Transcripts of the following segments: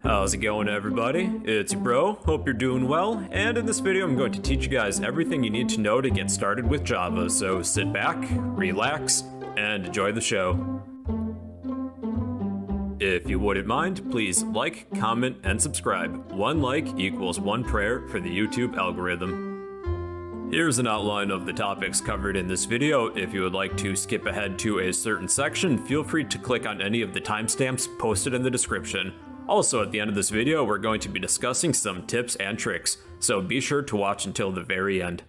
How's it going, everybody? It's your bro, hope you're doing well, and in this video I'm going to teach you guys everything you need to know to get started with Java, so sit back, relax, and enjoy the show. If you wouldn't mind, please like, comment, and subscribe. One like equals one prayer for the YouTube algorithm. Here's an outline of the topics covered in this video. If you would like to skip ahead to a certain section, feel free to click on any of the timestamps posted in the description. Also, at the end of this video, we're going to be discussing some tips and tricks, so be sure to watch until the very end.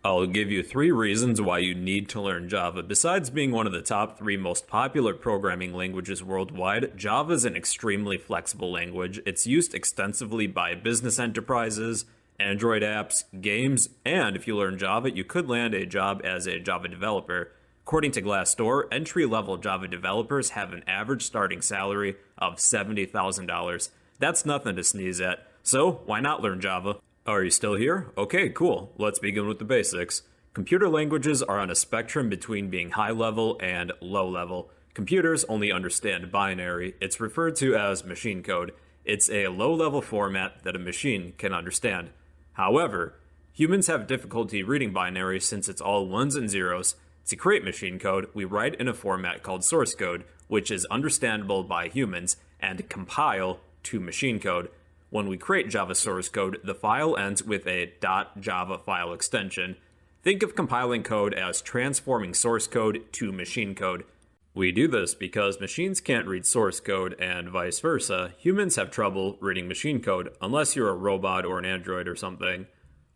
I'll give you 3 reasons why you need to learn Java. Besides being one of the top 3 most popular programming languages worldwide, Java is an extremely flexible language. It's used extensively by business enterprises, Android apps, games, and if you learn Java, you could land a job as a Java developer. According to Glassdoor, entry-level Java developers have an average starting salary of $70,000. That's nothing to sneeze at, so why not learn Java? Are you still here? Okay, cool. Let's begin with the basics. Computer languages are on a spectrum between being high-level and low-level. Computers only understand binary. It's referred to as machine code. It's a low-level format that a machine can understand. However, humans have difficulty reading binary since it's all ones and zeros. To create machine code, we write in a format called source code, which is understandable by humans, and compile to machine code. When we create Java source code, the file ends with a .java file extension. Think of compiling code as transforming source code to machine code. We do this because machines can't read source code and vice versa. Humans have trouble reading machine code unless you're a robot or an android or something.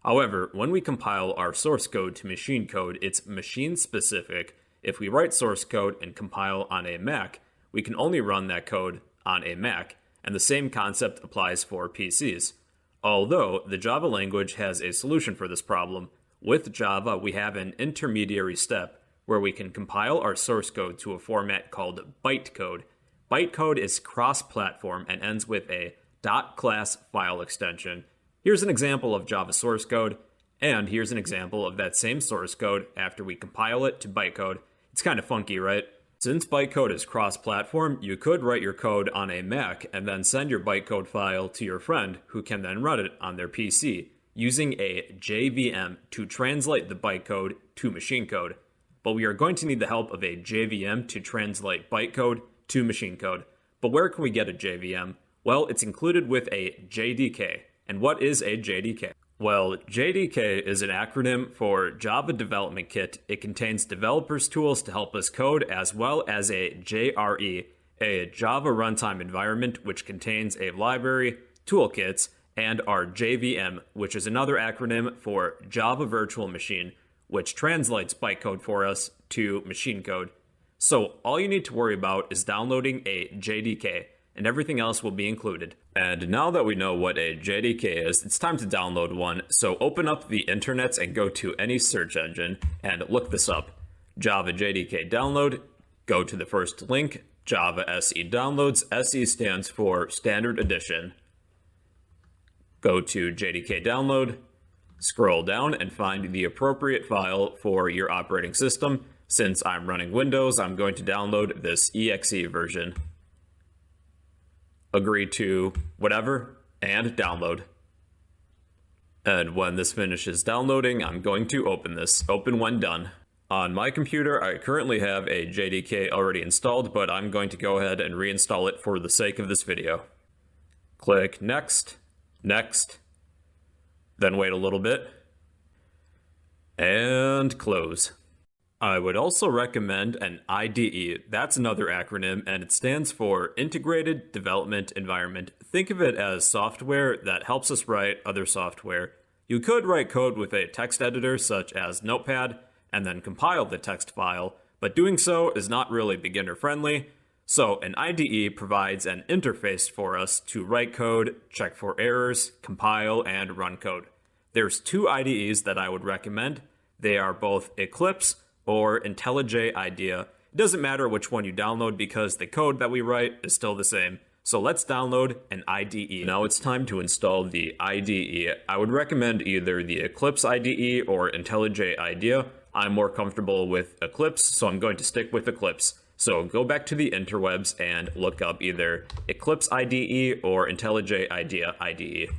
However, when we compile our source code to machine code, it's machine-specific. If we write source code and compile on a Mac, we can only run that code on a Mac, and the same concept applies for PCs. Although, the Java language has a solution for this problem. With Java, we have an intermediary step where we can compile our source code to a format called bytecode. Bytecode is cross-platform and ends with a .class file extension. Here's an example of Java source code, and here's an example of that same source code after we compile it to bytecode. It's kind of funky, right? Since bytecode is cross-platform, you could write your code on a Mac and then send your bytecode file to your friend who can then run it on their PC using a JVM to translate the bytecode to machine code. But we are going to need the help of a JVM to translate bytecode to machine code. But where can we get a JVM? Well, it's included with a JDK. And what is a JDK? Well, JDK is an acronym for Java Development Kit. It contains developers' tools to help us code, as well as a JRE, a Java Runtime Environment, which contains a library, toolkits, and our JVM, which is another acronym for Java Virtual Machine, which translates bytecode for us to machine code. So all you need to worry about is downloading a JDK, and everything else will be included. And now that we know what a JDK is, it's time to download one. So open up the internet and go to any search engine and look this up. Java JDK download, go to the first link, Java SE downloads. SE stands for Standard Edition. Go to JDK download, scroll down and find the appropriate file for your operating system. Since I'm running Windows, I'm going to download this EXE version. Agree to whatever, and download. And when this finishes downloading, I'm going to open this. Open when done. On my computer, I currently have a JDK already installed, but I'm going to go ahead and reinstall it for the sake of this video. Click Next, Next, then wait a little bit, and close. I would also recommend an IDE. That's another acronym, and it stands for Integrated Development Environment. Think of it as software that helps us write other software. You could write code with a text editor such as Notepad and then compile the text file, but doing so is not really beginner-friendly. So an IDE provides an interface for us to write code, check for errors, compile, and run code. There's 2 IDEs that I would recommend. They are both Eclipse or IntelliJ IDEA. It doesn't matter which one you download because the code that we write is still the same. So let's download an IDE. Now it's time to install the IDE. I would recommend either the Eclipse IDE or IntelliJ IDEA. I'm more comfortable with Eclipse, so I'm going to stick with Eclipse. So go back to the interwebs and look up either Eclipse IDE or IntelliJ IDEA IDE.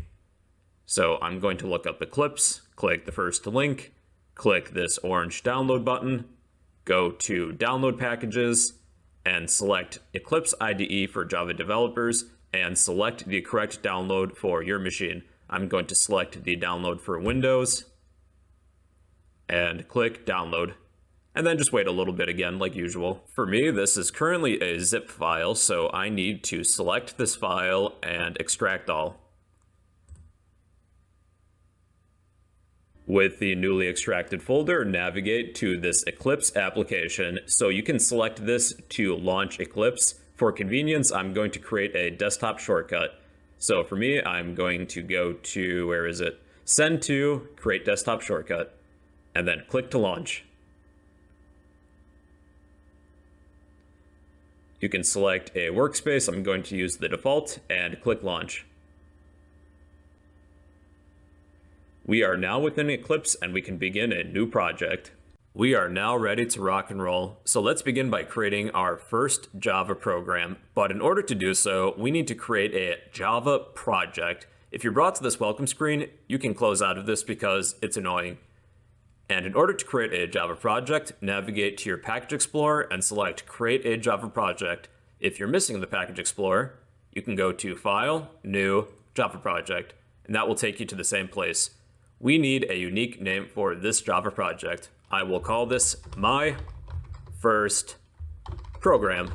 So I'm going to look up Eclipse, click the first link, click this orange download button, go to download packages, and select Eclipse IDE for Java developers, and select the correct download for your machine. I'm going to select the download for Windows, and click download. And then just wait a little bit again, like usual. For me, this is currently a zip file, so I need to select this file and extract all. With the newly extracted folder, navigate to this Eclipse application. So you can select this to launch Eclipse. For convenience, I'm going to create a desktop shortcut. So for me, I'm going to go to, where is it? Send to, create desktop shortcut, and then click to launch. You can select a workspace. I'm going to use the default and click launch. We are now within Eclipse and we can begin a new project. We are now ready to rock and roll. So let's begin by creating our first Java program. But in order to do so, we need to create a Java project. If you're brought to this welcome screen, you can close out of this because it's annoying. And in order to create a Java project, navigate to your Package Explorer and select Create a Java Project. If you're missing the Package Explorer, you can go to File, New, Java Project, and that will take you to the same place. We need a unique name for this Java project. I will call this My First Program.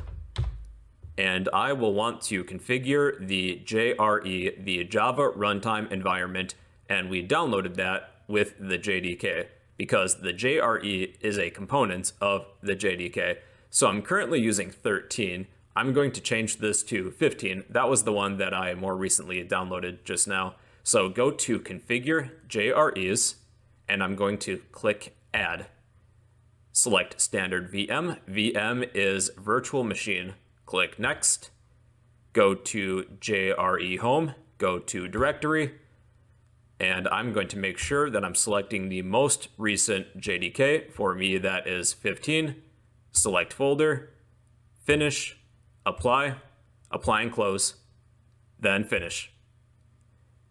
And I will want to configure the JRE, the Java Runtime Environment, and we downloaded that with the JDK, because the JRE is a component of the JDK. So I'm currently using 13. I'm going to change this to 15. That was the one that I more recently downloaded just now. So go to Configure JREs, and I'm going to click Add. Select Standard VM. VM is Virtual Machine. Click Next. Go to JRE Home. Go to Directory. And I'm going to make sure that I'm selecting the most recent JDK. For me, that is 15. Select Folder, Finish, Apply, Apply and Close, then Finish.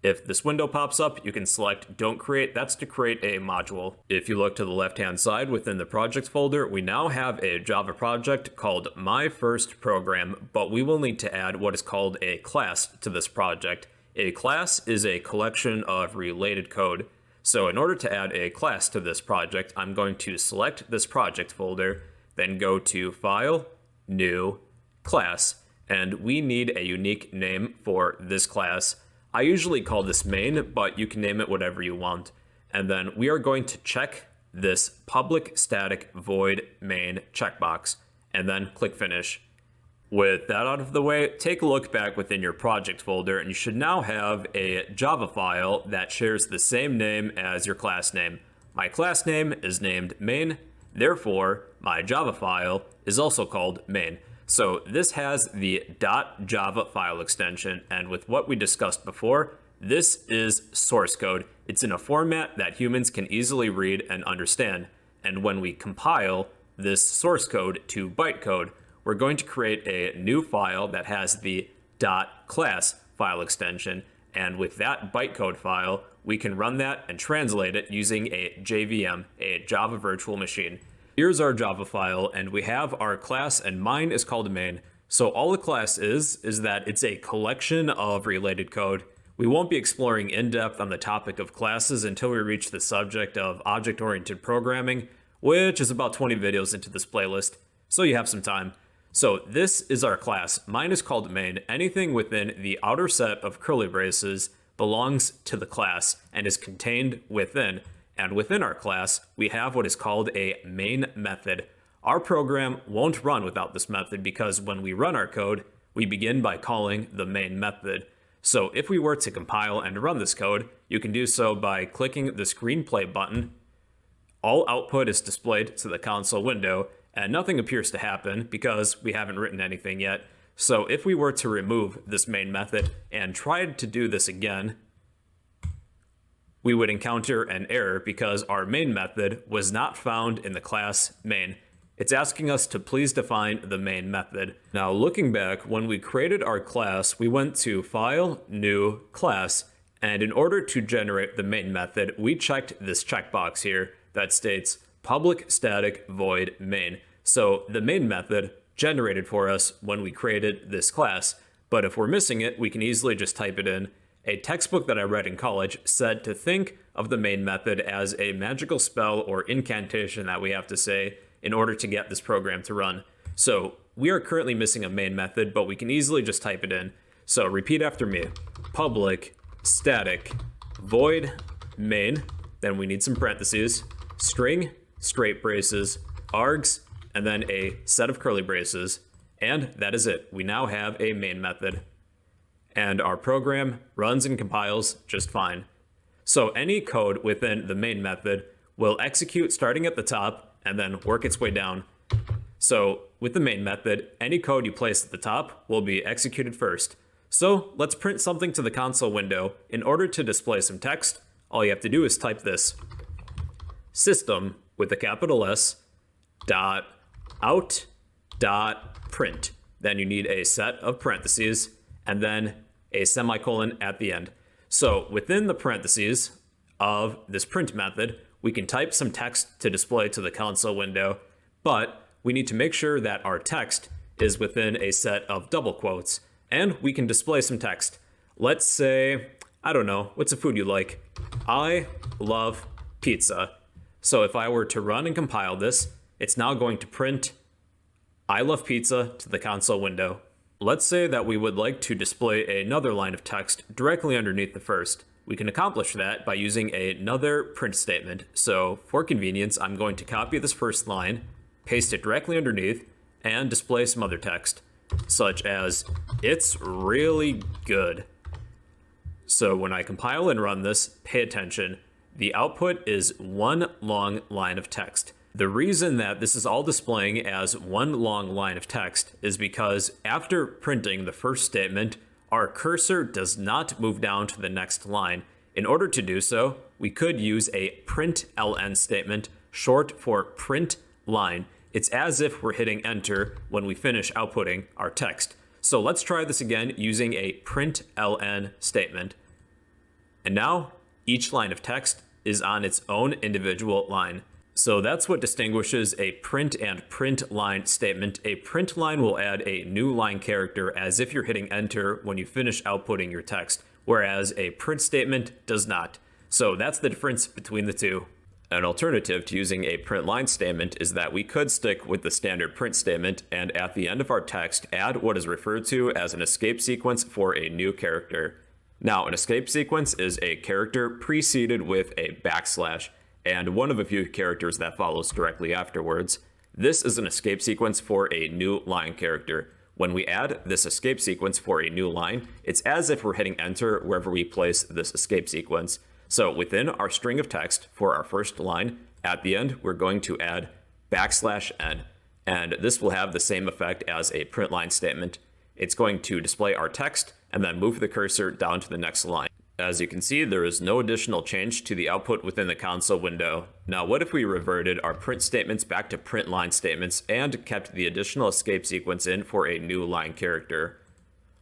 If this window pops up, you can select Don't Create. That's to create a module. If you look to the left-hand side within the projects folder, we now have a Java project called My First Program, but we will need to add what is called a class to this project. A class is a collection of related code. So in order to add a class to this project, I'm going to select this project folder, then go to File, New, Class, and we need a unique name for this class. I usually call this main, but you can name it whatever you want. And then we are going to check this public static void main checkbox, and then click Finish. With that out of the way, take a look back within your project folder, and you should now have a Java file that shares the same name as your class name. My class name is named main, therefore my Java file is also called main. So this has the .java file extension, and with what we discussed before, this is source code. It's in a format that humans can easily read and understand. And when we compile this source code to bytecode, we're going to create a new file that has the .class file extension. And with that bytecode file, we can run that and translate it using a JVM, a Java Virtual Machine. Here's our Java file, and we have our class, and mine is called main. So all the class is that it's a collection of related code. We won't be exploring in depth on the topic of classes until we reach the subject of object-oriented programming, which is about 20 videos into this playlist, so you have some time. So this is our class. Mine is called main. Anything within the outer set of curly braces belongs to the class and is contained within. And within our class, we have what is called a main method. Our program won't run without this method because when we run our code, we begin by calling the main method. So if we were to compile and run this code, you can do so by clicking the screenplay button. All output is displayed to the console window, and nothing appears to happen because we haven't written anything yet. So if we were to remove this main method and tried to do this again, we would encounter an error because our main method was not found in the class main. It's asking us to please define the main method. Now, looking back, when we created our class, we went to File, New, Class, and in order to generate the main method, we checked this checkbox here that states public static void main. So the main method generated for us when we created this class, but if we're missing it, we can easily just type it in. A textbook that I read in college said to think of the main method as a magical spell or incantation that we have to say in order to get this program to run. So we are currently missing a main method, but we can easily just type it in. So repeat after me. Public static void main, then we need some parentheses, string, straight braces, args, and then a set of curly braces, and that is it. We now have a main method. And our program runs and compiles just fine. So any code within the main method will execute starting at the top and then work its way down. So with the main method, any code you place at the top will be executed first. So let's print something to the console window. In order to display some text, all you have to do is type this: system with a capital S dot out dot print. Then you need a set of parentheses and then a semicolon at the end. So within the parentheses of this print method, we can type some text to display to the console window, but we need to make sure that our text is within a set of double quotes, and we can display some text. Let's say, I don't know, what's a food you like? I love pizza. So if I were to run and compile this, it's now going to print I love pizza to the console window. Let's say that we would like to display another line of text directly underneath the first. We can accomplish that by using another print statement. So for convenience, I'm going to copy this first line, paste it directly underneath, and display some other text, such as, it's really good. So when I compile and run this, pay attention. The output is one long line of text. The reason that this is all displaying as one long line of text is because after printing the first statement, our cursor does not move down to the next line. In order to do so, we could use a println statement, short for print line. It's as if we're hitting enter when we finish outputting our text. So let's try this again using a println statement. And now each line of text is on its own individual line. So that's what distinguishes a print and print line statement. A print line will add a new line character as if you're hitting enter when you finish outputting your text, whereas a print statement does not. So that's the difference between the two. An alternative to using a print line statement is that we could stick with the standard print statement and at the end of our text add what is referred to as an escape sequence for a new character. Now, an escape sequence is a character preceded with a backslash, and one of a few characters that follows directly afterwards. This is an escape sequence for a new line character. When we add this escape sequence for a new line, it's as if we're hitting enter wherever we place this escape sequence. So within our string of text for our first line, at the end, we're going to add \n, and this will have the same effect as a print line statement. It's going to display our text and then move the cursor down to the next line. As you can see, there is no additional change to the output within the console window. Now, what if we reverted our print statements back to print line statements and kept the additional escape sequence in for a new line character?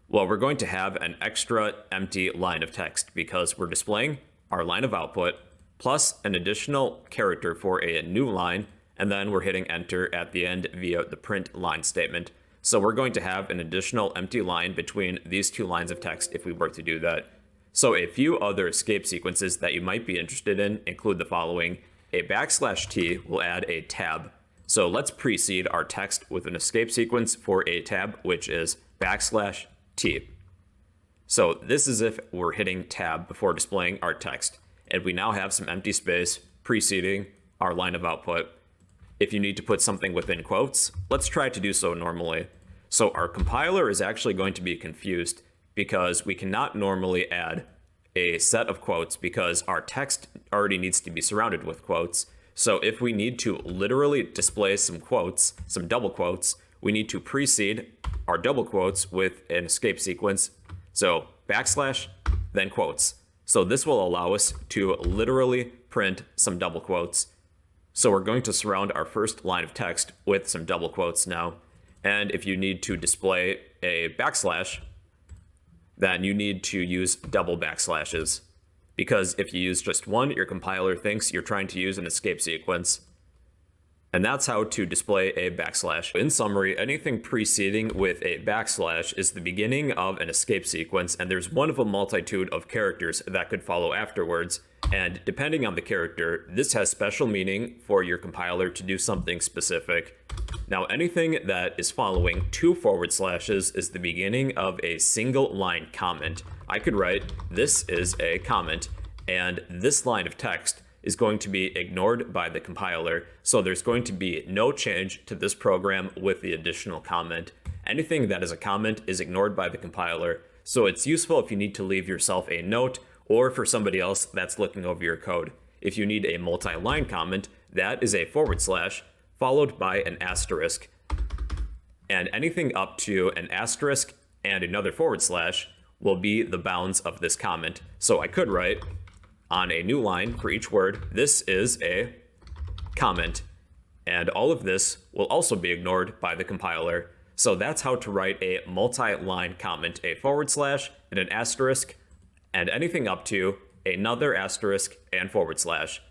Well, we're going to have an extra empty line of text because we're displaying our line of output plus an additional character for a new line, and then we're hitting enter at the end via the print line statement. So we're going to have an additional empty line between these two lines of text if we were to do that. So a few other escape sequences that you might be interested in include the following. A \t will add a tab. So let's precede our text with an escape sequence for a tab, which is \t. So this is if we're hitting tab before displaying our text. And we now have some empty space preceding our line of output. If you need to put something within quotes, let's try to do so normally. So our compiler is actually going to be confused because we cannot normally add a set of quotes because our text already needs to be surrounded with quotes. So if we need to literally display some quotes, some double quotes, we need to precede our double quotes with an escape sequence. So \, then quotes. So this will allow us to literally print some double quotes. So we're going to surround our first line of text with some double quotes now. And if you need to display a backslash, then you need to use double backslashes. Because if you use just one, your compiler thinks you're trying to use an escape sequence. And that's how to display a backslash. In summary, anything preceding with a backslash is the beginning of an escape sequence, and there's one of a multitude of characters that could follow afterwards. And depending on the character, this has special meaning for your compiler to do something specific. Now, anything that is following 2 forward slashes is the beginning of a single line comment. I could write, "This is a comment," and this line of text is going to be ignored by the compiler, so there's going to be no change to this program with the additional comment. Anything that is a comment is ignored by the compiler, so it's useful if you need to leave yourself a note or for somebody else that's looking over your code. If you need a multi-line comment, that is a forward slash followed by an asterisk. And anything up to an asterisk and another forward slash will be the bounds of this comment. So I could write, on a new line for each word, "This is a comment," and all of this will also be ignored by the compiler. So that's how to write a multi-line comment, a forward slash and an asterisk, and anything up to another asterisk and forward slash.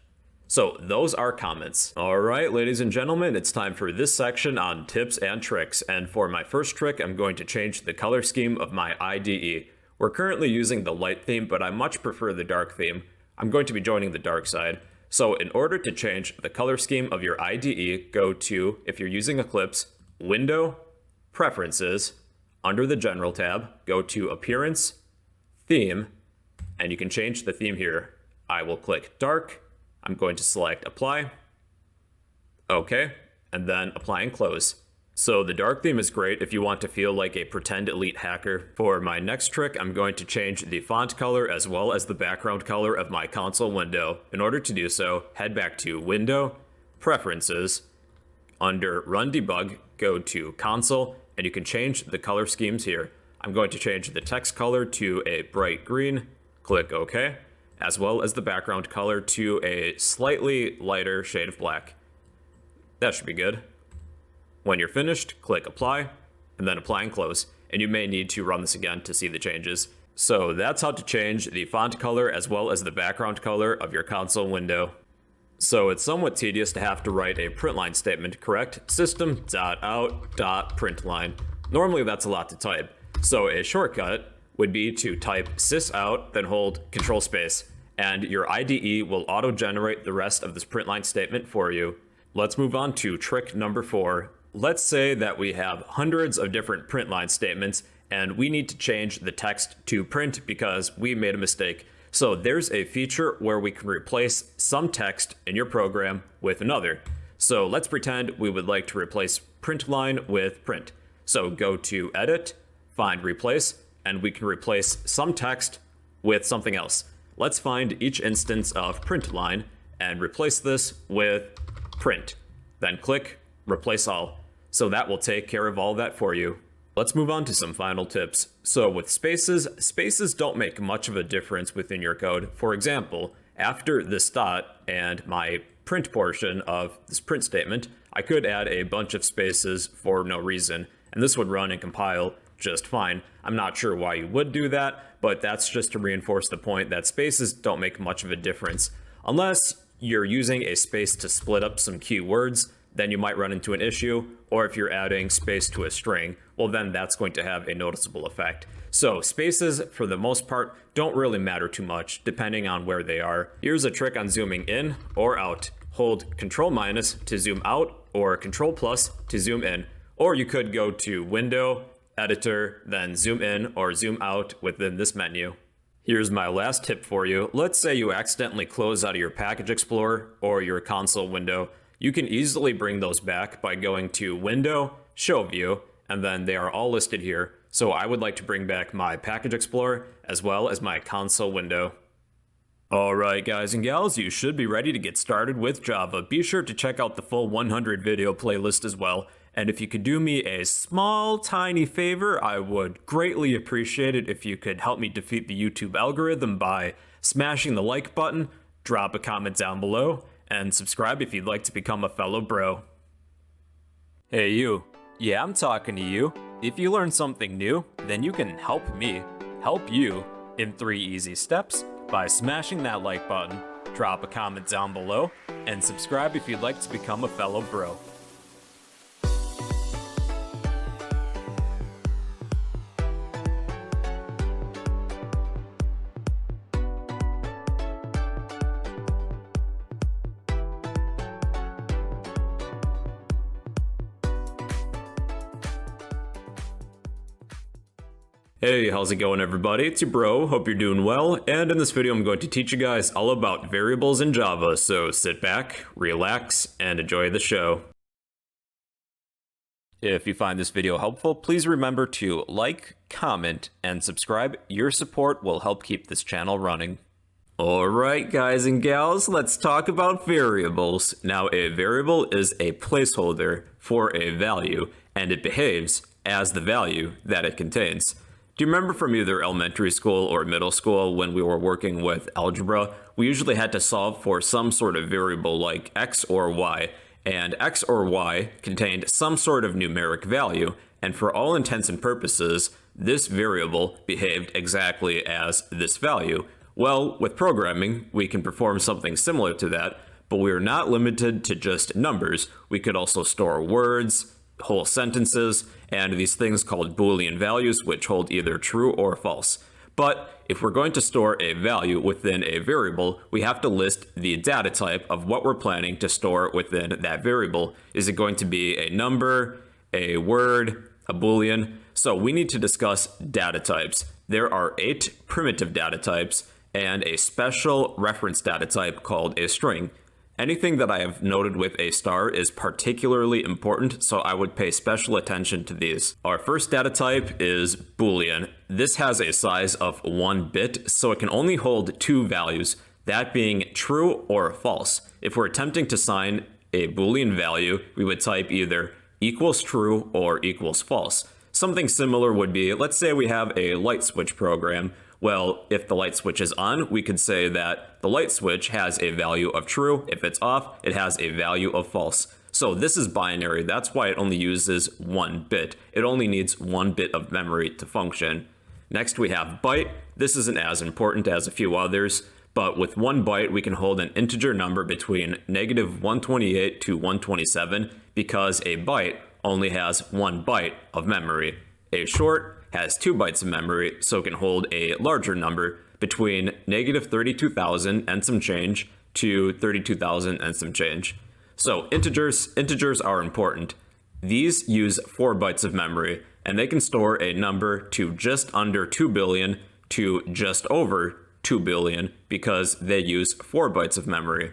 So those are comments. All right, ladies and gentlemen, it's time for this section on tips and tricks. And for my first trick, I'm going to change the color scheme of my IDE. We're currently using the light theme, but I much prefer the dark theme. I'm going to be joining the dark side. So in order to change the color scheme of your IDE, go to, if you're using Eclipse, Window, Preferences, under the General tab, go to Appearance, Theme, and you can change the theme here. I will click Dark. I'm going to select Apply. Okay, and then Apply and Close. So the dark theme is great if you want to feel like a pretend elite hacker. For my next trick, I'm going to change the font color as well as the background color of my console window. In order to do so, head back to Window, Preferences, under Run Debug, go to Console, and you can change the color schemes here. I'm going to change the text color to a bright green, click OK, as well as the background color to a slightly lighter shade of black. That should be good. When you're finished, click Apply, and then Apply and Close, and you may need to run this again to see the changes. So that's how to change the font color as well as the background color of your console window. So it's somewhat tedious to have to write a println statement, correct? System.out.println. Normally that's a lot to type, so a shortcut would be to type sysout, then hold Control Space, and your IDE will auto-generate the rest of this println statement for you. Let's move on to trick number 4. Let's say that we have hundreds of different println statements and we need to change the text to print because we made a mistake. So there's a feature where we can replace some text in your program with another. So let's pretend we would like to replace println with print. So go to Edit, find Replace, and we can replace some text with something else. Let's find each instance of println and replace this with print. Then click Replace All. So that will take care of all that for you. Let's move on to some final tips. So with spaces, spaces don't make much of a difference within your code. For example, after this dot and my print portion of this print statement, I could add a bunch of spaces for no reason, and this would run and compile just fine. I'm not sure why you would do that, but that's just to reinforce the point that spaces don't make much of a difference. Unless you're using a space to split up some keywords, then you might run into an issue, or if you're adding space to a string, well then that's going to have a noticeable effect. So spaces, for the most part, don't really matter too much, depending on where they are. Here's a trick on zooming in or out. Hold Control- to zoom out, or Control+ to zoom in. Or you could go to Window, Editor, then zoom in or zoom out within this menu. Here's my last tip for you. Let's say you accidentally close out of your Package Explorer or your console window. You can easily bring those back by going to Window, Show View, and then they are all listed here. So I would like to bring back my Package Explorer as well as my console window. Alright guys and gals, you should be ready to get started with Java. Be sure to check out the full 100 video playlist as well. And if you could do me a small, tiny favor, I would greatly appreciate it if you could help me defeat the YouTube algorithm by smashing the like button, drop a comment down below, and subscribe if you'd like to become a fellow bro. Hey you. Yeah, I'm talking to you. If you learn something new, then you can help me help you in 3 easy steps by smashing that like button, drop a comment down below, and subscribe if you'd like to become a fellow bro. Hey, how's it going everybody? It's your bro, hope you're doing well, and in this video I'm going to teach you guys all about variables in Java, so sit back, relax, and enjoy the show. If you find this video helpful, please remember to like, comment, and subscribe. Your support will help keep this channel running. Alright guys and gals, let's talk about variables. Now a variable is a placeholder for a value, and it behaves as the value that it contains. Do you remember from either elementary school or middle school when we were working with algebra, we usually had to solve for some sort of variable like x or y, and x or y contained some sort of numeric value, and for all intents and purposes, this variable behaved exactly as this value. Well, with programming, we can perform something similar to that, but we are not limited to just numbers. We could also store words, whole sentences, and these things called Boolean values, which hold either true or false. But if we're going to store a value within a variable, we have to list the data type of what we're planning to store within that variable. Is it going to be a number, a word, a Boolean? So we need to discuss data types. There are 8 primitive data types and a special reference data type called a string. Anything that I have noted with a star is particularly important, so I would pay special attention to these. Our first data type is Boolean. This has a size of 1 bit, so it can only hold 2 values, that being true or false. If we're attempting to assign a Boolean value, we would type either equals true or equals false. Something similar would be, let's say we have a light switch program. Well, if the light switch is on, we could say that the light switch has a value of true. If it's off, it has a value of false. So this is binary. That's why it only uses 1 bit. It only needs 1 bit of memory to function. Next, we have byte. This isn't as important as a few others, but with 1 byte, we can hold an integer number between -128 to 127 because a byte only has 1 byte of memory. A short has 2 bytes of memory, so it can hold a larger number between -32,000 and some change to 32,000 and some change. So integers are important. These use 4 bytes of memory, and they can store a number to just under 2 billion to just over 2 billion because they use 4 bytes of memory.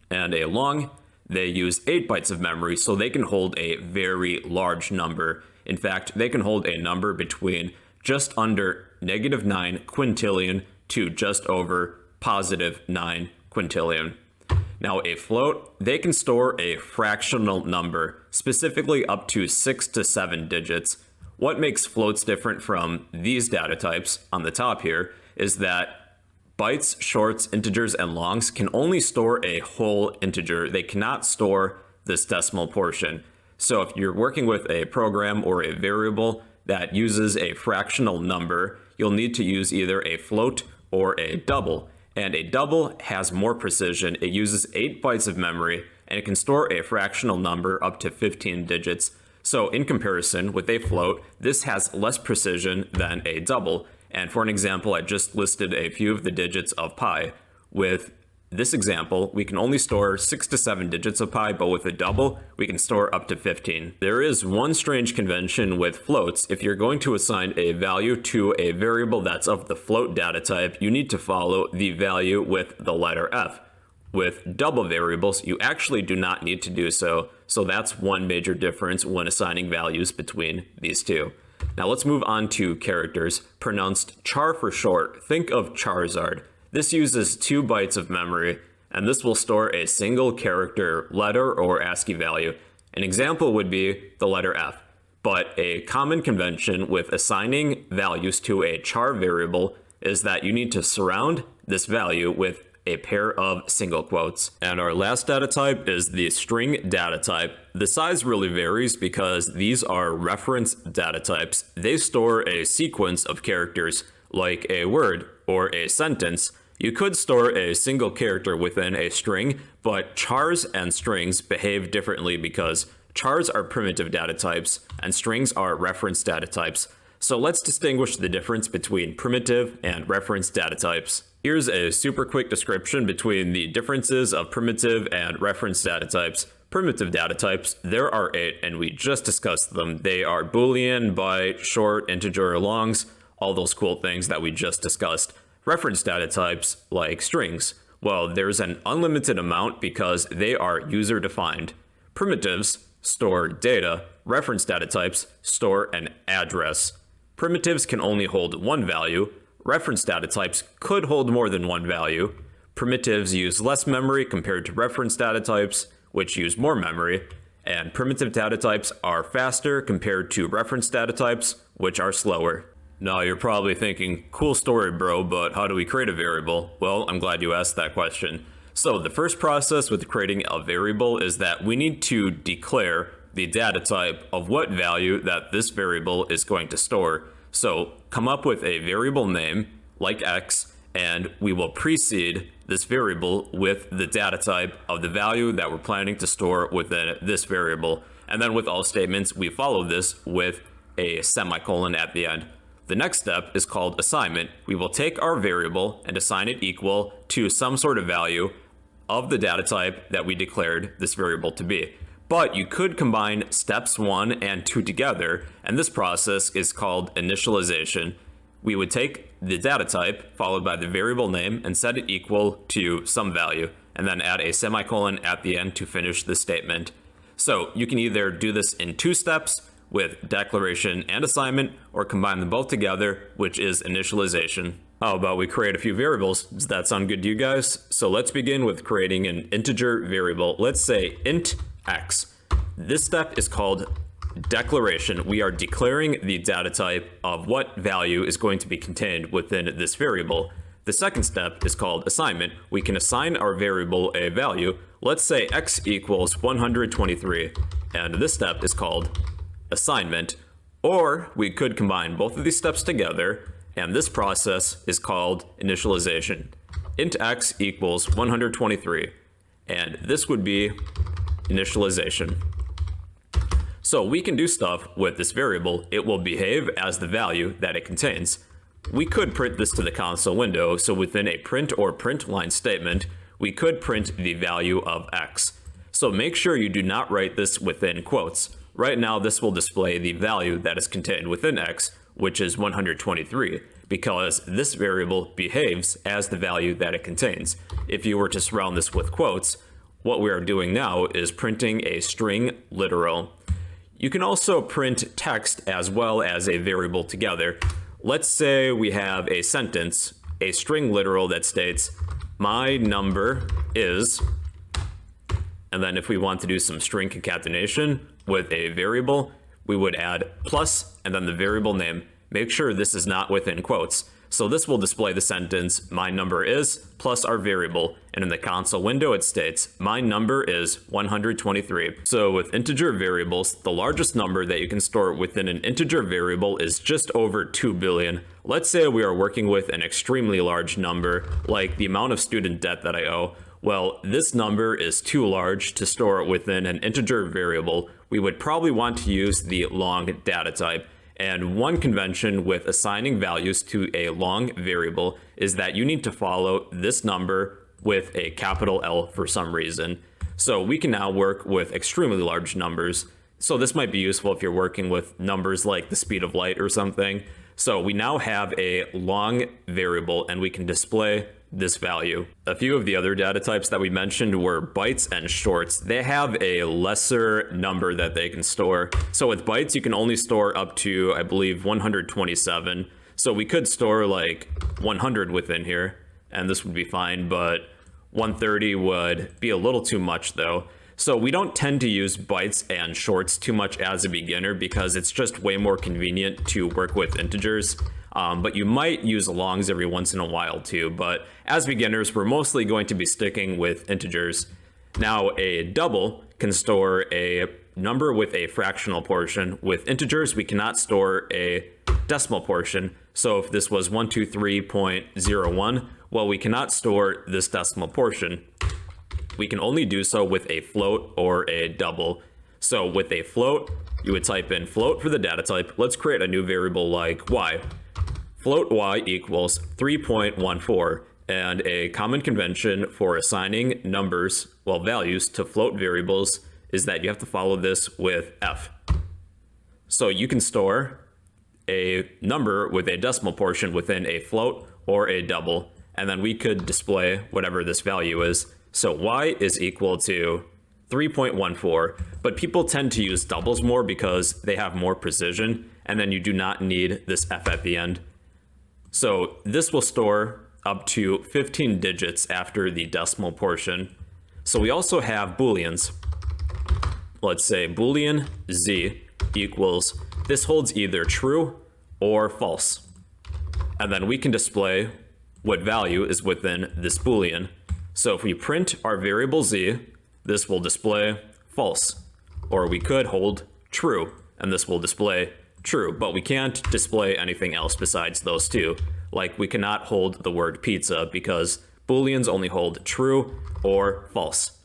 And a long, they use 8 bytes of memory, so they can hold a very large number. In fact, they can hold a number between just under -9 quintillion to just over +9 quintillion. Now a float, they can store a fractional number, specifically up to 6 to 7 digits. What makes floats different from these data types on the top here is that bytes, shorts, integers, and longs can only store a whole integer. They cannot store this decimal portion. So if you're working with a program or a variable that uses a fractional number, you'll need to use either a float or a double. And a double has more precision. It uses 8 bytes of memory, and it can store a fractional number up to 15 digits. So in comparison with a float, this has less precision than a double. And for an example, I just listed a few of the digits of pi. With this example, we can only store 6 to 7 digits of pi, but with a double, we can store up to 15. There is one strange convention with floats. If you're going to assign a value to a variable that's of the float data type, you need to follow the value with the letter F. With double variables, you actually do not need to do so. So that's one major difference when assigning values between these two. Now let's move on to characters, pronounced char for short. Think of Charizard. This uses 2 bytes of memory, and this will store a single character letter or ASCII value. An example would be the letter F, but a common convention with assigning values to a char variable is that you need to surround this value with a pair of single quotes. And our last data type is the string data type. The size really varies because these are reference data types. They store a sequence of characters, like a word or a sentence. You could store a single character within a string, but chars and strings behave differently because chars are primitive data types and strings are reference data types. So let's distinguish the difference between primitive and reference data types. Here's a super quick description between the differences of primitive and reference data types. Primitive data types, there are 8, and we just discussed them. They are Boolean, byte, short, integer, or longs, all those cool things that we just discussed. Reference data types, like strings, well, there's an unlimited amount because they are user-defined. Primitives store data. Reference data types store an address. Primitives can only hold one value. Reference data types could hold more than one value. Primitives use less memory compared to reference data types, which use more memory. And primitive data types are faster compared to reference data types, which are slower. Now you're probably thinking, cool story, bro, but how do we create a variable? Well, I'm glad you asked that question. So the first process with creating a variable is that we need to declare the data type of what value that this variable is going to store. So come up with a variable name like x, and we will precede this variable with the data type of the value that we're planning to store within this variable. And then with all statements, we follow this with a semicolon at the end. The next step is called assignment. We will take our variable and assign it equal to some sort of value of the data type that we declared this variable to be. But you could combine steps 1 and 2 together, and this process is called initialization. We would take the data type followed by the variable name and set it equal to some value, and then add a semicolon at the end to finish the statement. So you can either do this in 2 steps with declaration and assignment, or combine them both together, which is initialization. How about we create a few variables? Does that sound good to you guys? So let's begin with creating an integer variable. Let's say int x. This step is called declaration. We are declaring the data type of what value is going to be contained within this variable. The second step is called assignment. We can assign our variable a value. Let's say x equals 123, and this step is called assignment. Or we could combine both of these steps together, and this process is called initialization. Int x equals 123, and this would be initialization. So we can do stuff with this variable. It will behave as the value that it contains. We could print this to the console window, so within a print or print line statement, we could print the value of x. So make sure you do not write this within quotes. Right now, this will display the value that is contained within x, which is 123, because this variable behaves as the value that it contains. If you were to surround this with quotes, what we are doing now is printing a string literal. You can also print text as well as a variable together. Let's say we have a sentence, a string literal that states, my number is, and then if we want to do some string concatenation with a variable, we would add plus and then the variable name. Make sure this is not within quotes. So this will display the sentence, my number is, plus our variable. And in the console window, it states, my number is 123. So with integer variables, the largest number that you can store within an integer variable is just over 2 billion. Let's say we are working with an extremely large number, like the amount of student debt that I owe. Well, this number is too large to store within an integer variable. We would probably want to use the long data type. And one convention with assigning values to a long variable is that you need to follow this number with a capital L for some reason. So we can now work with extremely large numbers. So this might be useful if you're working with numbers like the speed of light or something. So we now have a long variable and we can display this value. A few of the other data types that we mentioned were bytes and shorts. They have a lesser number that they can store. So with bytes, you can only store up to, I believe, 127. So we could store like 100 within here, and this would be fine, but 130 would be a little too much though. So we don't tend to use bytes and shorts too much as a beginner because it's just way more convenient to work with integers. But you might use longs every once in a while too. But as beginners, we're mostly going to be sticking with integers. Now, a double can store a number with a fractional portion. With integers, we cannot store a decimal portion. So if this was 123.01, well, we cannot store this decimal portion. We can only do so with a float or a double. So with a float, you would type in float for the data type. Let's create a new variable like y. Float y equals 3.14. And a common convention for assigning numbers, well, values to float variables is that you have to follow this with f. So you can store a number with a decimal portion within a float or a double, and then we could display whatever this value is. So y is equal to 3.14, but people tend to use doubles more because they have more precision, and then you do not need this f at the end. So this will store up to 15 digits after the decimal portion. So we also have booleans. Let's say boolean z equals, this holds either true or false. And then we can display what value is within this boolean. So if we print our variable z, this will display false. Or we could hold true, and this will display true, but we can't display anything else besides those two. Like we cannot hold the word pizza because booleans only hold true or false.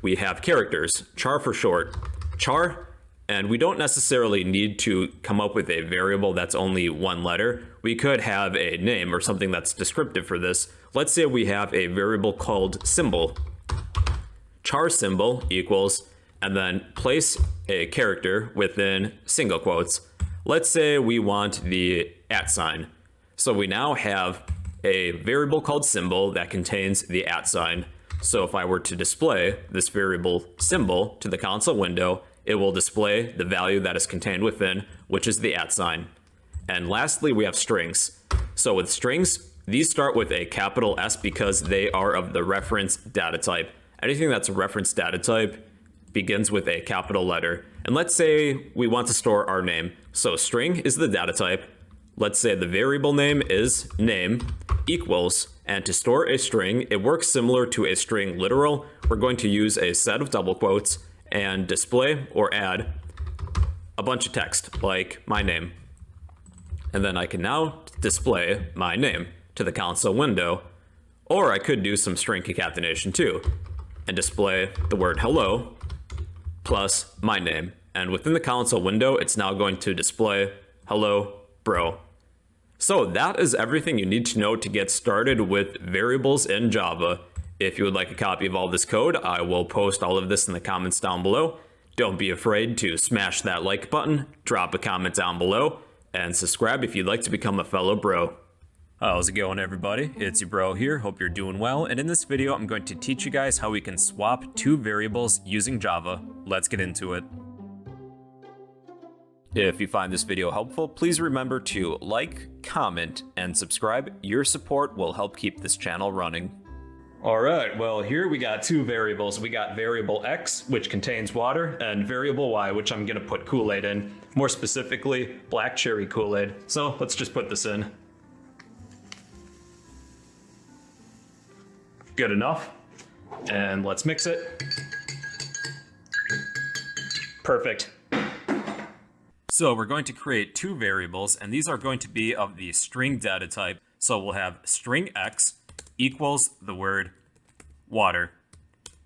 We have characters, char for short, char, and we don't necessarily need to come up with a variable that's only one letter. We could have a name or something that's descriptive for this. Let's say we have a variable called symbol. Char symbol equals, and then place a character within single quotes. Let's say we want the @ sign. So we now have a variable called symbol that contains the @ sign. So if I were to display this variable symbol to the console window, it will display the value that is contained within, which is the @ sign. And lastly, we have strings. So with strings, these start with a capital S because they are of the reference data type. Anything that's a reference data type begins with a capital letter. And let's say we want to store our name. So string is the data type. Let's say the variable name is name equals, and to store a string, it works similar to a string literal. We're going to use a set of double quotes and display or add a bunch of text like my name. And then I can now display my name to the console window, or I could do some string concatenation too and display the word hello plus my name. And within the console window, it's now going to display hello, bro. So that is everything you need to know to get started with variables in Java. If you would like a copy of all this code, I will post all of this in the comments down below. Don't be afraid to smash that like button, drop a comment down below, and subscribe if you'd like to become a fellow bro. How's it going, everybody? It's your bro here. Hope you're doing well. And in this video, I'm going to teach you guys how we can swap two variables using Java. Let's get into it. If you find this video helpful, please remember to like, comment, and subscribe. Your support will help keep this channel running. All right, well, here we got two variables. We got variable X, which contains water, and variable Y, which I'm gonna put Kool-Aid in. More specifically, black cherry Kool-Aid. So let's just put this in. Good enough. And let's mix it. Perfect. So we're going to create two variables, and these are going to be of the string data type. So we'll have string X equals the word water,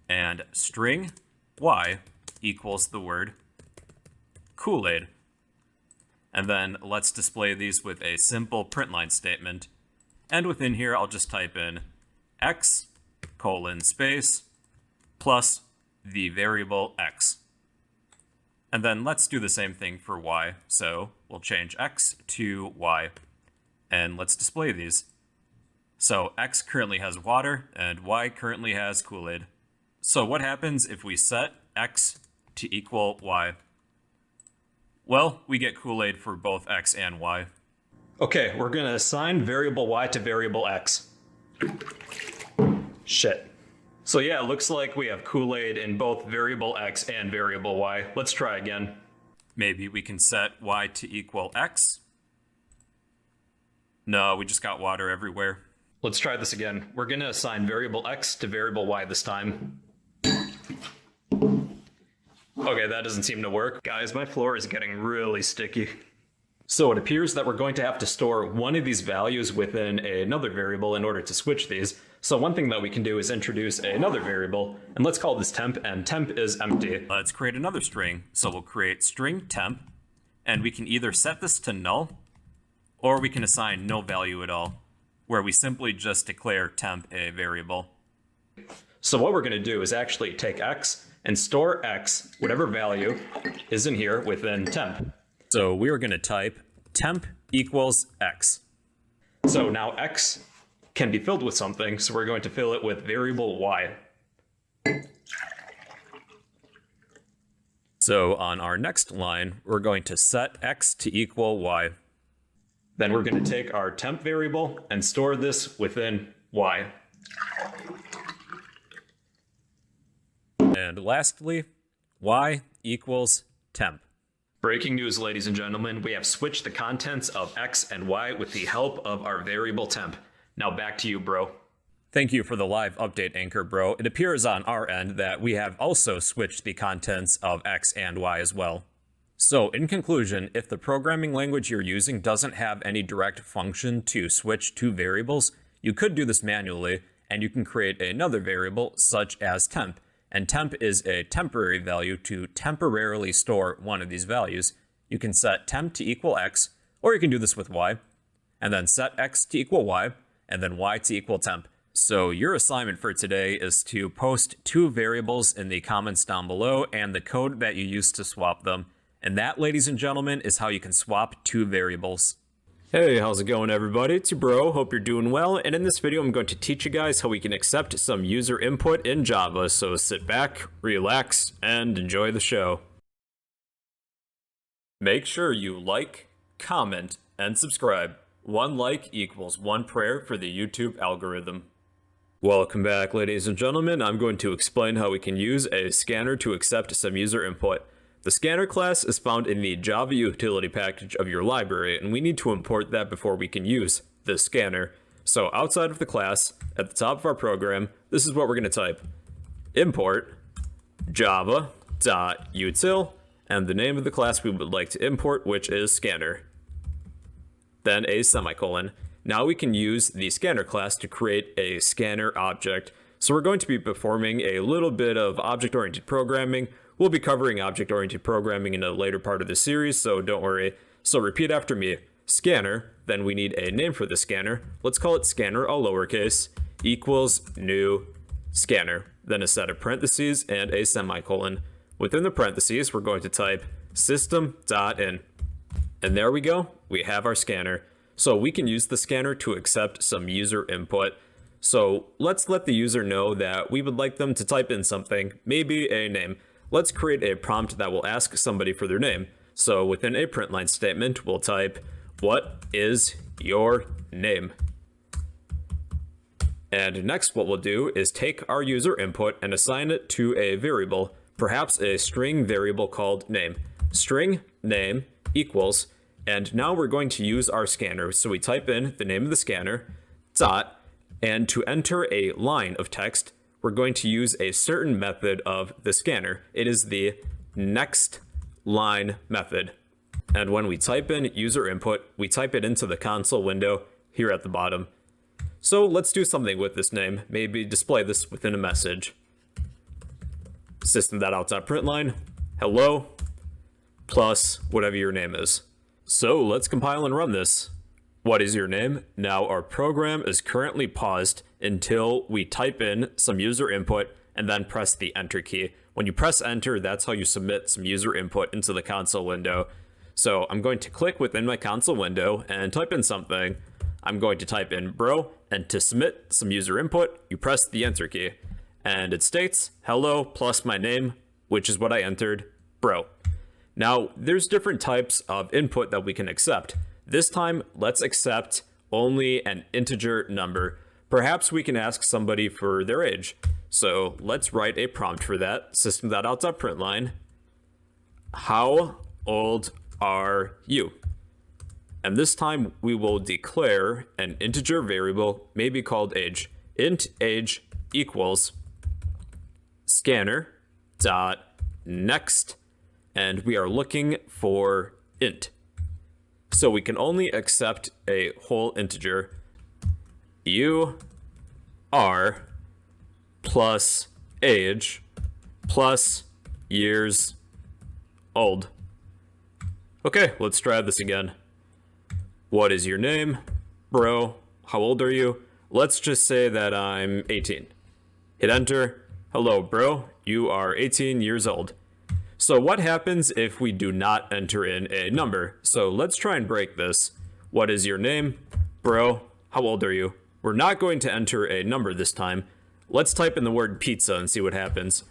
and string Y equals the word Kool-Aid. And then let's display these with a simple print line statement. And within here, I'll just type in X colon space plus the variable X. And then let's do the same thing for Y. So we'll change X to Y, and let's display these. So X currently has water, and Y currently has Kool-Aid. So what happens if we set X to equal Y? Well, we get Kool-Aid for both X and Y. Okay, we're gonna assign variable Y to variable X. Shit. So yeah, it looks like we have Kool-Aid in both variable x and variable y. Let's try again. Maybe we can set y to equal x. No, we just got water everywhere. Let's try this again. We're going to assign variable x to variable y this time. Okay, that doesn't seem to work. Guys, my floor is getting really sticky. So it appears that we're going to have to store one of these values within another variable in order to switch these. So one thing that we can do is introduce another variable, and let's call this temp, and temp is empty. Let's create another string. So we'll create string temp, and we can either set this to null, or we can assign no value at all, where we simply just declare temp a variable. So what we're going to do is actually take x and store x, whatever value is in here, within temp. So we are going to type temp equals x. So now x can be filled with something, so we're going to fill it with variable y. So on our next line, we're going to set x to equal y. Then we're going to take our temp variable and store this within y. And lastly, y equals temp. Breaking news, ladies and gentlemen, we have switched the contents of x and y with the help of our variable temp. Now back to you, bro. Thank you for the live update, Anchor Bro. It appears on our end that we have also switched the contents of x and y as well. So in conclusion, if the programming language you're using doesn't have any direct function to switch two variables, you could do this manually, and you can create another variable such as temp. And temp is a temporary value to temporarily store one of these values. You can set temp to equal x, or you can do this with y, and then set x to equal y, and then y to equal temp. So your assignment for today is to post two variables in the comments down below and the code that you used to swap them. And that, ladies and gentlemen, is how you can swap two variables. Hey, how's it going, everybody? It's your bro. Hope you're doing well. And in this video, I'm going to teach you guys how we can accept some user input in Java. So sit back, relax, and enjoy the show. Make sure you like, comment, and subscribe. One like equals one prayer for the YouTube algorithm. Welcome back, ladies and gentlemen. I'm going to explain how we can use a scanner to accept some user input. The scanner class is found in the Java utility package of your library, and we need to import that before we can use the scanner. So outside of the class, at the top of our program, this is what we're going to type. Import java.util, and the name of the class we would like to import, which is scanner. Then a semicolon. Now we can use the scanner class to create a scanner object. So we're going to be performing a little bit of object-oriented programming. We'll be covering object-oriented programming in a later part of the series, so don't worry. So repeat after me. Scanner, then we need a name for the scanner. Let's call it scanner, all lowercase, equals new scanner. Then a set of parentheses and a semicolon. Within the parentheses, we're going to type system.in. And there we go. We have our scanner. So we can use the scanner to accept some user input. So let's let the user know that we would like them to type in something, maybe a name. Let's create a prompt that will ask somebody for their name. So within a print line statement, we'll type, "What is your name?" And next what we'll do is take our user input and assign it to a variable, perhaps a string variable called name. String name equals, and now we're going to use our scanner. So we type in the name of the scanner, dot, and to enter a line of text, we're going to use a certain method of the scanner. It is the next line method. And when we type in user input, we type it into the console window here at the bottom. So let's do something with this name, maybe display this within a message. System.out.println, hello, plus whatever your name is. So let's compile and run this. What is your name? Now our program is currently paused until we type in some user input and then press the enter key. When you press enter, that's how you submit some user input into the console window. So I'm going to click within my console window and type in something. I'm going to type in bro, and to submit some user input, you press the enter key. And it states hello plus my name, which is what I entered, bro. Now there's different types of input that we can accept. This time, let's accept only an integer number. Perhaps we can ask somebody for their age. So let's write a prompt for that. System.out.println. How old are you? And this time we will declare an integer variable, maybe called age. Int age equals scanner dot next, and we are looking for int. So we can only accept a whole integer. You are plus age plus years old. Okay, let's try this again. What is your name? Bro, how old are you? Let's just say that I'm 18. Hit enter. Hello, bro. You are 18 years old. So what happens if we do not enter in a number? So let's try and break this. What is your name? Bro, how old are you? We're not going to enter a number this time. Let's type in the word pizza and see what happens.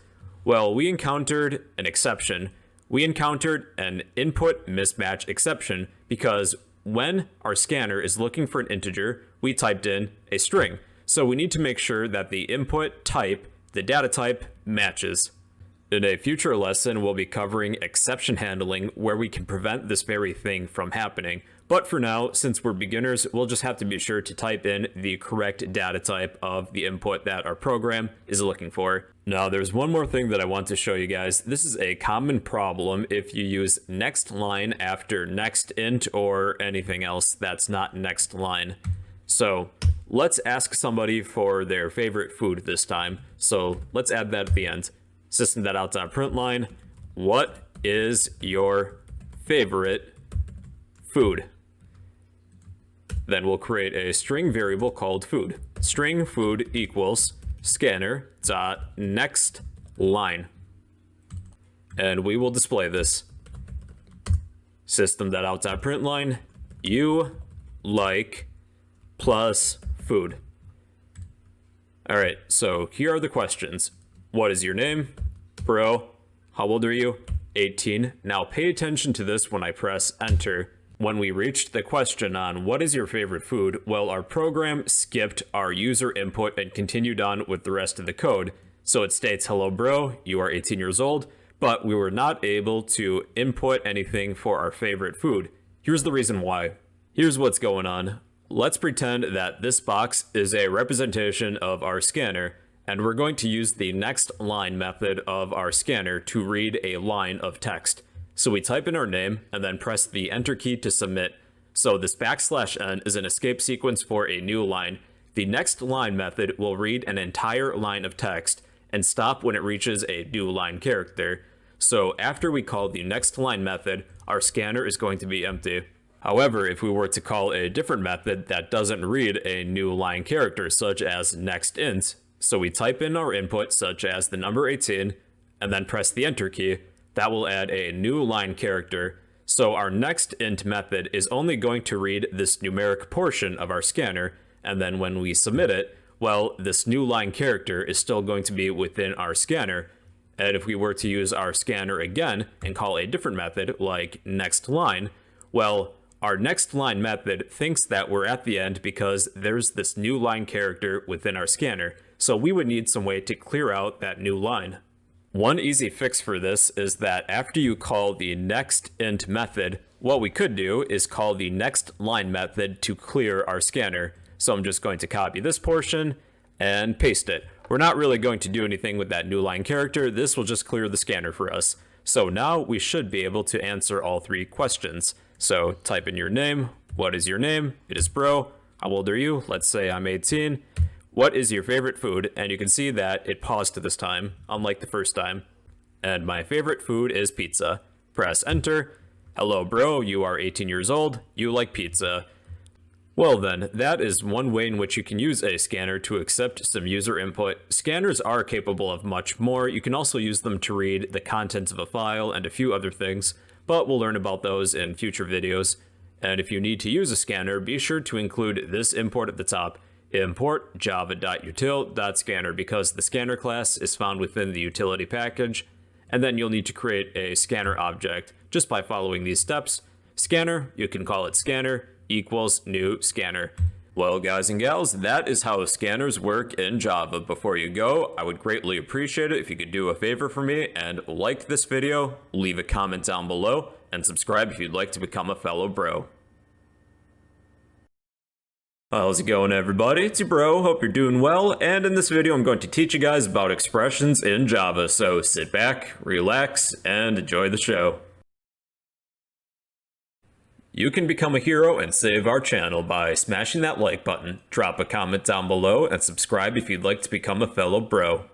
Well, we encountered an exception. We encountered an input mismatch exception because when our scanner is looking for an integer, we typed in a string. So we need to make sure that the input type, the data type, matches. In a future lesson, we'll be covering exception handling, where we can prevent this very thing from happening. But for now, since we're beginners, we'll just have to be sure to type in the correct data type of the input that our program is looking for. Now, there's one more thing that I want to show you guys. This is a common problem if you use next line after next int or anything else that's not next line. So let's ask somebody for their favorite food this time. So let's add that at the end. System.out.println. What is your favorite food? Then we'll create a string variable called food. String food equals scanner dot next line. And we will display this. System.out.println. You like plus food. All right, so here are the questions. What is your name? Bro, how old are you? 18. Now pay attention to this when I press enter. When we reached the question on what is your favorite food, well, our program skipped our user input and continued on with the rest of the code. So it states, hello bro, you are 18 years old, but we were not able to input anything for our favorite food. Here's the reason why. Here's what's going on. Let's pretend that this box is a representation of our scanner, and we're going to use the next line method of our scanner to read a line of text. So we type in our name and then press the enter key to submit. So this \n is an escape sequence for a new line. The next line method will read an entire line of text and stop when it reaches a new line character. So after we call the next line method, our scanner is going to be empty. However, if we were to call a different method that doesn't read a new line character, such as nextInt, so we type in our input such as the number 18 and then press the enter key, that will add a new line character. So our nextInt method is only going to read this numeric portion of our scanner, and then when we submit it, well, this new line character is still going to be within our scanner. And if we were to use our scanner again and call a different method like nextLine, well, our next line method thinks that we're at the end because there's this new line character within our scanner. So we would need some way to clear out that new line. One easy fix for this is that after you call the nextInt method, what we could do is call the next line method to clear our scanner. So I'm just going to copy this portion and paste it. We're not really going to do anything with that new line character. This will just clear the scanner for us. So now we should be able to answer all three questions. So type in your name. What is your name? It is bro. How old are you? Let's say I'm 18. What is your favorite food? And you can see that it paused this time, unlike the first time. And my favorite food is pizza. Press enter. Hello bro, you are 18 years old. You like pizza. Well then, that is one way in which you can use a scanner to accept some user input. Scanners are capable of much more. You can also use them to read the contents of a file and a few other things, but we'll learn about those in future videos. And if you need to use a scanner, be sure to include this import at the top. Import java.util.scanner, because the scanner class is found within the utility package, and then you'll need to create a scanner object just by following these steps. Scanner, you can call it scanner, equals new scanner. Well, guys and gals, that is how scanners work in Java. Before you go, I would greatly appreciate it if you could do a favor for me and like this video, leave a comment down below, and subscribe if you'd like to become a fellow bro. How's it going, everybody? It's your bro, hope you're doing well, and in this video I'm going to teach you guys about expressions in Java, so sit back, relax, and enjoy the show. You can become a hero and save our channel by smashing that like button, drop a comment down below, and subscribe if you'd like to become a fellow bro.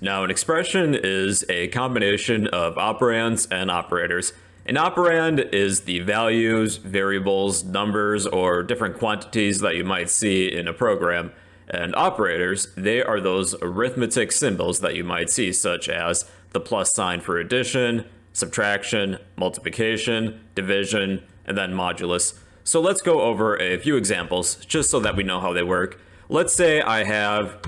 Now, an expression is a combination of operands and operators. An operand is the values, variables, numbers, or different quantities that you might see in a program. And operators, they are those arithmetic symbols that you might see, such as the plus sign for addition, subtraction, multiplication, division, and then modulus. So let's go over a few examples just so that we know how they work. Let's say I have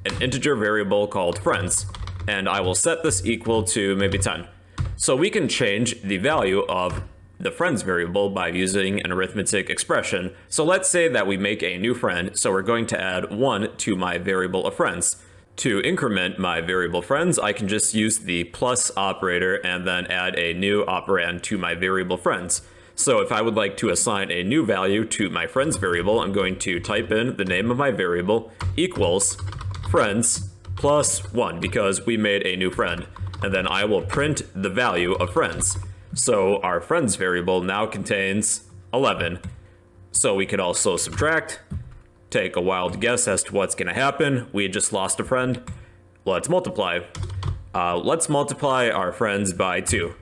an integer variable called friends, and I will set this equal to maybe 10. So we can change the value of the friends variable by using an arithmetic expression. So let's say that we make a new friend, so we're going to add 1 to my variable of friends. To increment my variable friends, I can just use the plus operator and then add a new operand to my variable friends. So if I would like to assign a new value to my friends variable, I'm going to type in the name of my variable equals friends plus 1 because we made a new friend. And then I will print the value of friends. So our friends variable now contains 11. So we could also subtract. Take a wild guess as to what's going to happen. We just lost a friend. Let's multiply. Let's multiply our friends by 2.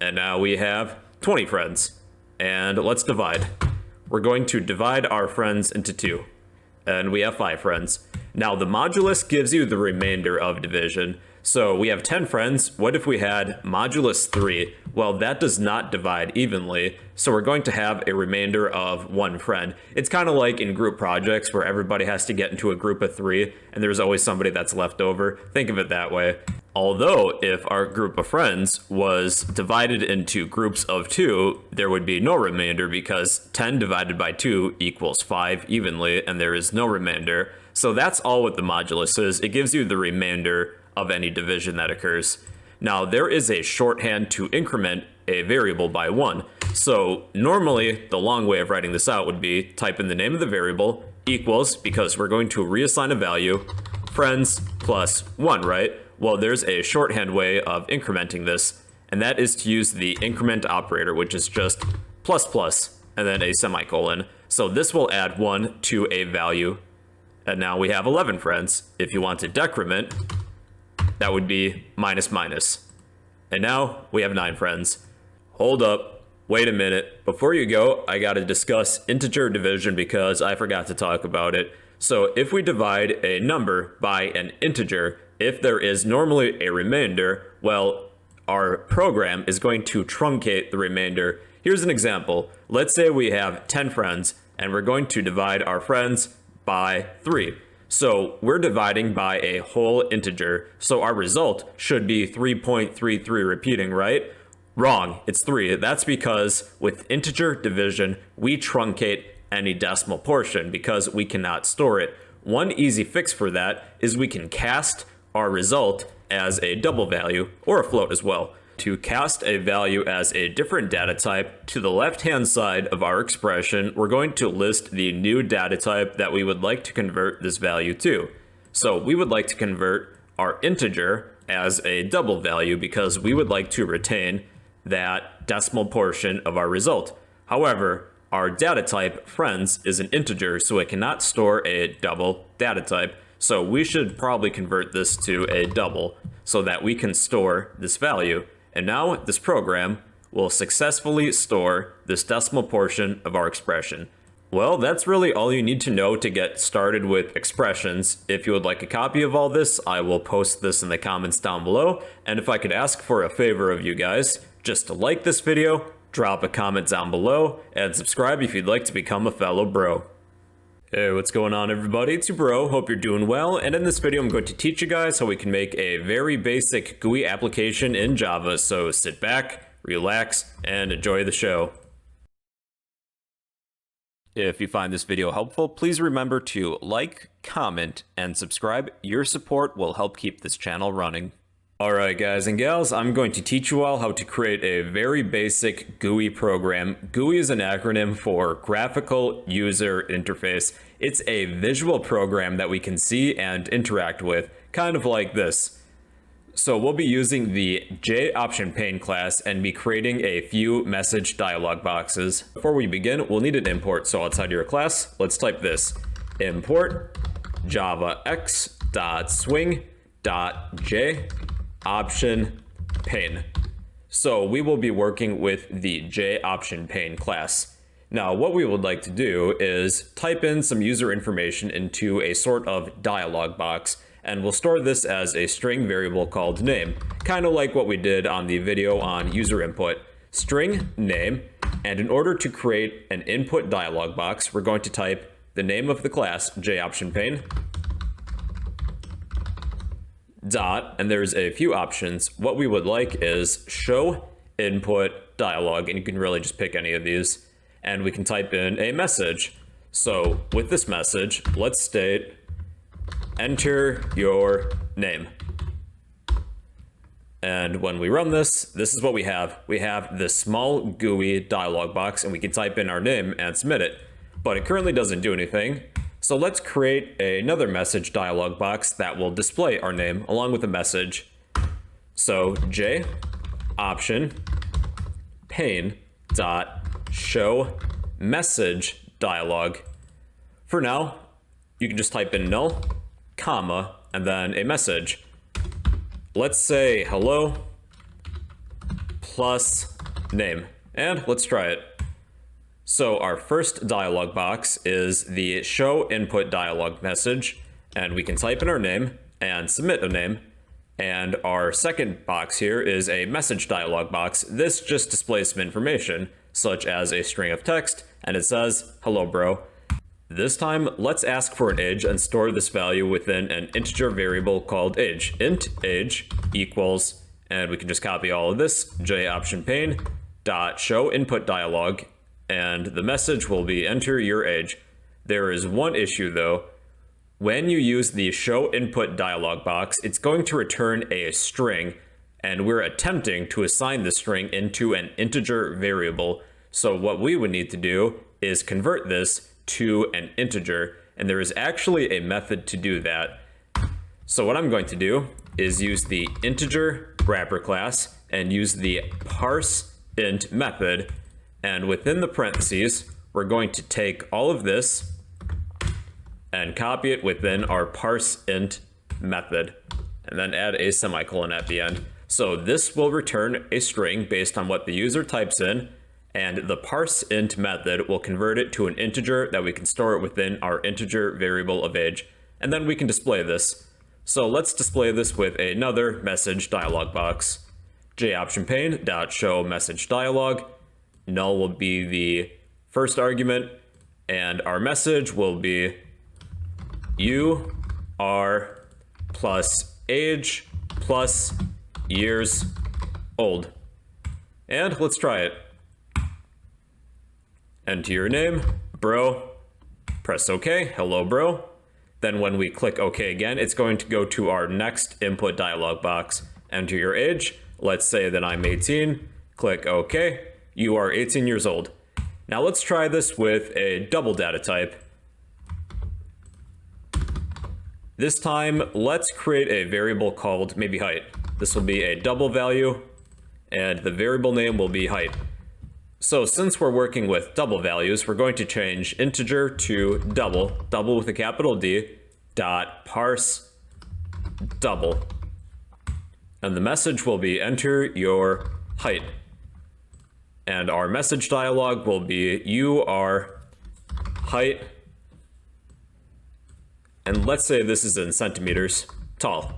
And now we have 20 friends. And let's divide. We're going to divide our friends into 2. And we have 5 friends. Now the modulus gives you the remainder of division. So we have 10 friends. What if we had modulus 3? Well, that does not divide evenly. So we're going to have a remainder of 1 friend. It's kind of like in group projects where everybody has to get into a group of 3 and there's always somebody that's left over. Think of it that way. Although if our group of friends was divided into groups of 2, there would be no remainder because 10 divided by 2 equals 5 evenly and there is no remainder. So that's all what the modulus is. It gives you the remainder of any division that occurs. Now there is a shorthand to increment a variable by 1. So normally the long way of writing this out would be type in the name of the variable equals, because we're going to reassign a value, friends plus 1, right? Well, there's a shorthand way of incrementing this, and that is to use the increment operator, which is just plus plus and then a semicolon. So this will add 1 to a value, and now we have 11 friends. If you want to decrement, that would be minus minus. And now we have 9 friends. Hold up, wait a minute. Before you go, I gotta discuss integer division because I forgot to talk about it. So if we divide a number by an integer, if there is normally a remainder, well, our program is going to truncate the remainder. Here's an example. Let's say we have 10 friends and we're going to divide our friends by 3. So we're dividing by a whole integer, so our result should be 3.33 repeating, right? Wrong, it's 3. That's because with integer division, we truncate any decimal portion because we cannot store it. One easy fix for that is we can cast our result as a double value or a float as well. To cast a value as a different data type, to the left-hand side of our expression, we're going to list the new data type that we would like to convert this value to. So we would like to convert our integer as a double value because we would like to retain that decimal portion of our result. However, our data type, friends, is an integer, so it cannot store a double data type. So we should probably convert this to a double so that we can store this value. And now this program will successfully store this decimal portion of our expression. Well, that's really all you need to know to get started with expressions. If you would like a copy of all this, I will post this in the comments down below. And if I could ask for a favor of you guys, just to like this video, drop a comment down below, and subscribe if you'd like to become a fellow bro. Hey, what's going on, everybody? It's your bro, hope you're doing well, and in this video I'm going to teach you guys how we can make a very basic GUI application in Java, so sit back, relax, and enjoy the show. If you find this video helpful, please remember to like, comment, and subscribe. Your support will help keep this channel running. Alright guys and gals, I'm going to teach you all how to create a very basic GUI program. GUI is an acronym for Graphical User Interface. It's a visual program that we can see and interact with, kind of like this. So we'll be using the JOptionPane class and be creating a few message dialog boxes. Before we begin, we'll need an import. So outside of your class, let's type this: import javax.swing.jOptionPane. So we will be working with the JOptionPane class. Now, what we would like to do is type in some user information into a sort of dialog box, and we'll store this as a string variable called name, kind of like what we did on the video on user input. String name, and in order to create an input dialog box, we're going to type the name of the class, JOptionPane, dot, and there's a few options. What we would like is show input dialog, and you can really just pick any of these, and we can type in a message. So with this message, let's state enter your name. And when we run this, this is what we have. We have this small GUI dialog box, and we can type in our name and submit it. But it currently doesn't do anything. So let's create another message dialog box that will display our name along with a message. So JOptionPane.show message dialog. For now, you can just type in null, comma, and then a message. Let's say hello plus name, and let's try it. So our first dialog box is the show input dialog message, and we can type in our name and submit a name. And our second box here is a message dialog box. This just displays some information, such as a string of text, and it says, hello bro. This time, let's ask for an age and store this value within an integer variable called age. Int age equals, and we can just copy all of this, JOptionPane.show input dialog, and the message will be enter your age. There is one issue though. When you use the show input dialog box, it's going to return a string, and we're attempting to assign the string into an integer variable. So what we would need to do is convert this to an integer, and there is actually a method to do that. So what I'm going to do is use the integer wrapper class and use the parseInt method, and within the parentheses we're going to take all of this and copy it within our parseInt method, and then add a semicolon at the end. So this will return a string based on what the user types in, and the parseInt method will convert it to an integer that we can store it within our integer variable of age, and then we can display this. So let's display this with another message dialog box. JOptionPane.show message dialog. Null will be the first argument, and our message will be you are plus age plus years old. And let's try it. Enter your name, bro, press OK, hello bro. Then when we click OK again, it's going to go to our next input dialog box. Enter your age, let's say that I'm 18, click OK, you are 18 years old. Now let's try this with a double data type. This time, let's create a variable called maybe height. This will be a double value, and the variable name will be height. So since we're working with double values, we're going to change integer to double with a capital D, dot parse double. And the message will be enter your height. And our message dialog will be you are height. And let's say this is in centimeters tall.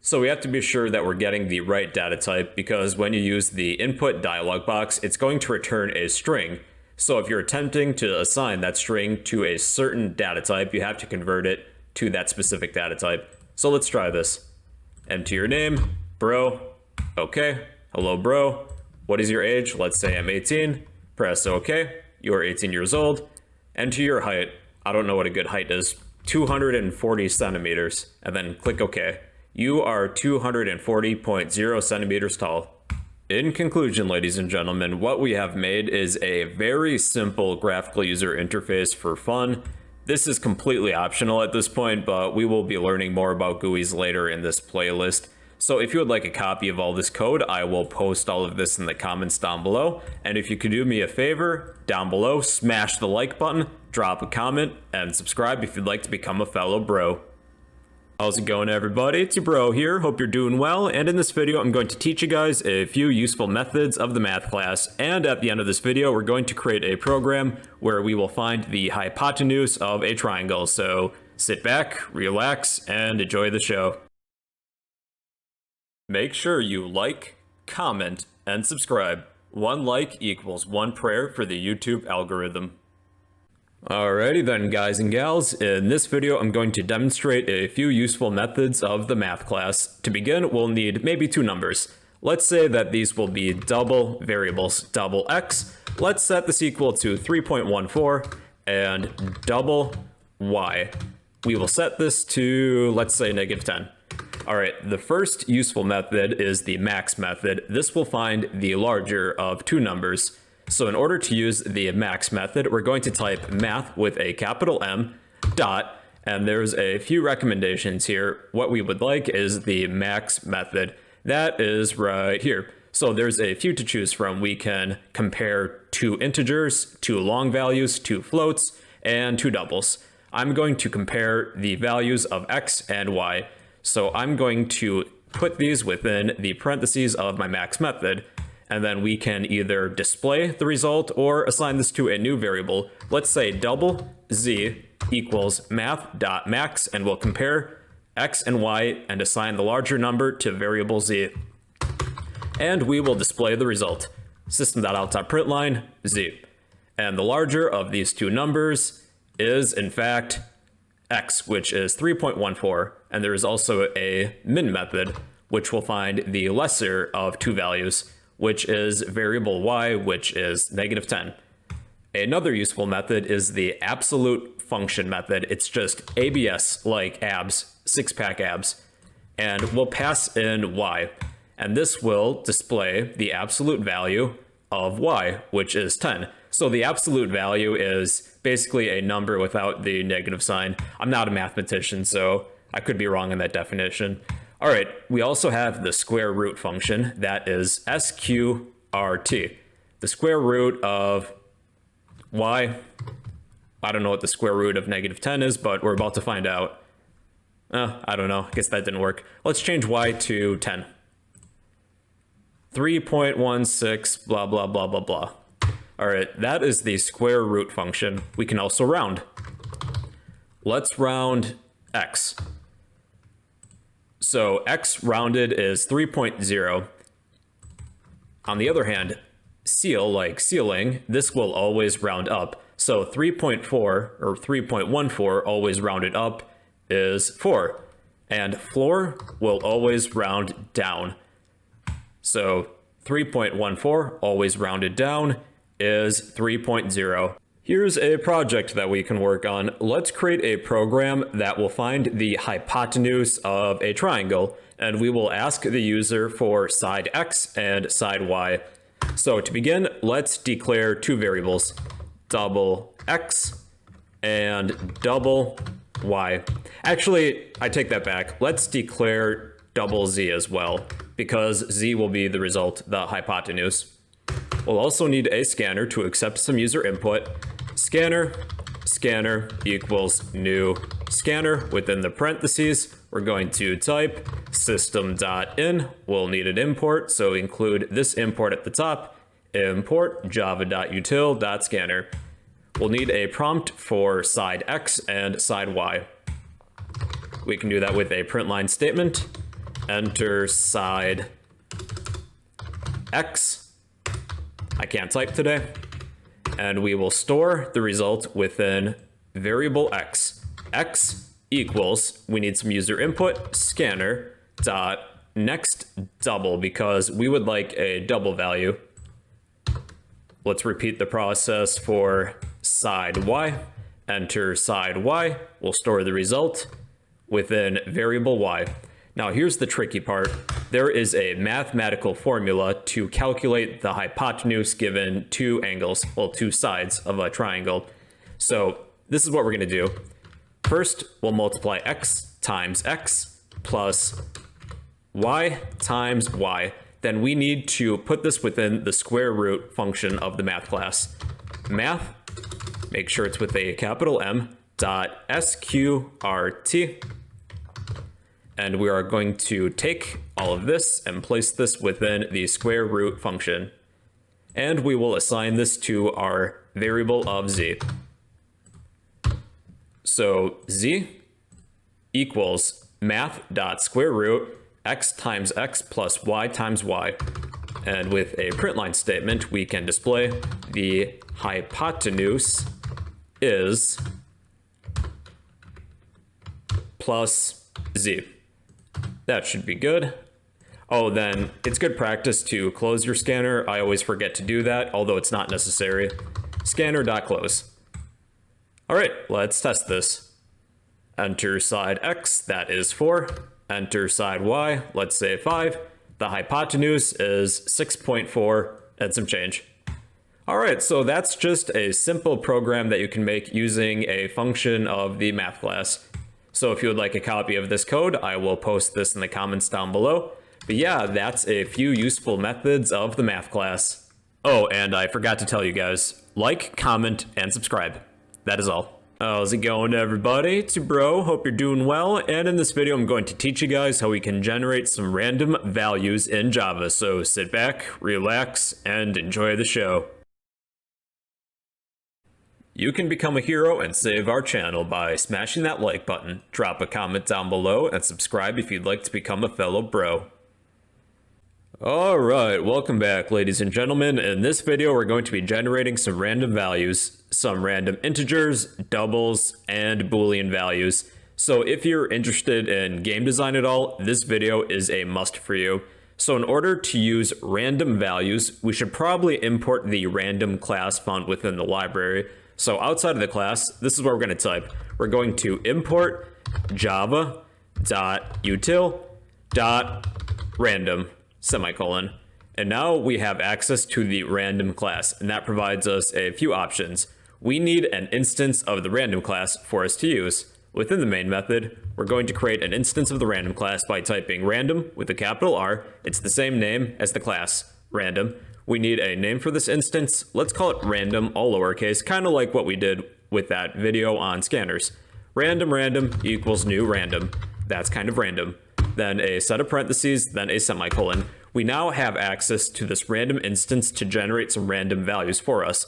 So we have to be sure that we're getting the right data type, because when you use the input dialog box, it's going to return a string. So if you're attempting to assign that string to a certain data type, you have to convert it to that specific data type. So let's try this. Enter your name, bro, okay, hello bro, what is your age? Let's say I'm 18, press okay, you are 18 years old. Enter your height. I don't know what a good height is. 240 centimeters. And then click OK. You are 240.0 centimeters tall. In conclusion, ladies and gentlemen, what we have made is a very simple graphical user interface for fun. This is completely optional at this point, but we will be learning more about GUIs later in this playlist. So if you would like a copy of all this code, I will post all of this in the comments down below. And if you could do me a favor, down below, smash the like button, drop a comment, and subscribe if you'd like to become a fellow bro. How's it going, everybody? It's your bro here. Hope you're doing well. And in this video, I'm going to teach you guys a few useful methods of the math class. And at the end of this video, we're going to create a program where we will find the hypotenuse of a triangle. So sit back, relax, and enjoy the show. Make sure you like, comment, and subscribe. One like equals one prayer for the YouTube algorithm. Alrighty then, guys and gals, in this video I'm going to demonstrate a few useful methods of the math class. To begin, we'll need maybe two numbers. Let's say that these will be double variables, double x. Let's set this equal to 3.14 and double y. We will set this to, let's say, -10. Alright, the first useful method is the max method. This will find the larger of two numbers. So in order to use the max method, we're going to type math with a capital M, dot, and there's a few recommendations here. What we would like is the max method. That is right here. So there's a few to choose from. We can compare two integers, two long values, two floats, and two doubles. I'm going to compare the values of x and y. So I'm going to put these within the parentheses of my max method. And then we can either display the result or assign this to a new variable. Let's say double z equals math.max, and we'll compare x and y and assign the larger number to variable z. And we will display the result. System.out.println z. And the larger of these two numbers is, in fact, x, which is 3.14. And there is also a min method, which will find the lesser of two values, which is variable y, which is -10. Another useful method is the absolute function method. It's just ABS, like abs, six-pack abs. And we'll pass in y. And this will display the absolute value of y, which is 10. So the absolute value is basically a number without the negative sign. I'm not a mathematician, so I could be wrong in that definition. All right, we also have the square root function. That is sqrt. The square root of y. I don't know what the square root of -10 is, but we're about to find out. I don't know. I guess that didn't work. Let's change y to 10. 3.16, blah, blah, blah, blah, blah. All right, that is the square root function. We can also round. Let's round x. So x rounded is 3.0. On the other hand, seal, like ceiling, this will always round up. So 3.4 or 3.14 always rounded up is 4. And floor will always round down. So 3.14 always rounded down is 3.0. Here's a project that we can work on. Let's create a program that will find the hypotenuse of a triangle, and we will ask the user for side x and side y. So to begin, let's declare two variables, double x and double y. Actually, I take that back. Let's declare double z as well, because z will be the result, the hypotenuse. We'll also need a scanner to accept some user input. Scanner equals new scanner. Within the parentheses, we're going to type system.in. We'll need an import, so include this import at the top. Import java.util.scanner. We'll need a prompt for side x and side y. We can do that with a println statement. Enter side x. I can't type today. And we will store the result within variable x. X equals, we need some user input, scanner dot next double, because we would like a double value. Let's repeat the process for side y. Enter side y. We'll store the result within variable y. Now here's the tricky part. There is a mathematical formula to calculate the hypotenuse given two angles, well, two sides of a triangle. So this is what we're going to do. First, we'll multiply x times x plus y times y. Then we need to put this within the square root function of the math class. Math, make sure it's with a capital M, dot sqrt. And we are going to take all of this and place this within the square root function. And we will assign this to our variable of z. So z equals math.square root x times x plus y times y. And with a print line statement, we can display the hypotenuse is plus z. That should be good. Oh, then it's good practice to close your scanner. I always forget to do that, although it's not necessary. Scanner.close. All right, let's test this. Enter side x, that is 4. Enter side y, let's say 5. The hypotenuse is 6.4 and some change. All right, so that's just a simple program that you can make using a function of the math class. So if you would like a copy of this code, I will post this in the comments down below. But yeah, that's a few useful methods of the math class. Oh, and I forgot to tell you guys, like, comment, and subscribe. That is all. How's it going, everybody? It's your bro, hope you're doing well, and in this video I'm going to teach you guys how we can generate some random values in Java, so sit back, relax, and enjoy the show. You can become a hero and save our channel by smashing that like button, drop a comment down below, and subscribe if you'd like to become a fellow bro. Alright, welcome back, ladies and gentlemen. In this video, we're going to be generating some random values, some random integers, doubles, and Boolean values. So if you're interested in game design at all, this video is a must for you. So in order to use random values, we should probably import the random class found within the library. So outside of the class, this is what we're going to type. We're going to import java.util.random. semicolon. And now we have access to the random class, and that provides us a few options. We need an instance of the random class for us to use. Within the main method, we're going to create an instance of the random class by typing random with a capital R. It's the same name as the class, random. We need a name for this instance. Let's call it random, all lowercase, kind of like what we did with that video on scanners. Random equals new random. That's kind of random. Then a set of parentheses, then a semicolon. We now have access to this random instance to generate some random values for us.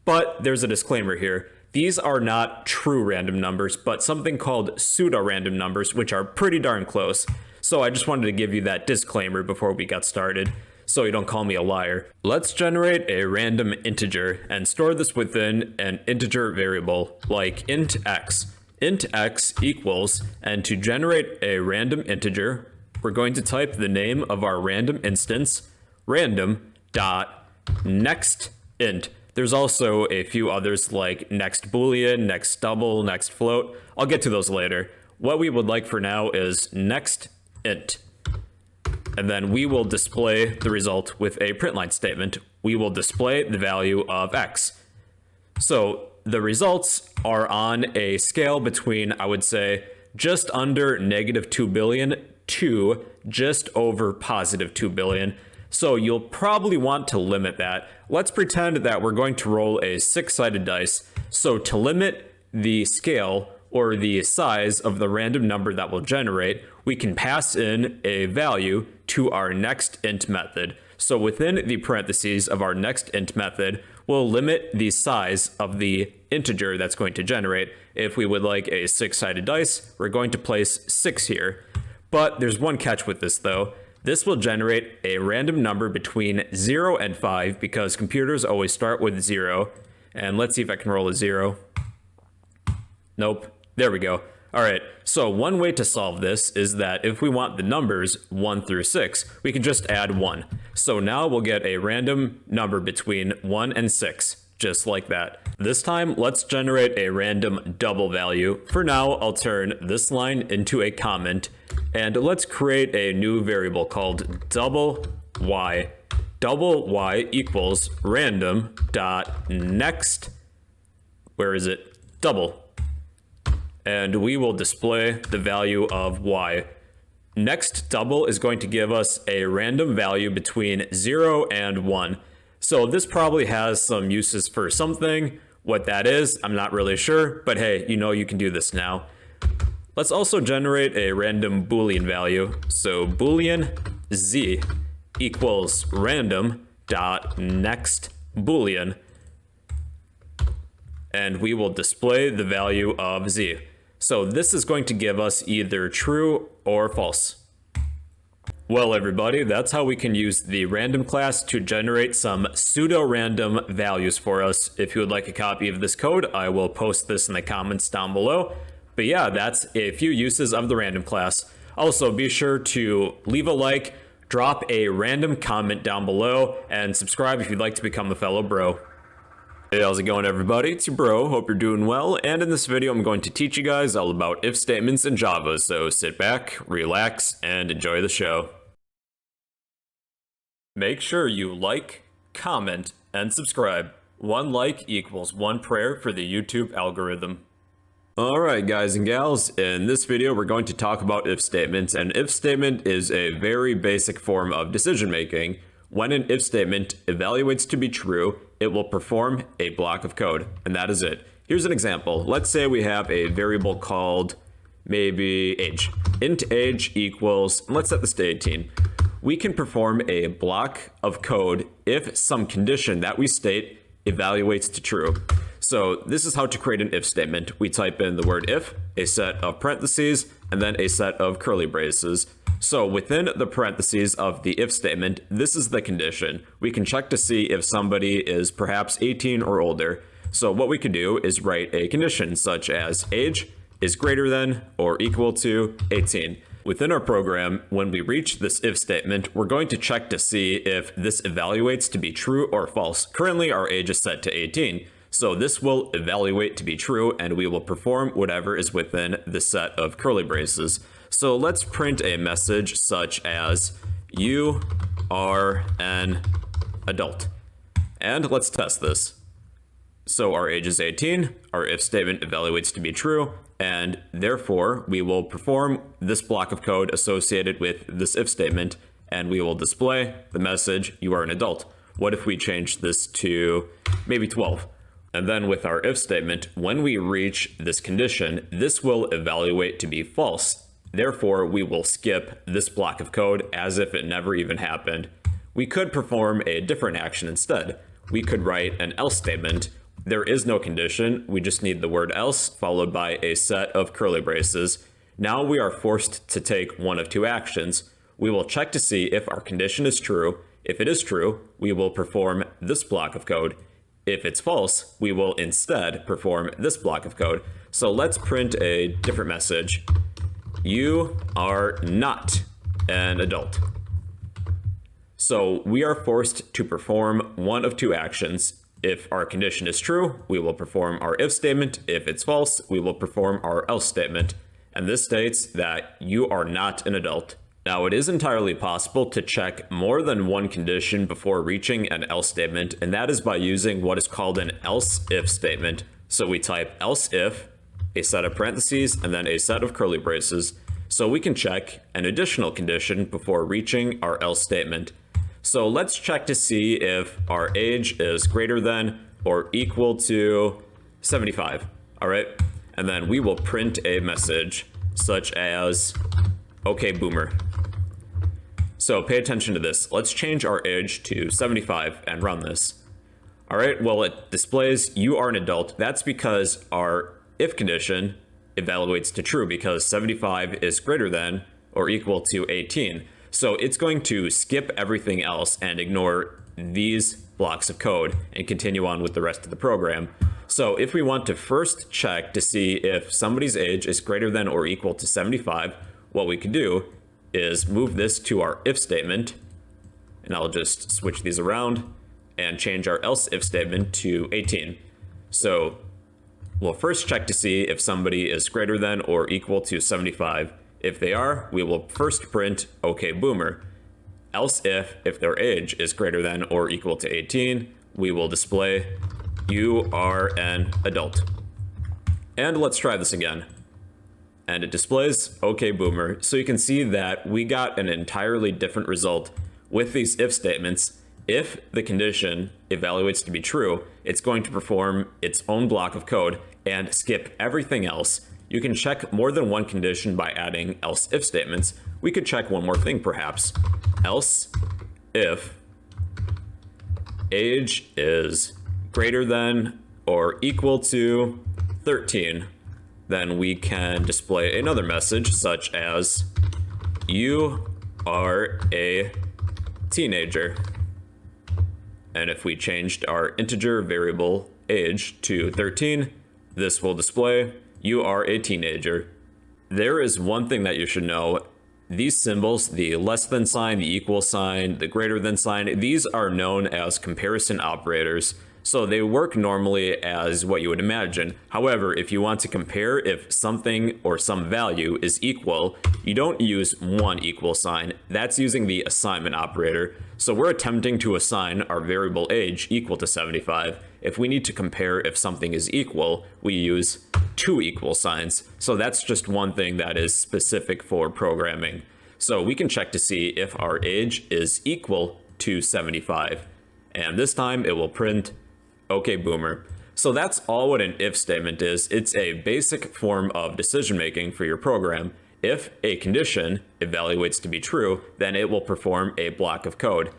But there's a disclaimer here. These are not true random numbers, but something called pseudo-random numbers, which are pretty darn close. So I just wanted to give you that disclaimer before we got started, so you don't call me a liar. Let's generate a random integer and store this within an integer variable, like int x. Int x equals, and to generate a random integer, we're going to type the name of our random instance, random.nextInt. There's also a few others like next boolean, next double, next float. I'll get to those later. What we would like for now is nextInt. And then we will display the result with a print line statement. We will display the value of x. So the results are on a scale between, I would say, just under -2 billion to just over +2 billion. So you'll probably want to limit that. Let's pretend that we're going to roll a 6-sided dice. So to limit the scale or the size of the random number that we'll generate, we can pass in a value to our nextInt method. So within the parentheses of our nextInt method, we'll limit the size of the integer that's going to generate. If we would like a 6-sided dice, we're going to place 6 here. But there's one catch with this though. This will generate a random number between 0 and 5 because computers always start with 0. And let's see if I can roll a 0. Nope. There we go. All right, so one way to solve this is that if we want the numbers 1 through 6, we can just add 1. So now we'll get a random number between 1 and 6, just like that. This time, let's generate a random double value. For now, I'll turn this line into a comment, and let's create a new variable called double y. Double y equals random dot next, where is it? Double. And we will display the value of y. Next double is going to give us a random value between 0 and 1. So this probably has some uses for something. What that is, I'm not really sure, but hey, you know you can do this now. Let's also generate a random Boolean value. So Boolean z equals random dot next Boolean. And we will display the value of z. So this is going to give us either true or false. Well, everybody, that's how we can use the random class to generate some pseudo-random values for us. If you would like a copy of this code, I will post this in the comments down below. But yeah, that's a few uses of the random class. Also, be sure to leave a like, drop a random comment down below, and subscribe if you'd like to become a fellow bro. Hey, how's it going, everybody? It's your bro. Hope you're doing well. And in this video, I'm going to teach you guys all about if statements in Java. So sit back, relax, and enjoy the show. Make sure you like, comment, and subscribe. 1 like equals 1 prayer for the YouTube algorithm. Alright, guys and gals, in this video we're going to talk about if statements. An if statement is a very basic form of decision making. When an if statement evaluates to be true, it will perform a block of code, and that is it. Here's an example. Let's say we have a variable called maybe age. Int age equals, let's set this to 18. We can perform a block of code if some condition that we state evaluates to true. So this is how to create an if statement. We type in the word if, a set of parentheses, and then a set of curly braces. So within the parentheses of the if statement, this is the condition. We can check to see if somebody is perhaps 18 or older. So what we could do is write a condition such as age is greater than or equal to 18. Within our program, when we reach this if statement, we're going to check to see if this evaluates to be true or false. Currently, our age is set to 18. So this will evaluate to be true, and we will perform whatever is within the set of curly braces. So let's print a message such as, you are an adult. And let's test this. So our age is 18, our if statement evaluates to be true, and therefore we will perform this block of code associated with this if statement, and we will display the message, you are an adult. What if we change this to maybe 12? And then with our if statement, when we reach this condition, this will evaluate to be false. Therefore, we will skip this block of code as if it never even happened. We could perform a different action instead. We could write an else statement. There is no condition. We just need the word else followed by a set of curly braces. Now we are forced to take one of two actions. We will check to see if our condition is true. If it is true, we will perform this block of code. If it's false, we will instead perform this block of code. So let's print a different message. You are not an adult. So we are forced to perform one of two actions. If our condition is true, we will perform our if statement. If it's false, we will perform our else statement. And this states that you are not an adult. Now, it is entirely possible to check more than one condition before reaching an else statement, and that is by using what is called an else if statement. So we type else if, a set of parentheses, and then a set of curly braces. So we can check an additional condition before reaching our else statement. So let's check to see if our age is greater than or equal to 75. All right. And then we will print a message such as, okay, boomer. So pay attention to this. Let's change our age to 75 and run this. All right. Well, it displays you are an adult. That's because our if condition evaluates to true because 75 is greater than or equal to 18. So it's going to skip everything else and ignore these blocks of code and continue on with the rest of the program. So if we want to first check to see if somebody's age is greater than or equal to 75, what we could do is move this to our if statement, and I'll just switch these around and change our else if statement to 18. So we'll first check to see if somebody is greater than or equal to 75. If they are, we will first print OK Boomer. Else if their age is greater than or equal to 18, we will display you are an adult. And let's try this again. And it displays OK Boomer. So you can see that we got an entirely different result with these if statements. If the condition evaluates to be true, it's going to perform its own block of code and skip everything else. You can check more than one condition by adding else if statements. We could check one more thing perhaps. Else if age is greater than or equal to 13, then we can display another message such as you are a teenager. And if we changed our integer variable age to 13, this will display you are a teenager. There is one thing that you should know. These symbols, the less than sign, the equal sign, the greater than sign, these are known as comparison operators. So they work normally as what you would imagine. However, if you want to compare if something or some value is equal, you don't use one equal sign. That's using the assignment operator. So we're attempting to assign our variable age equal to 75. If we need to compare if something is equal, we use two equal signs. So that's just one thing that is specific for programming. So we can check to see if our age is equal to 75. And this time it will print OK Boomer. So that's all what an if statement is. It's a basic form of decision making for your program. If a condition evaluates to be true, then it will perform a block of code.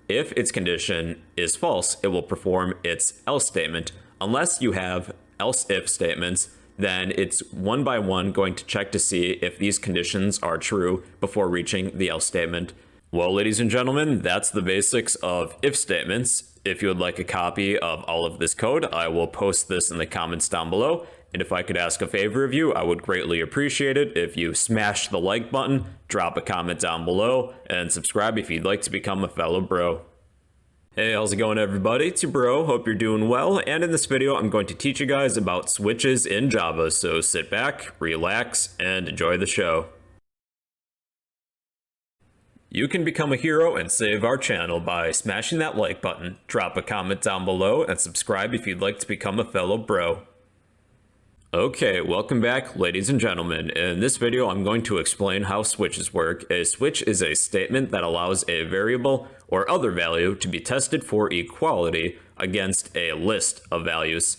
If its condition is false, it will perform its else statement. Unless you have else if statements, then it's one by one going to check to see if these conditions are true before reaching the else statement. Well, ladies and gentlemen, that's the basics of if statements. If you would like a copy of all of this code, I will post this in the comments down below. And if I could ask a favor of you, I would greatly appreciate it if you smash the like button, drop a comment down below, and subscribe if you'd like to become a fellow bro. Hey, how's it going everybody? It's your bro, hope you're doing well, and in this video I'm going to teach you guys about switches in Java, so sit back, relax, and enjoy the show. You can become a hero and save our channel by smashing that like button, drop a comment down below, and subscribe if you'd like to become a fellow bro. Okay, welcome back ladies and gentlemen. In this video I'm going to explain how switches work. A switch is a statement that allows a variable or other value to be tested for equality against a list of values.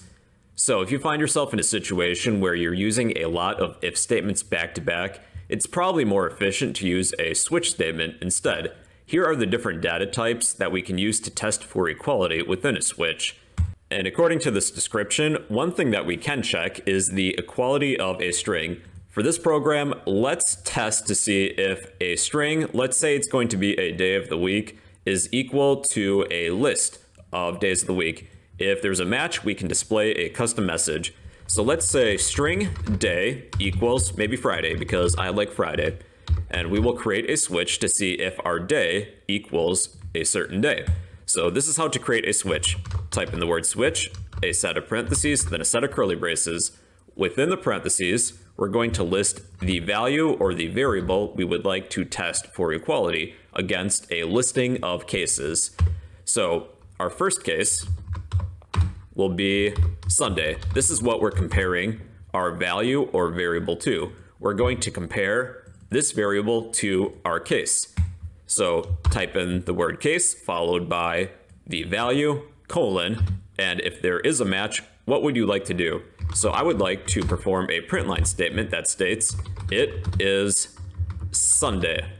So if you find yourself in a situation where you're using a lot of if statements back to back, it's probably more efficient to use a switch statement instead. Here are the different data types that we can use to test for equality within a switch. And according to this description, one thing that we can check is the equality of a string. For this program, let's test to see if a string, let's say it's going to be a day of the week, is equal to a list of days of the week. If there's a match, we can display a custom message. So let's say string day equals maybe Friday, because I like Friday. And we will create a switch to see if our day equals a certain day. So this is how to create a switch. Type in the word switch, a set of parentheses, then a set of curly braces. Within the parentheses, we're going to list the value or the variable we would like to test for equality against a listing of cases. So our first case will be Sunday. This is what we're comparing our value or variable to. We're going to compare this variable to our case. So type in the word case followed by the value, colon, and if there is a match, what would you like to do? So I would like to perform a print line statement that states it is Sunday.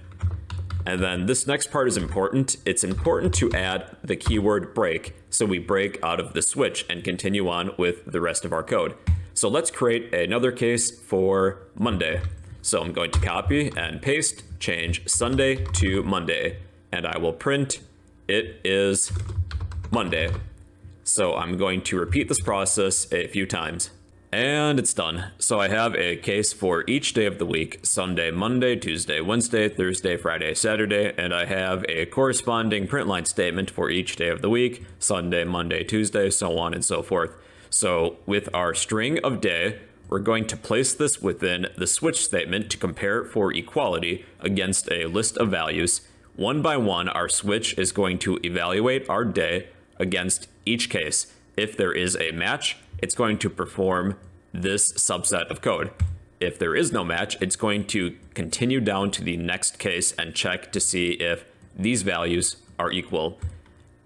And then this next part is important. It's important to add the keyword break, so we break out of the switch and continue on with the rest of our code. So let's create another case for Monday. So I'm going to copy and paste, change Sunday to Monday, and I will print it is Monday. So I'm going to repeat this process a few times. And it's done. So I have a case for each day of the week: Sunday, Monday, Tuesday, Wednesday, Thursday, Friday, Saturday, and I have a corresponding print line statement for each day of the week: Sunday, Monday, Tuesday, so on and so forth. So with our string of day, we're going to place this within the switch statement to compare it for equality against a list of values. One by one, our switch is going to evaluate our day against each case. If there is a match, it's going to perform this subset of code. If there is no match, it's going to continue down to the next case and check to see if these values are equal.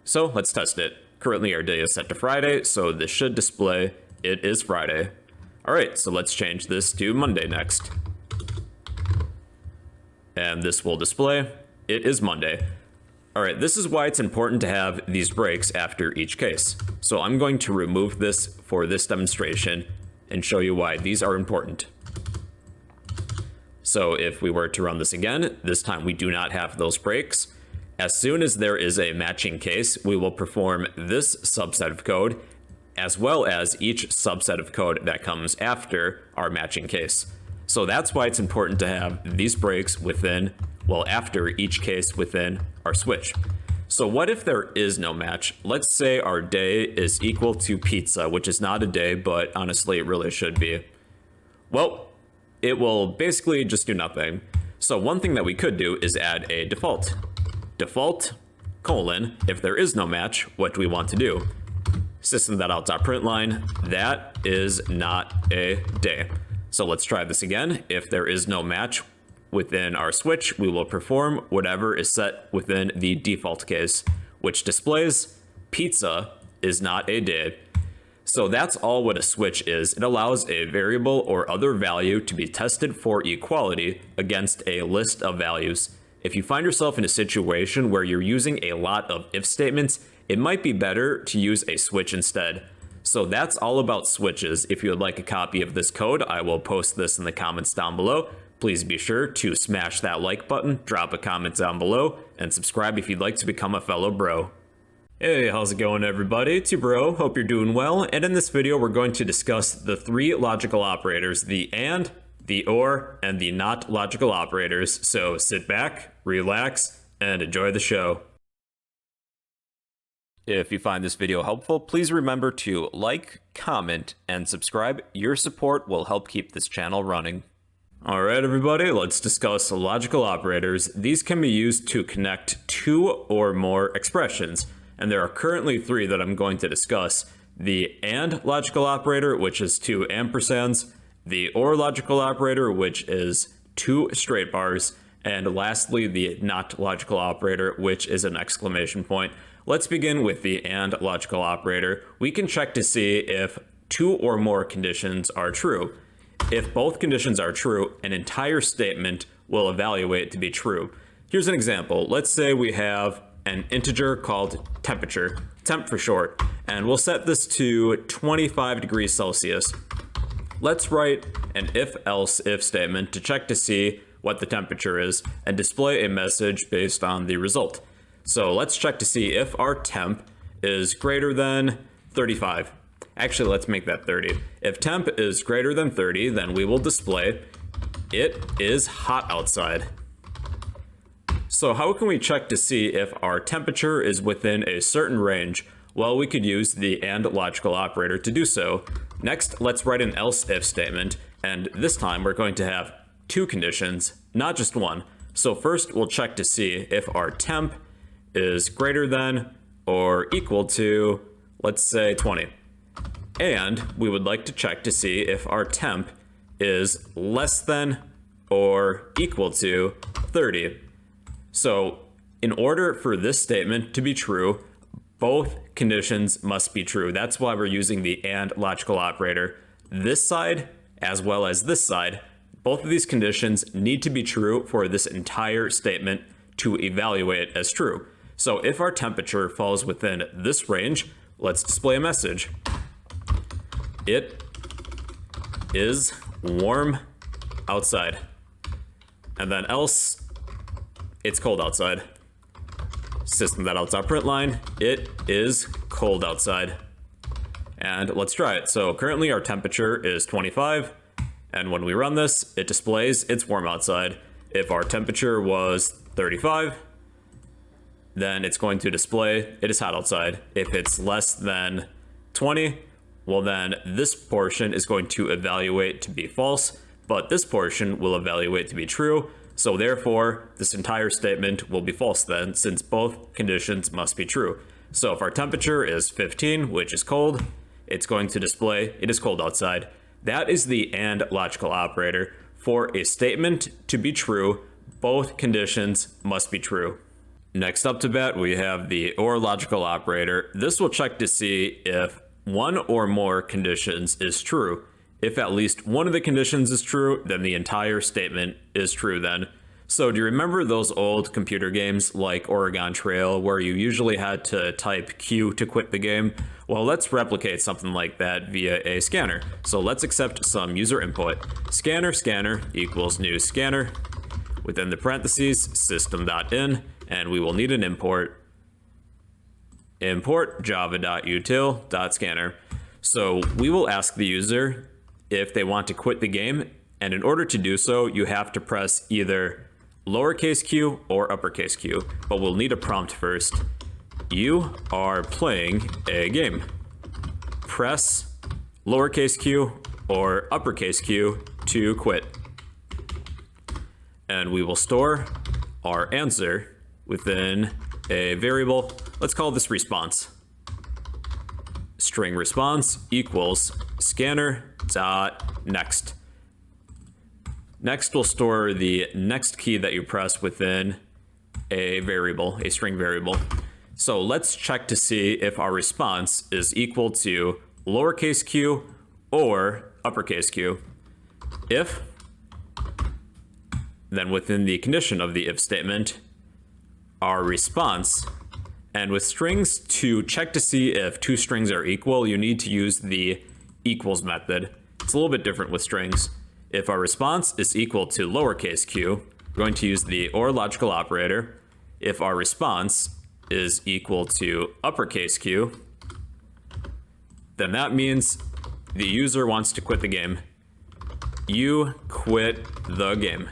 So let's test it. Currently our day is set to Friday, so this should display it is Friday. All right, so let's change this to Monday next. And this will display it is Monday. All right, this is why it's important to have these breaks after each case. So I'm going to remove this for this demonstration and show you why these are important. So if we were to run this again, this time we do not have those breaks. As soon as there is a matching case, we will perform this subset of code, as well as each subset of code that comes after our matching case. So that's why it's important to have these breaks within, well, after each case within our switch. So what if there is no match? Let's say our day is equal to pizza, which is not a day, but honestly it really should be. Well, it will basically just do nothing. So one thing that we could do is add a default. Default, colon, if there is no match, what do we want to do? System.out.println, that is not a day. So let's try this again. If there is no match within our switch, we will perform whatever is set within the default case, which displays pizza is not a day. So that's all what a switch is. It allows a variable or other value to be tested for equality against a list of values. If you find yourself in a situation where you're using a lot of if statements, it might be better to use a switch instead. So that's all about switches. If you would like a copy of this code, I will post this in the comments down below. Please be sure to smash that like button, drop a comment down below, and subscribe if you'd like to become a fellow bro. Hey, how's it going everybody? It's your bro, hope you're doing well, and in this video we're going to discuss the three logical operators: the AND, the OR, and the NOT logical operators. So sit back, relax, and enjoy the show. If you find this video helpful, please remember to like, comment, and subscribe. Your support will help keep this channel running. Alright everybody, let's discuss logical operators. These can be used to connect two or more expressions, and there are currently three that I'm going to discuss. The AND logical operator, which is two ampersands, the OR logical operator, which is two straight bars, and lastly the NOT logical operator, which is an exclamation point. Let's begin with the AND logical operator. We can check to see if two or more conditions are true. If both conditions are true, an entire statement will evaluate to be true. Here's an example. Let's say we have an integer called temperature, temp for short, and we'll set this to 25 degrees Celsius. Let's write an if-else if statement to check to see what the temperature is and display a message based on the result. So let's check to see if our temp is greater than 35. Actually, let's make that 30. If temp is greater than 30, then we will display it is hot outside. So how can we check to see if our temperature is within a certain range? Well, we could use the AND logical operator to do so. Next, let's write an else if statement, and this time we're going to have two conditions, not just one. So first, we'll check to see if our temp is greater than or equal to, let's say, 20. And we would like to check to see if our temp is less than or equal to 30. So in order for this statement to be true, both conditions must be true. That's why we're using the AND logical operator. This side, as well as this side, both of these conditions need to be true for this entire statement to evaluate as true. So if our temperature falls within this range, let's display a message. It is warm outside. And then else, it's cold outside. System.out.println, it is cold outside. And let's try it. So currently our temperature is 25, and when we run this, it displays it's warm outside. If our temperature was 35, then it's going to display it is hot outside. If it's less than 20, well then this portion is going to evaluate to be false, but this portion will evaluate to be true. So therefore, this entire statement will be false then, since both conditions must be true. So if our temperature is 15, which is cold, it's going to display it is cold outside. That is the AND logical operator. For a statement to be true, both conditions must be true. Next up to bat, we have the OR logical operator. This will check to see if one or more conditions is true. If at least one of the conditions is true, then the entire statement is true then. So do you remember those old computer games like Oregon Trail where you usually had to type Q to quit the game? Well, let's replicate something like that via a scanner. So let's accept some user input. Scanner equals new scanner. Within the parentheses, system.in, and we will need an import. Import java.util.scanner. So we will ask the user if they want to quit the game, and in order to do so, you have to press either lowercase q or uppercase q, but we'll need a prompt first. You are playing a game. Press lowercase q or uppercase q to quit. And we will store our answer within a variable. Let's call this response. String response equals scanner.next. Next, we'll store the next key that you press within a variable, a string variable. So let's check to see if our response is equal to lowercase q or uppercase q. If, then within the condition of the if statement, our response, and with strings, to check to see if two strings are equal, you need to use the equals method. It's a little bit different with strings. If our response is equal to lowercase q, we're going to use the OR logical operator. If our response is equal to uppercase q, then that means the user wants to quit the game. You quit the game.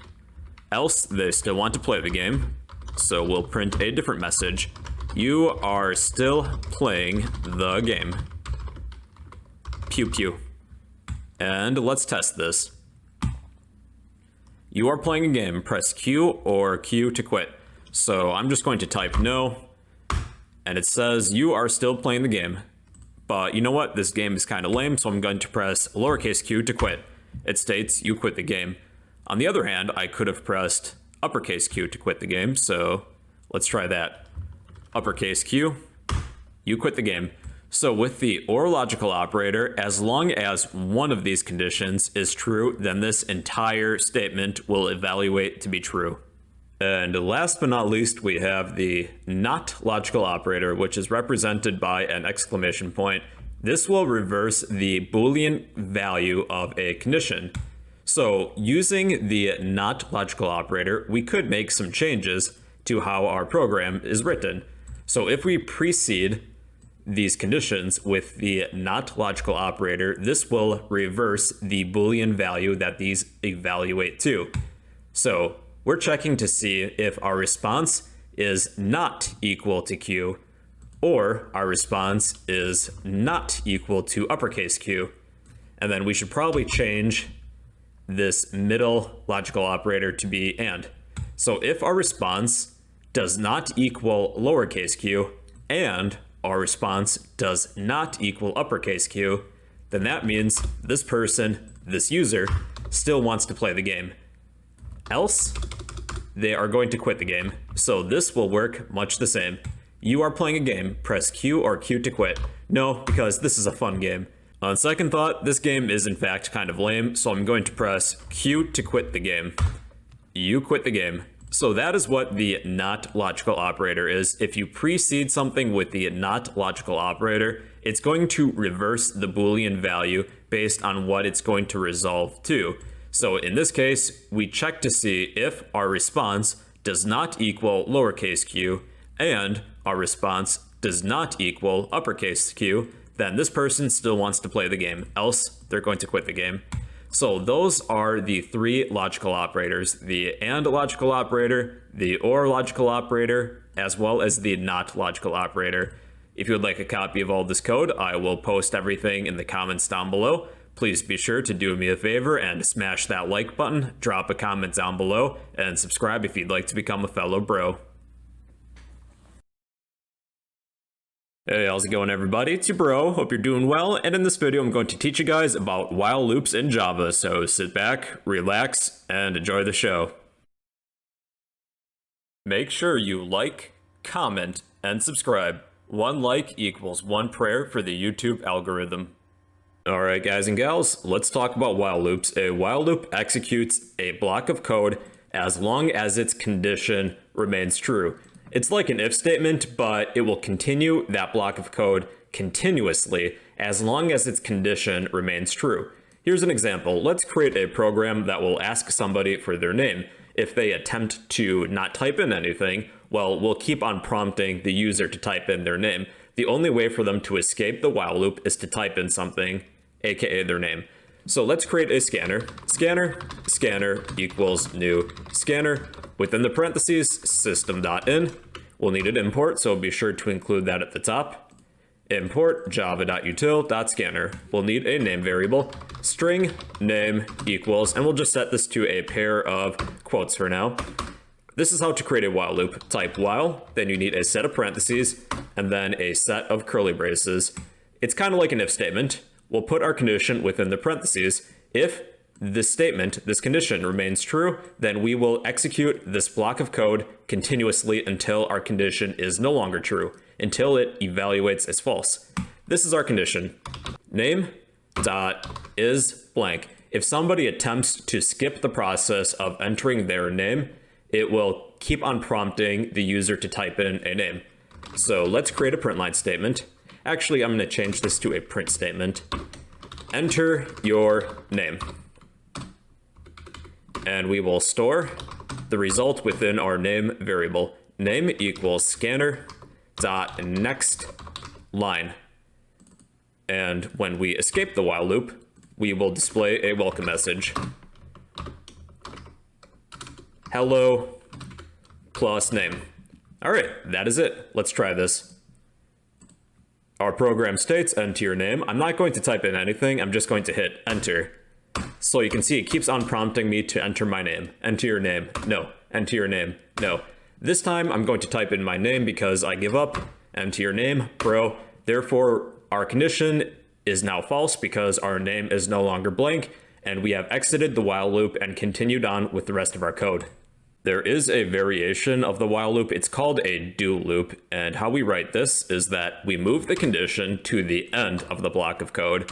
Else, they still want to play the game, so we'll print a different message. You are still playing the game. Pew pew. And let's test this. You are playing a game. Press Q or Q to quit. So I'm just going to type no, and it says you are still playing the game. But you know what? This game is kind of lame, so I'm going to press lowercase q to quit. It states you quit the game. On the other hand, I could have pressed uppercase q to quit the game, so let's try that. Uppercase q, you quit the game. So with the OR logical operator, as long as one of these conditions is true, then this entire statement will evaluate to be true. And last but not least, we have the NOT logical operator, which is represented by an exclamation point. This will reverse the Boolean value of a condition. So using the NOT logical operator, we could make some changes to how our program is written. So if we precede these conditions with the NOT logical operator, this will reverse the Boolean value that these evaluate to. So we're checking to see if our response is not equal to Q, or our response is not equal to uppercase Q. And then we should probably change this middle logical operator to be AND. So if our response does not equal lowercase q, and our response does not equal uppercase q, then that means this person, this user, still wants to play the game. Else, they are going to quit the game. So this will work much the same. You are playing a game, press Q or Q to quit. No, because this is a fun game. On second thought, this game is in fact kind of lame, so I'm going to press Q to quit the game. You quit the game. So that is what the NOT logical operator is. If you precede something with the NOT logical operator, it's going to reverse the Boolean value based on what it's going to resolve to. So in this case, we check to see if our response does not equal lowercase q and our response does not equal uppercase q, then this person still wants to play the game, else they're going to quit the game. So those are the three logical operators: the AND logical operator, the OR logical operator, as well as the NOT logical operator. If you would like a copy of all this code, I will post everything in the comments down below. Please be sure to do me a favor and smash that like button, drop a comment down below, and subscribe if you'd like to become a fellow bro. Hey, how's it going everybody? It's your bro, hope you're doing well, and in this video I'm going to teach you guys about while loops in Java, so sit back, relax, and enjoy the show. Make sure you like, comment, and subscribe. One like equals one prayer for the YouTube algorithm. Alright guys and gals, let's talk about while loops. A while loop executes a block of code as long as its condition remains true. It's like an if statement, but it will continue that block of code continuously as long as its condition remains true. Here's an example. Let's create a program that will ask somebody for their name. If they attempt to not type in anything, well, we'll keep on prompting the user to type in their name. The only way for them to escape the while loop is to type in something, aka their name. So let's create a scanner. Scanner equals new scanner. Within the parentheses, system.in. We'll need an import, so be sure to include that at the top. Import java.util.scanner. We'll need a name variable. String name equals, and we'll just set this to a pair of quotes for now. This is how to create a while loop. Type while, then you need a set of parentheses, and then a set of curly braces. It's kind of like an if statement. We'll put our condition within the parentheses. If this statement, this condition remains true, then we will execute this block of code continuously until our condition is no longer true, until it evaluates as false. This is our condition. Name dot is blank. If somebody attempts to skip the process of entering their name, it will keep on prompting the user to type in a name. So let's create a print line statement. Actually, I'm going to change this to a print statement. Enter your name. And we will store the result within our name variable. Name equals scanner dot next line. And when we escape the while loop, we will display a welcome message. Hello plus name. All right, that is it. Let's try this. Our program states enter your name. I'm not going to type in anything. I'm just going to hit enter. So you can see it keeps on prompting me to enter my name. Enter your name. No. Enter your name. No. This time I'm going to type in my name because I give up. Enter your name, bro. Therefore, our condition is now false because our name is no longer blank, and we have exited the while loop and continued on with the rest of our code. There is a variation of the while loop. It's called a do loop, and how we write this is that we move the condition to the end of the block of code,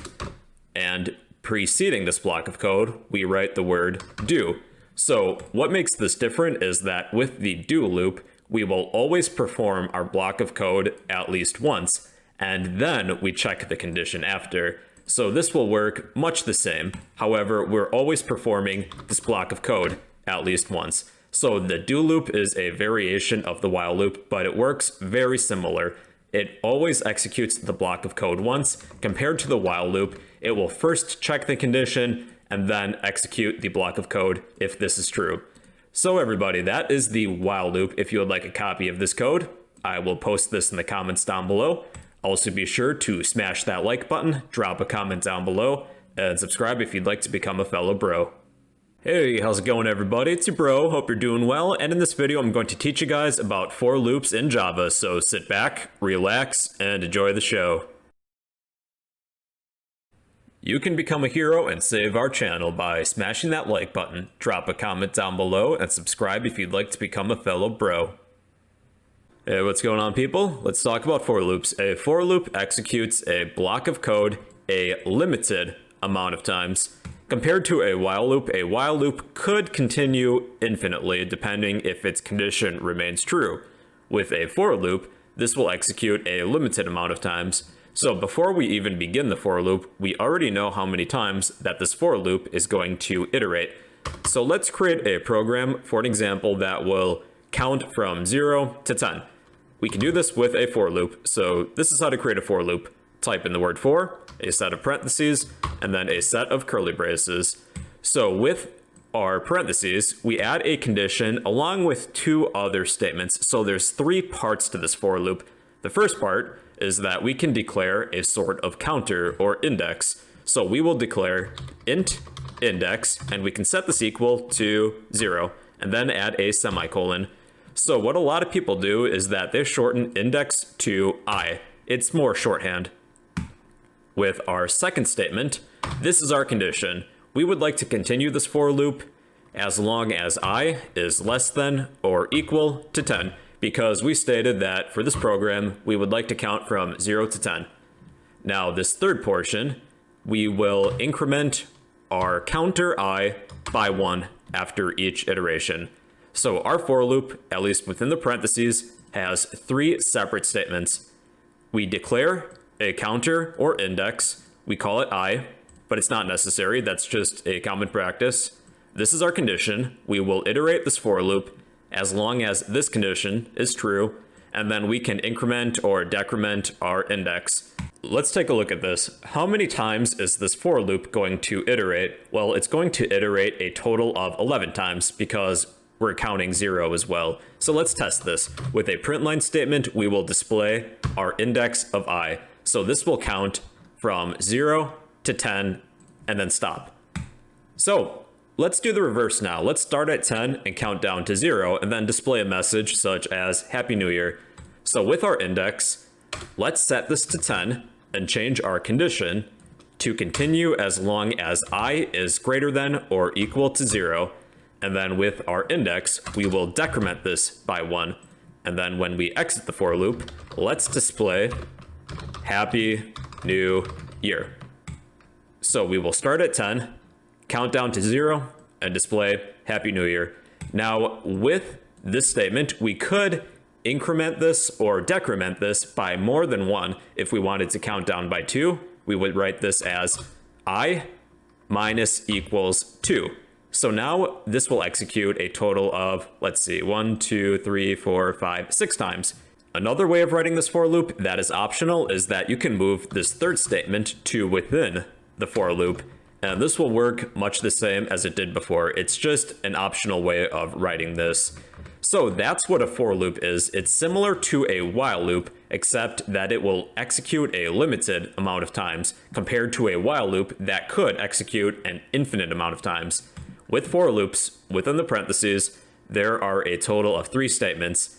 and preceding this block of code, we write the word do. So what makes this different is that with the do loop, we will always perform our block of code at least once, and then we check the condition after. So this will work much the same. However, we're always performing this block of code at least once. So the do loop is a variation of the while loop, but it works very similar. It always executes the block of code once. Compared to the while loop, it will first check the condition and then execute the block of code if this is true. So everybody, that is the while loop. If you would like a copy of this code, I will post this in the comments down below. Also be sure to smash that like button, drop a comment down below, and subscribe if you'd like to become a fellow bro. Hey, how's it going everybody? It's your bro, hope you're doing well, and in this video I'm going to teach you guys about for loops in Java, so sit back, relax, and enjoy the show. You can become a hero and save our channel by smashing that like button, drop a comment down below, and subscribe if you'd like to become a fellow bro. Hey, what's going on people? Let's talk about for loops. A for loop executes a block of code a limited amount of times. Compared to a while loop could continue infinitely depending if its condition remains true. With a for loop, this will execute a limited amount of times. So before we even begin the for loop, we already know how many times that this for loop is going to iterate. So let's create a program for an example that will count from 0 to 10. We can do this with a for loop. So this is how to create a for loop. type in the word for, a set of parentheses, and then a set of curly braces. So with our parentheses, we add a condition along with two other statements. So there's three parts to this for loop. The first part is that we can declare a sort of counter or index. So we will declare int index, and we can set this equal to 0, and then add a semicolon. So what a lot of people do is that they shorten index to I. It's more shorthand. With our second statement, this is our condition. We would like to continue this for loop as long as I is less than or equal to 10, because we stated that for this program, we would like to count from 0 to 10. Now, this third portion, we will increment our counter I by 1 after each iteration. So our for loop, at least within the parentheses, has three separate statements. We declare a counter or index. We call it I, but it's not necessary. That's just a common practice. This is our condition. We will iterate this for loop as long as this condition is true, and then we can increment or decrement our index. Let's take a look at this. How many times is this for loop going to iterate? Well, it's going to iterate a total of 11 times because we're counting 0 as well. So let's test this. With a print line statement, we will display our index of I. So this will count from 0 to 10 and then stop. So let's do the reverse now. Let's start at 10 and count down to 0 and then display a message such as Happy New Year. So with our index, let's set this to 10 and change our condition to continue as long as I is greater than or equal to 0. And then with our index, we will decrement this by 1. And then when we exit the for loop, let's display Happy New Year. So we will start at 10, count down to 0, and display Happy New Year. Now, with this statement, we could increment this or decrement this by more than 1. If we wanted to count down by 2, we would write this as I minus equals 2. So now this will execute a total of, let's see, 1, 2, 3, 4, 5, 6 times. Another way of writing this for loop that is optional is that you can move this third statement to within the for loop. And this will work much the same as it did before. It's just an optional way of writing this. So that's what a for loop is. It's similar to a while loop, except that it will execute a limited amount of times compared to a while loop that could execute an infinite amount of times. With for loops, within the parentheses, there are a total of 3 statements: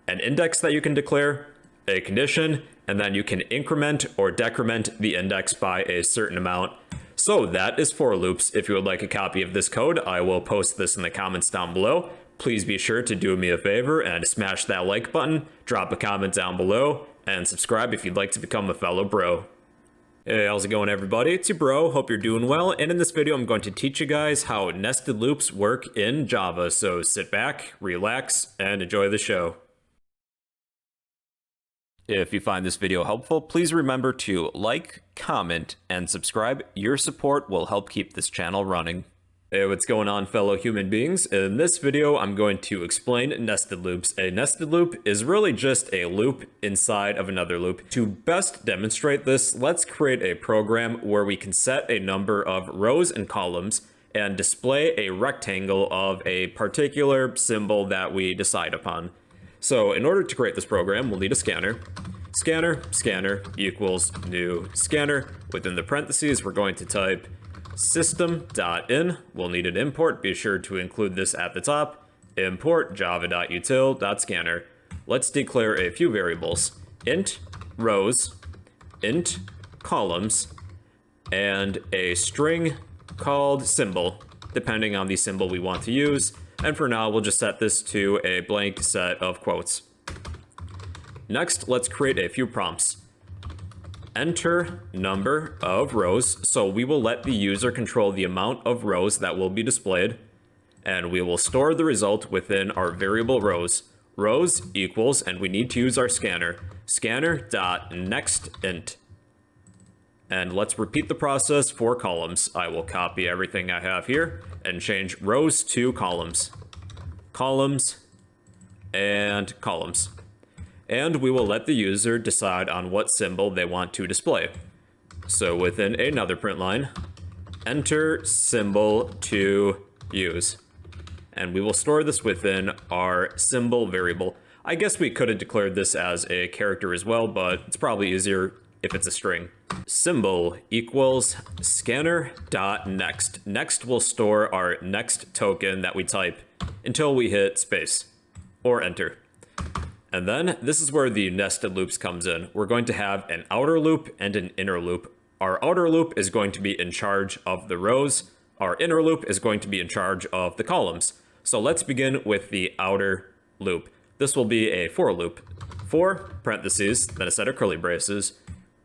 an index that you can declare, a condition, and then you can increment or decrement the index by a certain amount. So that is for loops. If you would like a copy of this code, I will post this in the comments down below. Please be sure to do me a favor and smash that like button, drop a comment down below, and subscribe if you'd like to become a fellow bro. Hey, how's it going everybody? It's your bro, hope you're doing well, and in this video I'm going to teach you guys how nested loops work in Java, so sit back, relax, and enjoy the show. If you find this video helpful, please remember to like, comment, and subscribe. Your support will help keep this channel running. Hey, what's going on fellow human beings? In this video, I'm going to explain nested loops. A nested loop is really just a loop inside of another loop. To best demonstrate this, let's create a program where we can set a number of rows and columns and display a rectangle of a particular symbol that we decide upon. So in order to create this program, we'll need a scanner. Scanner equals new scanner. Within the parentheses, we're going to type system.in. We'll need an import. Be sure to include this at the top. Import java.util.scanner. Let's declare a few variables: int rows, int columns, and a string called symbol, depending on the symbol we want to use. And for now, we'll just set this to a blank set of quotes. Next, let's create a few prompts. Enter number of rows, so we will let the user control the amount of rows that will be displayed, and we will store the result within our variable rows. Rows equals, and we need to use our scanner, scanner.nextInt. And let's repeat the process for columns. I will copy everything I have here and change rows to columns. Columns and columns. and we will let the user decide on what symbol they want to display. So within another print line, enter symbol to use. And we will store this within our symbol variable. I guess we could have declared this as a character as well, but it's probably easier if it's a string. Symbol equals scanner.next. Next will store our next token that we type until we hit space or enter. And then this is where the nested loops comes in. We're going to have an outer loop and an inner loop. Our outer loop is going to be in charge of the rows. Our inner loop is going to be in charge of the columns. So let's begin with the outer loop. This will be a for loop. For parentheses, then a set of curly braces.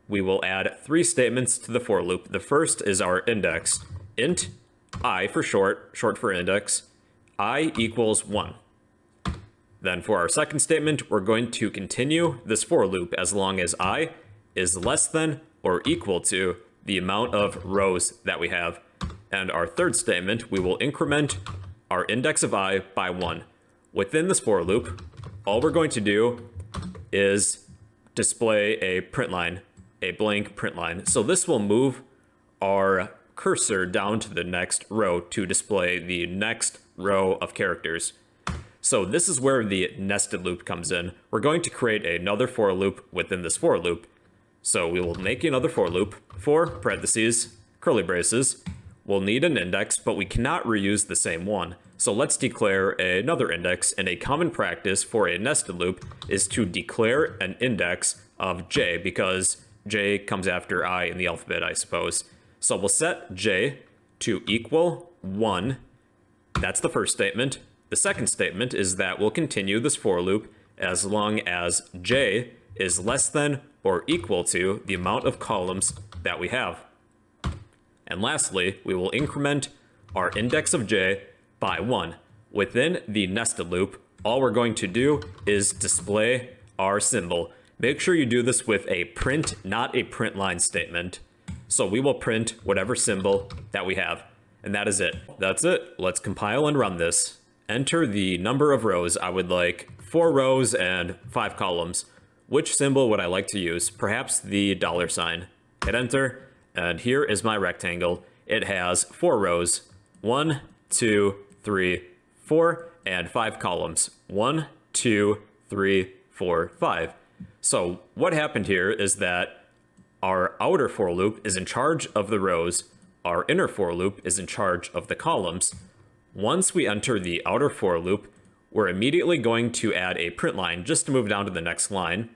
We will add 3 statements to the for loop. The first is our index. Int I for short for index, I equals 1. Then for our second statement, we're going to continue this for loop as long as I is less than or equal to the amount of rows that we have. And our third statement, we will increment our index of I by 1. Within this for loop, all we're going to do is display a print line, a blank print line. So this will move our cursor down to the next row to display the next row of characters. So this is where the nested loop comes in. We're going to create another for loop within this for loop. So we will make another for loop, for parentheses, curly braces. We'll need an index, but we cannot reuse the same one. So let's declare another index, and a common practice for a nested loop is to declare an index of j, because j comes after I in the alphabet, I suppose. So we'll set j to equal 1. That's the first statement. The second statement is that we'll continue this for loop as long as j is less than or equal to the amount of columns that we have. And lastly, we will increment our index of j by 1. Within the nested loop, all we're going to do is display our symbol. Make sure you do this with a print, not a print line statement. So we will print whatever symbol that we have. And that is it. That's it. Let's compile and run this. Enter the number of rows. I would like 4 rows and 5 columns. Which symbol would I like to use? Perhaps the $sign. Hit enter. And here is my rectangle. It has 4 rows. 1, 2, 3, 4, and 5 columns. 1, 2, 3, 4, 5. So what happened here is that our outer for loop is in charge of the rows. Our inner for loop is in charge of the columns. Once we enter the outer for loop, we're immediately going to add a print line just to move down to the next line.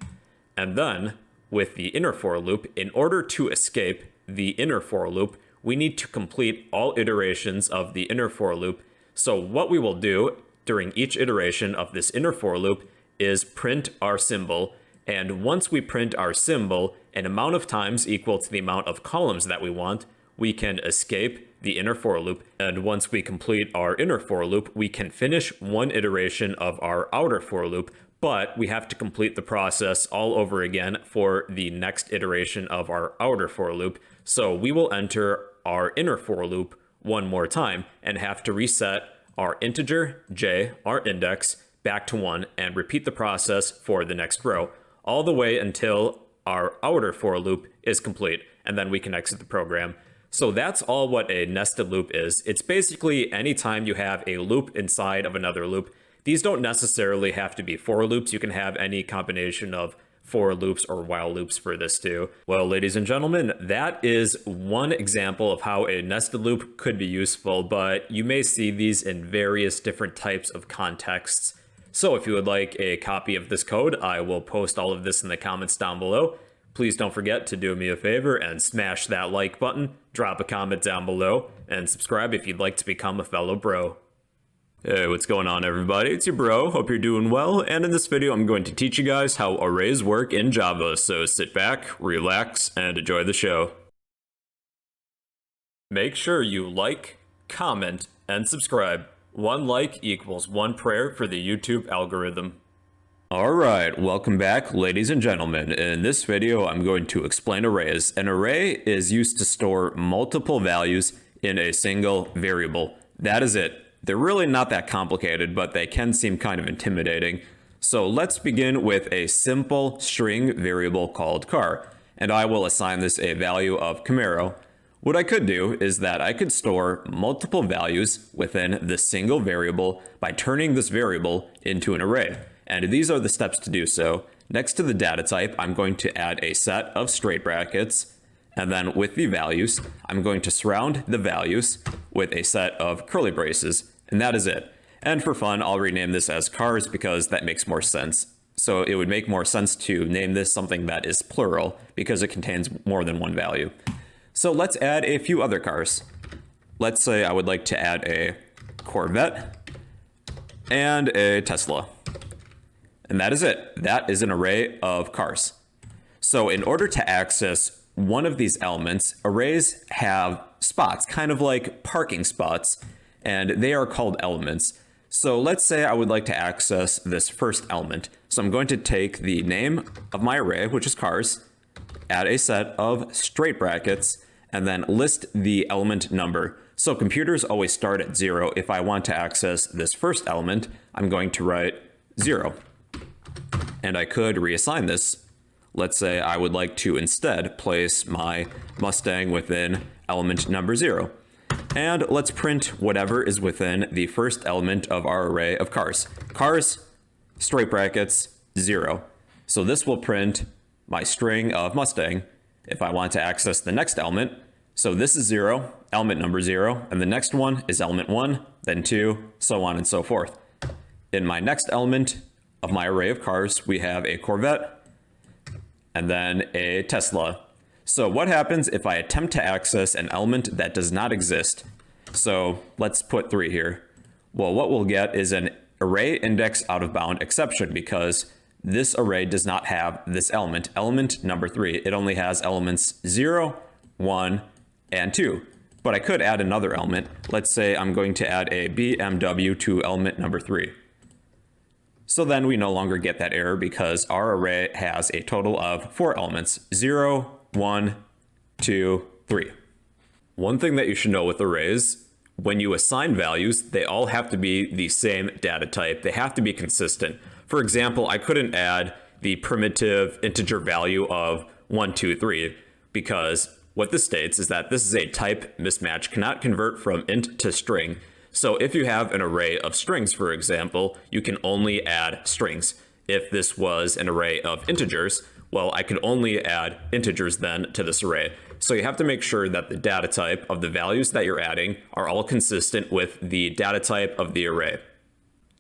And then with the inner for loop, in order to escape the inner for loop, we need to complete all iterations of the inner for loop. So what we will do during each iteration of this inner for loop is print our symbol. And once we print our symbol an amount of times equal to the amount of columns that we want, we can escape the inner for loop. And once we complete our inner for loop, we can finish one iteration of our outer for loop, but we have to complete the process all over again for the next iteration of our outer for loop. So we will enter our inner for loop one more time and have to reset our integer j, our index, back to 1 and repeat the process for the next row, all the way until our outer for loop is complete, and then we can exit the program. So that's all what a nested loop is. It's basically anytime you have a loop inside of another loop. These don't necessarily have to be for loops. You can have any combination of for loops or while loops for this too. Well, ladies and gentlemen, that is one example of how a nested loop could be useful, but you may see these in various different types of contexts. So if you would like a copy of this code, I will post all of this in the comments down below. Please don't forget to do me a favor and smash that like button, drop a comment down below, and subscribe if you'd like to become a fellow bro. Hey, what's going on everybody? It's your bro, hope you're doing well, and in this video I'm going to teach you guys how arrays work in Java, so sit back, relax, and enjoy the show. Make sure you like, comment, and subscribe. 1 like equals 1 prayer for the YouTube algorithm. Alright, welcome back ladies and gentlemen. In this video I'm going to explain arrays. An array is used to store multiple values in a single variable. That is it. They're really not that complicated, but they can seem kind of intimidating. So let's begin with a simple string variable called car, and I will assign this a value of Camaro. What I could do is that I could store multiple values within this single variable by turning this variable into an array. And these are the steps to do so. Next to the data type, I'm going to add a set of straight brackets. And then with the values, I'm going to surround the values with a set of curly braces. And that is it. And for fun, I'll rename this as cars because that makes more sense. So it would make more sense to name this something that is plural because it contains more than one value. So let's add a few other cars. Let's say I would like to add a Corvette and a Tesla. And that is it. That is an array of cars. So in order to access one of these elements, arrays have spots, kind of like parking spots, and they are called elements. So let's say I would like to access this first element. So I'm going to take the name of my array, which is cars, add a set of straight brackets, and then list the element number. So computers always start at 0. If I want to access this first element, I'm going to write 0. And I could reassign this. Let's say I would like to instead place my Mustang within element number 0. And let's print whatever is within the first element of our array of cars. Cars, straight brackets, 0. So this will print my string of Mustang. If I want to access the next element, so this is 0, element number 0, and the next one is element 1, then 2, so on and so forth. In my next element of my array of cars, we have a Corvette and then a Tesla. So what happens if I attempt to access an element that does not exist? So let's put 3 here. Well, what we'll get is an array index out of bound exception because this array does not have this element, element number 3. It only has elements 0, 1, and 2. But I could add another element. Let's say I'm going to add a BMW to element number 3. So then we no longer get that error because our array has a total of 4 elements, 0, 1, 2, 3. One thing that you should know with arrays, when you assign values, they all have to be the same data type. They have to be consistent. For example, I couldn't add the primitive integer value of 1, 2, 3 because what this states is that this is a type mismatch, cannot convert from int to string. So if you have an array of strings, for example, you can only add strings. If this was an array of integers, well, I could only add integers then to this array. So you have to make sure that the data type of the values that you're adding are all consistent with the data type of the array.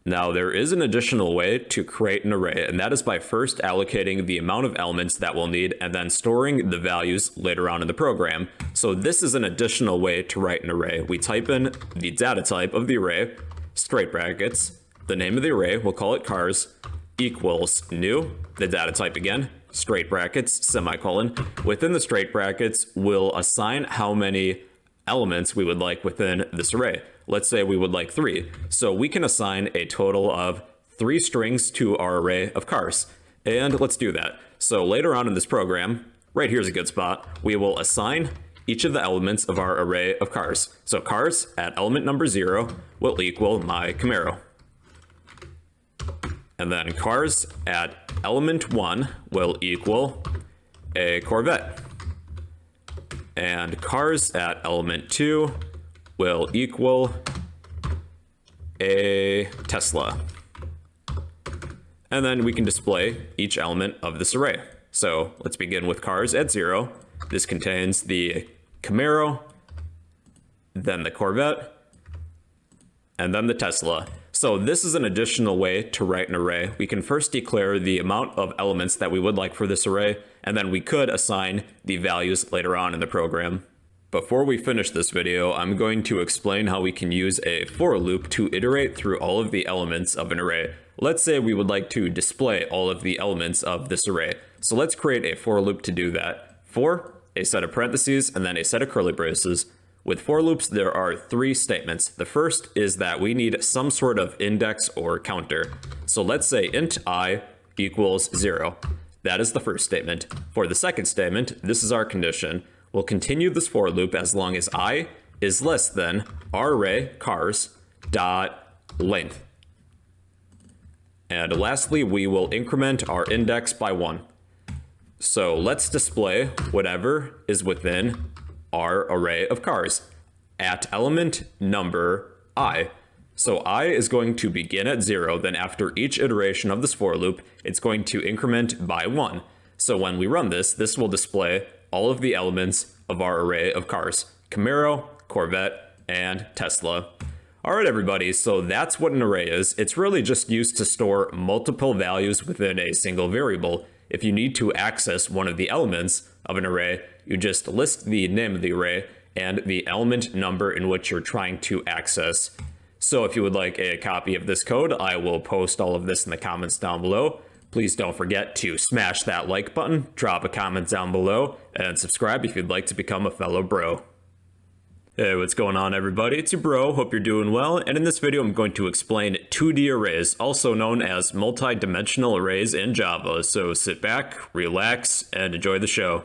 Now, there is an additional way to create an array, and that is by first allocating the amount of elements that we'll need and then storing the values later on in the program. So this is an additional way to write an array. We type in the data type of the array, straight brackets, the name of the array, we'll call it cars, equals new, the data type again, straight brackets, semicolon. Within the straight brackets, we'll assign how many elements we would like within this array. Let's say we would like 3. So we can assign a total of 3 strings to our array of cars. And let's do that. So later on in this program, right here's a good spot, we will assign each of the elements of our array of cars. So cars at element number 0 will equal my Camaro. And then cars at element 1 will equal a Corvette. And cars at element 2 will equal a Tesla. And then we can display each element of this array. So let's begin with cars at 0. This contains the Camaro, then the Corvette, and then the Tesla. So this is an additional way to write an array. We can first declare the amount of elements that we would like for this array, and then we could assign the values later on in the program. Before we finish this video, I'm going to explain how we can use a for loop to iterate through all of the elements of an array. Let's say we would like to display all of the elements of this array. So let's create a for loop to do that. For, a set of parentheses, and then a set of curly braces. With for loops, there are 3 statements. The first is that we need some sort of index or counter. So let's say int I equals 0. That is the first statement. For the second statement, this is our condition. We'll continue this for loop as long as I is less than our array cars dot length. And lastly, we will increment our index by 1. So let's display whatever is within our array of cars at element number I. So I is going to begin at 0, then after each iteration of this for loop, it's going to increment by 1. So when we run this, this will display all of the elements of our array of cars: Camaro, Corvette, and Tesla. All right, everybody, so that's what an array is. It's really just used to store multiple values within a single variable. If you need to access one of the elements of an array, you just list the name of the array and the element number in which you're trying to access. So if you would like a copy of this code, I will post all of this in the comments down below. Please don't forget to smash that like button, drop a comment down below, and subscribe if you'd like to become a fellow bro. Hey, what's going on, everybody? It's your bro, hope you're doing well, and in this video I'm going to explain 2D arrays, also known as multi-dimensional arrays in Java, so sit back, relax, and enjoy the show.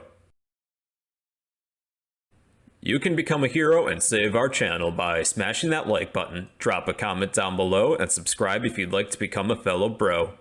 You can become a hero and save our channel by smashing that like button, drop a comment down below, and subscribe if you'd like to become a fellow bro.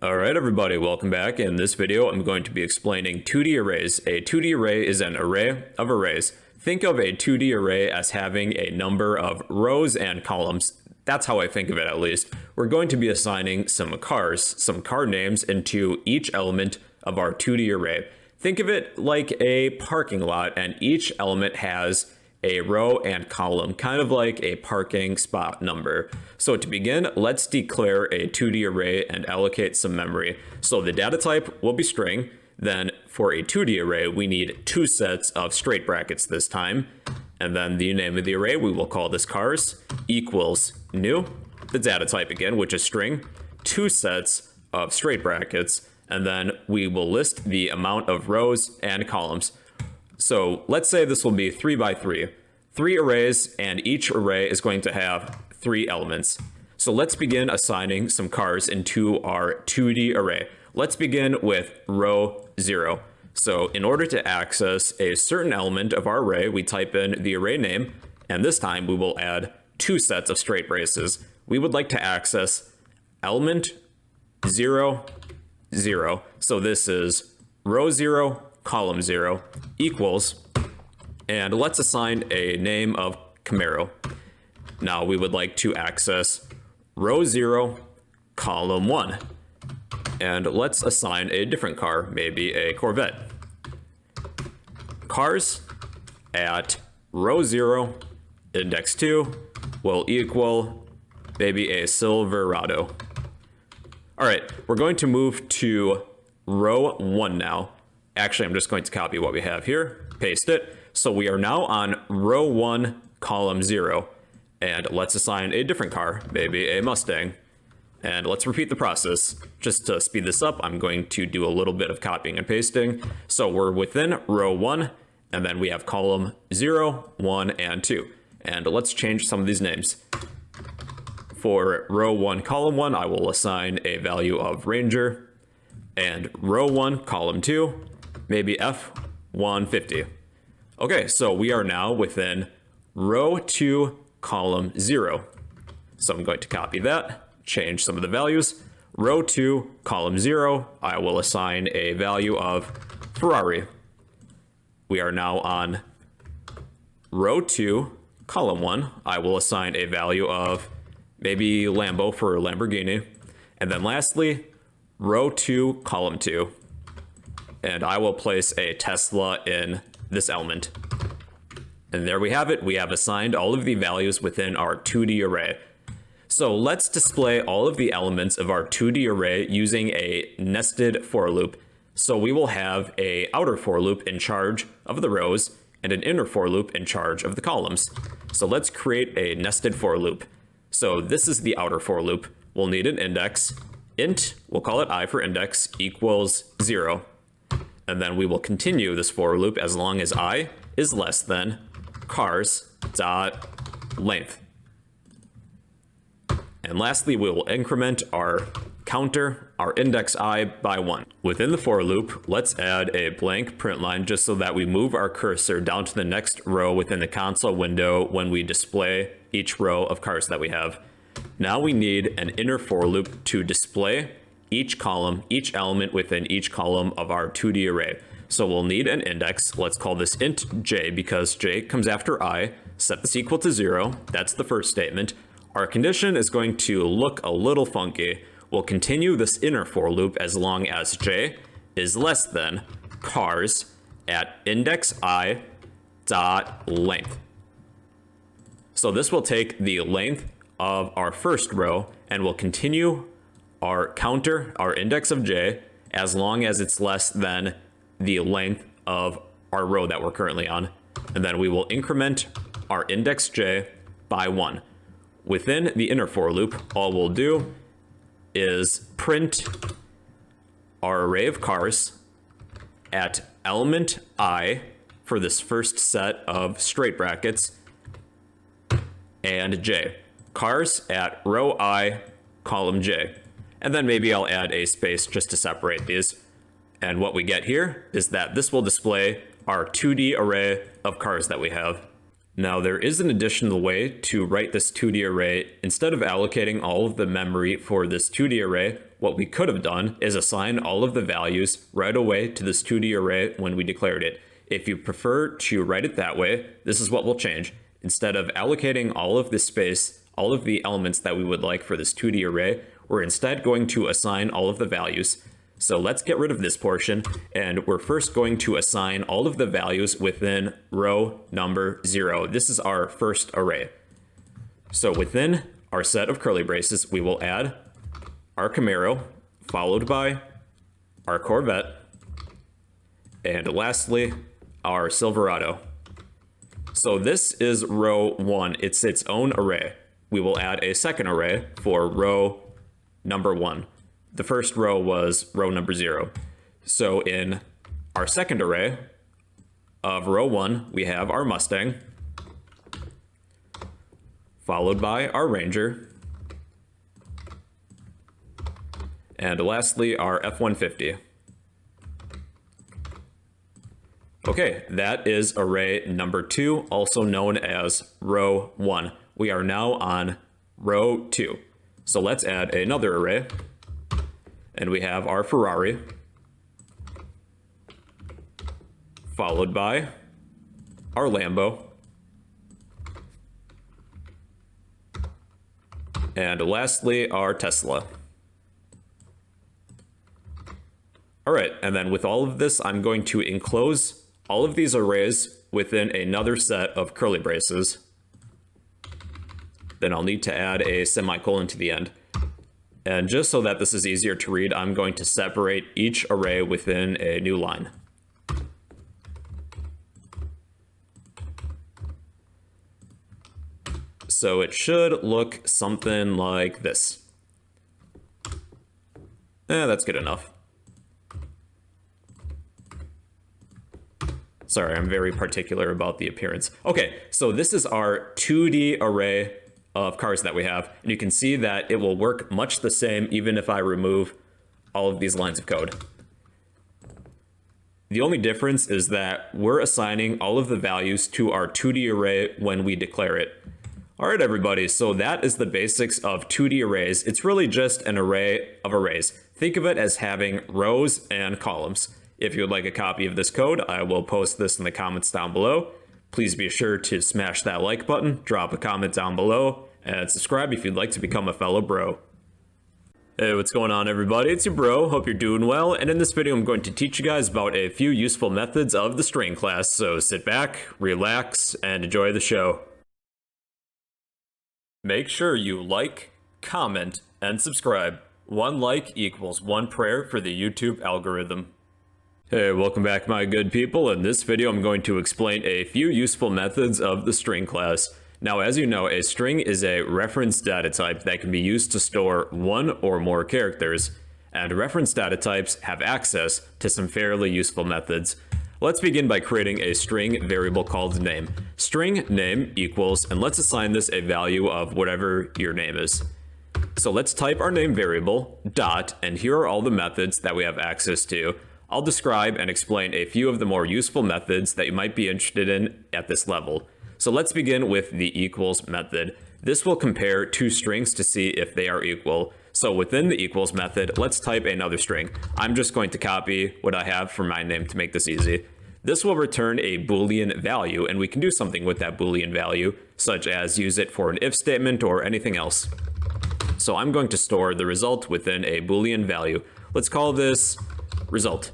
Alright everybody, welcome back. In this video I'm going to be explaining 2D arrays. A 2D array is an array of arrays. Think of a 2D array as having a number of rows and columns. That's how I think of it, at least. We're going to be assigning some cars, some car names, into each element of our 2D array. Think of it like a parking lot, and each element has a row and column, kind of like a parking spot number. So to begin, let's declare a 2D array and allocate some memory. So the data type will be string. Then for a 2D array, we need 2 sets of straight brackets this time. And then the name of the array, we will call this cars, equals new. The data type again, which is string, 2 sets of straight brackets. And then we will list the amount of rows and columns. So let's say this will be 3 by 3. 3 arrays, and each array is going to have 3 elements. So let's begin assigning some cars into our 2D array. Let's begin with row 0. So in order to access a certain element of our array, we type in the array name, and this time we will add 2 sets of straight braces. We would like to access element 0, 0. So this is row 0, column 0, equals, and let's assign a name of Camaro. Now we would like to access row 0, column 1. And let's assign a different car, maybe a Corvette. Cars at row 0, index 2, will equal maybe a Silverado. All right, we're going to move to row 1 now. Actually, I'm just going to copy what we have here, paste it. So we are now on row 1, column 0. And let's assign a different car, maybe a Mustang. And let's repeat the process. Just to speed this up, I'm going to do a little bit of copying and pasting. So we're within row 1, and then we have column 0, 1, and 2. And let's change some of these names. For row 1, column 1, I will assign a value of Ranger. And row 1, column 2, maybe F-150. Okay, so we are now within row 2, column 0. So I'm going to copy that. Change some of the values. Row 2, column 0, I will assign a value of Ferrari. We are now on row 2, column 1. I will assign a value of maybe Lambo for Lamborghini. And then lastly, row 2, column 2. And I will place a Tesla in this element. And there we have it. We have assigned all of the values within our 2D array. So let's display all of the elements of our 2D array using a nested for loop. So we will have an outer for loop in charge of the rows and an inner for loop in charge of the columns. So let's create a nested for loop. So this is the outer for loop. We'll need an index. Int, we'll call it I for index, equals 0. And then we will continue this for loop as long as I is less than cars dot length. And lastly, we will increment our counter, our index I, by 1. Within the for loop, let's add a blank print line just so that we move our cursor down to the next row within the console window when we display each row of cars that we have. Now we need an inner for loop to display each column, each element within each column of our 2D array. So we'll need an index. Let's call this int j because j comes after I. Set this equal to 0. That's the first statement. Our condition is going to look a little funky. We'll continue this inner for loop as long as j is less than cars at index I dot length. So this will take the length of our first row and we'll continue our counter, our index of j, as long as it's less than the length of our row that we're currently on. And then we will increment our index j by 1. Within the inner for loop, all we'll do is print our array of cars at element I for this first set of straight brackets and j. Cars at row I, column j. And then maybe I'll add a space just to separate these. And what we get here is that this will display our 2D array of cars that we have. Now there is an additional way to write this 2D array. Instead of allocating all of the memory for this 2D array, what we could have done is assign all of the values right away to this 2D array when we declared it. If you prefer to write it that way, this is what will change. Instead of allocating all of this space, all of the elements that we would like for this 2D array, we're instead going to assign all of the values. So let's get rid of this portion, and we're first going to assign all of the values within row number 0. This is our first array. So within our set of curly braces, we will add our Camaro, followed by our Corvette, and lastly, our Silverado. So this is row 1. It's its own array. We will add a second array for row number 1. The first row was row number 0. So in our second array of row 1, we have our Mustang, followed by our Ranger, and lastly, our F-150. Okay, that is array number 2, also known as row 1. We are now on row 2. So let's add another array. And we have our Ferrari, followed by our Lambo, and lastly, our Tesla. All right, and then with all of this, I'm going to enclose all of these arrays within another set of curly braces. Then I'll need to add a semicolon to the end. And just so that this is easier to read, I'm going to separate each array within a new line. So it should look something like this. That's good enough. Sorry, I'm very particular about the appearance. Okay, so this is our 2D array of cars that we have, and you can see that it will work much the same even if I remove all of these lines of code. The only difference is that we're assigning all of the values to our 2D array when we declare it. All right, everybody, so that is the basics of 2D arrays. It's really just an array of arrays. Think of it as having rows and columns. If you would like a copy of this code, I will post this in the comments down below. Please be sure to smash that like button, drop a comment down below, and subscribe if you'd like to become a fellow bro. Hey, what's going on, everybody? It's your bro. Hope you're doing well. And in this video, I'm going to teach you guys about a few useful methods of the string class. So sit back, relax, and enjoy the show. Make sure you like, comment, and subscribe. 1 like equals 1 prayer for the YouTube algorithm. Hey, welcome back, my good people. In this video, I'm going to explain a few useful methods of the string class. Now, as you know, a string is a reference data type that can be used to store 1 or more characters, and reference data types have access to some fairly useful methods. Let's begin by creating a string variable called name. String name equals, and let's assign this a value of whatever your name is. So let's type our name variable, dot, and here are all the methods that we have access to. I'll describe and explain a few of the more useful methods that you might be interested in at this level. So let's begin with the equals method. This will compare two strings to see if they are equal. So within the equals method, let's type another string. I'm just going to copy what I have for my name to make this easy. This will return a Boolean value, and we can do something with that Boolean value, such as use it for an if statement or anything else. So I'm going to store the result within a Boolean value. Let's call this result.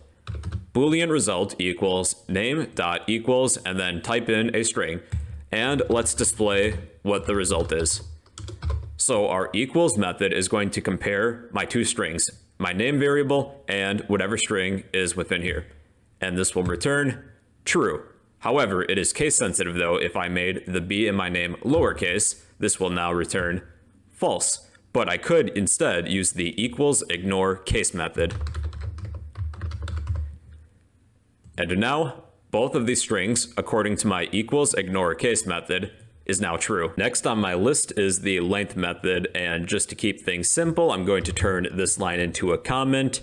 Boolean result equals name dot equals, and then type in a string. And let's display what the result is. So our equals method is going to compare my two strings, my name variable and whatever string is within here. And this will return true. However, it is case sensitive though. If I made the b in my name lowercase, this will now return false. But I could instead use the equals ignore case method. And now, both of these strings, according to my equals ignore case method, is now true. Next on my list is the length method, and just to keep things simple, I'm going to turn this line into a comment,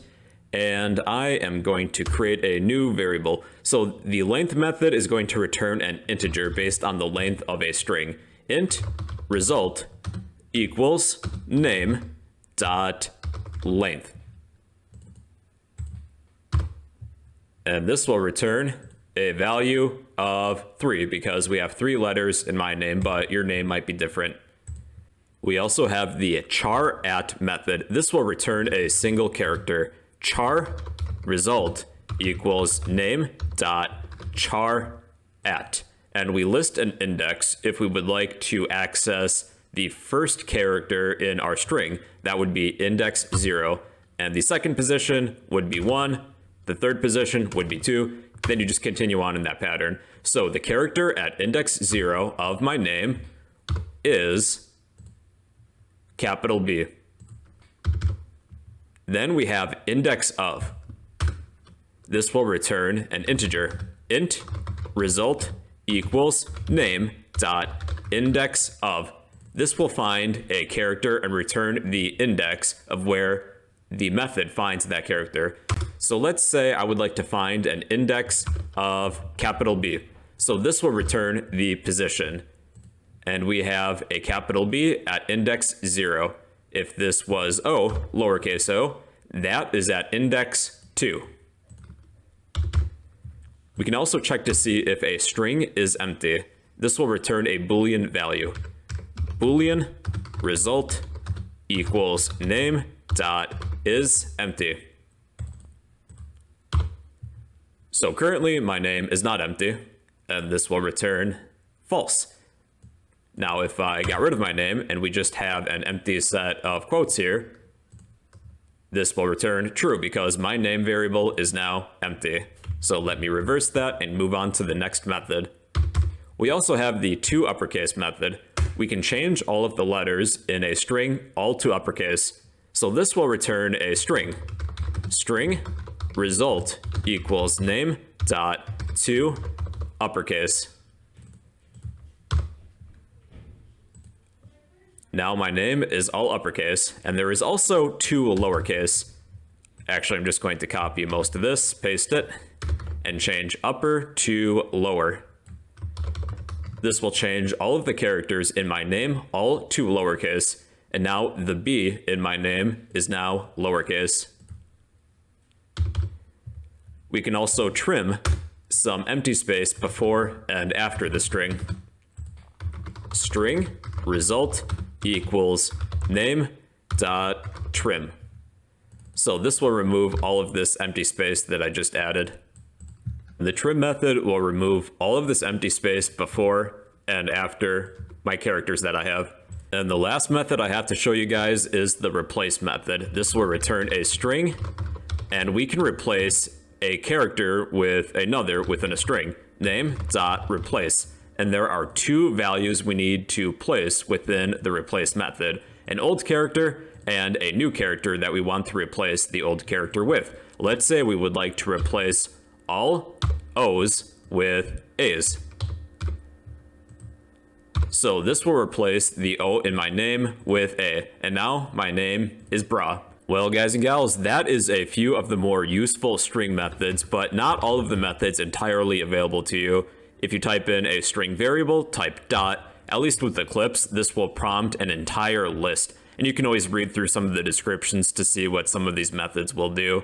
and I am going to create a new variable. So the length method is going to return an integer based on the length of a string. Int result equals name dot length. And this will return a value of 3 because we have 3 letters in my name, but your name might be different. We also have the char at method. This will return a single character. Char result equals name dot char at. And we list an index if we would like to access the first character in our string. That would be index 0. And the second position would be 1. The third position would be 2. Then you just continue on in that pattern. So the character at index 0 of my name is capital B. Then we have index of. This will return an integer. Int result equals name dot index of. This will find a character and return the index of where the method finds that character. So let's say I would like to find an index of capital B. So this will return the position. And we have a capital B at index 0. If this was O, lowercase o, that is at index 2. We can also check to see if a string is empty. This will return a Boolean value. Boolean result equals name dot is empty. So currently my name is not empty, and this will return false. Now if I got rid of my name and we just have an empty set of quotes here, this will return true because my name variable is now empty. So let me reverse that and move on to the next method. We also have the toUpperCase method. We can change all of the letters in a string all to uppercase. So this will return a string. String result equals name dot toUpperCase. Now my name is all uppercase, and there is also to lowercase. Actually, I'm just going to copy most of this, paste it, and change upper to lower. This will change all of the characters in my name all to lowercase, and now the B in my name is now lowercase. We can also trim some empty space before and after the string. String result equals name dot trim. So this will remove all of this empty space that I just added. The trim method will remove all of this empty space before and after my characters that I have. And the last method I have to show you guys is the replace method. This will return a string, and we can replace a character with another within a string. Name dot replace. And there are 2 values we need to place within the replace method. An old character and a new character that we want to replace the old character with. Let's say we would like to replace all O's with A's. So this will replace the O in my name with A. And now my name is Bra. Well, guys and gals, that is a few of the more useful string methods, but not all of the methods entirely available to you. If you type in a string variable, type dot, at least with Eclipse, this will prompt an entire list. And you can always read through some of the descriptions to see what some of these methods will do.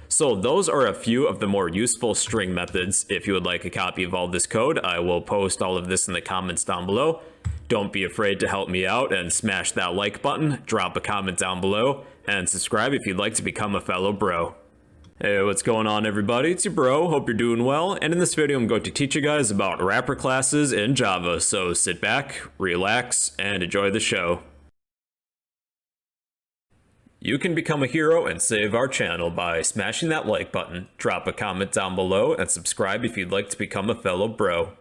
So those are a few of the more useful string methods. If you would like a copy of all this code, I will post all of this in the comments down below. Don't be afraid to help me out and smash that like button, drop a comment down below, and subscribe if you'd like to become a fellow bro. Hey, what's going on everybody? It's your bro, hope you're doing well, and in this video I'm going to teach you guys about wrapper classes in Java, so sit back, relax, and enjoy the show. You can become a hero and save our channel by smashing that like button, drop a comment down below, and subscribe if you'd like to become a fellow bro.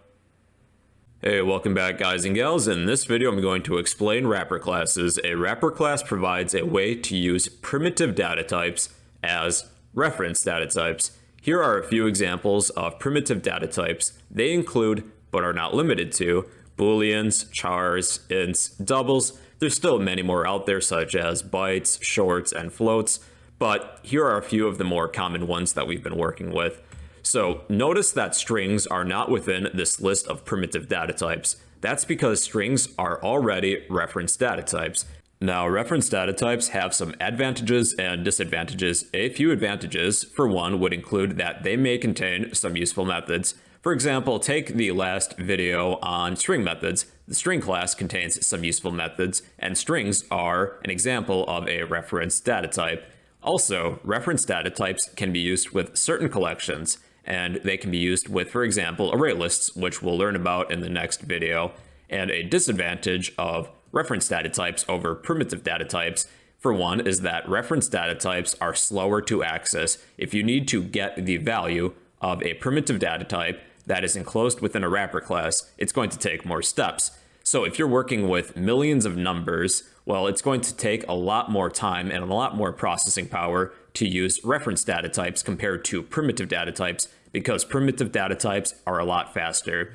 Hey, welcome back guys and gals. In this video I'm going to explain wrapper classes. A wrapper class provides a way to use primitive data types as reference data types. Here are a few examples of primitive data types. They include, but are not limited to, booleans, chars, ints, doubles. There's still many more out there such as bytes, shorts, and floats, but here are a few of the more common ones that we've been working with. So notice that strings are not within this list of primitive data types. That's because strings are already reference data types. Now, reference data types have some advantages and disadvantages. A few advantages, for one, would include that they may contain some useful methods. For example, take the last video on string methods. The string class contains some useful methods, and strings are an example of a reference data type. Also, reference data types can be used with certain collections, and they can be used with, for example, array lists, which we'll learn about in the next video. And a disadvantage of reference data types over primitive data types, for one, is that reference data types are slower to access. If you need to get the value of a primitive data type that is enclosed within a wrapper class, it's going to take more steps. So if you're working with millions of numbers, well, it's going to take a lot more time and a lot more processing power to use reference data types compared to primitive data types, because primitive data types are a lot faster.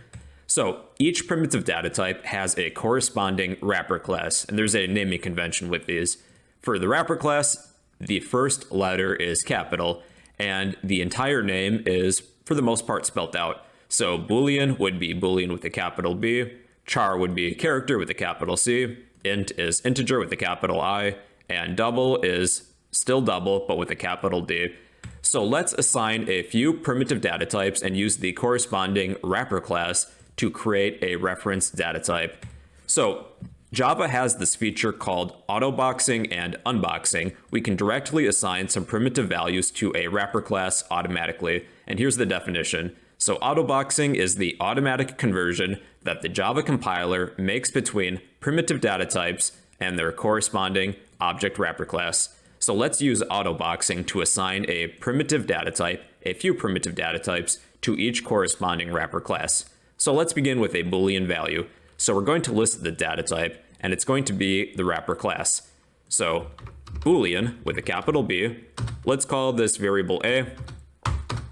So each primitive data type has a corresponding wrapper class, and there's a naming convention with these. For the wrapper class, the first letter is capital, and the entire name is, for the most part, spelled out. So boolean would be boolean with a capital B, char would be character with a capital C, int is integer with a capital I, and double is still double but with a capital D. So let's assign a few primitive data types and use the corresponding wrapper class to create a reference data type. So Java has this feature called autoboxing and unboxing. We can directly assign some primitive values to a wrapper class automatically, and here's the definition. So autoboxing is the automatic conversion that the Java compiler makes between primitive data types and their corresponding object wrapper class. So let's use autoboxing to assign a primitive data type, a few primitive data types, to each corresponding wrapper class. So let's begin with a Boolean value. So we're going to list the data type, and it's going to be the wrapper class. So Boolean with a capital B, let's call this variable A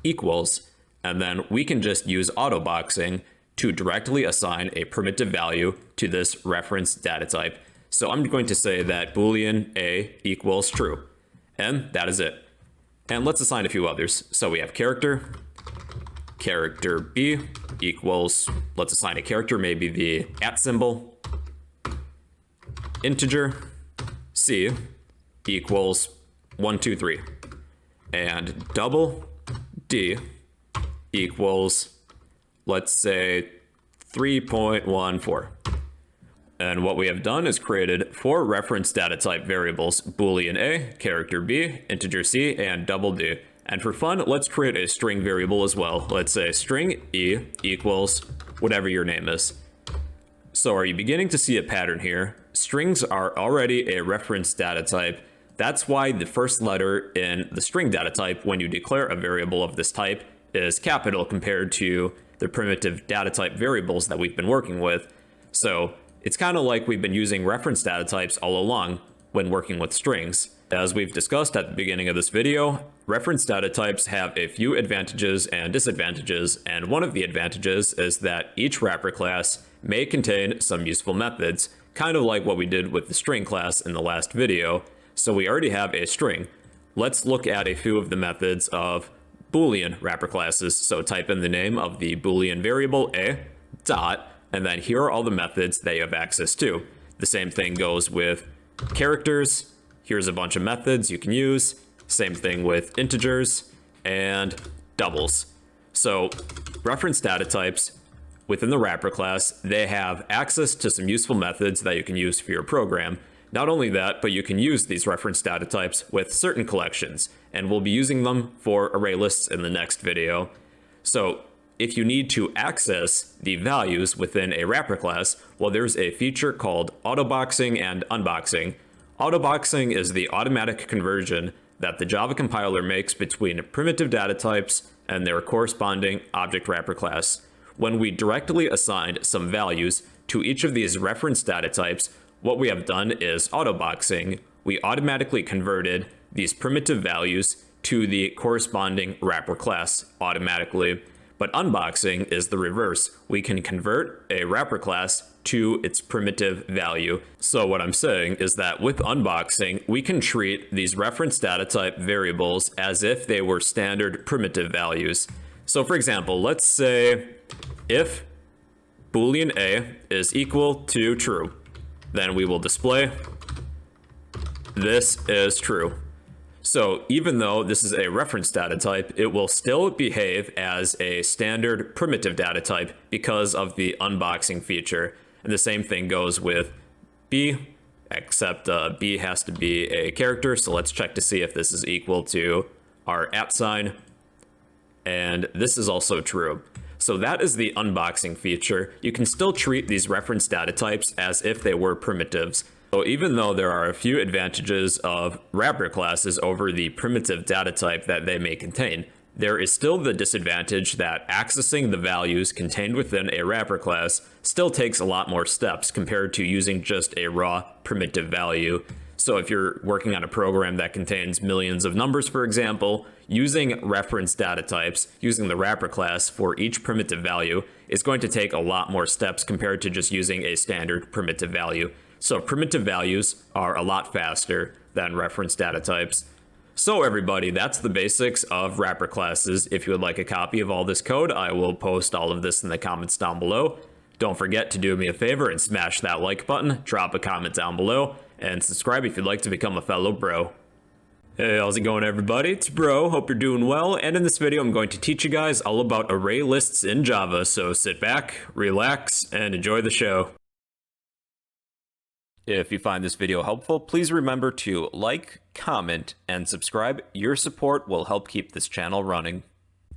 equals, and then we can just use autoboxing to directly assign a primitive value to this reference data type. So I'm going to say that Boolean A equals true, and that is it. And let's assign a few others. So we have character B equals, let's assign a character, maybe the @ symbol, integer C equals 1, 2, 3, and double D equals, let's say 3.14. And what we have done is created 4 reference data type variables: Boolean A, character B, integer C, and double D. And for fun, let's create a string variable as well. Let's say string E equals whatever your name is. So are you beginning to see a pattern here? Strings are already a reference data type. That's why the first letter in the string data type, when you declare a variable of this type, is capital compared to the primitive data type variables that we've been working with. So it's kind of like we've been using reference data types all along when working with strings. As we've discussed at the beginning of this video, reference data types have a few advantages and disadvantages, and one of the advantages is that each wrapper class may contain some useful methods, kind of like what we did with the string class in the last video. So we already have a string. Let's look at a few of the methods of Boolean wrapper classes. So type in the name of the Boolean variable A, dot, and then here are all the methods that you have access to. The same thing goes with characters. Here's a bunch of methods you can use. Same thing with integers and doubles. So reference data types within the wrapper class, they have access to some useful methods that you can use for your program. Not only that, but you can use these reference data types with certain collections, and we'll be using them for array lists in the next video. So if you need to access the values within a wrapper class, well, there's a feature called autoboxing and unboxing. Autoboxing is the automatic conversion that the Java compiler makes between primitive data types and their corresponding object wrapper class. When we directly assigned some values to each of these reference data types, what we have done is autoboxing. We automatically converted these primitive values to the corresponding wrapper class automatically. But unboxing is the reverse. We can convert a wrapper class to its primitive value. So what I'm saying is that with unboxing, we can treat these reference data type variables as if they were standard primitive values. So for example, let's say if Boolean A is equal to true, then we will display this is true. So even though this is a reference data type, it will still behave as a standard primitive data type because of the unboxing feature. And the same thing goes with B, except B has to be a character. So let's check to see if this is equal to our @. And this is also true. So that is the unboxing feature. You can still treat these reference data types as if they were primitives. So even though there are a few advantages of wrapper classes over the primitive data type that they may contain, there is still the disadvantage that accessing the values contained within a wrapper class still takes a lot more steps compared to using just a raw primitive value. So if you're working on a program that contains millions of numbers, for example, using reference data types, using the wrapper class for each primitive value is going to take a lot more steps compared to just using a standard primitive value. So primitive values are a lot faster than reference data types. So everybody, that's the basics of wrapper classes. If you would like a copy of all this code, I will post all of this in the comments down below. Don't forget to do me a favor and smash that like button, drop a comment down below, and subscribe if you'd like to become a fellow bro. Hey, how's it going everybody? It's Bro, hope you're doing well, and in this video I'm going to teach you guys all about array lists in Java, so sit back, relax, and enjoy the show. If you find this video helpful, please remember to like, comment, and subscribe. Your support will help keep this channel running.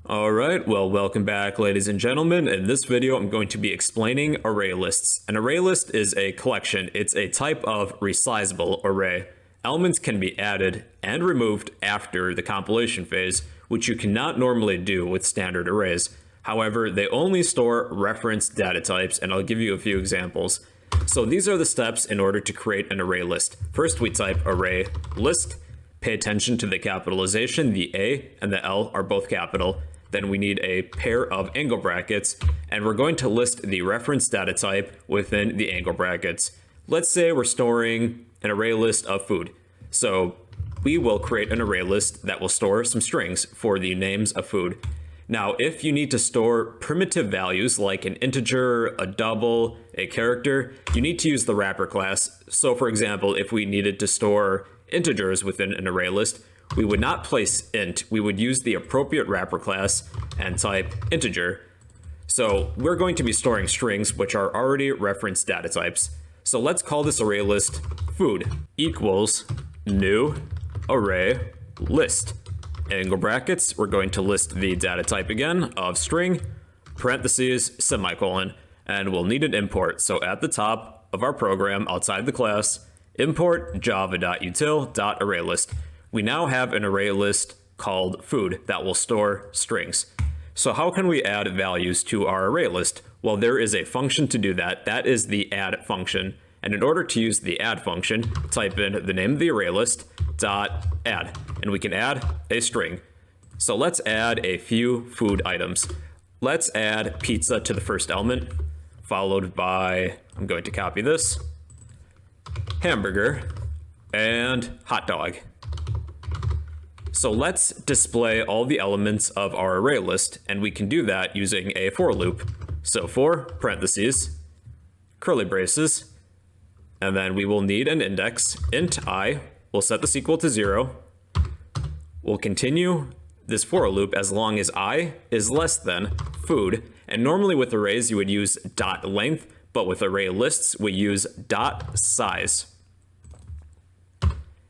Alright, well, welcome back ladies and gentlemen. In this video I'm going to be explaining array lists. An array list is a collection. It's a type of resizable array. Elements can be added and removed after the compilation phase, which you cannot normally do with standard arrays. However, they only store reference data types, and I'll give you a few examples. So these are the steps in order to create an array list. First, we type array list. Pay attention to the capitalization. The A and the L are both capital. Then we need a pair of angle brackets, and we're going to list the reference data type within the angle brackets. Let's say we're storing an array list of food. So we will create an array list that will store some strings for the names of food. Now, if you need to store primitive values like an integer, a double, a character, you need to use the wrapper class. So for example, if we needed to store integers within an array list, we would not place int, we would use the appropriate wrapper class and type integer. So we're going to be storing strings, which are already reference data types. So let's call this array list food equals new array list. Angle brackets, we're going to list the data type again of string, parentheses, semicolon, and we'll need an import. So at the top of our program outside the class, import java.util.ArrayList. We now have an array list called food that will store strings. So how can we add values to our array list? Well, there is a function to do that. That is the add function. And in order to use the add function, type in the name of the array list dot add, and we can add a string. So let's add a few food items. Let's add pizza to the first element, followed by, I'm going to copy this, hamburger, and hot dog. So let's display all the elements of our array list, and we can do that using a for loop. So for parentheses, curly braces, and then we will need an index, int I. We'll set this equal to 0. We'll continue this for loop as long as I is less than food. And normally with arrays, you would use dot length, but with array lists, we use dot size.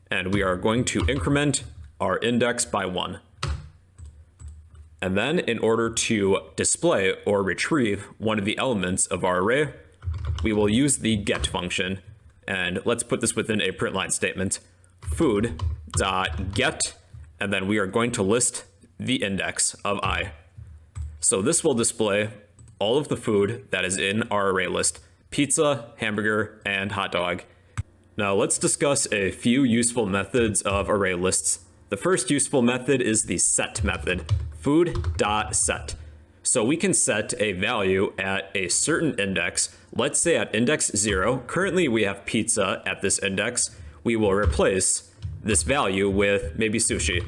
And we are going to increment our index by 1. And then in order to display or retrieve one of the elements of our array, we will use the get function. And let's put this within a print line statement, food.get, and then we are going to list the index of I. So this will display all of the food that is in our array list, pizza, hamburger, and hot dog. Now let's discuss a few useful methods of array lists. The first useful method is the set method, food.set. So we can set a value at a certain index. Let's say at index 0, currently we have pizza at this index. We will replace this value with maybe sushi.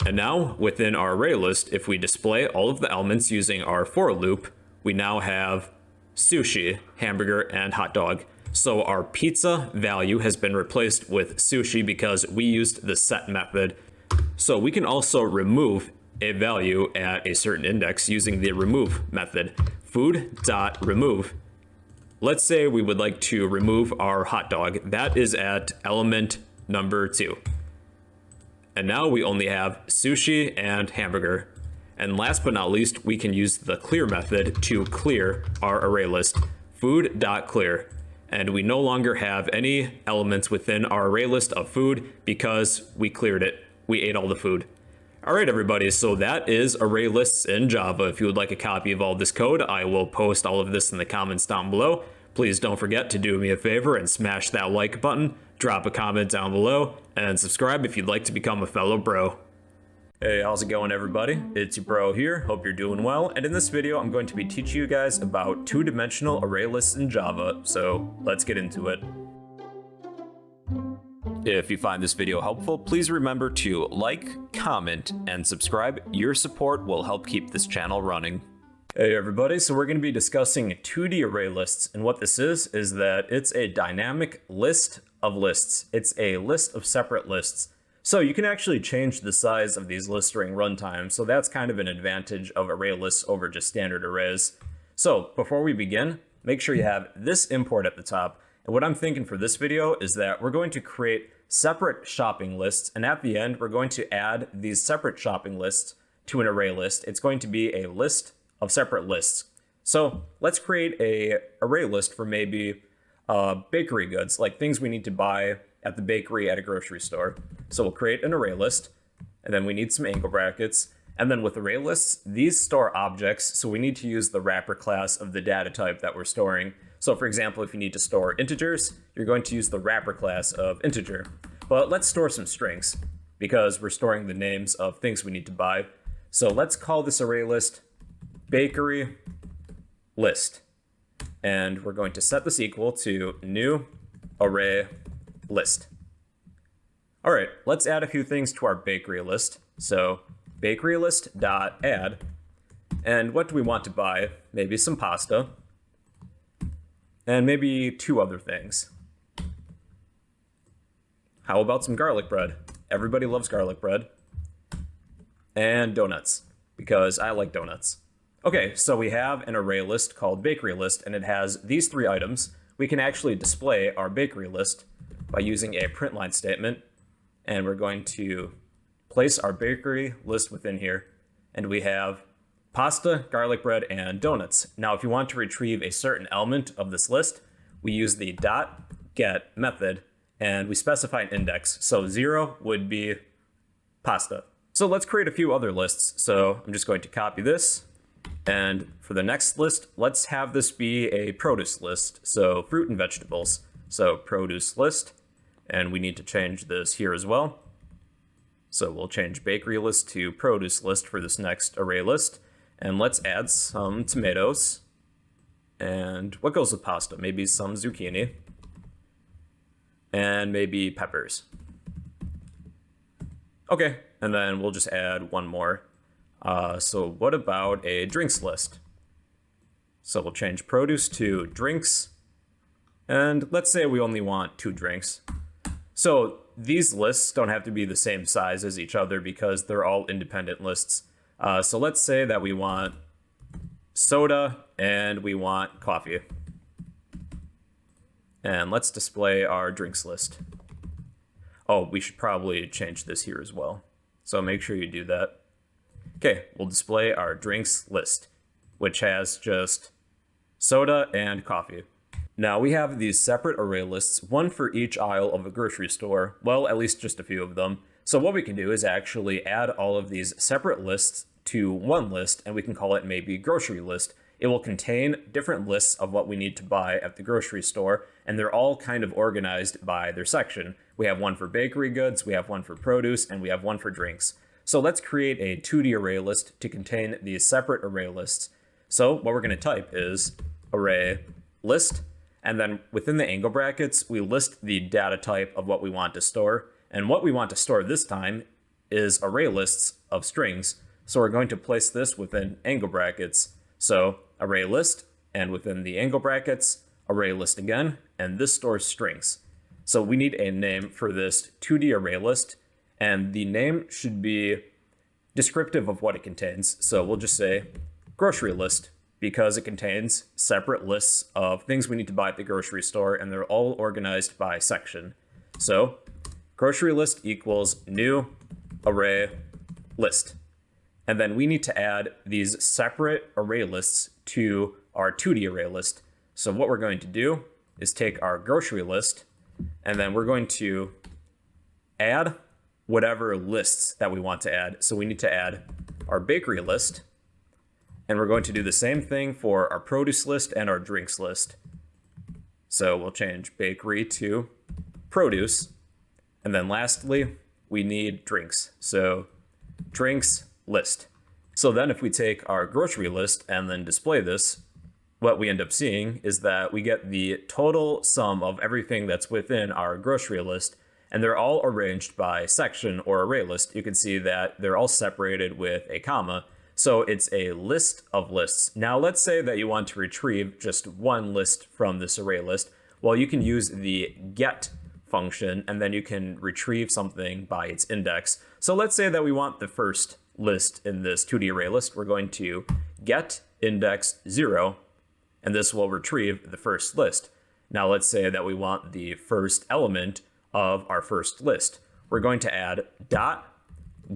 And now within our array list, if we display all of the elements using our for loop, we now have sushi, hamburger, and hot dog. So our pizza value has been replaced with sushi because we used the set method. So we can also remove a value at a certain index using the remove method, food.remove. Let's say we would like to remove our hot dog. That is at element number 2. And now we only have sushi and hamburger. And last but not least, we can use the clear method to clear our array list, food.clear. And we no longer have any elements within our array list of food because we cleared it. We ate all the food. All right, everybody, so that is array lists in Java. If you would like a copy of all this code, I will post all of this in the comments down below. Please don't forget to do me a favor and smash that like button, drop a comment down below, and subscribe if you'd like to become a fellow bro. Hey, how's it going, everybody? It's your bro here. Hope you're doing well. And in this video, I'm going to be teaching you guys about two-dimensional array lists in Java. So let's get into it. If you find this video helpful, please remember to like, comment, and subscribe. Your support will help keep this channel running. Hey everybody, so we're going to be discussing 2D array lists, and what this is that it's a dynamic list of lists. It's a list of separate lists. So you can actually change the size of these lists during runtime, so that's kind of an advantage of array lists over just standard arrays. So before we begin, make sure you have this import at the top. And what I'm thinking for this video is that we're going to create separate shopping lists, and at the end, we're going to add these separate shopping lists to an array list. It's going to be a list of separate lists. So let's create a array list for maybe bakery goods, like things we need to buy at the bakery at a grocery store. So we'll create an array list, and then we need some angle brackets. And then with array lists, these store objects, so we need to use the wrapper class of the data type that we're storing. So for example, if you need to store integers, you're going to use the wrapper class of integer. But let's store some strings because we're storing the names of things we need to buy. So let's call this array list bakery list. And we're going to set this equal to new array list. All right, let's add a few things to our bakery list. So bakery list dot add. And what do we want to buy? Maybe some pasta. And maybe 2 other things. How about some garlic bread? Everybody loves garlic bread. And donuts, because I like donuts. Okay, so we have an array list called bakery list, and it has these 3 items. We can actually display our bakery list by using a print line statement. And we're going to place our bakery list within here. And we have pasta, garlic bread, and donuts. Now, if you want to retrieve a certain element of this list, we use the .get method, and we specify an index. So 0 would be pasta. So let's create a few other lists. So I'm just going to copy this, and for the next list, let's have this be a produce list. So fruit and vegetables. So produce list, and we need to change this here as well. So we'll change bakery list to produce list for this next array list. And let's add some tomatoes. And what goes with pasta? Maybe some zucchini. And maybe peppers. Okay, and then we'll just add one more. So what about a drinks list? So we'll change produce to drinks. And let's say we only want 2 drinks. So these lists don't have to be the same size as each other because they're all independent lists. So let's say that we want soda and we want coffee. And let's display our drinks list. Oh, we should probably change this here as well. So make sure you do that. Okay, we'll display our drinks list, which has just soda and coffee. Now we have these separate array lists, one for each aisle of a grocery store. Well, at least just a few of them. So what we can do is actually add all of these separate lists to one list, and we can call it maybe grocery list. It will contain different lists of what we need to buy at the grocery store, and they're all kind of organized by their section. We have one for bakery goods, we have one for produce, and we have one for drinks. So let's create a 2D array list to contain these separate array lists. So what we're going to type is array list, and then within the angle brackets, we list the data type of what we want to store. And what we want to store this time is array lists of strings. So we're going to place this within angle brackets. So array list, and within the angle brackets, array list again, and this stores strings. So we need a name for this 2D array list, and the name should be descriptive of what it contains. So we'll just say grocery list, because it contains separate lists of things we need to buy at the grocery store, and they're all organized by section. So grocery list equals new array list. And then we need to add these separate array lists to our 2D array list. So what we're going to do is take our grocery list, and then we're going to add whatever lists that we want to add. So we need to add our bakery list, and we're going to do the same thing for our produce list and our drinks list. So we'll change bakery to produce. And then lastly, we need drinks. So drinks list. So then if we take our grocery list and then display this, what we end up seeing is that we get the total sum of everything that's within our grocery list, and they're all arranged by section or array list. You can see that they're all separated with a comma. So it's a list of lists. Now let's say that you want to retrieve just one list from this array list. Well, you can use the get function, and then you can retrieve something by its index. So let's say that we want the first list in this 2D array list. We're going to get index 0, and this will retrieve the first list. Now let's say that we want the first element of our first list. We're going to add dot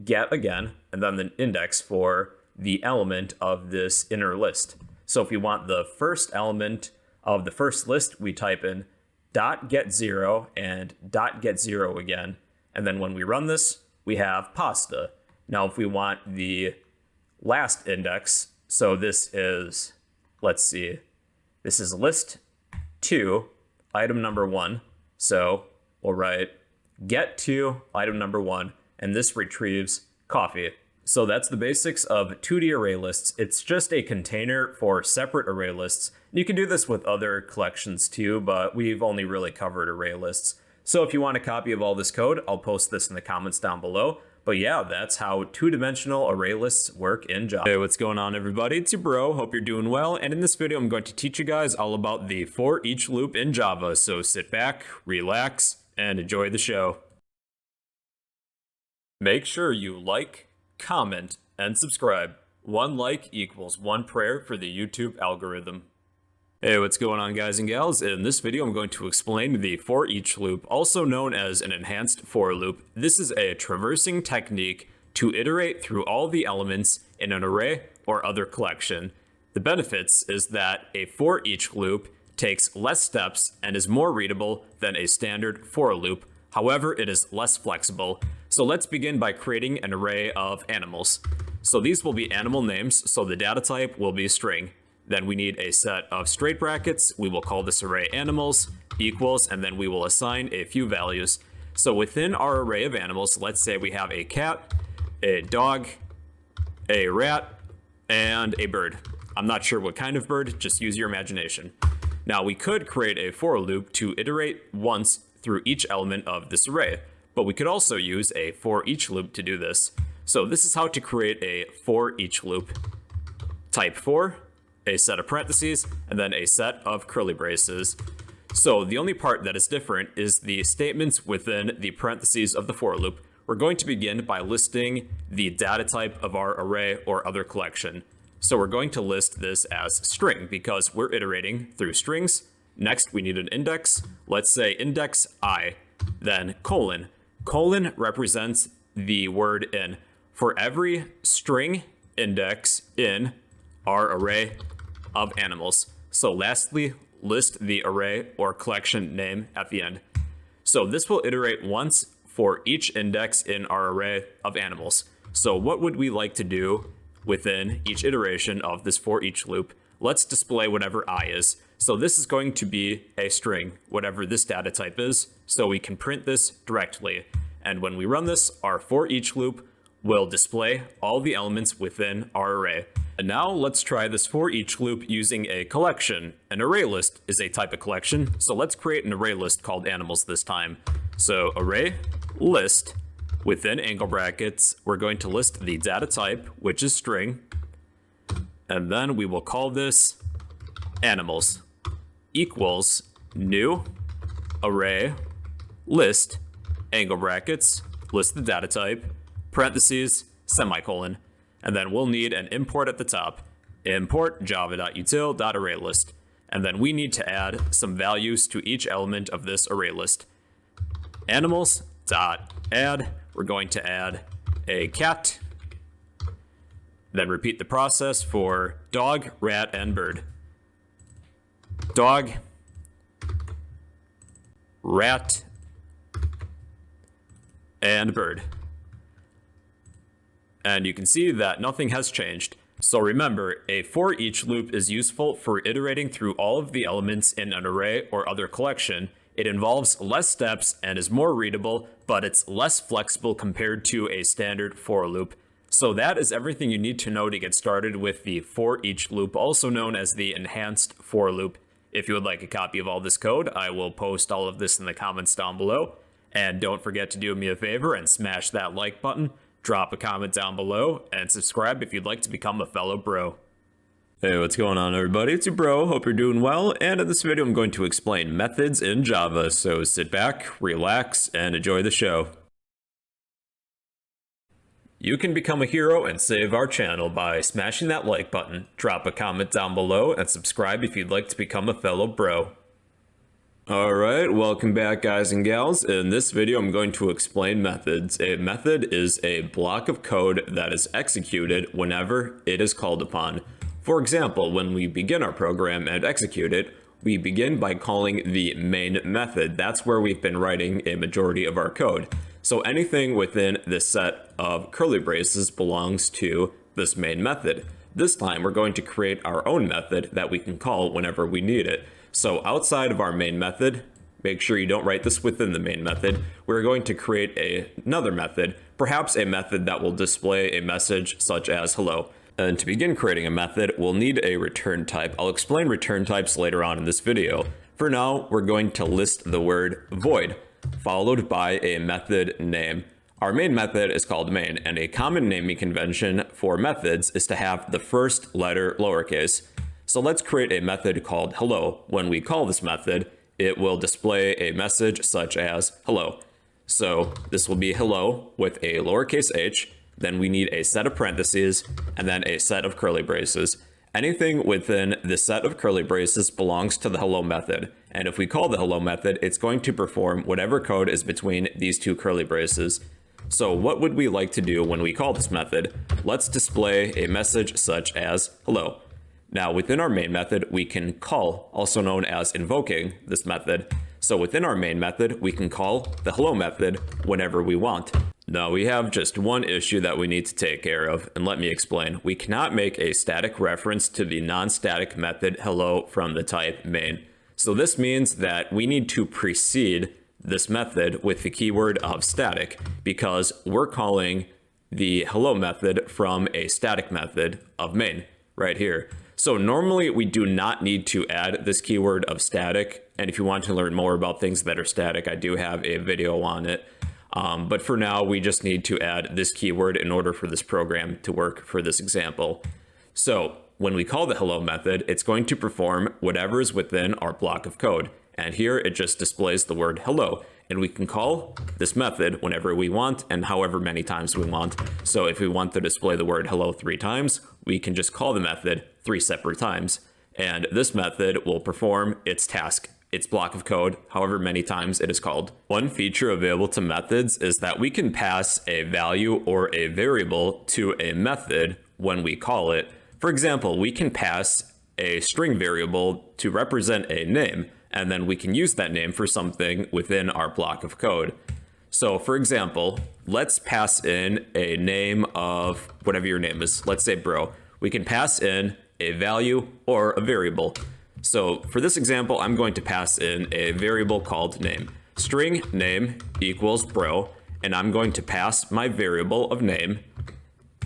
get again, and then the index for the element of this inner list. So if we want the first element of the first list, we type in dot get 0 and dot get 0 again. And then when we run this, we have pasta. Now, if we want the last index, so this is, let's see, this is list 2, item number 1. So we'll write get to item number 1, and this retrieves coffee. So that's the basics of 2D array lists. It's just a container for separate array lists. You can do this with other collections too, but we've only really covered array lists. So if you want a copy of all this code, I'll post this in the comments down below. But yeah, that's how two-dimensional array lists work in Java. Hey, what's going on, everybody? It's your bro. Hope you're doing well. And in this video, I'm going to teach you guys all about the for each loop in Java. So sit back, relax, and enjoy the show. Make sure you like, comment, and subscribe. 1 like equals 1 prayer for the YouTube algorithm. Hey, what's going on, guys and gals? In this video, I'm going to explain the for each loop, also known as an enhanced for loop. This is a traversing technique to iterate through all the elements in an array or other collection. The benefits is that a for each loop takes less steps and is more readable than a standard for loop. However, it is less flexible. So let's begin by creating an array of animals. So these will be animal names, so the data type will be string. Then we need a set of straight brackets. We will call this array animals equals, and then we will assign a few values. So within our array of animals, let's say we have a cat, a dog, a rat, and a bird. I'm not sure what kind of bird, just use your imagination. Now we could create a for loop to iterate once through each element of this array, but we could also use a for each loop to do this. So this is how to create a for each loop. Type for, a set of parentheses, and then a set of curly braces. So the only part that is different is the statements within the parentheses of the for loop. We're going to begin by listing the data type of our array or other collection. So we're going to list this as string because we're iterating through strings. Next, we need an index. Let's say index I, then colon. Colon represents the word in. For every string index in our array of animals. So lastly, list the array or collection name at the end. So this will iterate once for each index in our array of animals. So what would we like to do within each iteration of this for each loop? Let's display whatever I is. So this is going to be a string, whatever this data type is, so we can print this directly. And when we run this, our for each loop will display all the elements within our array. And now let's try this for each loop using a collection. An array list is a type of collection, so let's create an array list called animals this time. So array list, within angle brackets, we're going to list the data type, which is string, and then we will call this animals equals new array list, angle brackets, list the data type, parentheses, semicolon, and then we'll need an import at the top, import java.util.ArrayList, and then we need to add some values to each element of this array list. Animals.add, we're going to add a cat, then repeat the process for dog, rat, and bird. Dog, rat, and bird. And you can see that nothing has changed. So remember, a for each loop is useful for iterating through all of the elements in an array or other collection. It involves less steps and is more readable, but it's less flexible compared to a standard for loop. So that is everything you need to know to get started with the for each loop, also known as the enhanced for loop. If you would like a copy of all this code, I will post all of this in the comments down below. And don't forget to do me a favor and smash that like button, drop a comment down below, and subscribe if you'd like to become a fellow bro. Hey, what's going on everybody? It's your bro, hope you're doing well, and in this video I'm going to explain methods in Java, so sit back, relax, and enjoy the show. You can become a hero and save our channel by smashing that like button, drop a comment down below, and subscribe if you'd like to become a fellow bro. Alright, welcome back guys and gals. In this video I'm going to explain methods. A method is a block of code that is executed whenever it is called upon. For example, when we begin our program and execute it, we begin by calling the main method. That's where we've been writing a majority of our code. So anything within this set of curly braces belongs to this main method. This time we're going to create our own method that we can call whenever we need it. So outside of our main method, make sure you don't write this within the main method, we're going to create another method, perhaps a method that will display a message such as hello. And to begin creating a method, we'll need a return type. I'll explain return types later on in this video. For now, we're going to list the word void, followed by a method name. Our main method is called main, and a common naming convention for methods is to have the first letter lowercase. So let's create a method called hello. When we call this method, it will display a message such as hello. So this will be hello with a lowercase h, then we need a set of parentheses, and then a set of curly braces. Anything within the set of curly braces belongs to the hello method. And if we call the hello method, it's going to perform whatever code is between these two curly braces. So what would we like to do when we call this method? Let's display a message such as hello. Now within our main method, we can call, also known as invoking, this method. So within our main method, we can call the hello method whenever we want. Now we have just one issue that we need to take care of, and let me explain. We cannot make a static reference to the non-static method hello from the type main. So this means that we need to precede this method with the keyword of static, because we're calling the hello method from a static method of main right here. So normally we do not need to add this keyword of static, and if you want to learn more about things that are static, I do have a video on it. But for now, we just need to add this keyword in order for this program to work for this example. So when we call the hello method, it's going to perform whatever is within our block of code. And here it just displays the word hello. And we can call this method whenever we want and however many times we want. So if we want to display the word hello 3 times, we can just call the method 3 separate times. And this method will perform its task, its block of code, however many times it is called. One feature available to methods is that we can pass a value or a variable to a method when we call it. For example, we can pass a string variable to represent a name, and then we can use that name for something within our block of code. So for example, let's pass in a name of whatever your name is. Let's say bro. We can pass in a value or a variable. So for this example, I'm going to pass in a variable called name. String name equals bro, and I'm going to pass my variable of name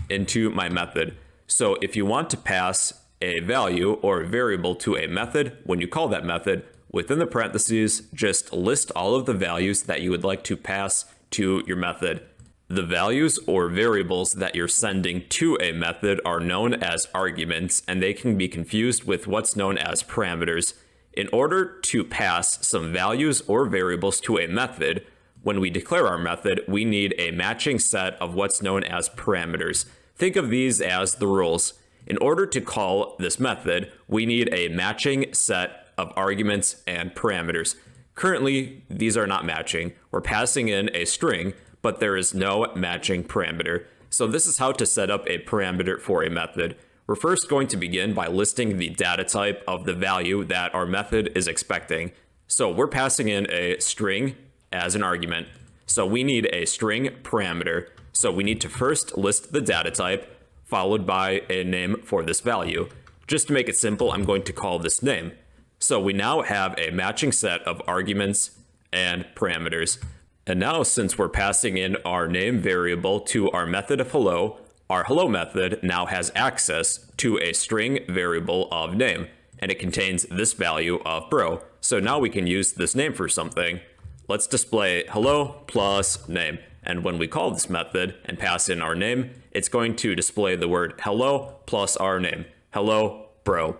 into my method. So if you want to pass a value or a variable to a method, when you call that method, within the parentheses, just list all of the values that you would like to pass to your method. The values or variables that you're sending to a method are known as arguments, and they can be confused with what's known as parameters. In order to pass some values or variables to a method, when we declare our method, we need a matching set of what's known as parameters. Think of these as the rules. In order to call this method, we need a matching set of arguments and parameters. Currently, these are not matching. We're passing in a string, but there is no matching parameter. So this is how to set up a parameter for a method. We're first going to begin by listing the data type of the value that our method is expecting. So we're passing in a string as an argument. So we need a string parameter. So we need to first list the data type, followed by a name for this value. Just to make it simple, I'm going to call this name. So we now have a matching set of arguments and parameters. And now, since we're passing in our name variable to our method of hello, our hello method now has access to a string variable of name, and it contains this value of bro. So now we can use this name for something. Let's display hello plus name. And when we call this method and pass in our name, it's going to display the word hello plus our name. Hello, bro.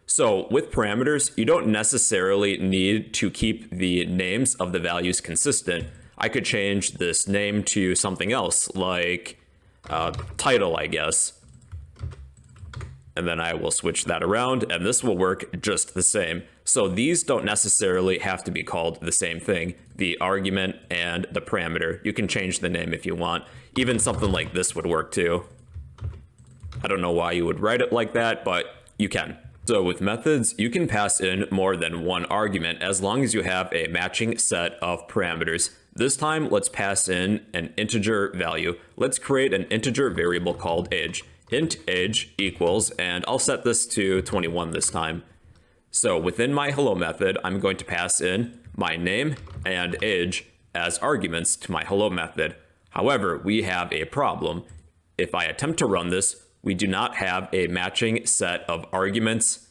So with parameters, you don't necessarily need to keep the names of the values consistent. I could change this name to something else, like title, I guess. And then I will switch that around, and this will work just the same. So these don't necessarily have to be called the same thing, the argument and the parameter. You can change the name if you want. Even something like this would work too. I don't know why you would write it like that, but you can. So with methods, you can pass in more than one argument as long as you have a matching set of parameters. This time, let's pass in an integer value. Let's create an integer variable called age. Int age equals, and I'll set this to 21 this time. So within my hello method, I'm going to pass in my name and age as arguments to my hello method. However, we have a problem. If I attempt to run this, we do not have a matching set of arguments,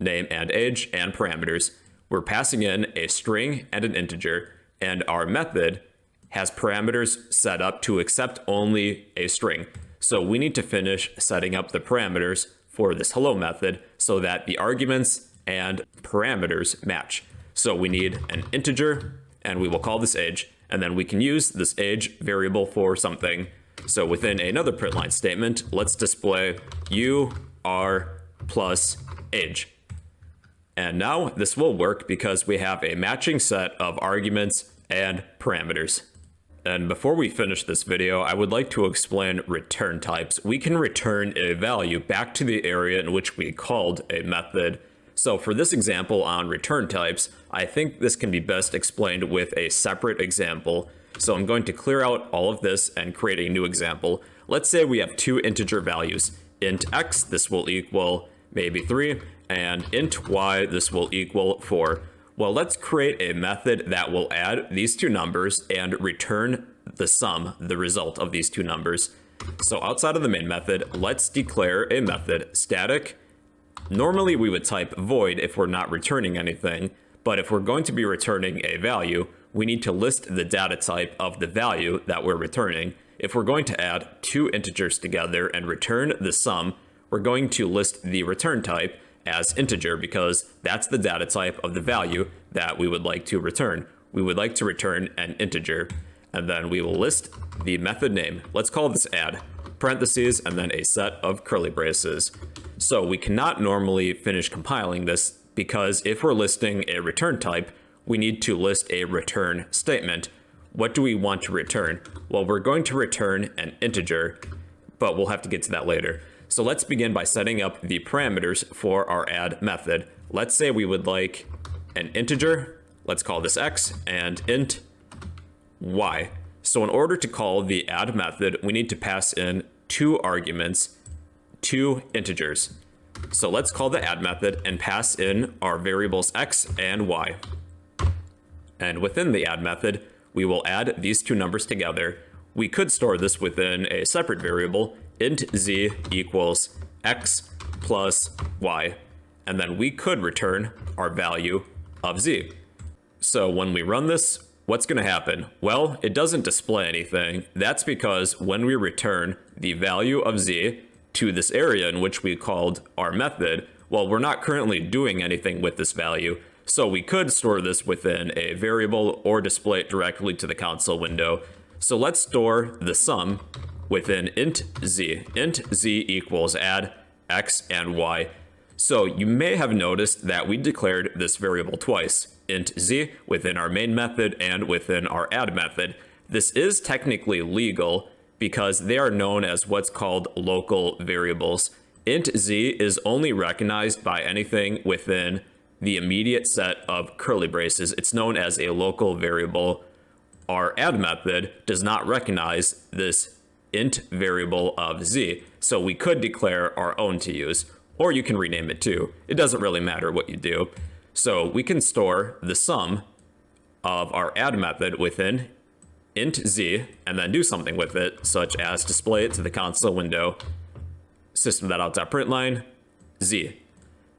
name and age, and parameters. We're passing in a string and an integer, and our method has parameters set up to accept only a string. So we need to finish setting up the parameters for this hello method so that the arguments and parameters match. So we need an integer, and we will call this age, and then we can use this age variable for something. So within another println statement, let's display you are plus age. And now this will work because we have a matching set of arguments and parameters. And before we finish this video, I would like to explain return types. We can return a value back to the area in which we called a method. So for this example on return types, I think this can be best explained with a separate example. So I'm going to clear out all of this and create a new example. Let's say we have two integer values. Int x, this will equal maybe 3, and int y, this will equal 4. Well, let's create a method that will add these two numbers and return the sum, the result of these two numbers. So outside of the main method, let's declare a method static. Normally we would type void if we're not returning anything, but if we're going to be returning a value, we need to list the data type of the value that we're returning. If we're going to add two integers together and return the sum, we're going to list the return type as integer because that's the data type of the value that we would like to return. We would like to return an integer, and then we will list the method name. Let's call this add, parentheses, and then a set of curly braces. So we cannot normally finish compiling this because if we're listing a return type, we need to list a return statement. What do we want to return? Well, we're going to return an integer, but we'll have to get to that later. So let's begin by setting up the parameters for our add method. Let's say we would like an integer. Let's call this x and int y. So in order to call the add method, we need to pass in two arguments, two integers. So let's call the add method and pass in our variables x and y. And within the add method, we will add these two numbers together. We could store this within a separate variable, int z equals x plus y, and then we could return our value of z. So when we run this, what's going to happen? Well, it doesn't display anything. That's because when we return the value of z to this area in which we called our method, well, we're not currently doing anything with this value. So we could store this within a variable or display it directly to the console window. So let's store the sum within int z equals add x and y. So you may have noticed that we declared this variable twice, int z within our main method and within our add method. This is technically legal because they are known as what's called local variables. Int z is only recognized by anything within the immediate set of curly braces. It's known as a local variable. Our add method does not recognize this int variable of z, so we could declare our own to use, or you can rename it too. It doesn't really matter what you do. So we can store the sum of our add method within int z and then do something with it, such as display it to the console window, system.out.println z.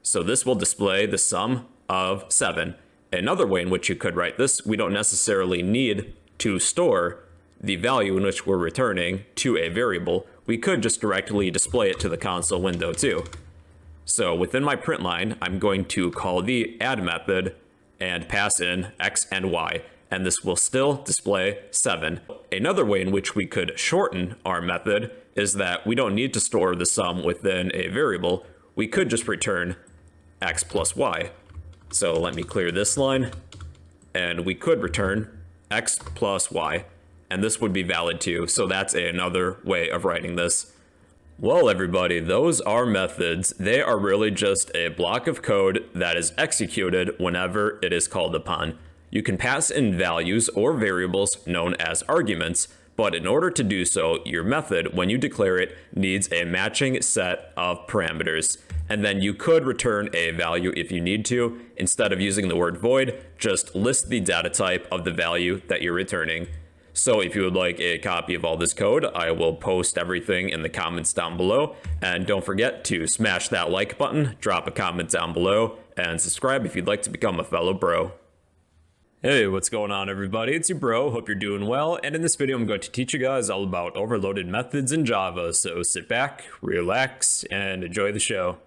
So this will display the sum of 7. Another way in which you could write this, we don't necessarily need to store the value in which we're returning to a variable. We could just directly display it to the console window too. So within my print line, I'm going to call the add method and pass in x and y, and this will still display 7. Another way in which we could shorten our method is that we don't need to store the sum within a variable. We could just return x plus y. So let me clear this line, and we could return x plus y, and this would be valid too. So that's another way of writing this. Well, everybody, those are methods. They are really just a block of code that is executed whenever it is called upon. You can pass in values or variables known as arguments, but in order to do so, your method, when you declare it, needs a matching set of parameters. And then you could return a value if you need to. Instead of using the word void, just list the data type of the value that you're returning. So if you would like a copy of all this code, I will post everything in the comments down below. And don't forget to smash that like button, drop a comment down below, and subscribe if you'd like to become a fellow bro. Hey, what's going on, everybody? It's your bro. Hope you're doing well. And in this video, I'm going to teach you guys all about overloaded methods in Java. So sit back, relax, and enjoy the show.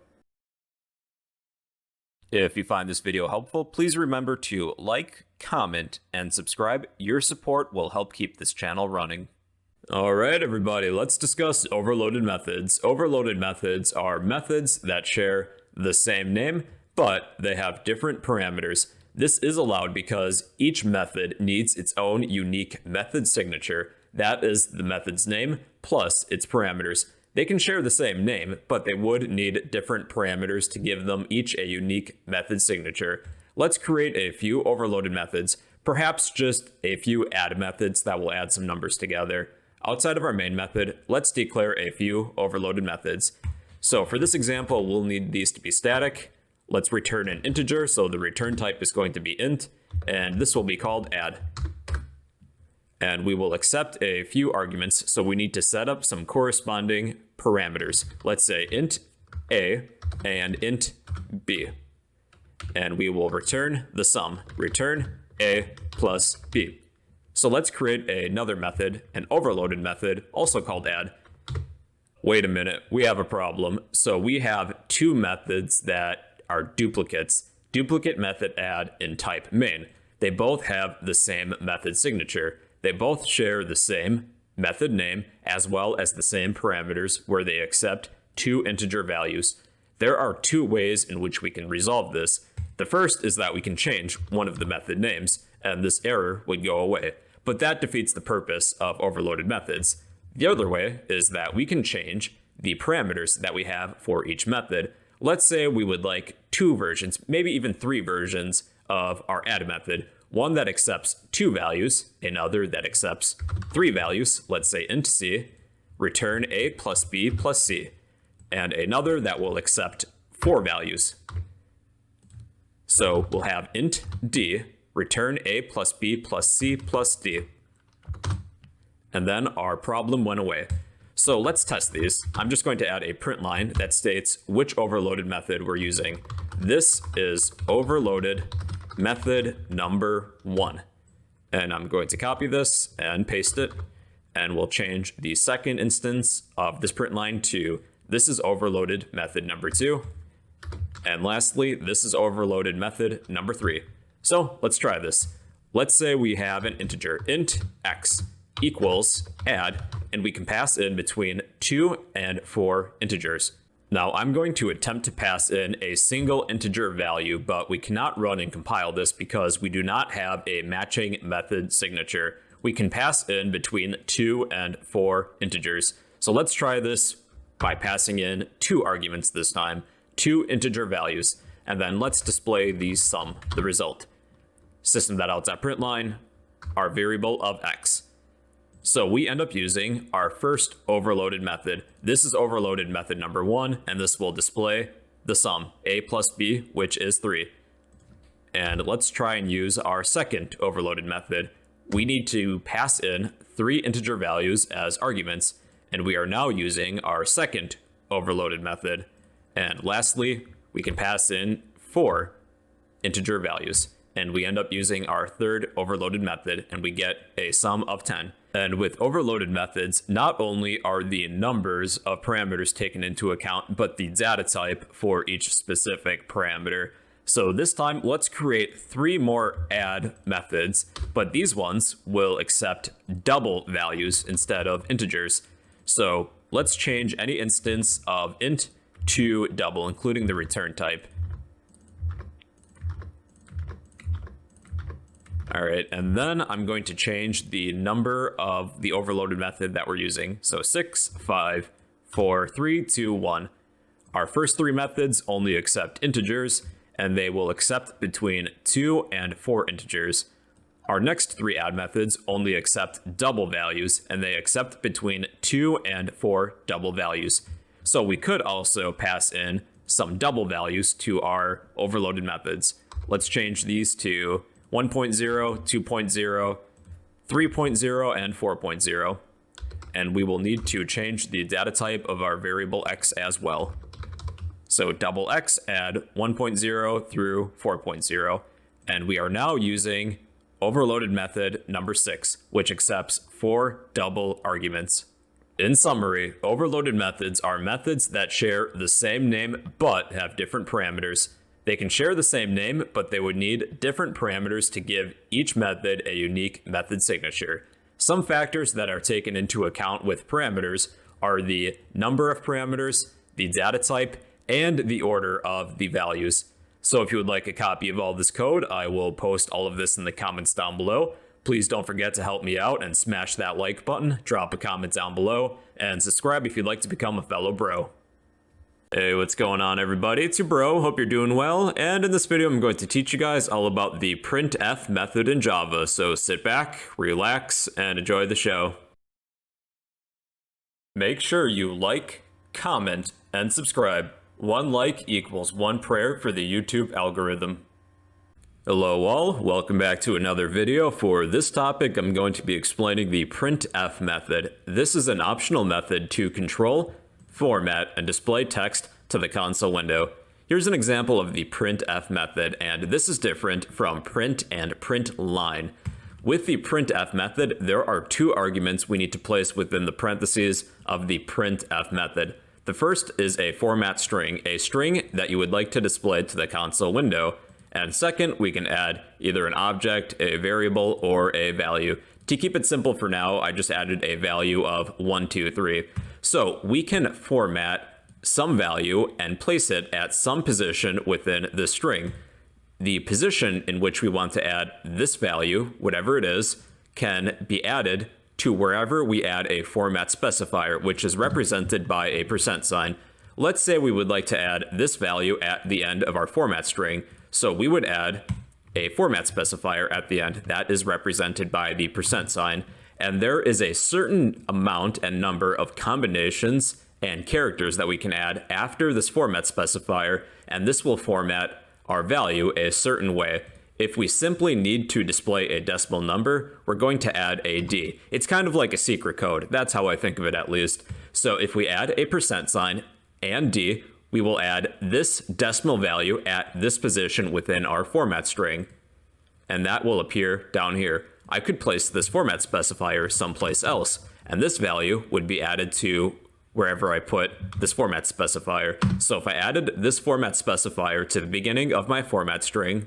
If you find this video helpful, please remember to like, comment, and subscribe. Your support will help keep this channel running. All right, everybody, let's discuss overloaded methods. Overloaded methods are methods that share the same name, but they have different parameters. This is allowed because each method needs its own unique method signature. That is the method's name plus its parameters. They can share the same name, but they would need different parameters to give them each a unique method signature. Let's create a few overloaded methods, perhaps just a few add methods that will add some numbers together. Outside of our main method, let's declare a few overloaded methods. So for this example, we'll need these to be static. Let's return an integer, so the return type is going to be int, and this will be called add. And we will accept a few arguments, so we need to set up some corresponding parameters. Let's say int a and int b. And we will return the sum, return a plus b. So let's create another method, an overloaded method, also called add. wait a minute, we have a problem. So we have two methods that are duplicates. Duplicate method add in type main. They both have the same method signature. They both share the same method name as well as the same parameters where they accept two integer values. There are two ways in which we can resolve this. The first is that we can change one of the method names and this error would go away, but that defeats the purpose of overloaded methods. The other way is that we can change the parameters that we have for each method. Let's say we would like two versions, maybe even three versions of our add method. One that accepts two values, another that accepts three values, let's say int c, return a plus b plus c, and another that will accept four values. So we'll have int d, return a plus b plus c plus d. And then our problem went away. So let's test these. I'm just going to add a print line that states which overloaded method we're using. This is overloaded method number 1. And I'm going to copy this and paste it. And we'll change the second instance of this print line to this is overloaded method number 2. And lastly, this is overloaded method number 3. So let's try this. Let's say we have an integer, int x equals add, and we can pass in between 2 and 4 integers. Now I'm going to attempt to pass in a single integer value, but we cannot run and compile this because we do not have a matching method signature. We can pass in between 2 and 4 integers. So let's try this by passing in 2 arguments this time, 2 integer values, and then let's display the sum, the result. System.out.println, our variable of x. So we end up using our first overloaded method. This is overloaded method number 1, and this will display the sum, a plus b, which is 3. And let's try and use our second overloaded method. We need to pass in 3 integer values as arguments, and we are now using our second overloaded method. And lastly, we can pass in 4 integer values, and we end up using our third overloaded method, and we get a sum of 10. And with overloaded methods, not only are the numbers of parameters taken into account, but the data type for each specific parameter. So this time, let's create 3 more add methods, but these ones will accept double values instead of integers. So let's change any instance of int to double, including the return type. All right, and then I'm going to change the number of the overloaded method that we're using. So 6, 5, 4, 3, 2, 1. Our first 3 methods only accept integers, and they will accept between 2 and 4 integers. Our next 3 add methods only accept double values, and they accept between 2 and 4 double values. So we could also pass in some double values to our overloaded methods. Let's change these to 1.0, 2.0, 3.0, and 4.0. And we will need to change the data type of our variable x as well. So double x add 1.0 through 4.0. And we are now using overloaded method number 6, which accepts 4 double arguments. In summary, overloaded methods are methods that share the same name but have different parameters. They can share the same name, but they would need different parameters to give each method a unique method signature. Some factors that are taken into account with parameters are the number of parameters, the data type, and the order of the values. So if you would like a copy of all this code, I will post all of this in the comments down below. Please don't forget to help me out and smash that like button, drop a comment down below, and subscribe if you'd like to become a fellow bro. Hey, what's going on everybody? It's your bro, hope you're doing well, and in this video I'm going to teach you guys all about the printf method in Java, so sit back, relax, and enjoy the show. Make sure you like, comment, and subscribe. 1 like equals 1 prayer for the YouTube algorithm. Hello all, welcome back to another video. For this topic, I'm going to be explaining the printf method. This is an optional method to control, format, and display text to the console window. Here's an example of the printf method, and this is different from print and print line. With the printf method, there are two arguments we need to place within the parentheses of the printf method. The first is a format string, a string that you would like to display to the console window. And second, we can add either an object, a variable, or a value. To keep it simple for now, I just added a value of 1, 2, 3. So we can format some value and place it at some position within the string. The position in which we want to add this value, whatever it is, can be added to wherever we add a format specifier, which is represented by a %sign. Let's say we would like to add this value at the end of our format string. So we would add a format specifier at the end that is represented by the %sign. And there is a certain amount and number of combinations and characters that we can add after this format specifier, and this will format our value a certain way. If we simply need to display a decimal number, we're going to add a D. It's kind of like a secret code. That's how I think of it, at least. So if we add a %sign and D, we will add this decimal value at this position within our format string, and that will appear down here. I could place this format specifier someplace else, and this value would be added to wherever I put this format specifier. So if I added this format specifier to the beginning of my format string,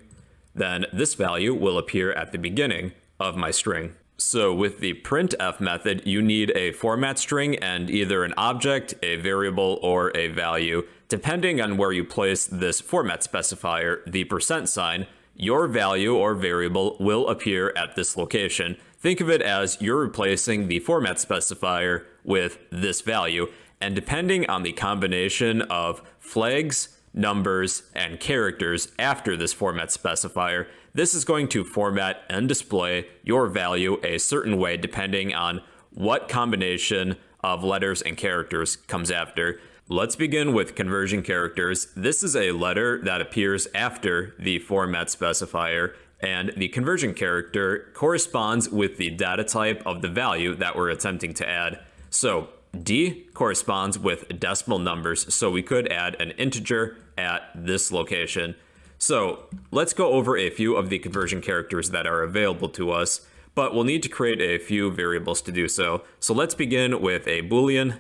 then this value will appear at the beginning of my string. So with the printf method, you need a format string and either an object, a variable, or a value. Depending on where you place this format specifier, the %sign, your value or variable will appear at this location. Think of it as you're replacing the format specifier with this value, and depending on the combination of flags, numbers, and characters after this format specifier, this is going to format and display your value a certain way depending on what combination of letters and characters comes after. Let's begin with conversion characters. This is a letter that appears after the format specifier, and the conversion character corresponds with the data type of the value that we're attempting to add. So D corresponds with decimal numbers, so we could add an integer at this location. So let's go over a few of the conversion characters that are available to us, but we'll need to create a few variables to do so. So let's begin with a Boolean.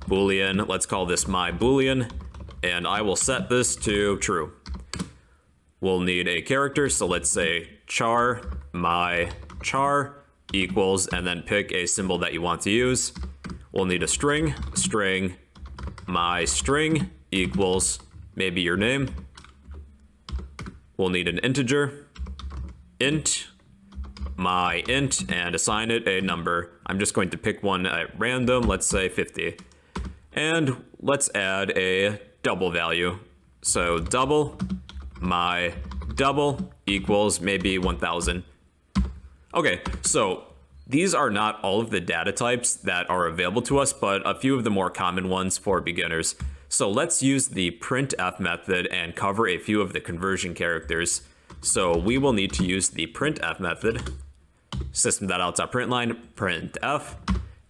Let's call this my Boolean, and I will set this to true. We'll need a character, so let's say char, my char equals, and then pick a symbol that you want to use. We'll need a string, my string equals maybe your name. We'll need an integer, int, my int, and assign it a number. I'm just going to pick one at random, let's say 50. And let's add a double value. So double, my double equals maybe 1000. Okay, so these are not all of the data types that are available to us, but a few of the more common ones for beginners. So let's use the printf method and cover a few of the conversion characters. So we will need to use the printf method, system.out.println, printf,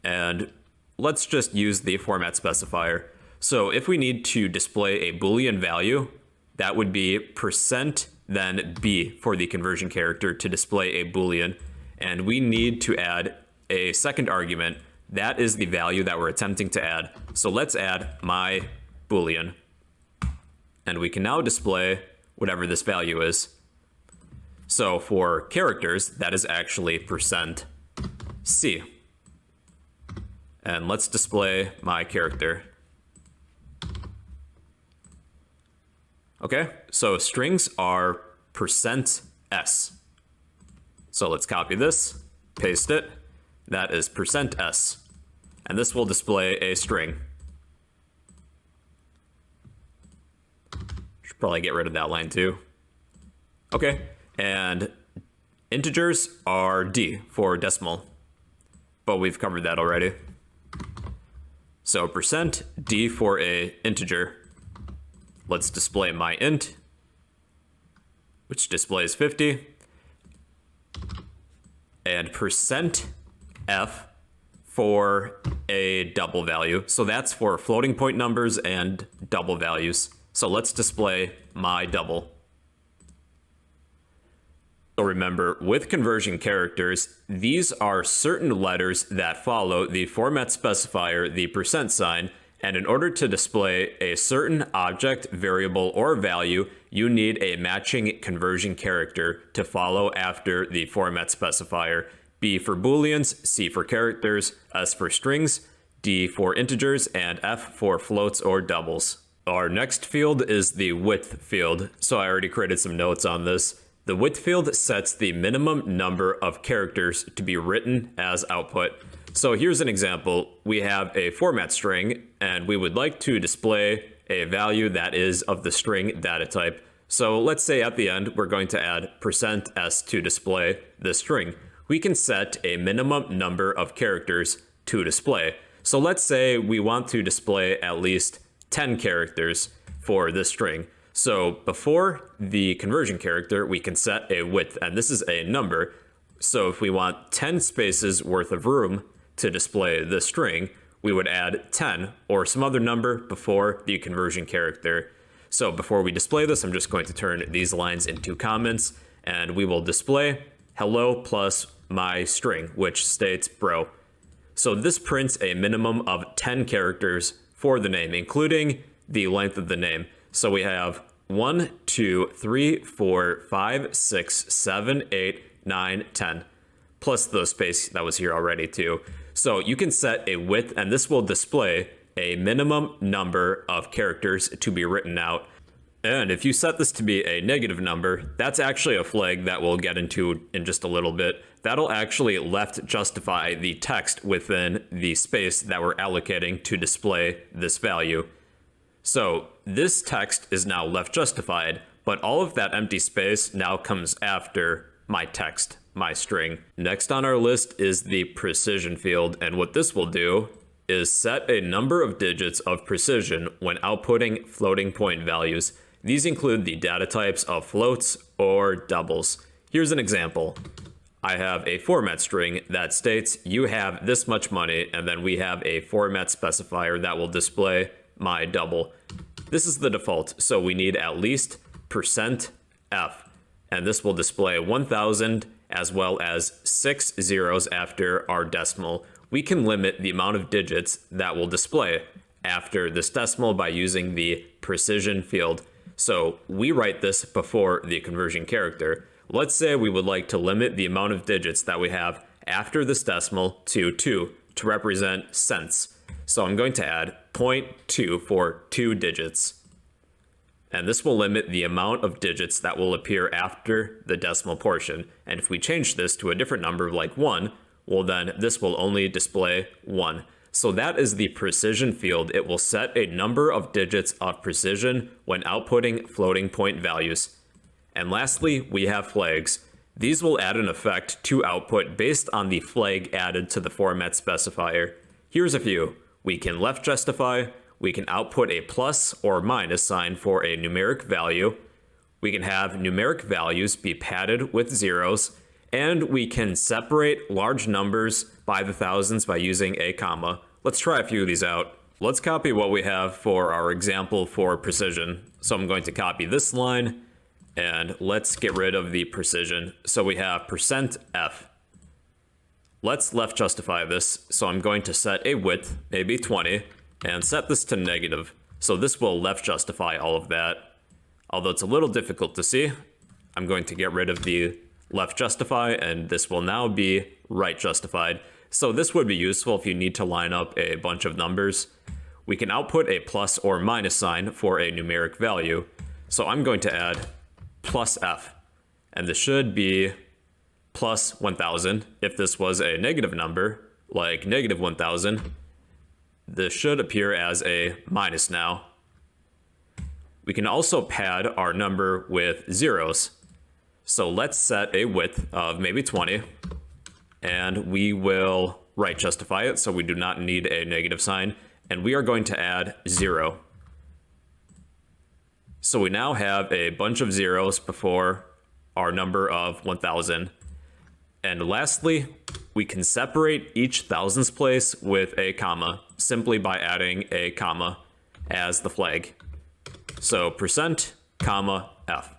and let's just use the format specifier. So if we need to display a Boolean value, that would be % then B for the conversion character to display a Boolean. And we need to add a second argument. That is the value that we're attempting to add. So let's add my Boolean. And we can now display whatever this value is. So for characters, that is actually %C. And let's display my character. Okay, so strings are %S. So let's copy this, paste it. That is %S. And this will display a string. Should probably get rid of that line too. Okay, and integers are D for decimal, but we've covered that already. So %D for a integer. Let's display my int, which displays 50. And %F for a double value. So that's for floating point numbers and double values. So let's display my double. So remember, with conversion characters, these are certain letters that follow the format specifier, the %sign, and in order to display a certain object, variable, or value, you need a matching conversion character to follow after the format specifier. B for booleans, C for characters, S for strings, D for integers, and F for floats or doubles. Our next field is the width field, so I already created some notes on this. The width field sets the minimum number of characters to be written as output. So here's an example. We have a format string, and we would like to display a value that is of the string data type. So let's say at the end, we're going to add %s to display this string. We can set a minimum number of characters to display. So let's say we want to display at least 10 characters for this string. So before the conversion character, we can set a width, and this is a number. So if we want 10 spaces worth of room to display this string, we would add 10 or some other number before the conversion character. So before we display this, I'm just going to turn these lines into comments, and we will display hello plus my string, which states bro. So this prints a minimum of 10 characters for the name, including the length of the name. So we have 1, 2, 3, 4, 5, 6, 7, 8, 9, 10, plus the space that was here already too. So you can set a width, and this will display a minimum number of characters to be written out. And if you set this to be a negative number, that's actually a flag that we'll get into in just a little bit. That'll actually left justify the text within the space that we're allocating to display this value. So this text is now left justified, but all of that empty space now comes after my text, my string. Next on our list is the precision field, and what this will do is set a number of digits of precision when outputting floating point values. These include the data types of floats or doubles. Here's an example. I have a format string that states you have this much money, and then we have a format specifier that will display my double. This is the default, so we need at least %f, and this will display 1000 as well as 6 zeros after our decimal. We can limit the amount of digits that will display after this decimal by using the precision field. So we write this before the conversion character. Let's say we would like to limit the amount of digits that we have after this decimal to 2 to represent cents. So I'm going to add 0.2 for 2 digits. And this will limit the amount of digits that will appear after the decimal portion. And if we change this to a different number like 1, well then this will only display 1. So that is the precision field. It will set a number of digits of precision when outputting floating point values. And lastly, we have flags. These will add an effect to output based on the flag added to the format specifier. Here's a few. We can left justify, we can output a plus or minus sign for a numeric value, we can have numeric values be padded with zeros, and we can separate large numbers by the thousands by using a comma. Let's try a few of these out. Let's copy what we have for our example for precision. So I'm going to copy this line, and let's get rid of the precision. So we have %f. Let's left justify this. So I'm going to set a width, maybe 20, and set this to negative. So this will left justify all of that. Although it's a little difficult to see, I'm going to get rid of the left justify, and this will now be right justified. So this would be useful if you need to line up a bunch of numbers. We can output a plus or minus sign for a numeric value. So I'm going to add +f, and this should be plus 1000. If this was a negative number, like negative 1000, this should appear as a minus now. We can also pad our number with zeros. So let's set a width of maybe 20, and we will right justify it, so we do not need a negative sign, and we are going to add 0. So we now have a bunch of zeros before our number of 1000. And lastly, we can separate each thousands place with a comma simply by adding a comma as the flag. So %, f.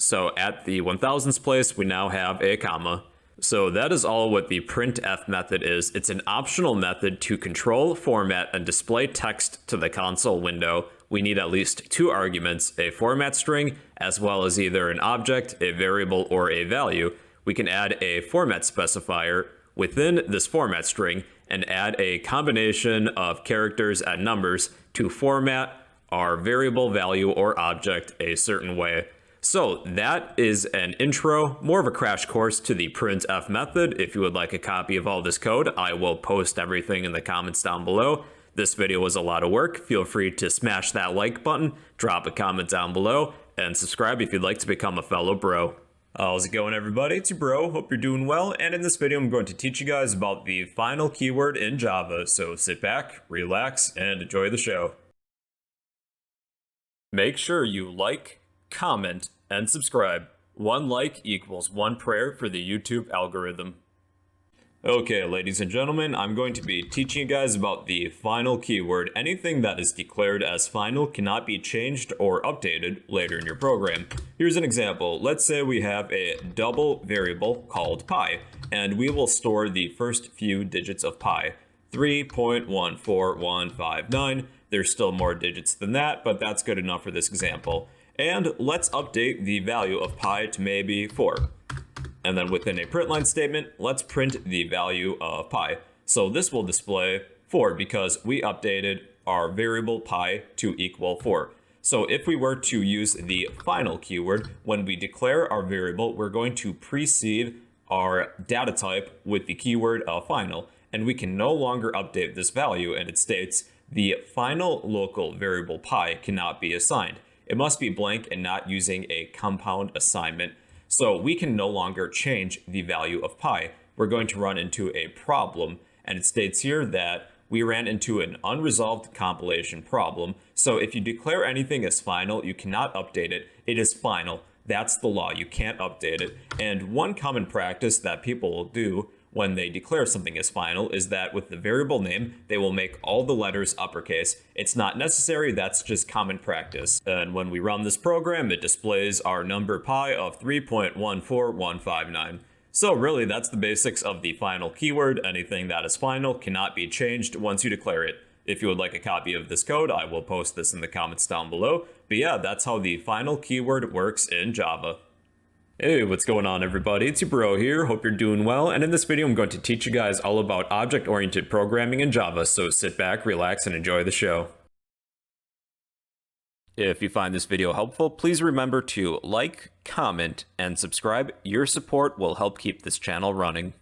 So at the 1000s place, we now have a comma. So that is all what the printf method is. It's an optional method to control, format, and display text to the console window. We need at least two arguments, a format string, as well as either an object, a variable, or a value. We can add a format specifier within this format string and add a combination of characters and numbers to format our variable, value, or object a certain way. So that is an intro, more of a crash course to the printf method. If you would like a copy of all this code, I will post everything in the comments down below. This video was a lot of work. Feel free to smash that like button, drop a comment down below, and subscribe if you'd like to become a fellow bro. How's it going, everybody? It's your bro. Hope you're doing well. And in this video, I'm going to teach you guys about the final keyword in Java. So sit back, relax, and enjoy the show. Make sure you like, comment, and subscribe. One like equals one prayer for the YouTube algorithm. Okay, ladies and gentlemen, I'm going to be teaching you guys about the final keyword. Anything that is declared as final cannot be changed or updated later in your program. Here's an example. Let's say we have a double variable called pi, and we will store the first few digits of pi, 3.14159. There's still more digits than that, but that's good enough for this example. And let's update the value of pi to maybe 4. And then within a printline statement, let's print the value of pi. So this will display 4 because we updated our variable pi to equal 4. So if we were to use the final keyword, when we declare our variable, we're going to precede our data type with the keyword final. And we can no longer update this value, and it states the final local variable pi cannot be assigned. It must be blank and not using a compound assignment. So we can no longer change the value of pi. We're going to run into a problem, and it states here that we ran into an unresolved compilation problem. So if you declare anything as final, you cannot update it. It is final. That's the law. You can't update it. And one common practice that people will do when they declare something as final is that with the variable name, they will make all the letters uppercase. It's not necessary, that's just common practice. And when we run this program, it displays our number pi of 3.14159. So really, that's the basics of the final keyword. Anything that is final cannot be changed once you declare it. If you would like a copy of this code, I will post this in the comments down below. But yeah, that's how the final keyword works in Java. Hey, what's going on, everybody? It's your bro here. Hope you're doing well. And in this video, I'm going to teach you guys all about object-oriented programming in Java. So sit back, relax, and enjoy the show. If you find this video helpful, please remember to like, comment, and subscribe. Your support will help keep this channel running.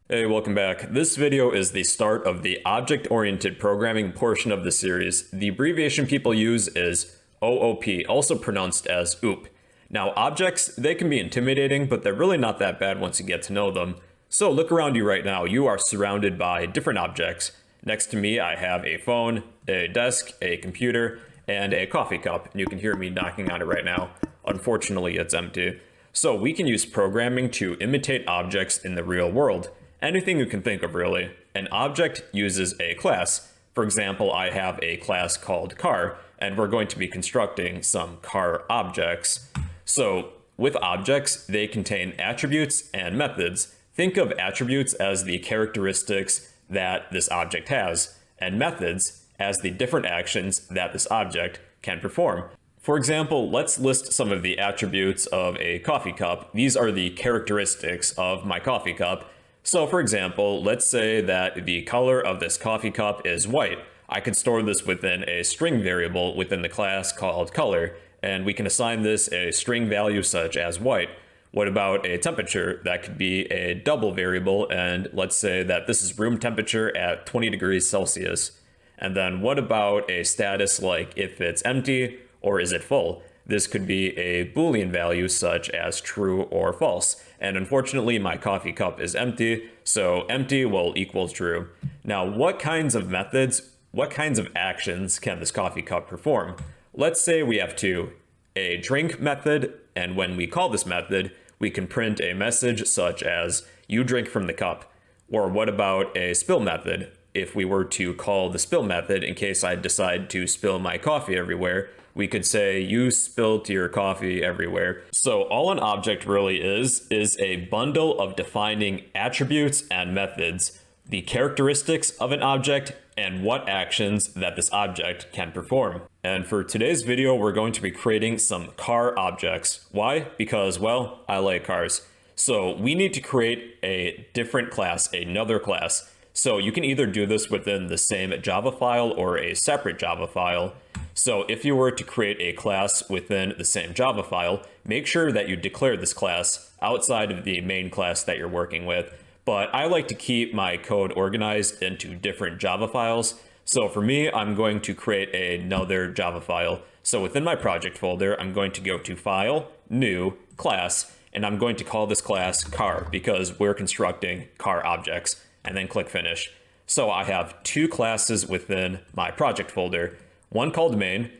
Hey, welcome back. This video is the start of the object-oriented programming portion of the series. The abbreviation people use is OOP, also pronounced as OOP. Now, objects, they can be intimidating, but they're really not that bad once you get to know them. So look around you right now. You are surrounded by different objects. Next to me, I have a phone, a desk, a computer, and a coffee cup. And you can hear me knocking on it right now. Unfortunately, it's empty. So we can use programming to imitate objects in the real world. Anything you can think of, really. An object uses a class. For example, I have a class called car, and we're going to be constructing some car objects. So with objects, they contain attributes and methods. Think of attributes as the characteristics that this object has, and methods as the different actions that this object can perform. For example, let's list some of the attributes of a coffee cup. These are the characteristics of my coffee cup. So for example, let's say that the color of this coffee cup is white. I could store this within a string variable within the class called color. And we can assign this a string value such as white. What about a temperature? That could be a double variable, and let's say that this is room temperature at 20 degrees Celsius. And then what about a status like if it's empty or is it full? This could be a Boolean value such as true or false. And unfortunately, my coffee cup is empty, so empty will equal true. Now, what kinds of methods, what kinds of actions can this coffee cup perform? Let's say we have two, a drink method, and when we call this method, we can print a message such as, you drink from the cup. Or what about a spill method? if we were to call the spill method in case I decide to spill my coffee everywhere, we could say you spilled your coffee everywhere. So all an object really is a bundle of defining attributes and methods, the characteristics of an object, and what actions that this object can perform. And for today's video, we're going to be creating some car objects. Why? Because, well, I like cars. So we need to create a different class, another class. So you can either do this within the same Java file or a separate Java file. So if you were to create a class within the same Java file, make sure that you declare this class outside of the main class that you're working with. But I like to keep my code organized into different Java files. So for me, I'm going to create another Java file. So within my project folder, I'm going to go to File, New, Class, and I'm going to call this class car because we're constructing car objects, and then click Finish. So I have two classes within my project folder, one called main,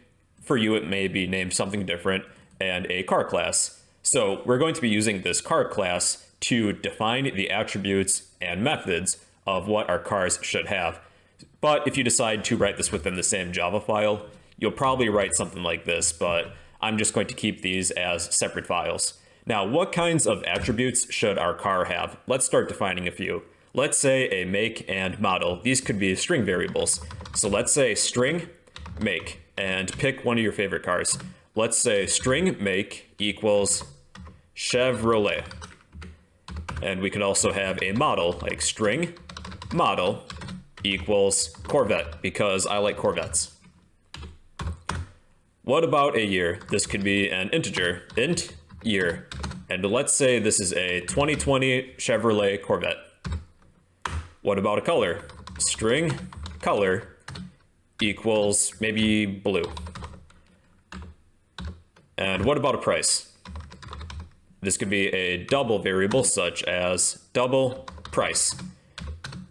for you it may be named something different, and a car class. So we're going to be using this car class to define the attributes and methods of what our cars should have. But if you decide to write this within the same Java file, you'll probably write something like this, but I'm just going to keep these as separate files. Now, what kinds of attributes should our car have? Let's start defining a few. Let's say a make and model. These could be string variables. So let's say string make and pick one of your favorite cars. Let's say string make equals Chevrolet. And we can also have a model like string model equals Corvette because I like Corvettes. What about a year? This could be an integer, int year. And let's say this is a 2020 Chevrolet Corvette. What about a color? String color equals maybe blue. And what about a price? This could be a double variable such as double price.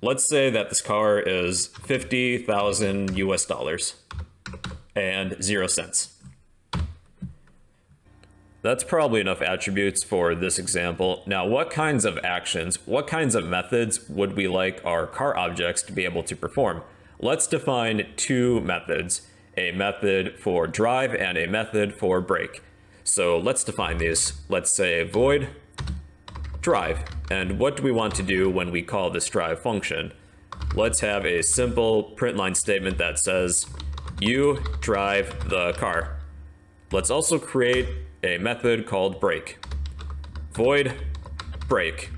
Let's say that this car is 50,000 US dollars and 0 cents. That's probably enough attributes for this example. Now, what kinds of actions, what kinds of methods would we like our car objects to be able to perform? Let's define two methods, a method for drive and a method for brake. So let's define these. Let's say void drive. And what do we want to do when we call this drive function? Let's have a simple print line statement that says, you drive the car. Let's also create a method called brake. Void brake.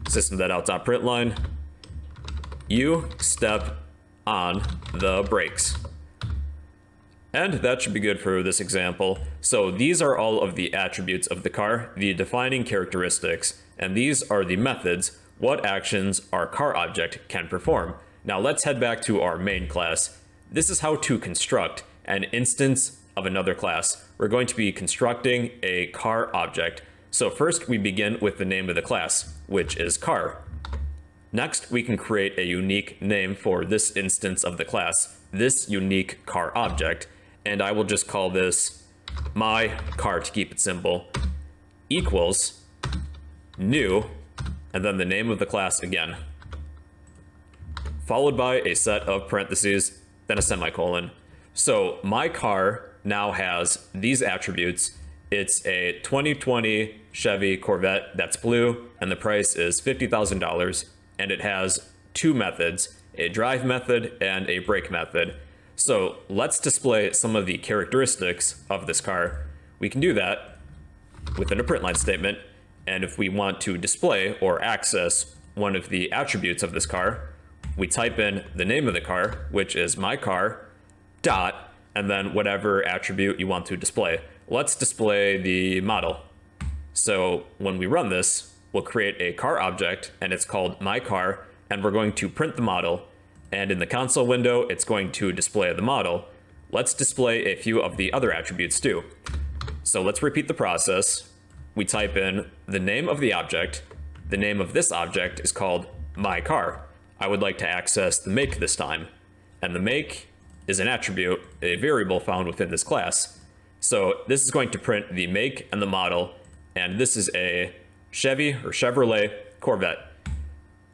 System.out.println. You step on the brakes. And that should be good for this example. So these are all of the attributes of the car, the defining characteristics, and these are the methods, what actions our car object can perform. Now let's head back to our main class. This is how to construct an instance of another class. We're going to be constructing a car object. So first we begin with the name of the class, which is car. Next, we can create a unique name for this instance of the class, this unique car object, and I will just call this my car to keep it simple, equals new, and then the name of the class again, followed by a set of parentheses, then a semicolon. So my car now has these attributes. It's a 2020 Chevy Corvette that's blue, and the price is $50,000. And it has two methods, a drive method and a brake method. So let's display some of the characteristics of this car. We can do that within a print line statement. And if we want to display or access one of the attributes of this car, we type in the name of the car, which is my car, dot, and then whatever attribute you want to display. Let's display the model. So when we run this, we'll create a car object, and it's called my car, and we're going to print the model. And in the console window, it's going to display the model. Let's display a few of the other attributes too. So let's repeat the process. We type in the name of the object. The name of this object is called my car. I would like to access the make this time. And the make is an attribute, a variable found within this class. So this is going to print the make and the model, and this is a Chevy or Chevrolet Corvette.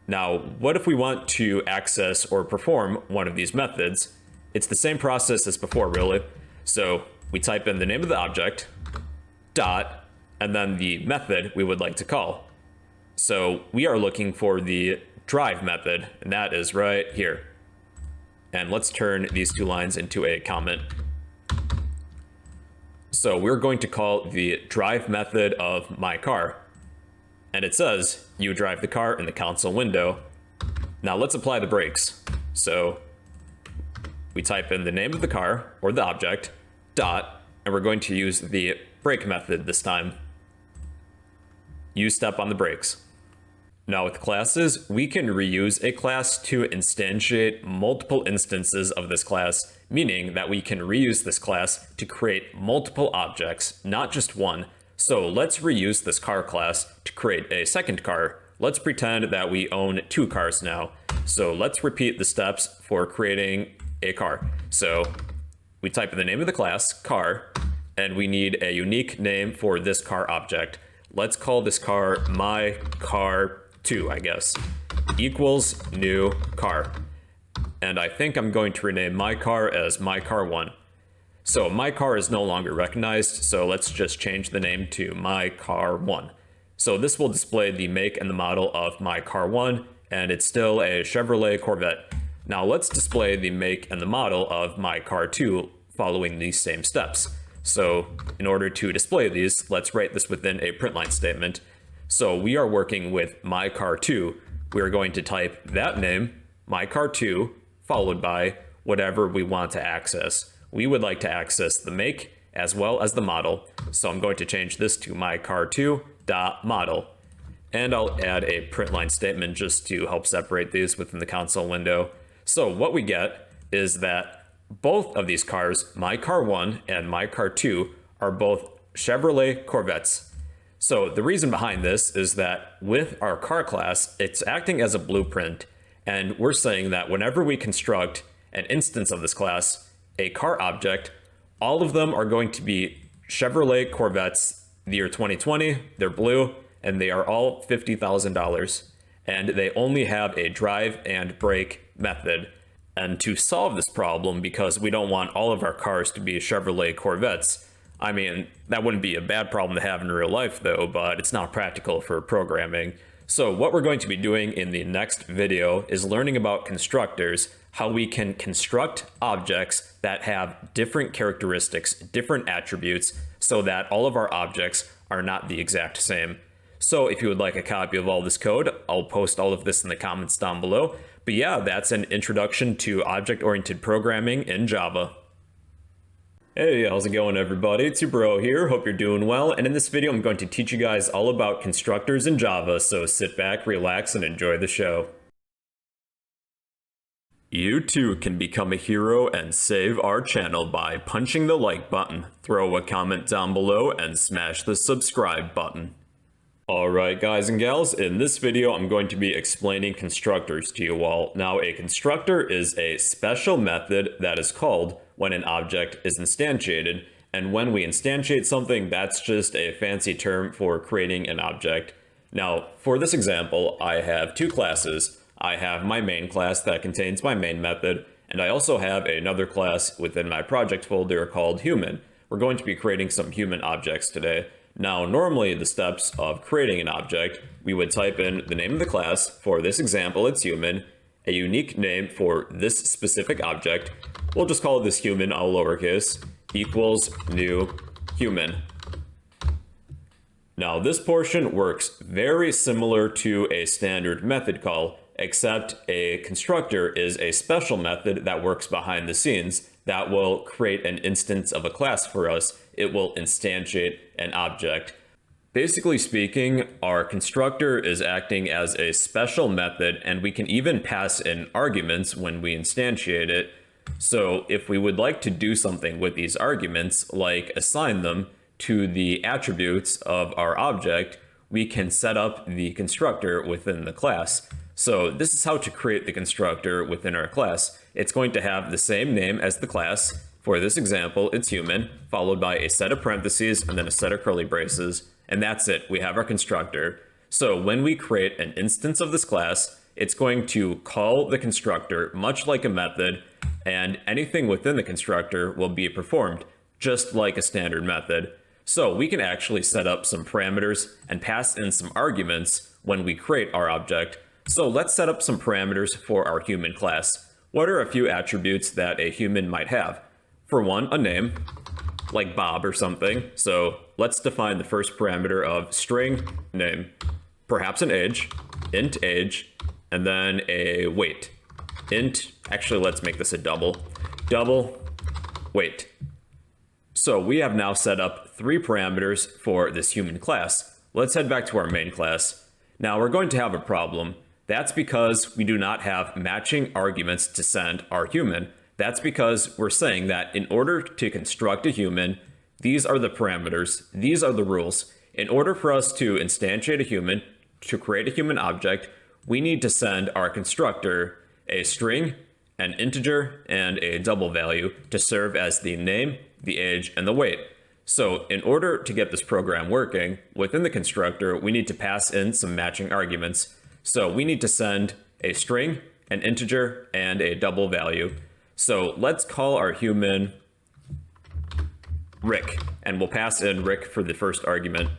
Now, what if we want to access or perform one of these methods? It's the same process as before, really. So we type in the name of the object, dot, and then the method we would like to call. So we are looking for the drive method, and that is right here. And let's turn these two lines into a comment. So we're going to call the drive method of my car. And it says, you drive the car in the console window. Now let's apply the brakes. So we type in the name of the car, or the object, dot, and we're going to use the brake method this time. Use step on the brakes. Now with classes, we can reuse a class to instantiate multiple instances of this class, meaning that we can reuse this class to create multiple objects, not just one. So let's reuse this car class to create a second car. Let's pretend that we own two cars now. So let's repeat the steps for creating a car. So we type in the name of the class, car, and we need a unique name for this car object. Let's call this car my car 2, I guess, equals new car. And I think I'm going to rename my car as my car 1. So my car is no longer recognized, so let's just change the name to my car 1. So this will display the make and the model of my car 1, and it's still a Chevrolet Corvette. Now let's display the make and the model of my car 2 following these same steps. So in order to display these, let's write this within a printline statement. So we are working with my car 2. We are going to type that name, my car 2, followed by whatever we want to access. We would like to access the make as well as the model. So I'm going to change this to my car 2 dot model. And I'll add a printline statement just to help separate these within the console window. So what we get is that both of these cars, my car 1 and my car 2, are both Chevrolet Corvettes. So the reason behind this is that with our car class, it's acting as a blueprint, and we're saying that whenever we construct an instance of this class, a car object, all of them are going to be Chevrolet Corvettes, the year 2020, they're blue, and they are all $50,000. And they only have a drive and brake method. And to solve this problem, because we don't want all of our cars to be Chevrolet Corvettes, I mean, that wouldn't be a bad problem to have in real life though, but it's not practical for programming. So what we're going to be doing in the next video is learning about constructors, how we can construct objects that have different characteristics, different attributes, so that all of our objects are not the exact same. So if you would like a copy of all this code, I'll post all of this in the comments down below. But yeah, that's an introduction to object-oriented programming in Java. Hey, how's it going everybody? It's your bro here, hope you're doing well, and in this video I'm going to teach you guys all about constructors in Java, so sit back, relax, and enjoy the show. You too can become a hero and save our channel by punching the like button, throw a comment down below, and smash the subscribe button. Alright guys and gals, in this video I'm going to be explaining constructors to you all. Now a constructor is a special method that is called when an object is instantiated, and when we instantiate something, that's just a fancy term for creating an object. Now for this example, I have two classes. I have my main class that contains my main method, and I also have another class within my project folder called human. We're going to be creating some human objects today. Now, normally the steps of creating an object, we would type in the name of the class. For this example, it's human, a unique name for this specific object. We'll just call this human, all lowercase, equals new human. Now, this portion works very similar to a standard method call, except a constructor is a special method that works behind the scenes that will create an instance of a class for us. It will instantiate an object. Basically speaking, our constructor is acting as a special method, and we can even pass in arguments when we instantiate it. So if we would like to do something with these arguments, like assign them to the attributes of our object, we can set up the constructor within the class. So this is how to create the constructor within our class. It's going to have the same name as the class. For this example, it's human, followed by a set of parentheses and then a set of curly braces. And that's it, we have our constructor. So when we create an instance of this class, it's going to call the constructor much like a method, and anything within the constructor will be performed just like a standard method. So we can actually set up some parameters and pass in some arguments when we create our object. So let's set up some parameters for our human class. What are a few attributes that a human might have? For one, a name, like Bob or something. So let's define the first parameter of string name. Perhaps an age, int age, and then a weight. Actually, let's make this a double weight. So we have now set up 3 parameters for this human class. Let's head back to our main class. Now we're going to have a problem. That's because we do not have matching arguments to send our human. That's because we're saying that in order to construct a human, these are the parameters, these are the rules. In order for us to instantiate a human, to create a human object, we need to send our constructor a string, an integer, and a double value to serve as the name, the age, and the weight. So in order to get this program working, within the constructor, we need to pass in some matching arguments. So we need to send a string, an integer, and a double value. So let's call our human Rick, and we'll pass in Rick for the first argument.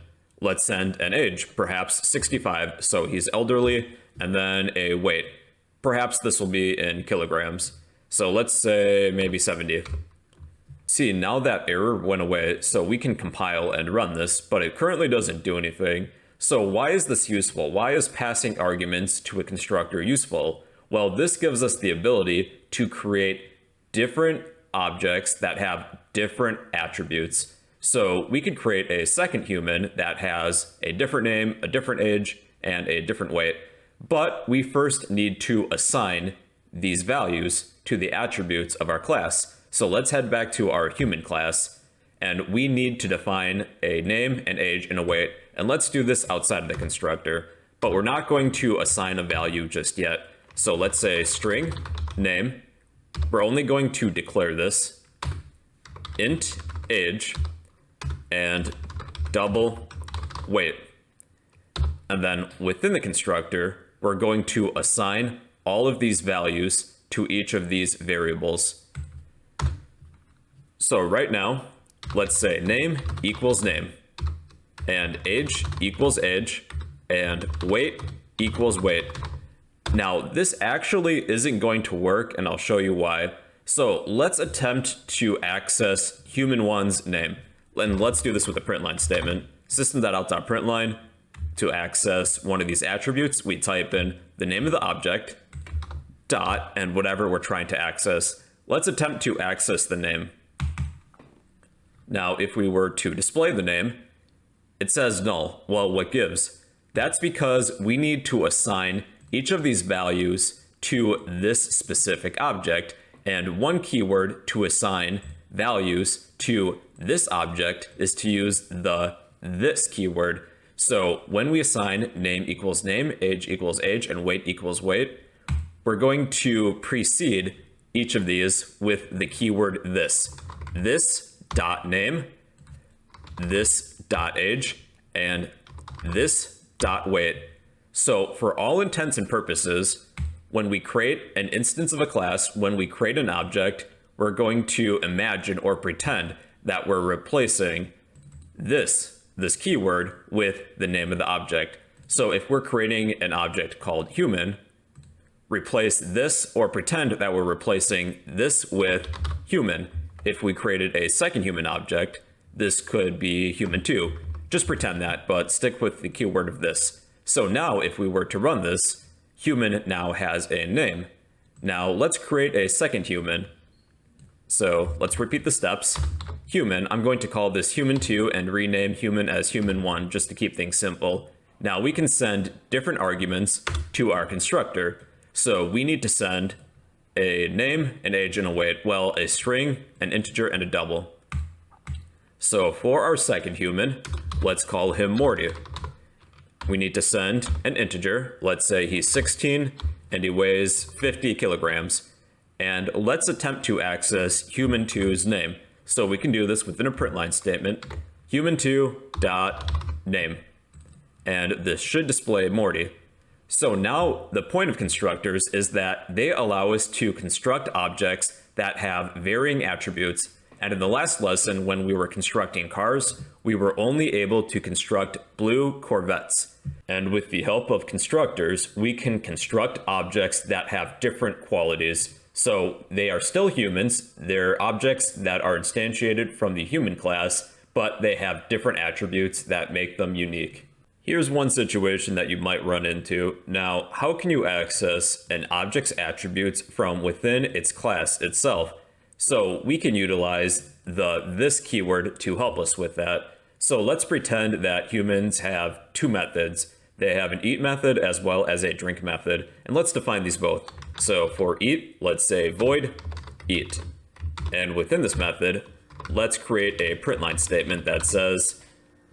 Let's send an age, perhaps 65, so he's elderly, and then a weight. Perhaps this will be in kilograms. So let's say maybe 70. See, now that error went away, so we can compile and run this, but it currently doesn't do anything. So why is this useful? Why is passing arguments to a constructor useful? Well, this gives us the ability to create different objects that have different attributes. So we could create a second human that has a different name, a different age, and a different weight. But we first need to assign these values to the attributes of our class. So let's head back to our human class, and we need to define a name, an age, and a weight. And let's do this outside of the constructor, but we're not going to assign a value just yet. So let's say string name. We're only going to declare this int age and double weight. And then within the constructor, we're going to assign all of these values to each of these variables. So right now, let's say name equals name, and age equals age, and weight equals weight. Now, this actually isn't going to work, and I'll show you why. So let's attempt to access human1's name. And let's do this with a println statement. System.out.println. To access one of these attributes, we type in the name of the object, dot, and whatever we're trying to access. Let's attempt to access the name. Now, if we were to display the name, it says null. Well, what gives? That's because we need to assign each of these values to this specific object, and one keyword to assign values to this object is to use the this keyword. So when we assign name equals name, age equals age, and weight equals weight, we're going to precede each of these with the keyword this. This dot name, this dot age, and this dot weight. So for all intents and purposes, when we create an instance of a class, when we create an object, we're going to imagine or pretend that we're replacing this keyword with the name of the object. So if we're creating an object called human, replace this or pretend that we're replacing this with human. If we created a second human object, this could be human2. Just pretend that, but stick with the keyword of this. So now if we were to run this, human now has a name. Now let's create a second human. So let's repeat the steps. Human, I'm going to call this human2 and rename human as human1 just to keep things simple. Now we can send different arguments to our constructor. So we need to send a name, an age, and a weight. Well, a string, an integer, and a double. So for our second human, let's call him Morty. We need to send an integer. Let's say he's 16 and he weighs 50 kilograms. And let's attempt to access human2's name. So we can do this within a println statement, human2 dot name. And this should display Morty. So now the point of constructors is that they allow us to construct objects that have varying attributes. And in the last lesson, when we were constructing cars, we were only able to construct blue Corvettes. And with the help of constructors, we can construct objects that have different qualities. So they are still humans, they're objects that are instantiated from the human class, but they have different attributes that make them unique. Here's one situation that you might run into. Now, how can you access an object's attributes from within its class itself? So we can utilize the this keyword to help us with that. So let's pretend that humans have two methods. They have an eat method as well as a drink method. And let's define these both. So for eat, let's say void eat. And within this method, let's create a print line statement that says,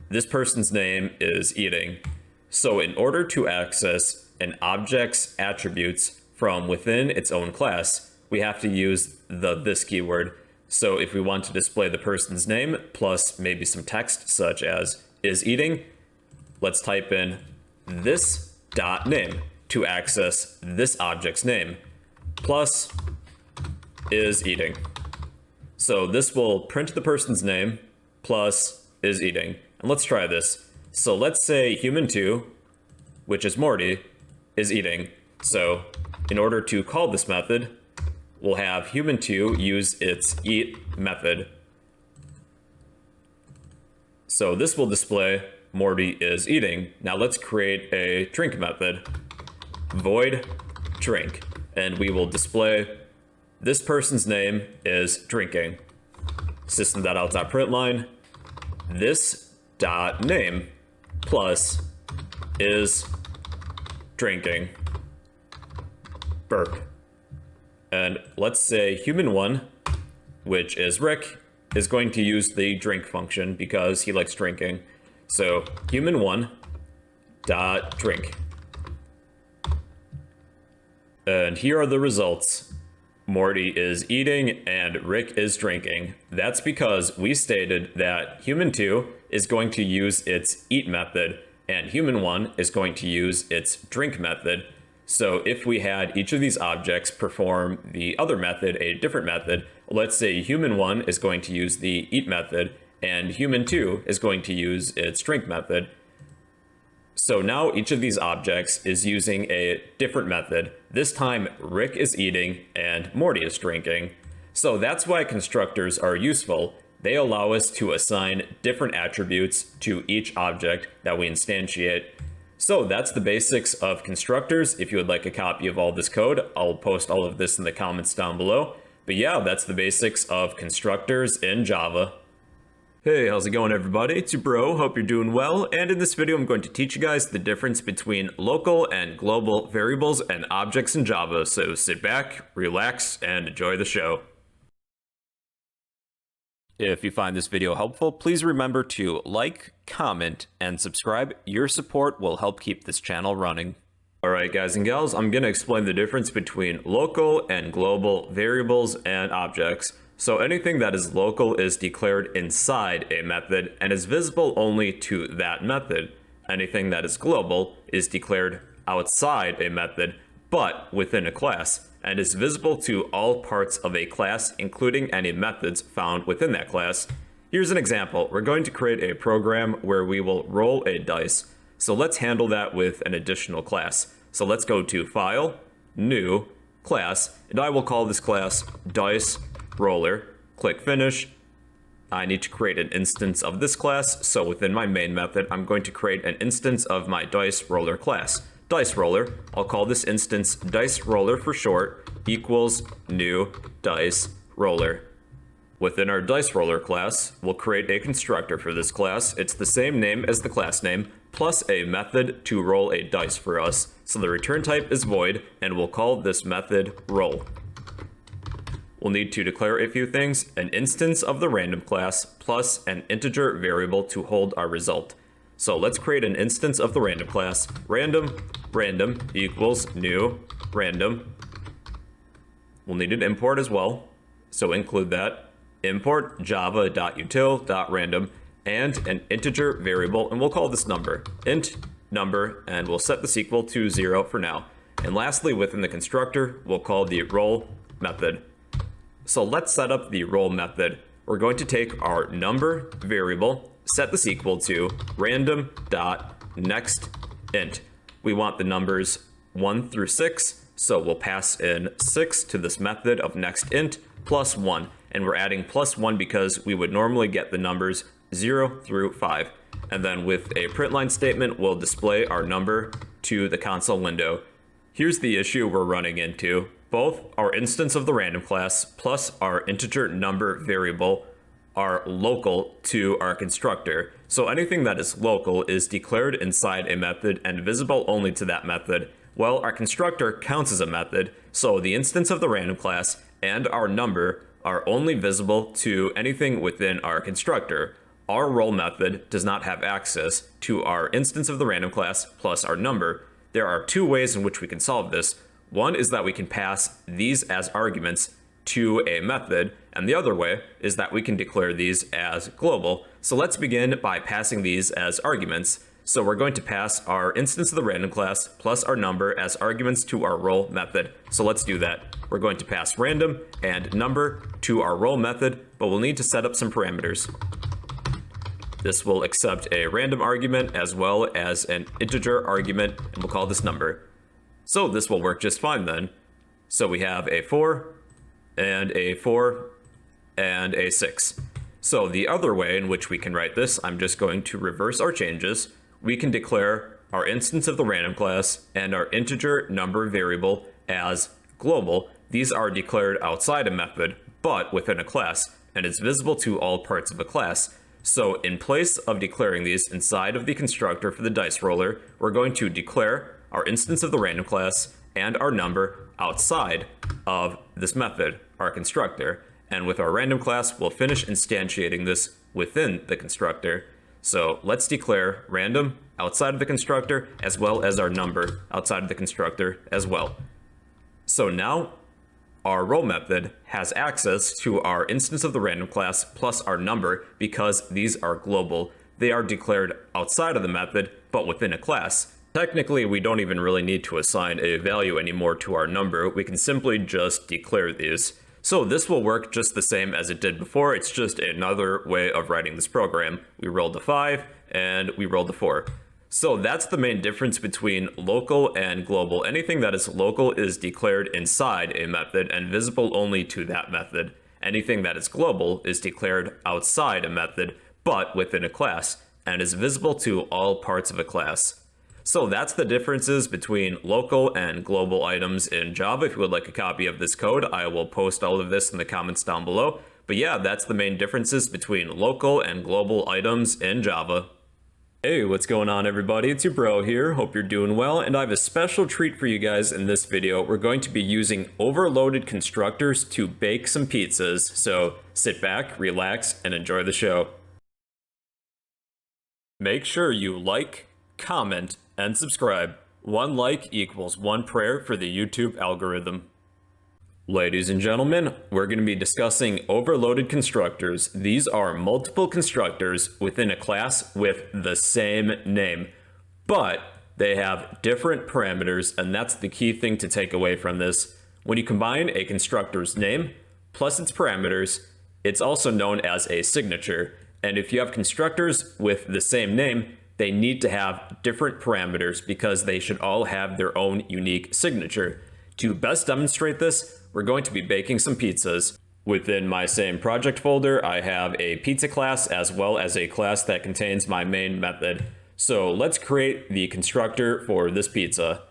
this person's name is eating. So in order to access an object's attributes from within its own class, we have to use the this keyword. So if we want to display the person's name plus maybe some text such as is eating, let's type in this dot name to access this object's name plus is eating. So this will print the person's name plus is eating. And let's try this. So let's say human2, which is Morty, is eating. So in order to call this method, we'll have human2 use its eat method. So this will display Morty is eating. Now let's create a drink method, void drink, and we will display this person's name is drinking. System.out.println, this dot name plus is drinking. Burp. And let's say human1, which is Rick, is going to use the drink function because he likes drinking. So human1 dot drink. And here are the results. Morty is eating and Rick is drinking. That's because we stated that human2 is going to use its eat method and human1 is going to use its drink method. So if we had each of these objects perform the other method, a different method, let's say human1 is going to use the eat method and human2 is going to use its drink method. So now each of these objects is using a different method. This time Rick is eating and Morty is drinking. So that's why constructors are useful. They allow us to assign different attributes to each object that we instantiate. So that's the basics of constructors. If you would like a copy of all this code, I'll post all of this in the comments down below. But yeah, that's the basics of constructors in Java. Hey, how's it going everybody? It's your bro, hope you're doing well, and in this video I'm going to teach you guys the difference between local and global variables and objects in Java, so sit back, relax, and enjoy the show. If you find this video helpful, please remember to like, comment, and subscribe. Your support will help keep this channel running. Alright guys and gals, I'm going to explain the difference between local and global variables and objects. So anything that is local is declared inside a method and is visible only to that method. Anything that is global is declared outside a method, but within a class, and is visible to all parts of a class, including any methods found within that class. Here's an example. We're going to create a program where we will roll a dice. So let's handle that with an additional class. So let's go to File, New, Class, and I will call this class Dice Roller. Click Finish. I need to create an instance of this class, so within my main method, I'm going to create an instance of my Dice Roller class. Dice Roller, I'll call this instance Dice Roller for short, equals new Dice Roller. Within our Dice Roller class, we'll create a constructor for this class. It's the same name as the class name, plus a method to roll a dice for us. So the return type is void, and we'll call this method roll. We'll need to declare a few things, an instance of the random class, plus an integer variable to hold our result. So let's create an instance of the random class, random equals new random. We'll need an import as well, so include that. Import java.util.random and an integer variable, and we'll call this number, int number, and we'll set this equal to 0 for now. And lastly, within the constructor, we'll call the roll method. So let's set up the roll method. We're going to take our number variable, set this equal to random.nextInt. We want the numbers 1 through 6, so we'll pass in 6 to this method of nextInt plus 1. And we're adding plus 1 because we would normally get the numbers 0 through 5. And then with a print line statement, we'll display our number to the console window. Here's the issue we're running into. Both our instance of the random class plus our integer number variable are local to our constructor. So anything that is local is declared inside a method and visible only to that method. Well, our constructor counts as a method, so the instance of the random class and our number are only visible to anything within our constructor. Our roll method does not have access to our instance of the random class plus our number. There are two ways in which we can solve this. One is that we can pass these as arguments to a method, and the other way is that we can declare these as global. So let's begin by passing these as arguments. So we're going to pass our instance of the random class plus our number as arguments to our roll method. So let's do that. We're going to pass random and number to our roll method, but we'll need to set up some parameters. This will accept a random argument as well as an integer argument, and we'll call this number. So this will work just fine then. So we have a 4 and a 4 and a 6. So the other way in which we can write this, I'm just going to reverse our changes. We can declare our instance of the random class and our integer number variable as global. These are declared outside a method, but within a class, and it's visible to all parts of a class. So in place of declaring these inside of the constructor for the dice roller, we're going to declare our instance of the random class and our number outside of this method, our constructor. And with our random class, we'll finish instantiating this within the constructor. So let's declare random outside of the constructor as well as our number outside of the constructor as well. So now our roll method has access to our instance of the random class plus our number because these are global. They are declared outside of the method, but within a class. Technically, we don't even really need to assign a value anymore to our number. We can simply just declare these. So this will work just the same as it did before. It's just another way of writing this program. We rolled a 5 and we rolled a 4. So that's the main difference between local and global. Anything that is local is declared inside a method and visible only to that method. Anything that is global is declared outside a method, but within a class, and is visible to all parts of a class. So that's the differences between local and global items in Java. If you would like a copy of this code, I will post all of this in the comments down below. But yeah, that's the main differences between local and global items in Java. Hey, what's going on everybody? It's your bro here. Hope you're doing well, and I have a special treat for you guys in this video. We're going to be using overloaded constructors to bake some pizzas. So sit back, relax, and enjoy the show. Make sure you like, comment, and subscribe. 1 like equals 1 prayer for the YouTube algorithm. Ladies and gentlemen, we're going to be discussing overloaded constructors. These are multiple constructors within a class with the same name, but they have different parameters, and that's the key thing to take away from this. When you combine a constructor's name plus its parameters, it's also known as a signature. And if you have constructors with the same name, they need to have different parameters because they should all have their own unique signature. To best demonstrate this, we're going to be baking some pizzas. Within my same project folder, I have a pizza class as well as a class that contains my main method. So let's create the constructor for this pizza.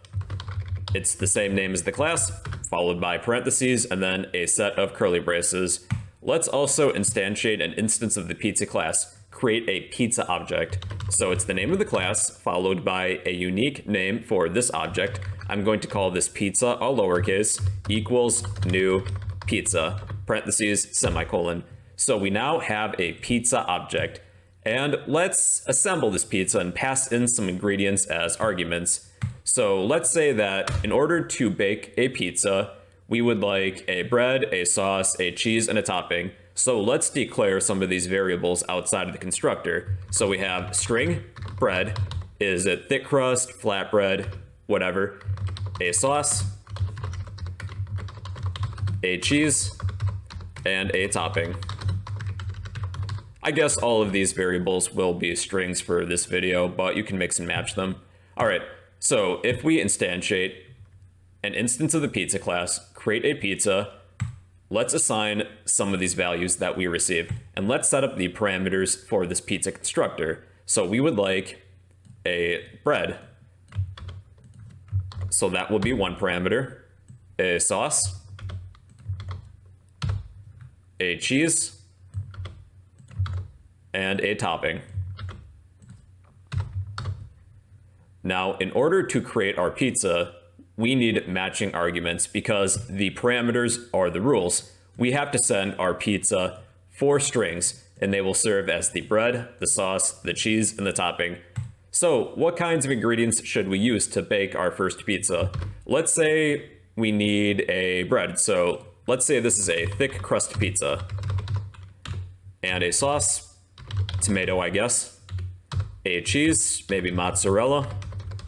It's the same name as the class, followed by parentheses, and then a set of curly braces. Let's also instantiate an instance of the pizza class. Create a pizza object. So it's the name of the class followed by a unique name for this object. I'm going to call this pizza, all lowercase, equals new pizza, parentheses, semicolon. So we now have a pizza object. And let's assemble this pizza and pass in some ingredients as arguments. So let's say that in order to bake a pizza, we would like a bread, a sauce, a cheese, and a topping. So let's declare some of these variables outside of the constructor. So we have string bread Is it thick crust, flatbread, whatever? A sauce, a cheese, and a topping. I guess all of these variables will be strings for this video, but you can mix and match them. All right, so if we instantiate an instance of the pizza class, create a pizza, let's assign some of these values that we receive, and let's set up the parameters for this pizza constructor. So we would like a bread, so that will be one parameter, a sauce, a cheese, and a topping. Now, in order to create our pizza, we need matching arguments because the parameters are the rules. We have to send our pizza 4 strings, and they will serve as the bread, the sauce, the cheese, and the topping. So what kinds of ingredients should we use to bake our first pizza? Let's say we need a bread. So let's say this is a thick crust pizza. And a sauce, tomato, I guess. A cheese, maybe mozzarella.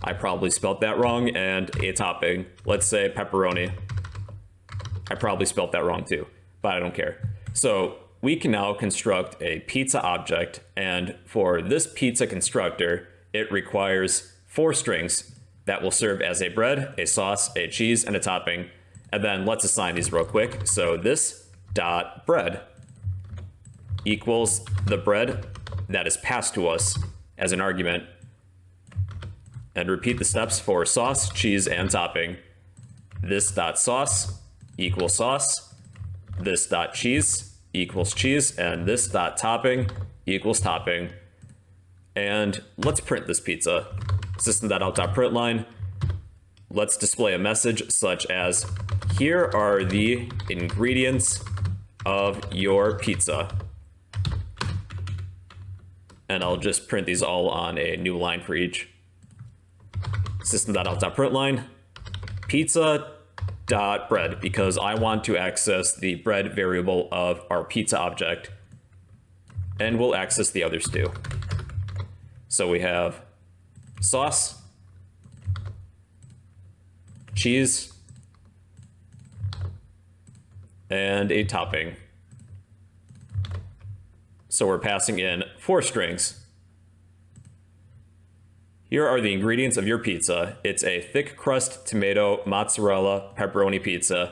I probably spelt that wrong. And a topping, let's say pepperoni. I probably spelt that wrong too, but I don't care. So we can now construct a pizza object. And for this pizza constructor, it requires 4 strings that will serve as a bread, a sauce, a cheese, and a topping. And then let's assign these real quick. So this dot bread equals the bread that is passed to us as an argument. And repeat the steps for sauce, cheese, and topping. This dot sauce equals sauce. This dot cheese equals cheese. And this dot topping equals topping. And let's print this pizza. System.out.println. Let's display a message such as, here are the ingredients of your pizza. And I'll just print these all on a new line for each. System.out.println. Pizza.bread, because I want to access the bread variable of our pizza object. And we'll access the others too. So we have sauce, cheese, and a topping. So we're passing in 4 strings. Here are the ingredients of your pizza. It's a thick crust, tomato, mozzarella, pepperoni pizza.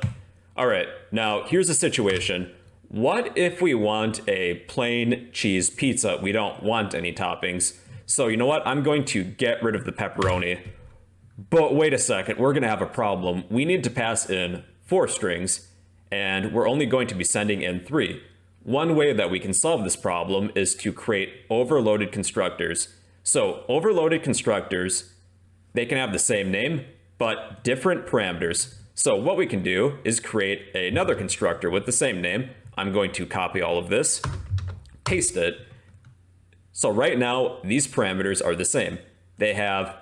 All right, now here's a situation. What if we want a plain cheese pizza? We don't want any toppings. So you know what? I'm going to get rid of the pepperoni. But wait a second, we're gonna have a problem. We need to pass in 4 strings, and we're only going to be sending in 3. One way that we can solve this problem is to create overloaded constructors. So overloaded constructors, they can have the same name, but different parameters. So what we can do is create another constructor with the same name. I'm going to copy all of this, paste it. So right now, these parameters are the same. They have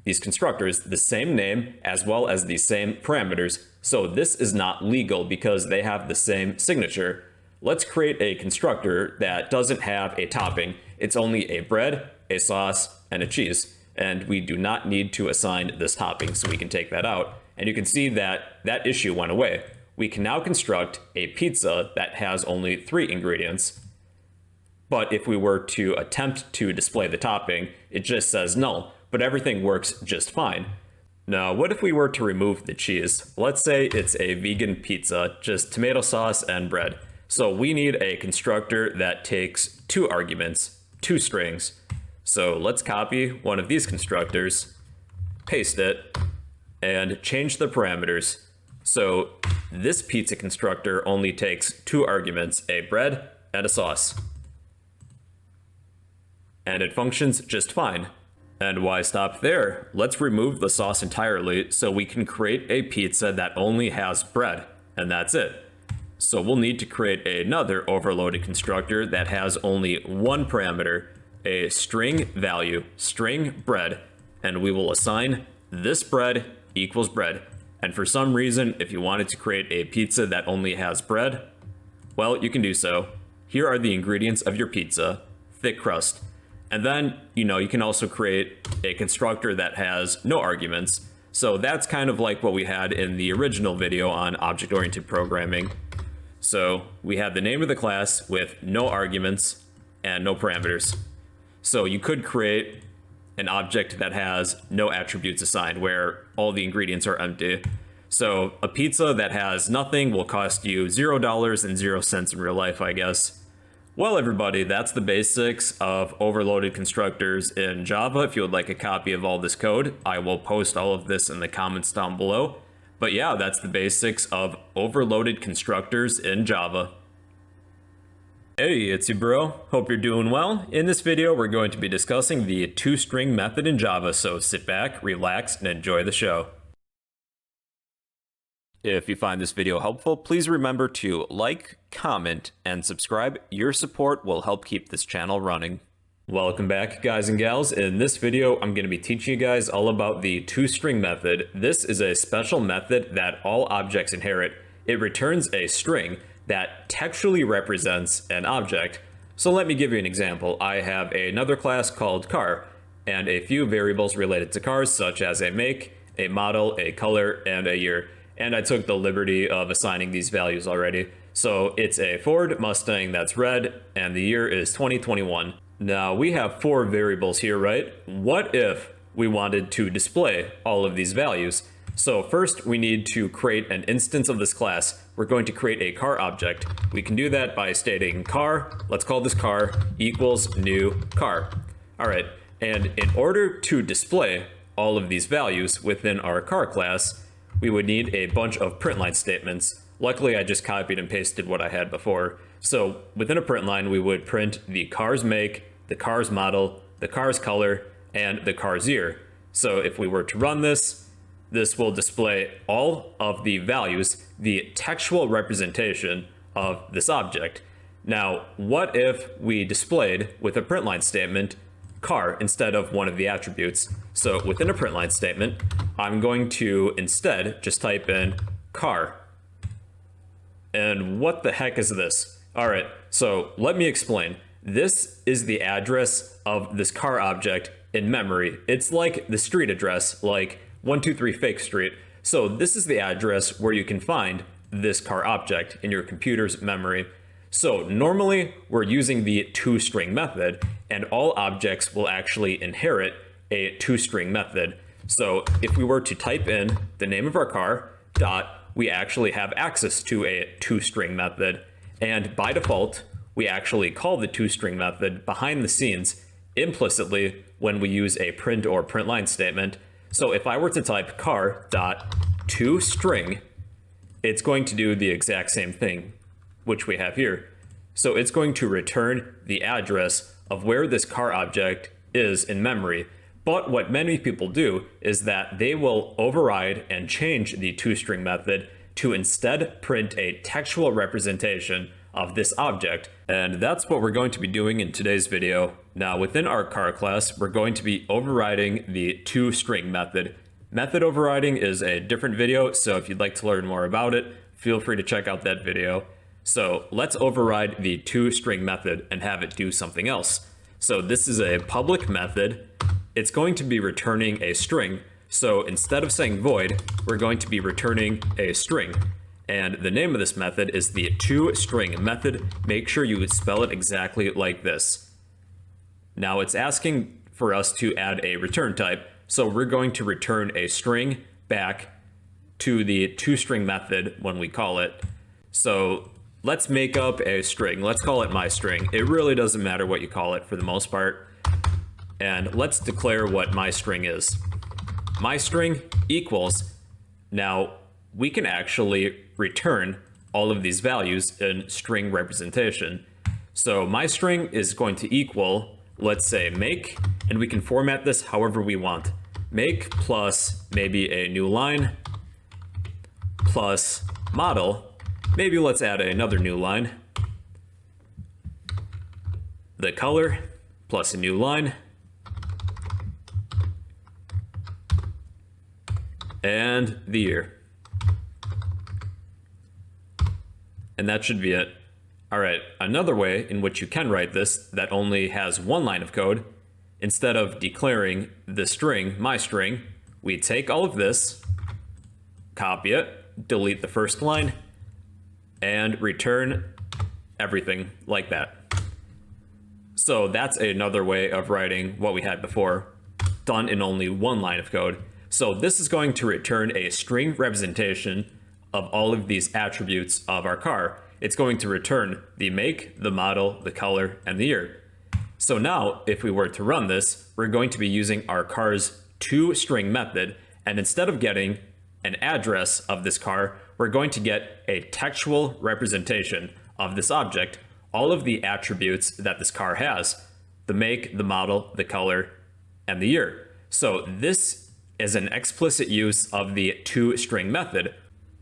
these constructors the same name as well as the same parameters. So this is not legal because they have the same signature. Let's create a constructor that doesn't have a topping. It's only a bread, a sauce, and a cheese. And we do not need to assign this topping, so we can take that out. And you can see that that issue went away. We can now construct a pizza that has only 3 ingredients. But if we were to attempt to display the topping, it just says null, but everything works just fine. Now, what if we were to remove the cheese? Let's say it's a vegan pizza, just tomato sauce and bread. So we need a constructor that takes 2 arguments, 2 strings. So let's copy one of these constructors, paste it, and change the parameters. So this pizza constructor only takes 2 arguments, a bread and a sauce. And it functions just fine. And why stop there? Let's remove the sauce entirely so we can create a pizza that only has bread, and that's it. So we'll need to create another overloaded constructor that has only 1 parameter, a string value, string bread, and we will assign this bread equals bread. And for some reason, if you wanted to create a pizza that only has bread, well, you can do so. Here are the ingredients of your pizza, thick crust. And then, you can also create a constructor that has no arguments. So that's kind of like what we had in the original video on object-oriented programming. So we have the name of the class with no arguments and no parameters. So you could create an object that has no attributes assigned, where all the ingredients are empty. So a pizza that has nothing will cost you $0 and 0 cents in real life, I guess. Well, everybody, that's the basics of overloaded constructors in Java. If you would like a copy of all this code, I will post all of this in the comments down below. But yeah, that's the basics of overloaded constructors in Java. Hey, it's your bro. Hope you're doing well. In this video, we're going to be discussing the toString method in Java, so sit back, relax, and enjoy the show. If you find this video helpful, please remember to like, comment, and subscribe. Your support will help keep this channel running. Welcome back, guys and gals. In this video, I'm going to be teaching you guys all about the toString method. This is a special method that all objects inherit. It returns a string that textually represents an object. So let me give you an example. I have another class called car, and a few variables related to cars, such as a make, a model, a color, and a year. And I took the liberty of assigning these values already. So it's a Ford Mustang that's red, and the year is 2021. Now we have 4 variables here, right? What if we wanted to display all of these values? So first we need to create an instance of this class. We're going to create a car object. We can do that by stating car, let's call this car, equals new car. All right, and in order to display all of these values within our car class, we would need a bunch of print line statements. Luckily, I just copied and pasted what I had before. So within a print line, we would print the car's make, the car's model, the car's color, and the car's year. So if we were to run this, this will display all of the values, the textual representation of this object. Now, what if we displayed with a print line statement car instead of one of the attributes? So within a print line statement, I'm going to instead just type in car. And what the heck is this? All right, so let me explain. This is the address of this car object in memory. It's like the street address, like 123 Fake Street. So this is the address where you can find this car object in your computer's memory. So normally we're using the toString method, and all objects will actually inherit a toString method. So if we were to type in the name of our car, we actually have access to a toString method. And by default, we actually call the toString method behind the scenes implicitly when we use a print or print line statement. So if I were to type car.toString, it's going to do the exact same thing, which we have here. So it's going to return the address of where this car object is in memory. But what many people do is that they will override and change the toString method to instead print a textual representation of this object. And that's what we're going to be doing in today's video. Now within our car class, we're going to be overriding the toString method. Method overriding is a different video, so if you'd like to learn more about it, feel free to check out that video. So let's override the toString method and have it do something else. So this is a public method. It's going to be returning a string. So instead of saying void, we're going to be returning a string. And the name of this method is the toString method. Make sure you spell it exactly like this. Now it's asking for us to add a return type. So we're going to return a string back to the toString method when we call it. So let's make up a string. Let's call it my string. It really doesn't matter what you call it for the most part. And let's declare what my string is. My string equals. Now we can actually return all of these values in string representation. So my string is going to equal, let's say make, and we can format this however we want. Make plus maybe a new line plus model. Maybe let's add another new line. The color plus a new line. And the year. And that should be it. All right, another way in which you can write this that only has one line of code instead of declaring the string, my string, we take all of this, copy it, delete the first line, and return everything like that. So that's another way of writing what we had before, done in only one line of code. So this is going to return a string representation of all of these attributes of our car. It's going to return the make, the model, the color, and the year. So now, if we were to run this, we're going to be using our car's toString method, and instead of getting an address of this car, we're going to get a textual representation of this object, all of the attributes that this car has, the make, the model, the color, and the year. So this is an explicit use of the toString method.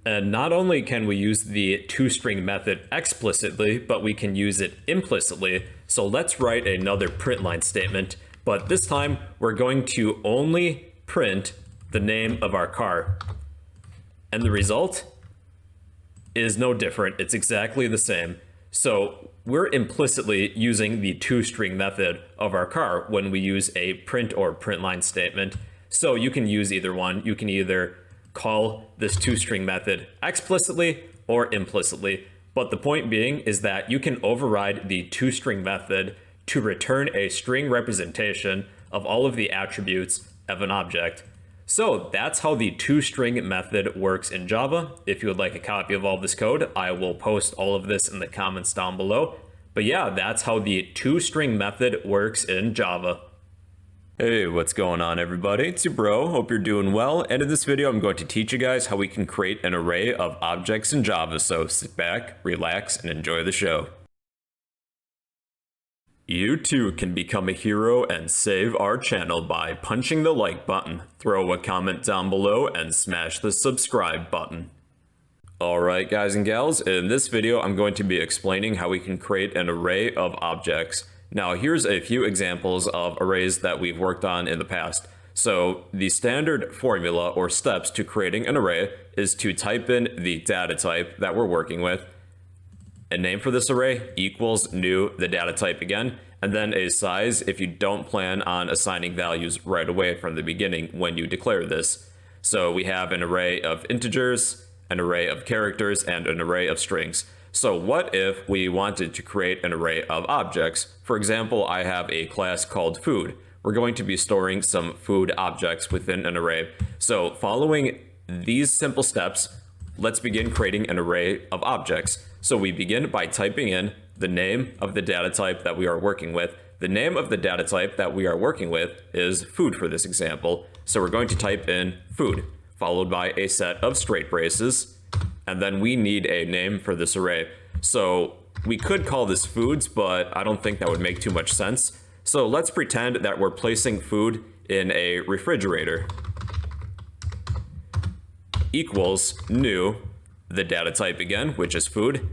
And not only can we use the toString method explicitly, but we can use it implicitly. So let's write another print line statement, but this time we're going to only print the name of our car. And the result is no different. It's exactly the same. So we're implicitly using the toString method of our car when we use a print or print line statement. So you can use either one. You can either call this toString method explicitly or implicitly. But the point being is that you can override the toString method to return a string representation of all of the attributes of an object. So that's how the toString method works in Java. If you would like a copy of all this code, I will post all of this in the comments down below. But yeah, that's how the toString method works in Java. Hey, what's going on everybody? It's your bro, hope you're doing well, and in this video I'm going to teach you guys how we can create an array of objects in Java, so sit back, relax, and enjoy the show. You too can become a hero and save our channel by punching the like button, throw a comment down below, and smash the subscribe button. Alright guys and gals, in this video I'm going to be explaining how we can create an array of objects. Now here's a few examples of arrays that we've worked on in the past. So the standard formula or steps to creating an array is to type in the data type that we're working with, a name for this array equals new, the data type again, and then a size if you don't plan on assigning values right away from the beginning when you declare this. So we have an array of integers, an array of characters, and an array of strings. So what if we wanted to create an array of objects? For example, I have a class called food. We're going to be storing some food objects within an array. So following these simple steps, let's begin creating an array of objects. So we begin by typing in the name of the data type that we are working with. The name of the data type that we are working with is food for this example. So we're going to type in food, followed by a set of straight braces. And then we need a name for this array. So we could call this foods, but I don't think that would make too much sense. So let's pretend that we're placing food in a refrigerator. Equals new, the data type again, which is food,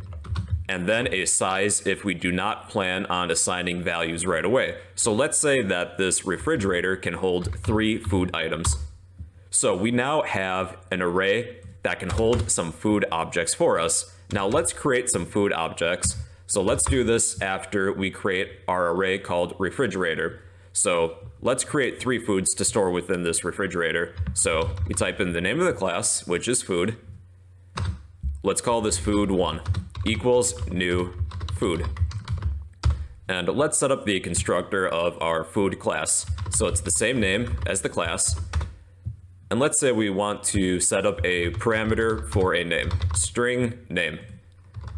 and then a size if we do not plan on assigning values right away. So let's say that this refrigerator can hold 3 food items. So we now have an array that can hold some food objects for us. Now let's create some food objects. So let's do this after we create our array called refrigerator. So let's create 3 foods to store within this refrigerator. So we type in the name of the class, which is food. Let's call this food1 equals new food. And let's set up the constructor of our food class. So it's the same name as the class. And let's say we want to set up a parameter for a name, string name.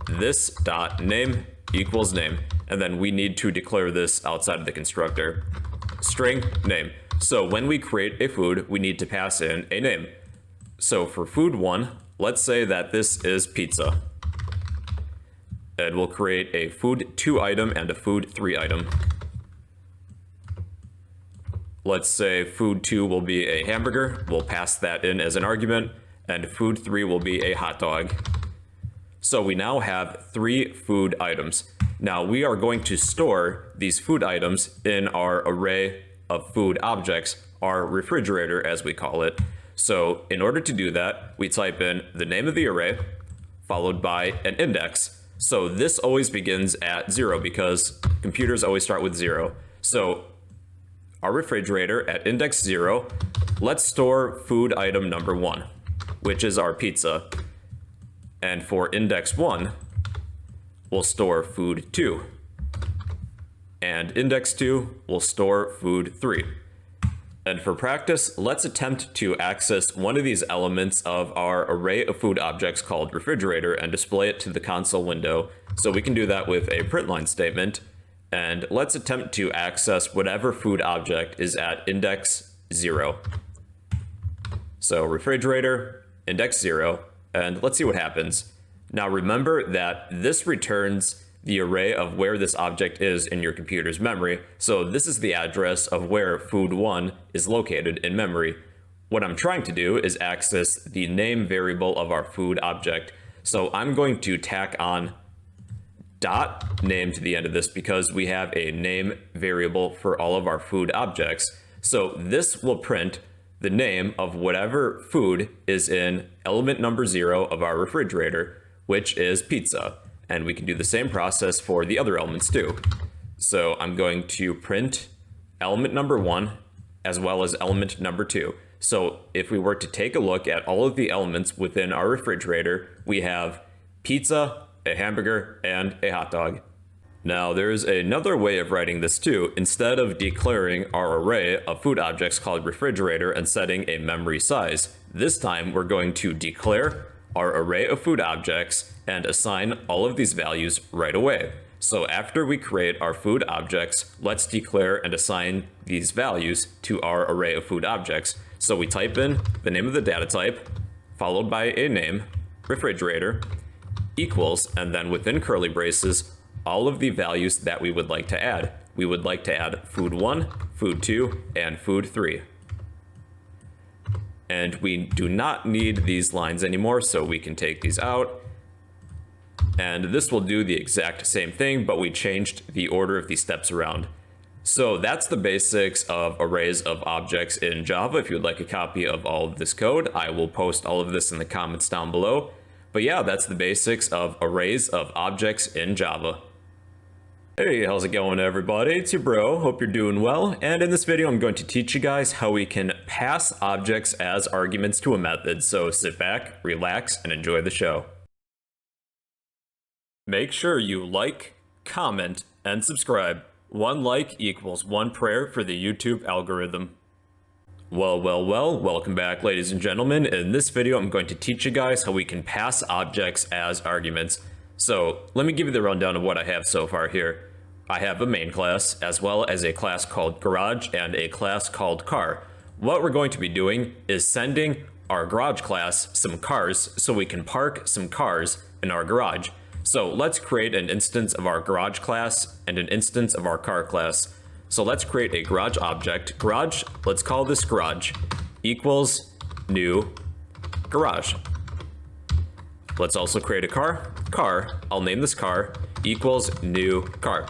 This dot name equals name. And then we need to declare this outside of the constructor, string name. So when we create a food, we need to pass in a name. So for food1, let's say that this is pizza. And we'll create a food2 item and a food3 item. Let's say food2 will be a hamburger. We'll pass that in as an argument. And food3 will be a hot dog. So we now have 3 food items. Now we are going to store these food items in our array of food objects, our refrigerator as we call it. So in order to do that, we type in the name of the array, followed by an index. So this always begins at 0 because computers always start with 0. So our refrigerator at index 0, let's store food item number 1, which is our pizza. And for index 1, we'll store food 2. And index 2 will store food 3. And for practice, let's attempt to access one of these elements of our array of food objects called refrigerator and display it to the console window. So we can do that with a print line statement. And let's attempt to access whatever food object is at index 0. So refrigerator, index 0, and let's see what happens. Now remember that this returns the array of where this object is in your computer's memory. So this is the address of where food 1 is located in memory. What I'm trying to do is access the name variable of our food object. So I'm going to tack on dot name to the end of this because we have a name variable for all of our food objects. So this will print the name of whatever food is in element number 0 of our refrigerator, which is pizza. And we can do the same process for the other elements too. So I'm going to print element number 1 as well as element number 2. So if we were to take a look at all of the elements within our refrigerator, we have pizza, a hamburger, and a hot dog. Now there's another way of writing this too. Instead of declaring our array of food objects called refrigerator and setting a memory size, this time we're going to declare our array of food objects and assign all of these values right away. So after we create our food objects, let's declare and assign these values to our array of food objects. So we type in the name of the data type, followed by a name, refrigerator, equals, and then within curly braces, all of the values that we would like to add. We would like to add food 1, food 2, and food 3. And we do not need these lines anymore, so we can take these out. And this will do the exact same thing, but we changed the order of these steps around. So that's the basics of arrays of objects in Java. If you'd like a copy of all of this code, I will post all of this in the comments down below. But yeah, that's the basics of arrays of objects in Java. Hey, how's it going everybody? It's your bro, hope you're doing well, and in this video I'm going to teach you guys how we can pass objects as arguments to a method, so sit back, relax, and enjoy the show. Make sure you like, comment, and subscribe. 1 like equals 1 prayer for the YouTube algorithm. Well, welcome back ladies and gentlemen. In this video I'm going to teach you guys how we can pass objects as arguments. So let me give you the rundown of what I have so far here. I have a main class, as well as a class called garage and a class called car. What we're going to be doing is sending our garage class some cars so we can park some cars in our garage. So let's create an instance of our garage class and an instance of our car class. So let's create a garage object. Garage, let's call this garage, equals new garage. Let's also create a car. Car, I'll name this car, equals new car.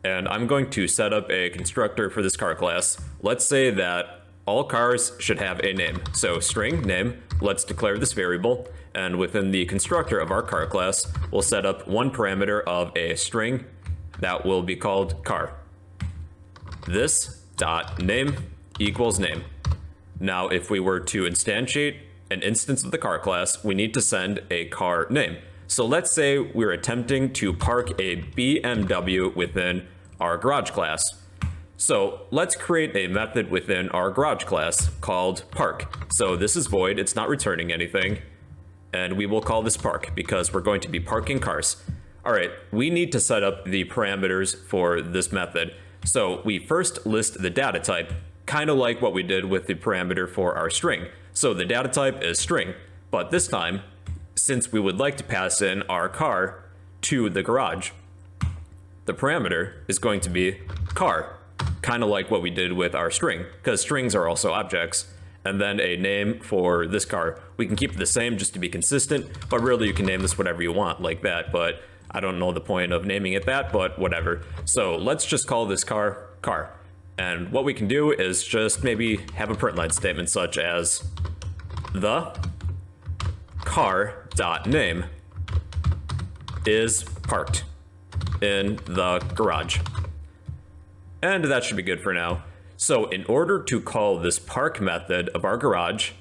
And I'm going to set up a constructor for this car class. Let's say that all cars should have a name. So string name, let's declare this variable. And within the constructor of our car class, we'll set up one parameter of a string that will be called car. This dot name equals name. Now, if we were to instantiate an instance of the car class, we need to send a car name. So let's say we're attempting to park a BMW within our garage class. So let's create a method within our garage class called park. So this is void, it's not returning anything. And we will call this park because we're going to be parking cars. All right, we need to set up the parameters for this method. So we first list the data type, kind of like what we did with the parameter for our string. So the data type is string, but this time, since we would like to pass in our car to the garage, the parameter is going to be car, kind of like what we did with our string, because strings are also objects, and then a name for this car. We can keep it the same just to be consistent, but really you can name this whatever you want like that, but I don't know the point of naming it that, but whatever. So let's just call this car car. And what we can do is just maybe have a print line statement such as the car.name is parked in the garage. And that should be good for now. So in order to call this park method of our garage,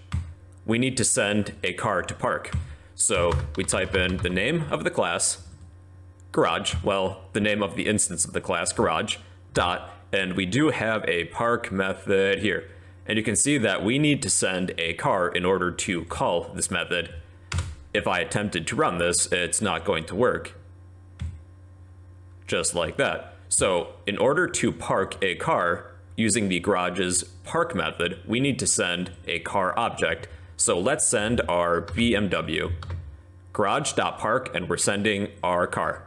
we need to send a car to park. So we type in the name of the class, garage, well, the name of the instance of the class, garage, dot, and we do have a park method here. And you can see that we need to send a car in order to call this method. If I attempted to run this, it's not going to work. Just like that. So in order to park a car using the garage's park method, we need to send a car object. So let's send our BMW, garage.park, and we're sending our car.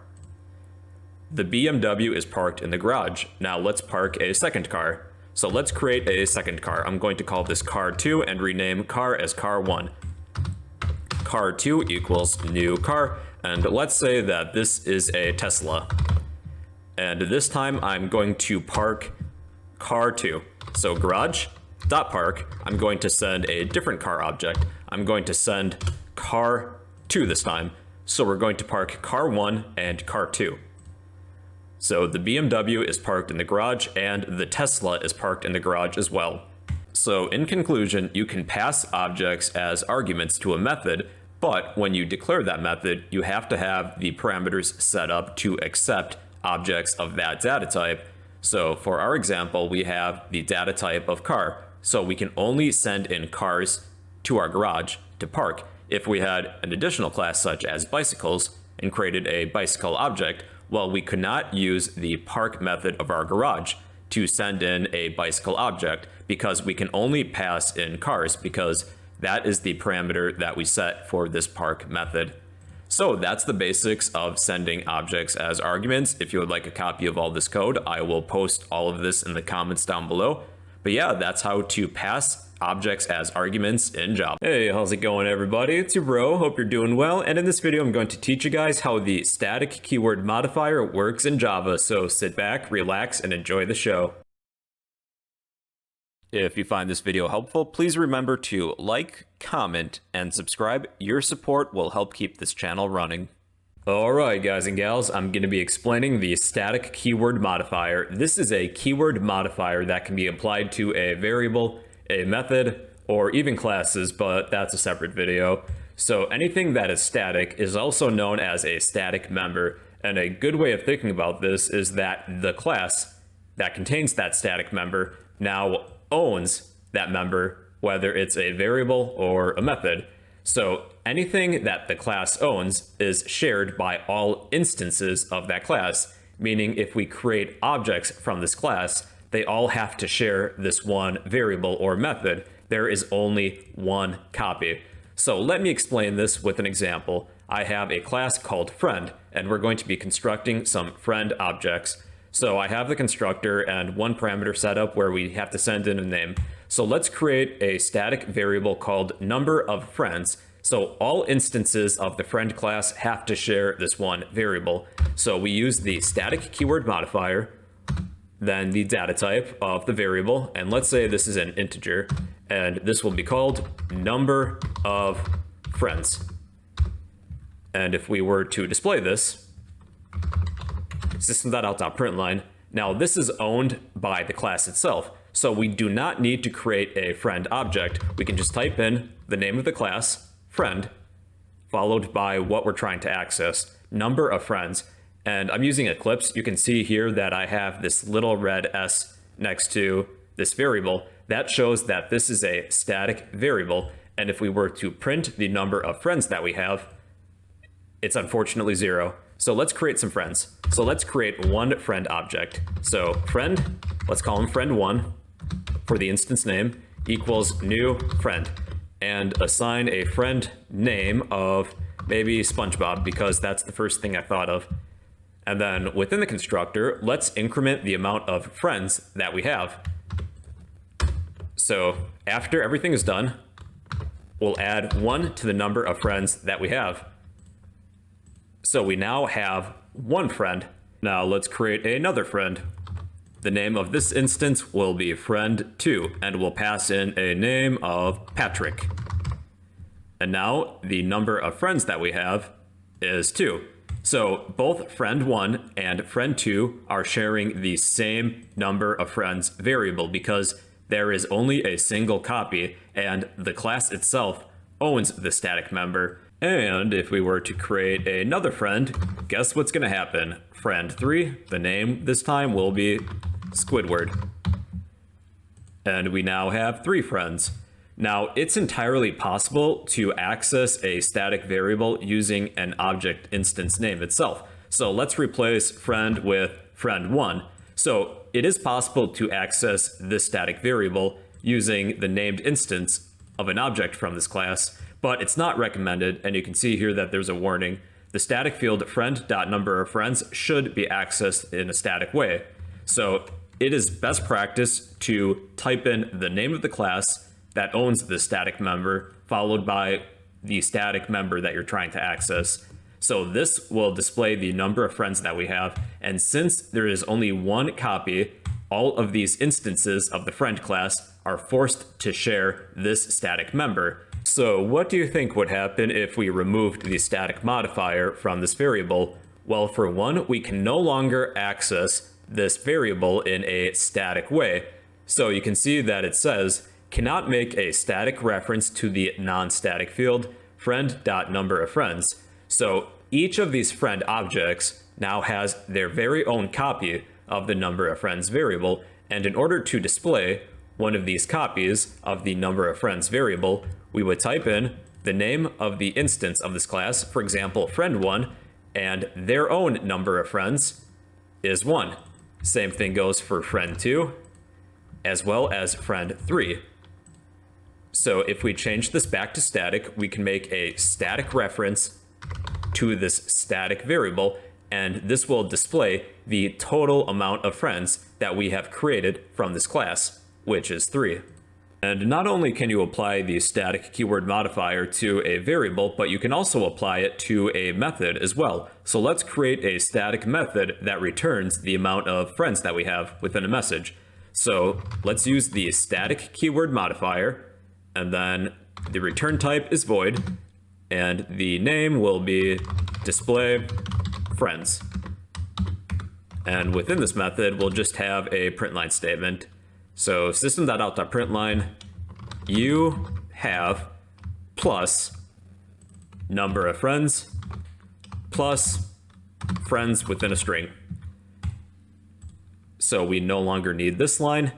The BMW is parked in the garage. Now let's park a second car. So let's create a second car. I'm going to call this car 2 and rename car as car 1. Car 2 equals new car. And let's say that this is a Tesla. And this time I'm going to park car 2. So garage.park, I'm going to send a different car object. I'm going to send car 2 this time. So we're going to park car 1 and car 2. So the BMW is parked in the garage and the Tesla is parked in the garage as well. So in conclusion, you can pass objects as arguments to a method, but when you declare that method, you have to have the parameters set up to accept objects of that data type. So for our example, we have the data type of car. So we can only send in cars to our garage to park. If we had an additional class such as bicycles and created a bicycle object, well, we could not use the park method of our garage to send in a bicycle object because we can only pass in cars because that is the parameter that we set for this park method. So that's the basics of sending objects as arguments. If you would like a copy of all this code, I will post all of this in the comments down below. But yeah, that's how to pass objects as arguments in Java. Hey, how's it going everybody? It's your bro, hope you're doing well. And in this video, I'm going to teach you guys how the static keyword modifier works in Java. So sit back, relax, and enjoy the show. If you find this video helpful, please remember to like, comment, and subscribe. Your support will help keep this channel running. Alright guys and gals, I'm going to be explaining the static keyword modifier. This is a keyword modifier that can be applied to a variable, a method, or even classes, but that's a separate video. So anything that is static is also known as a static member, and a good way of thinking about this is that the class that contains that static member now owns that member, whether it's a variable or a method. So anything that the class owns is shared by all instances of that class, meaning if we create objects from this class, they all have to share this one variable or method. There is only one copy. So let me explain this with an example. I have a class called friend, and we're going to be constructing some friend objects. So I have the constructor and one parameter set up where we have to send in a name. So let's create a static variable called number of friends. So all instances of the friend class have to share this one variable. So we use the static keyword modifier, then the data type of the variable, and let's say this is an integer, and this will be called number of friends. And if we were to display this, system.out.println, now this is owned by the class itself, so we do not need to create a friend object. We can just type in the name of the class, friend, followed by what we're trying to access, number of friends. And I'm using Eclipse. You can see here that I have this little red S next to this variable. That shows that this is a static variable. And if we were to print the number of friends that we have, it's unfortunately 0. So let's create some friends. So let's create one friend object. So friend, let's call him friend1 for the instance name, equals new friend. And assign a friend name of maybe SpongeBob, because that's the first thing I thought of. And then within the constructor, let's increment the amount of friends that we have. So after everything is done, we'll add 1 to the number of friends that we have. So we now have 1 friend. Now let's create another friend. The name of this instance will be friend2, and we'll pass in a name of And now the number of friends that we have is 2. So both friend1 and friend2 are sharing the same number of friends variable because there is only a single copy and the class itself owns the static member. And if we were to create another friend, guess what's going to happen? Friend3, the name this time will be Squidward. And we now have 3 friends. Now, it's entirely possible to access a static variable using an object instance name itself. So let's replace friend with friend1. So it is possible to access this static variable using the named instance of an object from this class, but it's not recommended, and you can see here that there's a warning. The static field friend.number of friends should be accessed in a static way. So it is best practice to type in the name of the class that owns the static member, followed by the static member that you're trying to access. So this will display the number of friends that we have, and since there is only one copy, all of these instances of the friend class are forced to share this static member. So what do you think would happen if we removed the static modifier from this variable? Well, for one, we can no longer access this variable in a static way. So you can see that it says, cannot make a static reference to the non-static field friend.number of friends. So each of these friend objects now has their very own copy of the number of friends variable, and in order to display one of these copies of the number of friends variable, we would type in the name of the instance of this class, for example, friend1, and their own number of friends is 1. Same thing goes for friend2, as well as friend3. So if we change this back to static, we can make a static reference to this static variable, and this will display the total amount of friends that we have created from this class, which is 3. And not only can you apply the static keyword modifier to a variable, but you can also apply it to a method as well. So let's create a static method that returns the amount of friends that we have within a message. So let's use the static keyword modifier, and then the return type is void, and the name will be display friends. And within this method, we'll just have a println statement. So system.out.println, you have plus number of friends plus friends within a string. So we no longer need this line.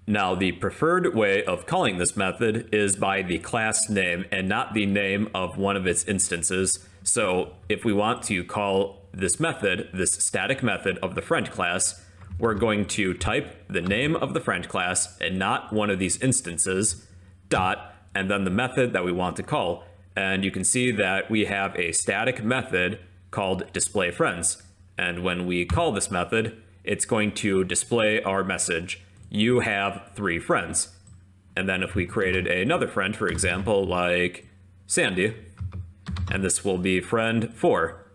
Now the preferred way of calling this method is by the class name and not the name of one of its instances. So if we want to call this method, this static method of the friend class, we're going to type the name of the friend class and not one of these instances, dot, and then the method that we want to call. And you can see that we have a static method called display friends. And when we call this method, it's going to display our message, you have 3 friends. And then if we created another friend, for example, like Sandy, and this will be friend 4,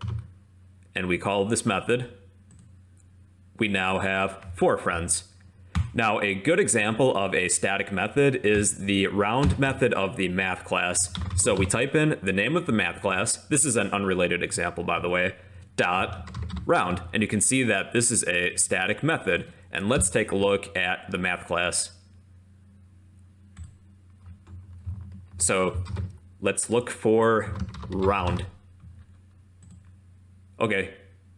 and we call this method, we now have 4 friends. Now, a good example of a static method is the round method of the math class. So we type in the name of the math class. This is an unrelated example, by the way, dot round. And you can see that this is a static method. And let's take a look at the math class. So let's look for round. Okay,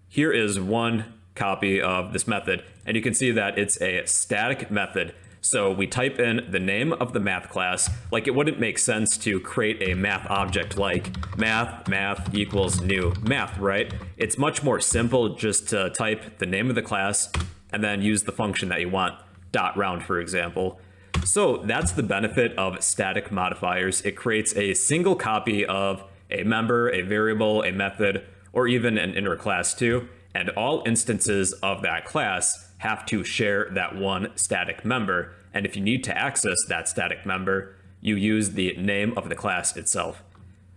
here is one copy of this method, and you can see that it's a static method. So we type in the name of the math class. Like, it wouldn't make sense to create a math object like math equals new math, right? It's much more simple just to type the name of the class and then use the function that you want, dot round, for example. So that's the benefit of static modifiers. It creates a single copy of a member, a variable, a method, or even an inner class too. And all instances of that class have to share that one static member. And if you need to access that static member, you use the name of the class itself.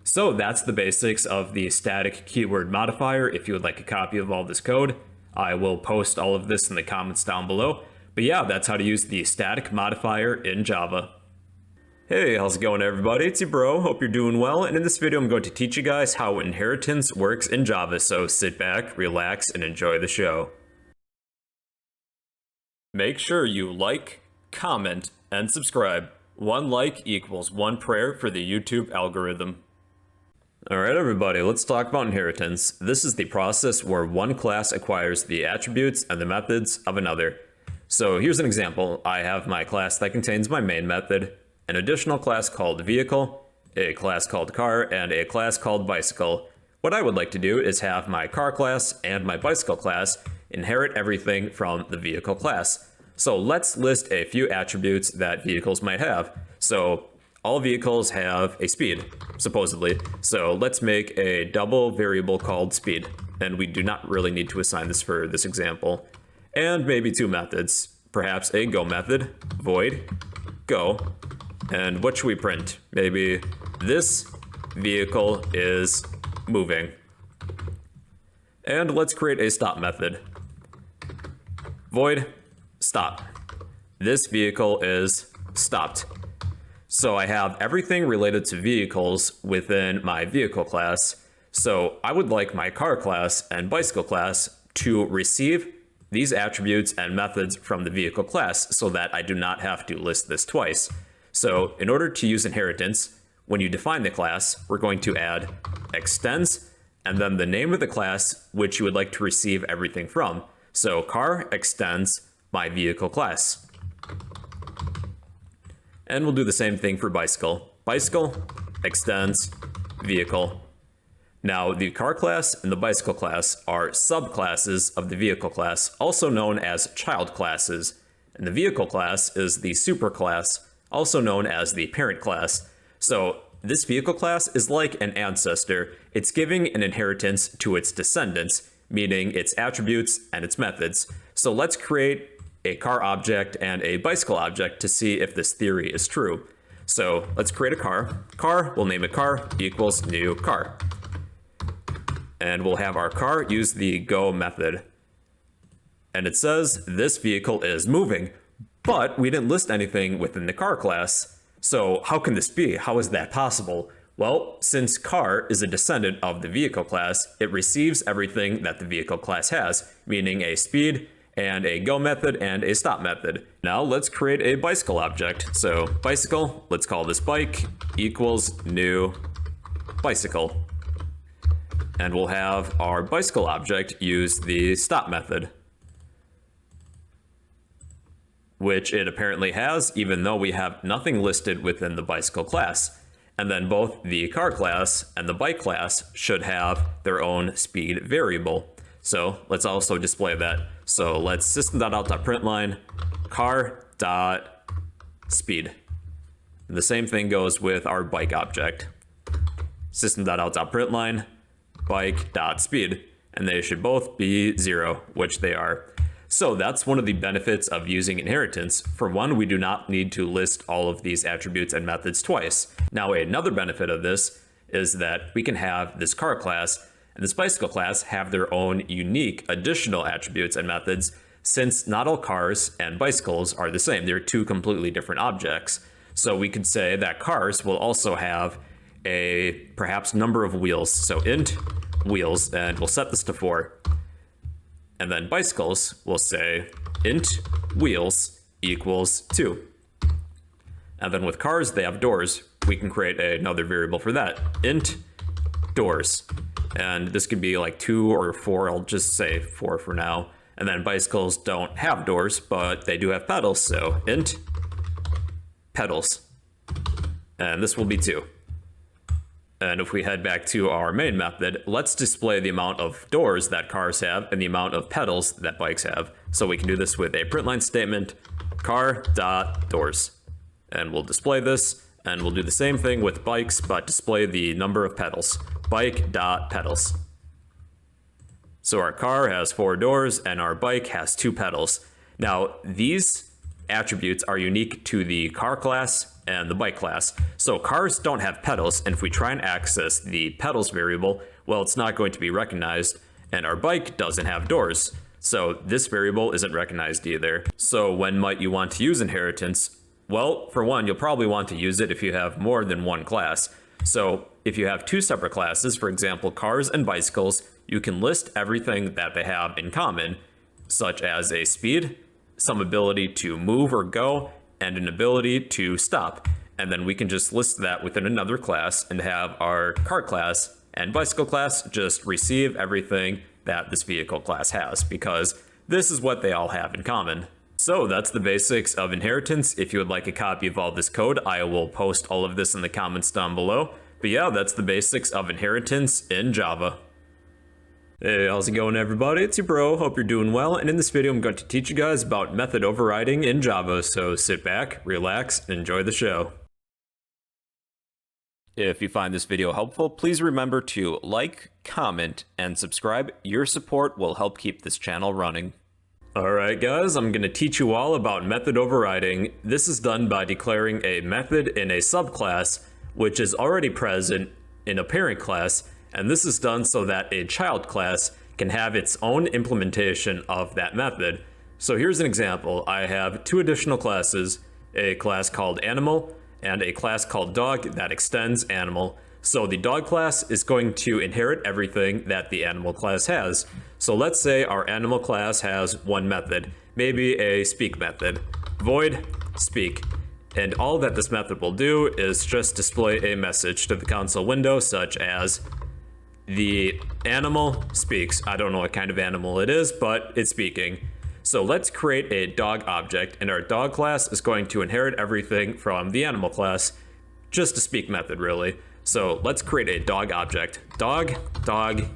So that's the basics of the static keyword modifier. If you would like a copy of all this code, I will post all of this in the comments down below. But yeah, that's how to use the static modifier in Java. Hey, how's it going everybody? It's your bro, hope you're doing well, and in this video I'm going to teach you guys how inheritance works in Java, so sit back, relax, and enjoy the show. Make sure you like, comment, and subscribe. 1 like equals 1 prayer for the YouTube algorithm. Alright everybody, let's talk about inheritance. This is the process where one class acquires the attributes and the methods of another. So here's an example. I have my class that contains my main method, an additional class called vehicle, a class called car, and a class called bicycle. What I would like to do is have my car class and my bicycle class inherit everything from the vehicle class. So let's list a few attributes that vehicles might have. So all vehicles have a speed, supposedly. So let's make a double variable called speed. And we do not really need to assign this for this example. And maybe 2 methods. Perhaps a go method, void, go. And what should we print? Maybe this vehicle is moving. And let's create a stop method. Void, stop. This vehicle is stopped. So I have everything related to vehicles within my vehicle class. So I would like my car class and bicycle class to receive these attributes and methods from the vehicle class so that I do not have to list this twice. So in order to use inheritance, when you define the class, we're going to add extends and then the name of the class which you would like to receive everything from. So car extends my vehicle class. And we'll do the same thing for bicycle. Bicycle extends vehicle. Now the car class and the bicycle class are subclasses of the vehicle class, also known as child classes. And the vehicle class is the superclass, also known as the parent class. So this vehicle class is like an ancestor. It's giving an inheritance to its descendants, meaning its attributes and its methods. So let's create a car object and a bicycle object to see if this theory is true. So let's create a car. Car, we'll name it car equals new car. And we'll have our car use the go method. And it says this vehicle is moving. But we didn't list anything within the car class. So how can this be? How is that possible? Well, since car is a descendant of the vehicle class, it receives everything that the vehicle class has, meaning a speed and a go method and a stop method. Now let's create a bicycle object. So bicycle, let's call this bike equals new bicycle. And we'll have our bicycle object use the stop method, which it apparently has, even though we have nothing listed within the bicycle class. And then both the car class and the bike class should have their own speed variable. So let's also display that. So let's system.out.println car.speed. The same thing goes with our bike object. System.out.println bike.speed. And they should both be 0, which they are. So that's one of the benefits of using inheritance. For one, we do not need to list all of these attributes and methods twice. Now, another benefit of this is that we can have this car class and this bicycle class have their own unique additional attributes and methods, since not all cars and bicycles are the same. They're 2 completely different objects. So we could say that cars will also have a perhaps number of wheels. So int wheels, and we'll set this to 4. And then bicycles will say int wheels equals 2. And then with cars, they have doors. We can create another variable for that, int doors. And this could be like 2 or 4, I'll just say 4 for now. And then bicycles don't have doors, but they do have pedals, so int pedals. And this will be 2. And if we head back to our main method, let's display the amount of doors that cars have and the amount of pedals that bikes have. So we can do this with a println statement, car.doors. And we'll display this, and we'll do the same thing with bikes, but display the number of pedals, bike.pedals. So our car has 4 doors and our bike has 2 pedals. Now, these attributes are unique to the car class and the bike class. So cars don't have pedals, and if we try and access the pedals variable, well, it's not going to be recognized, and our bike doesn't have doors. So this variable isn't recognized either. So when might you want to use inheritance? Well, for one, you'll probably want to use it if you have more than one class. So if you have two separate classes, for example, cars and bicycles, you can list everything that they have in common, such as a speed, some ability to move or go, and an ability to stop. And then we can just list that within another class and have our car class and bicycle class just receive everything that this vehicle class has, because this is what they all have in common. So that's the basics of inheritance. If you would like a copy of all this code, I will post all of this in the comments down below. But yeah, that's the basics of inheritance in Java. Hey, how's it going, everybody? It's your bro, hope you're doing well, and in this video I'm going to teach you guys about method overriding in Java, so sit back, relax, and enjoy the show. If you find this video helpful, please remember to like, comment, and subscribe. Your support will help keep this channel running. Alright guys, I'm going to teach you all about method overriding. This is done by declaring a method in a subclass, which is already present in a parent class, and this is done so that a child class can have its own implementation of that method. So here's an example. I have two additional classes, a class called animal and a class called dog that extends animal. So the dog class is going to inherit everything that the animal class has. So let's say our animal class has one method, maybe a speak method, void speak. And all that this method will do is just display a message to the console window, such as the animal speaks. I don't know what kind of animal it is, but it's speaking. So let's create a dog object, and our dog class is going to inherit everything from the animal class, just a speak method really. So let's create a dog object. Dog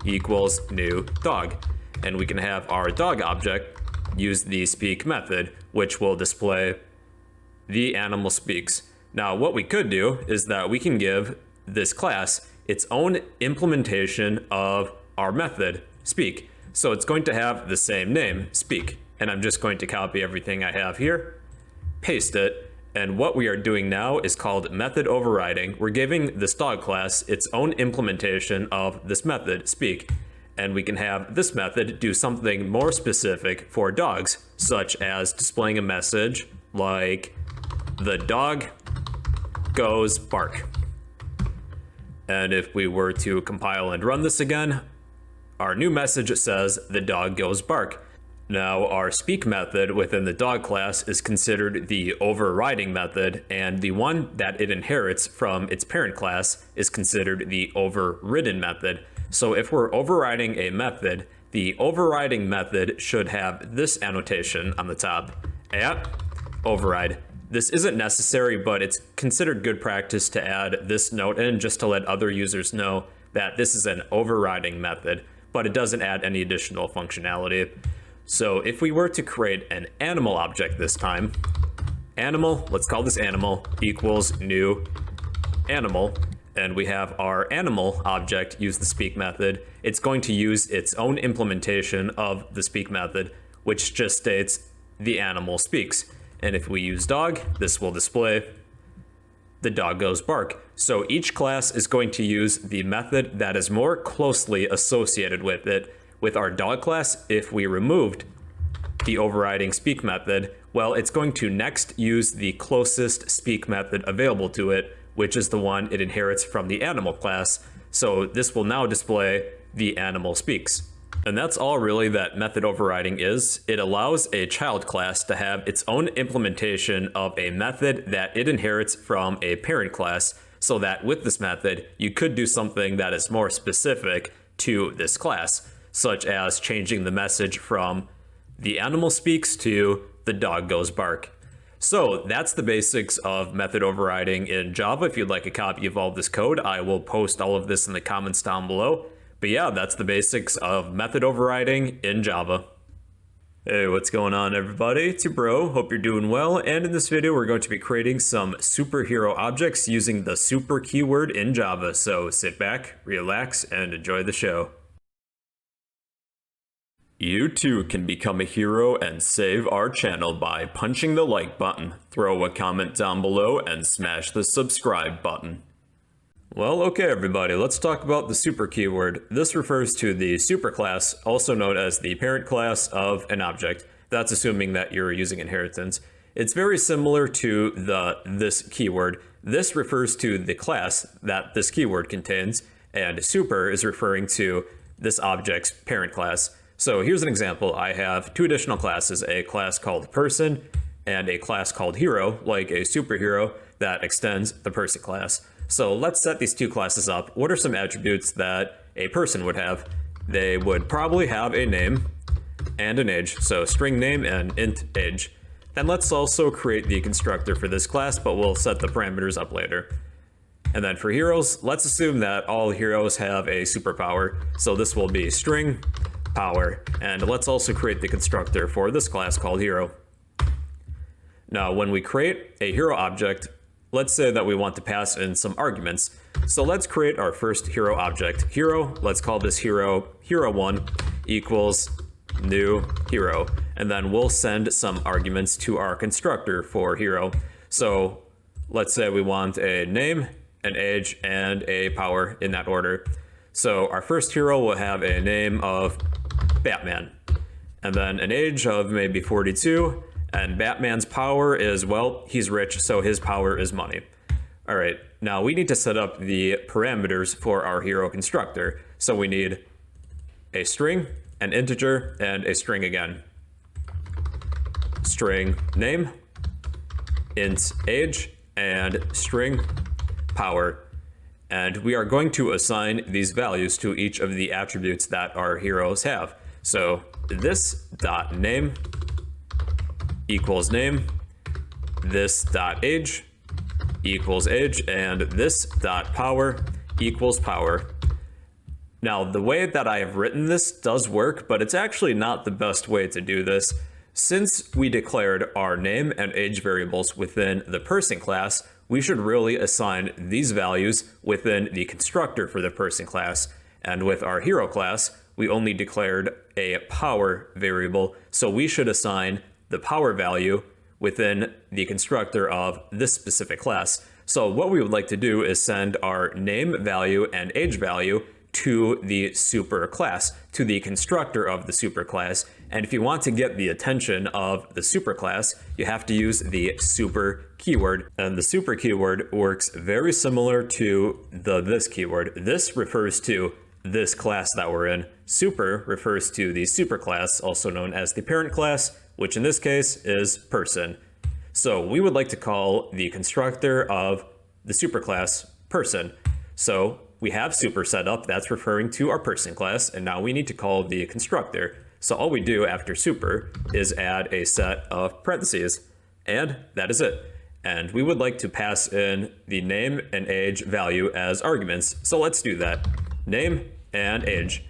equals new dog. And we can have our dog object use the speak method, which will display the animal speaks. Now what we could do is that we can give this class its own implementation of our method, speak. So it's going to have the same name, speak. And I'm just going to copy everything I have here, paste it, and what we are doing now is called method overriding. We're giving this dog class its own implementation of this method, speak. And we can have this method do something more specific for dogs, such as displaying a message like, the dog goes bark. And if we were to compile and run this again, our new message says the dog goes bark. Now our speak method within the dog class is considered the overriding method, and the one that it inherits from its parent class is considered the overridden method. So if we're overriding a method, the overriding method should have this annotation on the top, at override. This isn't necessary, but it's considered good practice to add this note in just to let other users know that this is an overriding method, but it doesn't add any additional functionality. So if we were to create an animal object this time, animal, let's call this animal, equals new animal, and we have our animal object use the speak method, it's going to use its own implementation of the speak method, which just states the animal speaks. And if we use dog, this will display the dog goes bark. So each class is going to use the method that is more closely associated with it. With our dog class, if we removed the overriding speak method, well, it's going to next use the closest speak method available to it, which is the one it inherits from the animal class. So this will now display the animal speaks. And that's all really that method overriding is. It allows a child class to have its own implementation of a method that it inherits from a parent class, so that with this method, you could do something that is more specific to this class, such as changing the message from the animal speaks to the dog goes bark. So that's the basics of method overriding in Java. If you'd like a copy of all this code, I will post all of this in the comments down below. But yeah, that's the basics of method overriding in Java. Hey, what's going on, everybody? It's your bro, hope you're doing well, and in this video we're going to be creating some superhero objects using the super keyword in Java, so sit back, relax, and enjoy the show. You too can become a hero and save our channel by punching the like button, throw a comment down below, and smash the subscribe button. Well, okay everybody, let's talk about the super keyword. This refers to the superclass, also known as the parent class of an object. That's assuming that you're using inheritance. It's very similar to this keyword. This refers to the class that this keyword contains, and super is referring to this object's parent class. So here's an example. I have two additional classes, a class called person and a class called hero, like a superhero that extends the person class. So let's set these two classes up. What are some attributes that a person would have? They would probably have a name and an age, so string name and int age. Then let's also create the constructor for this class, but we'll set the parameters up later. And then for heroes, let's assume that all heroes have a superpower. So this will be string power. And let's also create the constructor for this class called hero. Now, when we create a hero object, let's say that we want to pass in some arguments. So let's create our first hero object. Hero, let's call this hero hero1 equals new hero. And then we'll send some arguments to our constructor for hero. So let's say we want a name, an age, and a power in that order. So our first hero will have a name of Batman, and then an age of maybe 42, and Batman's power is, well, he's rich, so his power is money. All right, now we need to set up the parameters for our hero constructor. So we need a string, an integer, and a string again. String name, int age, and string power. And we are going to assign these values to each of the attributes that our heroes have. So this dot name equals name, this dot age equals age, and this dot power equals power. Now, the way that I have written this does work, but it's actually not the best way to do this. Since we declared our name and age variables within the person class, we should really assign these values within the constructor for the person class. And with our hero class, we only declared a power variable, so we should assign the power value within the constructor of this specific class. So what we would like to do is send our name value and age value to the super class, to the constructor of the super class. And if you want to get the attention of the super class, you have to use the super keyword. And the super keyword works very similar to this keyword. This refers to this class that we're in. Super refers to the super class, also known as the parent class, which in this case is person. So we would like to call the constructor of the super class person. So we have super set up, that's referring to our person class, and now we need to call the constructor. So all we do after super is add a set of parentheses, and that is it. And we would like to pass in the name and age value as arguments. So let's do that. Name and age.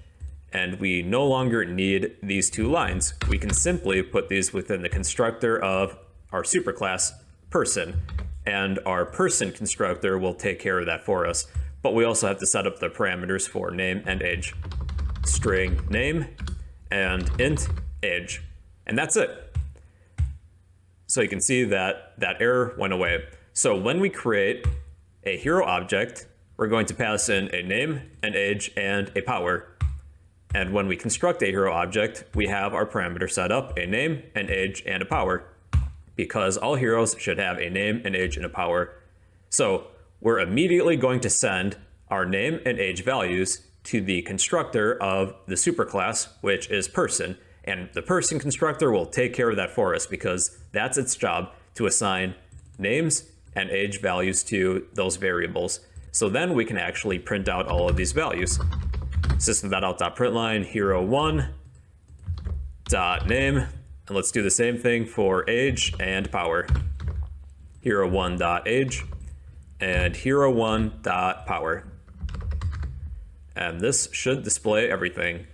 And we no longer need these two lines. We can simply put these within the constructor of our superclass person, and our person constructor will take care of that for us. But we also have to set up the parameters for name and age. String name and int age. And that's it. So you can see that that error went away. So when we create a hero object, we're going to pass in a name, an age, and a power. And when we construct a hero object, we have our parameter set up, a name, an age, and a power, because all heroes should have a name, an age, and a power. So we're immediately going to send our name and age values to the constructor of the superclass, which is person. And the person constructor will take care of that for us because that's its job, to assign names and age values to those variables. So then we can actually print out all of these values. System.out.println hero1 dot name, and let's do the same thing for age and power. Hero1 dot age and hero1 dot power. And this should display everything.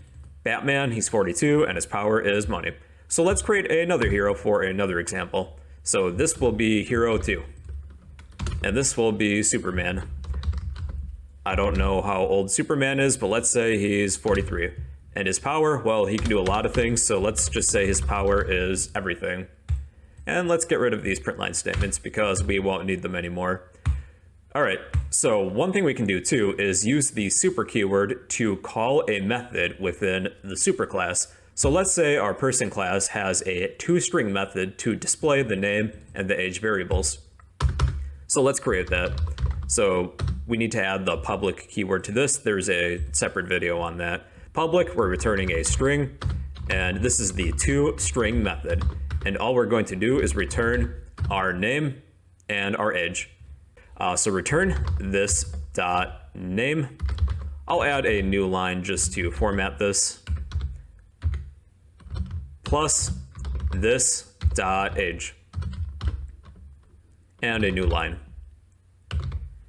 Batman, he's 42 and his power is money. So let's create another hero for another example. So this will be hero 2. And this will be Superman. I don't know how old Superman is, but let's say he's 43. And his power, well, he can do a lot of things, so let's just say his power is everything. And let's get rid of these print line statements because we won't need them anymore. All right, so one thing we can do too is use the super keyword to call a method within the superclass. So let's say our person class has a toString method to display the name and the age variables. So let's create that. So we need to add the public keyword to this. There's a separate video on that. Public, we're returning a string, and this is the toString method. And all we're going to do is return our name and our age. So return this dot name. I'll add a new line just to format this. Plus this dot age. And a new line.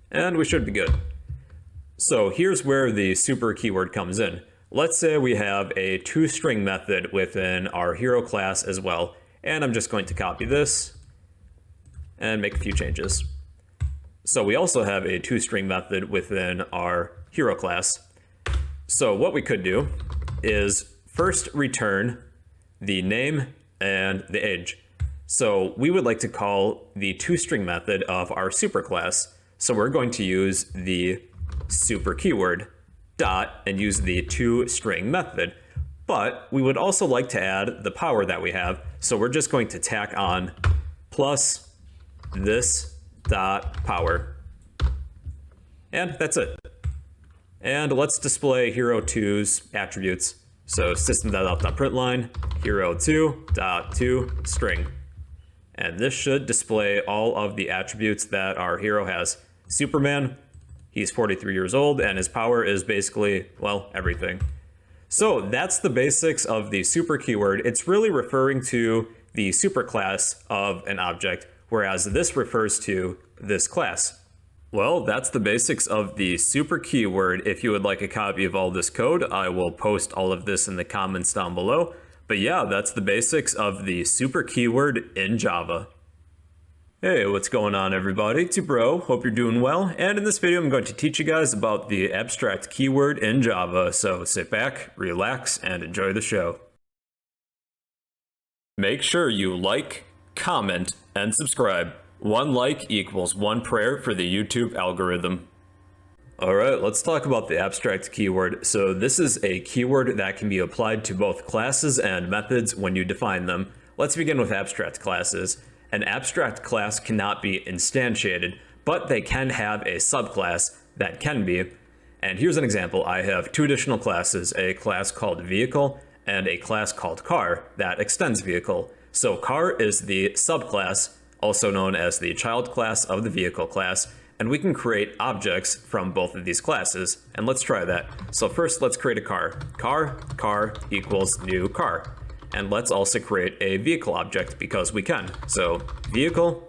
And we should be good. So here's where the super keyword comes in. Let's say we have a toString method within our hero class as well. And I'm just going to copy this and make a few changes. So we also have a toString method within our hero class. So what we could do is first return the name and the age. So we would like to call the toString method of our super class. So we're going to use the super keyword dot and use the toString method. But we would also like to add the power that we have. So we're just going to tack on plus this dot power. And that's it. And let's display hero2's attributes. So system.out.println hero2.toString. And this should display all of the attributes that our hero has. Superman, he's 43 years old, and his power is basically, well, everything. So that's the basics of the super keyword. It's really referring to the superclass of an object, whereas this refers to this class. Well, that's the basics of the super keyword. If you would like a copy of all this code, I will post all of this in the comments down below. But yeah, that's the basics of the super keyword in Java. Hey, what's going on everybody? It's your bro, hope you're doing well. And in this video, I'm going to teach you guys about the abstract keyword in Java. So sit back, relax, and enjoy the show. Make sure you like, comment, and subscribe. 1 like equals 1 prayer for the YouTube algorithm. Alright, let's talk about the abstract keyword. So this is a keyword that can be applied to both classes and methods when you define them. Let's begin with abstract classes. An abstract class cannot be instantiated, but they can have a subclass that can be. And here's an example. I have 2 additional classes, a class called vehicle and a class called car that extends vehicle. So car is the subclass, also known as the child class of the vehicle class, and we can create objects from both of these classes. And let's try that. So first, let's create a car. Car equals new car. And let's also create a vehicle object because we can. So vehicle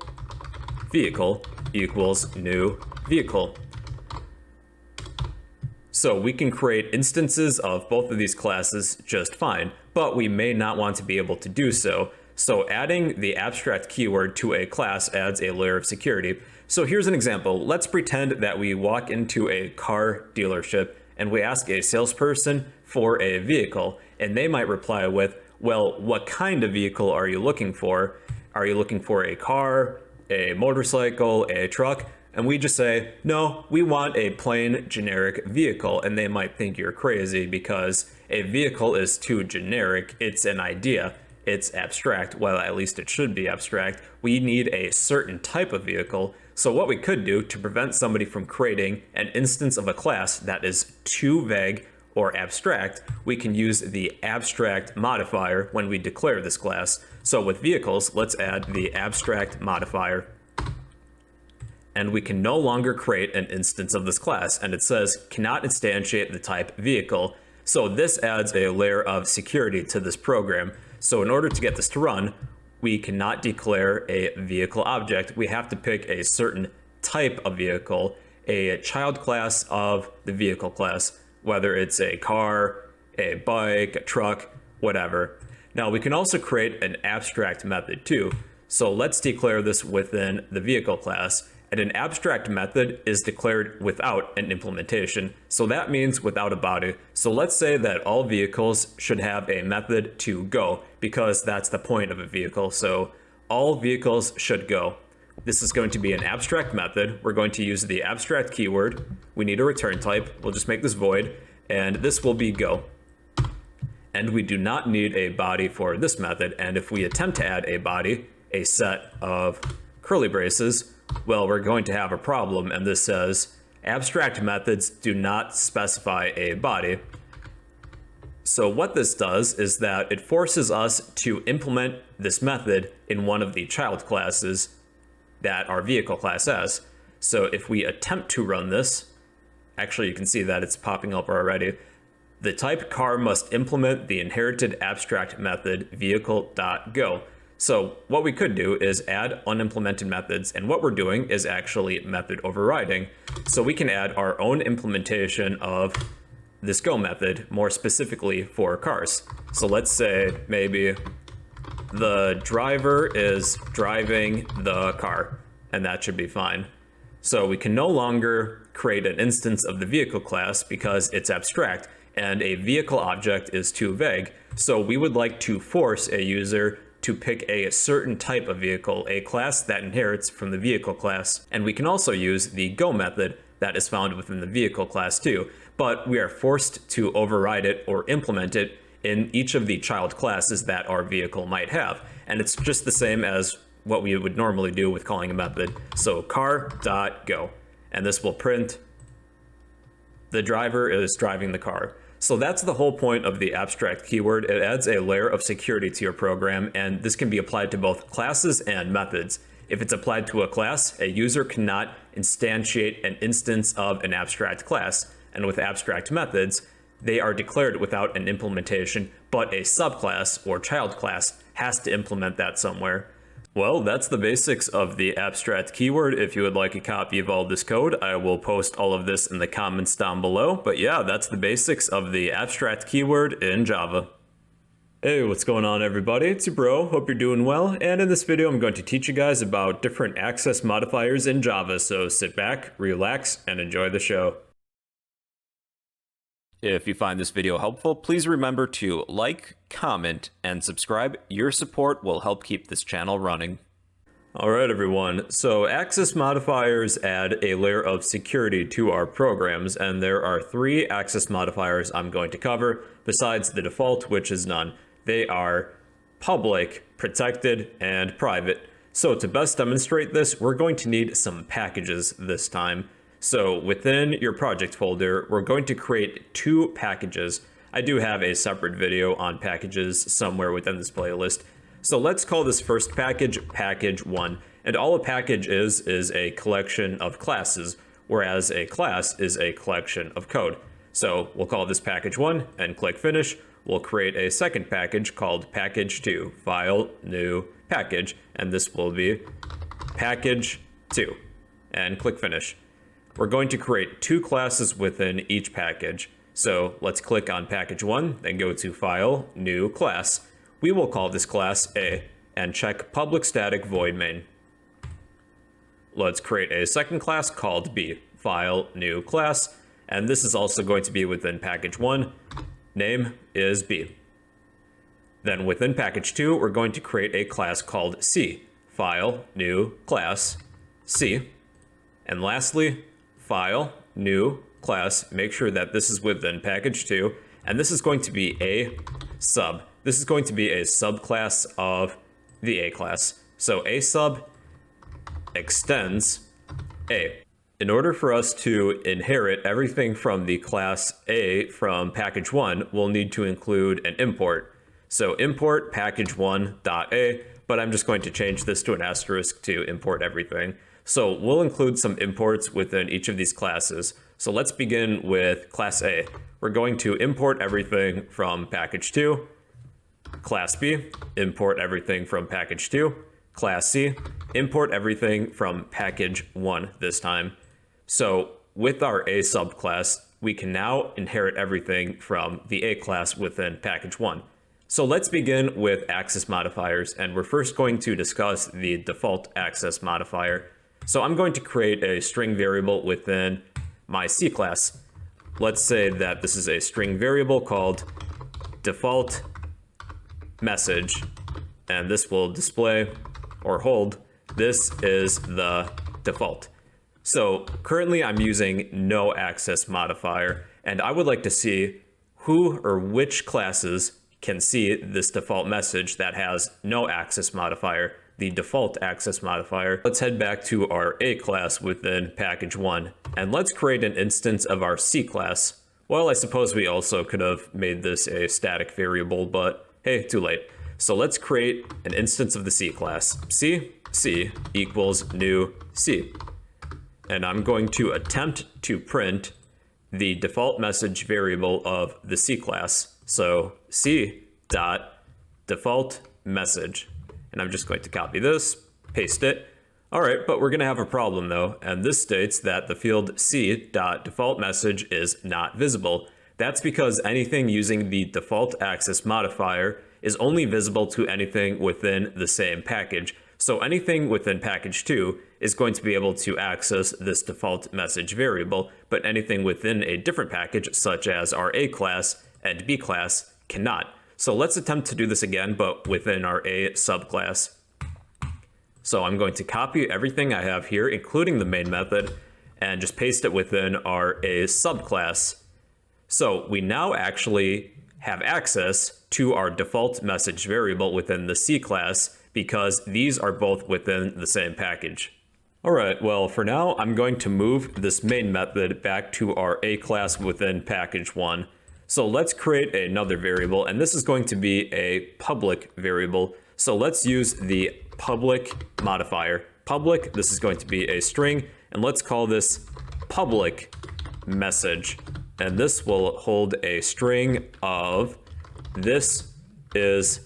equals new vehicle. So we can create instances of both of these classes just fine, but we may not want to be able to do so. So adding the abstract keyword to a class adds a layer of security. So here's an example. Let's pretend that we walk into a car dealership and we ask a salesperson for a vehicle, and they might reply with, well, what kind of vehicle are you looking for? Are you looking for a car, a motorcycle, a truck? And we just say, no, we want a plain generic vehicle. And they might think you're crazy because a vehicle is too generic. It's an idea. It's abstract. Well, at least it should be abstract. We need a certain type of vehicle. So what we could do to prevent somebody from creating an instance of a class that is too vague or abstract, we can use the abstract modifier when we declare this class. So with vehicles, let's add the abstract modifier. And we can no longer create an instance of this class. And it says cannot instantiate the type vehicle. So this adds a layer of security to this program. So in order to get this to run, we cannot declare a vehicle object. We have to pick a certain type of vehicle, a child class of the vehicle class, whether it's a car, a bike, a truck, whatever. Now we can also create an abstract method too. So let's declare this within the vehicle class. And an abstract method is declared without an implementation. So that means without a body. So let's say that all vehicles should have a method to go, because that's the point of a vehicle. So all vehicles should go. This is going to be an abstract method. We're going to use the abstract keyword. We need a return type. We'll just make this void, and this will be go. And we do not need a body for this method. And if we attempt to add a body, a set of curly braces, well, we're going to have a problem. And this says abstract methods do not specify a body. So what this does is that it forces us to implement this method in one of the child classes that our vehicle class has. So if we attempt to run this, actually you can see that it's popping up already. The type car must implement the inherited abstract method vehicle.go. So what we could do is add unimplemented methods, and what we're doing is actually method overriding. So we can add our own implementation of this go method, more specifically for cars. So let's say maybe the driver is driving the car, and that should be fine. So we can no longer create an instance of the vehicle class because it's abstract, and a vehicle object is too vague. So we would like to force a user to pick a certain type of vehicle, a class that inherits from the vehicle class. And we can also use the go method that is found within the vehicle class too, but we are forced to override it or implement it in each of the child classes that our vehicle might have. And it's just the same as what we would normally do with calling a method. So car.go, and this will print the driver is driving the car. So that's the whole point of the abstract keyword. It adds a layer of security to your program, and this can be applied to both classes and methods. If it's applied to a class, a user cannot instantiate an instance of an abstract class. And with abstract methods, they are declared without an implementation, but a subclass or child class has to implement that somewhere. Well, that's the basics of the abstract keyword. If you would like a copy of all this code, I will post all of this in the comments down below. But yeah, that's the basics of the abstract keyword in Java. Hey, what's going on everybody? It's your bro, hope you're doing well. And in this video, I'm going to teach you guys about different access modifiers in Java. So sit back, relax, and enjoy the show. If you find this video helpful, please remember to like, comment, and subscribe. Your support will help keep this channel running. Alright everyone, so access modifiers add a layer of security to our programs, and there are 3 access modifiers I'm going to cover, besides the default, which is none. They are public, protected, and private. So to best demonstrate this, we're going to need some packages this time. So within your project folder, we're going to create 2 packages. I do have a separate video on packages somewhere within this playlist. So let's call this first package package 1. And all a package is a collection of classes, whereas a class is a collection of code. So we'll call this package 1 and click finish. We'll create a second package called package 2, file, new, package, and this will be package 2, and click finish. We're going to create 2 classes within each package. So let's click on package 1, then go to file, new class. We will call this class A and check public static void main. Let's create a second class called B, file, new class, and this is also going to be within package 1. Name is B. Then within package 2, we're going to create a class called C, file, new class, C. And lastly, file, new class, make sure that this is within package 2, and this is going to be a sub. This is going to be a subclass of the A class. So a sub extends A. In order for us to inherit everything from the class A from package 1, we'll need to include an import. So import package1.a, but I'm just going to change this to an asterisk to import everything. So we'll include some imports within each of these classes. So let's begin with class A. We're going to import everything from package 2. Class B, import everything from package 2. Class C, import everything from package 1 this time. So with our A subclass, we can now inherit everything from the A class within package 1. So let's begin with access modifiers, and we're first going to discuss the default access modifier. So I'm going to create a string variable within my C class. Let's say that this is a string variable called default message, and this will display or hold, this is the default. So currently I'm using no access modifier, and I would like to see who or which classes can see this default message that has no access modifier, the default access modifier. Let's head back to our A class within package1, and let's create an instance of our C class. Well, I suppose we also could have made this a static variable, but hey, too late. So let's create an instance of the C class. C equals new C. And I'm going to attempt to print the default message variable of the C class. So C dot default message. And I'm just going to copy this, paste it. All right, but we're going to have a problem though, and this states that the field C.defaultMessage is not visible. That's because anything using the default access modifier is only visible to anything within the same package. So anything within package 2 is going to be able to access this default message variable, but anything within a different package, such as our A class and B class, cannot. So let's attempt to do this again, but within our A subclass. So I'm going to copy everything I have here, including the main method, and just paste it within our A subclass. So we now actually have access to our default message variable within the C class because these are both within the same package. All right, well, for now, I'm going to move this main method back to our A class within package 1. So let's create another variable, and this is going to be a public variable. So let's use the public modifier. Public, this is going to be a string, and let's call this public message. And this will hold a string of this is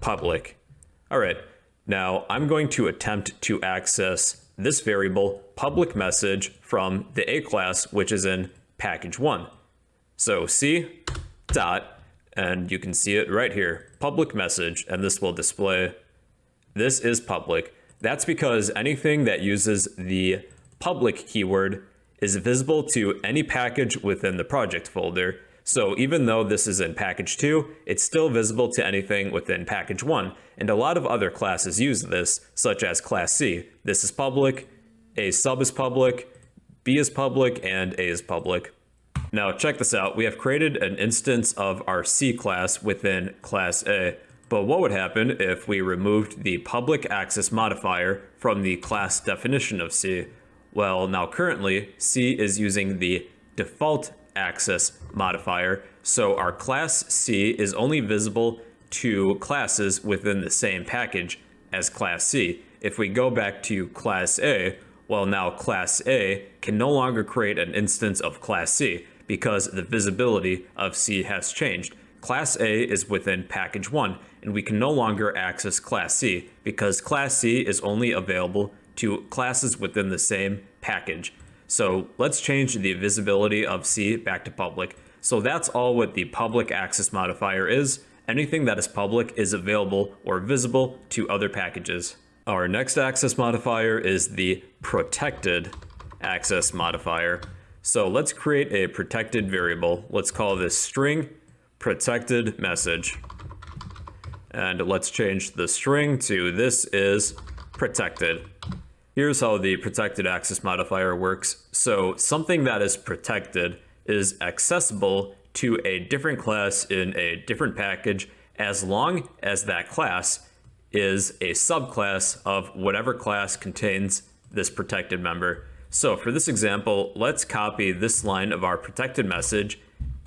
public. All right, now I'm going to attempt to access this variable public message from the A class, which is in package 1. So C dot, and you can see it right here, public message, and this will display this is public. That's because anything that uses the public keyword is visible to any package within the project folder. So even though this is in package 2, it's still visible to anything within package 1. And a lot of other classes use this, such as class C. This is public, A sub is public, B is public, and A is public. Now check this out. We have created an instance of our C class within class A. But what would happen if we removed the public access modifier from the class definition of C? Well, now currently, C is using the default access modifier, so our class C is only visible to classes within the same package as class C. If we go back to class A, well, now class A can no longer create an instance of class C because the visibility of C has changed. Class A is within package 1, and we can no longer access class C because class C is only available to classes within the same package. So let's change the visibility of C back to public. So that's all what the public access modifier is. Anything that is public is available or visible to other packages. Our next access modifier is the protected access modifier. So let's create a protected variable. Let's call this string protected message. And let's change the string to this is protected. Here's how the protected access modifier works. So something that is protected is accessible to a different class in a different package as long as that class is a subclass of whatever class contains this protected member. So for this example, let's copy this line of our protected message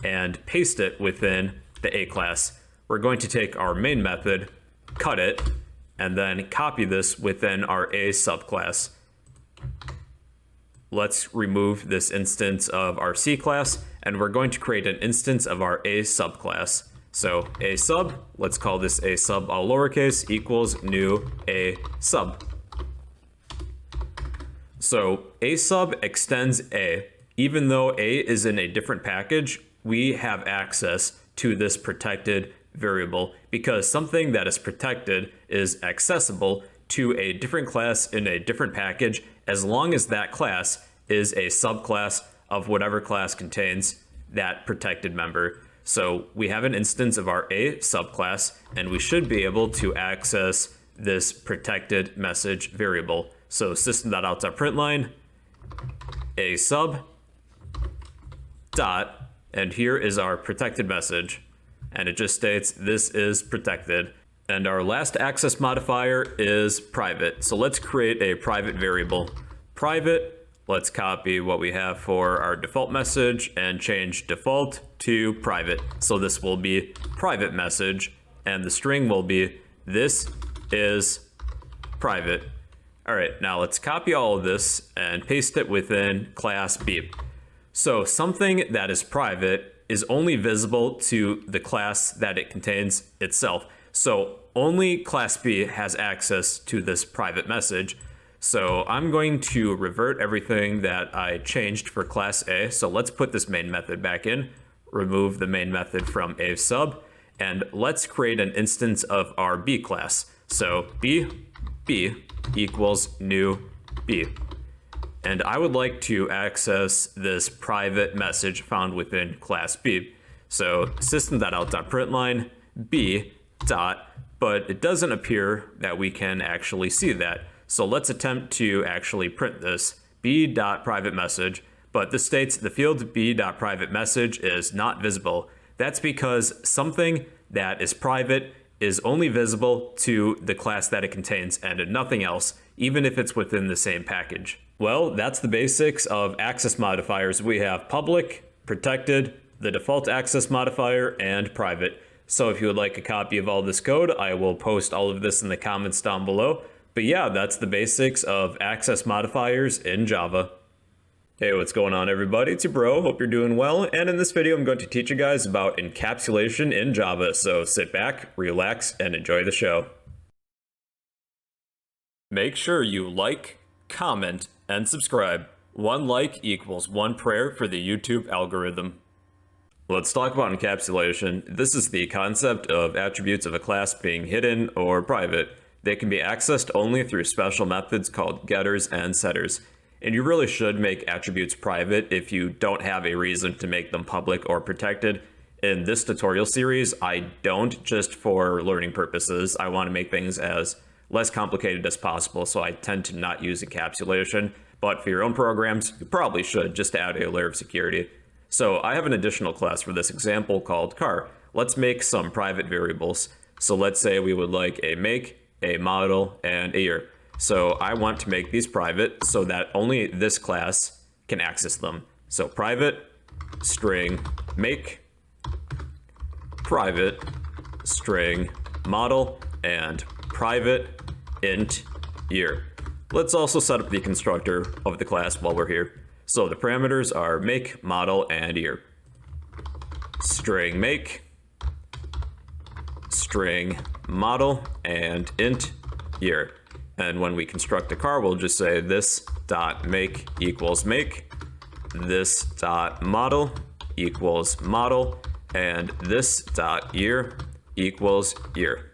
and paste it within the A class. We're going to take our main method, cut it, and then copy this within our A subclass. Let's remove this instance of our C class, and we're going to create an instance of our A subclass. So A sub, let's call this A sub all lowercase equals new A sub. So A sub extends A. Even though A is in a different package, we have access to this protected variable because something that is protected is accessible to a different class in a different package as long as that class is a subclass of whatever class contains that protected member. So we have an instance of our A subclass, and we should be able to access this protected message variable. So system.out.println A sub dot, and here is our protected message. and it just states this is protected. And our last access modifier is private. So let's create a private variable. Private, let's copy what we have for our default message and change default to private. So this will be private message, and the string will be this is private. All right, now let's copy all of this and paste it within class B. So something that is private is only visible to the class that it contains itself. So only class B has access to this private message. So I'm going to revert everything that I changed for class A. So let's put this main method back in, remove the main method from A sub, and let's create an instance of our B class. So B equals new B. And I would like to access this private message found within class B. So system.out.println B dot, but it doesn't appear that we can actually see that. So let's attempt to actually print this b.private message, but this states the field b.private message is not visible. That's because something that is private is only visible to the class that it contains and nothing else, even if it's within the same package. Well, that's the basics of access modifiers. We have public, protected, the default access modifier, and private. So if you would like a copy of all this code, I will post all of this in the comments down below. But yeah, that's the basics of access modifiers in Java. Hey, what's going on everybody? It's your bro, hope you're doing well, and in this video I'm going to teach you guys about encapsulation in Java, so sit back, relax, and enjoy the show. Make sure you like, comment, and subscribe. 1 like equals 1 prayer for the YouTube algorithm. Let's talk about encapsulation. This is the concept of attributes of a class being hidden or private. They can be accessed only through special methods called getters and setters. And you really should make attributes private if you don't have a reason to make them public or protected. In this tutorial series, I don't, just for learning purposes. I want to make things as less complicated as possible, so I tend to not use encapsulation. But for your own programs, you probably should, just to add a layer of security. So I have an additional class for this example called car. Let's make some private variables. So let's say we would like a make, a model, and a year. So I want to make these private so that only this class can access them. So private string make, private string model, and private int year. Let's also set up the constructor of the class while we're here. So the parameters are make, model, and year. String make, string model, and int year. And when we construct a car, we'll just say this dot make equals make, this dot model equals model, and this dot year equals year.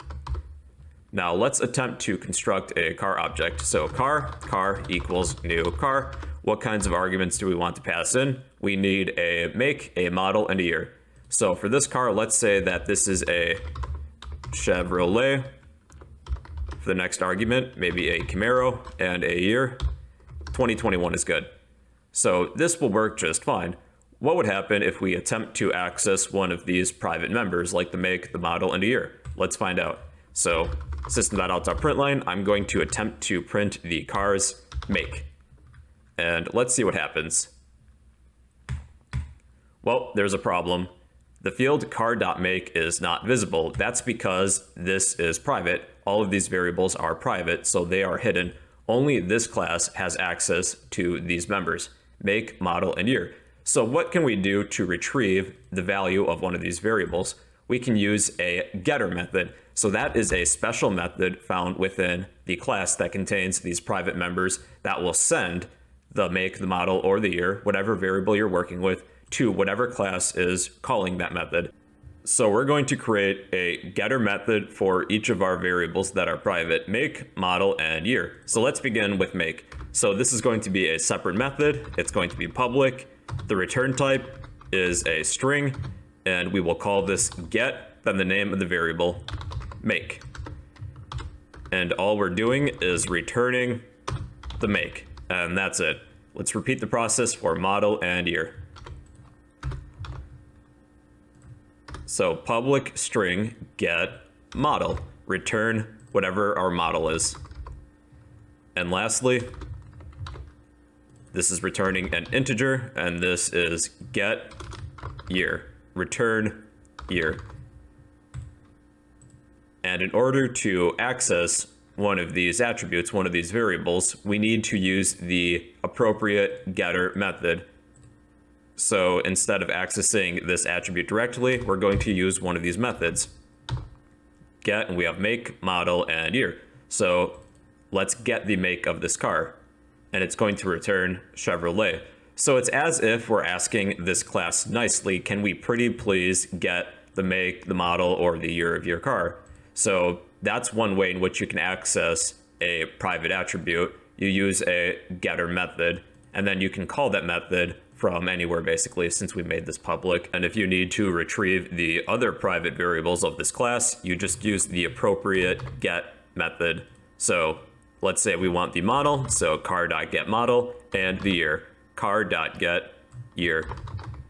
Now let's attempt to construct a car object. So car equals new car. What kinds of arguments do we want to pass in? We need a make, a model, and a year. So for this car, let's say that this is a Chevrolet. For the next argument, maybe a Camaro and a year. 2021 is good. So this will work just fine. What would happen if we attempt to access one of these private members, like the make, the model, and a year? Let's find out. So system.out.println, I'm going to attempt to print the car's make. And let's see what happens. Well, there's a problem. The field car.make is not visible. That's because this is private. All of these variables are private, so they are hidden. Only this class has access to these members, make, model, and year. So what can we do to retrieve the value of one of these variables? We can use a getter method. So that is a special method found within the class that contains these private members that will send the make, the model, or the year, whatever variable you're working with, to whatever class is calling that method. So we're going to create a getter method for each of our variables that are private, make, model, and year. So let's begin with make. So this is going to be a separate method. It's going to be public. The return type is a string, and we will call this get, then the name of the variable, make. And all we're doing is returning the make, and that's it. Let's repeat the process for model and year. So public string get model, return whatever our model is. And lastly, this is returning an integer, and this is get year, return year. And in order to access one of these attributes, one of these variables, we need to use the appropriate getter method. So instead of accessing this attribute directly, we're going to use one of these methods. Get, and we have make, model, and year. So let's get the make of this car, and it's going to return Chevrolet. So it's as if we're asking this class nicely, can we pretty please get the make, the model, or the year of your car? So that's one way in which you can access a private attribute. You use a getter method, and then you can call that method from anywhere, basically, since we made this public. And if you need to retrieve the other private variables of this class, you just use the appropriate get method. So let's say we want the model, so car.getModel, and the year, car.getYear.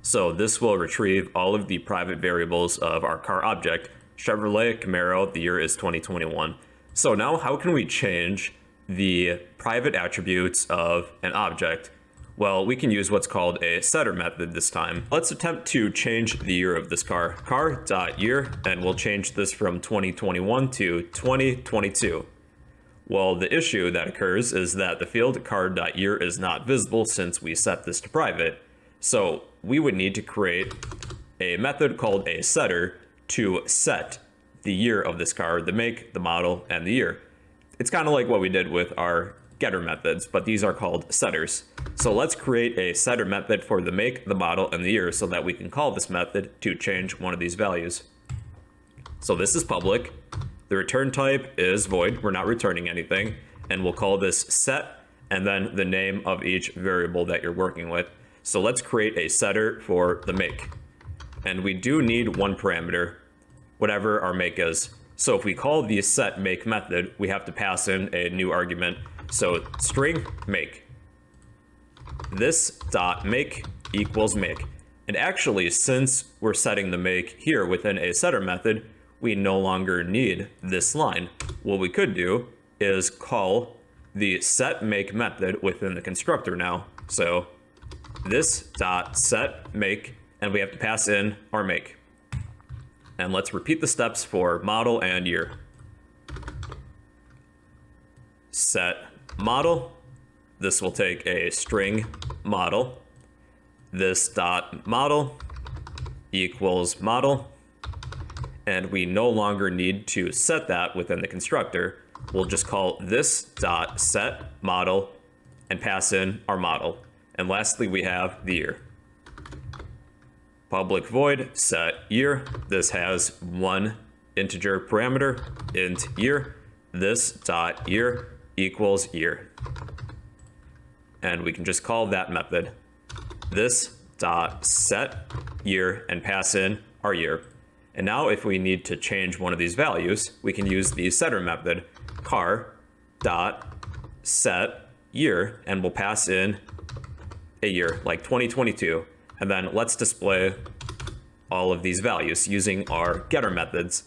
So this will retrieve all of the private variables of our car object. Chevrolet Camaro, the year is 2021. So now how can we change the private attributes of an object? Well, we can use what's called a setter method this time. Let's attempt to change the year of this car. Car.year, and we'll change this from 2021 to 2022. Well, the issue that occurs is that the field car.year is not visible since we set this to private. So we would need to create a method called a setter to set the year of this car, the make, the model, and the year. It's kind of like what we did with our getter methods, but these are called setters. So let's create a setter method for the make, the model, and the year so that we can call this method to change one of these values. So this is public. The return type is void. We're not returning anything. And we'll call this set and then the name of each variable that you're working with. So let's create a setter for the make. And we do need one parameter, whatever our make is. So if we call the set make method, we have to pass in a new argument. So string make. This dot make equals make. And actually, since we're setting the make here within a setter method, we no longer need this line. What we could do is call the set make method within the constructor now. So this dot set make, and we have to pass in our make. And let's repeat the steps for model and year. Set model. This will take a string model. This dot model equals model. And we no longer need to set that within the constructor. We'll just call this dot set model and pass in our model. And lastly, we have the year. Public void set year. This has one integer parameter, int year. This dot year equals year. And we can just call that method. This dot set year and pass in our year. And now if we need to change one of these values, we can use the setter method, car dot set year, and we'll pass in a year, like 2022. And then let's display all of these values using our getter methods.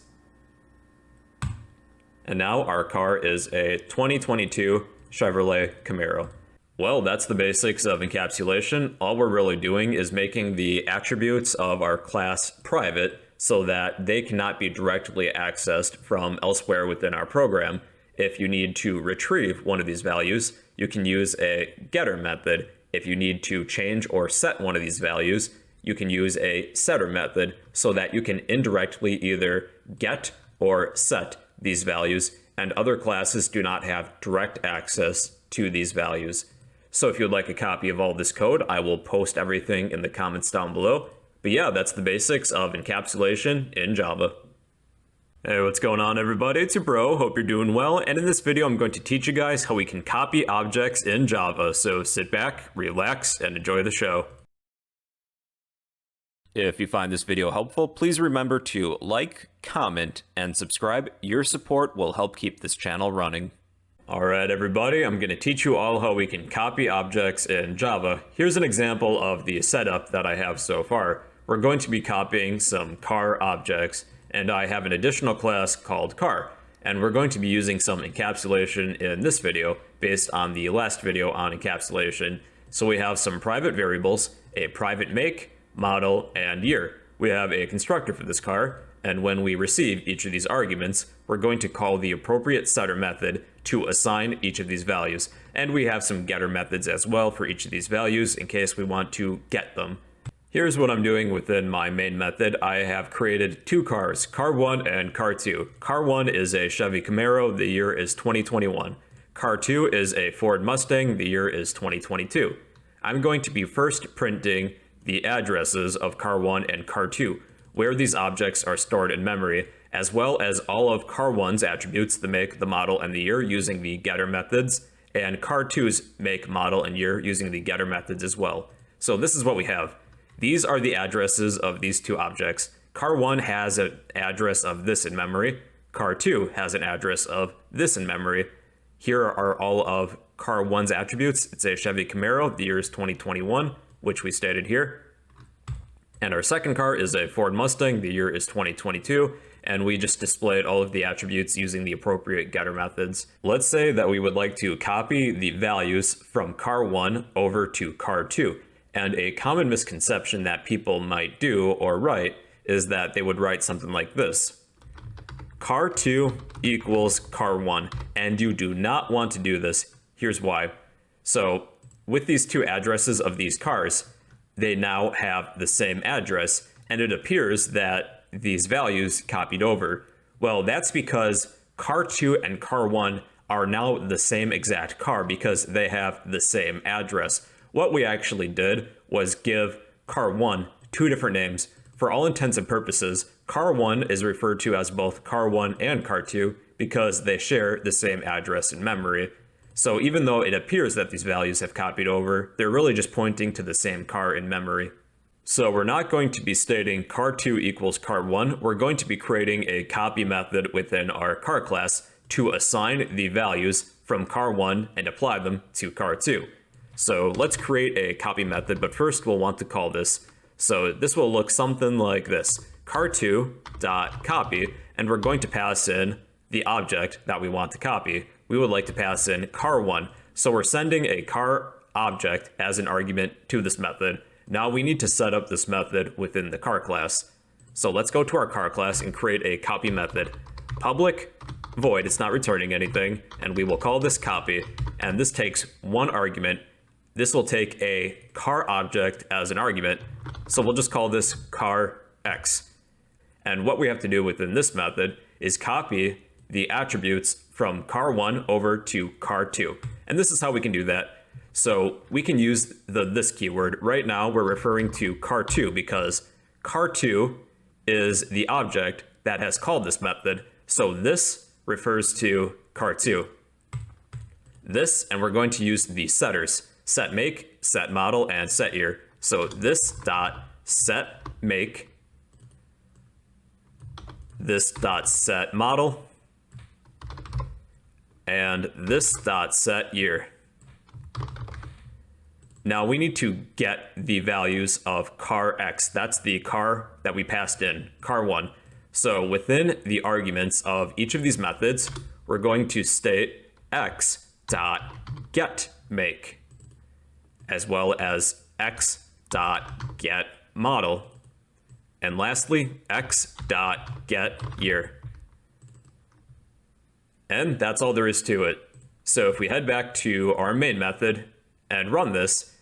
And now our car is a 2022 Chevrolet Camaro. Well, that's the basics of encapsulation. All we're really doing is making the attributes of our class private so that they cannot be directly accessed from elsewhere within our program. If you need to retrieve one of these values, you can use a getter method. If you need to change or set one of these values, you can use a setter method so that you can indirectly either get or set these values, and other classes do not have direct access to these values. So if you'd like a copy of all this code, I will post everything in the comments down below. But yeah, that's the basics of encapsulation in Java. Hey, what's going on everybody? It's your bro, hope you're doing well, and in this video I'm going to teach you guys how we can copy objects in Java, so sit back, relax, and enjoy the show. If you find this video helpful, please remember to like, comment, and subscribe. Your support will help keep this channel running. Alright everybody, I'm going to teach you all how we can copy objects in Java. Here's an example of the setup that I have so far. we're going to be copying some car objects, and I have an additional class called car, and we're going to be using some encapsulation in this video based on the last video on encapsulation. So we have some private variables, a private make, model, and year. We have a constructor for this car, and when we receive each of these arguments, we're going to call the appropriate setter method to assign each of these values. And we have some getter methods as well for each of these values in case we want to get them. Here's what I'm doing within my main method. I have created two cars, car 1 and car 2. Car 1 is a Chevy Camaro, the year is 2021. Car 2 is a Ford Mustang, the year is 2022. I'm going to be first printing the addresses of car 1 and car 2, where these objects are stored in memory, as well as all of car 1's attributes, the make, the model, and the year using the getter methods, and car 2's make, model, and year using the getter methods as well. So this is what we have. These are the addresses of these two objects. Car 1 has an address of this in memory. Car 2 has an address of this in memory. Here are all of car 1's attributes. It's a Chevy Camaro, the year is 2021, which we stated here. And our second car is a Ford Mustang, the year is 2022, and we just displayed all of the attributes using the appropriate getter methods. Let's say that we would like to copy the values from car 1 over to car 2. And a common misconception that people might do or write is that they would write something like this. Car 2 equals car 1, and you do not want to do this. Here's why. So with these two addresses of these cars, they now have the same address, and it appears that these values copied over. Well, that's because car 2 and car 1 are now the same exact car because they have the same address. What we actually did was give car 1 two different names. For all intents and purposes, car 1 is referred to as both car 1 and car 2 because they share the same address in memory. So even though it appears that these values have copied over, they're really just pointing to the same car in memory. So we're not going to be stating car 2 equals car 1. We're going to be creating a copy method within our car class to assign the values from car 1 and apply them to car 2. So let's create a copy method, but first we'll want to call this. So this will look something like this, car2.copy, and we're going to pass in the object that we want to copy. We would like to pass in car 1. So we're sending a car object as an argument to this method. Now we need to set up this method within the car class. So let's go to our car class and create a copy method. Public void, it's not returning anything, and we will call this copy, and this takes one argument. This will take a car object as an argument, so we'll just call this car X. And what we have to do within this method is copy the attributes from car 1 over to car 2. And this is how we can do that. So we can use this keyword. Right now we're referring to car 2 because car 2 is the object that has called this method. So this refers to car 2. This, and we're going to use the setters. Set make, set model, and set year. So this dot set make, this dot set model, and this dot set year. Now we need to get the values of car X. That's the car that we passed in, car 1. So within the arguments of each of these methods, we're going to state X dot get make, as well as x.getModel, and lastly, x.getYear. And that's all there is to it. So if we head back to our main method and run this,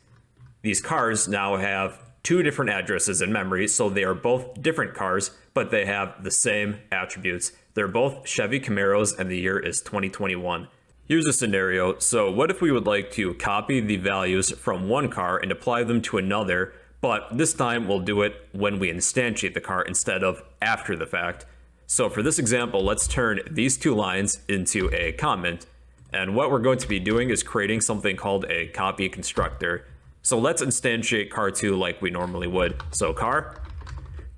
these cars now have two different addresses in memory, so they are both different cars, but they have the same attributes. They're both Chevy Camaros, and the year is 2021. Here's a scenario. So what if we would like to copy the values from one car and apply them to another, but this time we'll do it when we instantiate the car instead of after the fact. So for this example, let's turn these two lines into a comment. And what we're going to be doing is creating something called a copy constructor. So let's instantiate car 2 like we normally would. So car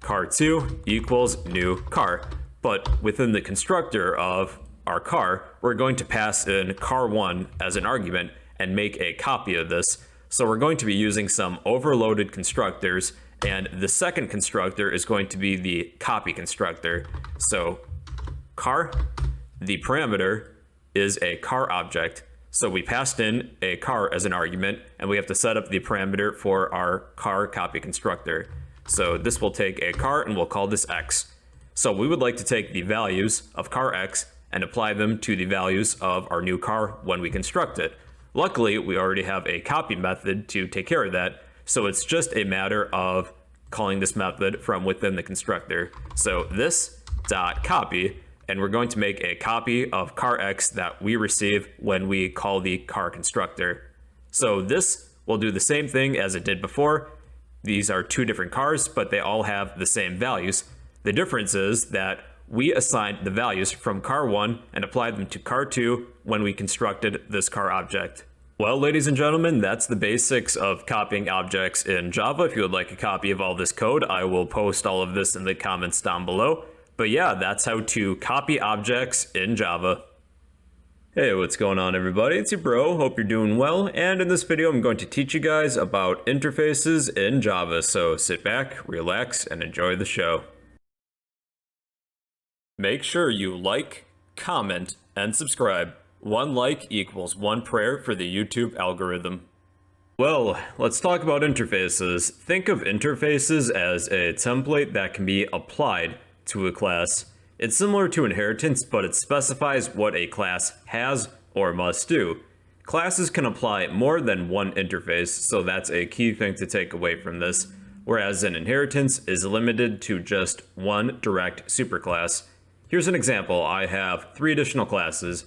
2 equals new car. But within the constructor of our car, we're going to pass in car 1 as an argument and make a copy of this. So we're going to be using some overloaded constructors, And the second constructor is going to be the copy constructor. So car, the parameter is a car object. So we passed in a car as an argument, and we have to set up the parameter for our car copy constructor. So this will take a car, and we'll call this x. So we would like to take the values of car x and apply them to the values of our new car when we construct it. Luckily, we already have a copy method to take care of that, so it's just a matter of calling this method from within the constructor. So this dot copy, and we're going to make a copy of car x that we receive when we call the car constructor. So this will do the same thing as it did before. These are two different cars, but they all have the same values. The difference is that we assigned the values from car 1 and applied them to car 2 when we constructed this car object. Well, ladies and gentlemen, that's the basics of copying objects in Java. If you would like a copy of all this code, I will post all of this in the comments down below. But yeah, that's how to copy objects in Java. Hey, what's going on everybody? It's your bro, hope you're doing well, and in this video I'm going to teach you guys about interfaces in Java, so sit back, relax, and enjoy the show. Make sure you like, comment, and subscribe. 1 like equals 1 prayer for the YouTube algorithm. Well, let's talk about interfaces. Think of interfaces as a template that can be applied to a class. It's similar to inheritance, but it specifies what a class has or must do. Classes can apply more than one interface, so that's a key thing to take away from this, whereas an inheritance is limited to just one direct superclass. Here's an example. I have 3 additional classes.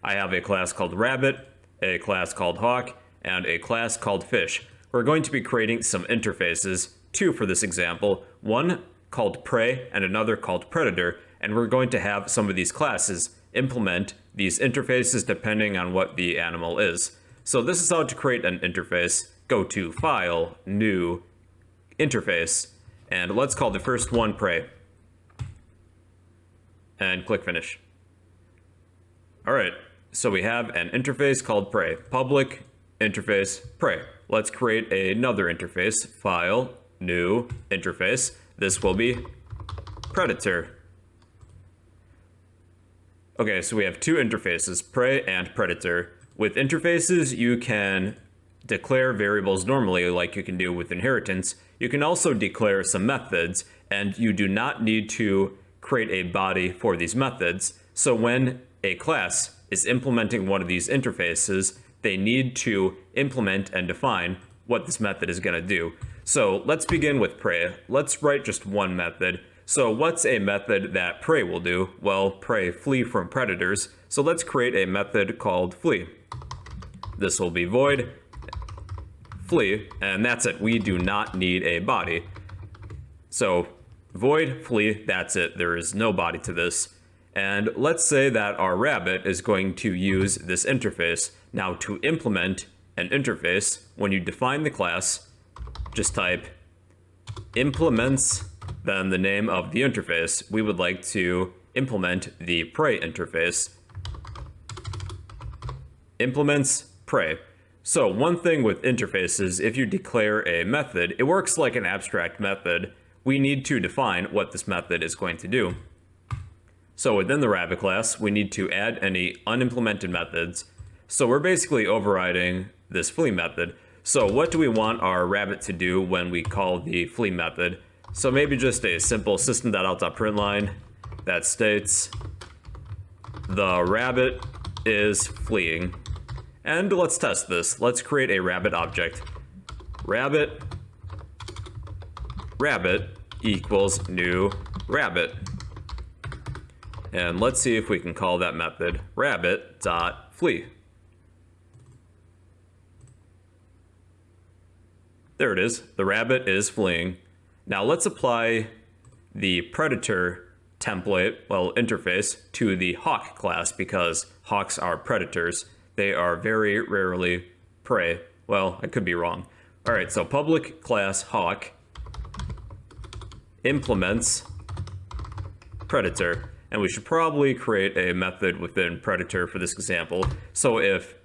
I have a class called Rabbit, a class called Hawk, and a class called Fish. We're going to be creating some interfaces, 2 for this example, one called Prey and another called Predator, and we're going to have some of these classes implement these interfaces depending on what the animal is. So this is how to create an interface. Go to File, New, Interface, and let's call the first one Prey. And click Finish. Alright, so we have an interface called Prey. Public, interface, Prey. Let's create another interface. File, New, Interface. This will be Predator. Okay, so we have 2 interfaces, Prey and Predator. With interfaces, you can declare variables normally like you can do with inheritance. You can also declare some methods, and you do not need to create a body for these methods. So when a class is implementing one of these interfaces, they need to implement and define what this method is going to do. So let's begin with Prey. Let's write just one method. So what's a method that Prey will do? Well, Prey flee from predators. So let's create a method called flee. This will be void flee, and that's it. We do not need a body. So void flee, that's it. There is no body to this. And let's say that our rabbit is going to use this interface. Now to implement an interface, when you define the class, just type implements, then the name of the interface. We would like to implement the Prey interface. Implements Prey. So one thing with interfaces, if you declare a method, it works like an abstract method. We need to define what this method is going to do. So within the Rabbit class, we need to add any unimplemented methods. So we're basically overriding this flee method. So what do we want our rabbit to do when we call the flee method? So maybe just a simple system.out.println that states the rabbit is fleeing. And let's test this. Let's create a rabbit object. Rabbit equals new rabbit. And let's see if we can call that method rabbit.flee. There it is. The rabbit is fleeing. Now let's apply the Predator template, well, interface, to the Hawk class because hawks are predators. They are very rarely prey. Well, I could be wrong. All right, so public class Hawk implements Predator. And we should probably create a method within Predator for this example. So if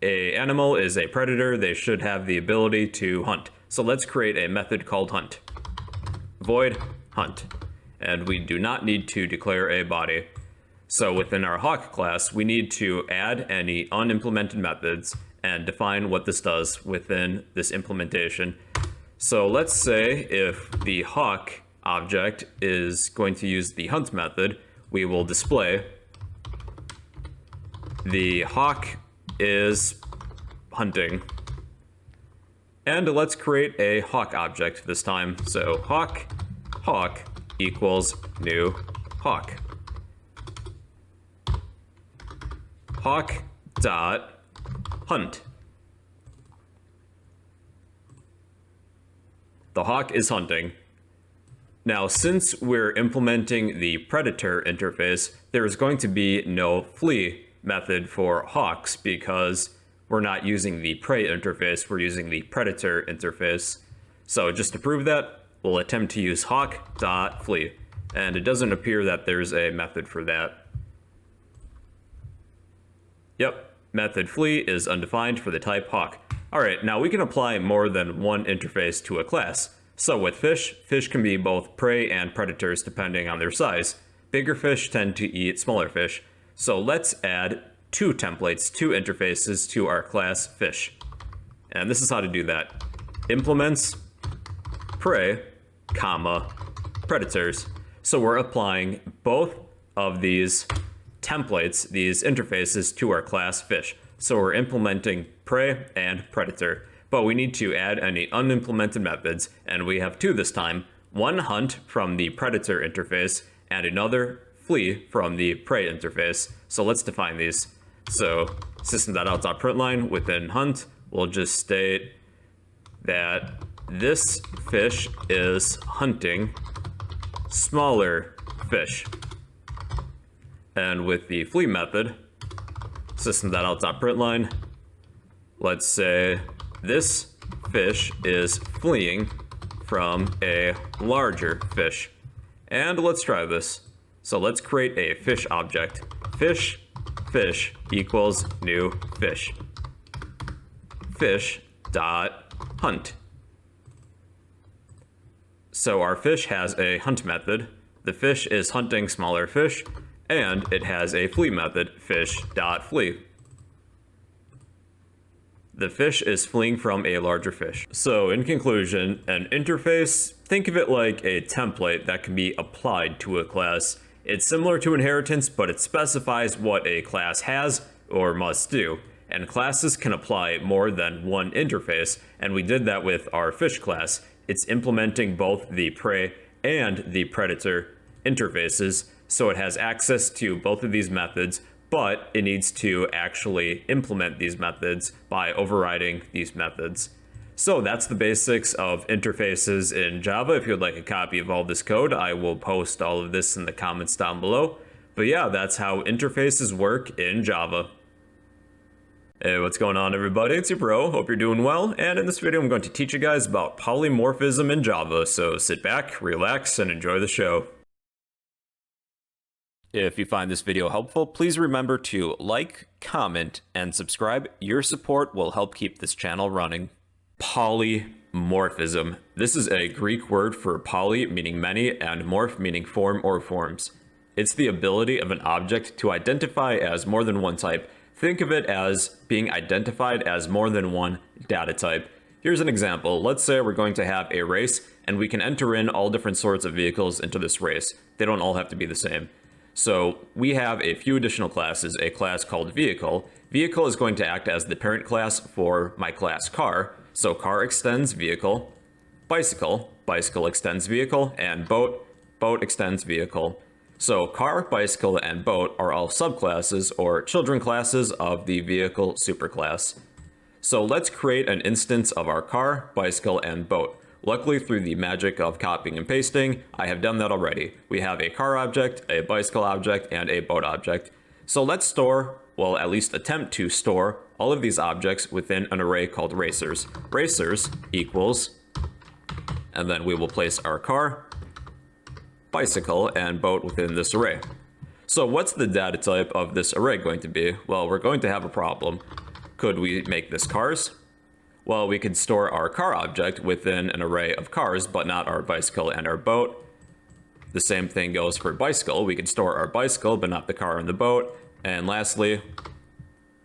an animal is a predator, they should have the ability to hunt. So let's create a method called hunt. void hunt. And we do not need to declare a body. So within our Hawk class, we need to add any unimplemented methods and define what this does within this implementation. So let's say if the Hawk object is going to use the hunt method, we will display the Hawk is hunting. And let's create a Hawk object this time. So Hawk equals new Hawk. Hawk dot hunt. The Hawk is hunting. Now, since we're implementing the predator interface, there is going to be no flee method for hawks because we're not using the prey interface, we're using the predator interface. So just to prove that, we'll attempt to use hawk.flee, and it doesn't appear that there's a method for that. Yep, method flee is undefined for the type hawk. Alright, now we can apply more than one interface to a class. So with fish can be both prey and predators depending on their size. Bigger fish tend to eat smaller fish. So let's add two templates, two interfaces to our class fish. And this is how to do that. Implements prey, comma, predators. So we're applying both of these templates, these interfaces to our class fish. So we're implementing prey and predator, but we need to add any unimplemented methods, and we have two this time. One hunt from the predator interface and another flee from the prey interface. So let's define these. So system.out.println within hunt, we'll just state that this fish is hunting smaller fish. And with the flee method, system.out.println, let's say this fish is fleeing from a larger fish. And let's try this. So let's create a fish object. Fish equals new fish. Fish dot hunt. So our fish has a hunt method. The fish is hunting smaller fish, and it has a flee method, fish.flee. The fish is fleeing from a larger fish. So in conclusion, an interface, think of it like a template that can be applied to a class. It's similar to inheritance, but it specifies what a class has or must do. And classes can apply more than one interface, and we did that with our fish class. It's implementing both the prey and the predator interfaces, so it has access to both of these methods, but it needs to actually implement these methods by overriding these methods. So that's the basics of interfaces in Java. If you'd like a copy of all this code, I will post all of this in the comments down below. But yeah, that's how interfaces work in Java. Hey, what's going on everybody? It's your bro, hope you're doing well, and in this video I'm going to teach you guys about polymorphism in Java, so sit back, relax, and enjoy the show. If you find this video helpful, please remember to like, comment, and subscribe. Your support will help keep this channel running. Polymorphism. This is a Greek word for poly, meaning many, and morph, meaning form or forms. It's the ability of an object to identify as more than one type. Think of it as being identified as more than one data type. Here's an example. Let's say we're going to have a race, and we can enter in all different sorts of vehicles into this race. They don't all have to be the same. So we have a few additional classes, a class called vehicle. Vehicle is going to act as the parent class for my class car. So car extends vehicle, bicycle extends vehicle, and boat extends vehicle. So car, bicycle, and boat are all subclasses or children classes of the vehicle superclass. So let's create an instance of our car, bicycle, and boat. Luckily, through the magic of copying and pasting, I have done that already. We have a car object, a bicycle object, and a boat object. So let's store, well, at least attempt to store all of these objects within an array called racers. Racers equals, and then we will place our car, bicycle, and boat within this array. So what's the data type of this array going to be? Well, we're going to have a problem. Could we make this cars? Well, we could store our car object within an array of cars, but not our bicycle and our boat. The same thing goes for bicycle. We could store our bicycle, but not the car and the boat. And lastly,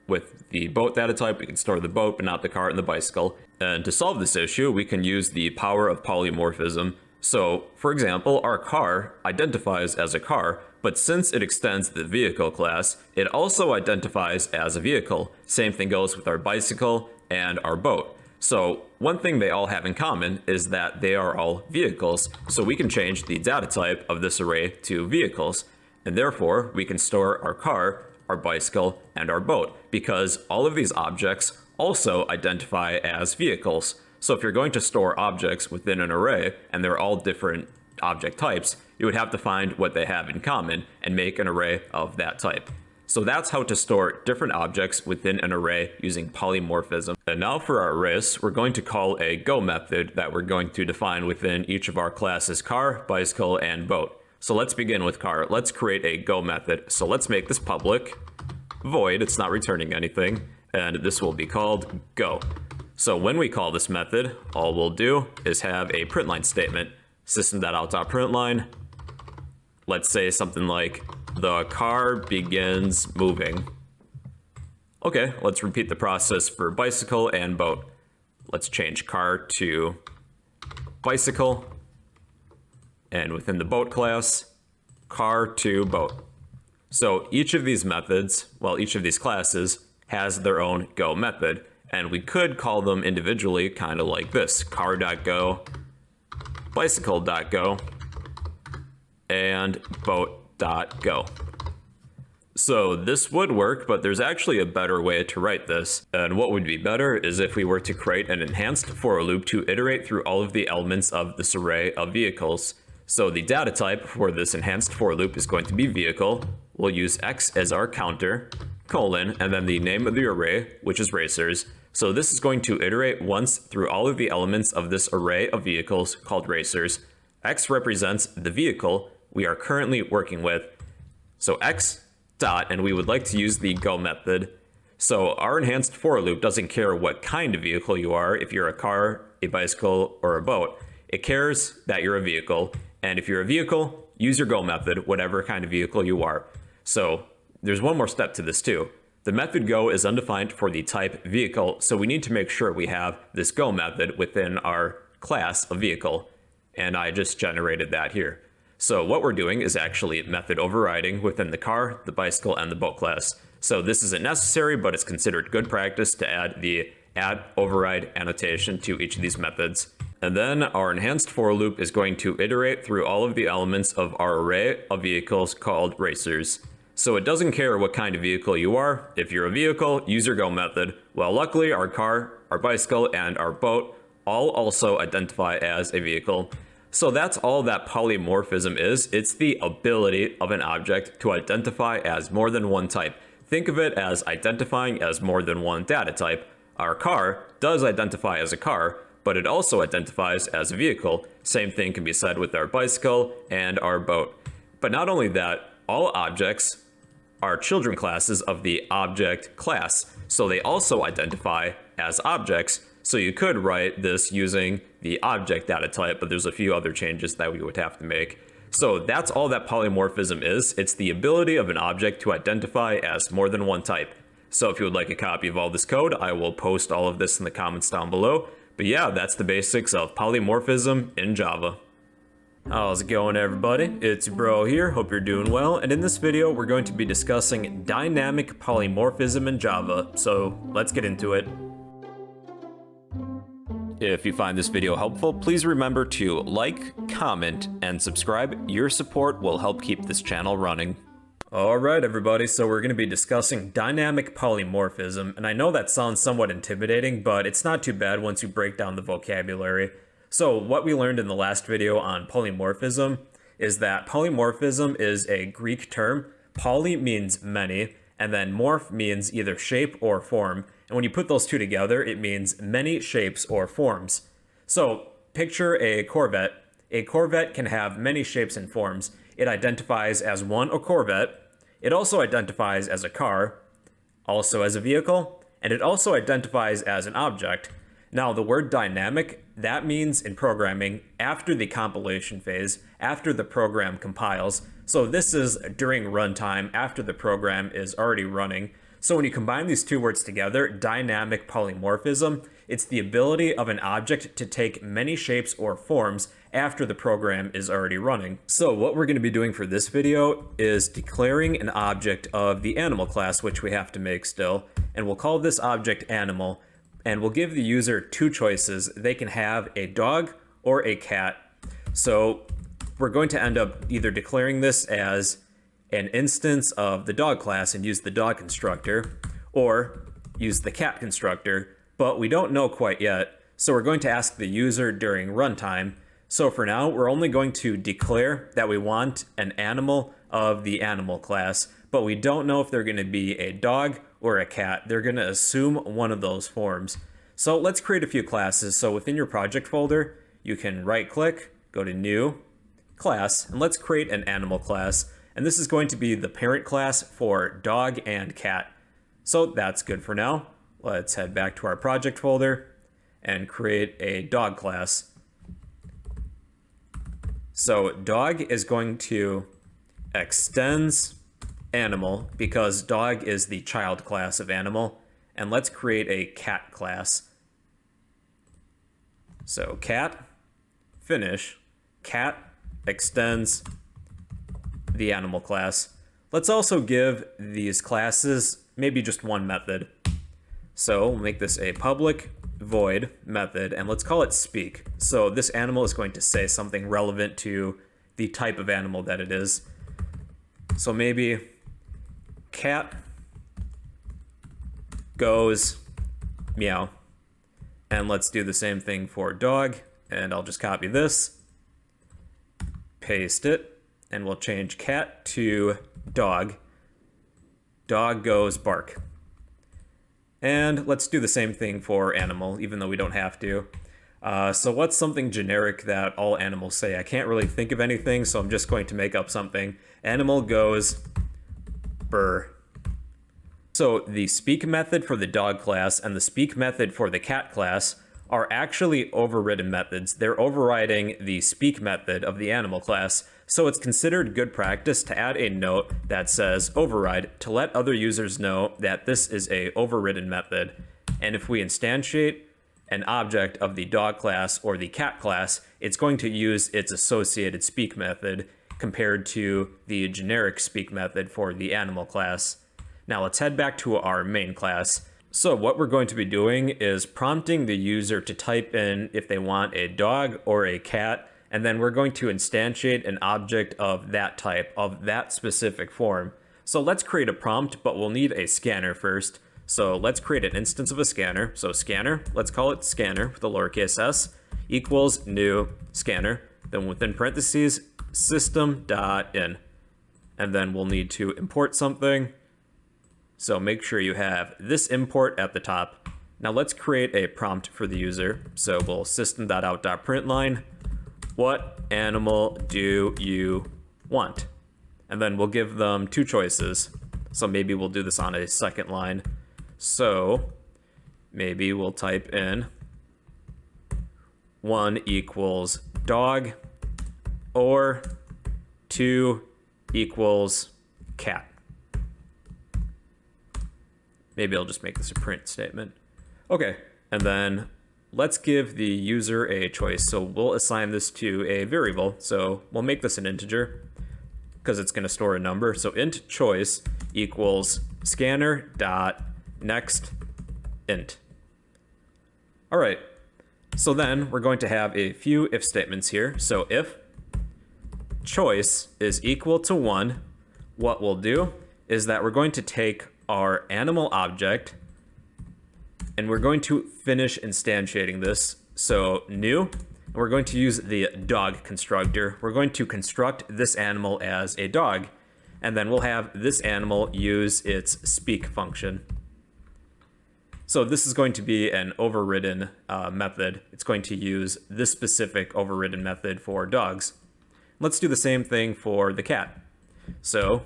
with the boat data type, we can store the boat, but not the car and the bicycle. And to solve this issue, we can use the power of polymorphism. So, for example, our car identifies as a car, but since it extends the vehicle class, it also identifies as a vehicle. Same thing goes with our bicycle and our boat. So, one thing they all have in common is that they are all vehicles, so we can change the data type of this array to vehicles. And therefore, we can store our car, our bicycle, and our boat, because all of these objects also identify as vehicles. So if you're going to store objects within an array, and they're all different object types, you would have to find what they have in common and make an array of that type. So that's how to store different objects within an array using polymorphism. And now for our arrays, we're going to call a go method that we're going to define within each of our classes car, bicycle, and boat. So let's begin with car. Let's create a go method. So let's make this public, void, it's not returning anything, and this will be called go. So when we call this method, all we'll do is have a println statement, system.out.println. Let's say something like, the car begins moving. Okay, let's repeat the process for bicycle and boat. Let's change car to bicycle, and within the boat class, car to boat. So each of these methods, well, each of these classes has their own go method, and we could call them individually kind of like this, car.go, bicycle.go, and boat.go. So this would work, but there's actually a better way to write this. And what would be better is if we were to create an enhanced for loop to iterate through all of the elements of this array of vehicles. So the data type for this enhanced for loop is going to be vehicle. We'll use x as our counter, colon, and then the name of the array, which is racers. So this is going to iterate once through all of the elements of this array of vehicles called racers. X represents the vehicle we are currently working with. So x dot, and we would like to use the go method. So our enhanced for loop doesn't care what kind of vehicle you are, if you're a car, a bicycle, or a boat. It cares that you're a vehicle, and if you're a vehicle, use your go method, whatever kind of vehicle you are. So there's one more step to this too. The method go is undefined for the type vehicle, so we need to make sure we have this go method within our class of vehicle, and I just generated that here. So what we're doing is actually method overriding within the car, the bicycle, and the boat class. So this isn't necessary, but it's considered good practice to add the add override annotation to each of these methods. And then our enhanced for loop is going to iterate through all of the elements of our array of vehicles called racers. So it doesn't care what kind of vehicle you are. If you're a vehicle, use your go method. Well, luckily our car, our bicycle, and our boat all also identify as a vehicle. So that's all that polymorphism is. It's the ability of an object to identify as more than one type. Think of it as identifying as more than one data type. Our car does identify as a car, but it also identifies as a vehicle. Same thing can be said with our bicycle and our boat. But not only that, all objects are children classes of the object class, so they also identify as objects. So you could write this using the object data type, but there's a few other changes that we would have to make. So that's all that polymorphism is. It's the ability of an object to identify as more than one type. So if you would like a copy of all this code, I will post all of this in the comments down below. But yeah, that's the basics of polymorphism in Java. How's it going, everybody? It's your bro here, hope you're doing well, and in this video we're going to be discussing dynamic polymorphism in Java, so let's get into it. If you find this video helpful, please remember to like, comment, and subscribe. Your support will help keep this channel running. Alright everybody, so we're going to be discussing dynamic polymorphism, and I know that sounds somewhat intimidating, but it's not too bad once you break down the vocabulary. So what we learned in the last video on polymorphism is that polymorphism is a Greek term. Poly means many, and then morph means either shape or form. And when you put those two together, it means many shapes or forms. So picture a Corvette. A Corvette can have many shapes and forms. It identifies as one, a Corvette. It also identifies as a car, also as a vehicle, and it also identifies as an object. Now, the word dynamic, that means in programming, after the compilation phase, after the program compiles. So this is during runtime, after the program is already running. So when you combine these two words together, dynamic polymorphism, it's the ability of an object to take many shapes or forms after the program is already running. So what we're going to be doing for this video is declaring an object of the animal class, which we have to make still, and we'll call this object animal, and we'll give the user two choices. They can have a dog or a cat. So we're going to end up either declaring this as an instance of the dog class and use the dog constructor, or use the cat constructor, but we don't know quite yet. So we're going to ask the user during runtime. So for now, we're only going to declare that we want an animal of the animal class, but we don't know if they're going to be a dog or a cat. They're going to assume one of those forms. So let's create a few classes. So within your project folder, you can right click, go to new, class, and let's create an animal class. And this is going to be the parent class for dog and cat. So that's good for now. Let's head back to our project folder and create a dog class. So dog is going to extends animal because dog is the child class of animal. And let's create a cat class. So cat, finish, cat extends the animal class. Let's also give these classes maybe just one method. So we'll make this a public void method, and let's call it speak. So this animal is going to say something relevant to the type of animal that it is. So maybe cat goes meow. And let's do the same thing for dog, and I'll just copy this, paste it, and we'll change cat to dog. Dog goes bark. And let's do the same thing for animal, even though we don't have to. So what's something generic that all animals say? I can't really think of anything, so I'm just going to make up something. Animal goes burr. So the speak method for the dog class and the speak method for the cat class are actually overridden methods. They're overriding the speak method of the animal class. So it's considered good practice to add a note that says override to let other users know that this is a overridden method. And if we instantiate an object of the dog class or the cat class, it's going to use its associated speak method compared to the generic speak method for the animal class. Now let's head back to our main class. So what we're going to be doing is prompting the user to type in if they want a dog or a cat, and then we're going to instantiate an object of that type, of that specific form. So let's create a prompt, but we'll need a scanner first. So let's create an instance of a scanner. So scanner, let's call it scanner with a lowercase s, equals new scanner. Then within parentheses, system.in. And then we'll need to import something. So make sure you have this import at the top. Now let's create a prompt for the user. So we'll system.out.println, what animal do you want? And then we'll give them two choices. So maybe we'll do this on a second line. So maybe we'll type in 1 equals dog or 2 equals cat. Maybe I'll just make this a print statement. Okay, and then let's give the user a choice. So we'll assign this to a variable. So we'll make this an integer because it's going to store a number. So int choice equals scanner dot next int. All right. So then we're going to have a few if statements here. So if choice is equal to 1, what we'll do is that we're going to take our animal object and we're going to finish instantiating this. So new, and we're going to use the dog constructor. We're going to construct this animal as a dog, and then we'll have this animal use its speak function. So this is going to be an overridden method. It's going to use this specific overridden method for dogs. Let's do the same thing for the cat. So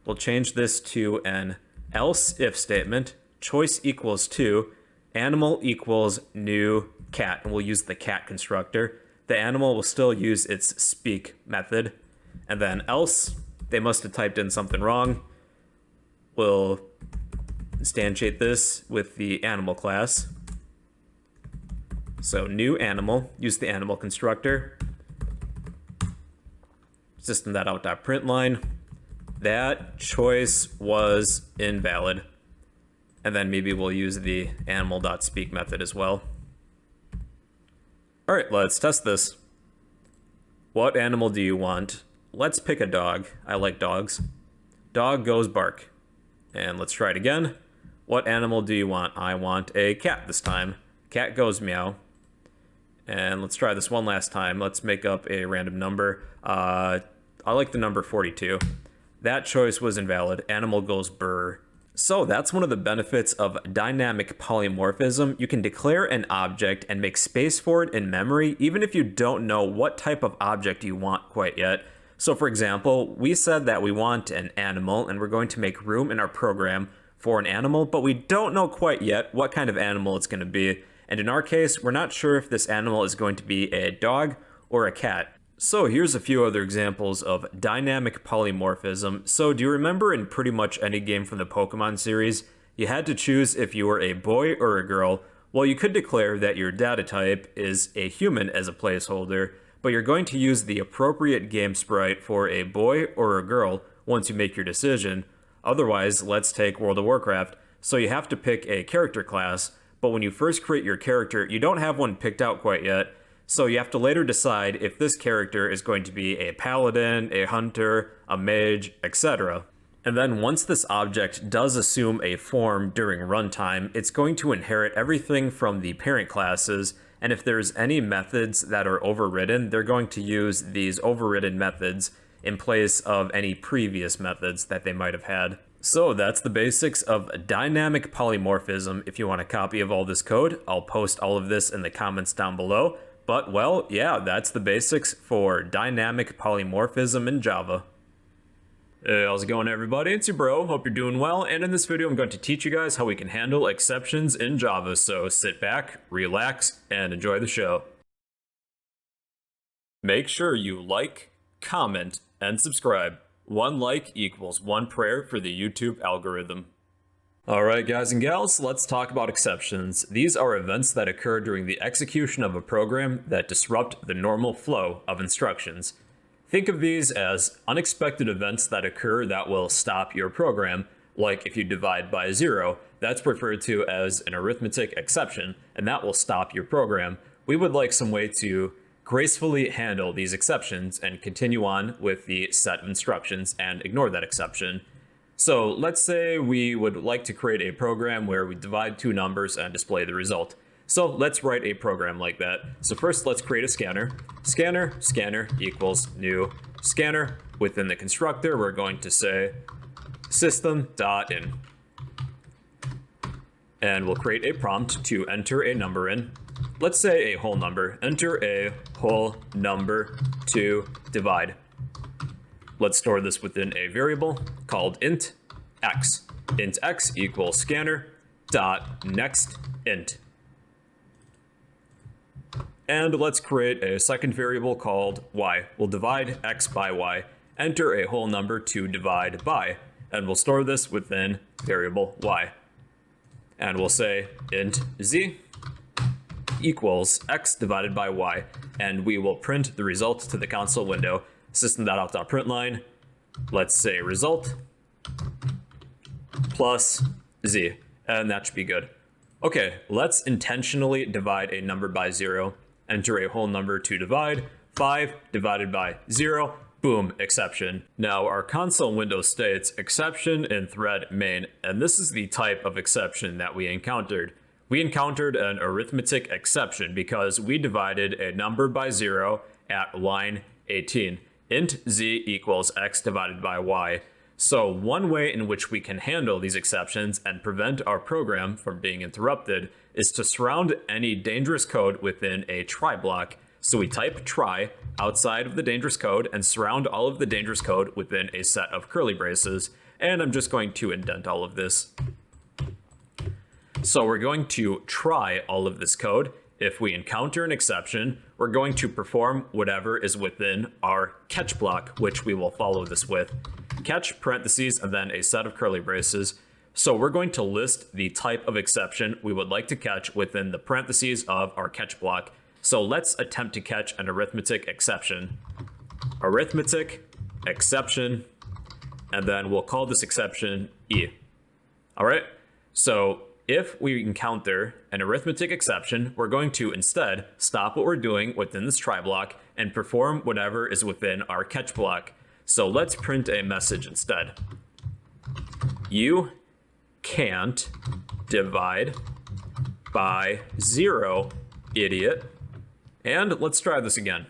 we'll change this to an else if statement, choice equals 2, animal equals new cat, and we'll use the cat constructor. The animal will still use its speak method, and then else, they must have typed in something wrong. We'll instantiate this with the animal class. So new animal, use the animal constructor. System.out.println. That choice was invalid. And then maybe we'll use the animal.speak method as well. All right, let's test this. What animal do you want? Let's pick a dog. I like dogs. Dog goes bark. And let's try it again. What animal do you want? I want a cat this time. Cat goes meow. And let's try this one last time. Let's make up a random number. I like the number 42. That choice was invalid. Animal goes brr. So that's one of the benefits of dynamic polymorphism. You can declare an object and make space for it in memory, even if you don't know what type of object you want quite yet. So for example, we said that we want an animal and we're going to make room in our program for an animal, but we don't know quite yet what kind of animal it's going to be. And in our case, we're not sure if this animal is going to be a dog or a cat. So here's a few other examples of dynamic polymorphism. So do you remember in pretty much any game from the Pokemon series, you had to choose if you were a boy or a girl? Well, you could declare that your data type is a human as a placeholder, but you're going to use the appropriate game sprite for a boy or a girl once you make your decision. Otherwise, let's take World of Warcraft. So you have to pick a character class, but when you first create your character, you don't have one picked out quite yet. So you have to later decide if this character is going to be a paladin, a hunter, a mage, etc. And then once this object does assume a form during runtime, it's going to inherit everything from the parent classes, and if there's any methods that are overridden, they're going to use these overridden methods in place of any previous methods that they might have had. So that's the basics of dynamic polymorphism. If you want a copy of all this code, I'll post all of this in the comments down below. But, well, yeah, that's the basics for dynamic polymorphism in Java. Hey, how's it going, everybody? It's your bro. Hope you're doing well. And in this video, I'm going to teach you guys how we can handle exceptions in Java. So sit back, relax, and enjoy the show. Make sure you like, comment, and subscribe. One like equals one prayer for the YouTube algorithm. Alright guys and gals, let's talk about exceptions. These are events that occur during the execution of a program that disrupt the normal flow of instructions. Think of these as unexpected events that occur that will stop your program, like if you divide by 0, that's referred to as an arithmetic exception, and that will stop your program. We would like some way to gracefully handle these exceptions and continue on with the set of instructions and ignore that exception. So let's say we would like to create a program where we divide two numbers and display the result. So let's write a program like that. So first let's create a scanner. Scanner equals new scanner. Within the constructor, we're going to say system.in. And we'll create a prompt to enter a number in. Let's say a whole number. Enter a whole number to divide. Let's store this within a variable called int x. Int x equals scanner dot next int. And let's create a second variable called y. We'll divide x by y. Enter a whole number to divide by. And we'll store this within variable y. And we'll say int z equals x divided by y. And we will print the result to the console window. System.out.println, let's say result plus z, and that should be good. Okay, let's intentionally divide a number by 0. Enter a whole number to divide. 5 divided by 0, boom, exception. Now our console window states exception in thread main, and this is the type of exception that we encountered. We encountered an arithmetic exception because we divided a number by 0 at line 18. Int z equals x divided by y. So one way in which we can handle these exceptions and prevent our program from being interrupted is to surround any dangerous code within a try block. So we type try outside of the dangerous code and surround all of the dangerous code within a set of curly braces. And I'm just going to indent all of this. So we're going to try all of this code. If we encounter an exception, we're going to perform whatever is within our catch block, which we will follow this with. Catch, parentheses, and then a set of curly braces. So we're going to list the type of exception we would like to catch within the parentheses of our catch block. So let's attempt to catch an arithmetic exception. Arithmetic exception, and then we'll call this exception E. All right, so if we encounter an arithmetic exception, we're going to instead stop what we're doing within this try block and perform whatever is within our catch block. So let's print a message instead. You can't divide by 0, idiot. And let's try this again.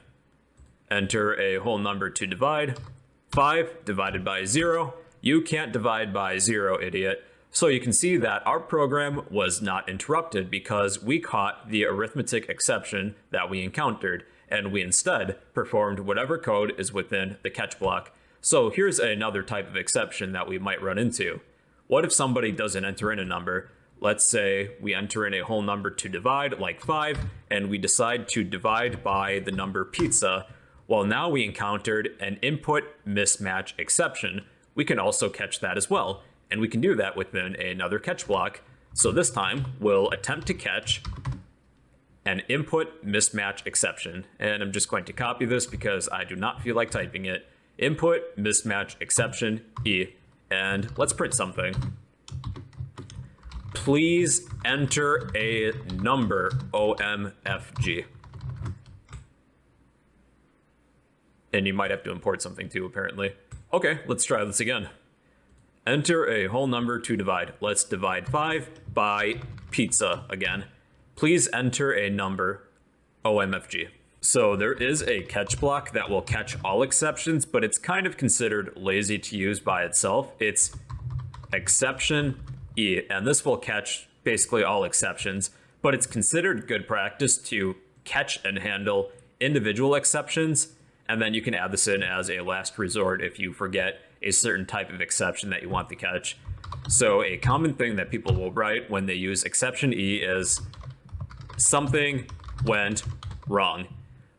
Enter a whole number to divide. 5 divided by 0. You can't divide by 0, idiot. So you can see that our program was not interrupted because we caught the arithmetic exception that we encountered, and we instead performed whatever code is within the catch block. So here's another type of exception that we might run into. What if somebody doesn't enter in a number? Let's say we enter in a whole number to divide, like 5, and we decide to divide by the number pizza. Well, now we encountered an input mismatch exception. We can also catch that as well, and we can do that within another catch block. So this time, we'll attempt to catch an input mismatch exception. And I'm just going to copy this because I do not feel like typing it. Input mismatch exception E. And let's print something. Please enter a number, OMFG. And you might have to import something too, apparently. Okay, let's try this again. Enter a whole number to divide. Let's divide 5 by pizza again. Please enter a number, OMFG. So there is a catch block that will catch all exceptions, but it's kind of considered lazy to use by itself. It's exception E, and this will catch basically all exceptions, but it's considered good practice to catch and handle individual exceptions, and then you can add this in as a last resort if you forget a certain type of exception that you want to catch. So a common thing that people will write when they use exception E is something went wrong.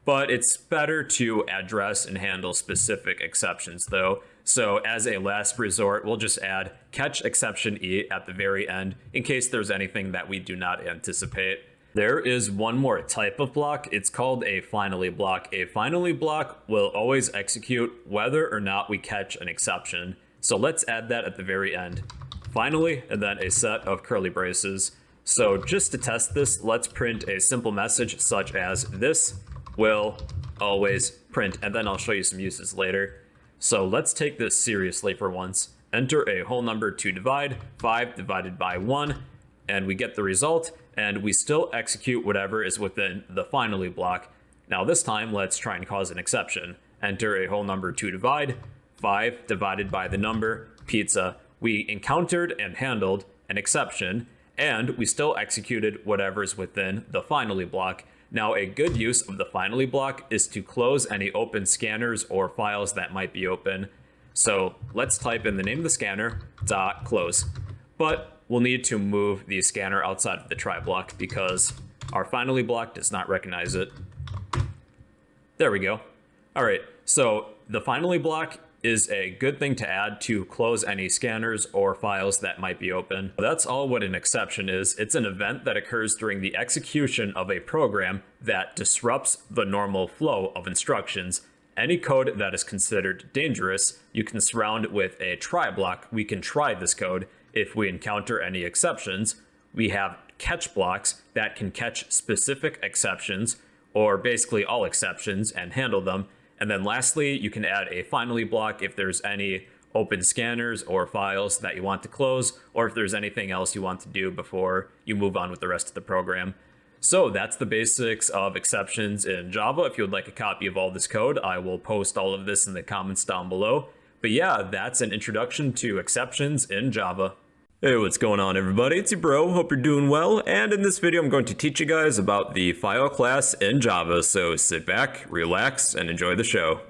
But it's better to address and handle specific exceptions though. So as a last resort, we'll just add catch exception E at the very end in case there's anything that we do not anticipate. There is one more type of block. It's called a finally block. A finally block will always execute whether or not we catch an exception. So let's add that at the very end. Finally, and then a set of curly braces. So just to test this, let's print a simple message such as this will always print, and then I'll show you some uses later. So let's take this seriously for once. Enter a whole number to divide, 5 divided by 1, and we get the result, and we still execute whatever is within the finally block. Now this time, let's try and cause an exception. Enter a whole number to divide, 5 divided by the number pizza. We encountered and handled an exception, and we still executed whatever is within the finally block. Now, a good use of the finally block is to close any open scanners or files that might be open. So let's type in the name of the scanner, .close. But we'll need to move the scanner outside of the try block because our finally block does not recognize it. There we go. All right, so the finally block is a good thing to add to close any scanners or files that might be open. That's all what an exception is. It's an event that occurs during the execution of a program that disrupts the normal flow of instructions. Any code that is considered dangerous, you can surround with a try block. We can try this code. If we encounter any exceptions, we have catch blocks that can catch specific exceptions, or basically all exceptions, and handle them. And then lastly, you can add a finally block if there's any open scanners or files that you want to close, or if there's anything else you want to do before you move on with the rest of the program. So that's the basics of exceptions in Java. If you would like a copy of all this code, I will post all of this in the comments down below. But yeah, that's an introduction to exceptions in Java. Hey, what's going on everybody? It's your bro, hope you're doing well, and in this video I'm going to teach you guys about the file class in Java, so sit back, relax, and enjoy the show.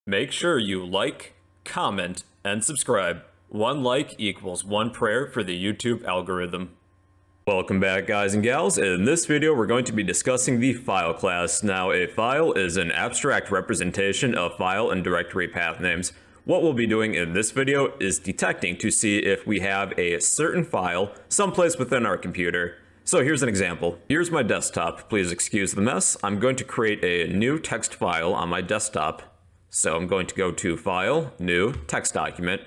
Make sure you like, comment, and subscribe. 1 like equals 1 prayer for the YouTube algorithm. Welcome back, guys and gals. In this video, we're going to be discussing the file class. Now, a file is an abstract representation of file and directory path names. What we'll be doing in this video is detecting to see if we have a certain file someplace within our computer. So here's an example. Here's my desktop. Please excuse the mess. I'm going to create a new text file on my desktop. So I'm going to go to File, New, Text Document.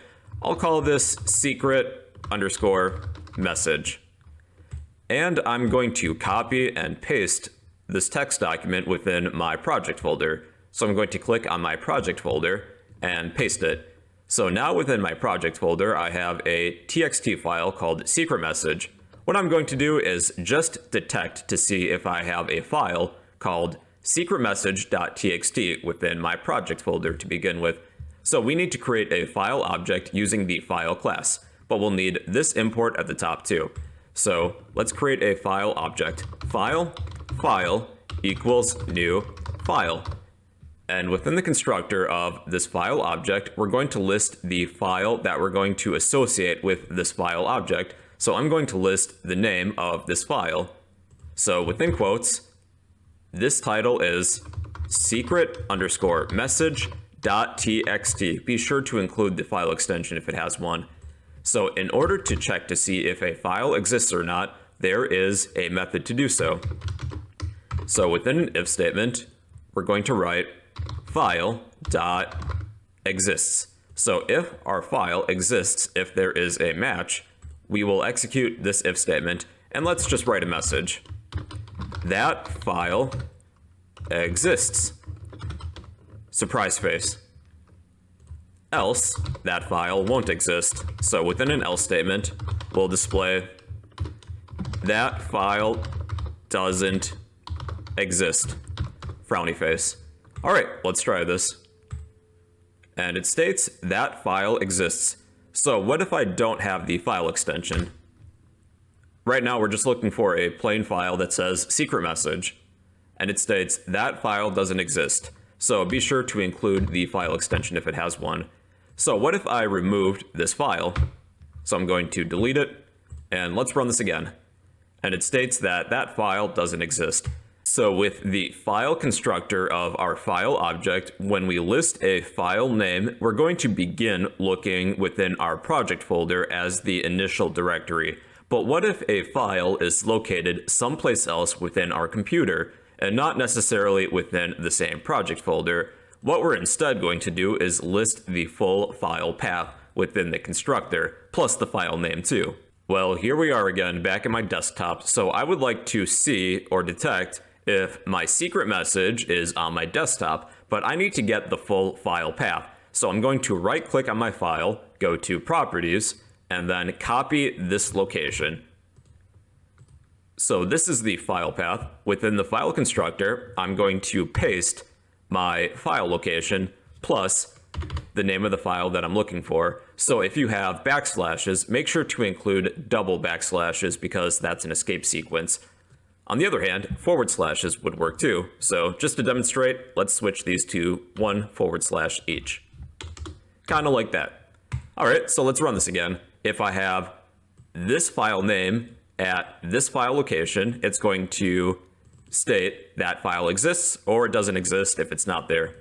I'll call this secret_message. And I'm going to copy and paste this text document within my project folder. So I'm going to click on my project folder and paste it. So now within my project folder, I have a TXT file called secret message. What I'm going to do is just detect to see if I have a file called secretmessage.txt within my project folder to begin with. So we need to create a file object using the file class, but we'll need this import at the top too. So let's create a file object. File equals new file. And within the constructor of this file object, we're going to list the file that we're going to associate with this file object. So I'm going to list the name of this file. So within quotes, this title is secret_message.txt. Be sure to include the file extension if it has one. So in order to check to see if a file exists or not, there is a method to do so. So within an if statement, we're going to write file.exists. So if our file exists, if there is a match, we will execute this if statement, and let's just write a message. That file exists. Surprise face. Else, that file won't exist. So within an else statement, we'll display that file doesn't exist. Frowny face. All right, let's try this. And it states that file exists. So what if I don't have the file extension? Right now, we're just looking for a plain file that says secret message, and it states that file doesn't exist. So be sure to include the file extension if it has one. So what if I removed this file? So I'm going to delete it, and let's run this again. And it states that that file doesn't exist. So with the file constructor of our file object, when we list a file name, we're going to begin looking within our project folder as the initial directory. But what if a file is located someplace else within our computer and not necessarily within the same project folder? What we're instead going to do is list the full file path within the constructor, plus the file name too. Well, here we are again back in my desktop, so I would like to see or detect if my secret message is on my desktop, but I need to get the full file path. So I'm going to right click on my file, go to properties, and then copy this location. So this is the file path. Within the file constructor, I'm going to paste my file location plus the name of the file that I'm looking for. So if you have backslashes, make sure to include double backslashes because that's an escape sequence. On the other hand, forward slashes would work too. So just to demonstrate, let's switch these to 1/ each. Kind of like that. All right, so let's run this again. If I have this file name at this file location, it's going to state that file exists or it doesn't exist if it's not there.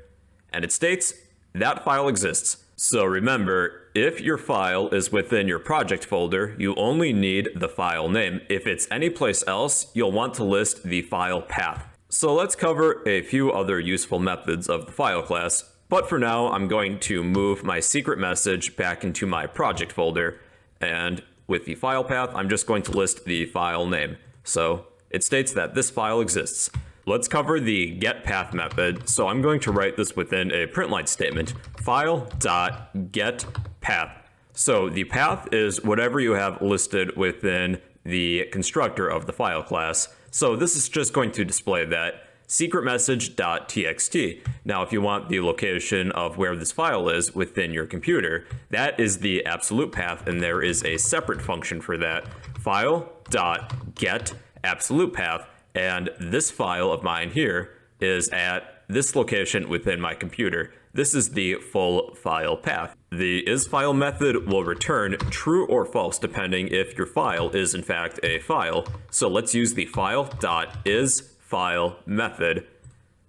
And it states that file exists. So remember, if your file is within your project folder, you only need the file name. If it's anyplace else, you'll want to list the file path. So let's cover a few other useful methods of the file class. But for now, I'm going to move my secret message back into my project folder. And with the file path, I'm just going to list the file name. So it states that this file exists. Let's cover the getPath method. So I'm going to write this within a print line statement, file.getPath. So the path is whatever you have listed within the constructor of the file class. So this is just going to display that secretmessage.txt. Now, if you want the location of where this file is within your computer, that is the absolute path, and there is a separate function for that, file.getAbsolutePath. And this file of mine here is at this location within my computer. This is the full file path. The isFile method will return true or false depending if your file is in fact a file. So let's use the file.isFile method.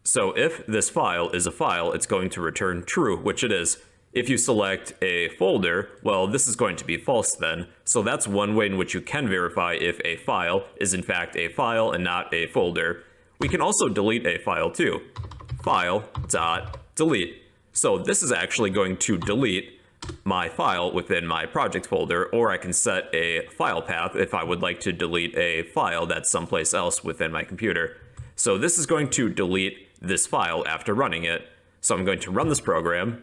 So if this file is a file, it's going to return true, which it is. If you select a folder, well, this is going to be false then. So that's one way in which you can verify if a file is in fact a file and not a folder. We can also delete a file too. File.delete. So this is actually going to delete my file within my project folder, or I can set a file path if I would like to delete a file that's someplace else within my computer. So this is going to delete this file after running it. So I'm going to run this program.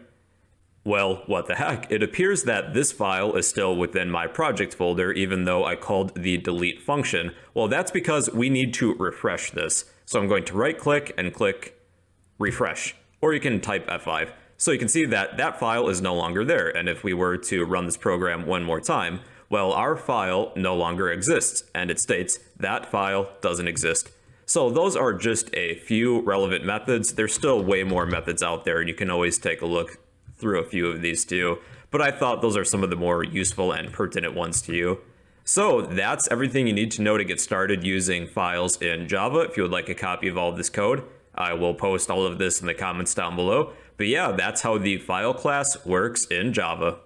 Well, what the heck? It appears that this file is still within my project folder even though I called the delete function. Well, that's because we need to refresh this. So I'm going to right click and click refresh, or you can type F5. So you can see that that file is no longer there, and if we were to run this program one more time, well, our file no longer exists, and it states that file doesn't exist. So those are just a few relevant methods. There's still way more methods out there, and you can always take a look through a few of these too, but I thought those are some of the more useful and pertinent ones to you. So that's everything you need to know to get started using files in Java. If you would like a copy of all of this code, I will post all of this in the comments down below. But yeah, that's how the file class works in Java.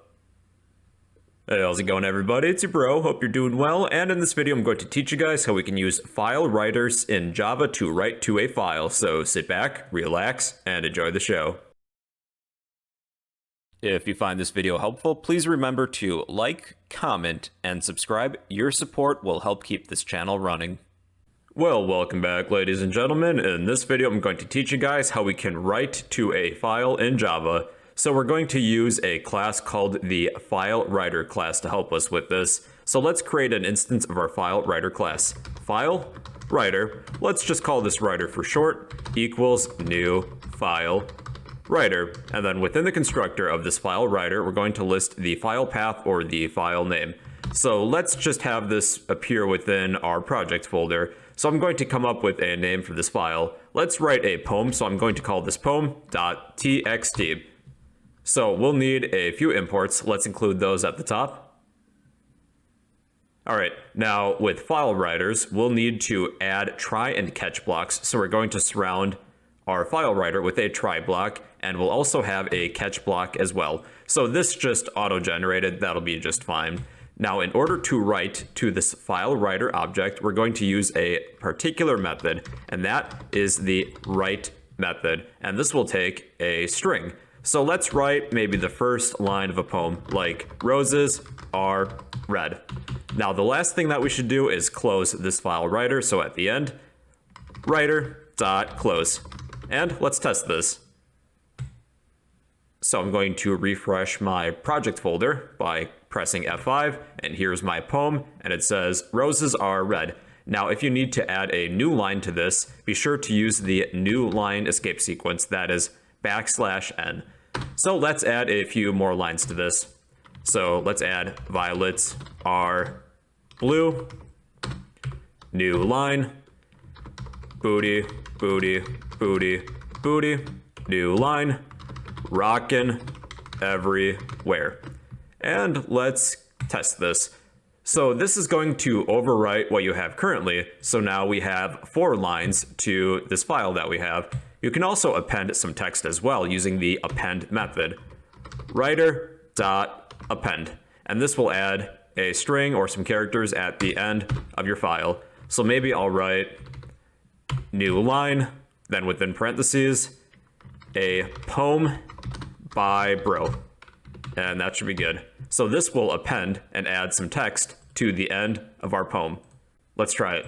Hey, how's it going everybody? It's your bro, hope you're doing well, and in this video I'm going to teach you guys how we can use file writers in Java to write to a file. So sit back, relax, and enjoy the show. If you find this video helpful, please remember to like, comment, and subscribe. Your support will help keep this channel running. Well, welcome back ladies and gentlemen. In this video I'm going to teach you guys how we can write to a file in Java. So we're going to use a class called the file writer class to help us with this. So let's create an instance of our file writer class. File writer, let's just call this writer for short, equals new file writer. And then within the constructor of this file writer, we're going to list the file path or the file name. So let's just have this appear within our project folder. So I'm going to come up with a name for this file. Let's write a poem, so I'm going to call this poem.txt. So we'll need a few imports. Let's include those at the top. All right, now with file writers, we'll need to add try and catch blocks. So we're going to surround our file writer with a try block, and we'll also have a catch block as well. So this just auto-generated, that'll be just fine. Now, in order to write to this file writer object, we're going to use a particular method, and that is the write method. And this will take a string. So let's write maybe the first line of a poem, like roses are red. Now, the last thing that we should do is close this file writer. So at the end, writer.close. And let's test this. So I'm going to refresh my project folder by pressing F5, and here's my poem, and it says roses are red. Now, if you need to add a new line to this, be sure to use the new line escape sequence, that is \n. So let's add a few more lines to this. So let's add violets are blue, new line, booty, booty, booty, booty, new line, rockin' everywhere. And let's test this. So this is going to overwrite what you have currently. So now we have 4 lines to this file that we have. You can also append some text as well using the append method. Writer.append. And this will add a string or some characters at the end of your file. So maybe I'll write new line, then within parentheses, a poem by bro. And that should be good. So this will append and add some text to the end of our poem. Let's try it.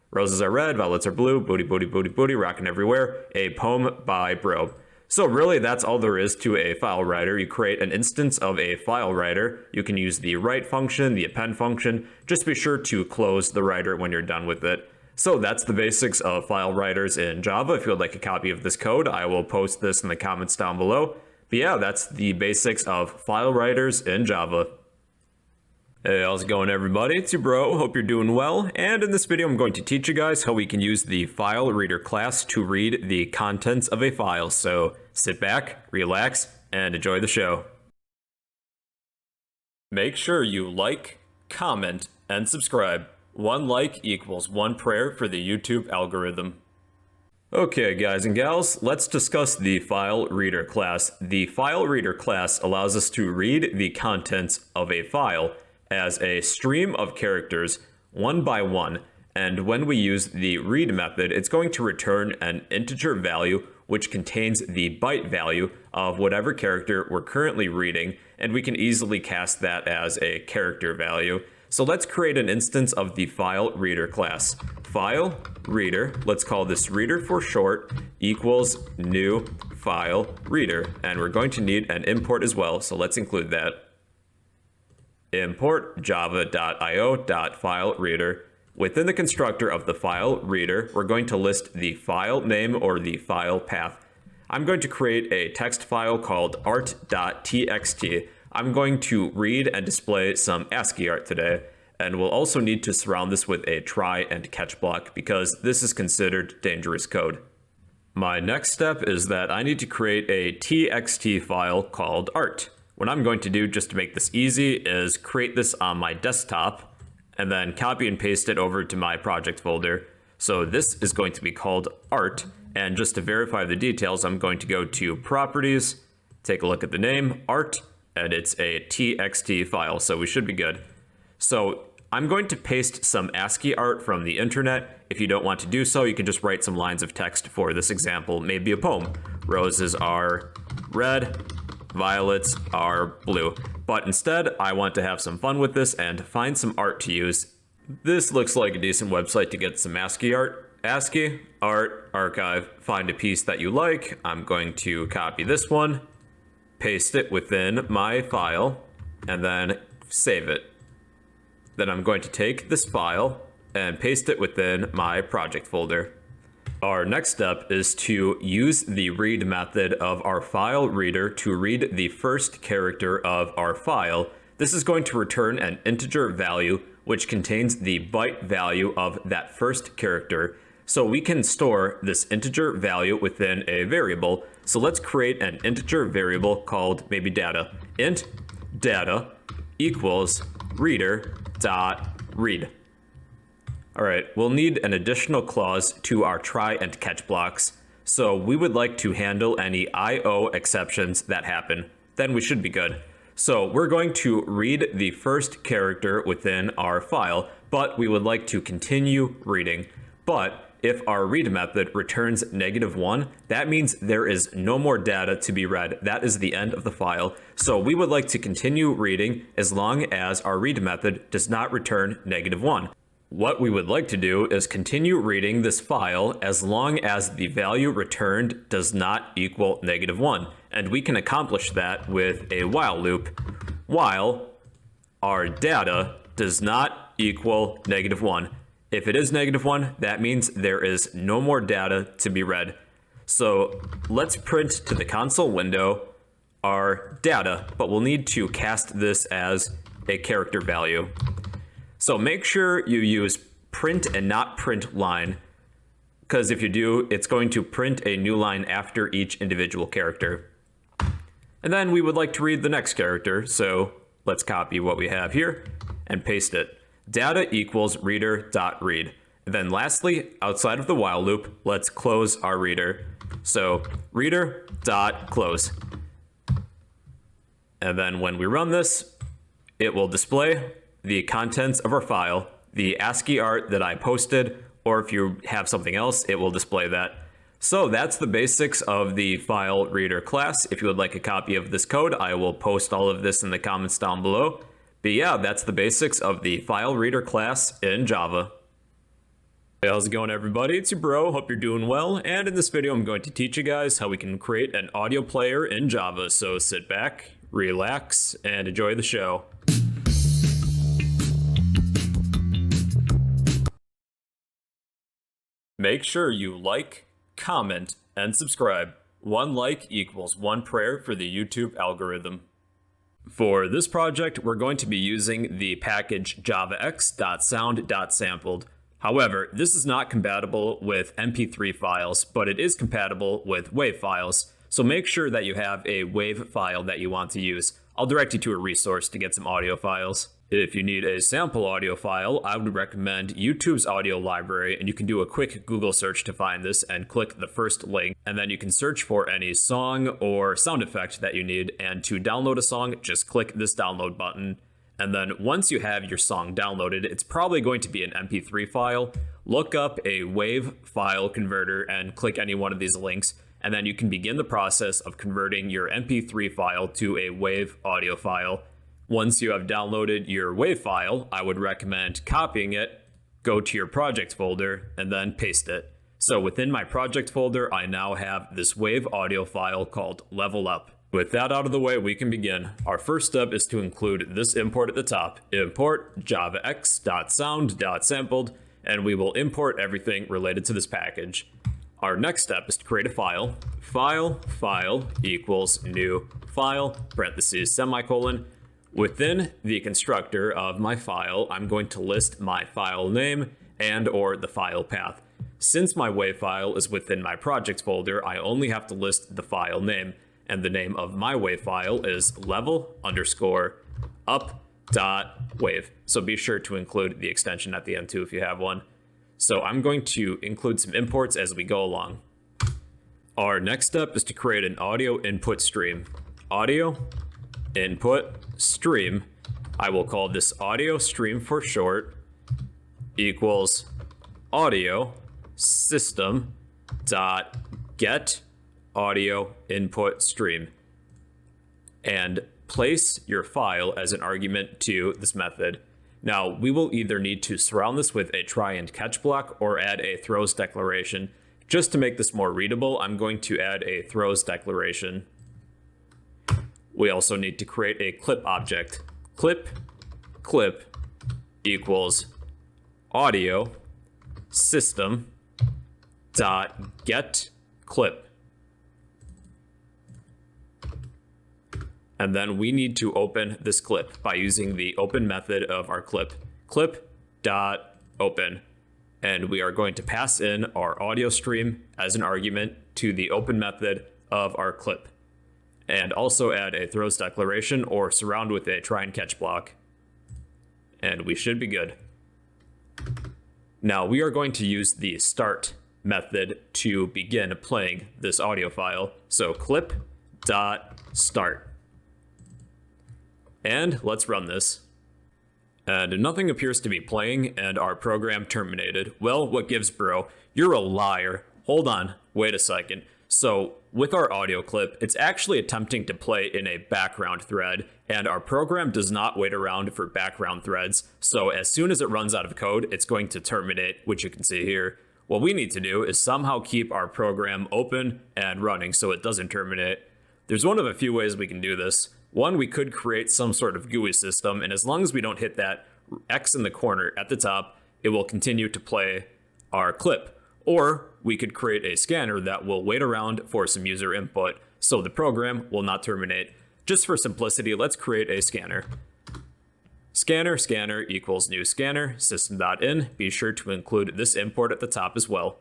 Roses are red, violets are blue, booty, booty, booty, booty, rockin' everywhere, a poem by bro. So really that's all there is to a file writer. You create an instance of a file writer. You can use the write function, the append function. Just be sure to close the writer when you're done with it. So that's the basics of file writers in Java. If you would like a copy of this code, I will post this in the comments down below. But yeah, that's the basics of file writers in Java. Hey, how's it going everybody? It's your bro, hope you're doing well. And in this video, I'm going to teach you guys how we can use the file reader class to read the contents of a file. So sit back, relax, and enjoy the show. Make sure you like, comment, and subscribe. One like equals one prayer for the YouTube algorithm. Okay, guys and gals, let's discuss the file reader class. The file reader class allows us to read the contents of a file as a stream of characters, one by one, and when we use the read method, it's going to return an integer value which contains the byte value of whatever character we're currently reading, and we can easily cast that as a character value. So let's create an instance of the file reader class. File reader, let's call this reader for short, equals new file reader. And we're going to need an import as well, so let's include that. Import java.io.fileReader. Within the constructor of the file reader, we're going to list the file name or the file path. I'm going to create a text file called art.txt. I'm going to read and display some ASCII art today, and we'll also need to surround this with a try and catch block because this is considered dangerous code. My next step is that I need to create a txt file called art. What I'm going to do, just to make this easy, is create this on my desktop and then copy and paste it over to my project folder. So this is going to be called art, and just to verify the details, I'm going to go to properties, take a look at the name, art, and it's a txt file, so we should be good. So I'm going to paste some ASCII art from the internet. If you don't want to do so, you can just write some lines of text for this example, maybe a poem. Roses are red, violets are blue. But instead, I want to have some fun with this and find some art to use. This looks like a decent website to get some ASCII art. ASCII, art, archive, find a piece that you like. I'm going to copy this one, paste it within my file, and then save it. Then I'm going to take this file and paste it within my project folder. Our next step is to use the read method of our file reader to read the first character of our file. This is going to return an integer value which contains the byte value of that first character. So we can store this integer value within a variable. So let's create an integer variable called maybe data. Int data equals reader.read. All right, we'll need an additional clause to our try and catch blocks. So we would like to handle any IO exceptions that happen. Then we should be good. So we're going to read the first character within our file, but we would like to continue reading. But if our read method returns -1, that means there is no more data to be read. That is the end of the file. So we would like to continue reading as long as our read method does not return -1. What we would like to do is continue reading this file as long as the value returned does not equal -1. And we can accomplish that with a while loop. While our data does not equal -1. If it is -1, that means there is no more data to be read. So let's print to the console window our data, but we'll need to cast this as a character value. So make sure you use print and not print line, because if you do, it's going to print a new line after each individual character. And then we would like to read the next character, so let's copy what we have here and paste it. Data equals reader.read. And then lastly, outside of the while loop, let's close our reader. So reader.close. And then when we run this, it will display the contents of our file, the ASCII art that I posted, or if you have something else, it will display that. So that's the basics of the file reader class. If you would like a copy of this code, I will post all of this in the comments down below. But yeah, that's the basics of the file reader class in Java. Hey, how's it going, everybody? It's your bro, hope you're doing well, and in this video I'm going to teach you guys how we can create an audio player in Java. So sit back, relax, and enjoy the show. Make sure you like, comment, and subscribe. One like equals one prayer for the YouTube algorithm. For this project, we're going to be using the package javax.sound.sampled. However, this is not compatible with MP3 files, but it is compatible with WAV files. So make sure that you have a WAV file that you want to use. I'll direct you to a resource to get some audio files. If you need a sample audio file, I would recommend YouTube's audio library, and you can do a quick Google search to find this and click the first link, and then you can search for any song or sound effect that you need, and to download a song, just click this download button. And then once you have your song downloaded, it's probably going to be an MP3 file. Look up a WAV file converter and click any one of these links, and then you can begin the process of converting your MP3 file to a WAV audio file. Once you have downloaded your WAV file, I would recommend copying it, go to your project folder, and then paste it. So within my project folder, I now have this WAV audio file called Level Up. With that out of the way, we can begin. Our first step is to include this import at the top, import javax.sound.sampled, and we will import everything related to this package. Our next step is to create a file. File equals new file, parentheses, semicolon. Within the constructor of my file, I'm going to list my file name and or the file path. Since my WAV file is within my project folder, I only have to list the file name, and the name of my WAV file is level_up.wav. So be sure to include the extension at the end too if you have one. So I'm going to include some imports as we go along. Our next step is to create an audio input stream. Audio input stream, I will call this audio stream for short, equals audio system dot get audio input stream, and place your file as an argument to this method. Now we will either need to surround this with a try and catch block or add a throws declaration. Just to make this more readable, I'm going to add a throws declaration. We also need to create a clip object. Clip equals audio system dot get clip. And then we need to open this clip by using the open method of our clip. Clip.open. And we are going to pass in our audio stream as an argument to the open method of our clip. And also add a throws declaration or surround with a try and catch block. And we should be good. Now we are going to use the start method to begin playing this audio file. So clip.start. And let's run this. And nothing appears to be playing, and our program terminated. Well, what gives, bro? You're a liar. Hold on, wait a second. So with our audio clip, it's actually attempting to play in a background thread, and our program does not wait around for background threads. So as soon as it runs out of code, it's going to terminate, which you can see here. What we need to do is somehow keep our program open and running so it doesn't terminate. There's one of a few ways we can do this. One, we could create some sort of GUI system, and as long as we don't hit that X in the corner at the top, it will continue to play our clip. Or we could create a scanner that will wait around for some user input, so the program will not terminate. Just for simplicity, let's create a scanner. Scanner equals new scanner, system.in. Be sure to include this import at the top as well.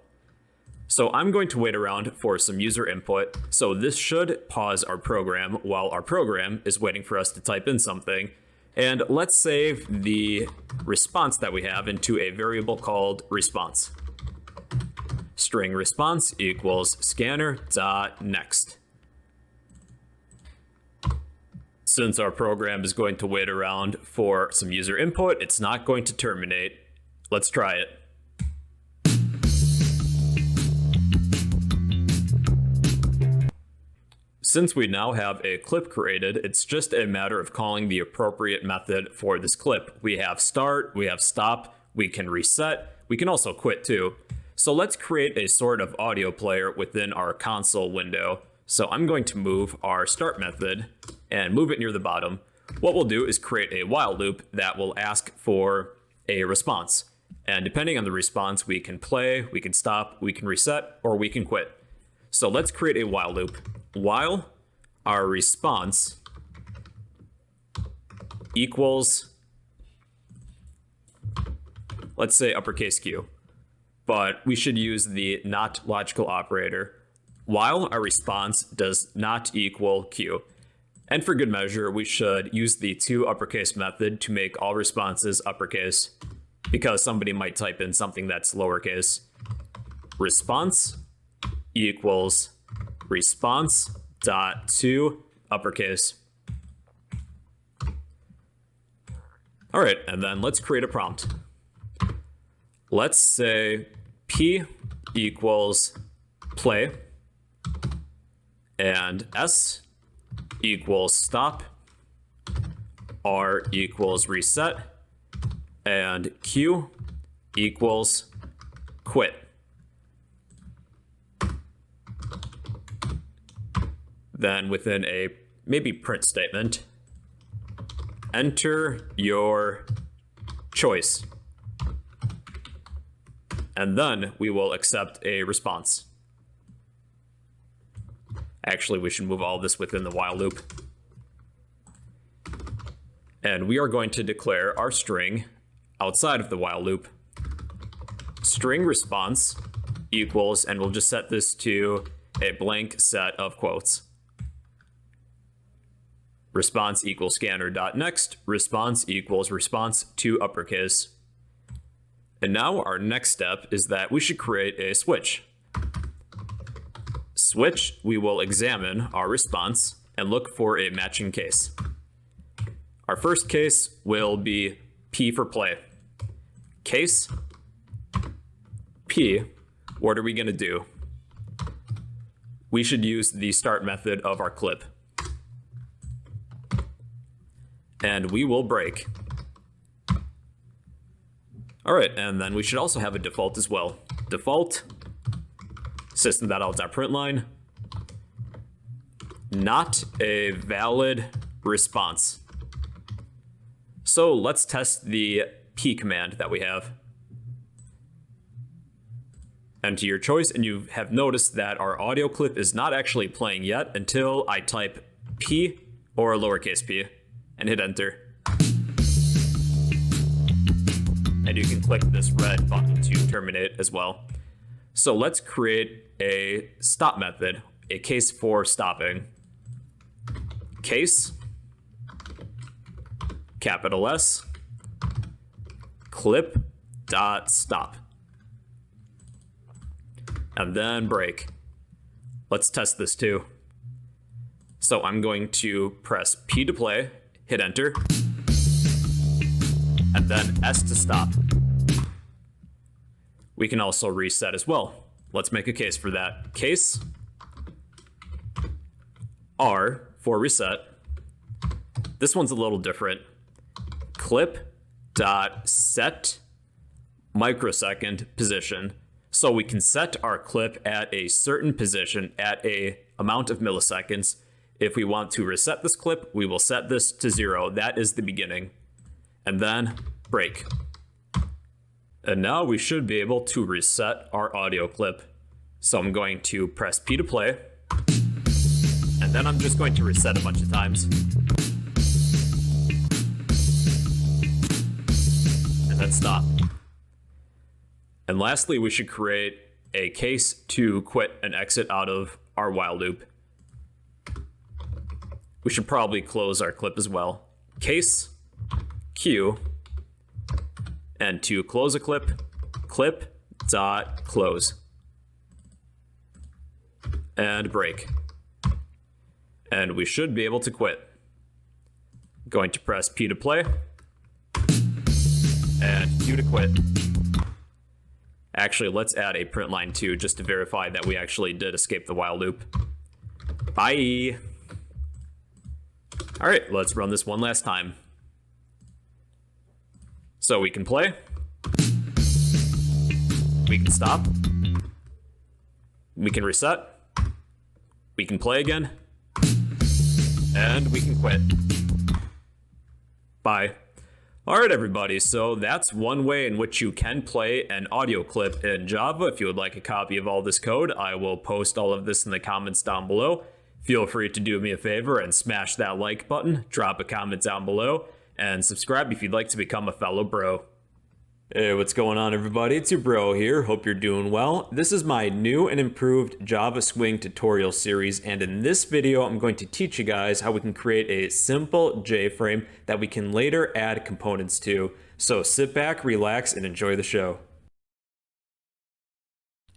So I'm going to wait around for some user input, so this should pause our program while our program is waiting for us to type in something. And let's save the response that we have into a variable called response. String response equals scanner.next. Since our program is going to wait around for some user input, it's not going to terminate. Let's try it. Since we now have a clip created, it's just a matter of calling the appropriate method for this clip. We have start, we have stop, we can reset, we can also quit too. So let's create a sort of audio player within our console window. So I'm going to move our start method and move it near the bottom. What we'll do is create a while loop that will ask for a response. And depending on the response, we can play, we can stop, we can reset, or we can quit. So let's create a while loop. While our response equals, let's say uppercase Q, but we should use the not logical operator. while our response does not equal Q. And for good measure, we should use the to uppercase method to make all responses uppercase, because somebody might type in something that's lowercase. Response equals response dot to uppercase. All right, and then let's create a prompt. Let's say P equals play and S equals stop, R equals reset, and Q equals quit. Then within a maybe print statement, enter your choice. And then we will accept a response. Actually, we should move all this within the while loop. And we are going to declare our string outside of the while loop. String response equals, and we'll just set this to a blank set of quotes. Response equals scanner dot next, response equals response to uppercase. And now our next step is that we should create a switch. Switch, we will examine our response and look for a matching case. Our first case will be P for play. Case P, what are we going to do? We should use the start method of our clip. And we will break. All right, and then we should also have a default as well. Default system.out.println, not a valid response. So let's test the P command that we have. Enter your choice, and you have noticed that our audio clip is not actually playing yet until I type P or lowercase p and hit enter. And you can click this red button to terminate as well. So let's create a stop method, a case for stopping. Case, capital S, clip dot stop. And then break. Let's test this too. So I'm going to press P to play, hit enter, and then S to stop. We can also reset as well. Let's make a case for that. Case R for reset. This one's a little different. Clip dot set microsecond position. So we can set our clip at a certain position at a amount of milliseconds. If we want to reset this clip, we will set this to 0. That is the beginning. And then break. And now we should be able to reset our audio clip. So I'm going to press P to play. And then I'm just going to reset a bunch of times. And then stop. And lastly, we should create a case to quit and exit out of our while loop. We should probably close our clip as well. Case Q, and to close a clip, clip dot close. And break. And we should be able to quit. Going to press P to play, and Q to quit. Actually, let's add a print line too, just to verify that we actually did escape the while loop. Bye. All right, let's run this one last time. So we can play. We can stop. We can reset. We can play again. And we can quit. Bye. All right, everybody, so that's one way in which you can play an audio clip in Java. If you would like a copy of all this code, I will post all of this in the comments down below. Feel free to do me a favor and smash that like button, drop a comment down below, and subscribe if you'd like to become a fellow bro. Hey, what's going on everybody? It's your bro here. Hope you're doing well. This is my new and improved Java Swing tutorial series, and in this video I'm going to teach you guys how we can create a simple JFrame that we can later add components to. So sit back, relax, and enjoy the show.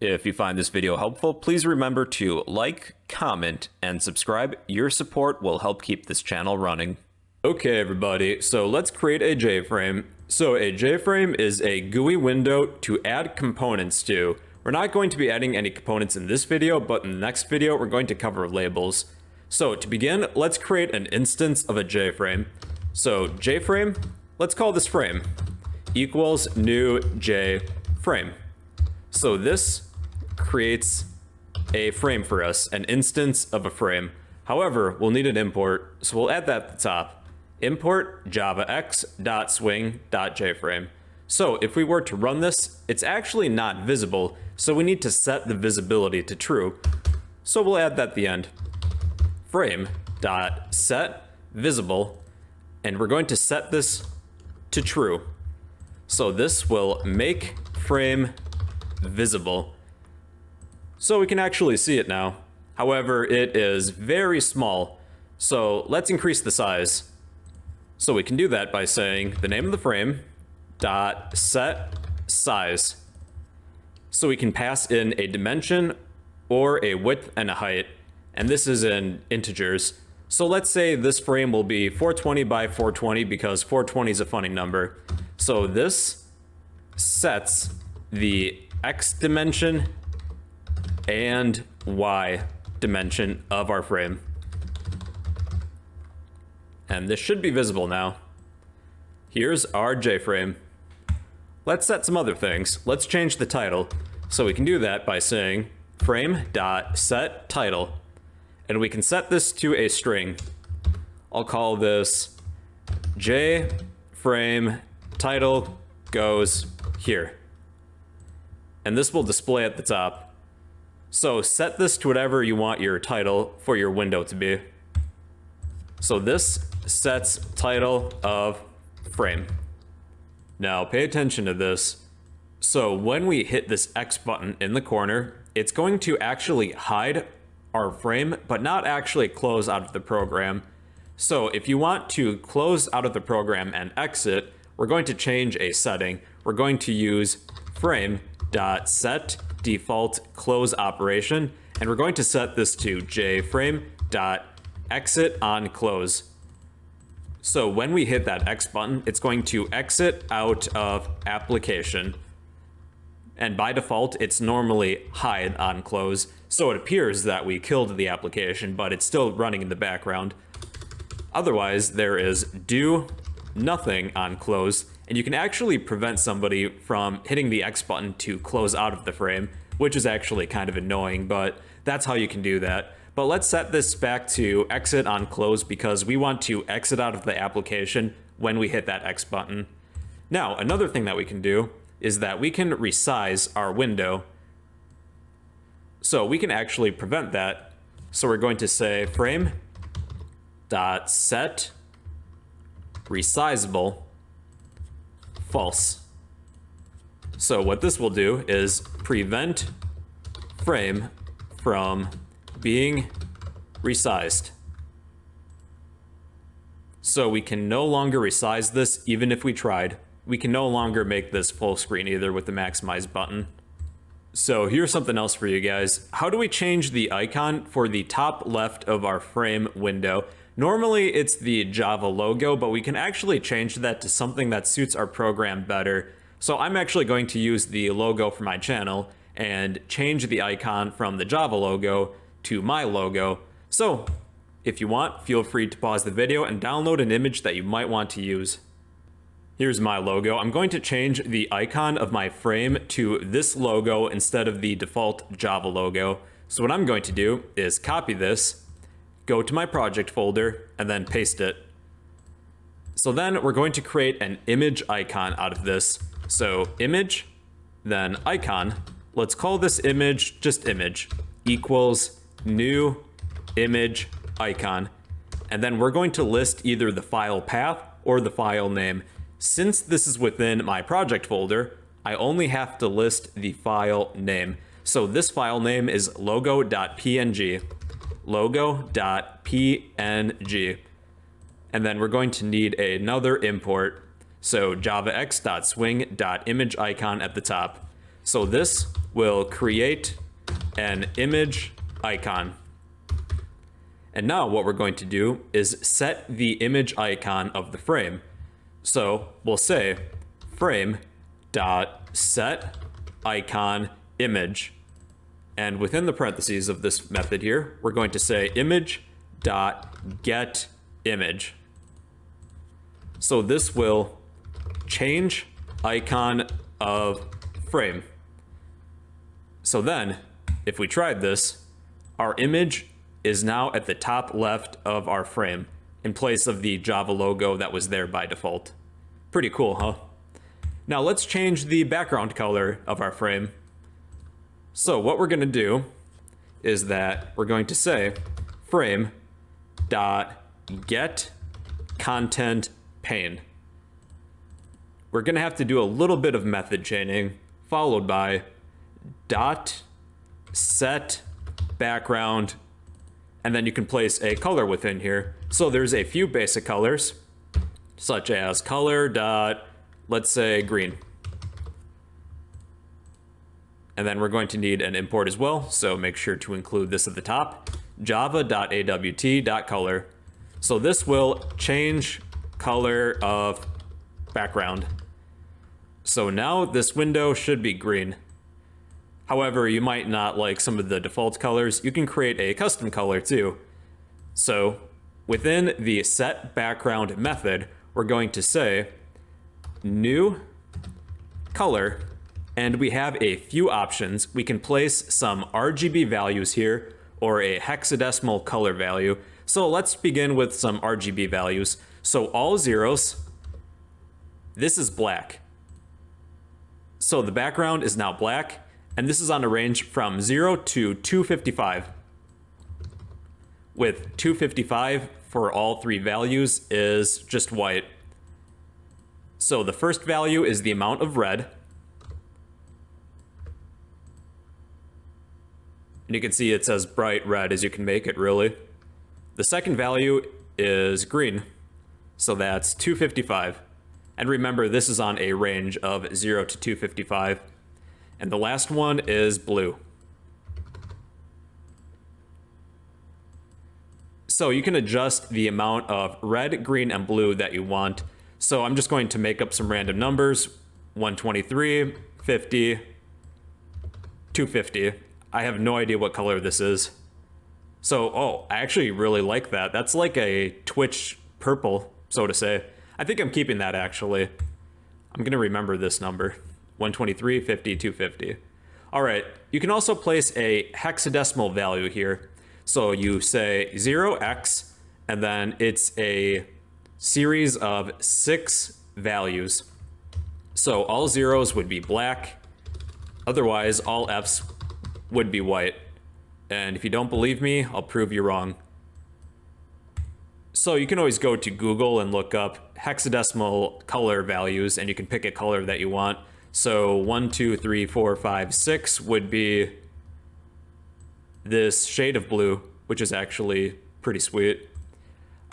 If you find this video helpful, please remember to like, comment, and subscribe. Your support will help keep this channel running. Okay everybody, so let's create a JFrame. So a JFrame is a GUI window to add components to. We're not going to be adding any components in this video, but in the next video we're going to cover labels. So to begin, let's create an instance of a JFrame. So JFrame, let's call this frame, equals new JFrame. So this creates a frame for us, an instance of a frame. However, we'll need an import, so we'll add that at the top. Import javax.swing.jframe. So if we were to run this, it's actually not visible, so we need to set the visibility to true. So we'll add that at the end. Frame.setVisible, and we're going to set this to true. So this will make frame visible. So we can actually see it now. However, it is very small, so let's increase the size. So we can do that by saying the name of the frame dot set size. So we can pass in a dimension or a width and a height, and this is in integers. So let's say this frame will be 420 by 420 because 420 is a funny number. So this sets the X dimension and Y dimension of our frame. And this should be visible now. Here's our JFrame. Let's set some other things. Let's change the title. So we can do that by saying frame.setTitle. And we can set this to a string. I'll call this JFrame title goes here. And this will display at the top. So set this to whatever you want your title for your window to be. So this sets title of frame. Now pay attention to this. So when we hit this X button in the corner, it's going to actually hide our frame, but not actually close out of the program. So if you want to close out of the program and exit, we're going to change a setting. We're going to use frame.setDefaultClose operation, and we're going to set this to jFrame.ExitOnClose. So when we hit that X button, it's going to exit out of application. And by default, it's normally hide on close. So it appears that we killed the application, but it's still running in the background. Otherwise, there is do nothing on close, and you can actually prevent somebody from hitting the X button to close out of the frame, which is actually kind of annoying, but that's how you can do that. But let's set this back to exit on close because we want to exit out of the application when we hit that X button. Now, another thing that we can do is that we can resize our window. So we can actually prevent that. So we're going to say frame.set resizable false. So what this will do is prevent frame from being resized. So we can no longer resize this even if we tried. We can no longer make this full screen either with the maximize button. So here's something else for you guys. How do we change the icon for the top left of our frame window? Normally it's the Java logo, but we can actually change that to something that suits our program better. So I'm actually going to use the logo for my channel and change the icon from the Java logo to my logo. So if you want, feel free to pause the video and download an image that you might want to use. Here's my logo. I'm going to change the icon of my frame to this logo instead of the default Java logo. So what I'm going to do is copy this, go to my project folder, and then paste it. So then we're going to create an image icon out of this. So image, then icon. Let's call this image just image equals new image icon. And then we're going to list either the file path or the file name. Since this is within my project folder, I only have to list the file name. So this file name is logo.png, logo.png. And then we're going to need another import. So javax.swing.imageIcon at the top. So this will create an image icon. And now what we're going to do is set the image icon of the frame. So we'll say frame.setIconImage. And within the parentheses of this method here, we're going to say image.getImage. So this will change icon of frame. So then, if we tried this, our image is now at the top left of our frame in place of the Java logo that was there by default. Pretty cool, huh? Now let's change the background color of our frame. So what we're going to do is that we're going to say frame.getContentPane. We're going to have to do a little bit of method chaining, followed by .setBackground, and then you can place a color within here. So there's a few basic colors, such as color dot, let's say green. And then we're going to need an import as well, so make sure to include this at the top, java.awt.color. So this will change color of background. So now this window should be green. However, you might not like some of the default colors. You can create a custom color too. So within the set background method, we're going to say new color, and we have a few options. We can place some RGB values here or a hexadecimal color value. So let's begin with some RGB values. So all zeros, this is black. So the background is now black, and this is on a range from 0 to 255. With 255 for all three values is just white. So the first value is the amount of red. And you can see it says bright red as you can make it, really. The second value is green. So that's 255. And remember, this is on a range of 0 to 255. And the last one is blue. So you can adjust the amount of red, green, and blue that you want. So I'm just going to make up some random numbers. 123, 50, 250. I have no idea what color this is. So, oh, I actually really like that. That's like a Twitch purple, so to say. I think I'm keeping that, actually. I'm going to remember this number. 123, 50, 250. All right, you can also place a hexadecimal value here. So you say 0x, and then it's a series of 6 values. So all zeros would be black. Otherwise, all F's would be white. And if you don't believe me, I'll prove you wrong. So you can always go to Google and look up hexadecimal color values, and you can pick a color that you want. So 1, 2, 3, 4, 5, 6 would be this shade of blue, which is actually pretty sweet.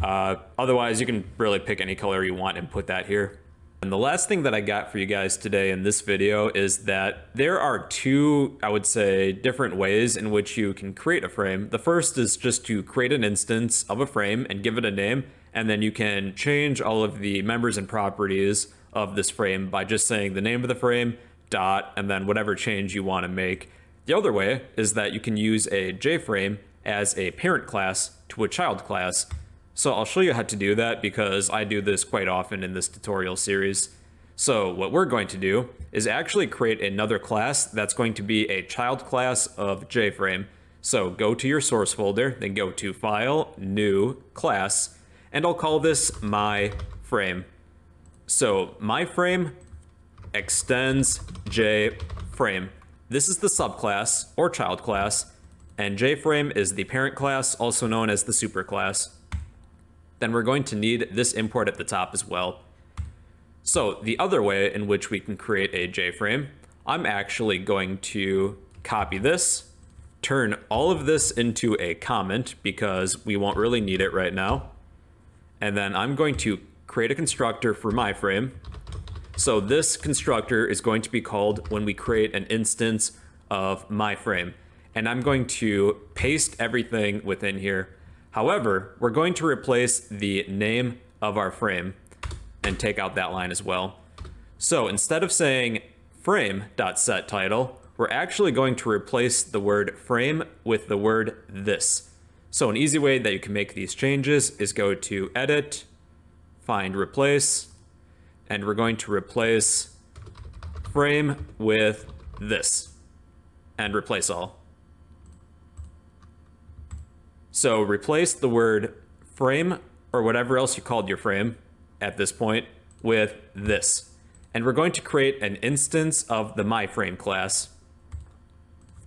Otherwise, you can really pick any color you want and put that here. And the last thing that I got for you guys today in this video is that there are two, I would say, different ways in which you can create a frame. The first is just to create an instance of a frame and give it a name, and then you can change all of the members and properties of this frame by just saying the name of the frame, dot, and then whatever change you want to make. The other way is that you can use a JFrame as a parent class to a child class. So I'll show you how to do that because I do this quite often in this tutorial series. So what we're going to do is actually create another class that's going to be a child class of JFrame. So go to your source folder, then go to File, New, Class, and I'll call this My Frame. So My Frame extends JFrame. This is the subclass or child class, and JFrame is the parent class, also known as the superclass. Then we're going to need this import at the top as well. So the other way in which we can create a JFrame, I'm actually going to copy this, turn all of this into a comment because we won't really need it right now. And then I'm going to create a constructor for myFrame. So this constructor is going to be called when we create an instance of myFrame. And I'm going to paste everything within here. However, we're going to replace the name of our frame and take out that line as well. So instead of saying frame.setTitle, we're actually going to replace the word frame with the word this. So an easy way that you can make these changes is go to Edit, find Replace, and we're going to replace frame with this and replace all. So replace the word frame or whatever else you called your frame at this point with this. And we're going to create an instance of the myFrame class.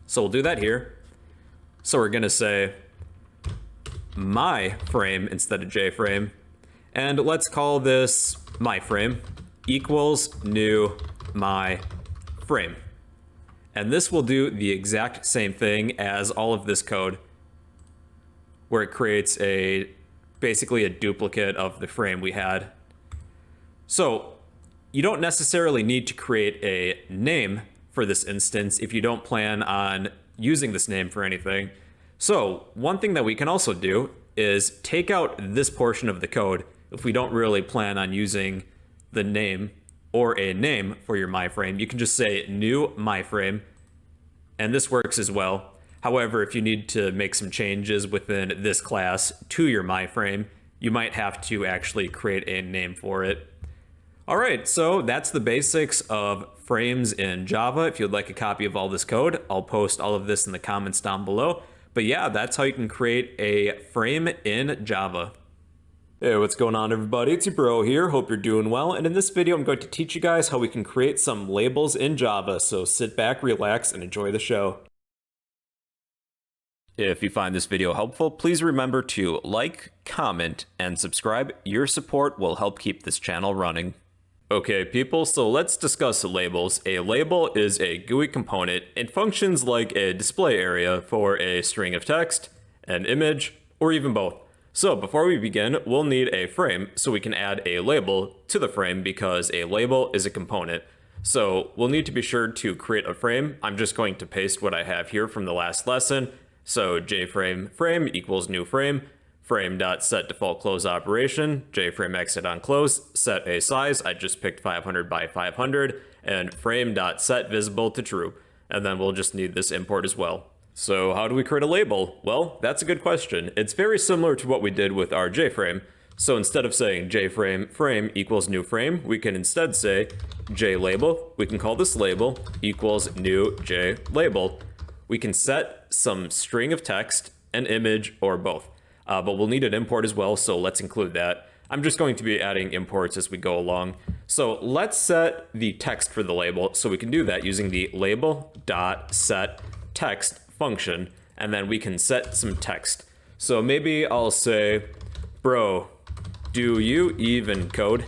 So we'll do that here. So we're going to say myFrame instead of JFrame. And let's call this myFrame equals new myFrame. And this will do the exact same thing as all of this code, where it creates basically a duplicate of the frame we had. So you don't necessarily need to create a name for this instance if you don't plan on using this name for anything. So one thing that we can also do is take out this portion of the code if we don't really plan on using the name or a name for your myFrame. You can just say new myFrame, and this works as well. However, if you need to make some changes within this class to your myFrame, you might have to actually create a name for it. All right, so that's the basics of frames in Java. If you'd like a copy of all this code, I'll post all of this in the comments down below. But yeah, that's how you can create a frame in Java. Hey, what's going on everybody? It's your bro here. Hope you're doing well. And in this video, I'm going to teach you guys how we can create some labels in Java. So sit back, relax, and enjoy the show. If you find this video helpful, please remember to like, comment, and subscribe. Your support will help keep this channel running. Okay, people, so let's discuss labels. A label is a GUI component. It functions like a display area for a string of text, an image, or even both. So before we begin, we'll need a frame so we can add a label to the frame because a label is a component. So we'll need to be sure to create a frame. I'm just going to paste what I have here from the last lesson. So JFrame frame equals new frame. Frame.setDefaultClose operation, JFrame exit on close, set a size, I just picked 500 by 500, and frame.setVisible to true. And then we'll just need this import as well. So how do we create a label? Well, that's a good question. It's very similar to what we did with our JFrame. So instead of saying JFrame frame equals new frame, we can instead say JLabel. We can call this label equals new JLabel. We can set some string of text, an image, or both. But we'll need an import as well, so let's include that. I'm just going to be adding imports as we go along. So let's set the text for the label. So we can do that using the label.setText function, and then we can set some text. So maybe I'll say, bro, do you even code?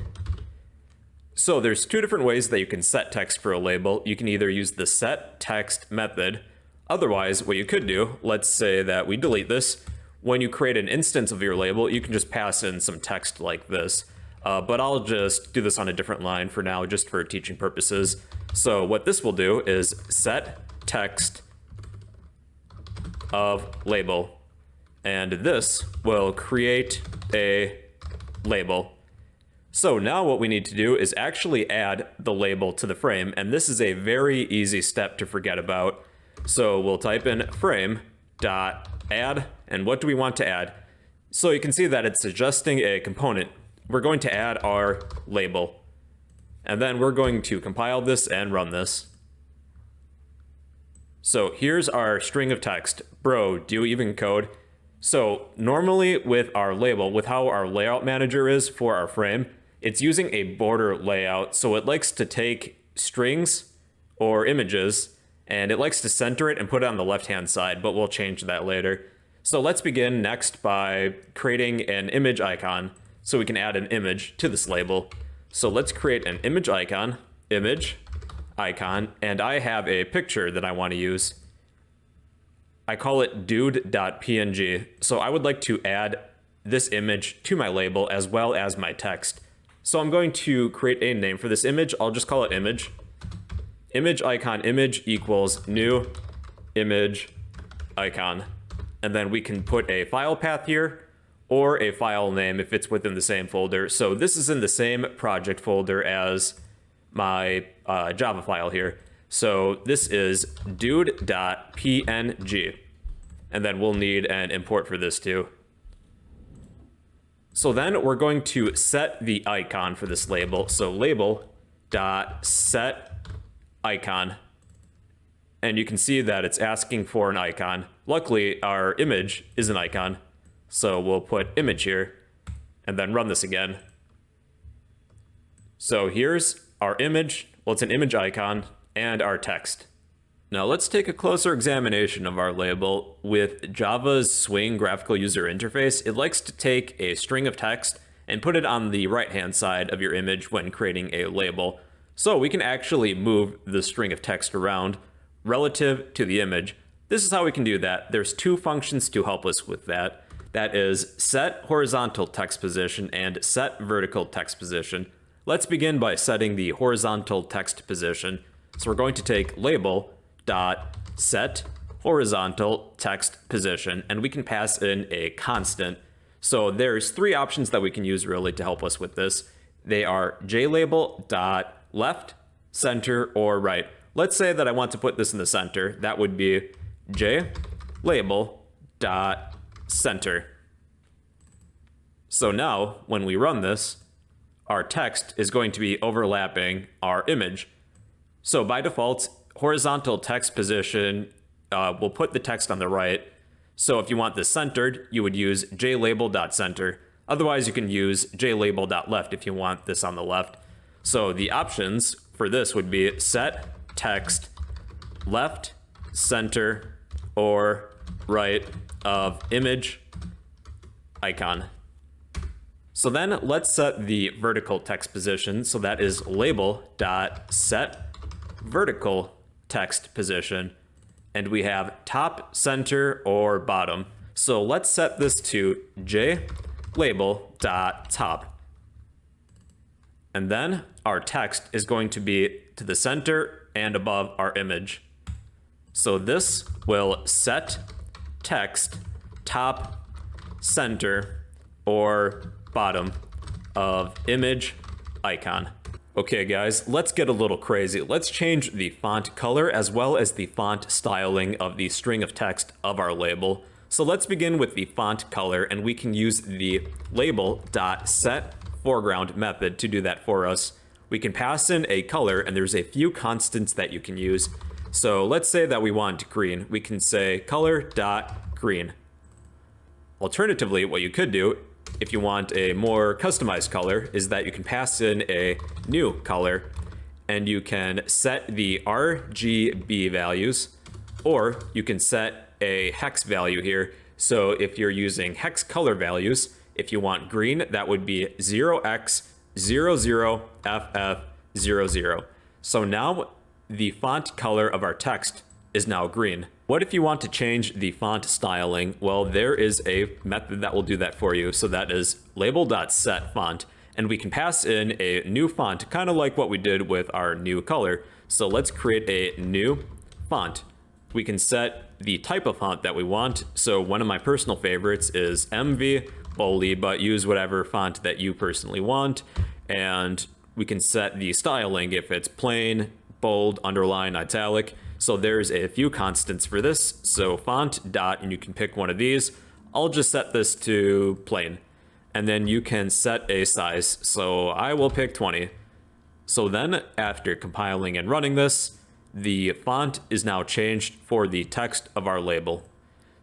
So there's two different ways that you can set text for a label. You can either use the setText method. Otherwise, what you could do, let's say that we delete this. When you create an instance of your label, you can just pass in some text like this. But I'll just do this on a different line for now, just for teaching purposes. So what this will do is set text of label. And this will create a label. So now what we need to do is actually add the label to the frame. And this is a very easy step to forget about. So we'll type in frame.add. And what do we want to add? So you can see that it's suggesting a component. We're going to add our label. And then we're going to compile this and run this. So here's our string of text. Bro, do you even code? So normally with our label, with how our layout manager is for our frame, it's using a border layout. So it likes to take strings or images and it likes to center it and put it on the left-hand side, but we'll change that later. So let's begin next by creating an image icon so we can add an image to this label. So let's create an image icon, image icon, and I have a picture that I want to use. I call it dude.png. So I would like to add this image to my label as well as my text. So I'm going to create a name for this image. I'll just call it image. Image icon image equals new image icon. And then we can put a file path here or a file name if it's within the same folder. So this is in the same project folder as my Java file here. So this is dude.png. And then we'll need an import for this too. So then we're going to set the icon for this label. So label.set icon. And you can see that it's asking for an icon. Luckily, our image is an icon. So we'll put image here and then run this again. So here's our image. Well, it's an image icon and our text. Now let's take a closer examination of our label. With Java's Swing graphical user interface, it likes to take a string of text and put it on the right-hand side of your image when creating a label. So we can actually move the string of text around relative to the image. This is how we can do that. There's two functions to help us with that. That is set horizontal text position and set vertical text position. Let's begin by setting the horizontal text position. So we're going to take label.set horizontal text position, and we can pass in a constant. So there's three options that we can use really to help us with this. They are jlabel.left, center, or right. Let's say that I want to put this in the center. That would be jlabel.center. So now when we run this, our text is going to be overlapping our image. So by default, horizontal text position will put the text on the right. So if you want this centered, you would use jlabel.center. Otherwise, you can use jlabel.left if you want this on the left. So the options for this would be set text left, center, or right of image icon. So then let's set the vertical text position. So that is label.set vertical text position. And we have top, center, or bottom. So let's set this to jlabel.top. And then our text is going to be to the center and above our image. So this will set text top, center, or bottom of image icon. Okay guys, let's get a little crazy. Let's change the font color as well as the font styling of the string of text of our label. So let's begin with the font color, and we can use the label.setForeground method to do that for us. We can pass in a color, and there's a few constants that you can use. So let's say that we want green. We can say color.green. Alternatively, what you could do, if you want a more customized color, is that you can pass in a new color, and you can set the RGB values, or you can set a hex value here. So if you're using hex color values, if you want green, that would be 0x00FF00. So now the font color of our text is now green. What if you want to change the font styling? Well, there is a method that will do that for you. So that is label.setFont, and we can pass in a new font, kind of like what we did with our new color. So let's create a new font. We can set the type of font that we want. So one of my personal favorites is MV Bully, but use whatever font that you personally want. And we can set the styling if it's plain, bold, underline, italic. So there's a few constants for this. So font dot, and you can pick one of these. I'll just set this to plain. And then you can set a size. So I will pick 20. So then after compiling and running this, the font is now changed for the text of our label.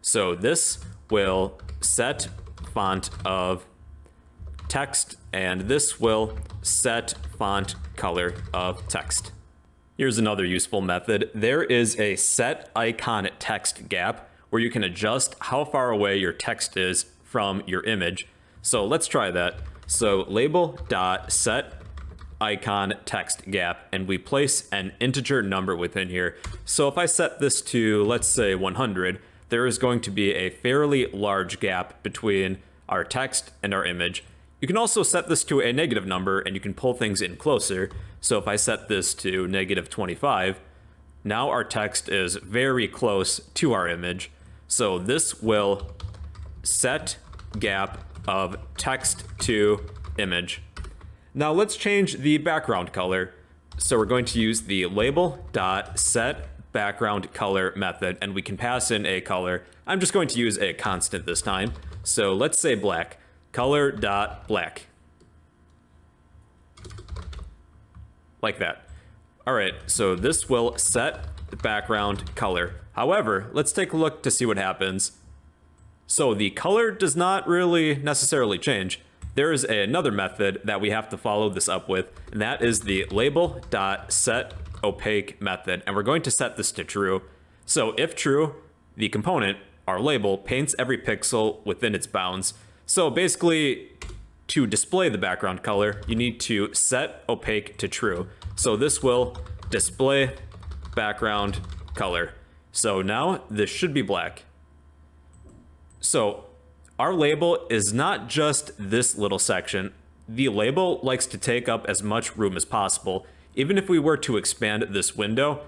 So this will set font of text, and this will set font color of text. Here's another useful method. There is a set icon text gap where you can adjust how far away your text is from your image. So let's try that. So label.set icon text gap, and we place an integer number within here. So if I set this to, let's say 100, there is going to be a fairly large gap between our text and our image. You can also set this to a negative number and you can pull things in closer. So if I set this to -25, now our text is very close to our image. So this will set gap of text to image. Now let's change the background color. So we're going to use the label.setBackgroundColor method, and we can pass in a color. I'm just going to use a constant this time. So let's say black. Color.black. Like that. All right, so this will set the background color. However, let's take a look to see what happens. So the color does not really necessarily change. There is another method that we have to follow this up with, and that is the label.setOpaque method, and we're going to set this to true. So if true, the component, our label, paints every pixel within its bounds. So basically, to display the background color, you need to set opaque to true. So this will display background color. So now this should be black. So our label is not just this little section. The label likes to take up as much room as possible. Even if we were to expand this window,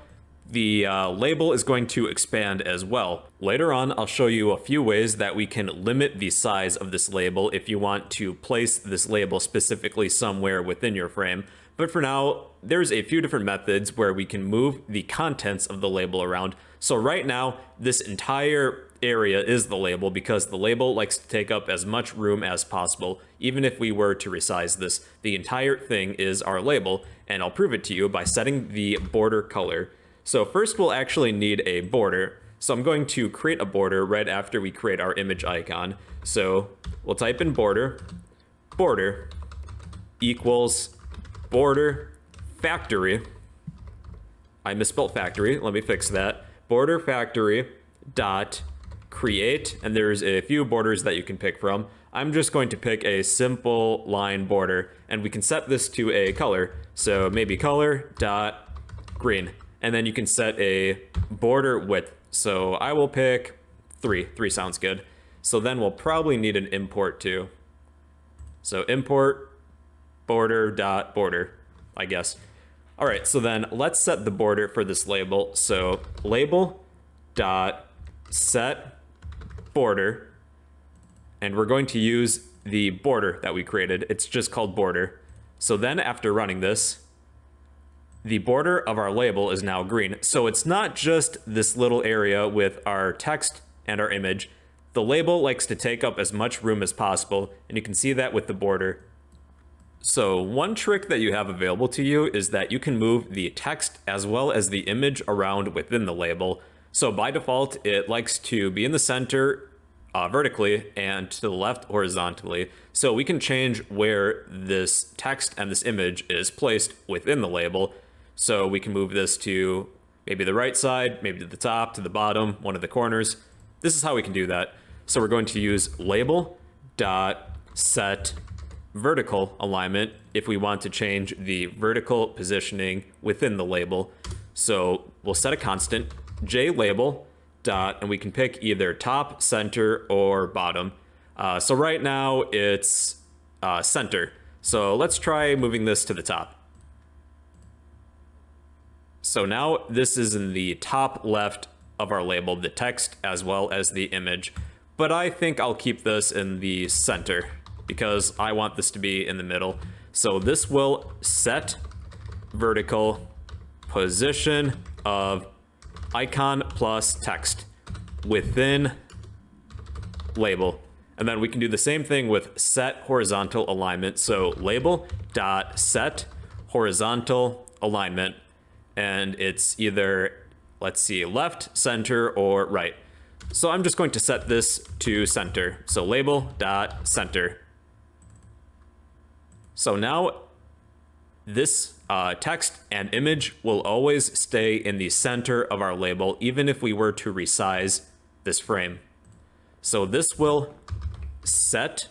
the label is going to expand as well. Later on, I'll show you a few ways that we can limit the size of this label if you want to place this label specifically somewhere within your frame. But for now, there's a few different methods where we can move the contents of the label around. So right now, this entire area is the label because the label likes to take up as much room as possible. Even if we were to resize this, the entire thing is our label, and I'll prove it to you by setting the border color. So first we'll actually need a border. So I'm going to create a border right after we create our image icon. So we'll type in border equals border factory. I misspelled factory, let me fix that. Border factory dot create, and there's a few borders that you can pick from. I'm just going to pick a simple line border, and we can set this to a color. So maybe color dot green. And then you can set a border width. So I will pick 3. 3 sounds good. So then we'll probably need an import too. So import border.border, I guess. All right, so then let's set the border for this label. So label.set border, and we're going to use the border that we created. It's just called border. So then after running this, the border of our label is now green. So it's not just this little area with our text and our image. The label likes to take up as much room as possible, and you can see that with the border. So one trick that you have available to you is that you can move the text as well as the image around within the label. So by default, it likes to be in the center vertically and to the left horizontally. So we can change where this text and this image is placed within the label. So we can move this to maybe the right side, maybe to the top, to the bottom, one of the corners. This is how we can do that. So we're going to use label.set vertical alignment if we want to change the vertical positioning within the label. So we'll set a constant, JLabel, and we can pick either top, center, or bottom. So right now it's center. So let's try moving this to the top. So now this is in the top left of our label, the text as well as the image. But I think I'll keep this in the center because I want this to be in the middle. So this will set vertical position of icon plus text within label. And then we can do the same thing with set horizontal alignment. So label.set horizontal alignment. And it's either, let's see, left, center, or right. So I'm just going to set this to center. So label.center. So now this text and image will always stay in the center of our label, even if we were to resize this frame. So this will set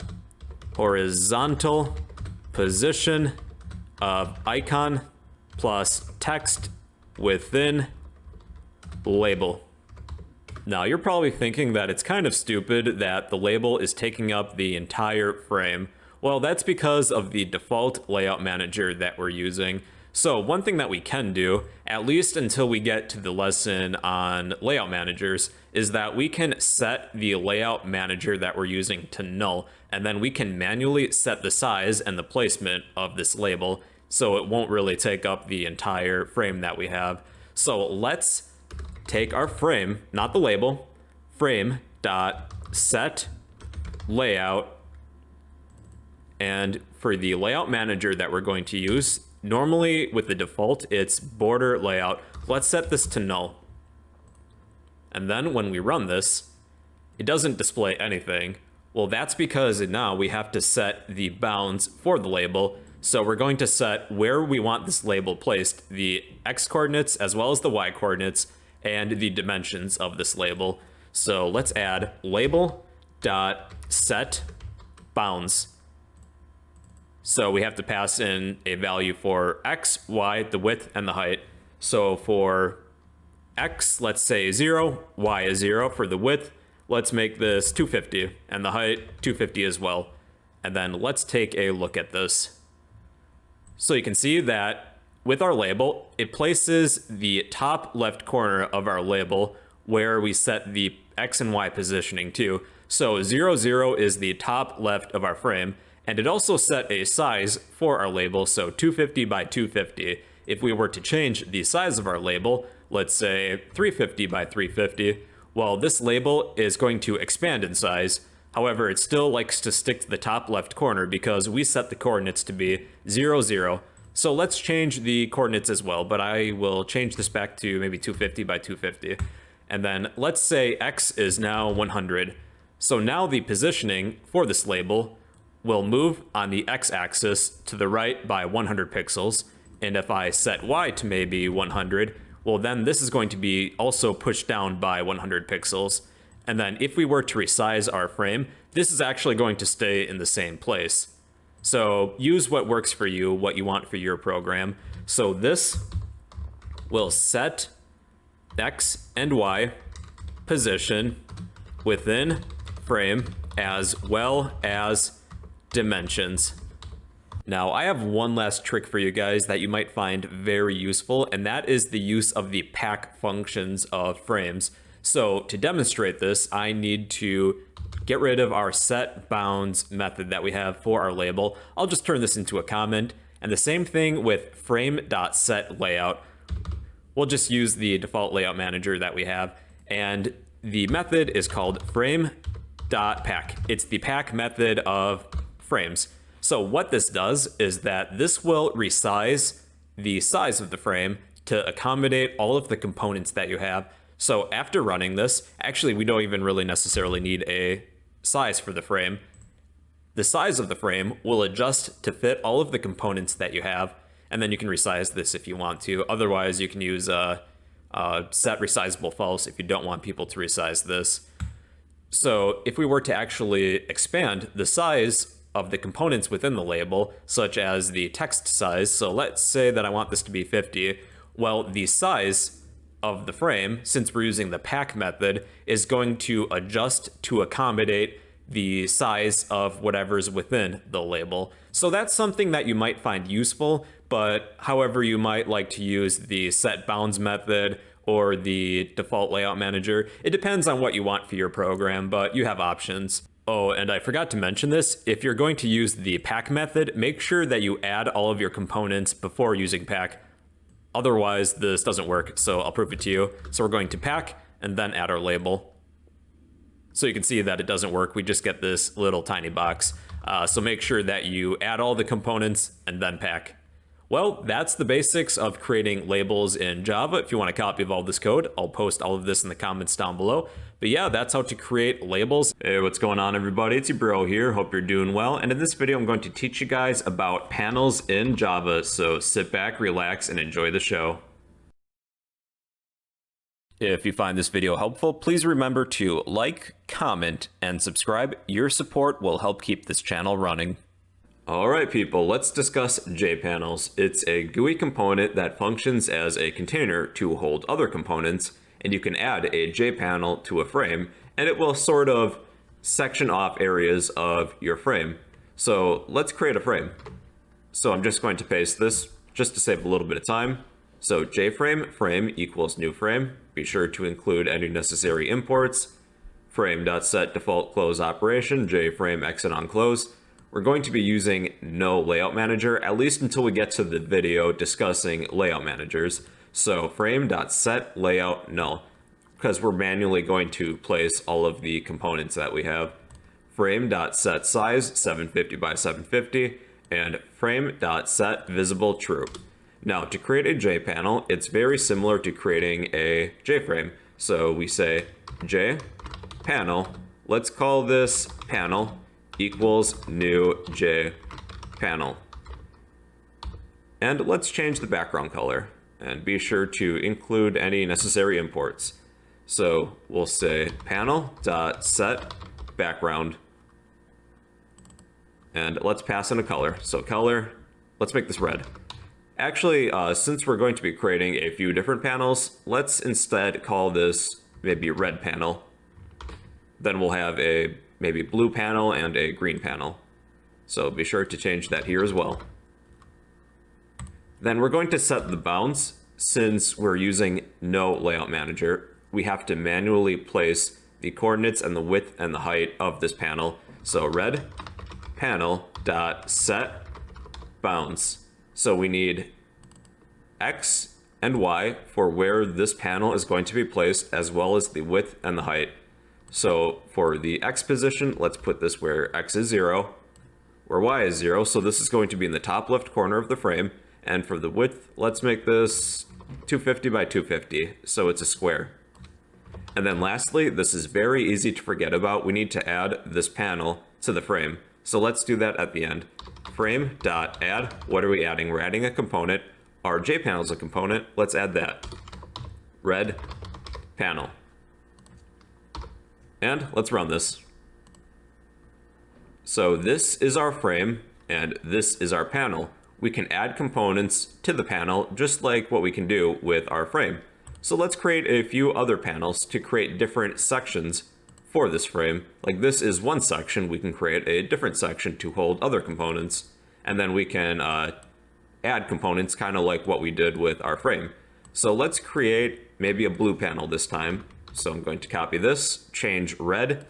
horizontal position of icon plus text within label. Now you're probably thinking that it's kind of stupid that the label is taking up the entire frame. Well, that's because of the default layout manager that we're using. So one thing that we can do, at least until we get to the lesson on layout managers, is that we can set the layout manager that we're using to null, and then we can manually set the size and the placement of this label so it won't really take up the entire frame that we have. So let's take our frame, not the label, frame dot set layout, and for the layout manager that we're going to use, normally with the default it's border layout. Let's set this to null. And then when we run this, it doesn't display anything. Well, that's because now we have to set the bounds for the label. So we're going to set where we want this label placed, the X coordinates as well as the Y coordinates, and the dimensions of this label. So let's add label dot set bounds. So we have to pass in a value for X, Y, the width, and the height. So for X, let's say 0, Y is 0 for the width. Let's make this 250, and the height 250 as well. And then let's take a look at this. So you can see that with our label, it places the top left corner of our label where we set the X and Y positioning to. So 0, 0 is the top left of our frame, and it also set a size for our label, so 250 by 250. If we were to change the size of our label, let's say 350 by 350, well, this label is going to expand in size. However, it still likes to stick to the top left corner because we set the coordinates to be 0, 0. So let's change the coordinates as well, but I will change this back to maybe 250 by 250. And then let's say X is now 100. So now the positioning for this label will move on the X-axis to the right by 100 pixels. And if I set Y to maybe 100, well, then this is going to be also pushed down by 100 pixels. And then if we were to resize our frame, this is actually going to stay in the same place. So use what works for you, what you want for your program. So this will set X and Y position within frame as well as dimensions. Now, I have one last trick for you guys that you might find very useful, and that is the use of the pack functions of frames. So to demonstrate this, I need to get rid of our set bounds method that we have for our label. I'll just turn this into a comment, and the same thing with frame.setLayout. We'll just use the default layout manager that we have, and the method is called frame.pack. It's the pack method of frames. So what this does is that this will resize the size of the frame to accommodate all of the components that you have. So after running this, actually we don't even really necessarily need a size for the frame. The size of the frame will adjust to fit all of the components that you have, and then you can resize this if you want to. Otherwise, you can use set resizable false if you don't want people to resize this. So if we were to actually expand the size of the components within the label, such as the text size, so let's say that I want this to be 50, well, the size of the frame, since we're using the pack method, is going to adjust to accommodate the size of whatever's within the label. So that's something that you might find useful, but however you might like to use the set bounds method or the default layout manager, it depends on what you want for your program, but you have options. Oh, and I forgot to mention this, if you're going to use the pack method, make sure that you add all of your components before using pack. Otherwise, this doesn't work, so I'll prove it to you. So we're going to pack and then add our label. So you can see that it doesn't work, we just get this little tiny box. So make sure that you add all the components and then pack. Well, that's the basics of creating labels in Java. If you want a copy of all this code, I'll post all of this in the comments down below. But yeah, that's how to create labels. Hey, what's going on, everybody? It's your bro here. Hope you're doing well. And in this video, I'm going to teach you guys about panels in Java. So sit back, relax, and enjoy the show. If you find this video helpful, please remember to like, comment, and subscribe. Your support will help keep this channel running. Alright people, let's discuss JPanels. It's a GUI component that functions as a container to hold other components, and you can add a JPanel to a frame, and it will sort of section off areas of your frame. So let's create a frame. So I'm just going to paste this just to save a little bit of time. So JFrame frame equals new frame. Be sure to include any necessary imports. Frame.set default close operation, JFrame exit on close. We're going to be using no layout manager, at least until we get to the video discussing layout managers. So frame.set layout null, because we're manually going to place all of the components that we have. Frame.set size 750 by 750 and frame.set visible true. Now to create a JPanel, it's very similar to creating a JFrame. So we say JPanel, let's call this panel equals new JPanel. And let's change the background color and be sure to include any necessary imports. So we'll say panel.set background and let's pass in a color. So color, let's make this red. Actually, since we're going to be creating a few different panels, let's instead call this maybe red panel. Then we'll have a maybe blue panel and a green panel. So be sure to change that here as well. Then we're going to set the bounds. Since we're using no layout manager, we have to manually place the coordinates and the width and the height of this panel. So red panel dot set bounds. So we need X and Y for where this panel is going to be placed, as well as the width and the height. So for the X position, let's put this where X is 0, where Y is 0. So this is going to be in the top left corner of the frame. And for the width, let's make this 250 by 250, so it's a square. And then lastly, this is very easy to forget about. We need to add this panel to the frame. So let's do that at the end. Frame.add, what are we adding? We're adding a component. Our JPanel is a component. Let's add that. Red panel. And let's run this. So this is our frame, and this is our panel. We can add components to the panel just like what we can do with our frame. So let's create a few other panels to create different sections for this frame. Like this is one section, we can create a different section to hold other components. And then we can add components kind of like what we did with our frame. So let's create maybe a blue panel this time. So I'm going to copy this, change red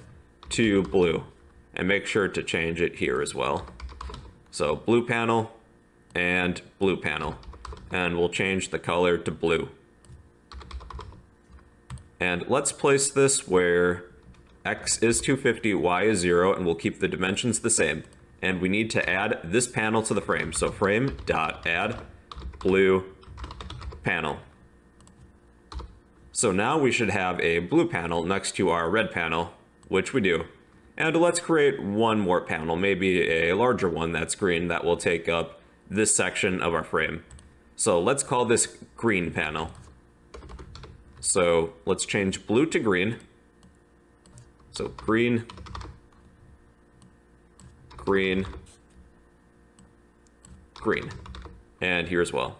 to blue, and make sure to change it here as well. So blue panel and blue panel, and we'll change the color to blue. And let's place this where X is 250, Y is 0, and we'll keep the dimensions the same. And we need to add this panel to the frame. So frame.add blue panel. So now we should have a blue panel next to our red panel, which we do. And let's create one more panel, maybe a larger one that's green, that will take up this section of our frame. So let's call this green panel. So let's change blue to green. So green, green, green, and here as well.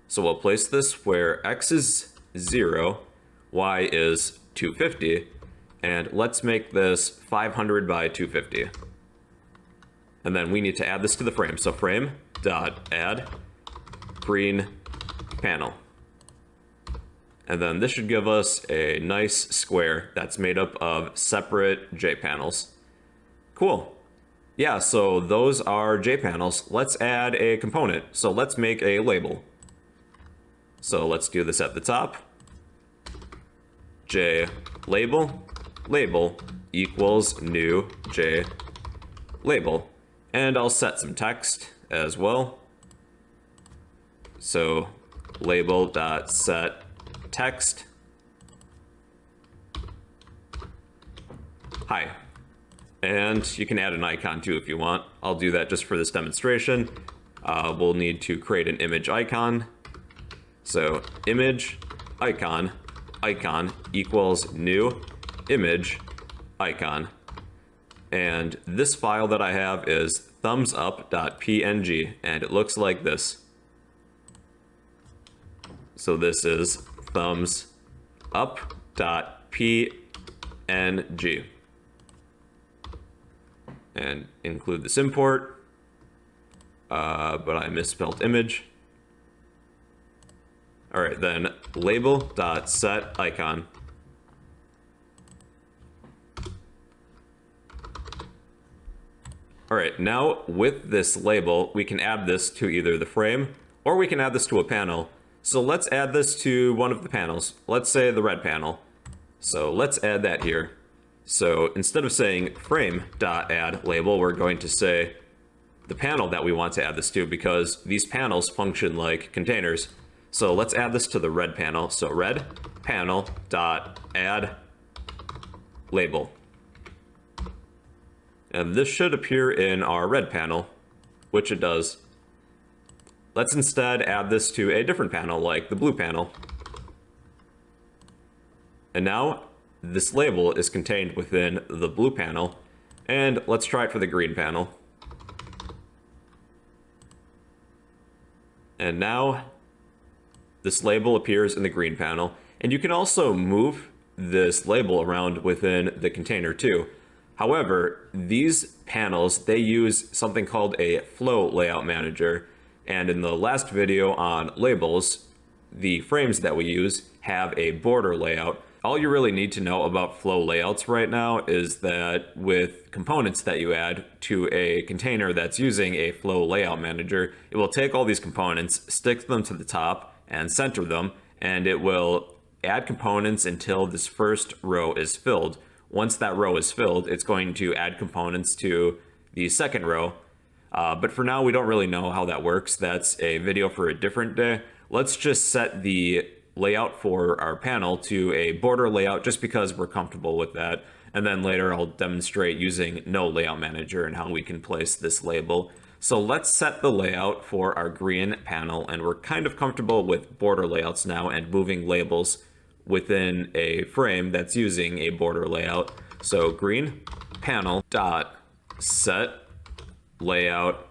So we'll place this where X is 0, Y is 250, and let's make this 500 by 250. And then we need to add this to the frame. So frame.add green panel. And then this should give us a nice square that's made up of separate JPanels. Cool. Yeah, so those are JPanels. Let's add a component. So let's make a label. So let's do this at the top. JLabel, label equals new JLabel. And I'll set some text as well. So label.set text. Hi. And you can add an icon too if you want. I'll do that just for this demonstration. We'll need to create an image icon. So image icon, icon equals new image icon. And this file that I have is thumbsup.png, and it looks like this. So this is thumbsup.png. And include this import, but I misspelled image. All right, then label.set icon. All right, now with this label, we can add this to either the frame or we can add this to a panel. So let's add this to one of the panels. Let's say the red panel. So let's add that here. So instead of saying frame.add label, we're going to say the panel that we want to add this to, because these panels function like containers. So let's add this to the red panel. So red panel.add label. And this should appear in our red panel, which it does. Let's instead add this to a different panel, like the blue panel. And now this label is contained within the blue panel. And let's try it for the green panel. And now this label appears in the green panel. And you can also move this label around within the container too. However, these panels, they use something called a flow layout manager. And in the last video on labels, the frames that we use have a border layout. All you really need to know about flow layouts right now is that with components that you add to a container that's using a flow layout manager, it will take all these components, stick them to the top, and center them, and it will add components until this first row is filled. Once that row is filled, it's going to add components to the second row. But for now, we don't really know how that works. That's a video for a different day. Let's just set the layout for our panel to a border layout just because we're comfortable with that. And then later I'll demonstrate using no layout manager and how we can place this label. So let's set the layout for our green panel, and we're kind of comfortable with border layouts now and moving labels within a frame that's using a border layout. So green panel dot set layout,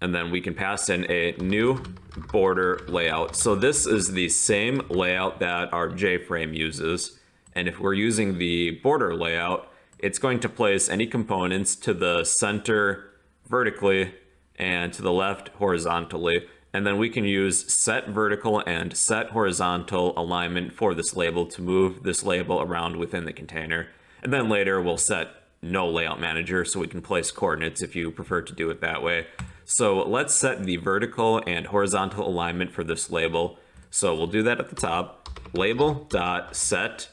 and then we can pass in a new border layout. So this is the same layout that our J-frame uses. And if we're using the border layout, it's going to place any components to the center vertically and to the left horizontally. And then we can use set vertical and set horizontal alignment for this label to move this label around within the container. And then later we'll set no layout manager so we can place coordinates if you prefer to do it that way. So let's set the vertical and horizontal alignment for this label. So we'll do that at the top, label.set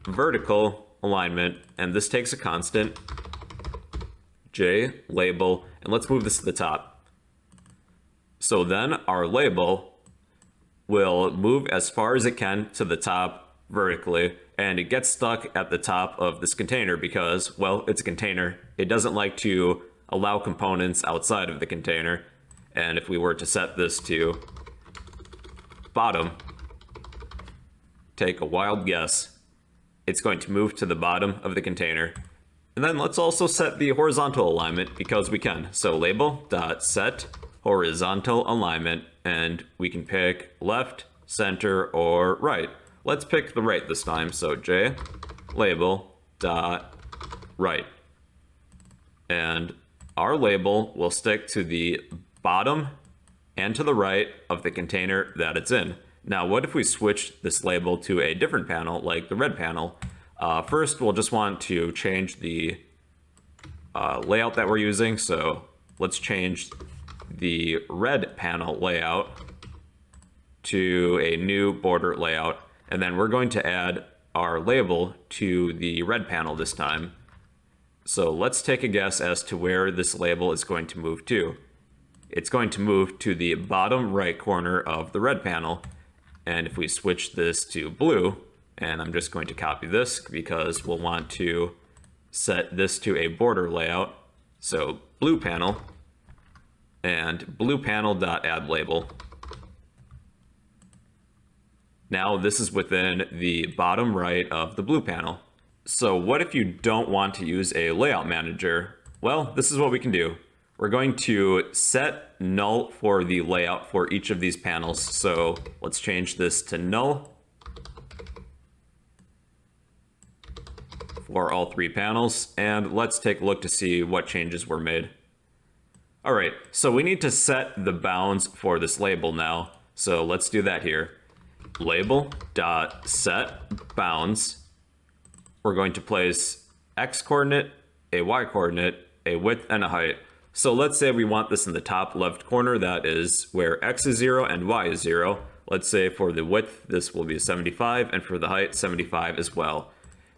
vertical alignment, and this takes a constant, J label, and let's move this to the top. So then our label will move as far as it can to the top vertically, and it gets stuck at the top of this container because, well, it's a container. It doesn't like to allow components outside of the container. And if we were to set this to bottom, take a wild guess, it's going to move to the bottom of the container. And then let's also set the horizontal alignment because we can. So label.set horizontal alignment, and we can pick left, center, or right. Let's pick the right this time. So J label dot right. And our label will stick to the bottom and to the right of the container that it's in. Now, what if we switch this label to a different panel, like the red panel? First, we'll just want to change the layout that we're using. So let's change the red panel layout to a new border layout. And then we're going to add our label to the red panel this time. So let's take a guess as to where this label is going to move to. It's going to move to the bottom right corner of the red panel. And if we switch this to blue, and I'm just going to copy this because we'll want to set this to a border layout. So blue panel and blue panel.add label. Now this is within the bottom right of the blue panel. So what if you don't want to use a layout manager? Well, this is what we can do. We're going to set null for the layout for each of these panels. So let's change this to null for all 3 panels. And let's take a look to see what changes were made. All right, so we need to set the bounds for this label now. So let's do that here. Label.set bounds. We're going to place X coordinate, a Y coordinate, a width, and a height. So let's say we want this in the top left corner. That is where X is 0 and Y is 0. Let's say for the width, this will be 75, and for the height, 75 as well.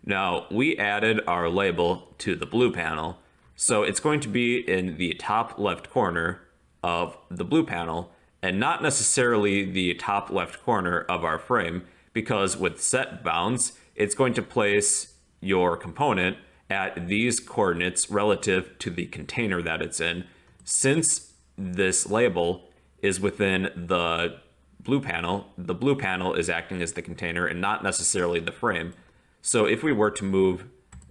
Now, we added our label to the blue panel. So it's going to be in the top left corner of the blue panel and not necessarily the top left corner of our frame, because with set bounds, it's going to place your component at these coordinates relative to the container that it's in. Since this label is within the blue panel is acting as the container and not necessarily the frame. So if we were to move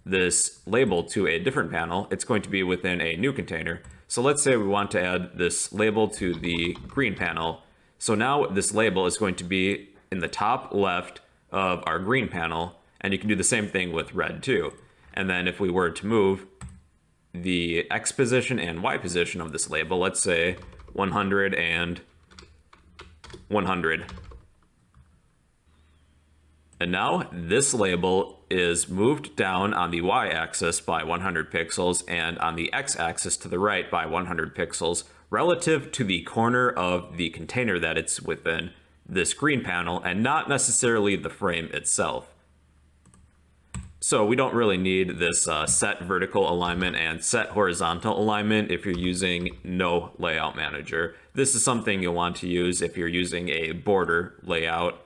this label to a different panel, it's going to be within a new container. So let's say we want to add this label to the green panel. So now this label is going to be in the top left of our green panel, and you can do the same thing with red too. And then if we were to move the X position and Y position of this label, let's say 100 and 100. And now this label is moved down on the Y-axis by 100 pixels and on the X-axis to the right by 100 pixels relative to the corner of the container that it's within, this green panel, and not necessarily the frame itself. So we don't really need this set vertical alignment and set horizontal alignment if you're using no layout manager. This is something you'll want to use if you're using a border layout.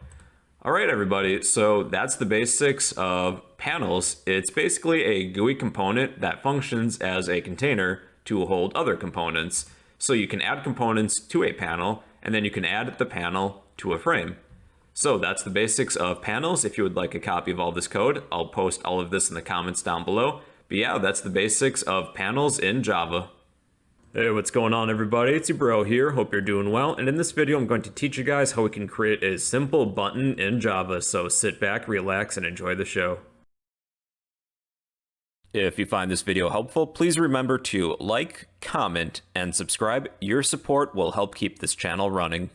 All right, everybody, so that's the basics of panels. It's basically a GUI component that functions as a container to hold other components. So you can add components to a panel, and then you can add the panel to a frame. So that's the basics of panels. If you would like a copy of all this code, I'll post all of this in the comments down below. But yeah, that's the basics of panels in Java. Hey, what's going on, everybody? It's your bro here. Hope you're doing well. And in this video, I'm going to teach you guys how we can create a simple button in Java. So sit back, relax, and enjoy the show. If you find this video helpful, please remember to like, comment, and subscribe. Your support will help keep this channel running.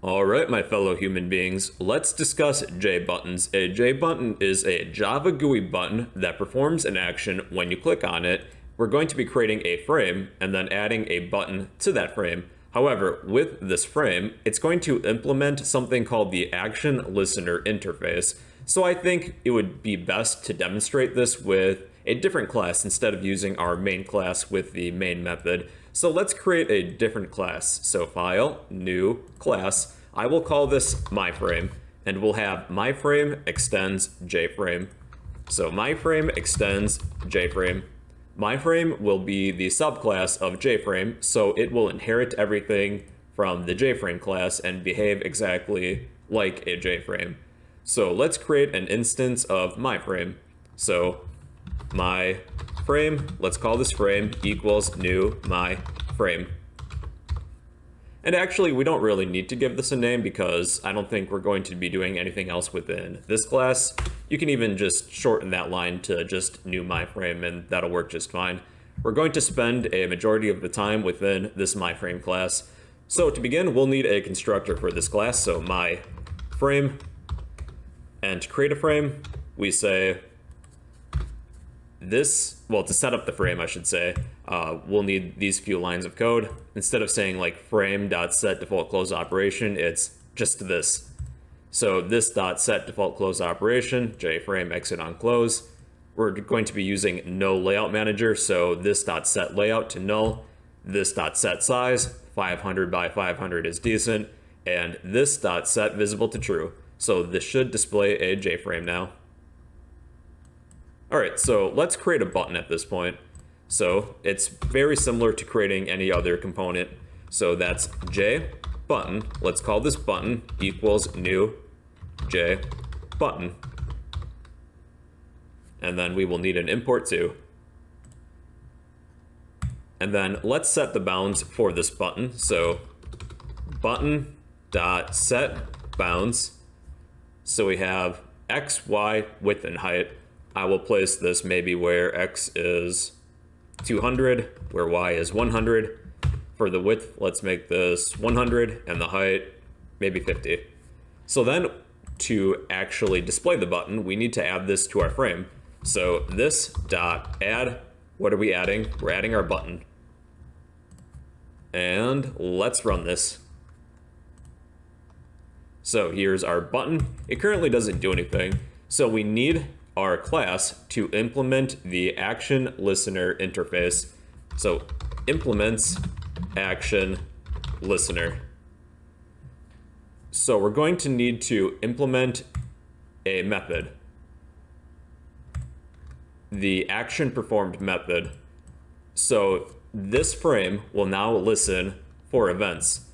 All right, my fellow human beings, let's discuss JButtons. A JButton is a Java GUI button that performs an action when you click on it. We're going to be creating a frame and then adding a button to that frame. However, with this frame, it's going to implement something called the Action Listener interface. So I think it would be best to demonstrate this with a different class instead of using our main class with the main method. So let's create a different class. So file, new, class. I will call this myFrame, and we'll have myFrame extends JFrame. So myFrame extends JFrame. MyFrame will be the subclass of JFrame, so it will inherit everything from the JFrame class and behave exactly like a JFrame. So let's create an instance of myFrame. So myFrame, let's call this frame equals new myFrame. And actually, we don't really need to give this a name because I don't think we're going to be doing anything else within this class. You can even just shorten that line to just new myFrame, and that'll work just fine. We're going to spend a majority of the time within this myFrame class. So to begin, we'll need a constructor for this class, so myFrame. And to create a frame, we say this, well, to set up the frame, I should say, we'll need these few lines of code. Instead of saying like frame.set default close operation, it's just this. So this dot set default close operation, JFrame exit on close. We're going to be using no layout manager, so this dot set layout to null, this dot set size, 500 by 500 is decent, and this dot set visible to true. So this should display a JFrame now. All right, so let's create a button at this point. So it's very similar to creating any other component. So that's JButton. Let's call this button equals new JButton. and then we will need an import too. And then let's set the bounds for this button. So button dot set bounds. So we have x, y, width, and height. I will place this maybe where x is 200, where y is 100. For the width, let's make this 100, and the height maybe 50. So then to actually display the button, we need to add this to our frame. So this dot add, what are we adding? We're adding our button. And let's run this. So here's our button. It currently doesn't do anything. So we need our class to implement the action listener interface. So implements action listener. So we're going to need to implement a method, the action performed method. So this frame will now listen for events.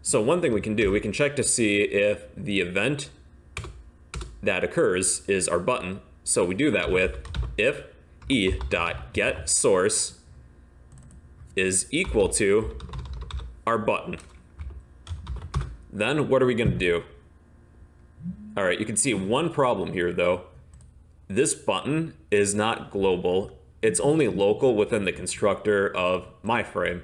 So one thing we can do, we can check to see if the event that occurs is our button. So we do that with if e.getSource is equal to our button. Then what are we going to do? All right, you can see one problem here though. This button is not global. It's only local within the constructor of myFrame.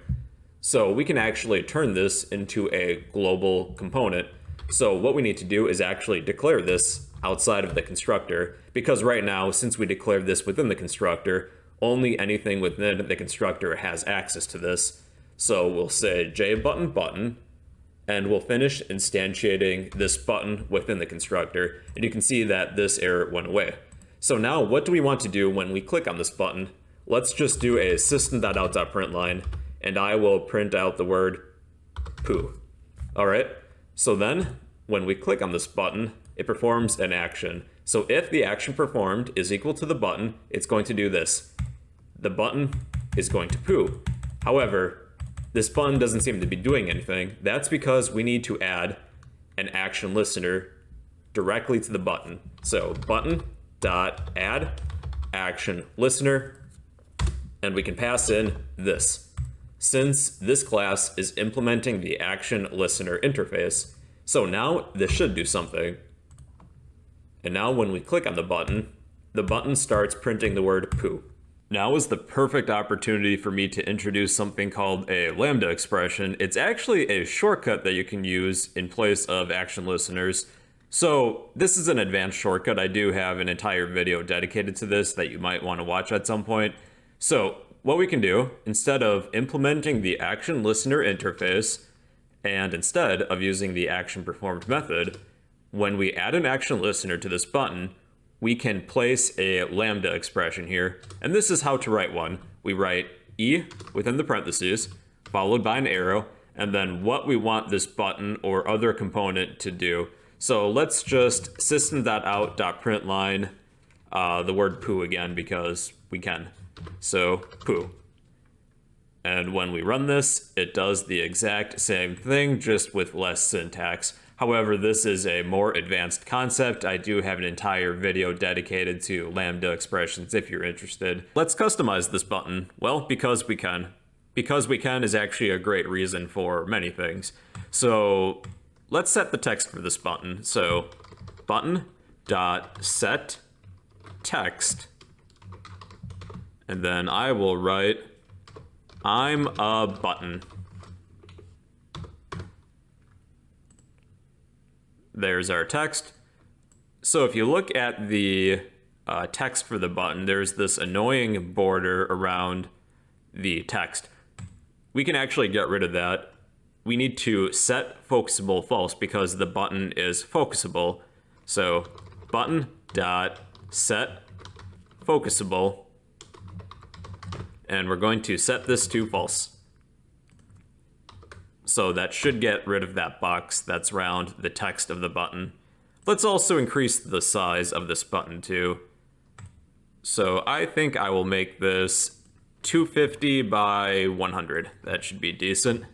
So we can actually turn this into a global component. So what we need to do is actually declare this outside of the constructor, because right now, since we declared this within the constructor, only anything within the constructor has access to this. So we'll say JButton button, and we'll finish instantiating this button within the constructor. And you can see that this error went away. So now what do we want to do when we click on this button? Let's just do a system.out.println, and I will print out the word poo. All right, so then when we click on this button, it performs an action. So if the action performed is equal to the button, it's going to do this. The button is going to poo. However, this button doesn't seem to be doing anything. That's because we need to add an action listener directly to the button. So button.add action listener, and we can pass in this. Since this class is implementing the action listener interface, so now this should do something. And now when we click on the button starts printing the word poo. Now is the perfect opportunity for me to introduce something called a Lambda expression. It's actually a shortcut that you can use in place of action listeners. So this is an advanced shortcut. I do have an entire video dedicated to this that you might want to watch at some point. So what we can do, instead of implementing the action listener interface, and instead of using the action performed method, when we add an action listener to this button, we can place a Lambda expression here. And this is how to write one. We write E within the parentheses, followed by an arrow, and then what we want this button or other component to do. So let's just system.out.println the word poo again, because we can. So poo. And when we run this, it does the exact same thing, just with less syntax. However, this is a more advanced concept. I do have an entire video dedicated to Lambda expressions if you're interested. Let's customize this button. Well, because we can. Because we can is actually a great reason for many things. So let's set the text for this button. So button.set text. And then I will write, I'm a button. There's our text. So if you look at the text for the button, there's this annoying border around the text. We can actually get rid of that. We need to set focusable false because the button is focusable. So button.set focusable. And we're going to set this to false. So that should get rid of that box that's around the text of the button. Let's also increase the size of this button too. So I think I will make this 250 by 100. That should be decent.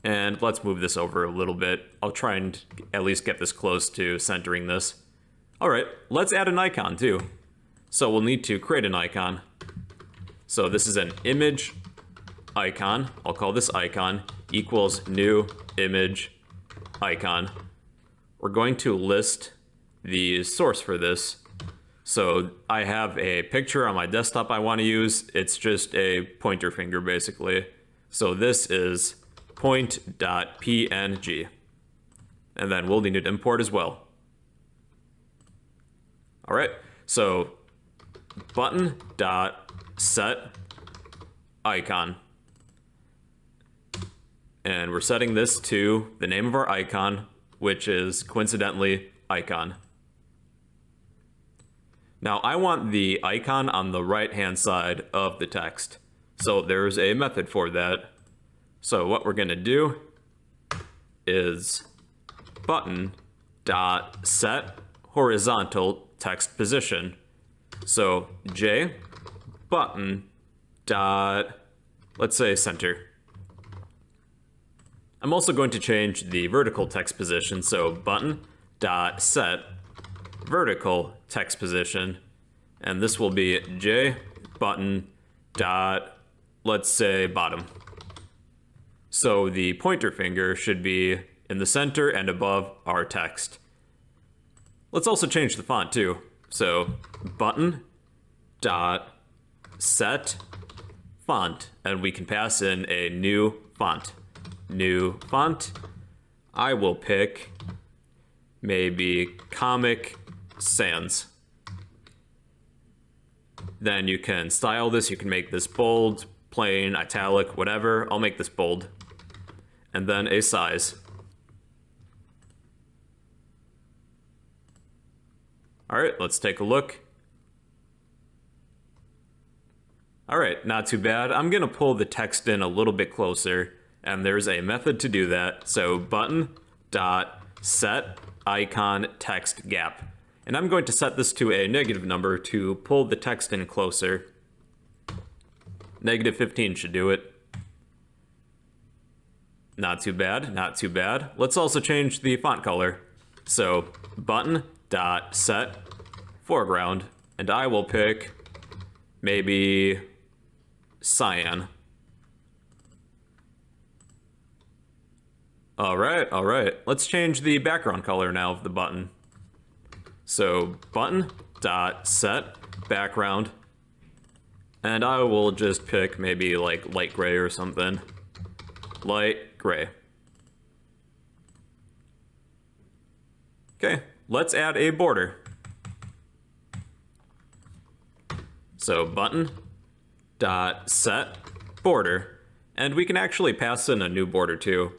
And let's move this over a little bit. I'll try and at least get this close to centering this. All right, let's add an icon too. So we'll need to create an icon. So this is an image icon. I'll call this icon equals new image icon. We're going to list the source for this. So I have a picture on my desktop I want to use. It's just a pointer finger basically. So this is point.png. And then we'll need to import as well. All right, so button.set icon. And we're setting this to the name of our icon, which is coincidentally icon. Now I want the icon on the right-hand side of the text. So there's a method for that. So what we're gonna do is button.set horizontal text position. So J button dot, let's say center. I'm also going to change the vertical text position. So button dot set vertical text position, and this will be J button dot, let's say bottom. So the pointer finger should be in the center and above our text. Let's also change the font too. So button dot set font, and we can pass in a new font. New font. I will pick maybe Comic Sans. Then you can style this. You can make this bold, plain, italic, whatever. I'll make this bold. And then a size. All right, let's take a look. All right, not too bad. I'm gonna pull the text in a little bit closer, and there's a method to do that. So button.set icon text gap. And I'm going to set this to a negative number to pull the text in closer. Negative 15 should do it. Not too bad, not too bad. Let's also change the font color. So button.set foreground, and I will pick maybe cyan. All right. Let's change the background color now of the button. So button.set background, and I will just pick maybe like light gray or something. Light gray. Okay, let's add a border. So button.set border, and we can actually pass in a new border too.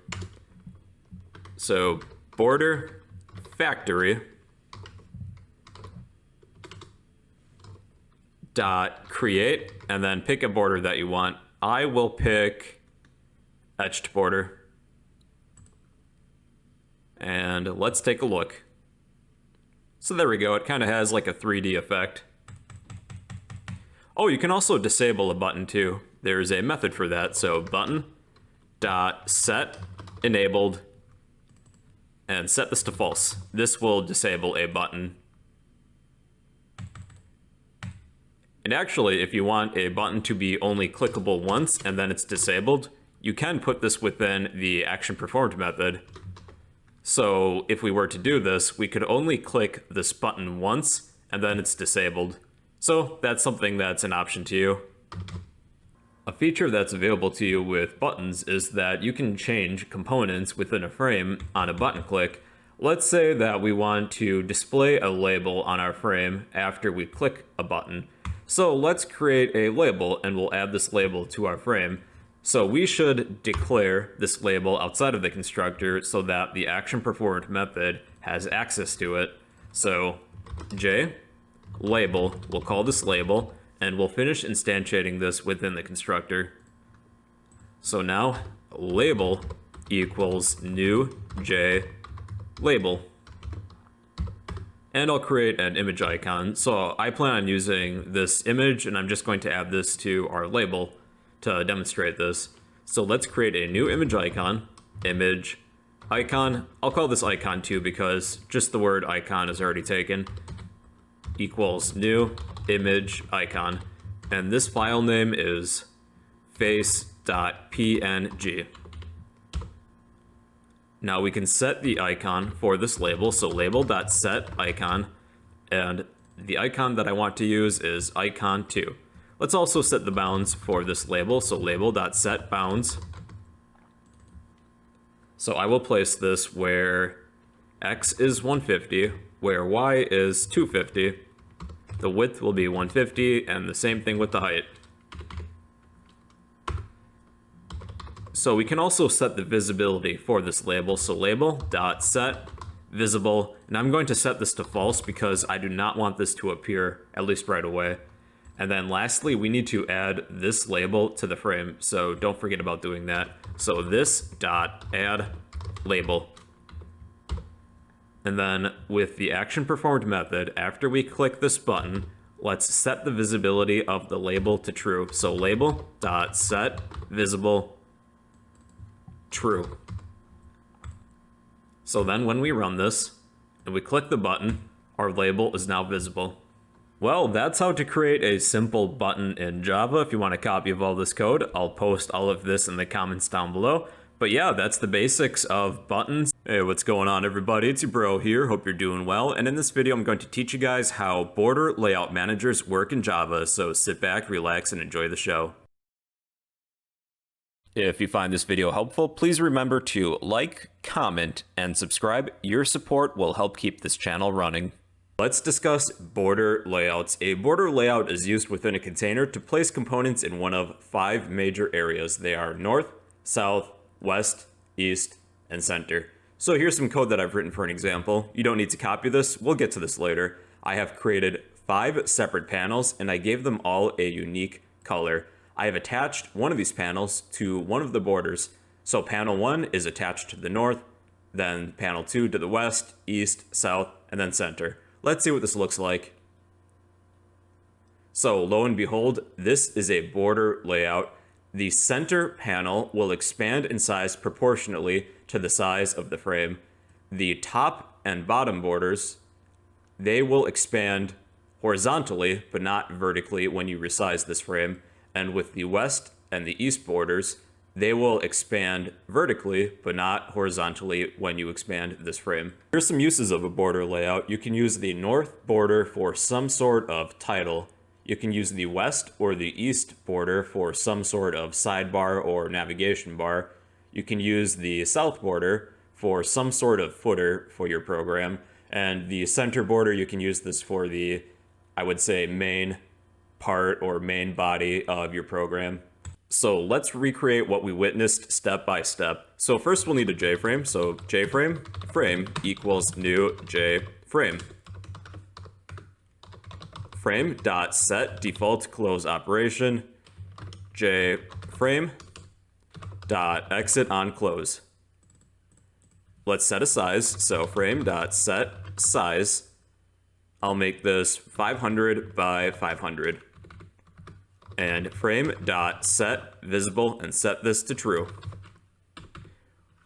So border factory dot create, and then pick a border that you want. I will pick etched border. And let's take a look. So there we go, it kind of has like a 3D effect. Oh, you can also disable a button too. There's a method for that. So button.set enabled, and set this to false. This will disable a button. And actually, if you want a button to be only clickable once and then it's disabled, you can put this within the action performed method. So if we were to do this, we could only click this button once and then it's disabled. So that's something that's an option to you. A feature that's available to you with buttons is that you can change components within a frame on a button click. Let's say that we want to display a label on our frame after we click a button. So let's create a label, and we'll add this label to our frame. So we should declare this label outside of the constructor so that the action performed method has access to it. So J label, we'll call this label, and we'll finish instantiating this within the constructor. So now label equals new J label. And I'll create an image icon. So I plan on using this image, and I'm just going to add this to our label to demonstrate this. So let's create a new image icon, image icon, I'll call this icon 2 because just the word icon is already taken, equals new image icon. And this file name is face.png. Now we can set the icon for this label, so label.set icon, and the icon that I want to use is icon2. Let's also set the bounds for this label, so label.set bounds. So I will place this where x is 150, where y is 250. The width will be 150, and the same thing with the height. So we can also set the visibility for this label, so label.set visible, and I'm going to set this to false because I do not want this to appear, at least right away. And then lastly, we need to add this label to the frame, so don't forget about doing that. So this dot add label. And then with the action performed method, after we click this button, let's set the visibility of the label to true. So label dot set visible true. So then when we run this and we click the button, our label is now visible. Well, that's how to create a simple button in Java. If you want a copy of all this code, I'll post all of this in the comments down below. But yeah, that's the basics of buttons. Hey, what's going on everybody? It's your bro here. Hope you're doing well. And in this video, I'm going to teach you guys how border layout managers work in Java. So sit back, relax, and enjoy the show. If you find this video helpful, please remember to like, comment, and subscribe. Your support will help keep this channel running. Let's discuss border layouts. A border layout is used within a container to place components in one of 5 major areas. They are north, south, west, east, and center. So here's some code that I've written for an example. You don't need to copy this. We'll get to this later. I have created 5 separate panels, and I gave them all a unique color. I have attached one of these panels to one of the borders. So panel 1 is attached to the north, then panel 2 to the west, east, south, and then center. Let's see what this looks like. So lo and behold, this is a border layout. The center panel will expand in size proportionately to the size of the frame. The top and bottom borders, they will expand horizontally, but not vertically when you resize this frame. And with the west and the east borders, they will expand vertically, but not horizontally when you expand this frame. Here's some uses of a border layout. You can use the north border for some sort of title. You can use the west or the east border for some sort of sidebar or navigation bar. You can use the south border for some sort of footer for your program. And the center border, you can use this for the, I would say, main part or main body of your program. So let's recreate what we witnessed step by step. So first we'll need a JFrame. So JFrame frame equals new JFrame. Frame dot set default close operation JFrame dot exit on close. Let's set a size. So frame dot set size. I'll make this 500 by 500. And frame dot set visible and set this to true.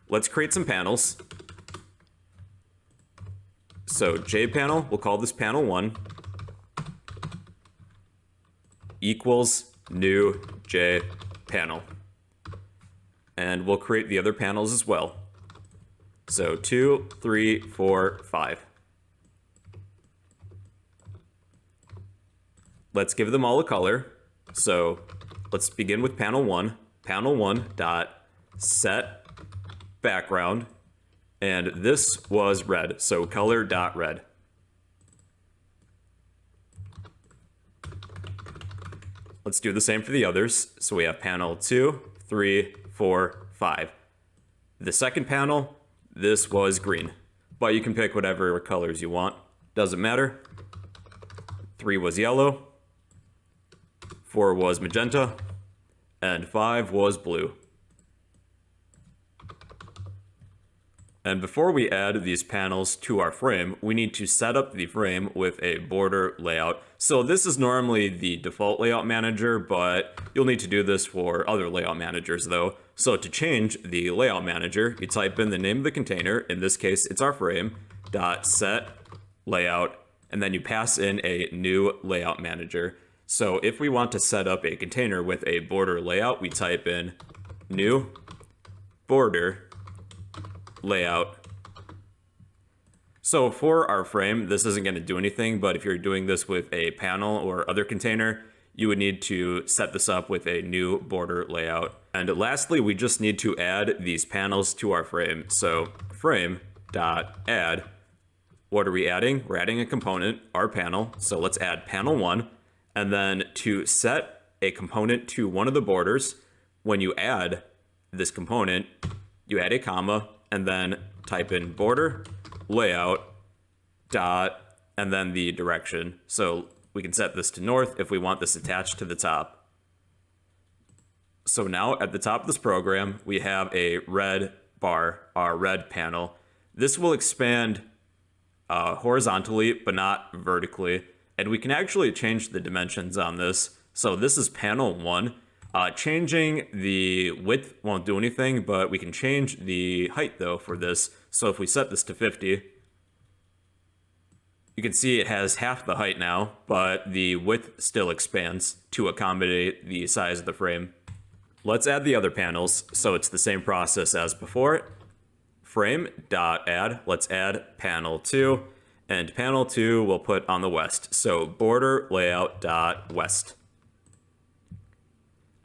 Let's create some panels. So JPanel, we'll call this panel 1 equals new JPanel. And we'll create the other panels as well. So 2, 3, 4, 5. Let's give them all a color. So let's begin with panel 1. Panel 1 dot set background, and this was red, so color dot red. Let's do the same for the others. So we have panel 2, 3, 4, 5. The second panel, this was green, but you can pick whatever colors you want. Doesn't matter. 3 was yellow. 4 was magenta, and 5 was blue. And before we add these panels to our frame, we need to set up the frame with a border layout. So this is normally the default layout manager, but you'll need to do this for other layout managers though. So to change the layout manager, you type in the name of the container, in this case it's our frame, .set layout, and then you pass in a new layout manager. So if we want to set up a container with a border layout, we type in new border layout. So for our frame, this isn't going to do anything, but if you're doing this with a panel or other container, you would need to set this up with a new border layout. And lastly, we just need to add these panels to our frame. So frame.add, what are we adding? We're adding a component, our panel. So let's add panel 1. And then to set a component to one of the borders, when you add this component, you add a comma, and then type in border layout dot and then the direction. So we can set this to north if we want this attached to the top. So now at the top of this program, we have a red bar, our red panel. This will expand horizontally, but not vertically. And we can actually change the dimensions on this. So this is panel 1. Changing the width won't do anything, but we can change the height though for this. So if we set this to 50, you can see it has half the height now, but the width still expands to accommodate the size of the frame. Let's add the other panels. So it's the same process as before. Frame.add, let's add panel 2, and panel 2 we'll put on the west. So border layout.west.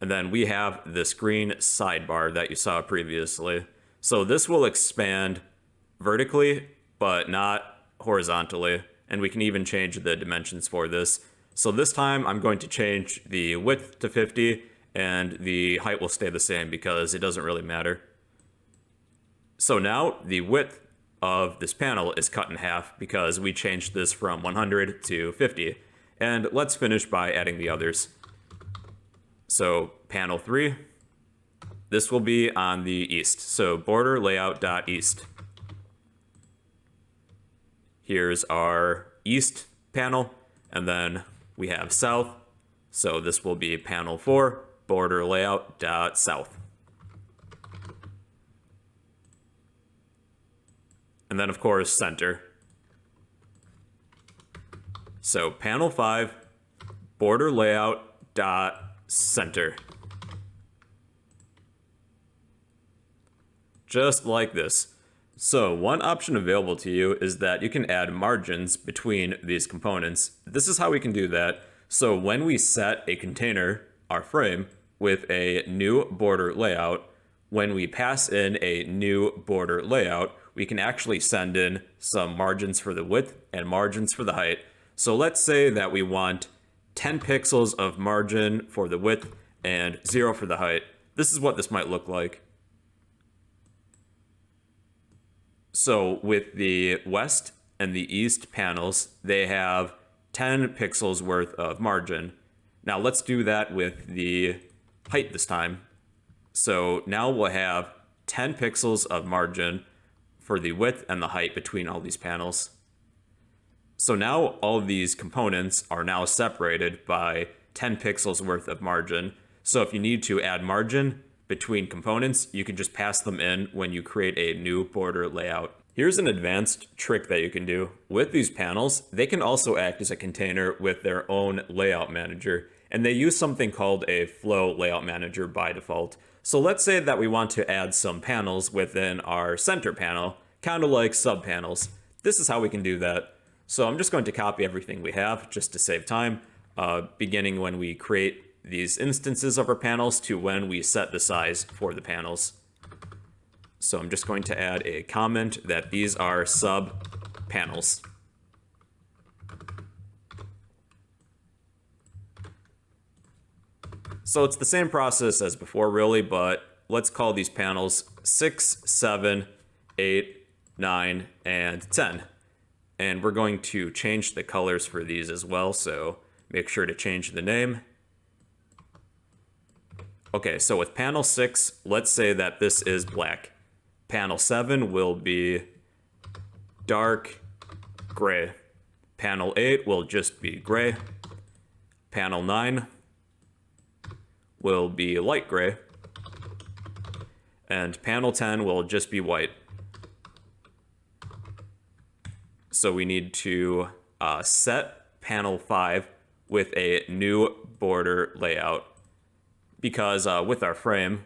And then we have this green sidebar that you saw previously. So this will expand vertically, but not horizontally. And we can even change the dimensions for this. So this time I'm going to change the width to 50 and the height will stay the same because it doesn't really matter. So now the width of this panel is cut in half because we changed this from 100 to 50. And let's finish by adding the others. So panel 3, this will be on the east. So border layout.east. Here's our east panel, and then we have south. So this will be panel 4, border layout.south. And then of course center. So panel 5, border layout.center. Just like this. So one option available to you is that you can add margins between these components. This is how we can do that. So when we set a container, our frame, with a new border layout, when we pass in a new border layout, we can actually send in some margins for the width and margins for the height. So let's say that we want 10 pixels of margin for the width and 0 for the height. This is what this might look like. So with the west and the east panels, they have 10 pixels worth of margin. Now let's do that with the height this time. So now we'll have 10 pixels of margin for the width and the height between all these panels. So now all of these components are now separated by 10 pixels worth of margin. So if you need to add margin between components, you can just pass them in when you create a new border layout. Here's an advanced trick that you can do. With these panels, they can also act as a container with their own layout manager, and they use something called a flow layout manager by default. So let's say that we want to add some panels within our center panel, kind of like subpanels. This is how we can do that. So I'm just going to copy everything we have just to save time, beginning when we create these instances of our panels to when we set the size for the panels. So I'm just going to add a comment that these are sub panels. So it's the same process as before really, but let's call these panels 6, 7, 8, 9, and 10. And we're going to change the colors for these as well, so make sure to change the name. Okay, so with panel 6, let's say that this is black. panel 7 will be dark gray. Panel 8 will just be gray. Panel 9 will be light gray. And panel 10 will just be white. So we need to set panel 5 with a new border layout, because with our frame,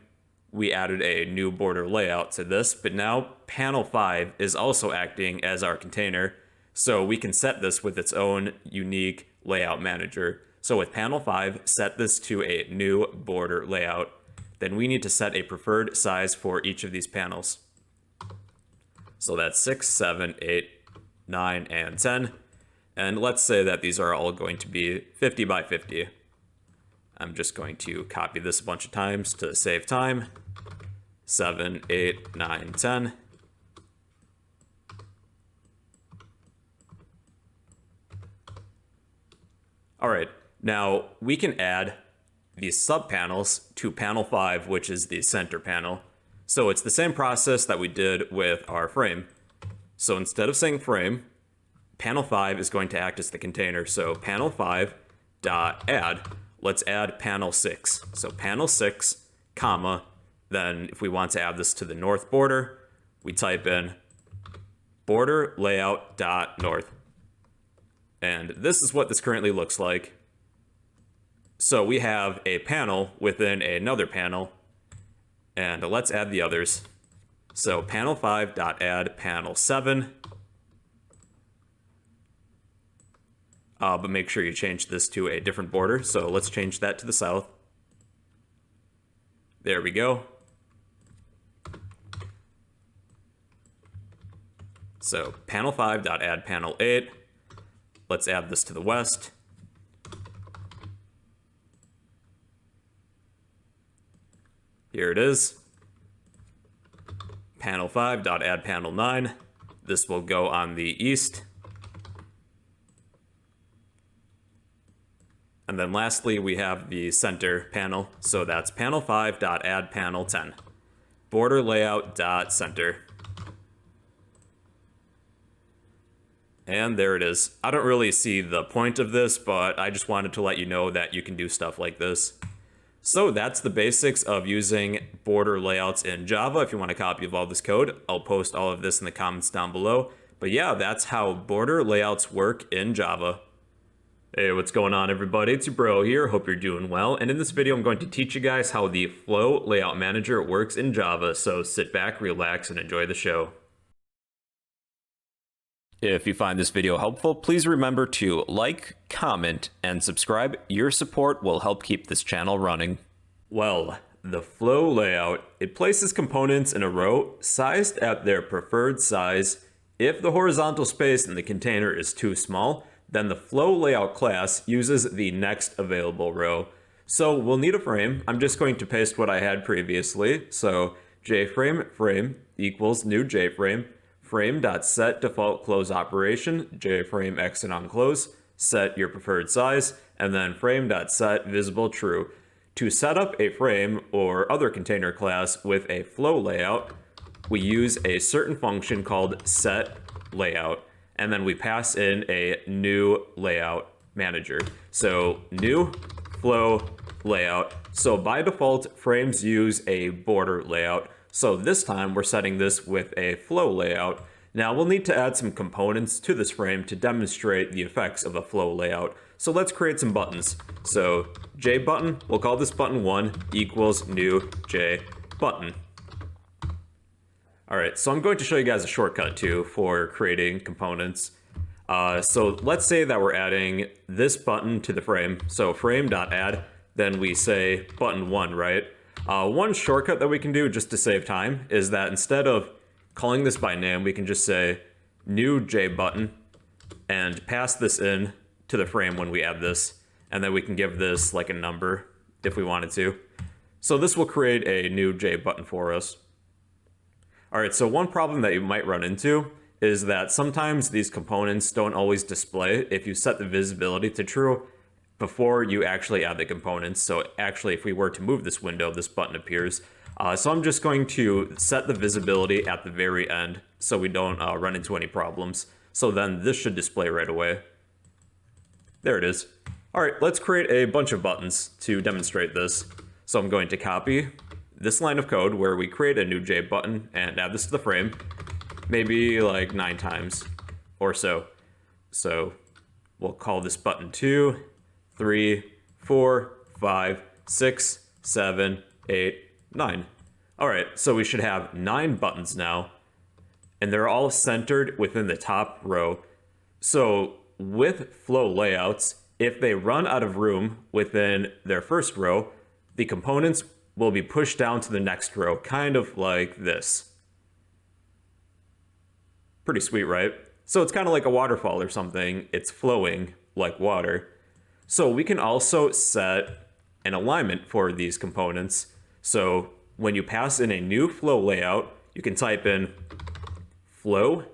we added a new border layout to this, but now panel 5 is also acting as our container, so we can set this with its own unique layout manager. So with panel 5, set this to a new border layout. Then we need to set a preferred size for each of these panels. So that's 6, 7, 8, 9, and 10. And let's say that these are all going to be 50 by 50. I'm just going to copy this a bunch of times to save time. 7, 8, 9, 10. All right, now we can add these subpanels to panel 5, which is the center panel. So it's the same process that we did with our frame. So instead of saying frame, panel 5 is going to act as the container. So panel 5 dot add, let's add panel 6. So panel 6, comma, then if we want to add this to the north border, we type in border layout dot north. And this is what this currently looks like. So we have a panel within another panel, and let's add the others. So panel 5 dot add panel 7. But make sure you change this to a different border. So let's change that to the south. There we go. So panel 5 dot add panel 8. Let's add this to the west. Here it is. Panel 5 dot add panel 9. This will go on the east. And then lastly, we have the center panel. So that's panel 5 dot add panel 10. Border layout dot center. And there it is. I don't really see the point of this, but I just wanted to let you know that you can do stuff like this. So that's the basics of using border layouts in Java. If you want a copy of all this code, I'll post all of this in the comments down below. But yeah, that's how border layouts work in Java. Hey, what's going on everybody? It's your bro here. Hope you're doing well. And in this video, I'm going to teach you guys how the Flow Layout Manager works in Java. So sit back, relax, and enjoy the show. If you find this video helpful, please remember to like, comment, and subscribe. Your support will help keep this channel running. Well, the Flow layout, it places components in a row sized at their preferred size. If the horizontal space in the container is too small, then the Flow layout class uses the next available row. So we'll need a frame. I'm just going to paste what I had previously. So jframe frame equals new jframe. Frame.set default close operation, jframe exit on close, set your preferred size, and then frame.set visible true. To set up a frame or other container class with a flow layout, we use a certain function called set layout, and then we pass in a new layout manager. So new flow layout. So by default, frames use a border layout. So this time we're setting this with a flow layout. Now we'll need to add some components to this frame to demonstrate the effects of a flow layout. So let's create some buttons. So J button, we'll call this button 1 equals new J button. All right, so I'm going to show you guys a shortcut too for creating components. So let's say that we're adding this button to the frame. So frame.add, then we say button 1, right? One shortcut that we can do just to save time is that instead of calling this by name, we can just say new J button and pass this in to the frame when we add this. And then we can give this like a number if we wanted to. So this will create a new J button for us. All right, so one problem that you might run into is that sometimes these components don't always display if you set the visibility to true before you actually add the components. So actually, if we were to move this window, this button appears. So I'm just going to set the visibility at the very end so we don't run into any problems. So then this should display right away. There it is. All right, let's create a bunch of buttons to demonstrate this. So I'm going to copy this line of code where we create a new J button and add this to the frame, maybe like 9 times or so. So we'll call this button 2, 3, 4, 5, 6, 7, 8, 9. All right, so we should have 9 buttons now, and they're all centered within the top row. So with flow layouts, if they run out of room within their first row, the components will be pushed down to the next row, kind of like this. Pretty sweet, right? So it's kind of like a waterfall or something. It's flowing like water. So we can also set an alignment for these components. So when you pass in a new flow layout, you can type in flow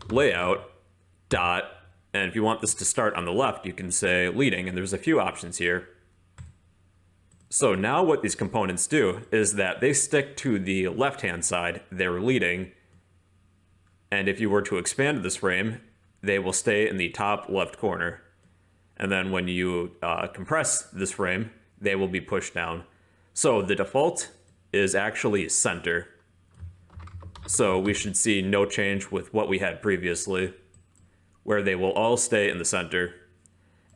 layout dot, and if you want this to start on the left, you can say leading, and there's a few options here. So now what these components do is that they stick to the left-hand side, they're leading, and if you were to expand this frame, they will stay in the top left corner. And then when you compress this frame, they will be pushed down. So the default is actually center. So we should see no change with what we had previously, where they will all stay in the center.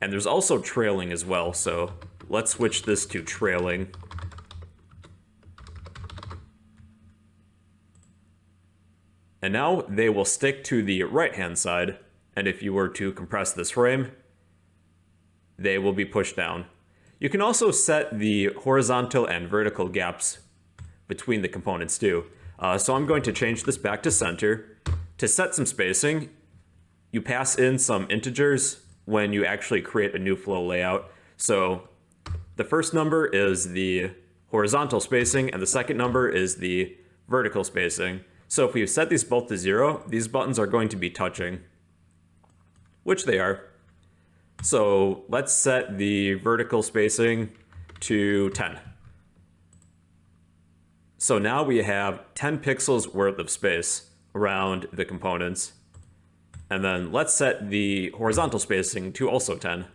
And there's also trailing as well, so let's switch this to trailing. And now they will stick to the right-hand side, and if you were to compress this frame, they will be pushed down. You can also set the horizontal and vertical gaps between the components too. So I'm going to change this back to center. To set some spacing, you pass in some integers when you actually create a new flow layout. So the first number is the horizontal spacing, and the second number is the vertical spacing. So if we set these both to 0, these buttons are going to be touching, which they are. So let's set the vertical spacing to 10. So now we have 10 pixels worth of space around the components. And then let's set the horizontal spacing to also 10.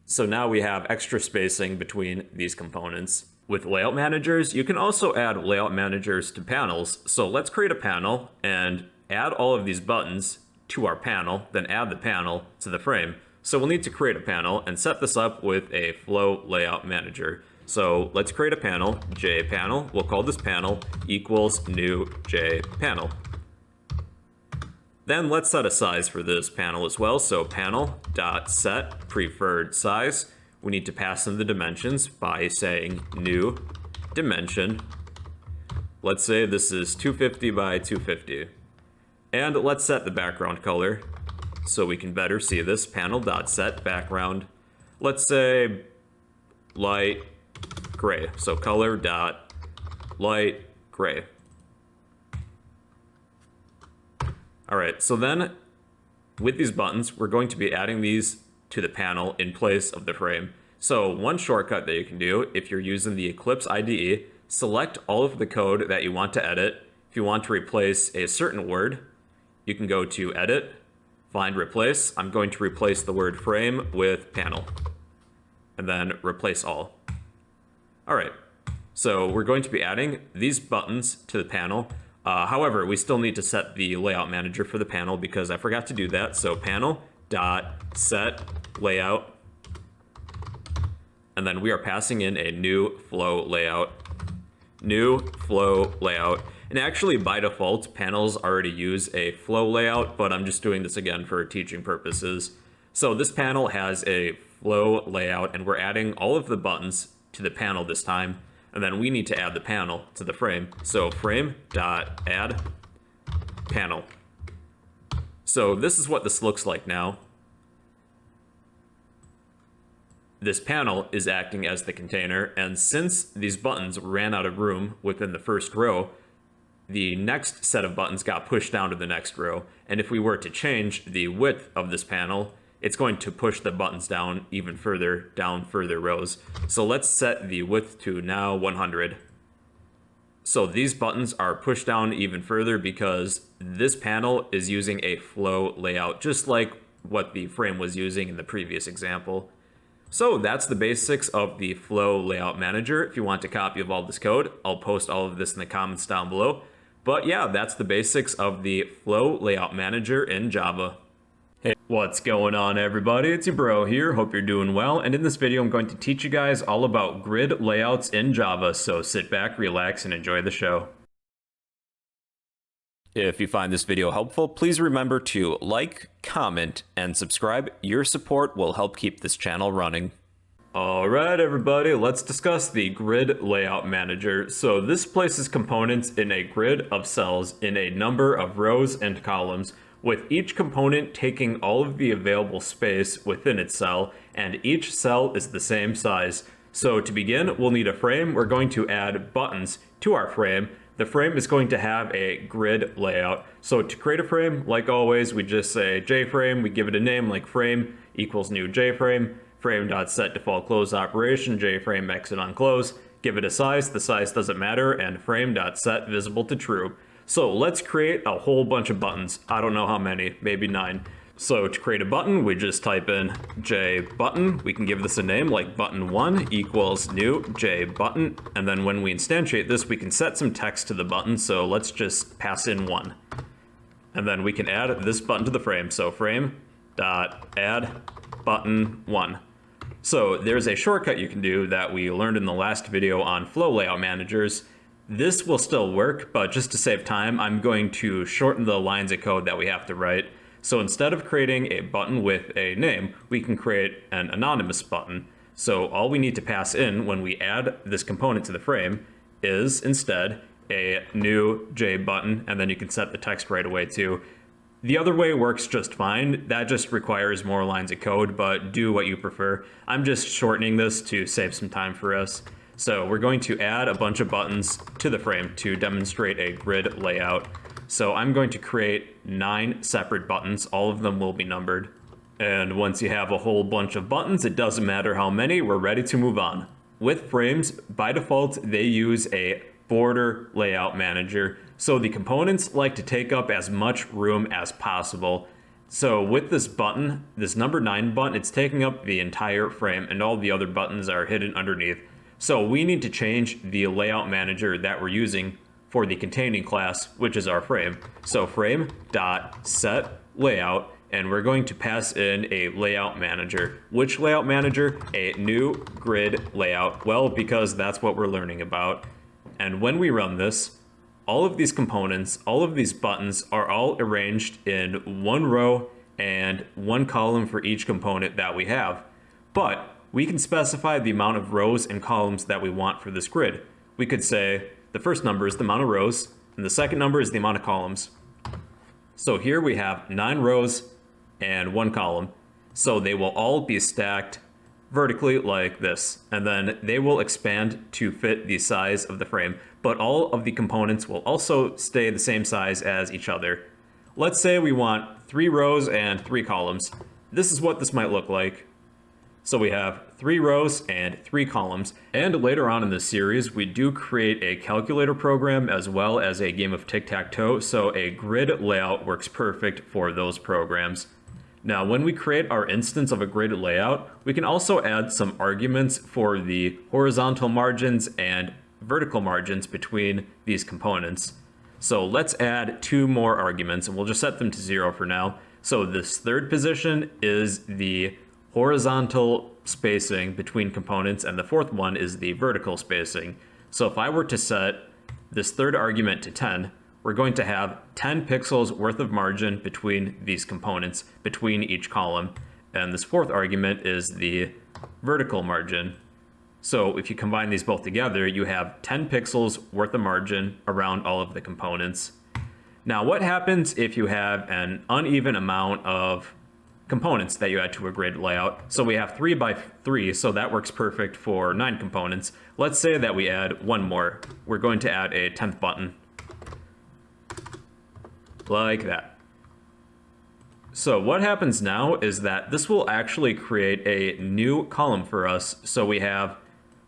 So now we have extra spacing between these components. With layout managers, you can also add layout managers to panels. So let's create a panel and add all of these buttons to our panel, then add the panel to the frame. So we'll need to create a panel and set this up with a flow layout manager. So let's create a panel, jPanel. We'll call this panel equals new jPanel. Then let's set a size for this panel as well. So panel.set preferred size. We need to pass in the dimensions by saying new dimension. Let's say this is 250 by 250. And let's set the background color so we can better see this. Panel.set background. Let's say light gray. So color.light gray. All right, so then with these buttons, we're going to be adding these to the panel in place of the frame. So one shortcut that you can do if you're using the Eclipse IDE, select all of the code that you want to edit. If you want to replace a certain word, you can go to Edit, find Replace. I'm going to replace the word frame with panel, and then replace all. All right, so we're going to be adding these buttons to the panel. However, we still need to set the layout manager for the panel because I forgot to do that. So panel.set layout, and then we are passing in a new flow layout. New flow layout. And actually, by default, panels already use a flow layout, but I'm just doing this again for teaching purposes. So this panel has a flow layout, and we're adding all of the buttons to the panel this time. And then we need to add the panel to the frame. So frame.add panel. So this is what this looks like now. This panel is acting as the container, and since these buttons ran out of room within the first row, the next set of buttons got pushed down to the next row. And if we were to change the width of this panel, it's going to push the buttons down even further, down further rows. So let's set the width to now 100. So these buttons are pushed down even further because this panel is using a flow layout, just like what the frame was using in the previous example. So that's the basics of the Flow Layout Manager. If you want a copy of all this code, I'll post all of this in the comments down below. But yeah, that's the basics of the Flow Layout Manager in Java. Hey, what's going on everybody? It's your bro here, hope you're doing well, and in this video I'm going to teach you guys all about grid layouts in Java, so sit back, relax, and enjoy the show. If you find this video helpful, please remember to like, comment, and subscribe. Your support will help keep this channel running. Alright everybody, let's discuss the Grid Layout Manager. So this places components in a grid of cells in a number of rows and columns, with each component taking all of the available space within its cell, and each cell is the same size. So to begin, we'll need a frame. We're going to add buttons to our frame. The frame is going to have a grid layout. So to create a frame, like always, we just say JFrame, we give it a name like frame equals new JFrame, frame.set default close operation, JFrame exit on close, give it a size, the size doesn't matter, and frame.set visible to true. So let's create a whole bunch of buttons. I don't know how many, maybe 9. So to create a button, we just type in JButton. We can give this a name like button1 equals new JButton. And then when we instantiate this, we can set some text to the button. So let's just pass in 1. And then we can add this button to the frame. So frame.add button1. So there's a shortcut you can do that we learned in the last video on Flow Layout Managers. This will still work, but just to save time, I'm going to shorten the lines of code that we have to write. So instead of creating a button with a name, we can create an anonymous button. So all we need to pass in when we add this component to the frame is instead a new JButton, and then you can set the text right away too. The other way works just fine. That just requires more lines of code, but do what you prefer. I'm just shortening this to save some time for us. So we're going to add a bunch of buttons to the frame to demonstrate a grid layout. So I'm going to create 9 separate buttons. All of them will be numbered. And once you have a whole bunch of buttons, it doesn't matter how many, we're ready to move on. With frames, by default, they use a border layout manager. So the components like to take up as much room as possible. So with this button, this number 9 button, it's taking up the entire frame and all the other buttons are hidden underneath. So we need to change the layout manager that we're using for the containing class, which is our frame. So frame.setLayout, and we're going to pass in a layout manager. Which layout manager? A new grid layout. Well, because that's what we're learning about. And when we run this, all of these components, all of these buttons are all arranged in one row and one column for each component that we have. But we can specify the amount of rows and columns that we want for this grid. We could say the first number is the amount of rows, and the second number is the amount of columns. So here we have 9 rows and 1 column. So they will all be stacked vertically like this, and then they will expand to fit the size of the frame, but all of the components will also stay the same size as each other. Let's say we want 3 rows and 3 columns. This is what this might look like. So we have 3 rows and 3 columns, and later on in this series we do create a calculator program as well as a game of tic-tac-toe, so a grid layout works perfect for those programs. Now when we create our instance of a grid layout, we can also add some arguments for the horizontal margins and vertical margins between these components. So let's add 2 more arguments, and we'll just set them to 0 for now. So this third position is the horizontal spacing between components, and the fourth one is the vertical spacing. So if I were to set this third argument to 10, we're going to have 10 pixels worth of margin between these components, between each column. And this fourth argument is the vertical margin. So if you combine these both together, you have 10 pixels worth of margin around all of the components. Now what happens if you have an uneven amount of components that you add to a grid layout? So we have 3 by 3, so that works perfect for 9 components. Let's say that we add 1 more. We're going to add a 10th button. Like that. So what happens now is that this will actually create a new column for us. So we have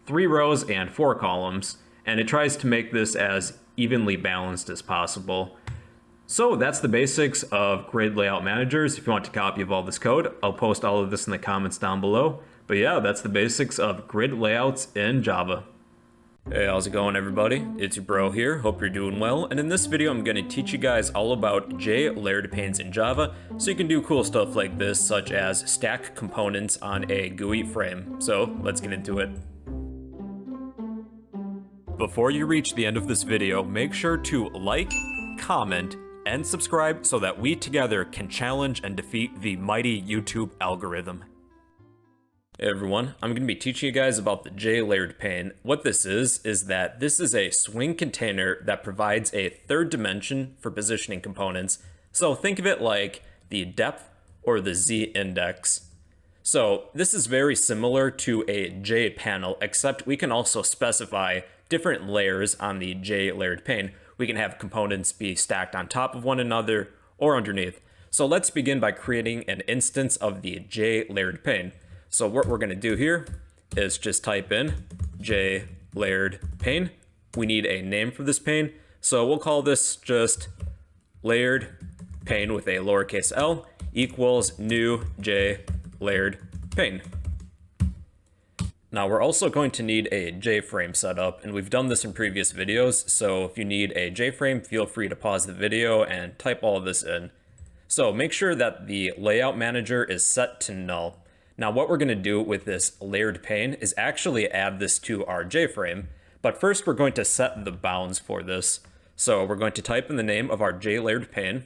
3 rows and 4 columns. and it tries to make this as evenly balanced as possible. So that's the basics of Grid Layout Managers. If you want a copy of all this code, I'll post all of this in the comments down below. But yeah, that's the basics of grid layouts in Java. Hey, how's it going, everybody? It's your bro here. Hope you're doing well. And in this video, I'm going to teach you guys all about J-layered panes in Java, so you can do cool stuff like this, such as stack components on a GUI frame. So let's get into it. Before you reach the end of this video, make sure to like, comment, and subscribe so that we together can challenge and defeat the mighty YouTube algorithm. Hey everyone, I'm going to be teaching you guys about the J-layered pane. What this is that this is a swing container that provides a third dimension for positioning components. So think of it like the depth or the z-index. So this is very similar to a J-panel, except we can also specify different layers on the J-layered pane. We can have components be stacked on top of one another or underneath. So let's begin by creating an instance of the J-layered pane. So what we're going to do here is just type in J-layered pane. We need a name for this pane, so we'll call this just layered pane with a lowercase l equals new J-layered pane. Now we're also going to need a JFrame setup, and we've done this in previous videos, so if you need a JFrame, feel free to pause the video and type all of this in. So make sure that the layout manager is set to null. Now what we're going to do with this layered pane is actually add this to our JFrame, but first we're going to set the bounds for this. So we're going to type in the name of our J-layered pane,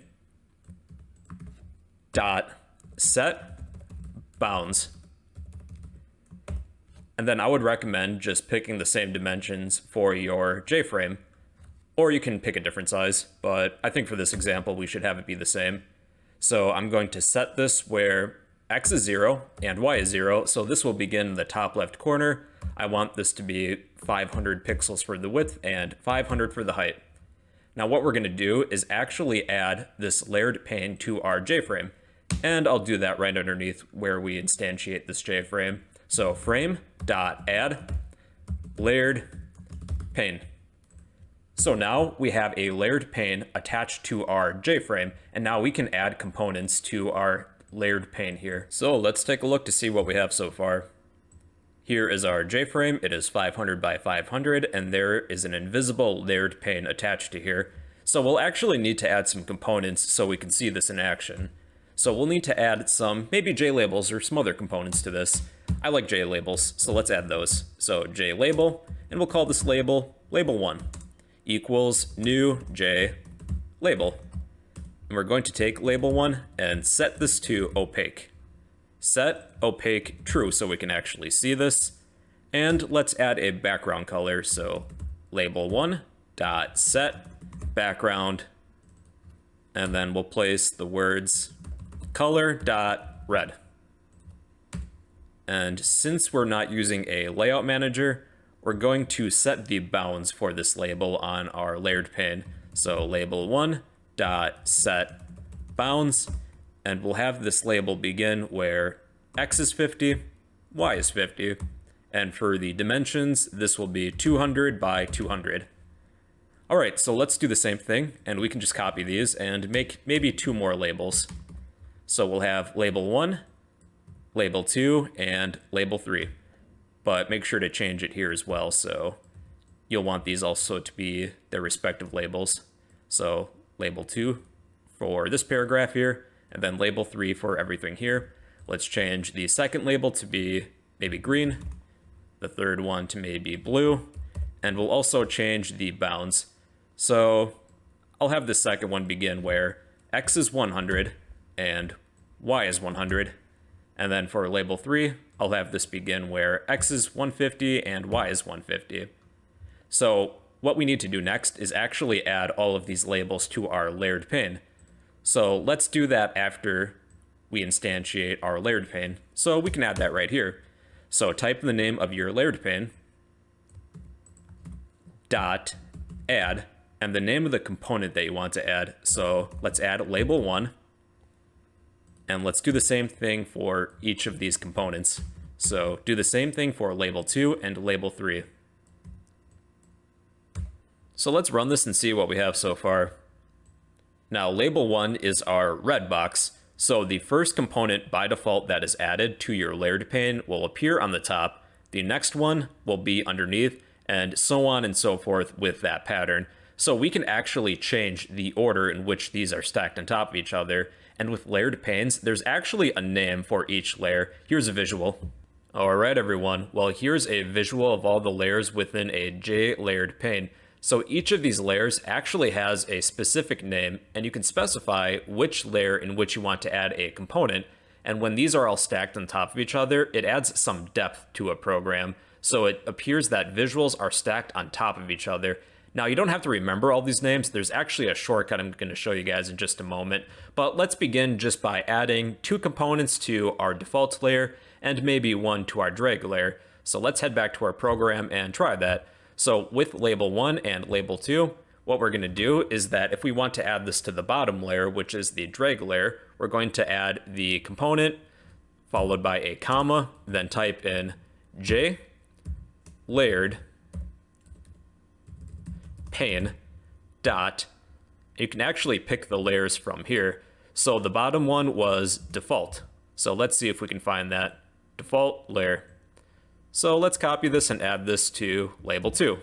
dot set bounds. And then I would recommend just picking the same dimensions for your JFrame, or you can pick a different size, but I think for this example we should have it be the same. So I'm going to set this where X is 0 and Y is 0, so this will begin in the top left corner. I want this to be 500 pixels for the width and 500 for the height. Now what we're going to do is actually add this layered pane to our JFrame, and I'll do that right underneath where we instantiate this JFrame. So frame.add layered pane. So now we have a layered pane attached to our JFrame, and now we can add components to our layered pane here. So let's take a look to see what we have so far. Here is our JFrame. It is 500 by 500, and there is an invisible layered pane attached to here. So we'll actually need to add some components so we can see this in action. So we'll need to add some maybe JLabels or some other components to this. I like JLabels, so let's add those. So JLabel, and we'll call this label label1 equals new JLabel. And we're going to take label1 and set this to opaque. Set opaque true so we can actually see this. And let's add a background color. So label1 dot set background, and then we'll place the words color dot red. And since we're not using a layout manager, we're going to set the bounds for this label on our layered pane. So label1 dot set bounds, and we'll have this label begin where X is 50, Y is 50, and for the dimensions, this will be 200 by 200. All right, so let's do the same thing, and we can just copy these and make maybe two more labels. So we'll have label 1, label 2, and label 3, but make sure to change it here as well, so you'll want these also to be their respective labels. So label 2 for this paragraph here, and then label 3 for everything here. Let's change the second label to be maybe green, the third one to maybe blue, and we'll also change the bounds. So I'll have the second one begin where X is 100 and Y is 100, and then for label 3, I'll have this begin where X is 150 and Y is 150. So what we need to do next is actually add all of these labels to our layered pane. So let's do that after we instantiate our layered pane. So we can add that right here. So type in the name of your layered pane, dot add, and the name of the component that you want to add. So let's add label 1, and let's do the same thing for each of these components. So do the same thing for label 2 and label 3. So let's run this and see what we have so far. Now label 1 is our red box, so the first component by default that is added to your layered pane will appear on the top, the next one will be underneath, and so on and so forth with that pattern. So we can actually change the order in which these are stacked on top of each other, and with layered panes, there's actually a name for each layer. Here's a visual. Alright everyone, well here's a visual of all the layers within a J layered pane. So each of these layers actually has a specific name, and you can specify which layer in which you want to add a component, and when these are all stacked on top of each other, it adds some depth to a program, so it appears that visuals are stacked on top of each other. Now you don't have to remember all these names, there's actually a shortcut I'm going to show you guys in just a moment, but let's begin just by adding 2 components to our default layer, and maybe 1 to our drag layer. So let's head back to our program and try that. So with label 1 and label 2, what we're going to do is that if we want to add this to the bottom layer, which is the drag layer, we're going to add the component followed by a comma, then type in J layered pane dot. You can actually pick the layers from here. So the bottom one was default. So let's see if we can find that default layer. So let's copy this and add this to label 2.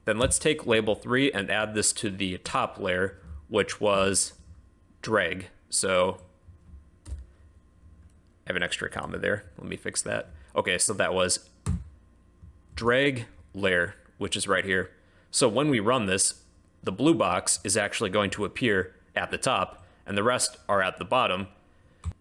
Then let's take label 3 and add this to the top layer, which was drag. So I have an extra comma there. Let me fix that. Okay, so that was drag layer, which is right here. So when we run this, the blue box is actually going to appear at the top, and the rest are at the bottom.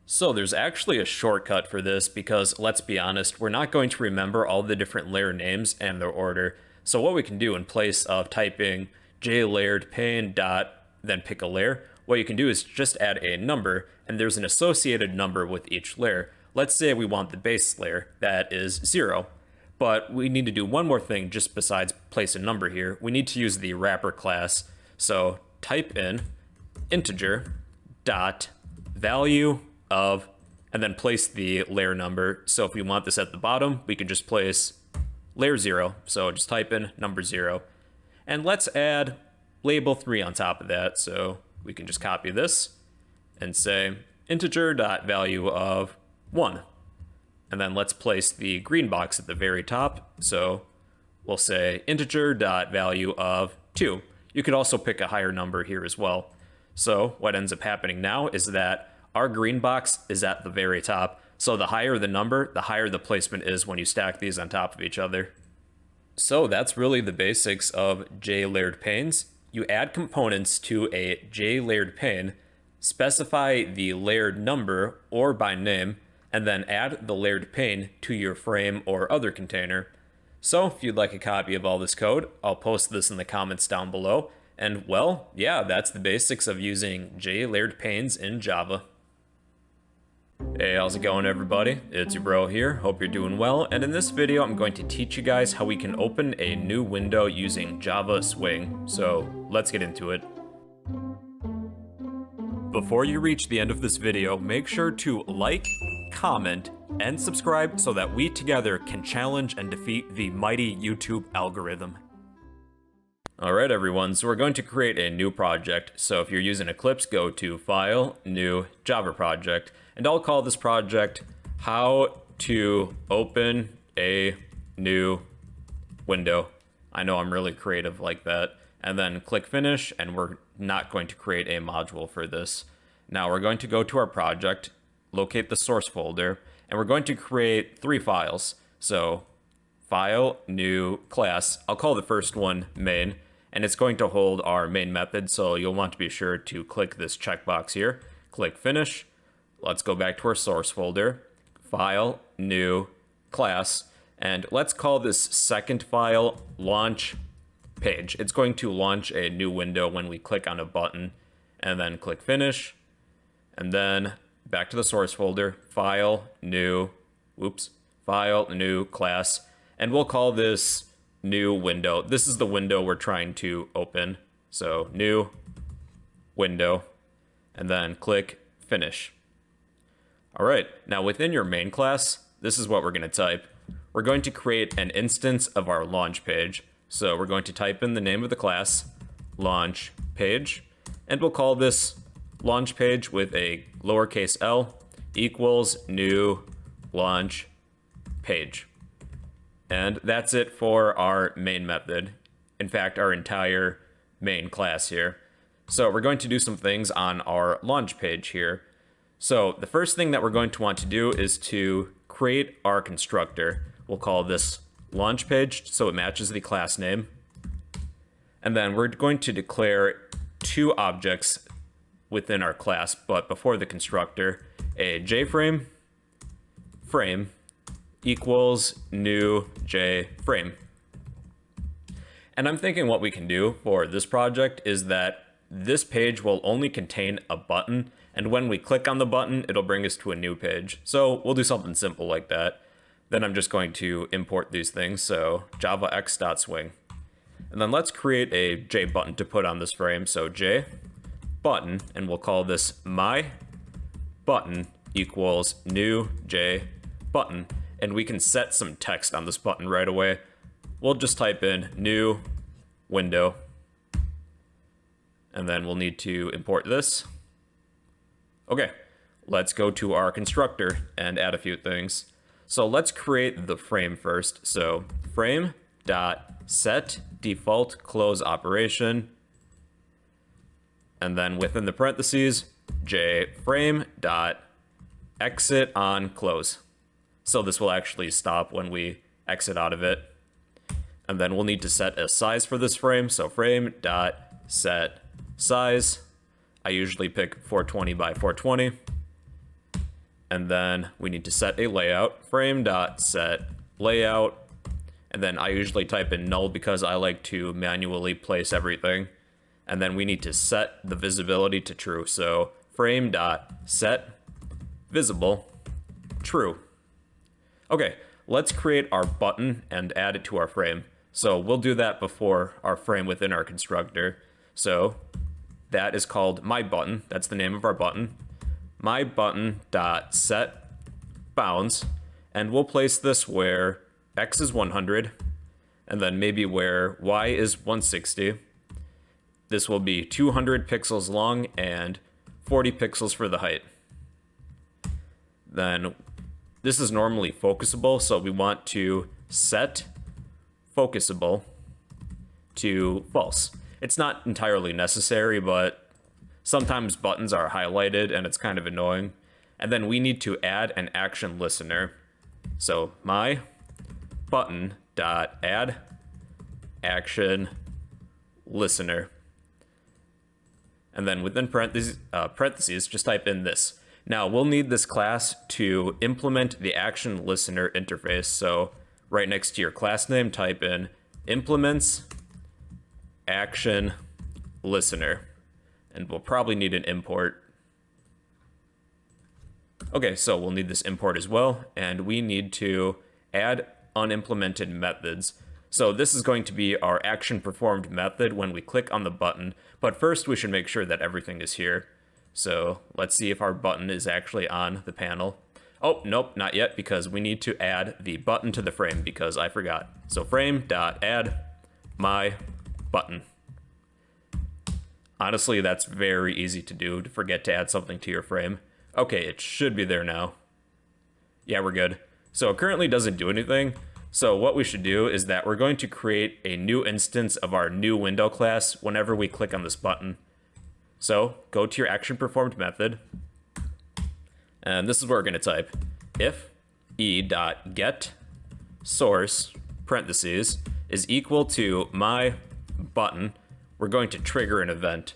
So there's actually a shortcut for this because, let's be honest, we're not going to remember all the different layer names and their order. So what we can do in place of typing J layered pane dot, then pick a layer, what you can do is just add a number, and there's an associated number with each layer. Let's say we want the base layer, that is 0. But we need to do one more thing just besides place a number here. We need to use the wrapper class. So type in integer dot value of, and then place the layer number. So if we want this at the bottom, we can just place layer 0. So just type in number 0. And let's add label 3 on top of that. So we can just copy this and say integer dot value of 1. And then let's place the green box at the very top. So we'll say integer dot value of 2. You could also pick a higher number here as well. So what ends up happening now is that our green box is at the very top. So the higher the number, the higher the placement is when you stack these on top of each other. So that's really the basics of J layered panes. You add components to a J layered pane, specify the layered number or by name, and then add the layered pane to your frame or other container. So if you'd like a copy of all this code, I'll post this in the comments down below. And well, yeah, that's the basics of using J layered panes in Java. Hey, how's it going everybody? It's your bro here, hope you're doing well, and in this video I'm going to teach you guys how we can open a new window using Java Swing. So let's get into it. Before you reach the end of this video, make sure to like, comment, and subscribe so that we together can challenge and defeat the mighty YouTube algorithm. Alright everyone, so we're going to create a new project. So if you're using Eclipse, go to File, New, Java Project. And I'll call this project How to Open a New Window. I know I'm really creative like that. And then click Finish, and we're not going to create a module for this. Now we're going to go to our project, locate the source folder, and we're going to create 3 files. So File, New, Class. I'll call the first one Main, and it's going to hold our main method, so you'll want to be sure to click this checkbox here. Click Finish. Let's go back to our source folder, File, New, Class, and let's call this second file Launch Page. It's going to launch a new window when we click on a button, and then click Finish, and then back to the source folder, File, New, File, New, Class, and we'll call this New Window. This is the window we're trying to open, so New Window, and then click Finish. Alright, now within your main class, this is what we're going to type. We're going to create an instance of our launch page. So we're going to type in the name of the class, launch page, and we'll call this launch page with a lowercase l equals new launch page. And that's it for our main method. In fact, our entire main class here. So we're going to do some things on our launch page here. So the first thing that we're going to want to do is to create our constructor. We'll call this launch page so it matches the class name. And then we're going to declare two objects within our class, but before the constructor, a JFrame frame equals new JFrame. And I'm thinking what we can do for this project is that this page will only contain a button, and when we click on the button, it'll bring us to a new page. So we'll do something simple like that. Then I'm just going to import these things, so javax.swing. And then let's create a J button to put on this frame. So J button, and we'll call this my button equals new J button. And we can set some text on this button right away. We'll just type in new window. And then we'll need to import this. Okay, let's go to our constructor and add a few things. So let's create the frame first. So frame dot set default close operation, and then within the parentheses, jframe dot exit on close. So this will actually stop when we exit out of it. And then we'll need to set a size for this frame. So frame dot set size. I usually pick 420 by 420. And then we need to set a layout, frame dot set layout. And then I usually type in null because I like to manually place everything. And then we need to set the visibility to true. So frame dot set visible true. Okay, let's create our button and add it to our frame. So we'll do that before our frame within our constructor. So that is called my button. That's the name of our button. My button dot set bounds, and we'll place this where x is 100, and then maybe where y is 160. This will be 200 pixels long and 40 pixels for the height. Then this is normally focusable, so we want to set focusable to false. It's not entirely necessary, but sometimes buttons are highlighted and it's kind of annoying. And then we need to add an action listener. So my button dot add action listener. And then within parentheses, just type in this. Now we'll need this class to implement the action listener interface. So right next to your class name, type in implements action listener. And we'll probably need an import. Okay, so we'll need this import as well. And we need to add unimplemented methods. So this is going to be our action performed method when we click on the button. But first we should make sure that everything is here. So let's see if our button is actually on the panel. Oh, nope, not yet, because we need to add the button to the frame because I forgot. So frame.add my button. Honestly, that's very easy to do, to forget to add something to your frame. Okay, it should be there now. Yeah, we're good. So it currently doesn't do anything. So what we should do is that we're going to create a new instance of our new window class whenever we click on this button. So go to your action performed method. And this is where we're going to type if e.get source parentheses is equal to my button. We're going to trigger an event.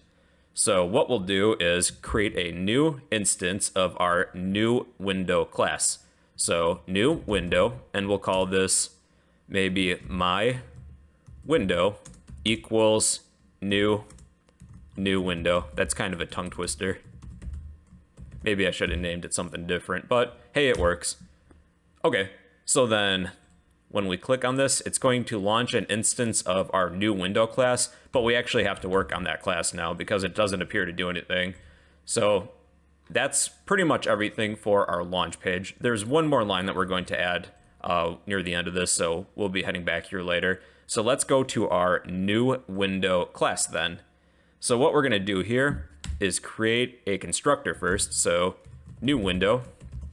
So what we'll do is create a new instance of our new window class. So new window, and we'll call this maybe my window equals new window. That's kind of a tongue twister. Maybe I should have named it something different, but hey, it works. Okay, so then when we click on this, it's going to launch an instance of our new window class, but we actually have to work on that class now because it doesn't appear to do anything. So that's pretty much everything for our launch page. There's one more line that we're going to add near the end of this, so we'll be heading back here later. So let's go to our new window class then. So what we're going to do here is create a constructor first. So new window,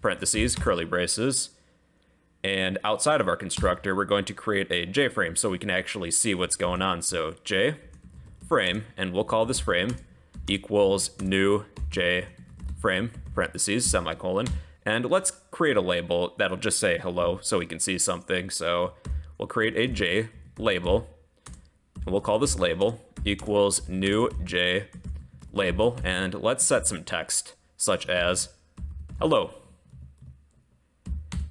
parentheses, curly braces. And outside of our constructor, we're going to create a JFrame so we can actually see what's going on. So JFrame, and we'll call this frame equals new JFrame, parentheses, semicolon. And let's create a label that'll just say hello so we can see something. So we'll create a J label, and we'll call this label equals new J label. And let's set some text such as hello.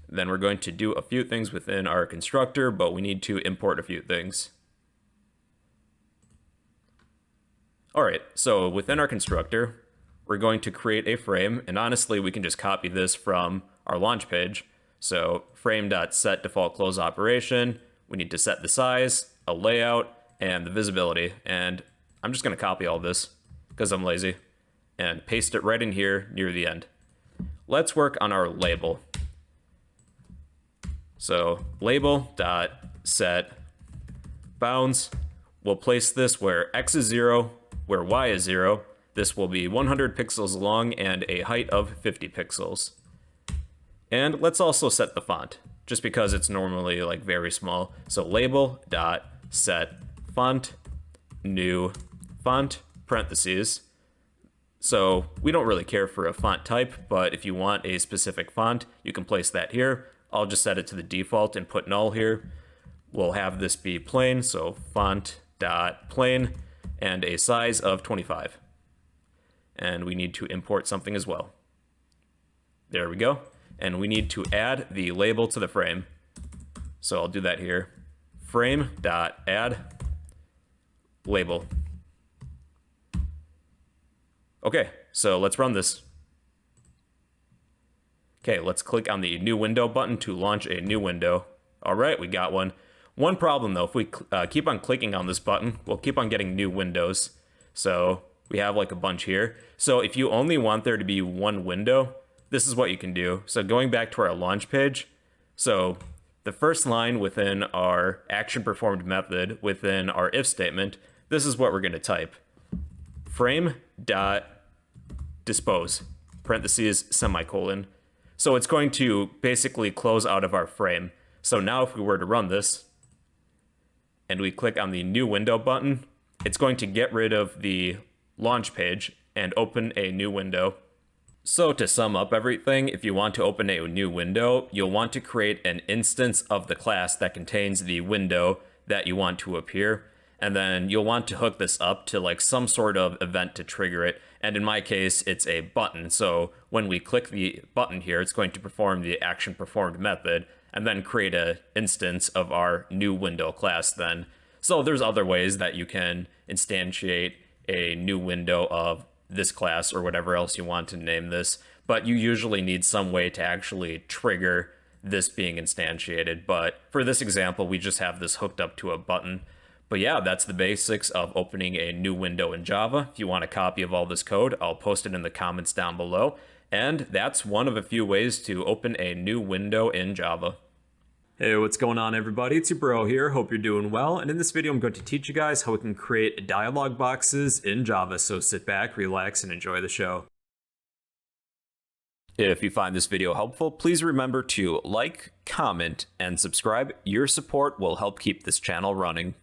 Then we're going to do a few things within our constructor, but we need to import a few things. All right, so within our constructor, we're going to create a frame, and honestly, we can just copy this from our launch page. So frame.set default close operation, we need to set the size, a layout, and the visibility. And I'm just gonna copy all this because I'm lazy and paste it right in here near the end. Let's work on our label. So label.set bounds, we'll place this where X is 0, where Y is 0. This will be 100 pixels long and a height of 50 pixels. And let's also set the font, just because it's normally like very small. So label.set font, new font, parentheses. So we don't really care for a font type, but if you want a specific font, you can place that here. I'll just set it to the default and put null here. We'll have this be plain, so font.plain, and a size of 25. And we need to import something as well. There we go. And we need to add the label to the frame. So I'll do that here. Frame.add label. Okay, so let's run this. Okay, let's click on the new window button to launch a new window. All right, we got one. One problem though, if we keep on clicking on this button, we'll keep on getting new windows. So we have like a bunch here. So if you only want there to be one window, this is what you can do. So going back to our launch page, so the first line within our action performed method within our if statement, this is what we're going to type. Frame.dispose, parentheses, semicolon. So it's going to basically close out of our frame. So now if we were to run this and we click on the new window button, it's going to get rid of the launch page and open a new window. So to sum up everything, if you want to open a new window, you'll want to create an instance of the class that contains the window that you want to appear. And then you'll want to hook this up to like some sort of event to trigger it. And in my case, it's a button. So when we click the button here, it's going to perform the action performed method and then create an instance of our new window class then. So there's other ways that you can instantiate a new window of this class or whatever else you want to name this, but you usually need some way to actually trigger this being instantiated. But for this example, we just have this hooked up to a button. But yeah, that's the basics of opening a new window in Java. If you want a copy of all this code, I'll post it in the comments down below. And that's one of a few ways to open a new window in Java. Hey, what's going on everybody? It's your bro here. Hope you're doing well. And in this video, I'm going to teach you guys how we can create dialog boxes in Java. So sit back, relax, and enjoy the show. If you find this video helpful, please remember to like, comment, and subscribe. Your support will help keep this channel running.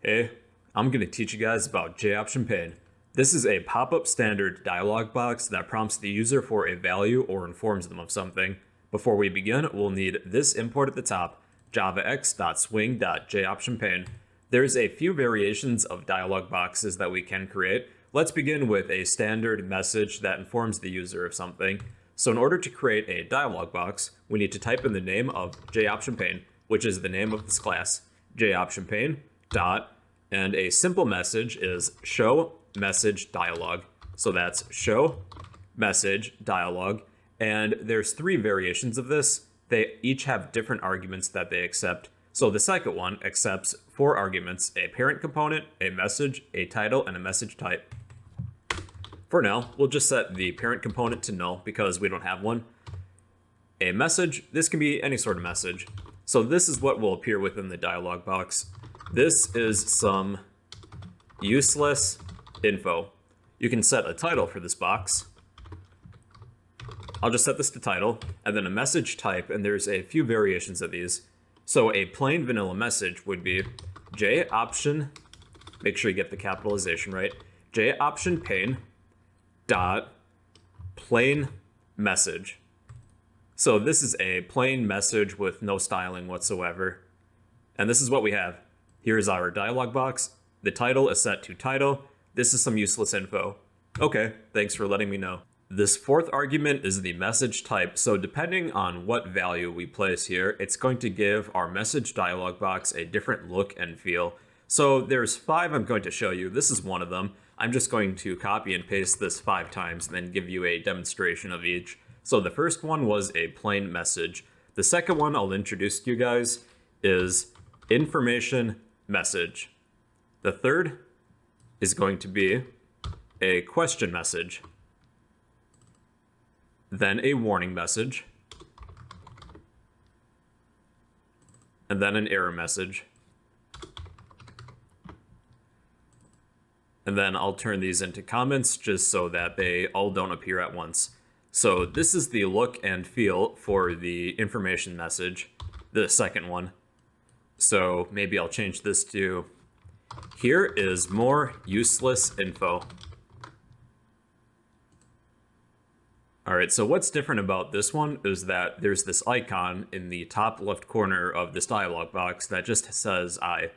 Hey, I'm going to teach you guys about JOptionPaint. This is a pop-up standard dialog box that prompts the user for a value or informs them of something. Before we begin, we'll need this import at the top, javax.swing.joptionpaint. There's a few variations of dialog boxes that we can create. Let's begin with a standard message that informs the user of something. So in order to create a dialog box, we need to type in the name of JOptionPaint, which is the name of this class, JOptionPaint, dot, and a simple message is show message dialog. So that's show message dialog. And there's three variations of this. They each have different arguments that they accept. So the second one accepts 4 arguments, a parent component, a message, a title, and a message type. For now, we'll just set the parent component to null because we don't have one. A message, this can be any sort of message. So this is what will appear within the dialog box. This is some useless info. You can set a title for this box. I'll just set this to title, and then a message type, and there's a few variations of these. So a plain vanilla message would be J option, make sure you get the capitalization right, J option pane dot plain message. So this is a plain message with no styling whatsoever. And this is what we have. Here's our dialog box. The title is set to title. This is some useless info. Okay, thanks for letting me know. This fourth argument is the message type. So depending on what value we place here, it's going to give our message dialog box a different look and feel. So there's 5 I'm going to show you. This is one of them. I'm just going to copy and paste this 5 times and then give you a demonstration of each. So the first one was a plain message. The second one I'll introduce to you guys is information message. The third is going to be a question message, then a warning message, and then an error message. And then I'll turn these into comments just so that they all don't appear at once. So this is the look and feel for the information message, the second one. So maybe I'll change this to, here is more useless info. All right, so what's different about this one is that there's this icon in the top left corner of this dialog box that just says I,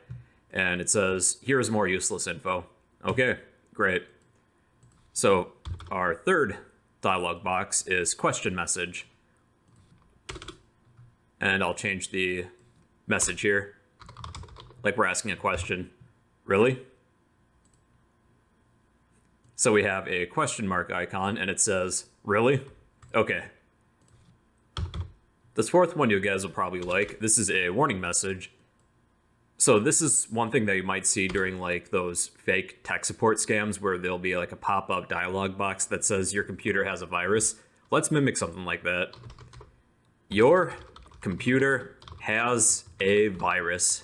and it says, here's more useless info. Okay, great. So our third dialog box is question message. And I'll change the message here, like we're asking a question. Really? So we have a question mark icon and it says, really? Okay. This fourth one you guys will probably like. This is a warning message. So this is one thing that you might see during like those fake tech support scams where there'll be like a pop-up dialog box that says your computer has a virus. Let's mimic something like that. Your computer has a virus.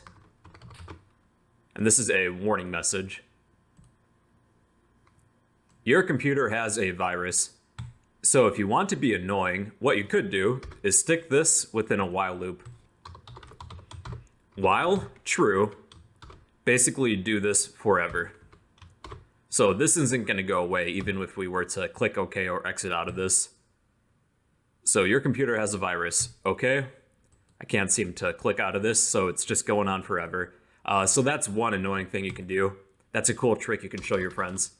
And this is a warning message. Your computer has a virus. So if you want to be annoying, what you could do is stick this within a while loop. While true, basically do this forever. So this isn't going to go away even if we were to click OK or exit out of this. So your computer has a virus. Okay, I can't seem to click out of this, so it's just going on forever. So that's one annoying thing you can do. That's a cool trick you can show your friends.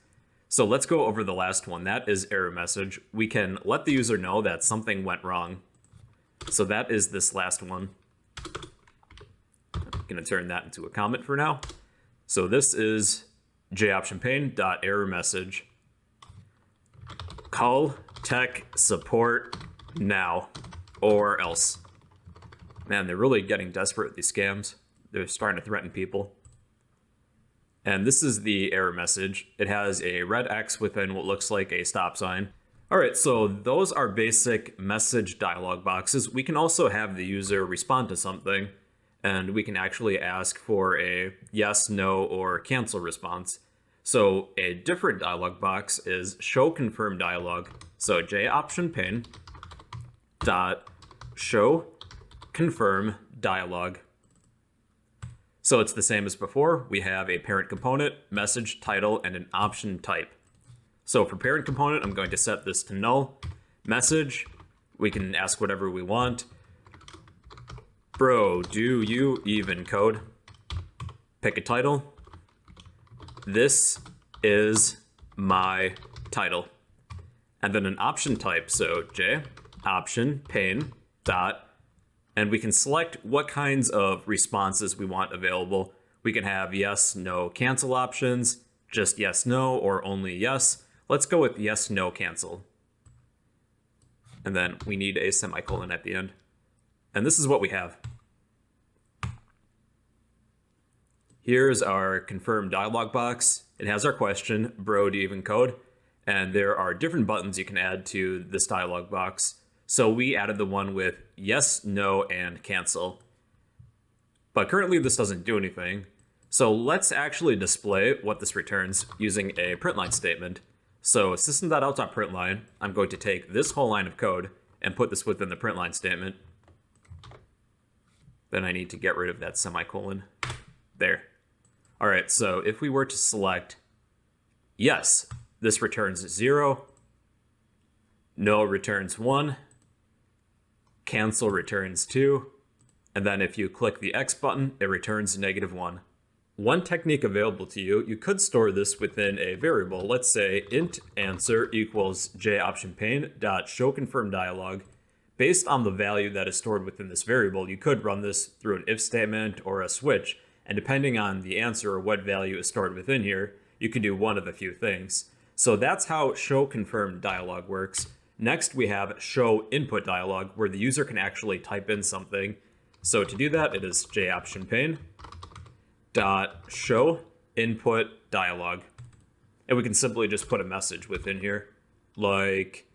So let's go over the last one. That is error message. We can let the user know that something went wrong. So that is this last one. I'm going to turn that into a comment for now. So this is joptionpane.error message. Call tech support now or else. Man, they're really getting desperate with these scams. They're starting to threaten people. And this is the error message. It has a red X within what looks like a stop sign. All right, so those are basic message dialog boxes. We can also have the user respond to something, and we can actually ask for a yes, no, or cancel response. So a different dialog box is show confirm dialog. So joptionpane dot show confirm dialog. So it's the same as before. We have a parent component, message, title, and an option type. So for parent component, I'm going to set this to null. Message, we can ask whatever we want. Bro, do you even code? Pick a title. This is my title. And then an option type, so j option pane dot, and we can select what kinds of responses we want available. We can have yes, no, cancel options, just yes, no, or only yes. Let's go with yes, no, cancel. And then we need a semicolon at the end. And this is what we have. Here's our confirmed dialog box. It has our question, bro, do you even code? And there are different buttons you can add to this dialog box. So we added the one with yes, no, and cancel. But currently this doesn't do anything. So let's actually display what this returns using a println statement. So system.out.println, I'm going to take this whole line of code and put this within the println statement. Then I need to get rid of that semicolon. There. All right, so if we were to select yes, this returns 0, no returns 1, cancel returns 2, and then if you click the X button, it returns -1. One technique available to you, you could store this within a variable. Let's say int answer equals jOptionPane.showConfirmDialog. Based on the value that is stored within this variable, you could run this through an if statement or a switch, and depending on the answer or what value is stored within here, you can do one of a few things. So that's how showConfirmDialog works. Next, we have showInputDialog, where the user can actually type in something. So to do that, it is jOptionPane.showInputDialog. And we can simply just put a message within here, like,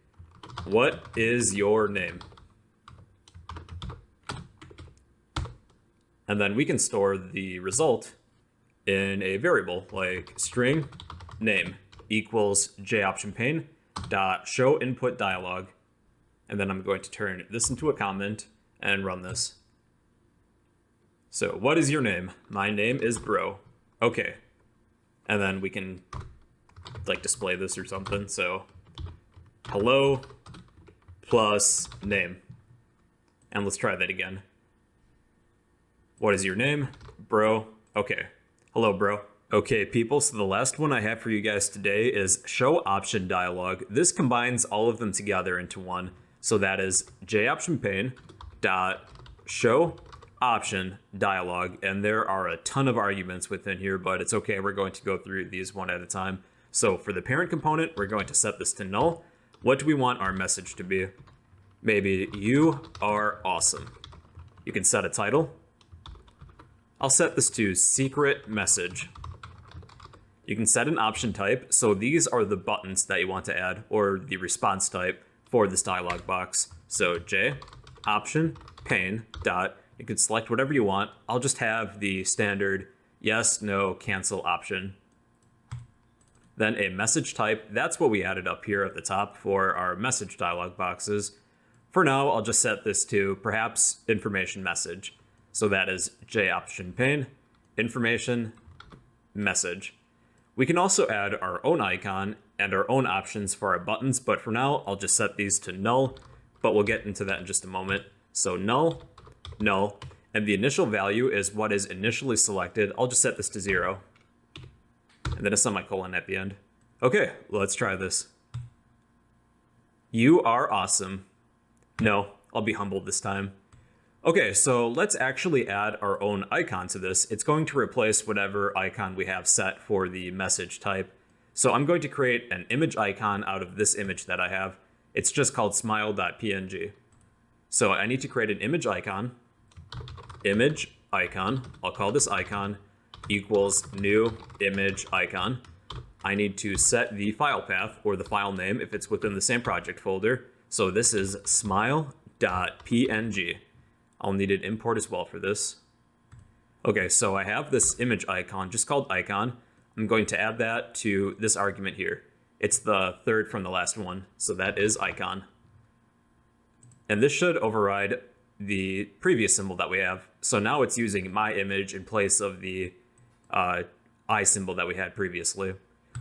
what is your name? And then we can store the result in a variable like string name equals jOptionPane.showInputDialog. And then I'm going to turn this into a comment and run this. So what is your name? My name is Bro. Okay. And then we can like display this or something. So hello plus name. And let's try that again. What is your name? Bro. Okay. Hello, bro. Okay, people, so the last one I have for you guys today is showOptionDialog. This combines all of them together into one. So that is jOptionPane.showOptionDialog. And there are a ton of arguments within here, but it's okay. We're going to go through these one at a time. So for the parent component, we're going to set this to null. What do we want our message to be? Maybe you are awesome. You can set a title. I'll set this to secret message. You can set an option type. So these are the buttons that you want to add, or the response type for this dialog box. So jOptionPane. You can select whatever you want. I'll just have the standard yes, no, cancel option. Then a message type. That's what we added up here at the top for our message dialog boxes. For now, I'll just set this to perhaps information message. So that is jOptionPane, information, message. We can also add our own icon and our own options for our buttons, but for now, I'll just set these to null, but we'll get into that in just a moment. So null, null, and the initial value is what is initially selected. I'll just set this to 0. And then a semicolon at the end. Okay, let's try this. You are awesome. No, I'll be humbled this time. Okay, so let's actually add our own icon to this. It's going to replace whatever icon we have set for the message type. So I'm going to create an image icon out of this image that I have. It's just called smile.png. So I need to create an image icon. Image icon, I'll call this icon, equals new image icon. I need to set the file path or the file name if it's within the same project folder. So this is smile.png. I'll need an import as well for this. Okay, so I have this image icon just called icon. I'm going to add that to this argument here. It's the third from the last one, so that is icon. And this should override the previous symbol that we have. So now it's using my image in place of the I symbol that we had previously.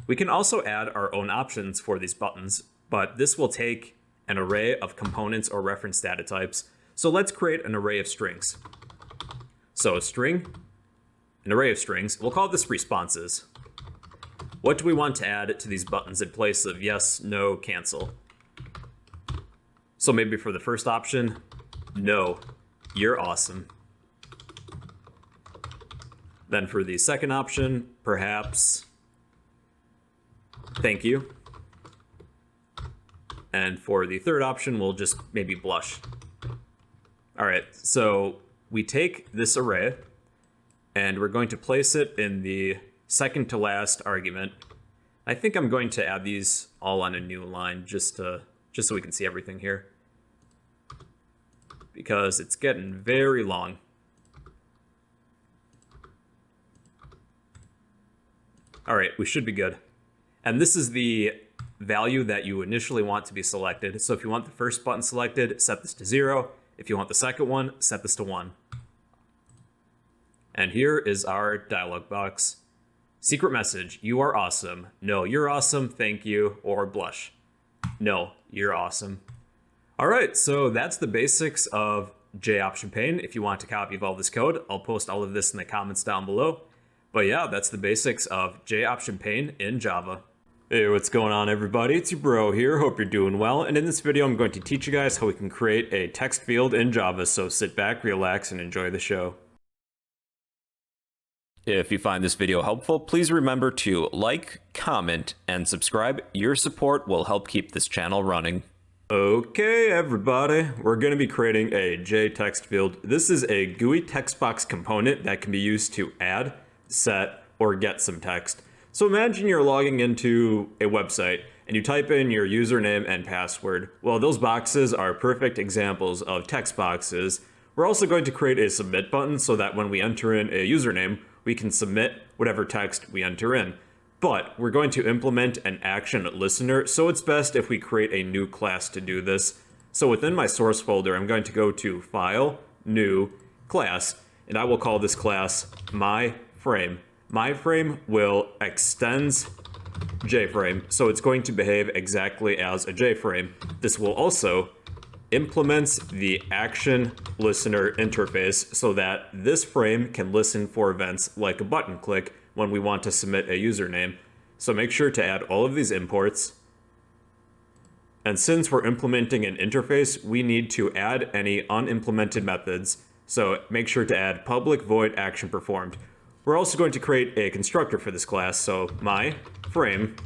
We can also add our own options for these buttons, but this will take an array of components or reference data types. So let's create an array of strings. So a string, an array of strings. We'll call this responses. What do we want to add to these buttons in place of yes, no, cancel? So maybe for the first option, no, you're awesome. Then for the second option, perhaps, thank you. And for the third option, we'll just maybe blush. All right, so we take this array and we're going to place it in the second to last argument. I think I'm going to add these all on a new line just so we can see everything here, because it's getting very long. All right, we should be good. And this is the value that you initially want to be selected. So if you want the first button selected, set this to 0. If you want the second one, set this to 1. And here is our dialog box. Secret message, you are awesome. No, you're awesome, thank you, or blush. No, you're awesome. All right, so that's the basics of JOptionPane. If you want a copy of all this code, I'll post all of this in the comments down below. But yeah, that's the basics of JOptionPane in Java. Hey, what's going on everybody? It's your bro here, hope you're doing well. And in this video, I'm going to teach you guys how we can create a text field in Java. So sit back, relax, and enjoy the show. If you find this video helpful, please remember to like, comment, and subscribe. Your support will help keep this channel running. Okay, everybody, we're going to be creating a JText field. This is a GUI text box component that can be used to add, set, or get some text. So imagine you're logging into a website and you type in your username and password. Well, those boxes are perfect examples of text boxes. We're also going to create a submit button so that when we enter in a username, we can submit whatever text we enter in. But we're going to implement an action listener, so it's best if we create a new class to do this. So within my source folder, I'm going to go to File, New, Class, and I will call this class MyFrame. MyFrame will extends JFrame, so it's going to behave exactly as a JFrame. This will also implements the action listener interface so that this frame can listen for events like a button click when we want to submit a username. So make sure to add all of these imports. And since we're implementing an interface, we need to add any unimplemented methods. So make sure to add public void action performed. We're also going to create a constructor for this class, so MyFrame.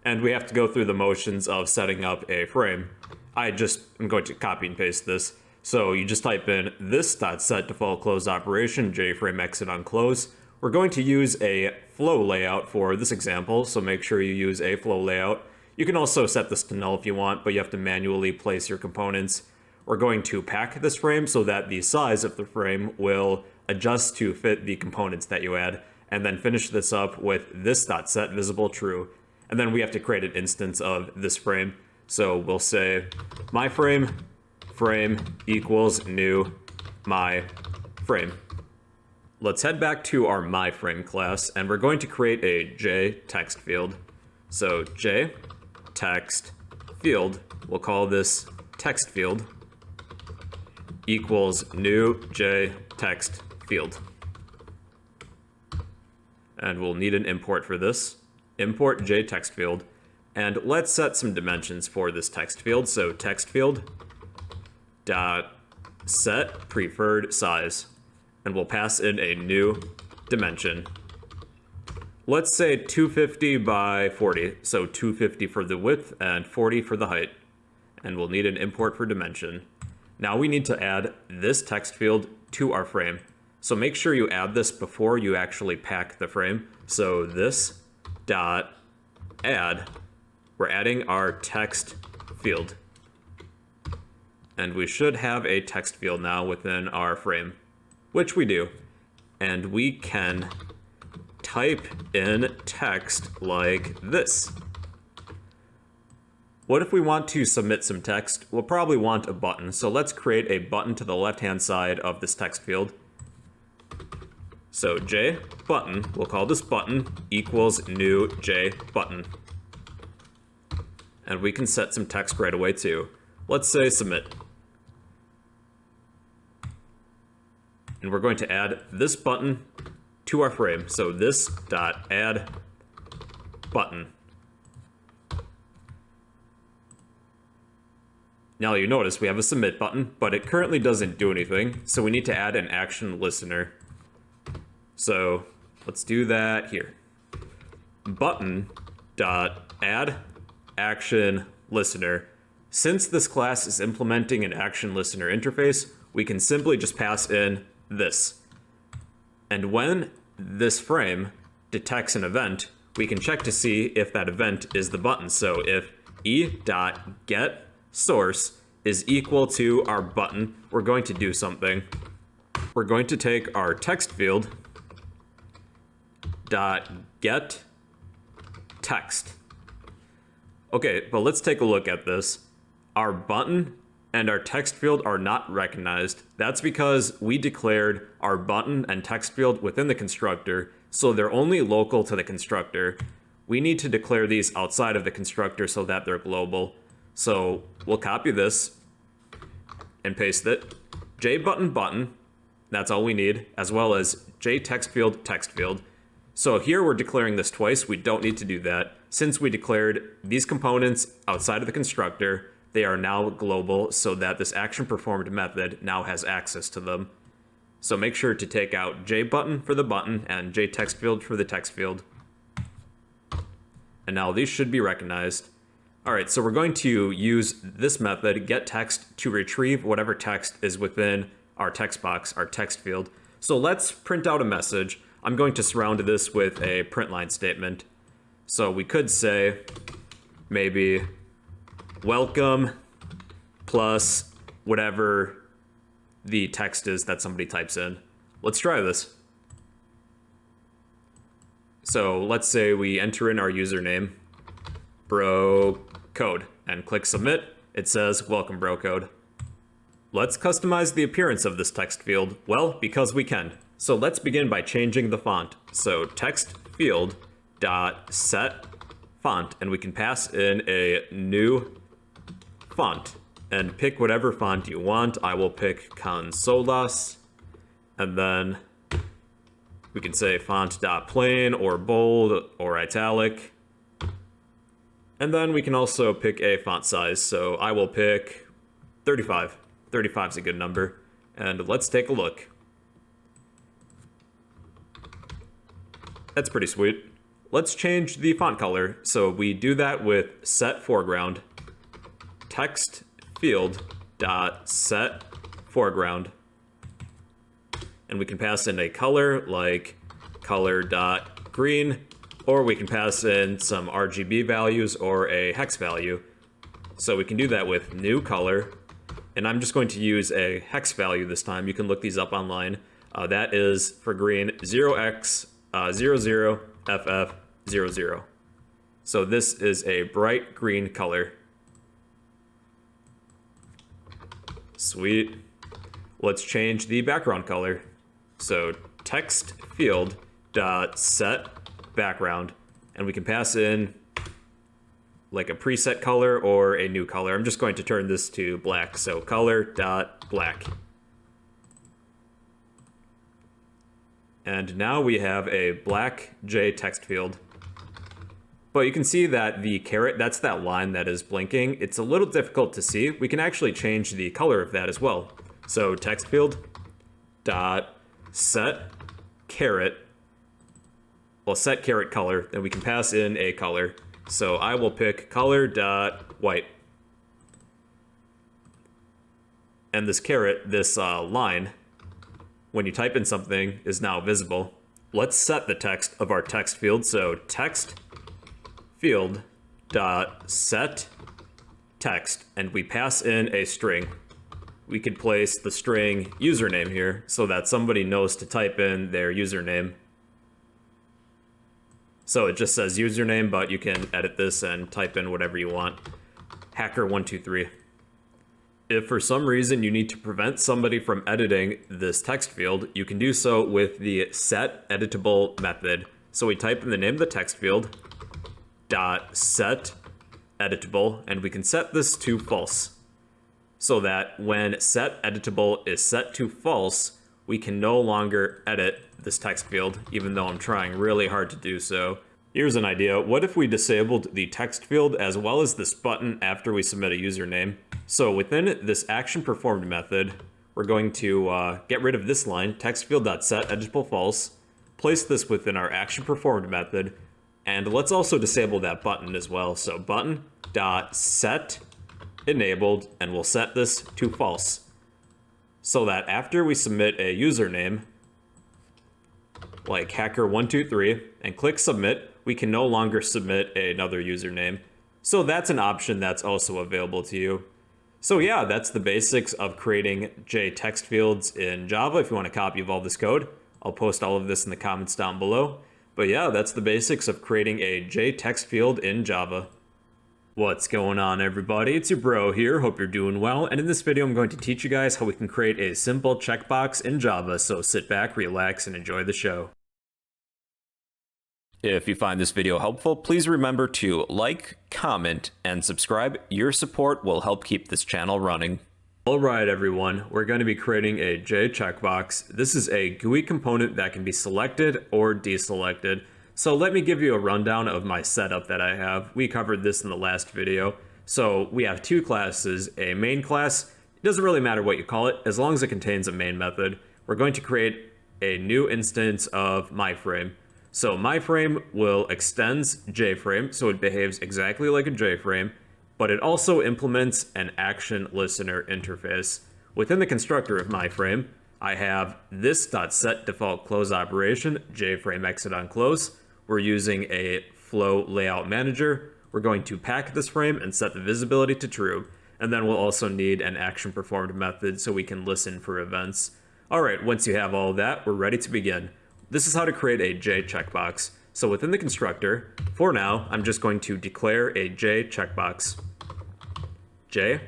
And we have to go through the motions of setting up a frame. I'm going to copy and paste this. So you just type in this.set default close operation, JFrame exit on close. We're going to use a flow layout for this example, so make sure you use a flow layout. You can also set this to null if you want, but you have to manually place your components. We're going to pack this frame so that the size of the frame will adjust to fit the components that you add, and then finish this up with this.set visible true. And then we have to create an instance of this frame. So we'll say MyFrame frame equals new MyFrame. Let's head back to our MyFrame class, and we're going to create a JText field. So JText field, we'll call this text field, equals new JText field. And we'll need an import for this. Import JText field. And let's set some dimensions for this text field. So text field dot set preferred size, and we'll pass in a new dimension. Let's say 250 by 40, so 250 for the width and 40 for the height. And we'll need an import for dimension. Now we need to add this text field to our frame. So make sure you add this before you actually pack the frame. So this dot add, we're adding our text field. And we should have a text field now within our frame, which we do. And we can type in text like this. What if we want to submit some text? We'll probably want a button. So let's create a button to the left-hand side of this text field. So J button, we'll call this button equals new J button. And we can set some text right away too. Let's say submit. And we're going to add this button to our frame. So this dot add button. Now you notice we have a submit button, but it currently doesn't do anything. So we need to add an action listener. So let's do that here. Button dot add action listener. Since this class is implementing an action listener interface, we can simply just pass in this. And when this frame detects an event, we can check to see if that event is the button. So if e.getSource is equal to our button, we're going to do something. We're going to take our text field dot get text. Okay, but let's take a look at this. Our button and our text field are not recognized. That's because we declared our button and text field within the constructor, so they're only local to the constructor. We need to declare these outside of the constructor so that they're global. So we'll copy this and paste it. JButton button, that's all we need, as well as JTextField text field. So here we're declaring this twice. We don't need to do that. Since we declared these components outside of the constructor, they are now global so that this action performed method now has access to them. So make sure to take out JButton for the button and JTextField for the text field. And now these should be recognized. All right, so we're going to use this method, getText, to retrieve whatever text is within our text box, our text field. So let's print out a message. I'm going to surround this with a print line statement. So we could say maybe welcome plus whatever the text is that somebody types in. Let's try this. So let's say we enter in our username, BroCode, and click submit. It says, welcome BroCode. Let's customize the appearance of this text field. Well, because we can. So let's begin by changing the font. So text field dot set font, and we can pass in a new font and pick whatever font you want. I will pick Consolas, and then we can say font.plain or bold or italic. And then we can also pick a font size. So I will pick 35. 35 is a good number. And let's take a look. That's pretty sweet. Let's change the font color. So we do that with set foreground, text field dot set foreground. And we can pass in a color like color.green, or we can pass in some RGB values or a hex value. So we can do that with new color, and I'm just going to use a hex value this time. You can look these up online. That is for green 0x00FF00. So this is a bright green color. Sweet. Let's change the background color. So text field dot set background, and we can pass in like a preset color or a new color. I'm just going to turn this to black. So color dot black. And now we have a black J text field. But you can see that the caret, that's that line that is blinking. It's a little difficult to see. We can actually change the color of that as well. So text field dot set caret, well, set caret color, then we can pass in a color. So I will pick color dot white. And this caret, this line, when you type in something, is now visible. Let's set the text of our text field. So text field dot set text, and we pass in a string. We could place the string username here so that somebody knows to type in their username. So it just says username, but you can edit this and type in whatever you want. Hacker123. If for some reason you need to prevent somebody from editing this text field, you can do so with the set editable method. So we type in the name of the text field, dot set editable, and we can set this to false. So that when set editable is set to false, we can no longer edit this text field, even though I'm trying really hard to do so. Here's an idea. What if we disabled the text field as well as this button after we submit a username? So within this action performed method, we're going to get rid of this line, text field.set editable false, place this within our action performed method, and let's also disable that button as well. So button.set enabled, and we'll set this to false. So that after we submit a username, like hacker123, and click submit, we can no longer submit another username. So that's an option that's also available to you. So yeah, that's the basics of creating JText fields in Java. If you want a copy of all this code, I'll post all of this in the comments down below. But yeah, that's the basics of creating a J text field in Java. What's going on, everybody? It's your bro here, hope you're doing well, and in this video I'm going to teach you guys how we can create a simple checkbox in Java, so sit back, relax, and enjoy the show. If you find this video helpful, please remember to like, comment, and subscribe. Your support will help keep this channel running. Alright everyone, we're going to be creating a J checkbox. This is a GUI component that can be selected or deselected. So let me give you a rundown of my setup that I have. We covered this in the last video. So we have two classes, a main class. It doesn't really matter what you call it, as long as it contains a main method. We're going to create a new instance of myFrame. So myFrame will extends JFrame, so it behaves exactly like a JFrame, but it also implements an action listener interface. Within the constructor of myFrame, I have this.set default close operation, JFrame exit on close. We're using a flow layout manager. We're going to pack this frame and set the visibility to true. And then we'll also need an action performed method so we can listen for events. All right, once you have all of that, we're ready to begin. This is how to create a J checkbox. So within the constructor, for now, I'm just going to declare a J checkbox. J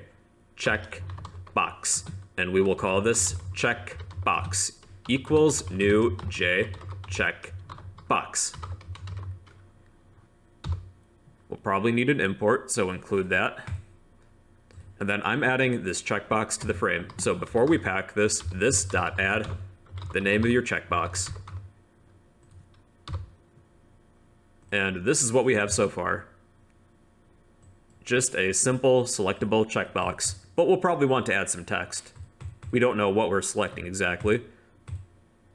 checkbox. And we will call this checkbox equals new J checkbox. We'll probably need an import, so include that. And then I'm adding this checkbox to the frame. So before we pack this dot add the name of your checkbox. And this is what we have so far. Just a simple selectable checkbox, but we'll probably want to add some text. We don't know what we're selecting exactly.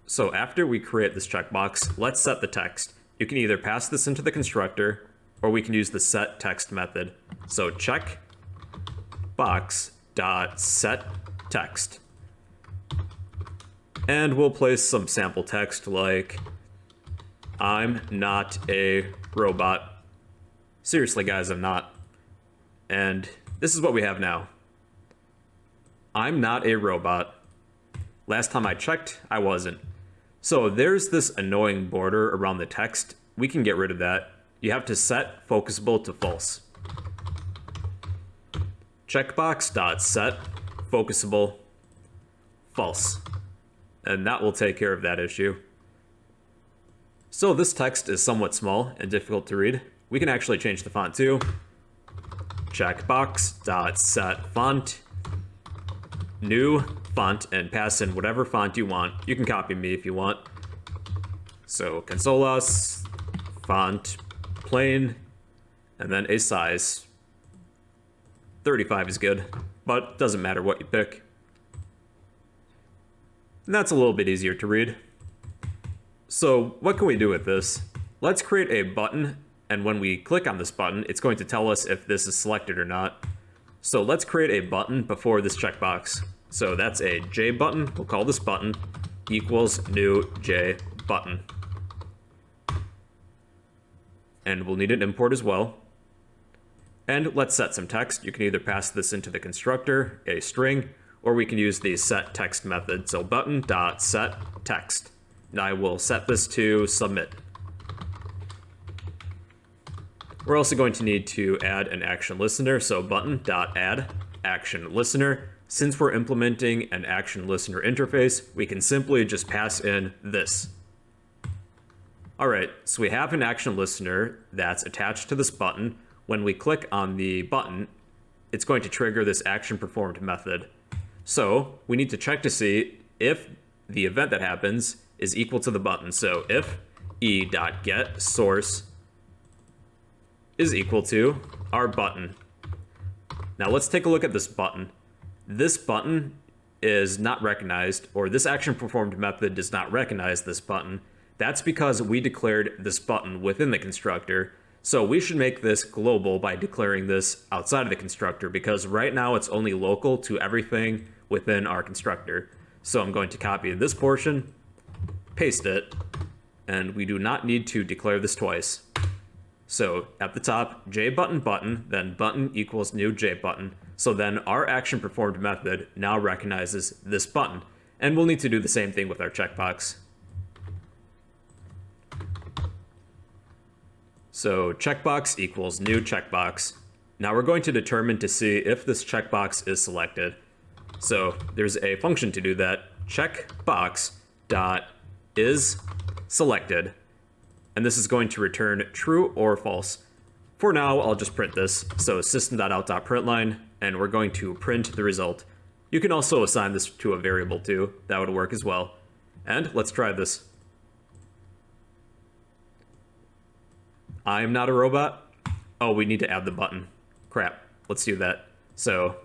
So after we create this checkbox, let's set the text. You can either pass this into the constructor, or we can use the set text method. So checkbox.setText. And we'll place some sample text like, I'm not a robot. Seriously guys, I'm not. And this is what we have now. I'm not a robot. Last time I checked, I wasn't. So there's this annoying border around the text. We can get rid of that. You have to set focusable to false. Checkbox.set focusable false. And that will take care of that issue. So this text is somewhat small and difficult to read. We can actually change the font too. Checkbox.set font. New font, and pass in whatever font you want. You can copy me if you want. So Consolas, font, plain, and then a size. 35 is good, but doesn't matter what you pick. And that's a little bit easier to read. So what can we do with this? Let's create a button, and when we click on this button, it's going to tell us if this is selected or not. So let's create a button before this checkbox. So that's a J button. We'll call this button equals new J button. And we'll need an import as well. And let's set some text. You can either pass this into the constructor, a string, or we can use the set text method. So button.setText. And I will set this to submit. We're also going to need to add an action listener. So button.add action listener. Since we're implementing an action listener interface, we can simply just pass in this. All right, so we have an action listener that's attached to this button. When we click on the button, it's going to trigger this action performed method. So we need to check to see if the event that happens is equal to the button. So if e.getSource is equal to our button. Now let's take a look at this button. This button is not recognized, or this action performed method does not recognize this button. That's because we declared this button within the constructor. So we should make this global by declaring this outside of the constructor, because right now it's only local to everything within our constructor. So I'm going to copy this portion, paste it, and we do not need to declare this twice. So at the top, JButton button, then button equals new JButton. So then our action performed method now recognizes this button. And we'll need to do the same thing with our checkbox. So checkbox equals new checkbox. Now we're going to determine to see if this checkbox is selected. So there's a function to do that, checkbox dot is selected. And this is going to return true or false. For now, I'll just print this. So system.out.println, and we're going to print the result. You can also assign this to a variable too. That would work as well. And let's try this. I'm not a robot. Oh, we need to add the button. Crap. Let's do that. So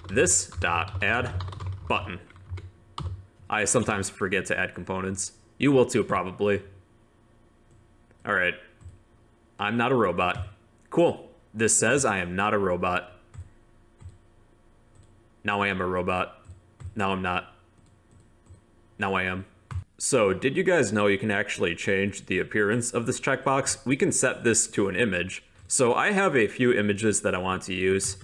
this dot add button. I sometimes forget to add components. You will too, probably. All right. I'm not a robot. Cool. This says I am not a robot. Now I am a robot. Now I'm not. Now I am. So, did you guys know you can actually change the appearance of this checkbox? We can set this to an image. So I have a few images that I want to use.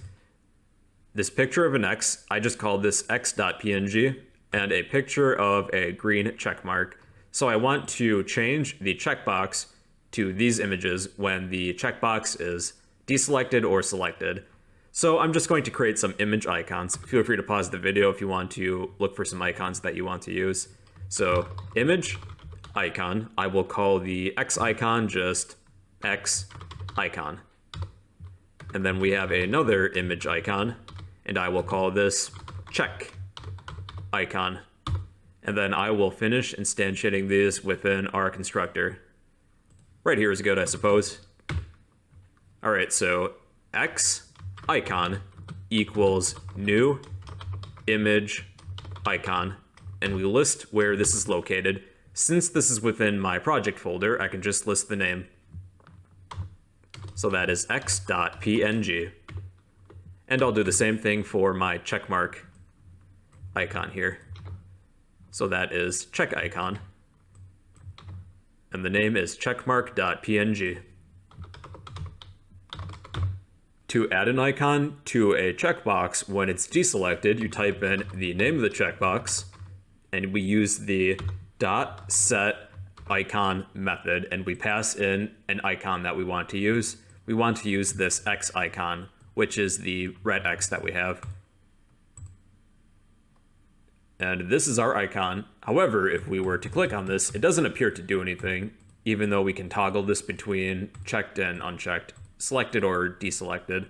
This picture of an X, I just called this x.png, and a picture of a green check mark. So I want to change the checkbox to these images when the checkbox is deselected or selected. So I'm just going to create some image icons. Feel free to pause the video if you want to look for some icons that you want to use. So image icon, I will call the X icon just X icon. And then we have another image icon, and I will call this check icon. And then I will finish instantiating these within our constructor. Right here is good, I suppose. All right, so X icon equals new image icon, and we list where this is located. Since this is within my project folder, I can just list the name. So that is x.png. And I'll do the same thing for my checkmark icon here. So that is check icon. And the name is checkmark.png. To add an icon to a checkbox, when it's deselected, you type in the name of the checkbox, and we use the .setIcon method, and we pass in an icon that we want to use. We want to use this X icon, which is the red X that we have. And this is our icon. However, if we were to click on this, it doesn't appear to do anything, even though we can toggle this between checked and unchecked, selected or deselected.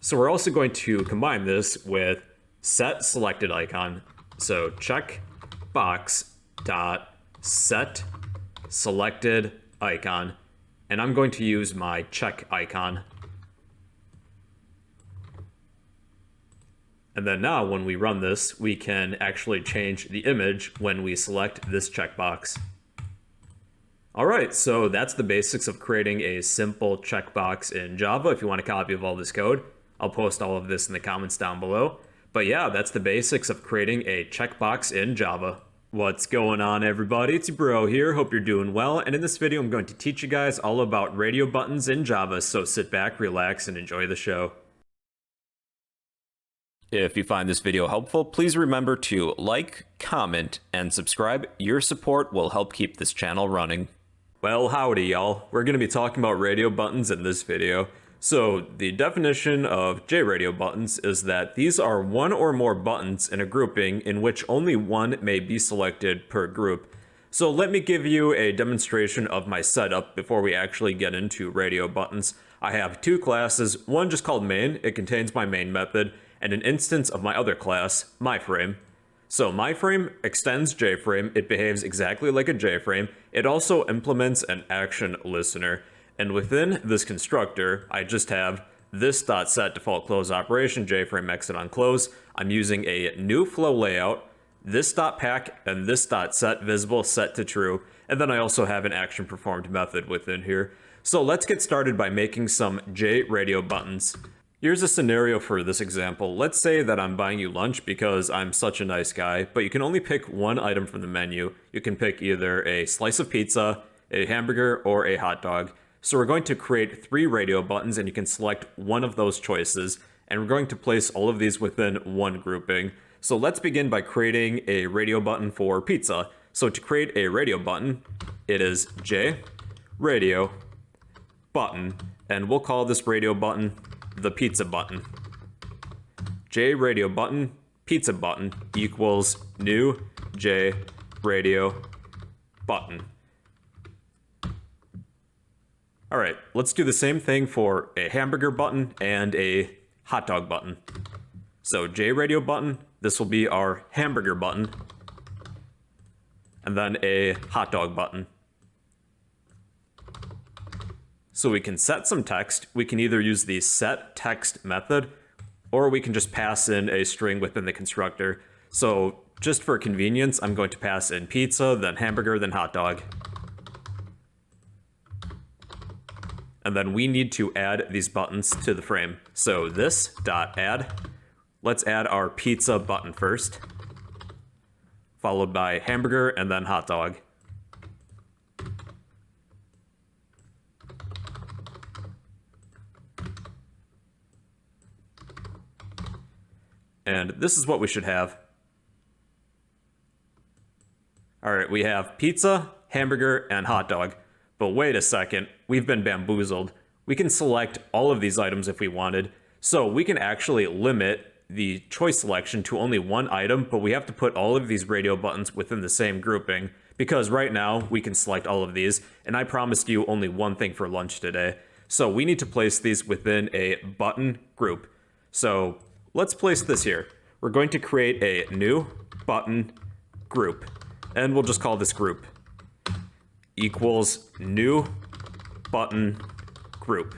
So we're also going to combine this with set selected icon. So checkbox dot set selected icon, and I'm going to use my check icon. And then now when we run this, we can actually change the image when we select this checkbox. All right, so that's the basics of creating a simple checkbox in Java. If you want a copy of all this code, I'll post all of this in the comments down below. But yeah, that's the basics of creating a checkbox in Java. What's going on, everybody? It's your bro here. Hope you're doing well. And in this video, I'm going to teach you guys all about radio buttons in Java. So sit back, relax, and enjoy the show. If you find this video helpful, please remember to like, comment, and subscribe. Your support will help keep this channel running. Well, howdy, y'all. We're going to be talking about radio buttons in this video. So, the definition of JRadio buttons is that these are one or more buttons in a grouping in which only one may be selected per group. So let me give you a demonstration of my setup before we actually get into radio buttons. I have two classes, one just called main, it contains my main method, and an instance of my other class, myFrame. So myFrame extends JFrame, it behaves exactly like a JFrame, it also implements an action listener. And within this constructor, I just have this.set default close operation, JFrame exit on close. I'm using a new flow layout, this.pack and this.set visible set to true. And then I also have an action performed method within here. So let's get started by making some JRadio buttons. Here's a scenario for this example. Let's say that I'm buying you lunch because I'm such a nice guy, but you can only pick one item from the menu. You can pick either a slice of pizza, a hamburger, or a hot dog. So we're going to create 3 radio buttons, and you can select one of those choices, and we're going to place all of these within one grouping. So let's begin by creating a radio button for pizza. So to create a radio button, it is JRadio button, and we'll call this radio button the pizza button. J radio button pizza button equals new J radio button. All right, let's do the same thing for a hamburger button and a hot dog button. So J radio button, this will be our hamburger button, and then a hot dog button. So we can set some text. We can either use the set text method, or we can just pass in a string within the constructor. So just for convenience, I'm going to pass in pizza, then hamburger, then hot dog. And then we need to add these buttons to the frame. So this dot add, let's add our pizza button first, followed by hamburger and then hot dog. And this is what we should have. All right, we have pizza, hamburger, and hot dog. But wait a second, we've been bamboozled. We can select all of these items if we wanted. So we can actually limit the choice selection to only one item, but we have to put all of these radio buttons within the same grouping, because right now we can select all of these, and I promised you only one thing for lunch today. So we need to place these within a button group. So let's place this here. We're going to create a new button group, and we'll just call this group equals new button group.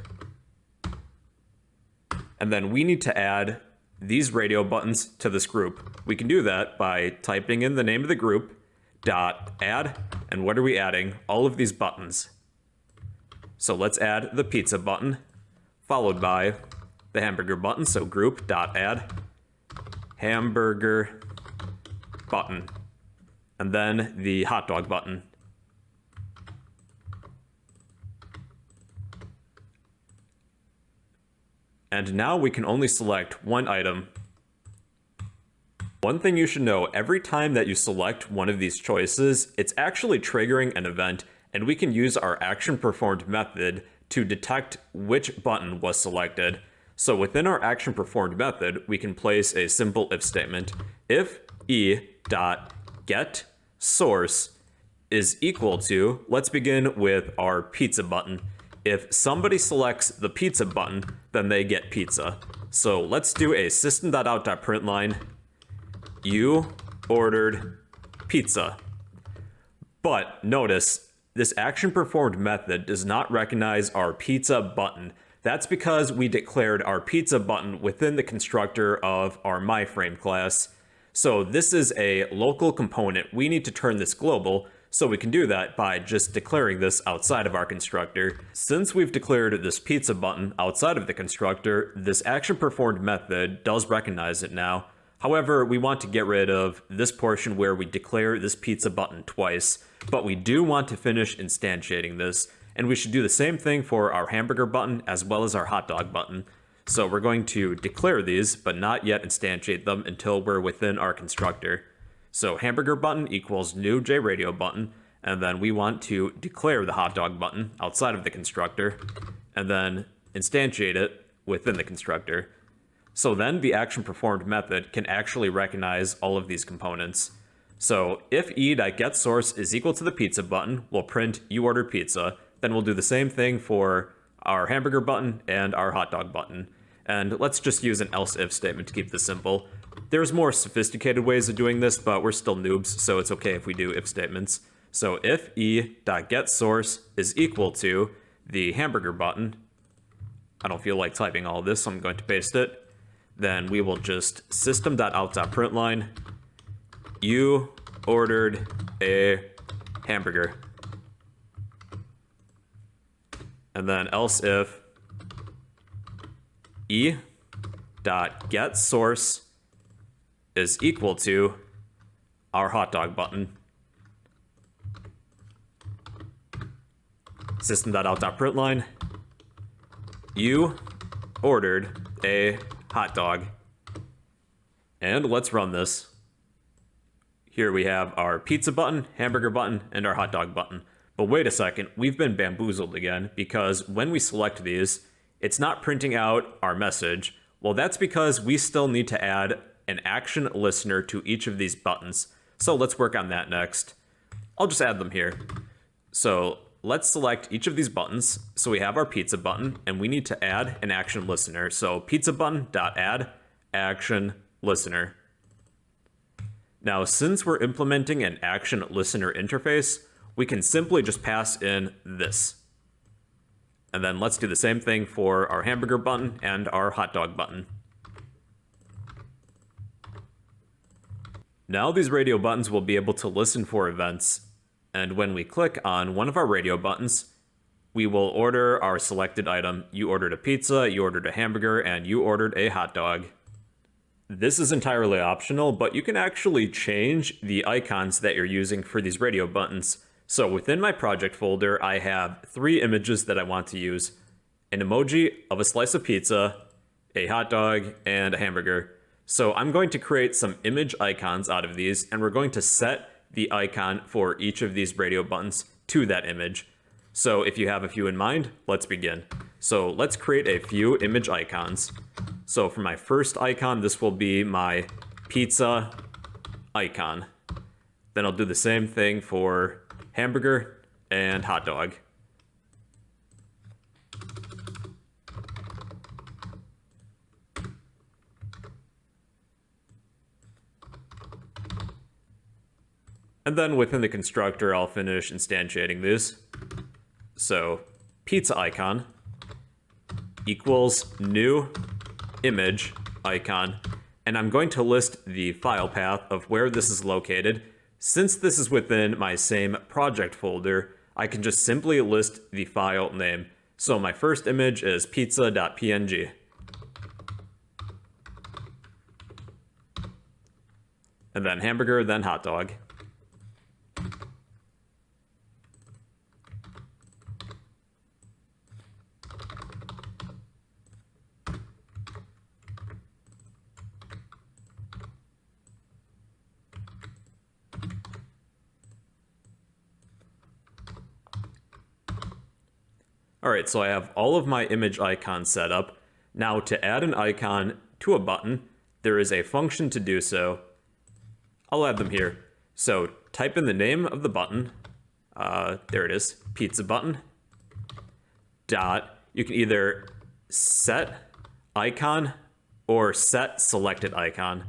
And then we need to add these radio buttons to this group. We can do that by typing in the name of the group, dot add, and what are we adding? All of these buttons. So let's add the pizza button, followed by the hamburger button, so group dot add hamburger button, and then the hot dog button. And now we can only select one item. One thing you should know, every time that you select one of these choices, it's actually triggering an event, and we can use our action performed method to detect which button was selected. So within our action performed method, we can place a simple if statement. If e.get source is equal to, let's begin with our pizza button. If somebody selects the pizza button, then they get pizza. So let's do a system.out.println, you ordered pizza. But notice, this action performed method does not recognize our pizza button. That's because we declared our pizza button within the constructor of our myFrame class. So this is a local component. We need to turn this global, so we can do that by just declaring this outside of our constructor. Since we've declared this pizza button outside of the constructor, this action performed method does recognize it now. However, we want to get rid of this portion where we declare this pizza button twice, but we do want to finish instantiating this, and we should do the same thing for our hamburger button as well as our hot dog button. So we're going to declare these, but not yet instantiate them until we're within our constructor. So hamburger button equals new JRadio button, and then we want to declare the hot dog button outside of the constructor, and then instantiate it within the constructor. So then the action performed method can actually recognize all of these components. So if e.getSource is equal to the pizza button, we'll print you ordered pizza. Then we'll do the same thing for our hamburger button and our hot dog button. And let's just use an else if statement to keep this simple. There's more sophisticated ways of doing this, but we're still noobs, so it's okay if we do if statements. So if e.getSource is equal to the hamburger button, I don't feel like typing all of this, so I'm going to paste it. Then we will just system.out.println, you ordered a hamburger. And then else if e.getSource is equal to our hot dog button. System.out.println, you ordered a hot dog. And let's run this. Here we have our pizza button, hamburger button, and our hot dog button. But wait a second, we've been bamboozled again, because when we select these, it's not printing out our message. Well, that's because we still need to add an action listener to each of these buttons. So let's work on that next. I'll just add them here. So let's select each of these buttons. So we have our pizza button, and we need to add an action listener. So pizza button.add action listener. Now, since we're implementing an action listener interface, we can simply just pass in this. And then let's do the same thing for our hamburger button and our hot dog button. Now these radio buttons will be able to listen for events, and when we click on one of our radio buttons, we will order our selected item. You ordered a pizza, you ordered a hamburger, and you ordered a hot dog. This is entirely optional, but you can actually change the icons that you're using for these radio buttons. So within my project folder, I have 3 images that I want to use: an emoji of a slice of pizza, a hot dog, and a hamburger. So I'm going to create some image icons out of these, and we're going to set the icon for each of these radio buttons to that image. So if you have a few in mind, let's begin. So let's create a few image icons. So for my first icon, this will be my pizza icon. Then I'll do the same thing for hamburger and hot dog. And then within the constructor, I'll finish instantiating these. So pizza icon equals new image icon. And I'm going to list the file path of where this is located. Since this is within my same project folder, I can just simply list the file name. So my first image is pizza.png. And then hamburger, then hot dog. Alright, so I have all of my image icons set up. Now to add an icon to a button, there is a function to do so. I'll add them here. So type in the name of the button. There it is, pizza button. Dot, you can either set icon or set selected icon.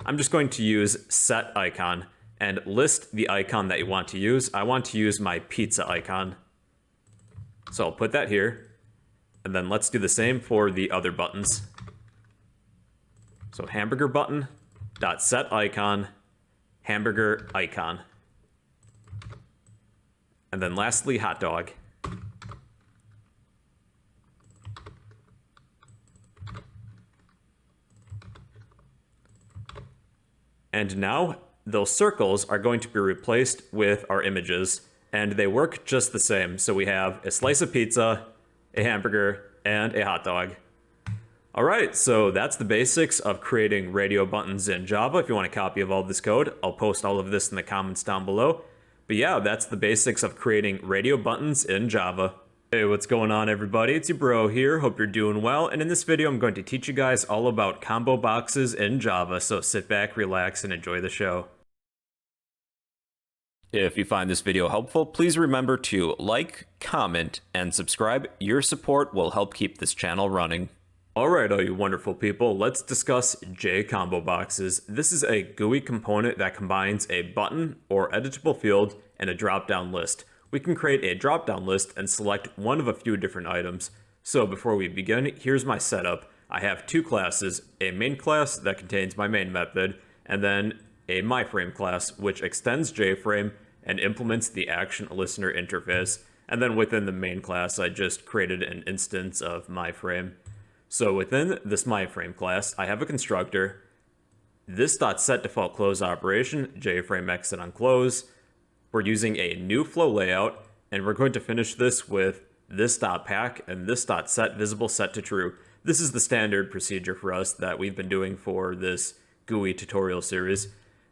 I'm just going to use set icon and list the icon that you want to use. I want to use my pizza icon. So I'll put that here, and then let's do the same for the other buttons. So hamburger button dot set icon, hamburger icon. And then lastly, hot dog. And now those circles are going to be replaced with our images, and they work just the same. So we have a slice of pizza, a hamburger, and a hot dog. All right, so that's the basics of creating radio buttons in Java. If you want a copy of all this code, I'll post all of this in the comments down below. But yeah, that's the basics of creating radio buttons in Java. Hey, what's going on everybody? It's your bro here, hope you're doing well, and in this video I'm going to teach you guys all about combo boxes in Java, so sit back, relax, and enjoy the show. If you find this video helpful, please remember to like, comment, and subscribe. Your support will help keep this channel running. Alright, all you wonderful people, let's discuss JCombo boxes. This is a GUI component that combines a button or editable field and a drop-down list. We can create a drop-down list and select one of a few different items. So before we begin, here's my setup. I have 2 classes, a main class that contains my main method, and then a myFrame class, which extends JFrame and implements the action listener interface. And then within the main class, I just created an instance of myFrame. So within this myFrame class, I have a constructor, this .setDefaultClose operation, JFrame exit on close. We're using a new flow layout, and we're going to finish this with this .pack and this .setVisible set to true. This is the standard procedure for us that we've been doing for this GUI tutorial series.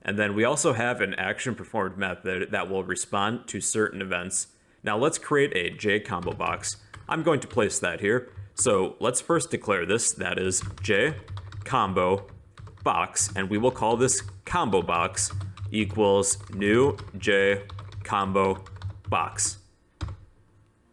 And then we also have an action performed method that will respond to certain events. Now let's create a JComboBox. I'm going to place that here. So let's first declare this, that is JComboBox, and we will call this ComboBox equals new JComboBox.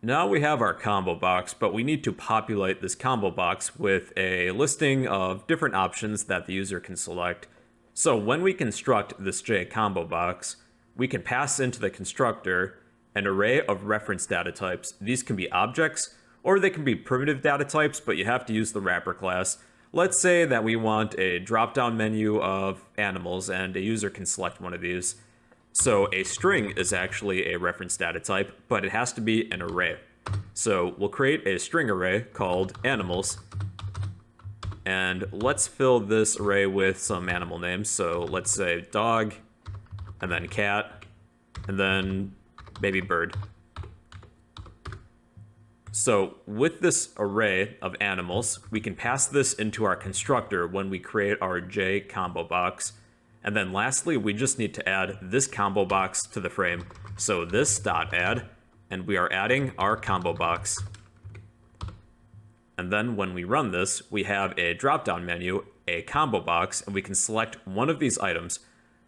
Now we have our combo box, but we need to populate this combo box with a listing of different options that the user can select. So when we construct this JComboBox, we can pass into the constructor an array of reference data types. These can be objects, or they can be primitive data types, but you have to use the wrapper class. Let's say that we want a drop-down menu of animals, and a user can select one of these. So a string is actually a reference data type, but it has to be an array. So we'll create a string array called animals, and let's fill this array with some animal names. So let's say dog, and then cat, and then maybe bird. So with this array of animals, we can pass this into our constructor when we create our JComboBox. And then lastly, we just need to add this combo box to the frame. So this dot add, and we are adding our combo box. And then when we run this, we have a drop-down menu, a combo box, and we can select one of these items.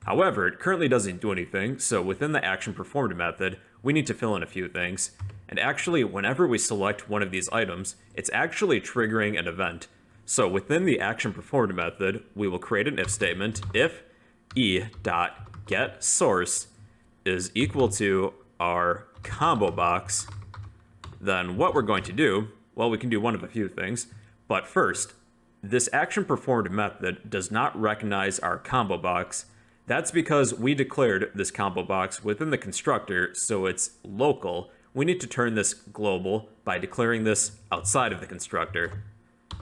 However, it currently doesn't do anything, so within the action performed method, we need to fill in a few things. And actually, whenever we select one of these items, it's actually triggering an event. So within the action performed method, we will create an if statement if e.getSource is equal to our combo box. Then what we're going to do, well, we can do one of a few things, but first, this action performed method does not recognize our combo box. That's because we declared this combo box within the constructor, so it's local. We need to turn this global by declaring this outside of the constructor.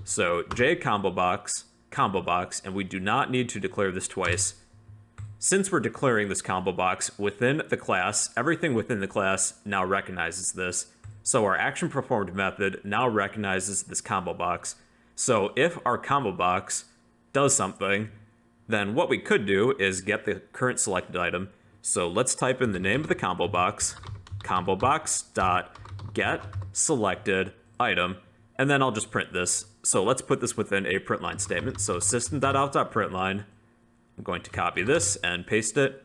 So JComboBox, combo box, and we do not need to declare this twice. Since we're declaring this combo box within the class, everything within the class now recognizes this. So our action performed method now recognizes this combo box. So if our combo box does something, then what we could do is get the current selected item. So let's type in the name of the combo box, combobox.getSelectedItem, and then I'll just print this. So let's put this within a println statement. So system.out.println. I'm going to copy this and paste it.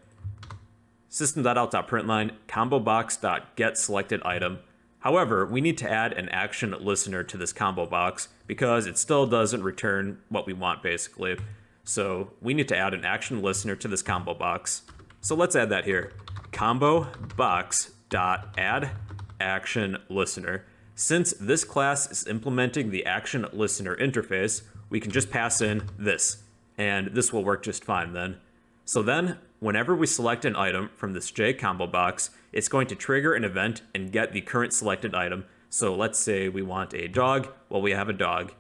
System.out.println combobox.getSelectedItem. However, we need to add an action listener to this combo box because it still doesn't return what we want basically. So we need to add an action listener to this combo box. So let's add that here. combobox.addActionListener. Since this class is implementing the action listener interface, we can just pass in this, and this will work just fine then. So then, whenever we select an item from this JComboBox, it's going to trigger an event and get the current selected item. So let's say we want a dog, well we have a dog,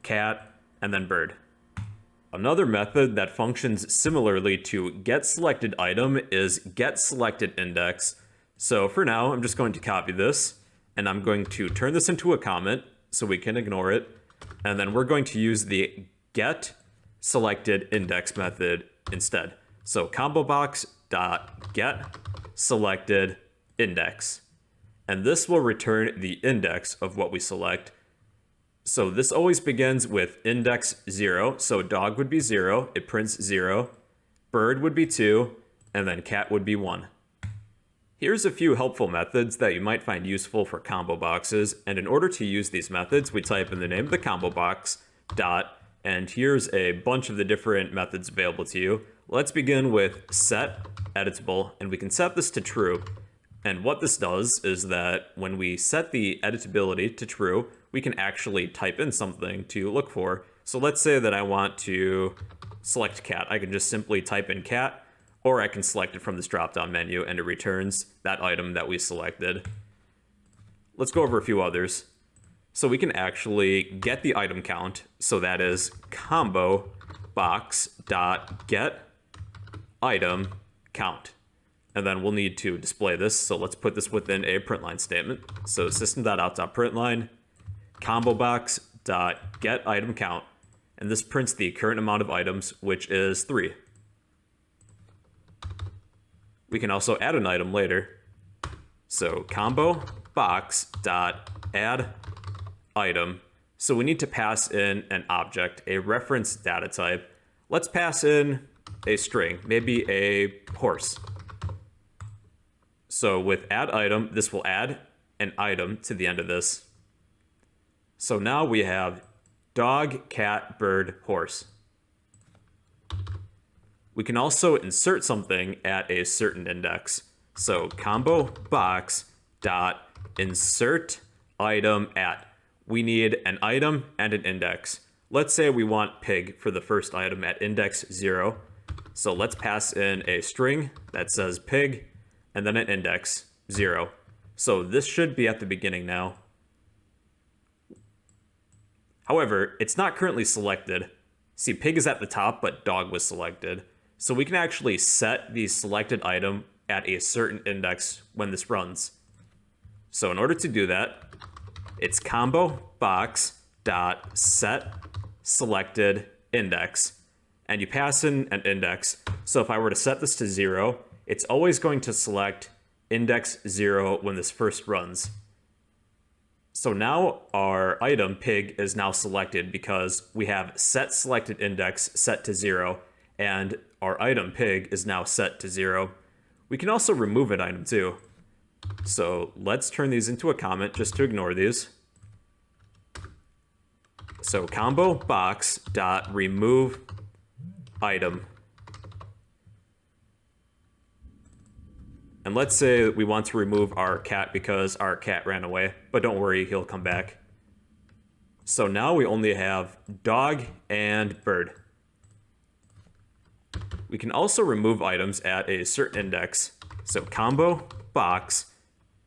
cat, and then bird. Another method that functions similarly to getSelectedItem is getSelectedIndex. So for now, I'm just going to copy this, and I'm going to turn this into a comment so we can ignore it. And then we're going to use the getSelectedIndex method instead. So combobox.getSelectedIndex. And this will return the index of what we select. So this always begins with index 0. So dog would be 0, it prints 0. Bird would be 2, and then cat would be 1. Here's a few helpful methods that you might find useful for combo boxes, and in order to use these methods, we type in the name of the combo box, and here's a bunch of the different methods available to you. Let's begin with setEditable, and we can set this to true. And what this does is that when we set the editability to true, we can actually type in something to look for. So let's say that I want to select cat. I can just simply type in cat, or I can select it from this drop-down menu and it returns that item that we selected. Let's go over a few others. So we can actually get the item count. So that is combobox.getItemCount. And then we'll need to display this. So let's put this within a println statement. So system.out.println combobox.getItemCount. And this prints the current amount of items, which is 3. We can also add an item later. So combo box dot add item. So we need to pass in an object, a reference data type. Let's pass in a string, maybe a horse. So with add item, this will add an item to the end of this. So now we have dog, cat, bird, horse. We can also insert something at a certain index. So combo box dot insert item at. We need an item and an index. Let's say we want pig for the first item at index 0. So let's pass in a string that says pig and then an index 0. So this should be at the beginning now. However, it's not currently selected. See, pig is at the top, but dog was selected. So we can actually set the selected item at a certain index when this runs. So in order to do that, it's combo box dot set selected index, and you pass in an index. So if I were to set this to 0, it's always going to select index 0 when this first runs. So now our item pig is now selected because we have set selected index set to 0, and our item pig is now set to 0. We can also remove an item too. So let's turn these into a comment just to ignore these. So combo box dot remove item. And let's say we want to remove our cat because our cat ran away, but don't worry, he'll come back. So now we only have dog and bird. We can also remove items at a certain index. So combo box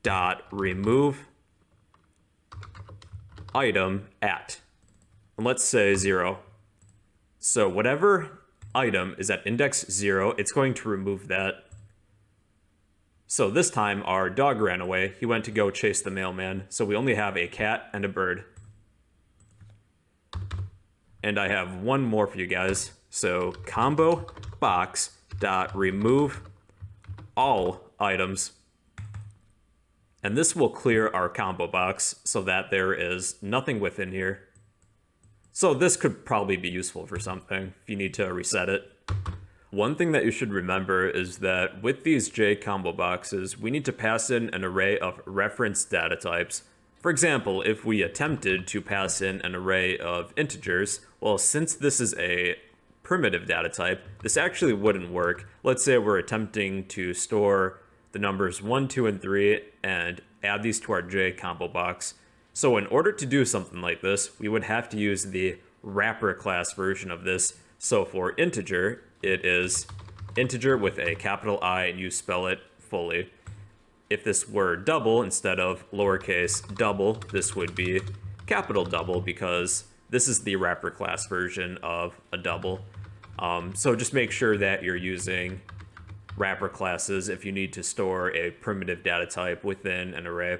dot remove item at. And let's say 0. So whatever item is at index 0, it's going to remove that. So this time our dog ran away. He went to go chase the mailman. So we only have a cat and a bird. And I have one more for you guys. So combo box dot remove all items. And this will clear our combo box so that there is nothing within here. So this could probably be useful for something if you need to reset it. One thing that you should remember is that with these J combo boxes, we need to pass in an array of reference data types. For example, if we attempted to pass in an array of integers, well, since this is a primitive data type, this actually wouldn't work. Let's say we're attempting to store the numbers 1, 2, and 3 and add these to our J combo box. So in order to do something like this, we would have to use the wrapper class version of this. So for integer, it is integer with a capital I and you spell it fully. If this were double instead of lowercase double, this would be capital double because this is the wrapper class version of a double. So just make sure that you're using wrapper classes if you need to store a primitive data type within an array.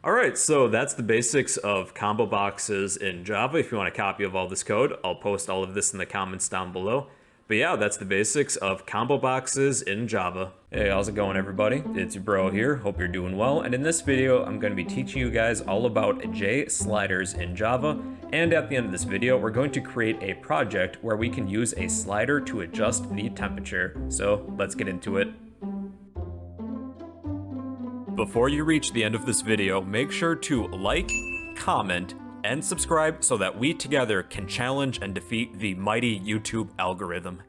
All right, so that's the basics of combo boxes in Java. If you want a copy of all this code, I'll post all of this in the comments down below. But yeah, that's the basics of combo boxes in Java. Hey, how's it going, everybody? It's your bro here. Hope you're doing well. And in this video, I'm going to be teaching you guys all about J sliders in Java. And at the end of this video, we're going to create a project where we can use a slider to adjust the temperature. So let's get into it. Before you reach the end of this video, make sure to like, comment, and subscribe so that we together can challenge and defeat the mighty YouTube algorithm.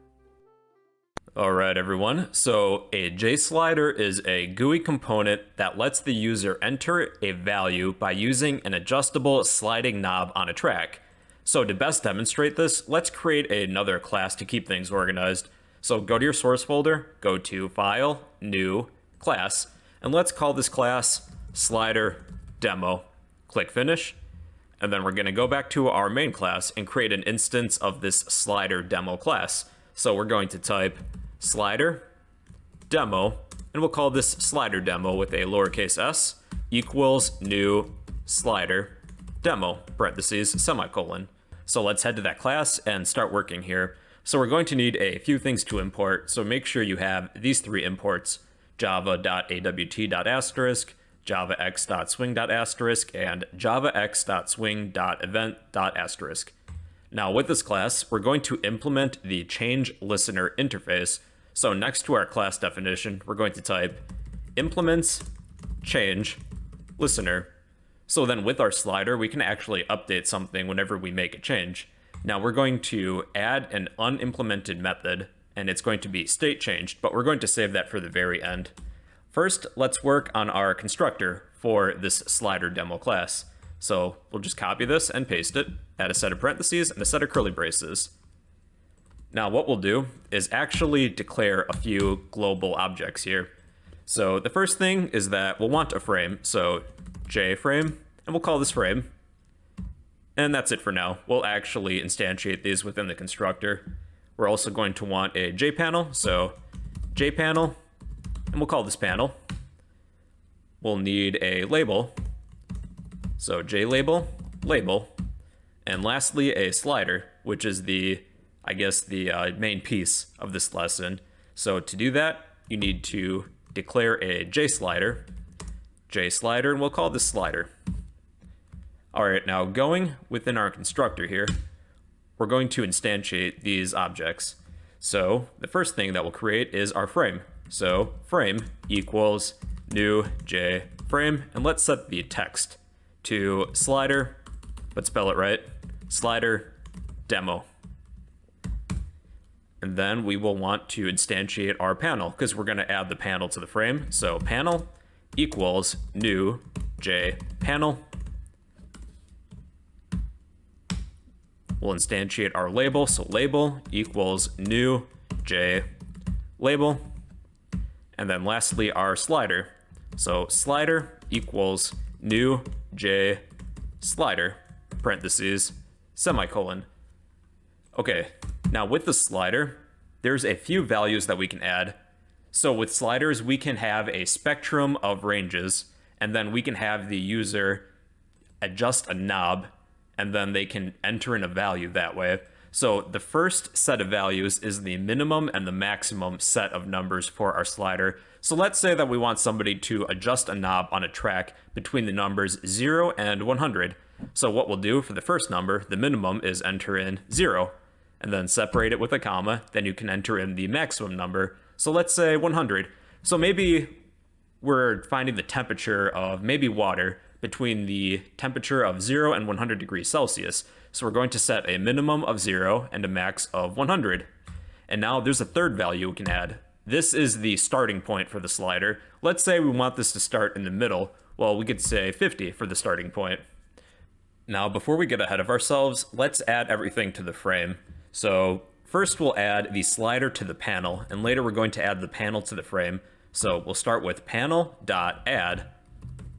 Alright everyone, so a JSlider is a GUI component that lets the user enter a value by using an adjustable sliding knob on a track. So to best demonstrate this, let's create another class to keep things organized. So go to your source folder, go to File, New, Class, and let's call this class Slider Demo. Click Finish, and then we're going to go back to our main class and create an instance of this Slider Demo class. So we're going to type Slider Demo, and we'll call this Slider Demo with a lowercase s equals new Slider Demo, parentheses, semicolon. So let's head to that class and start working here. So we're going to need a few things to import, so make sure you have these three imports: java.awt.*, javax.swing.asterisk, and javax.swing.event.asterisk. Now with this class, we're going to implement the change listener interface. So next to our class definition, we're going to type implements change listener. So then with our slider, we can actually update something whenever we make a change. Now we're going to add an unimplemented method, and it's going to be state changed, but we're going to save that for the very end. First, let's work on our constructor for this slider demo class. So we'll just copy this and paste it, add a set of parentheses and a set of curly braces. Now what we'll do is actually declare a few global objects here. So the first thing is that we'll want a frame, so JFrame, and we'll call this frame. And that's it for now. We'll actually instantiate these within the constructor. We're also going to want a JPanel, so JPanel, and we'll call this panel. We'll need a label, so JLabel, label, and lastly a slider, which is the main piece of this lesson. So to do that, you need to declare a JSlider, and we'll call this slider. All right, now going within our constructor here, we're going to instantiate these objects. So the first thing that we'll create is our frame. So frame equals new JFrame, and let's set the text to slider, but spell it right, slider demo. And then we will want to instantiate our panel because we're going to add the panel to the frame. So panel equals new JPanel. We'll instantiate our label. So label equals new JLabel. And then lastly, our slider. So slider equals new JSlider, parentheses, semicolon. Okay, now with the slider, there's a few values that we can add. So with sliders, we can have a spectrum of ranges, and then we can have the user adjust a knob, and then they can enter in a value that way. So the first set of values is the minimum and the maximum set of numbers for our slider. So let's say that we want somebody to adjust a knob on a track between the numbers 0 and 100. So what we'll do for the first number, the minimum, is enter in 0, and then separate it with a comma. Then you can enter in the maximum number. So let's say 100. So maybe we're finding the temperature of maybe water between the temperature of 0 and 100 degrees Celsius. So we're going to set a minimum of 0 and a max of 100. And now there's a third value we can add. This is the starting point for the slider. Let's say we want this to start in the middle. Well, we could say 50 for the starting point. Now, before we get ahead of ourselves, let's add everything to the frame. So first we'll add the slider to the panel, and later we're going to add the panel to the frame. So we'll start with panel.add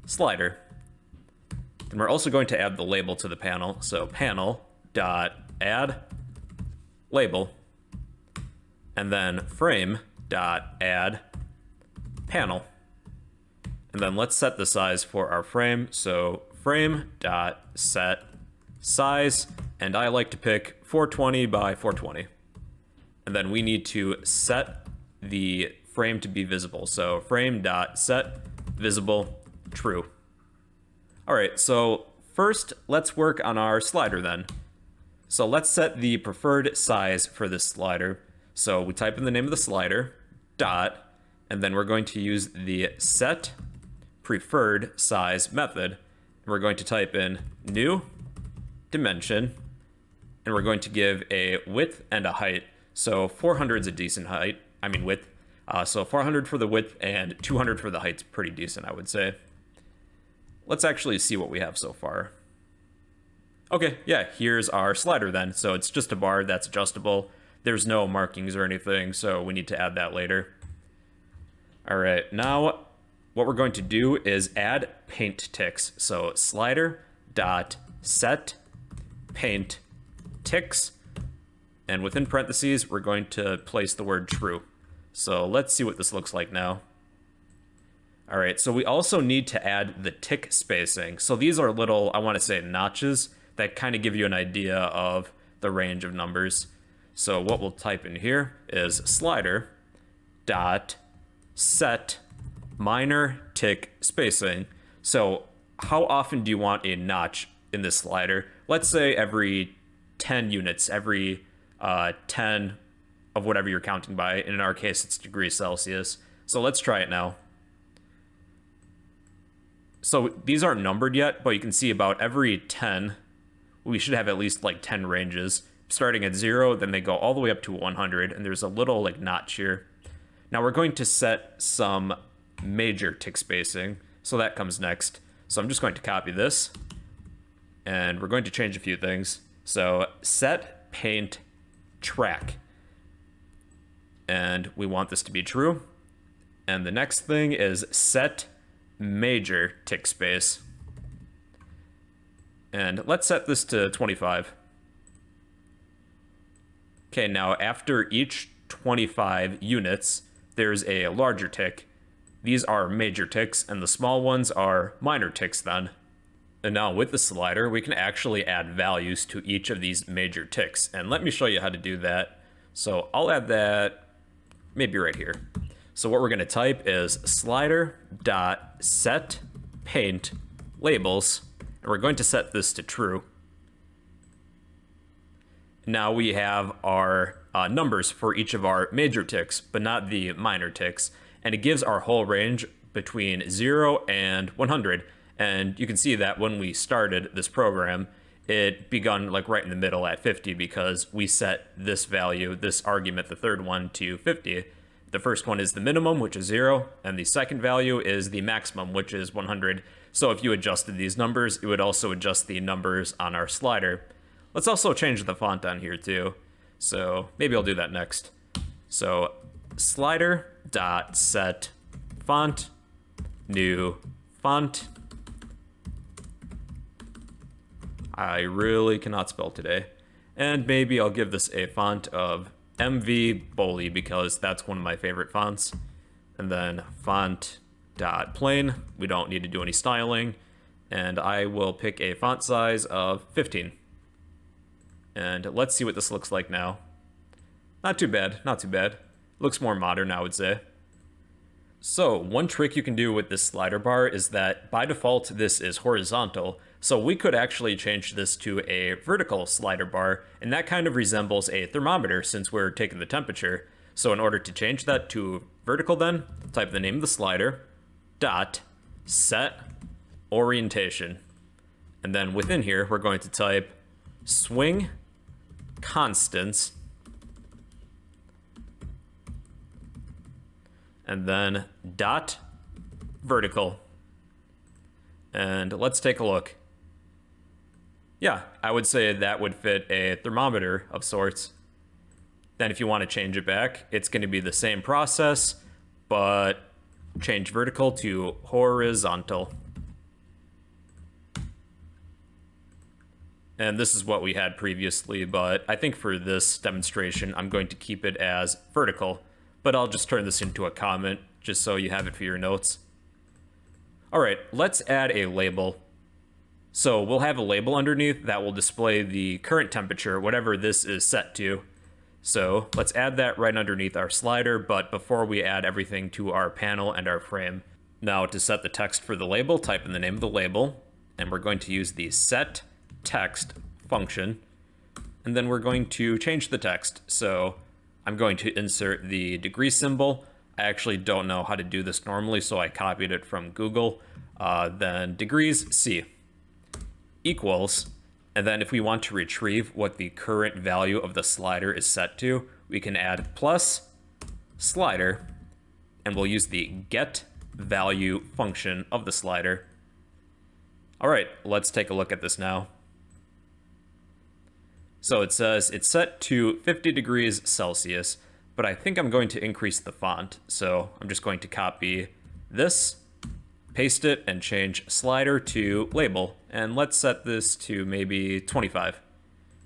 slider. Then we're also going to add the label to the panel. So panel.add label, and then frame.add panel. And then let's set the size for our frame. So frame.set size, and I like to pick 420 by 420. And then we need to set the frame to be visible. So frame.set visible true. All right, so first let's work on our slider then. So let's set the preferred size for this slider. So we type in the name of the slider, dot, and then we're going to use the set preferred size method. We're going to type in new dimension, and we're going to give a width and a height. So 400 is a decent width. So 400 for the width and 200 for the height's pretty decent, I would say. Let's actually see what we have so far. Okay, yeah, here's our slider then. So it's just a bar that's adjustable. There's no markings or anything, so we need to add that later. All right, now what we're going to do is add paint ticks. So slider.set paint ticks, and within parentheses, we're going to place the word true. So let's see what this looks like now. All right, so we also need to add the tick spacing. So these are little, I want to say, notches that kind of give you an idea of the range of numbers. So what we'll type in here is slider dot set minor tick spacing. So how often do you want a notch in this slider? Let's say every 10 units, every 10 of whatever you're counting by. In our case, it's degrees Celsius. So let's try it now. So these aren't numbered yet, but you can see about every 10, we should have at least like 10 ranges. Starting at 0, then they go all the way up to 100, and there's a little like notch here. Now we're going to set some major tick spacing, so that comes next. So I'm just going to copy this, and we're going to change a few things. So set paint track, and we want this to be true. And the next thing is set major tick space, and let's set this to 25. Okay, now after each 25 units, there's a larger tick. These are major ticks, and the small ones are minor ticks then. And now with the slider, we can actually add values to each of these major ticks. And let me show you how to do that. So I'll add that maybe right here. So what we're going to type is slider.setPaintLabels, and we're going to set this to true. Now we have our numbers for each of our major ticks, but not the minor ticks. And it gives our whole range between 0 and 100. And you can see that when we started this program, it begun like right in the middle at 50 because we set this value, this argument, the third one, to 50. The first one is the minimum, which is 0, and the second value is the maximum, which is 100. So if you adjusted these numbers, it would also adjust the numbers on our slider. Let's also change the font on here too. So maybe I'll do that next. So slider.set font, new font. I really cannot spell today. And maybe I'll give this a font of MV Bully because that's one of my favorite fonts. And then font.plain. We don't need to do any styling. And I will pick a font size of 15. And let's see what this looks like now. Not too bad, not too bad. Looks more modern, I would say. So one trick you can do with this slider bar is that by default this is horizontal, so we could actually change this to a vertical slider bar, and that kind of resembles a thermometer since we're taking the temperature. So in order to change that to vertical then, type the name of the slider, dot, set, orientation. And then within here we're going to type swing constants, and then dot vertical. And let's take a look. Yeah, I would say that would fit a thermometer of sorts. Then if you want to change it back, it's going to be the same process, but change vertical to horizontal. And this is what we had previously, but I think for this demonstration, I'm going to keep it as vertical, but I'll just turn this into a comment just so you have it for your notes. All right, let's add a label. So we'll have a label underneath that will display the current temperature, whatever this is set to. So let's add that right underneath our slider, but before we add everything to our panel and our frame. Now to set the text for the label, type in the name of the label, and we're going to use the set text function, and then we're going to change the text. So I'm going to insert the degree symbol. I actually don't know how to do this normally, so I copied it from Google. Then degrees C equals, and then if we want to retrieve what the current value of the slider is set to, we can add plus slider, and we'll use the get value function of the slider. All right, let's take a look at this now. So it says it's set to 50 degrees Celsius, but I think I'm going to increase the font. So I'm just going to copy this, paste it, and change slider to label. And let's set this to maybe 25,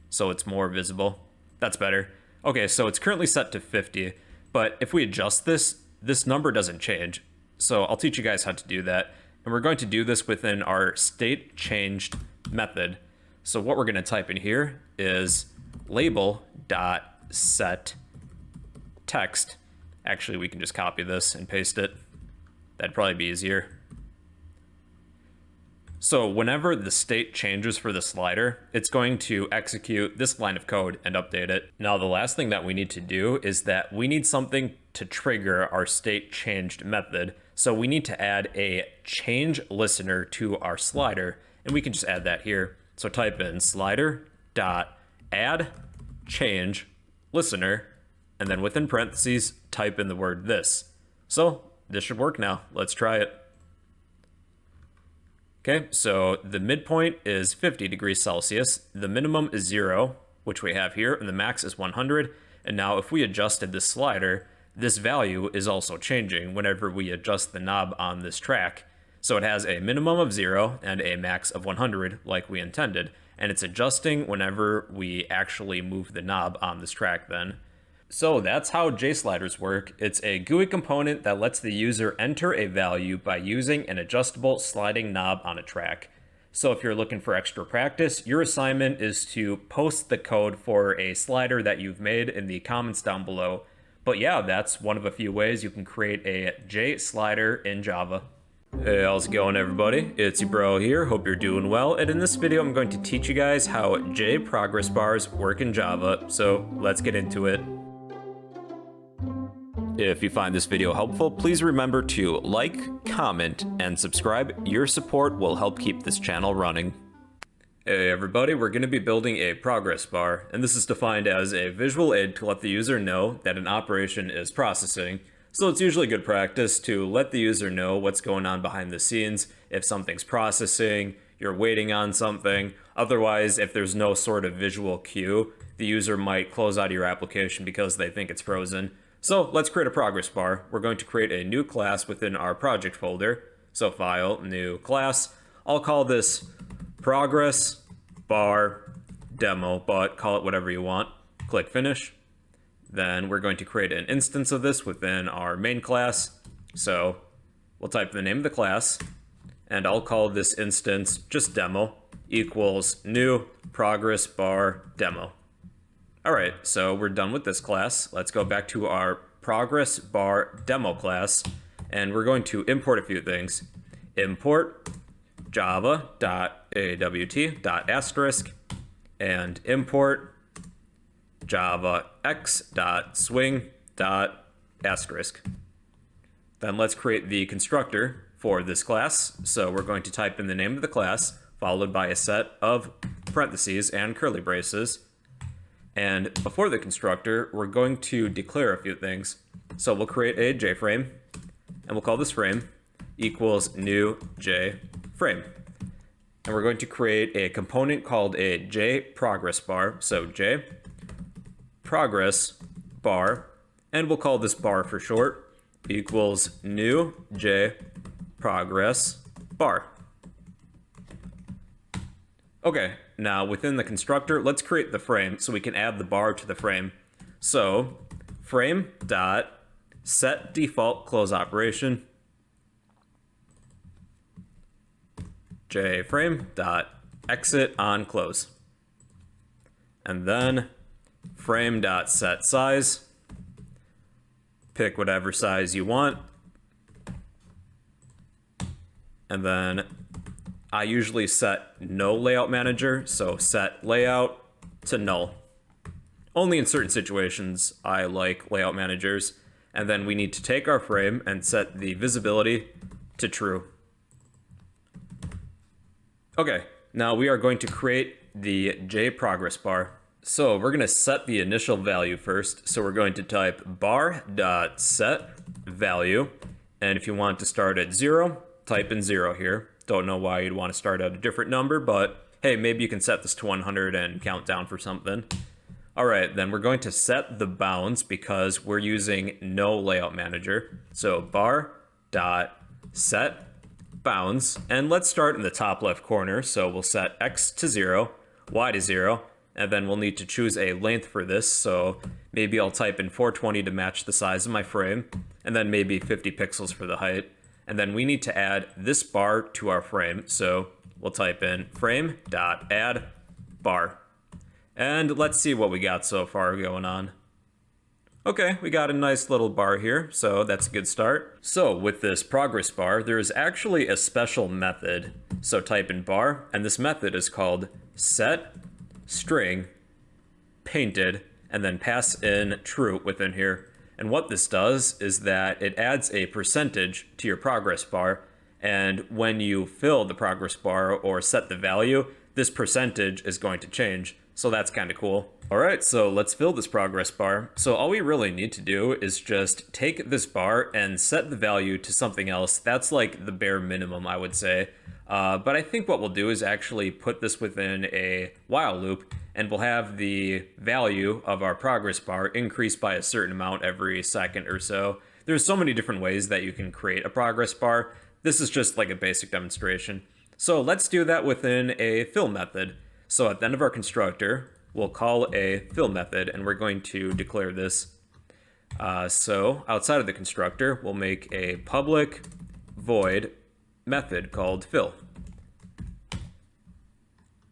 so it's more visible. That's better. Okay, so it's currently set to 50, but if we adjust this, this number doesn't change. So I'll teach you guys how to do that. And we're going to do this within our state changed method. So what we're going to type in here is label.set text. Actually, we can just copy this and paste it. That'd probably be easier. So whenever the state changes for the slider, it's going to execute this line of code and update it. Now, the last thing that we need to do is that we need something to trigger our state changed method. So we need to add a change listener to our slider, and we can just add that here. So type in slider.add change listener, and then within parentheses, type in the word this. So this should work now. Let's try it. Okay, so the midpoint is 50 degrees Celsius, the minimum is 0, which we have here, and the max is 100. And now if we adjusted this slider, this value is also changing whenever we adjust the knob on this track. So it has a minimum of 0 and a max of 100 like we intended, and it's adjusting whenever we actually move the knob on this track then. So that's how JSliders work. It's a GUI component that lets the user enter a value by using an adjustable sliding knob on a track. So if you're looking for extra practice, your assignment is to post the code for a slider that you've made in the comments down below. But yeah, that's one of a few ways you can create a JSlider in Java. Hey, how's it going, everybody? It's your bro here, hope you're doing well, and in this video I'm going to teach you guys how JProgress bars work in Java, so let's get into it. If you find this video helpful, please remember to like, comment, and subscribe. Your support will help keep this channel running. Hey everybody, we're going to be building a progress bar, and this is defined as a visual aid to let the user know that an operation is processing. So it's usually good practice to let the user know what's going on behind the scenes, if something's processing, you're waiting on something. Otherwise, if there's no sort of visual cue, the user might close out of your application because they think it's frozen. So let's create a progress bar. We're going to create a new class within our project folder. So file, new class. I'll call this progress bar demo, but call it whatever you want. Click finish. Then we're going to create an instance of this within our main class. So we'll type the name of the class, and I'll call this instance just demo equals new progress bar demo. All right, so we're done with this class. Let's go back to our progress bar demo class, and we're going to import a few things. Import java.awt.asterisk and import javax.swing.asterisk. Then let's create the constructor for this class. So we're going to type in the name of the class, followed by a set of parentheses and curly braces. And before the constructor, we're going to declare a few things. So we'll create a JFrame, and we'll call this frame equals new JFrame. And we're going to create a component called a JProgress bar. So JProgress bar, and we'll call this bar for short, equals new JProgress bar. Okay, now within the constructor, let's create the frame so we can add the bar to the frame. So frame dot set default close operation, JFrame dot exit on close, and then frame dot set size. Pick whatever size you want, and then I usually set no layout manager, so set layout to null. Only in certain situations I like layout managers. And then we need to take our frame and set the visibility to true. Okay, now we are going to create the JProgress bar. So we're going to set the initial value first. So we're going to type bar.setValue. And if you want to start at 0, type in 0 here. Don't know why you'd want to start at a different number, but hey, maybe you can set this to 100 and count down for something. All right, then we're going to set the bounds because we're using no layout manager. So bar.setBounds, and let's start in the top left corner. So we'll set X to 0, Y to 0, and then we'll need to choose a length for this. So maybe I'll type in 420 to match the size of my frame, and then maybe 50 pixels for the height. And then we need to add this bar to our frame. So we'll type in frame.add bar. And let's see what we got so far going on. Okay, we got a nice little bar here, so that's a good start. So with this progress bar, there is actually a special method. So type in bar, and this method is called set string painted, and then pass in true within here. And what this does is that it adds a percentage to your progress bar, and when you fill the progress bar or set the value, this percentage is going to change. So that's kind of cool. All right, so let's fill this progress bar. So all we really need to do is just take this bar and set the value to something else. That's like the bare minimum, I would say. But I think what we'll do is actually put this within a while loop, and we'll have the value of our progress bar increase by a certain amount every second or so. There's so many different ways that you can create a progress bar. This is just like a basic demonstration. So let's do that within a fill method. So at the end of our constructor, we'll call a fill method, and we're going to declare this. So outside of the constructor, we'll make a public void method called fill.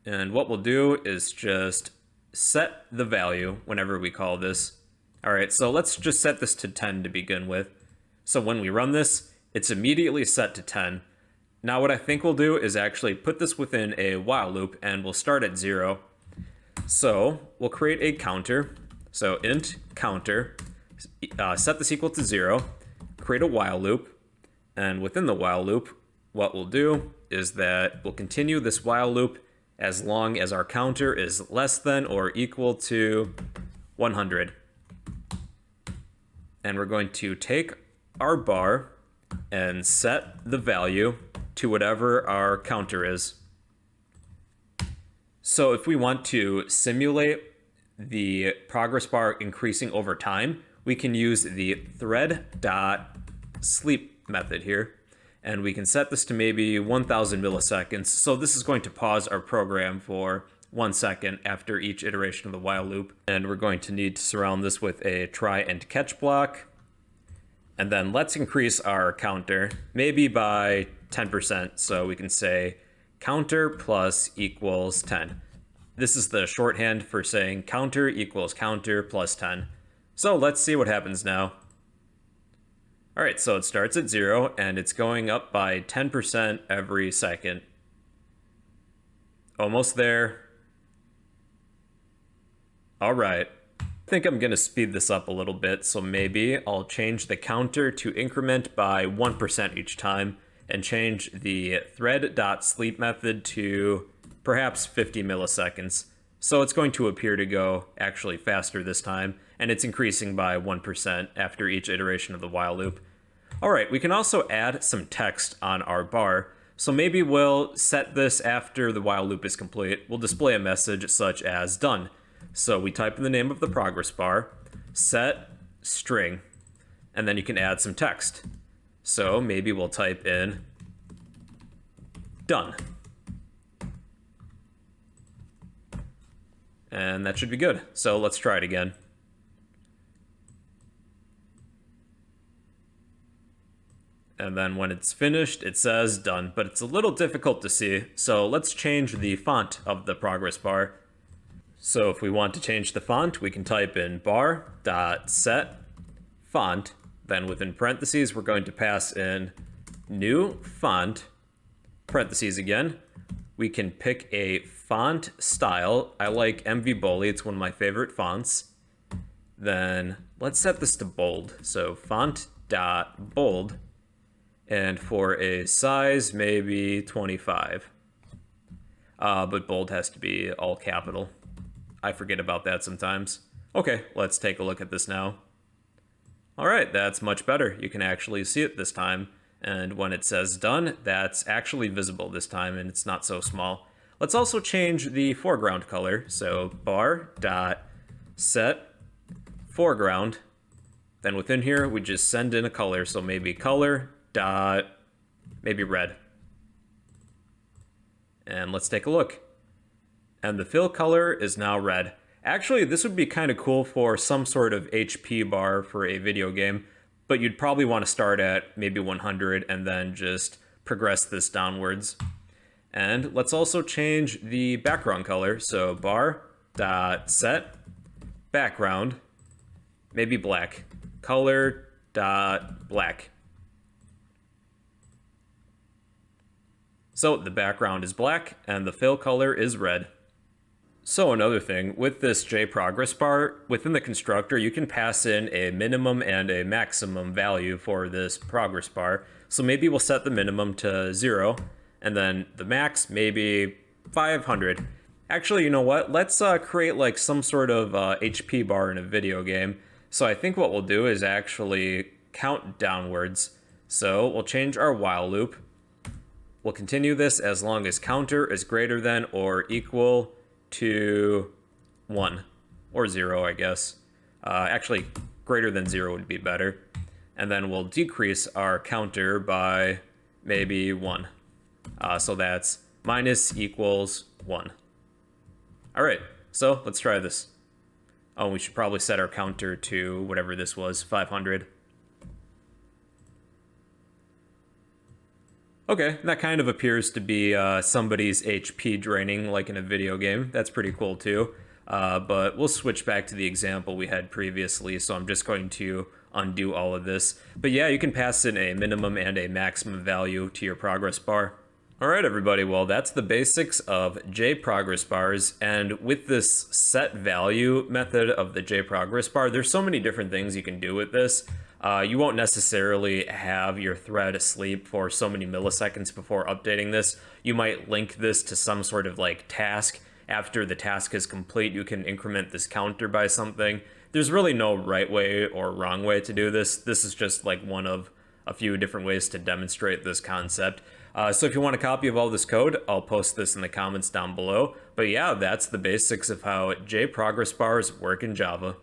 And what we'll do is just set the value whenever we call this. All right, so let's just set this to 10 to begin with. So when we run this, it's immediately set to 10. Now what I think we'll do is actually put this within a while loop, and we'll start at 0. So we'll create a counter. So int counter, set this equal to 0, create a while loop, and within the while loop, what we'll do is that we'll continue this while loop as long as our counter is less than or equal to 100. And we're going to take our bar and set the value to whatever our counter is. So if we want to simulate the progress bar increasing over time, we can use the thread.sleep method here, and we can set this to maybe 1000 milliseconds. So this is going to pause our program for 1 second after each iteration of the while loop. And we're going to need to surround this with a try and catch block. And then let's increase our counter, maybe by 10%. So we can say counter plus equals 10. This is the shorthand for saying counter equals counter plus 10. So let's see what happens now. All right, so it starts at 0, and it's going up by 10% every second. Almost there. All right. I think I'm gonna speed this up a little bit, so maybe I'll change the counter to increment by 1% each time, and change the thread.sleep method to perhaps 50 milliseconds. So it's going to appear to go actually faster this time, and it's increasing by 1% after each iteration of the while loop. All right, we can also add some text on our bar. So maybe we'll set this after the while loop is complete. We'll display a message such as done. So we type in the name of the progress bar, set string, and then you can add some text. So maybe we'll type in done. And that should be good. So let's try it again. And then when it's finished, it says done, but it's a little difficult to see. So let's change the font of the progress bar. So if we want to change the font, we can type in bar.set font. Then within parentheses, we're going to pass in new font, parentheses again. We can pick a font style. I like MV Bully, it's one of my favorite fonts. Then let's set this to bold. So font.bold. And for a size, maybe 25. But bold has to be all capital. I forget about that sometimes. Okay, let's take a look at this now. All right, that's much better. You can actually see it this time. And when it says done, that's actually visible this time, and it's not so small. Let's also change the foreground color. So bar.set foreground. Then within here, we just send in a color. So maybe color dot, maybe red. And let's take a look. And the fill color is now red. Actually, this would be kind of cool for some sort of HP bar for a video game, but you'd probably want to start at maybe 100 and then just progress this downwards. And let's also change the background color. So bar.set background, maybe black. Color dot black. So the background is black and the fill color is red. So another thing, with this JProgress bar, within the constructor, you can pass in a minimum and a maximum value for this progress bar. So maybe we'll set the minimum to 0, and then the max, maybe 500. Actually, you know what? Let's create like some sort of HP bar in a video game. So I think what we'll do is actually count downwards. So we'll change our while loop. We'll continue this as long as counter is greater than or equal to 1 or 0, I guess. Actually, greater than 0 would be better. And then we'll decrease our counter by maybe 1. So that's minus equals 1. All right, so let's try this. Oh, we should probably set our counter to whatever this was, 500. Okay, that kind of appears to be somebody's HP draining like in a video game. That's pretty cool too. But we'll switch back to the example we had previously, so I'm just going to undo all of this. But yeah, you can pass in a minimum and a maximum value to your progress bar. Alright everybody, well that's the basics of JProgress bars, and with this set value method of the JProgress bar, there's so many different things you can do with this. You won't necessarily have your thread asleep for so many milliseconds before updating this. You might link this to some sort of like task. After the task is complete, you can increment this counter by something. There's really no right way or wrong way to do this. This is just like one of a few different ways to demonstrate this concept. So if you want a copy of all this code, I'll post this in the comments down below. But yeah, that's the basics of how JProgress bars work in Java.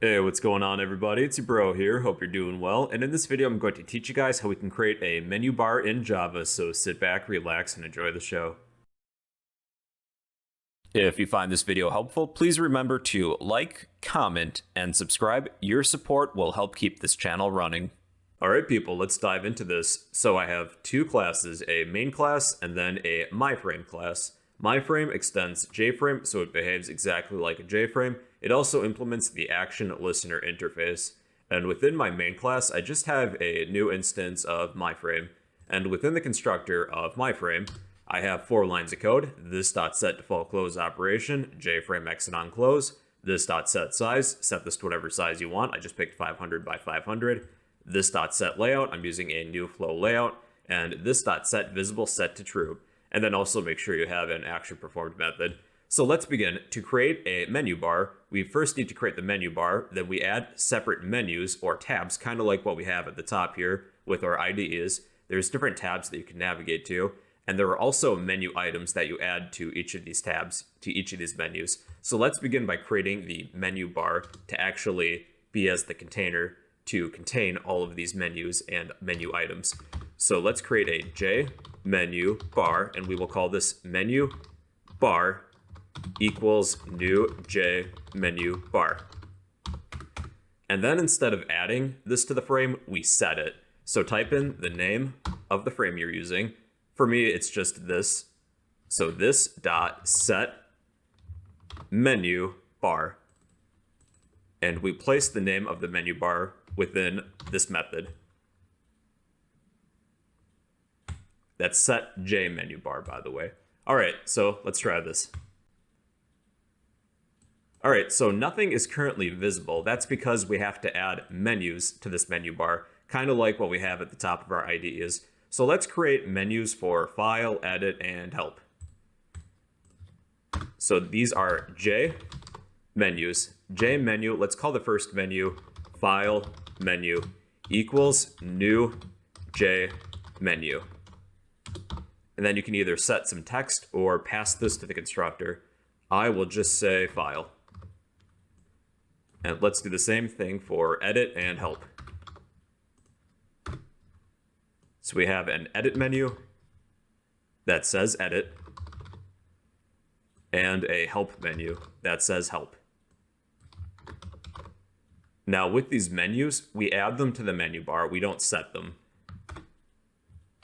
Hey, what's going on everybody? It's your bro here, hope you're doing well, and in this video I'm going to teach you guys how we can create a menu bar in Java, so sit back, relax, and enjoy the show. If you find this video helpful, please remember to like, comment, and subscribe. Your support will help keep this channel running. Alright people, let's dive into this. So I have two classes, a main class and then a myFrame class. MyFrame extends JFrame, so it behaves exactly like a JFrame. It also implements the action listener interface. And within my main class, I just have a new instance of MyFrame. And within the constructor of MyFrame, I have 4 lines of code. This.set default close operation, JFrame exit on close. This.set size, set this to whatever size you want. I just picked 500 by 500. This.set layout, I'm using a new flow layout. And this.set visible set to true. And then also make sure you have an action performed method. So let's begin. To create a menu bar, we first need to create the menu bar, then we add separate menus or tabs, kind of like what we have at the top here with our IDEs. There's different tabs that you can navigate to, and there are also menu items that you add to each of these tabs, to each of these menus. So let's begin by creating the menu bar to actually be as the container to contain all of these menus and menu items. So let's create a J menu bar, and we will call this menu bar equals new J menu bar. And then instead of adding this to the frame, we set it. So type in the name of the frame you're using. For me, it's just this. So this dot set menu bar. And we place the name of the menu bar within this method. That's set J menu bar, by the way. All right, so let's try this. All right, so nothing is currently visible. That's because we have to add menus to this menu bar, kind of like what we have at the top of our IDEs. So let's create menus for file, edit, and help. So these are J menus. J menu, let's call the first menu file menu equals new J menu. And then you can either set some text or pass this to the constructor. I will just say file. And let's do the same thing for edit and help. So we have an edit menu that says edit, and a help menu that says help. Now with these menus, we add them to the menu bar, we don't set them.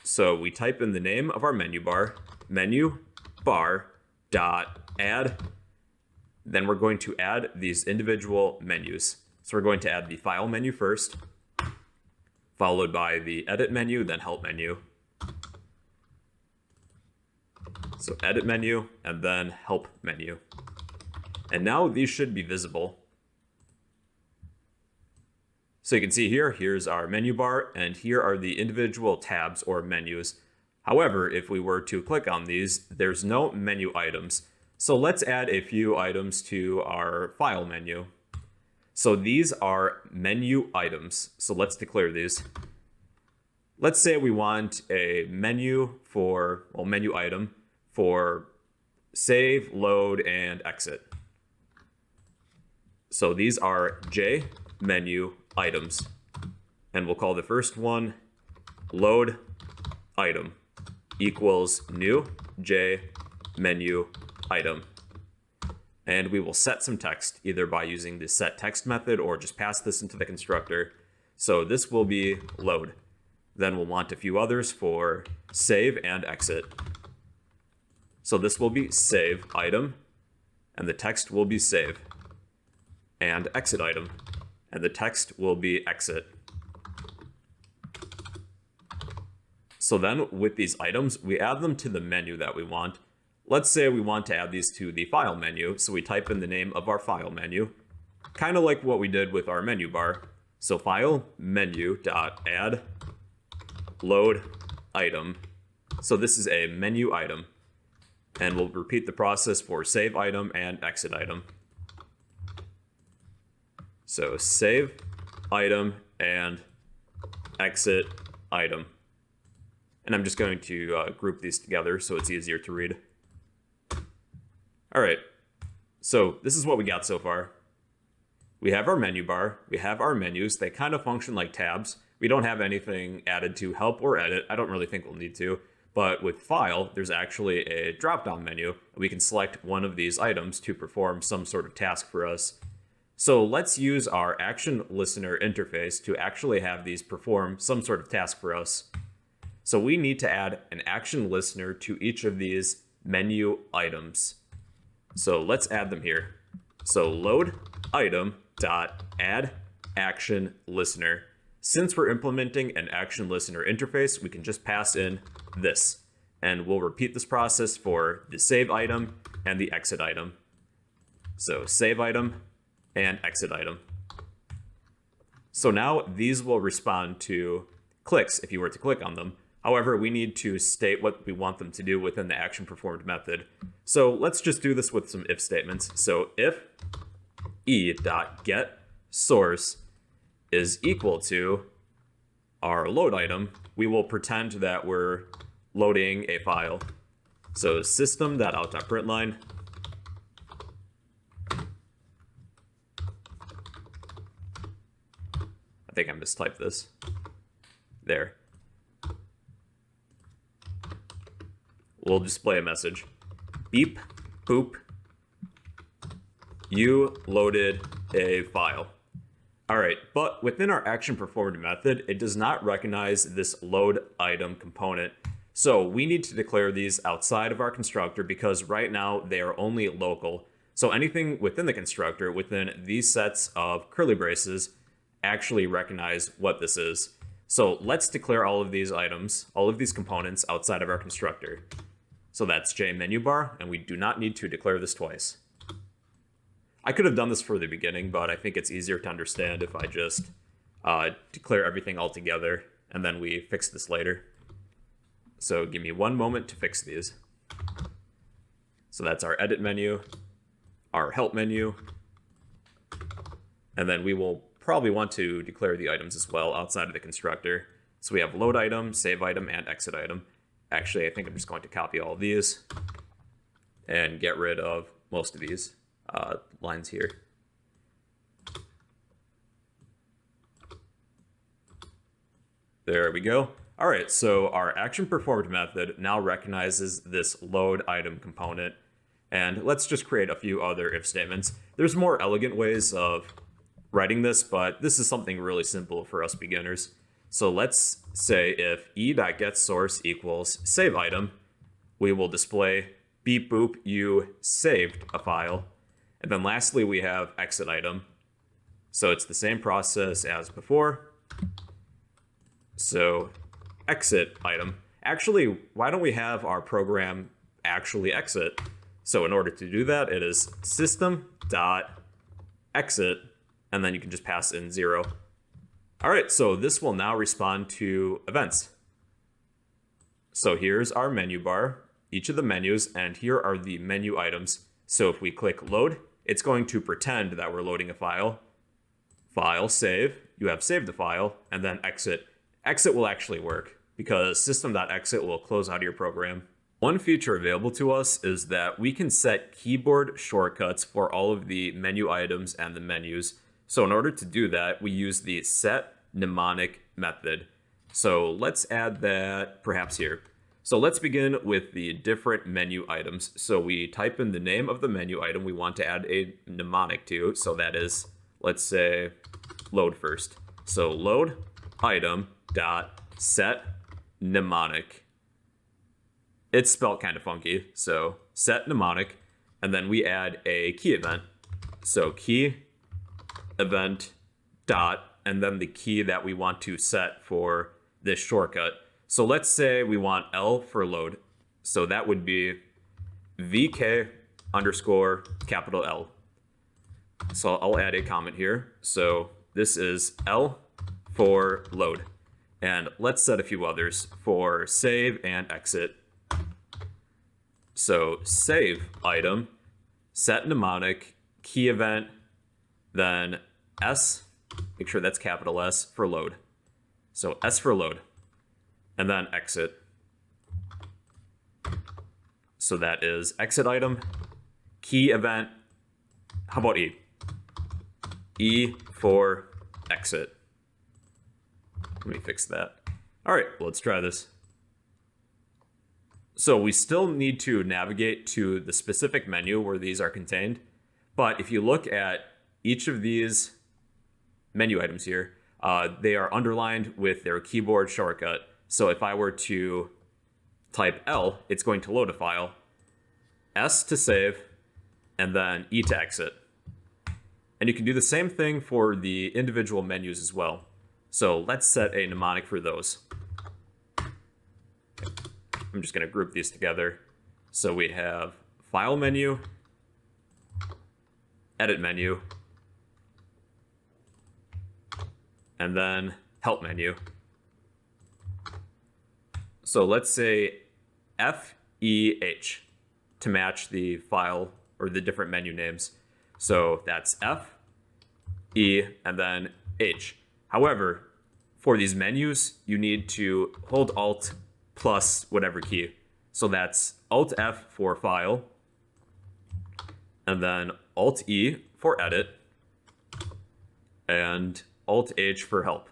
So we type in the name of our menu bar, menu bar dot add. Then we're going to add these individual menus. So we're going to add the file menu first, followed by the edit menu, then help menu. So edit menu and then help menu. And now these should be visible. So you can see here, here's our menu bar, and here are the individual tabs or menus. However, if we were to click on these, there's no menu items. So let's add a few items to our file menu. So these are menu items. So let's declare these. Let's say we want a menu for, well, menu item for save, load, and exit. So these are J menu items. And we'll call the first one load item equals new J menu item. And we will set some text either by using the set text method or just pass this into the constructor. So this will be load. Then we'll want a few others for save and exit. So this will be save item, and the text will be save, and exit item, and the text will be exit. So then with these items, we add them to the menu that we want. Let's say we want to add these to the file menu, so we type in the name of our file menu, kind of like what we did with our menu bar. So file menu.add load item. So this is a menu item, and we'll repeat the process for save item and exit item. So save item and exit item. And I'm just going to group these together so it's easier to read. All right, so this is what we got so far. We have our menu bar, we have our menus, they kind of function like tabs. We don't have anything added to help or edit. I don't really think we'll need to, but with file, there's actually a drop-down menu. We can select one of these items to perform some sort of task for us. So let's use our action listener interface to actually have these perform some sort of task for us. So we need to add an action listener to each of these menu items. So let's add them here. So load item dot add action listener. Since we're implementing an action listener interface, we can just pass in this, and we'll repeat this process for the save item and the exit item. So save item and exit item. So now these will respond to clicks if you were to click on them. However, we need to state what we want them to do within the action performed method. So let's just do this with some if statements. So if e.get source is equal to our load item, we will pretend that we're loading a file. So system.out.println I think I mistyped this. There. We'll display a message. Beep, boop, you loaded a file. All right, but within our action performed method, it does not recognize this load item component. So we need to declare these outside of our constructor because right now they are only local. So anything within the constructor, within these sets of curly braces, actually recognize what this is. So let's declare all of these items, all of these components outside of our constructor. So that's J menu bar, and we do not need to declare this twice. I could have done this for the beginning, but I think it's easier to understand if I just declare everything all together, and then we fix this later. So give me one moment to fix these. So that's our edit menu, our help menu, and then we will probably want to declare the items as well outside of the constructor. So we have load item, save item, and exit item. Actually, I think I'm just going to copy all of these and get rid of most of these lines here. There we go. All right, so our action performed method now recognizes this load item component. And let's just create a few other if statements. There's more elegant ways of writing this, but this is something really simple for us beginners. So let's say if e.getSource equals save item, we will display beep boop you saved a file. And then lastly, we have exit item. So it's the same process as before. So exit item. Actually, why don't we have our program actually exit? So in order to do that, it is system.exit, and then you can just pass in 0. All right, so this will now respond to events. So here's our menu bar, each of the menus, and here are the menu items. So if we click load, it's going to pretend that we're loading a file. File, save, you have saved the file, and then exit. Exit will actually work because system.exit will close out of your program. One feature available to us is that we can set keyboard shortcuts for all of the menu items and the menus. So in order to do that, we use the set mnemonic method. So let's add that perhaps here. So let's begin with the different menu items. So we type in the name of the menu item we want to add a mnemonic to. So that is, let's say, load first. So load item dot set mnemonic. It's spelled kind of funky. So set mnemonic, and then we add a key event. So key event dot, and then the key that we want to set for this shortcut. So let's say we want L for load. So that would be VK underscore capital L. So I'll add a comment here. So this is L for load. And let's set a few others for save and exit. So save item, set mnemonic, key event, then S, make sure that's capital S for load. So S for load, and then exit. So that is exit item, key event, how about E? E for exit. Let me fix that. All right, let's try this. So we still need to navigate to the specific menu where these are contained. But if you look at each of these menu items here, they are underlined with their keyboard shortcut. So if I were to type L, it's going to load a file, S to save, and then E to exit. And you can do the same thing for the individual menus as well. So let's set a mnemonic for those. I'm just going to group these together. So we have file menu, edit menu, and then help menu. So let's say FEH to match the file or the different menu names. So that's F, E, and then H. However, for these menus, you need to hold Alt plus whatever key. So that's Alt F for file, and then Alt E for edit, and Alt H for help.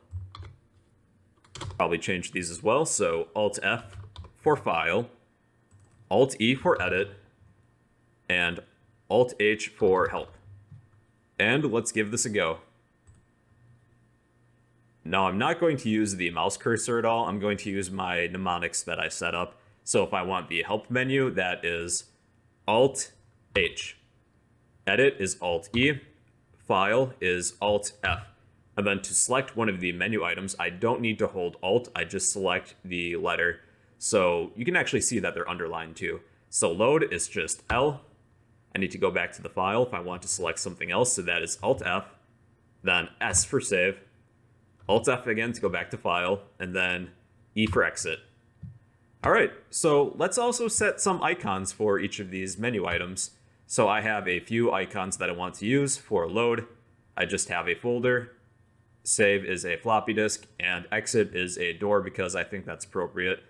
Probably change these as well. So Alt F for file, Alt E for edit, and Alt H for help. And let's give this a go. Now I'm not going to use the mouse cursor at all. I'm going to use my mnemonics that I set up. So if I want the help menu, that is Alt H. Edit is Alt E. File is Alt F. And then to select one of the menu items, I don't need to hold Alt. I just select the letter. So you can actually see that they're underlined too. So load is just L. I need to go back to the file if I want to select something else. So that is Alt F. Then S for save. Alt F again to go back to file, and then E for exit. All right, so let's also set some icons for each of these menu items. So I have a few icons that I want to use for load. I just have a folder, save is a floppy disk, and exit is a door because I think that's appropriate.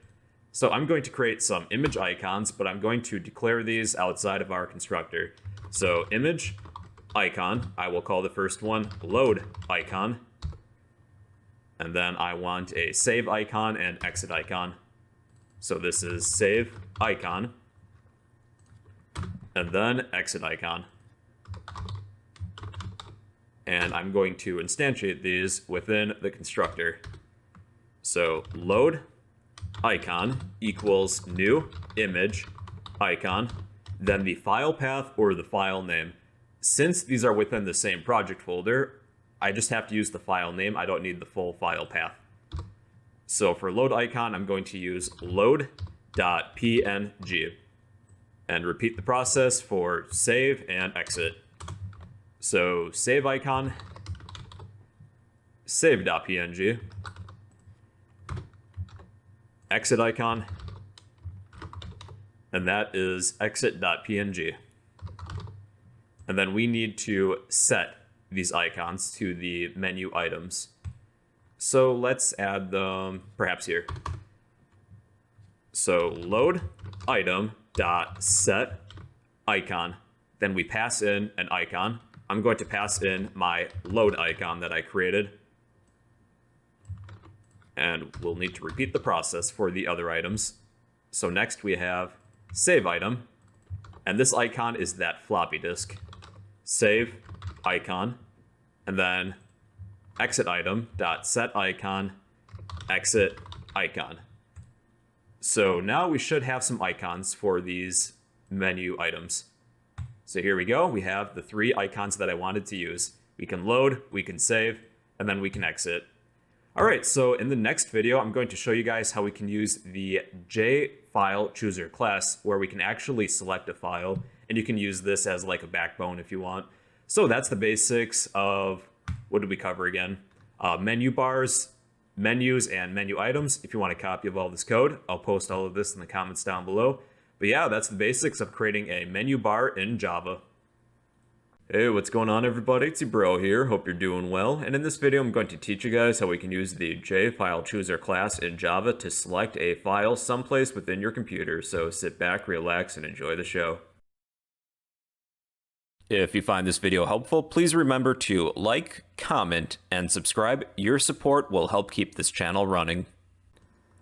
So I'm going to create some image icons, but I'm going to declare these outside of our constructor. So image icon, I will call the first one load icon. And then I want a save icon and exit icon. So this is save icon, and then exit icon. And I'm going to instantiate these within the constructor. So load icon equals new image icon, then the file path or the file name. Since these are within the same project folder, I just have to use the file name. I don't need the full file path. So for load icon, I'm going to use load.png and repeat the process for save and exit. So save icon, save.png, exit icon, and that is exit.png. And then we need to set these icons to the menu items. So let's add them perhaps here. So load item dot set icon. Then we pass in an icon. I'm going to pass in my load icon that I created. And we'll need to repeat the process for the other items. So next we have save item. And this icon is that floppy disk. Save icon. And then exit item dot set icon exit icon. So now we should have some icons for these menu items. So here we go. We have the 3 icons that I wanted to use. We can load, we can save, and then we can exit. All right, so in the next video, I'm going to show you guys how we can use the JFileChooser class, where we can actually select a file, and you can use this as like a backbone if you want. So that's the basics of, what did we cover again? Menu bars, menus, and menu items. If you want a copy of all this code, I'll post all of this in the comments down below. But yeah, that's the basics of creating a menu bar in Java. Hey, what's going on everybody? It's your bro here. Hope you're doing well. And in this video, I'm going to teach you guys how we can use the JFileChooser class in Java to select a file someplace within your computer. So sit back, relax, and enjoy the show. If you find this video helpful, please remember to like, comment, and subscribe. Your support will help keep this channel running.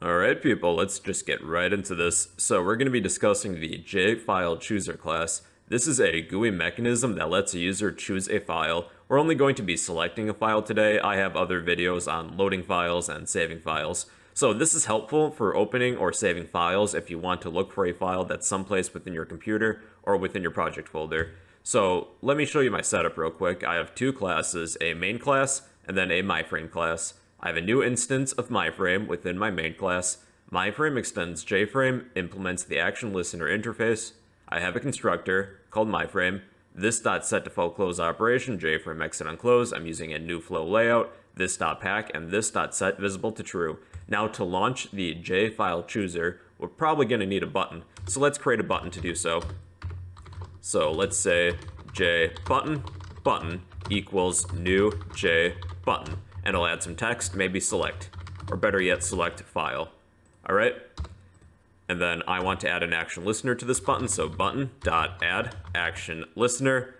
Alright people, let's just get right into this. So we're going to be discussing the JFileChooser class. This is a GUI mechanism that lets a user choose a file. We're only going to be selecting a file today. I have other videos on loading files and saving files. So this is helpful for opening or saving files if you want to look for a file that's someplace within your computer or within your project folder. So let me show you my setup real quick. I have 2 classes, a main class and then a myFrame class. I have a new instance of myFrame within my main class. myFrame extends JFrame, implements the action listener interface. I have a constructor called myFrame. This .setDefaultClose operation, JFrame exit on close. I'm using a new flow layout. This .pack and this .set visible to true. Now to launch the JFileChooser, we're probably going to need a button. So let's create a button to do so. So let's say JButton equals new JButton. And I'll add some text, maybe select, or better yet, select file. All right. And then I want to add an action listener to this button, so button.add action listener.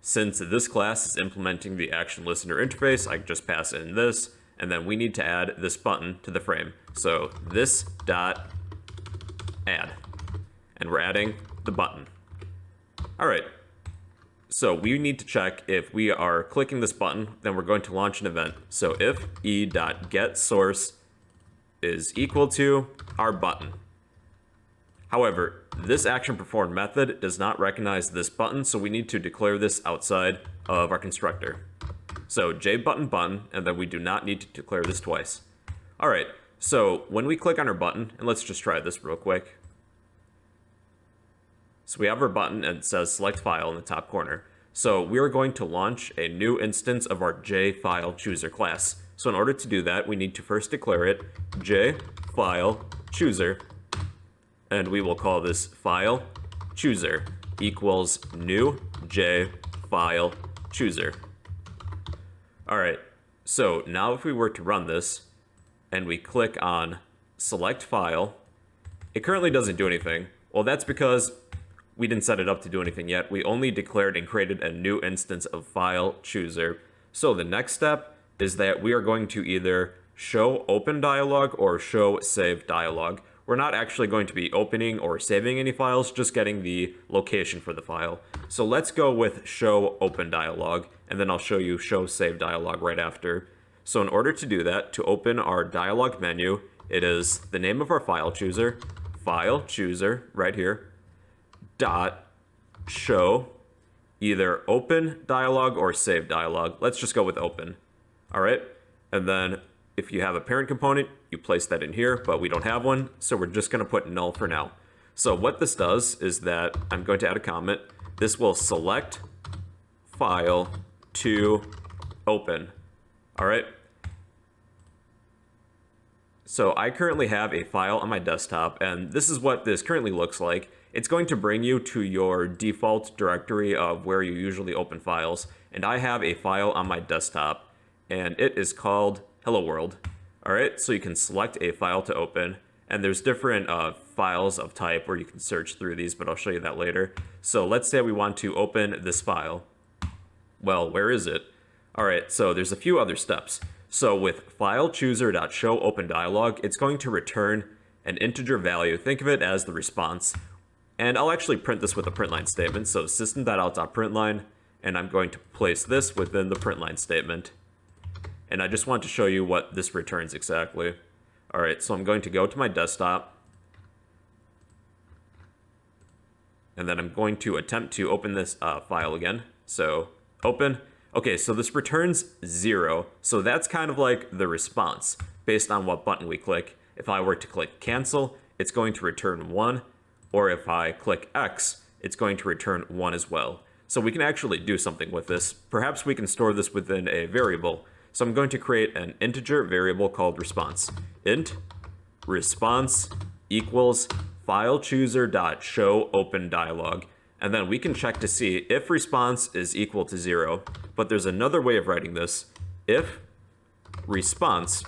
Since this class is implementing the action listener interface, I can just pass in this, and then we need to add this button to the frame. So this dot add, and we're adding the button. All right. So we need to check if we are clicking this button, then we're going to launch an event. So if e.getSource is equal to our button. However, this action performed method does not recognize this button, so we need to declare this outside of our constructor. So JButton, and then we do not need to declare this twice. All right, so when we click on our button, and let's just try this real quick. So we have our button and it says select file in the top corner. So we are going to launch a new instance of our JFileChooser class. So in order to do that, we need to first declare it JFileChooser, and we will call this FileChooser equals new JFileChooser. All right, so now if we were to run this and we click on select file, it currently doesn't do anything. Well, that's because we didn't set it up to do anything yet. We only declared and created a new instance of FileChooser. So the next step is that we are going to either show open dialog or show save dialog. We're not actually going to be opening or saving any files, just getting the location for the file. So let's go with show open dialog, and then I'll show you show save dialog right after. So in order to do that, to open our dialog menu, it is the name of our FileChooser right here, dot show either open dialog or save dialog. Let's just go with open. All right. And then if you have a parent component, you place that in here, but we don't have one. So we're just going to put null for now. So what this does is that I'm going to add a comment. This will select file to open. All right. So I currently have a file on my desktop, and this is what this currently looks like. It's going to bring you to your default directory of where you usually open files. And I have a file on my desktop, and it is called Hello World. All right, so you can select a file to open, and there's different files of type where you can search through these, but I'll show you that later. So let's say we want to open this file. Well, where is it? All right, so there's a few other steps. So with FileChooser.showOpenDialog, it's going to return an integer value. Think of it as the response. And I'll actually print this with a println statement. So system.out.println, and I'm going to place this within the println statement. And I just want to show you what this returns exactly. All right, so I'm going to go to my desktop. And then I'm going to attempt to open this file again. So open. Okay, so this returns 0. So that's kind of like the response based on what button we click. If I were to click cancel, it's going to return 1. Or if I click X, it's going to return 1 as well. So we can actually do something with this. Perhaps we can store this within a variable. So I'm going to create an integer variable called response. Int response equals FileChooser.showOpenDialog. And then we can check to see if response is equal to 0. But there's another way of writing this. If response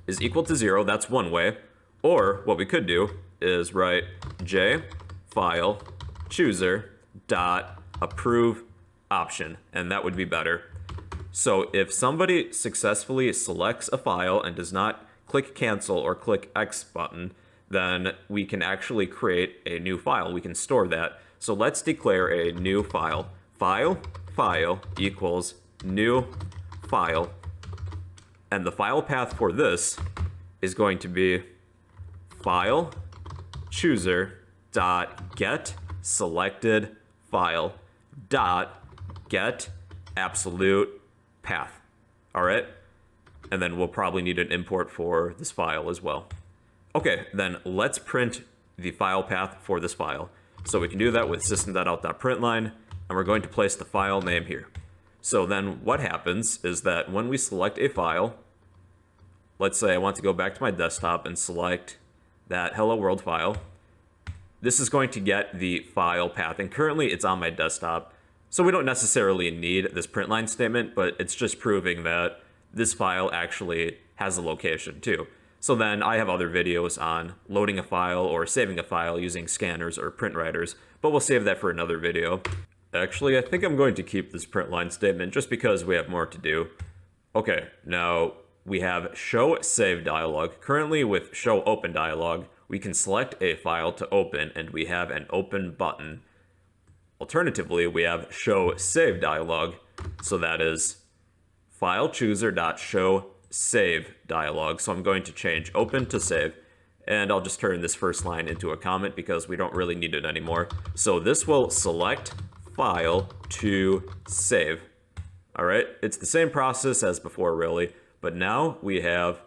is equal to 0, that's one way. Or what we could do is write j file chooser dot approve option, and that would be better. So if somebody successfully selects a file and does not click cancel or click X button, then we can actually create a new file. We can store that. So let's declare a new file. File equals new file. And the file path for this is going to be file chooser dot get selected file dot get absolute path. All right. And then we'll probably need an import for this file as well. Okay, then let's print the file path for this file. So we can do that with system.out.println, and we're going to place the file name here. So then what happens is that when we select a file, let's say I want to go back to my desktop and select that Hello World file, this is going to get the file path, and currently it's on my desktop. So we don't necessarily need this println statement, but it's just proving that this file actually has a location too. So then I have other videos on loading a file or saving a file using scanners or print writers, but we'll save that for another video. Actually, I think I'm going to keep this println statement just because we have more to do. Okay, now we have show save dialog. Currently with show open dialog, we can select a file to open and we have an open button. Alternatively, we have show save dialog. So that is FileChooser.show save dialog. So I'm going to change open to save, and I'll just turn this first line into a comment because we don't really need it anymore. So this will select file to save. All right, it's the same process as before really, but now we have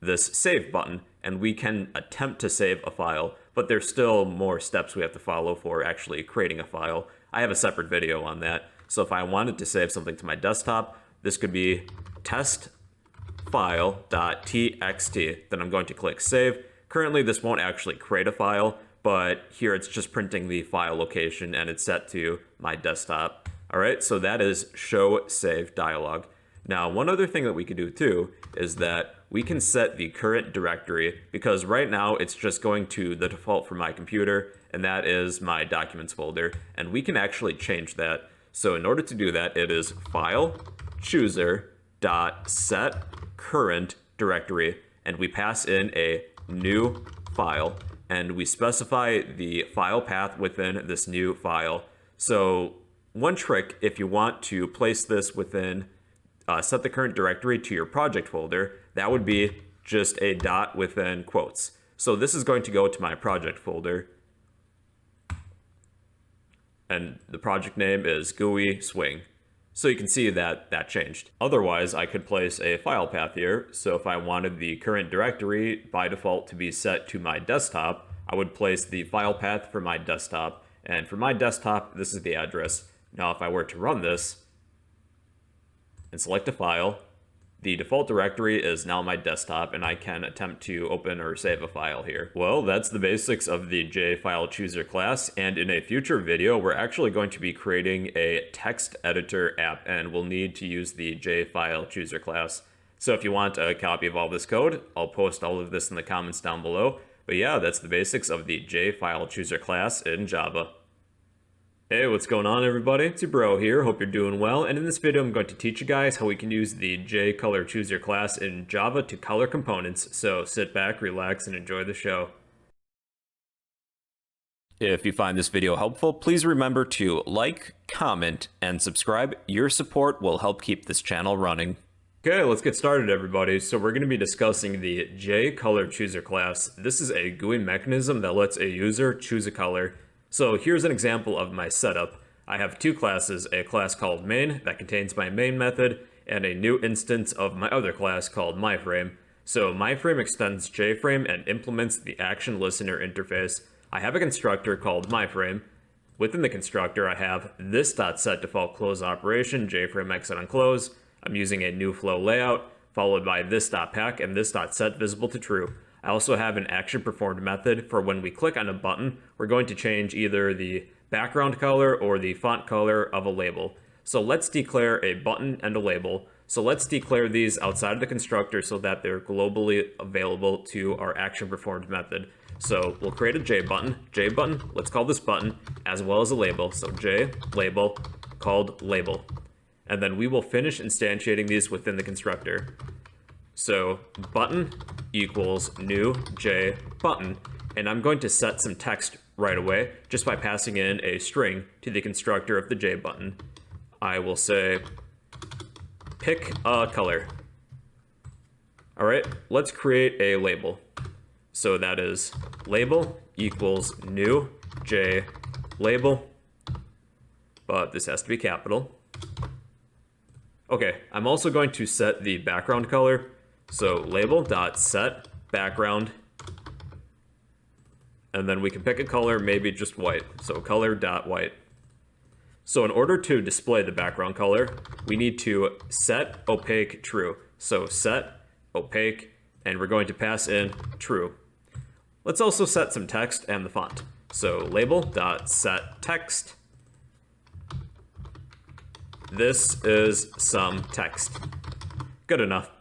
this save button and we can attempt to save a file, but there's still more steps we have to follow for actually creating a file. I have a separate video on that. So if I wanted to save something to my desktop, this could be test file.txt. Then I'm going to click save. Currently this won't actually create a file, but here it's just printing the file location and it's set to my desktop. All right, so that is show save dialog. Now, one other thing that we could do too is that we can set the current directory, because right now it's just going to the default for my computer, and that is my documents folder, and we can actually change that. So in order to do that, it is file chooser dot set current directory, and we pass in a new file, and we specify the file path within this new file. So one trick, if you want to place this within set the current directory to your project folder, that would be just a dot within quotes. So this is going to go to my project folder. and the project name is GUI swing. So you can see that that changed. Otherwise, I could place a file path here. So if I wanted the current directory by default to be set to my desktop, I would place the file path for my desktop. And for my desktop, this is the address. Now, if I were to run this and select a file, the default directory is now my desktop, and I can attempt to open or save a file here. Well, that's the basics of the JFileChooser class, and in a future video, we're actually going to be creating a text editor app, and we'll need to use the JFileChooser class. So if you want a copy of all this code, I'll post all of this in the comments down below. But yeah, that's the basics of the JFileChooser class in Java. Hey, what's going on everybody? It's your bro here, hope you're doing well, and in this video I'm going to teach you guys how we can use the JColorChooser class in Java to color components, so sit back, relax, and enjoy the show. If you find this video helpful, please remember to like, comment, and subscribe. Your support will help keep this channel running. Okay, let's get started everybody. So we're going to be discussing the JColorChooser class. This is a GUI mechanism that lets a user choose a color. So here's an example of my setup. I have two classes, a class called main that contains my main method, and a new instance of my other class called myFrame. So myFrame extends JFrame and implements the action listener interface. I have a constructor called myFrame. Within the constructor, I have this.setDefaultClose close operation, JFrame exit on close. I'm using a new flow layout, followed by this.pack and this.setVisible to true. I also have an action performed method for when we click on a button, we're going to change either the background color or the font color of a label. So let's declare a button and a label. So let's declare these outside of the constructor so that they're globally available to our action performed method. So we'll create a JButton, let's call this button, as well as a label. So JLabel called label. And then we will finish instantiating these within the constructor. So button equals new JButton, and I'm going to set some text right away just by passing in a string to the constructor of the JButton. I will say pick a color. All right, let's create a label. So that is label equals new JLabel, but this has to be capital. Okay, I'm also going to set the background color. So label.set background, and then we can pick a color, maybe just white. So color.white. So in order to display the background color, we need to set opaque true. So set opaque, and we're going to pass in true. Let's also set some text and the font. So label.set text. This is some text. Good enough.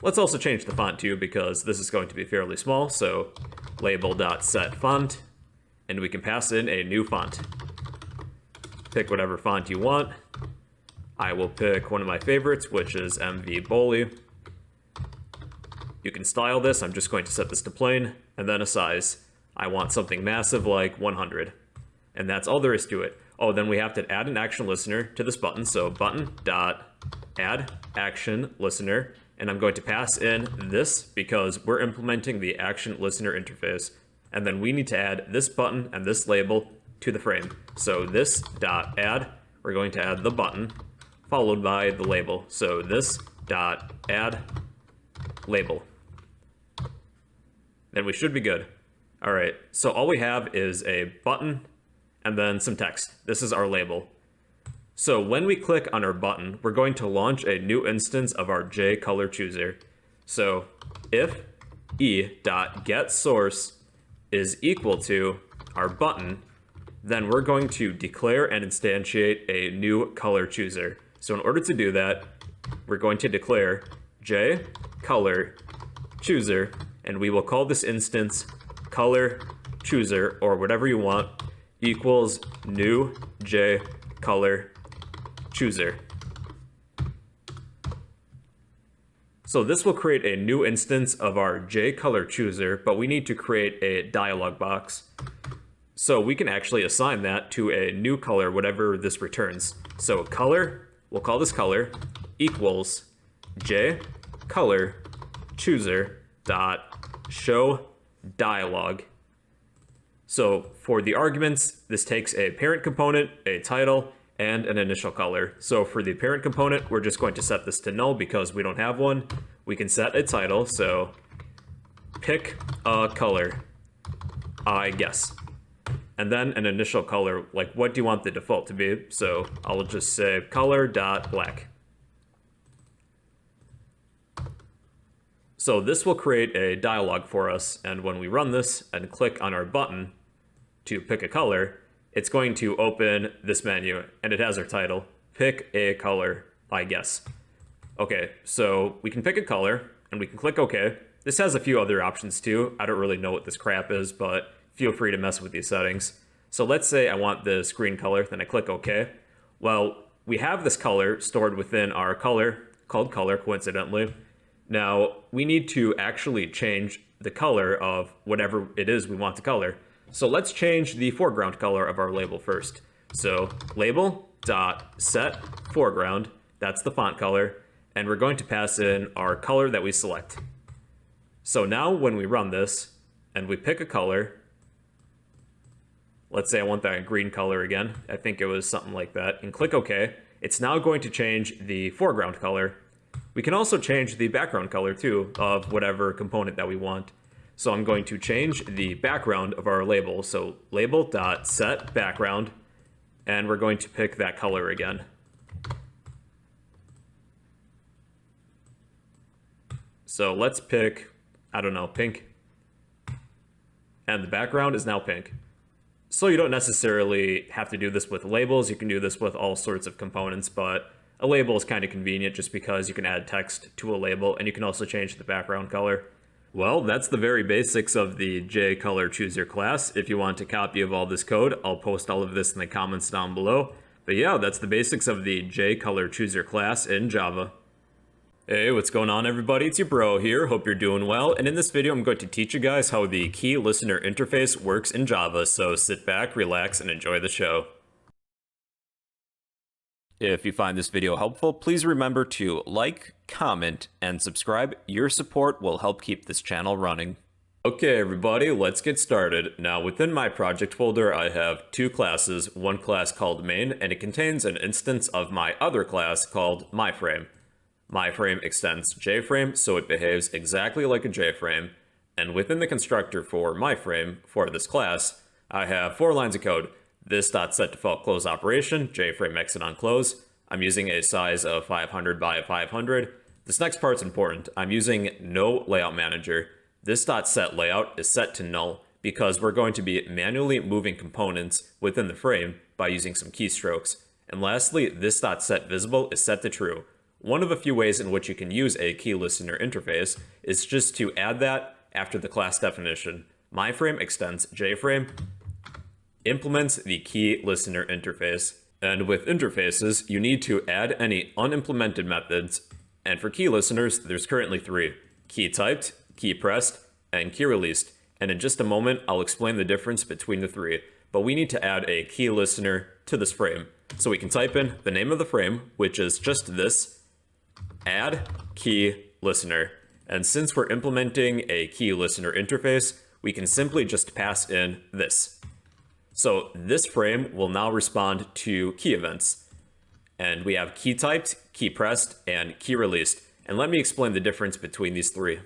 Let's also change the font too, because this is going to be fairly small. So label.set font, and we can pass in a new font. Pick whatever font you want. I will pick one of my favorites, which is MV Bully. You can style this. I'm just going to set this to plain, and then a size. I want something massive like 100. And that's all there is to it. Oh, then we have to add an action listener to this button. So button.add action listener. And I'm going to pass in this because we're implementing the action listener interface. And then we need to add this button and this label to the frame. So this.add, we're going to add the button followed by the label. So this.add label. Then we should be good. All right, so all we have is a button and then some text. This is our label. So when we click on our button, we're going to launch a new instance of our JColorChooser. So if e.getSource is equal to our button, then we're going to declare and instantiate a new color chooser. So in order to do that, we're going to declare JColorChooser, and we will call this instance colorChooser, or whatever you want, equals new JColorChooser. So this will create a new instance of our JColorChooser, but we need to create a dialog box. So we can actually assign that to a new color, whatever this returns. So color, we'll call this color, equals JColorChooser dot show dialog. So for the arguments, this takes a parent component, a title, and an initial color. So for the parent component, we're just going to set this to null because we don't have one. We can set a title, so pick a color, I guess. And then an initial color, like what do you want the default to be? So I'll just say color.black. So this will create a dialog for us, and when we run this and click on our button to pick a color, it's going to open this menu, and it has our title, pick a color, I guess. Okay, so we can pick a color, and we can click OK. This has a few other options too. I don't really know what this crap is, but feel free to mess with these settings. So let's say I want this green color, then I click OK. Well, we have this color stored within our color, called color coincidentally. Now, we need to actually change the color of whatever it is we want to color. So let's change the foreground color of our label first. So label.set foreground, that's the font color, and we're going to pass in our color that we select. So now when we run this and we pick a color, let's say I want that green color again, I think it was something like that, and click OK, it's now going to change the foreground color. We can also change the background color too of whatever component that we want. So I'm going to change the background of our label. So label.set background, and we're going to pick that color again. So let's pick, I don't know, pink. And the background is now pink. So you don't necessarily have to do this with labels. You can do this with all sorts of components, but a label is kind of convenient just because you can add text to a label, and you can also change the background color. Well, that's the very basics of the JColorChooser class. If you want a copy of all this code, I'll post all of this in the comments down below. But yeah, that's the basics of the JColorChooser class in Java. Hey, what's going on everybody? It's your bro here. Hope you're doing well. And in this video, I'm going to teach you guys how the key listener interface works in Java. So sit back, relax, and enjoy the show. If you find this video helpful, please remember to like, comment, and subscribe. Your support will help keep this channel running. Okay everybody, let's get started. Now within my project folder, I have two classes, one class called main, and it contains an instance of my other class called myFrame. MyFrame extends JFrame, so it behaves exactly like a JFrame. And within the constructor for myFrame, for this class, I have 4 lines of code. This.setDefaultClose operation, JFrame exit on close. I'm using a size of 500 by 500. This next part's important. I'm using no layout manager. This.setLayout is set to null because we're going to be manually moving components within the frame by using some keystrokes. And lastly, this.setVisible is set to true. One of a few ways in which you can use a key listener interface is just to add that after the class definition. MyFrame extends JFrame, implements the key listener interface. And with interfaces, you need to add any unimplemented methods. And for key listeners, there's currently 3: key typed, key pressed, and key released. And in just a moment, I'll explain the difference between the 3. But we need to add a key listener to this frame. So we can type in the name of the frame, which is just this, add key listener. And since we're implementing a key listener interface, we can simply just pass in this. So this frame will now respond to key events. And we have key typed, key pressed, and key released. And let me explain the difference between these 3.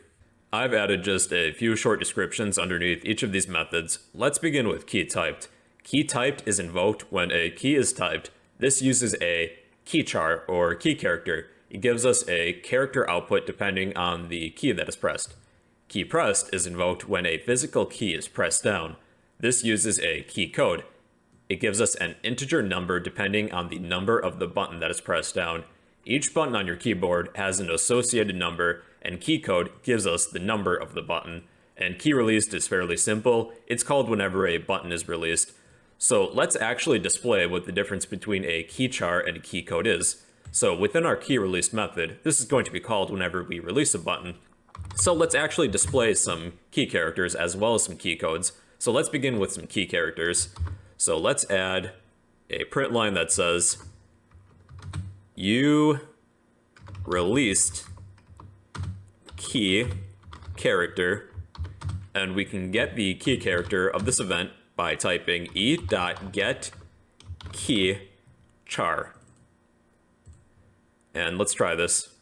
I've added just a few short descriptions underneath each of these methods. Let's begin with key typed. Key typed is invoked when a key is typed. This uses a key char or key character. It gives us a character output depending on the key that is pressed. Key pressed is invoked when a physical key is pressed down. This uses a key code. It gives us an integer number depending on the number of the button that is pressed down. Each button on your keyboard has an associated number, and key code gives us the number of the button. And key released is fairly simple. It's called whenever a button is released. So let's actually display what the difference between a key char and a key code is. So within our key released method, this is going to be called whenever we release a button. So let's actually display some key characters as well as some key codes. So let's begin with some key characters. So let's add a print line that says, you released key character, and we can get the key character of this event by typing e.getKeyChar. And let's try this.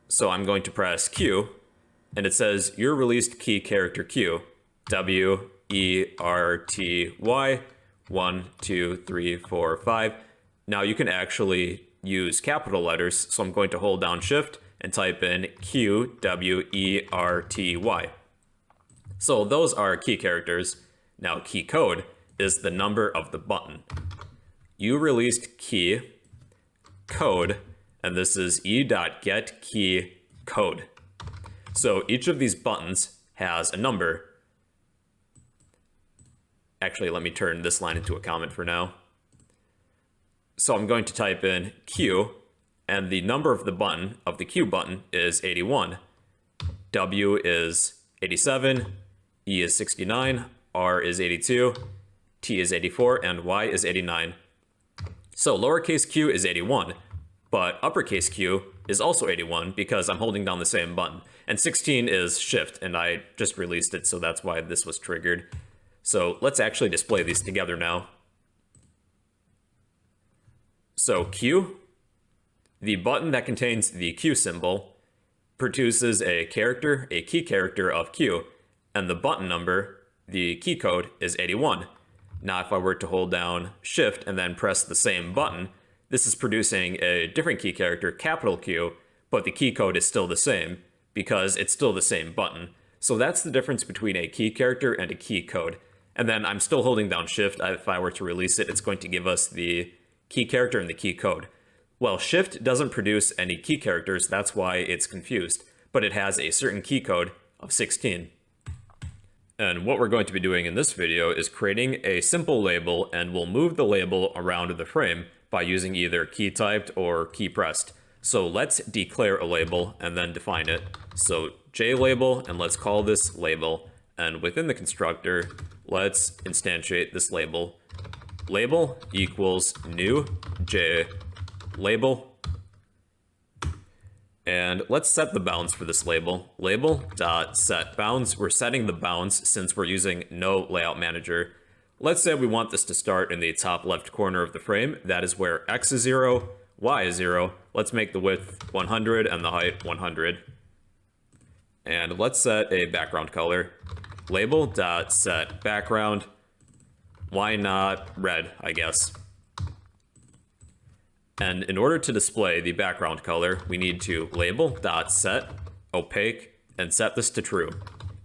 So I'm going to press Q, and it says your released key character Q, WERTY, 1, 2, 3, 4, 5. Now you can actually use capital letters, so I'm going to hold down Shift and type in QWERTY. So those are key characters. Now key code is the number of the button. You released key code, and this is e.getKeyCode. So each of these buttons has a number. Actually, let me turn this line into a comment for now. So I'm going to type in Q, and the number of the button, of the Q button, is 81. W is 87, E is 69, R is 82, T is 84, and Y is 89. So lowercase q is 81, but uppercase Q is also 81 because I'm holding down the same button. And 16 is Shift, and I just released it, so that's why this was triggered. So let's actually display these together now. So Q, the button that contains the Q symbol, produces a character, a key character of Q, and the button number, the key code, is 81. Now if I were to hold down Shift and then press the same button, this is producing a different key character, capital Q, but the key code is still the same because it's still the same button. So that's the difference between a key character and a key code. And then I'm still holding down Shift. If I were to release it, it's going to give us the key character and the key code. Well, Shift doesn't produce any key characters, that's why it's confused, but it has a certain key code of 16. And what we're going to be doing in this video is creating a simple label, and we'll move the label around the frame by using either key typed or key pressed. So let's declare a label and then define it. So JLabel, and let's call this label. And within the constructor, let's instantiate this label. Label equals new JLabel. And let's set the bounds for this label. Label.setBounds. We're setting the bounds since we're using no layout manager. Let's say we want this to start in the top left corner of the frame. That is where X is 0, Y is 0. Let's make the width 100 and the height 100. And let's set a background color. Label.setBackground. Why not red, I guess? And in order to display the background color, we need to label.setOpaque and set this to true,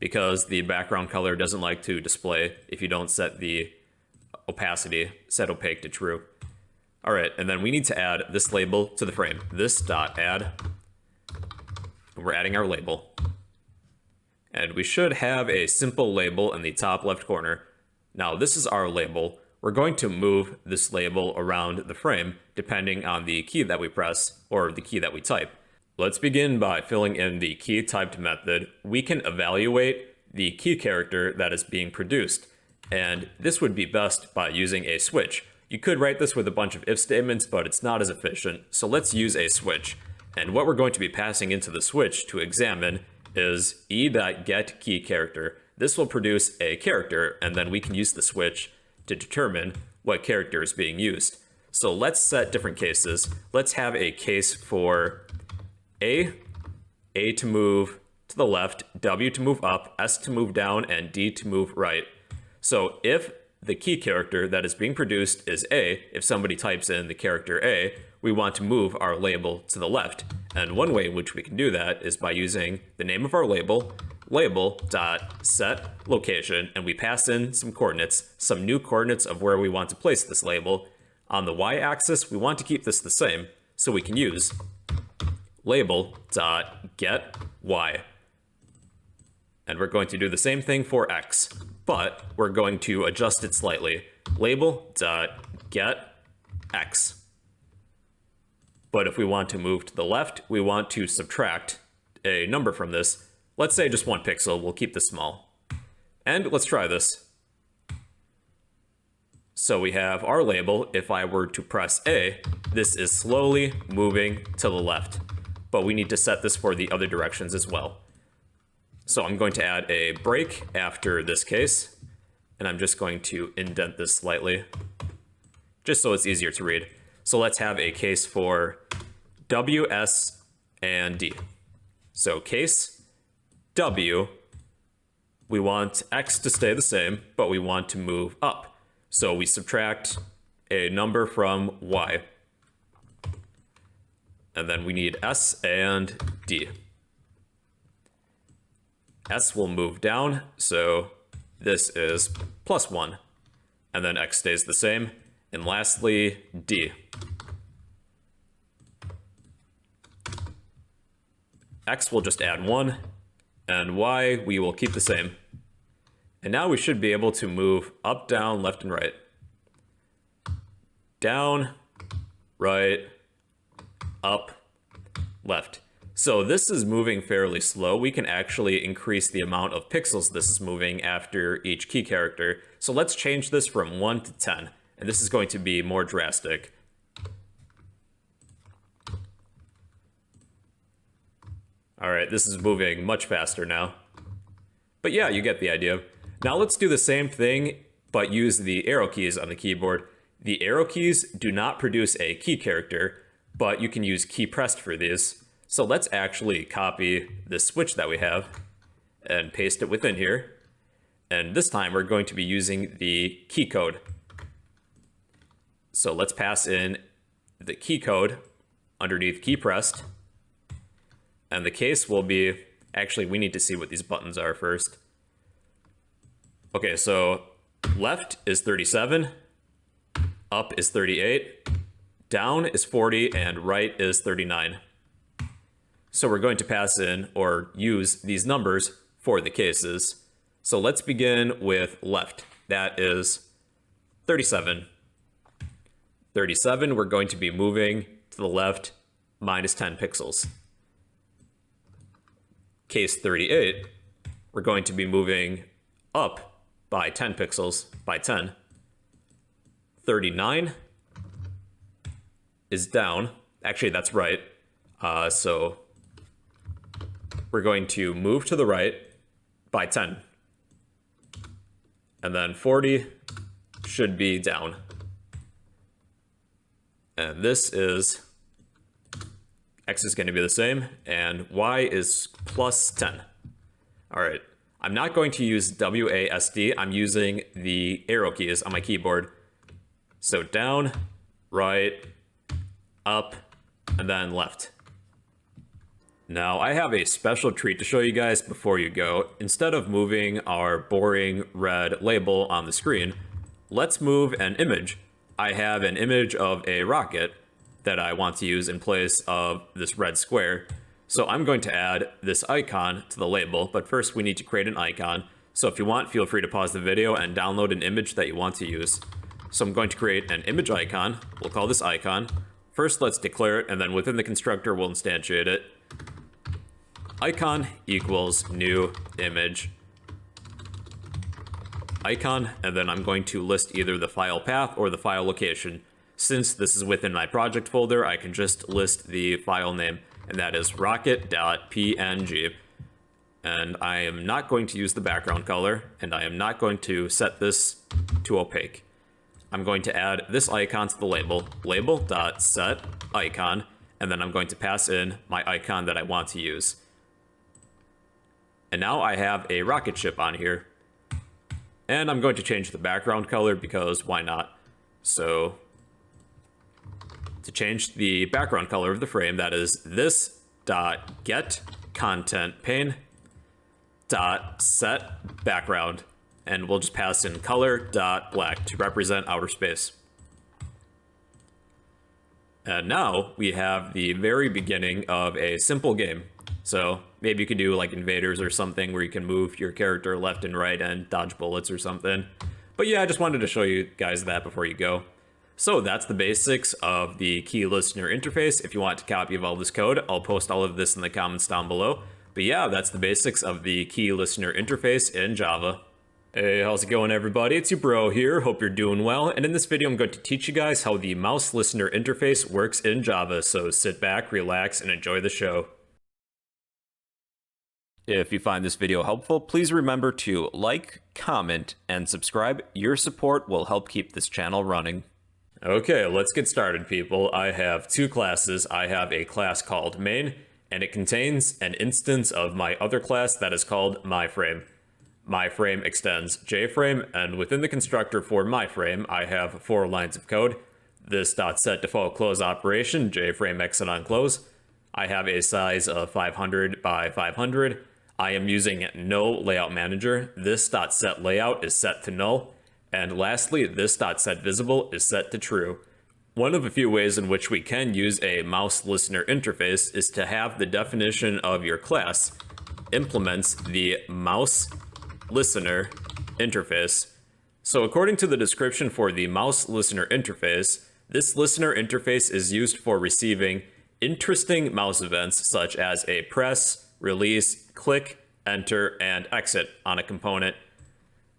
because the background color doesn't like to display if you don't set the opacity, set opaque to true. All right, and then we need to add this label to the frame. This.add. We're adding our label. And we should have a simple label in the top left corner. Now this is our label. We're going to move this label around the frame depending on the key that we press or the key that we type. Let's begin by filling in the key typed method. We can evaluate the key character that is being produced, and this would be best by using a switch. You could write this with a bunch of if statements, but it's not as efficient, so let's use a switch. And what we're going to be passing into the switch to examine is e.getKeyCharacter. This will produce a character, and then we can use the switch to determine what character is being used. So let's set different cases. Let's have a case for A to move to the left, W to move up, S to move down, and D to move right. So if the key character that is being produced is A, if somebody types in the character A, we want to move our label to the left. And one way in which we can do that is by using the name of our label, label.setLocation, and we pass in some coordinates, some new coordinates of where we want to place this label. On the y-axis, we want to keep this the same, so we can use label.getY. And we're going to do the same thing for x, but we're going to adjust it slightly. Label.getX. But if we want to move to the left, we want to subtract a number from this. Let's say just 1 pixel, we'll keep this small. And let's try this. So we have our label. If I were to press A, this is slowly moving to the left, but we need to set this for the other directions as well. So I'm going to add a break after this case, and I'm just going to indent this slightly, just so it's easier to read. So let's have a case for W, S, and D. So case W, we want X to stay the same, but we want to move up. So we subtract a number from Y. And then we need S and D. S will move down, so this is +1. And then X stays the same. And lastly, D. X will just add 1, and Y we will keep the same. And now we should be able to move up, down, left, and right. Down, right, up, left. So this is moving fairly slow. We can actually increase the amount of pixels this is moving after each key character. So let's change this from 1 to 10, and this is going to be more drastic. All right, this is moving much faster now. But yeah, you get the idea. Now let's do the same thing, but use the arrow keys on the keyboard. The arrow keys do not produce a key character, but you can use key pressed for these. So let's actually copy this switch that we have and paste it within here. And this time we're going to be using the key code. So let's pass in the key code underneath key pressed. And the case will be, actually we need to see what these buttons are first. Okay, so left is 37, up is 38, down is 40, and right is 39. So we're going to pass in or use these numbers for the cases. So let's begin with left. That is 37. 37, we're going to be moving to the left minus 10 pixels. Case 38, we're going to be moving up by 10 pixels by 10. 39 is down. Actually, that's right. So we're going to move to the right by 10. And then 40 should be down. And this is, X is going to be the same, and Y is +10. All right, I'm not going to use WASD. I'm using the arrow keys on my keyboard. So down, right, up, and then left. Now I have a special treat to show you guys before you go. Instead of moving our boring red label on the screen, let's move an image. I have an image of a rocket that I want to use in place of this red square. So I'm going to add this icon to the label, but first we need to create an icon. So if you want, feel free to pause the video and download an image that you want to use. So I'm going to create an image icon. We'll call this icon. First, let's declare it, and then within the constructor, we'll instantiate it. Icon equals new image icon, and then I'm going to list either the file path or the file location. Since this is within my project folder, I can just list the file name, and that is rocket.png. And I am not going to use the background color, and I am not going to set this to opaque. I'm going to add this icon to the label, label.setIcon, and then I'm going to pass in my icon that I want to use. And now I have a rocket ship on here. And I'm going to change the background color because why not? So to change the background color of the frame, that is this.getContentPane.setBackground, and we'll just pass in color.black to represent outer space. And now we have the very beginning of a simple game. So maybe you could do like Invaders or something where you can move your character left and right and dodge bullets or something. But yeah, I just wanted to show you guys that before you go. So that's the basics of the key listener interface. If you want a copy of all this code, I'll post all of this in the comments down below. But yeah, that's the basics of the key listener interface in Java. Hey, how's it going everybody? It's your bro here, hope you're doing well, and in this video I'm going to teach you guys how the mouse listener interface works in Java, so sit back, relax, and enjoy the show. If you find this video helpful, please remember to like, comment, and subscribe. Your support will help keep this channel running. Okay, let's get started, people. I have two classes. I have a class called main, and it contains an instance of my other class that is called myFrame. MyFrame extends JFrame, and within the constructor for MyFrame, I have 4 lines of code. This .setDefaultClose operation, JFrame exit on close. I have a size of 500 by 500. I am using no layout manager. This .setLayout is set to null. And lastly, this .setVisible is set to true. One of a few ways in which we can use a mouse listener interface is to have the definition of your class implements the mouse listener interface. So according to the description for the mouse listener interface, this listener interface is used for receiving interesting mouse events such as a press, release, click, enter, and exit on a component.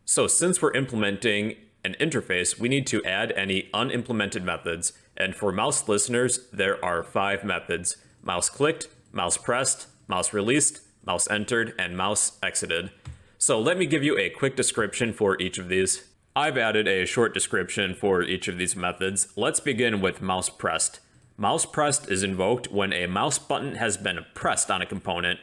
So since we're implementing an interface, we need to add any unimplemented methods. And for mouse listeners, there are 5 methods: mouse clicked, mouse pressed, mouse released, mouse entered, and mouse exited. So let me give you a quick description for each of these. I've added a short description for each of these methods. Let's begin with mouse pressed. Mouse pressed is invoked when a mouse button has been pressed on a component.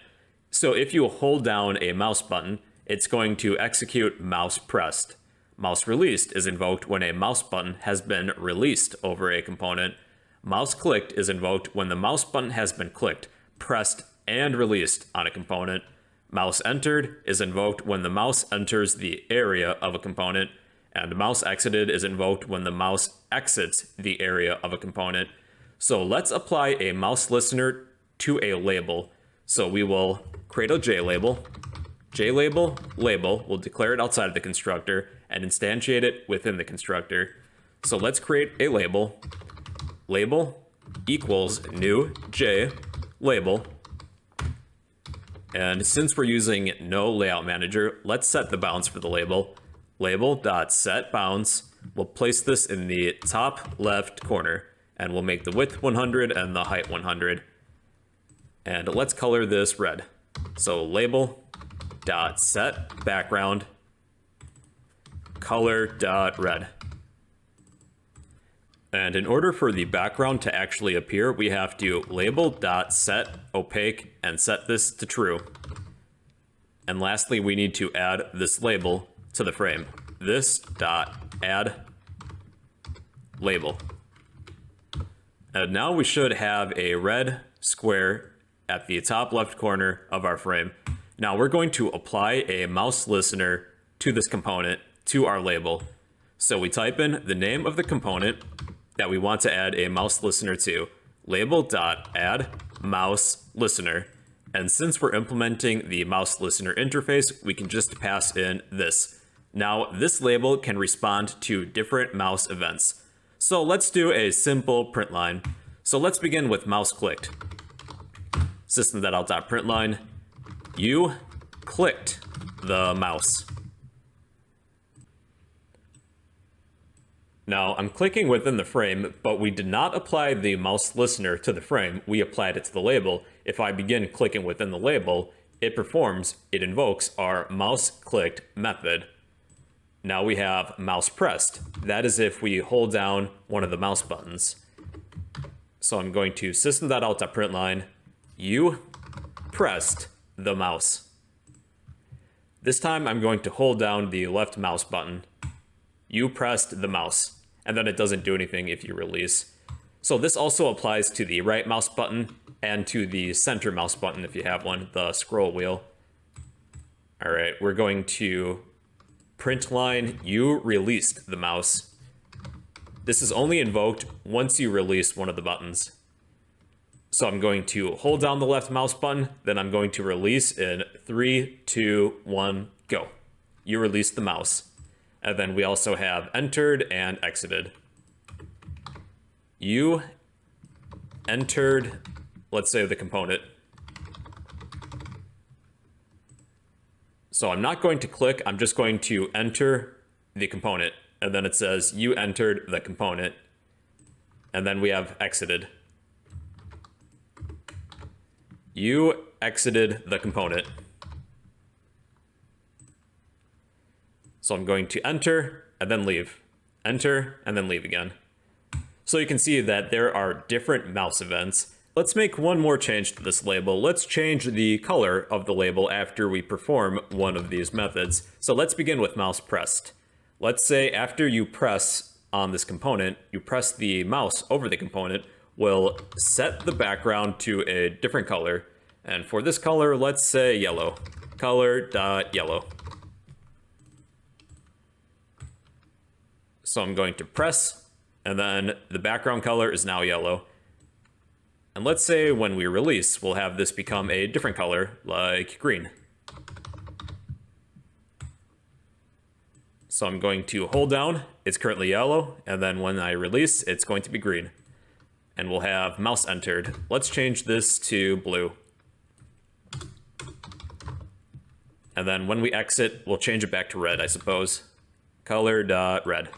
So if you hold down a mouse button, it's going to execute mouse pressed. Mouse released is invoked when a mouse button has been released over a component. Mouse clicked is invoked when the mouse button has been clicked, pressed, and released on a component. Mouse entered is invoked when the mouse enters the area of a component. And mouse exited is invoked when the mouse exits the area of a component. So let's apply a mouse listener to a label. So we will create a JLabel. JLabel, label, we'll declare it outside of the constructor and instantiate it within the constructor. So let's create a label. Label equals new J label. And since we're using no layout manager, let's set the bounds for the label. Label.setBounds. We'll place this in the top left corner, and we'll make the width 100 and the height 100. And let's color this red. So label.set background color.red. And in order for the background to actually appear, we have to label.set opaque and set this to true. And lastly, we need to add this label to the frame. This.add label. And now we should have a red square at the top left corner of our frame. Now we're going to apply a mouse listener to this component, to our label. So we type in the name of the component that we want to add a mouse listener to, label.add mouse listener. And since we're implementing the mouse listener interface, we can just pass in this. Now this label can respond to different mouse events. So let's do a simple print line. So let's begin with mouse clicked. System.out.println, you clicked the mouse. Now I'm clicking within the frame, but we did not apply the mouse listener to the frame, we applied it to the label. If I begin clicking within the label, it invokes our mouse clicked method. Now we have mouse pressed. That is if we hold down one of the mouse buttons. So I'm going to system.out.println, you pressed the mouse. This time I'm going to hold down the left mouse button. You pressed the mouse, and then it doesn't do anything if you release. So this also applies to the right mouse button and to the center mouse button if you have one, the scroll wheel. All right, we're going to print line, you released the mouse. This is only invoked once you release one of the buttons. So I'm going to hold down the left mouse button, then I'm going to release in 3, 2, 1, go. You released the mouse. And then we also have entered and exited. You entered, let's say, the component. So I'm not going to click, I'm just going to enter the component. And then it says you entered the component. And then we have exited. You exited the component. So I'm going to enter and then leave. Enter and then leave again. So you can see that there are different mouse events. Let's make one more change to this label. Let's change the color of the label after we perform one of these methods. So let's begin with mouse pressed. Let's say after you press on this component, you press the mouse over the component, we'll set the background to a different color. And for this color, let's say yellow. Color.yellow. So I'm going to press, and then the background color is now yellow. And let's say when we release, we'll have this become a different color, like green. So I'm going to hold down, it's currently yellow, and then when I release, it's going to be green. And we'll have mouse entered. Let's change this to blue. And then when we exit, we'll change it back to red, I suppose. Color.red.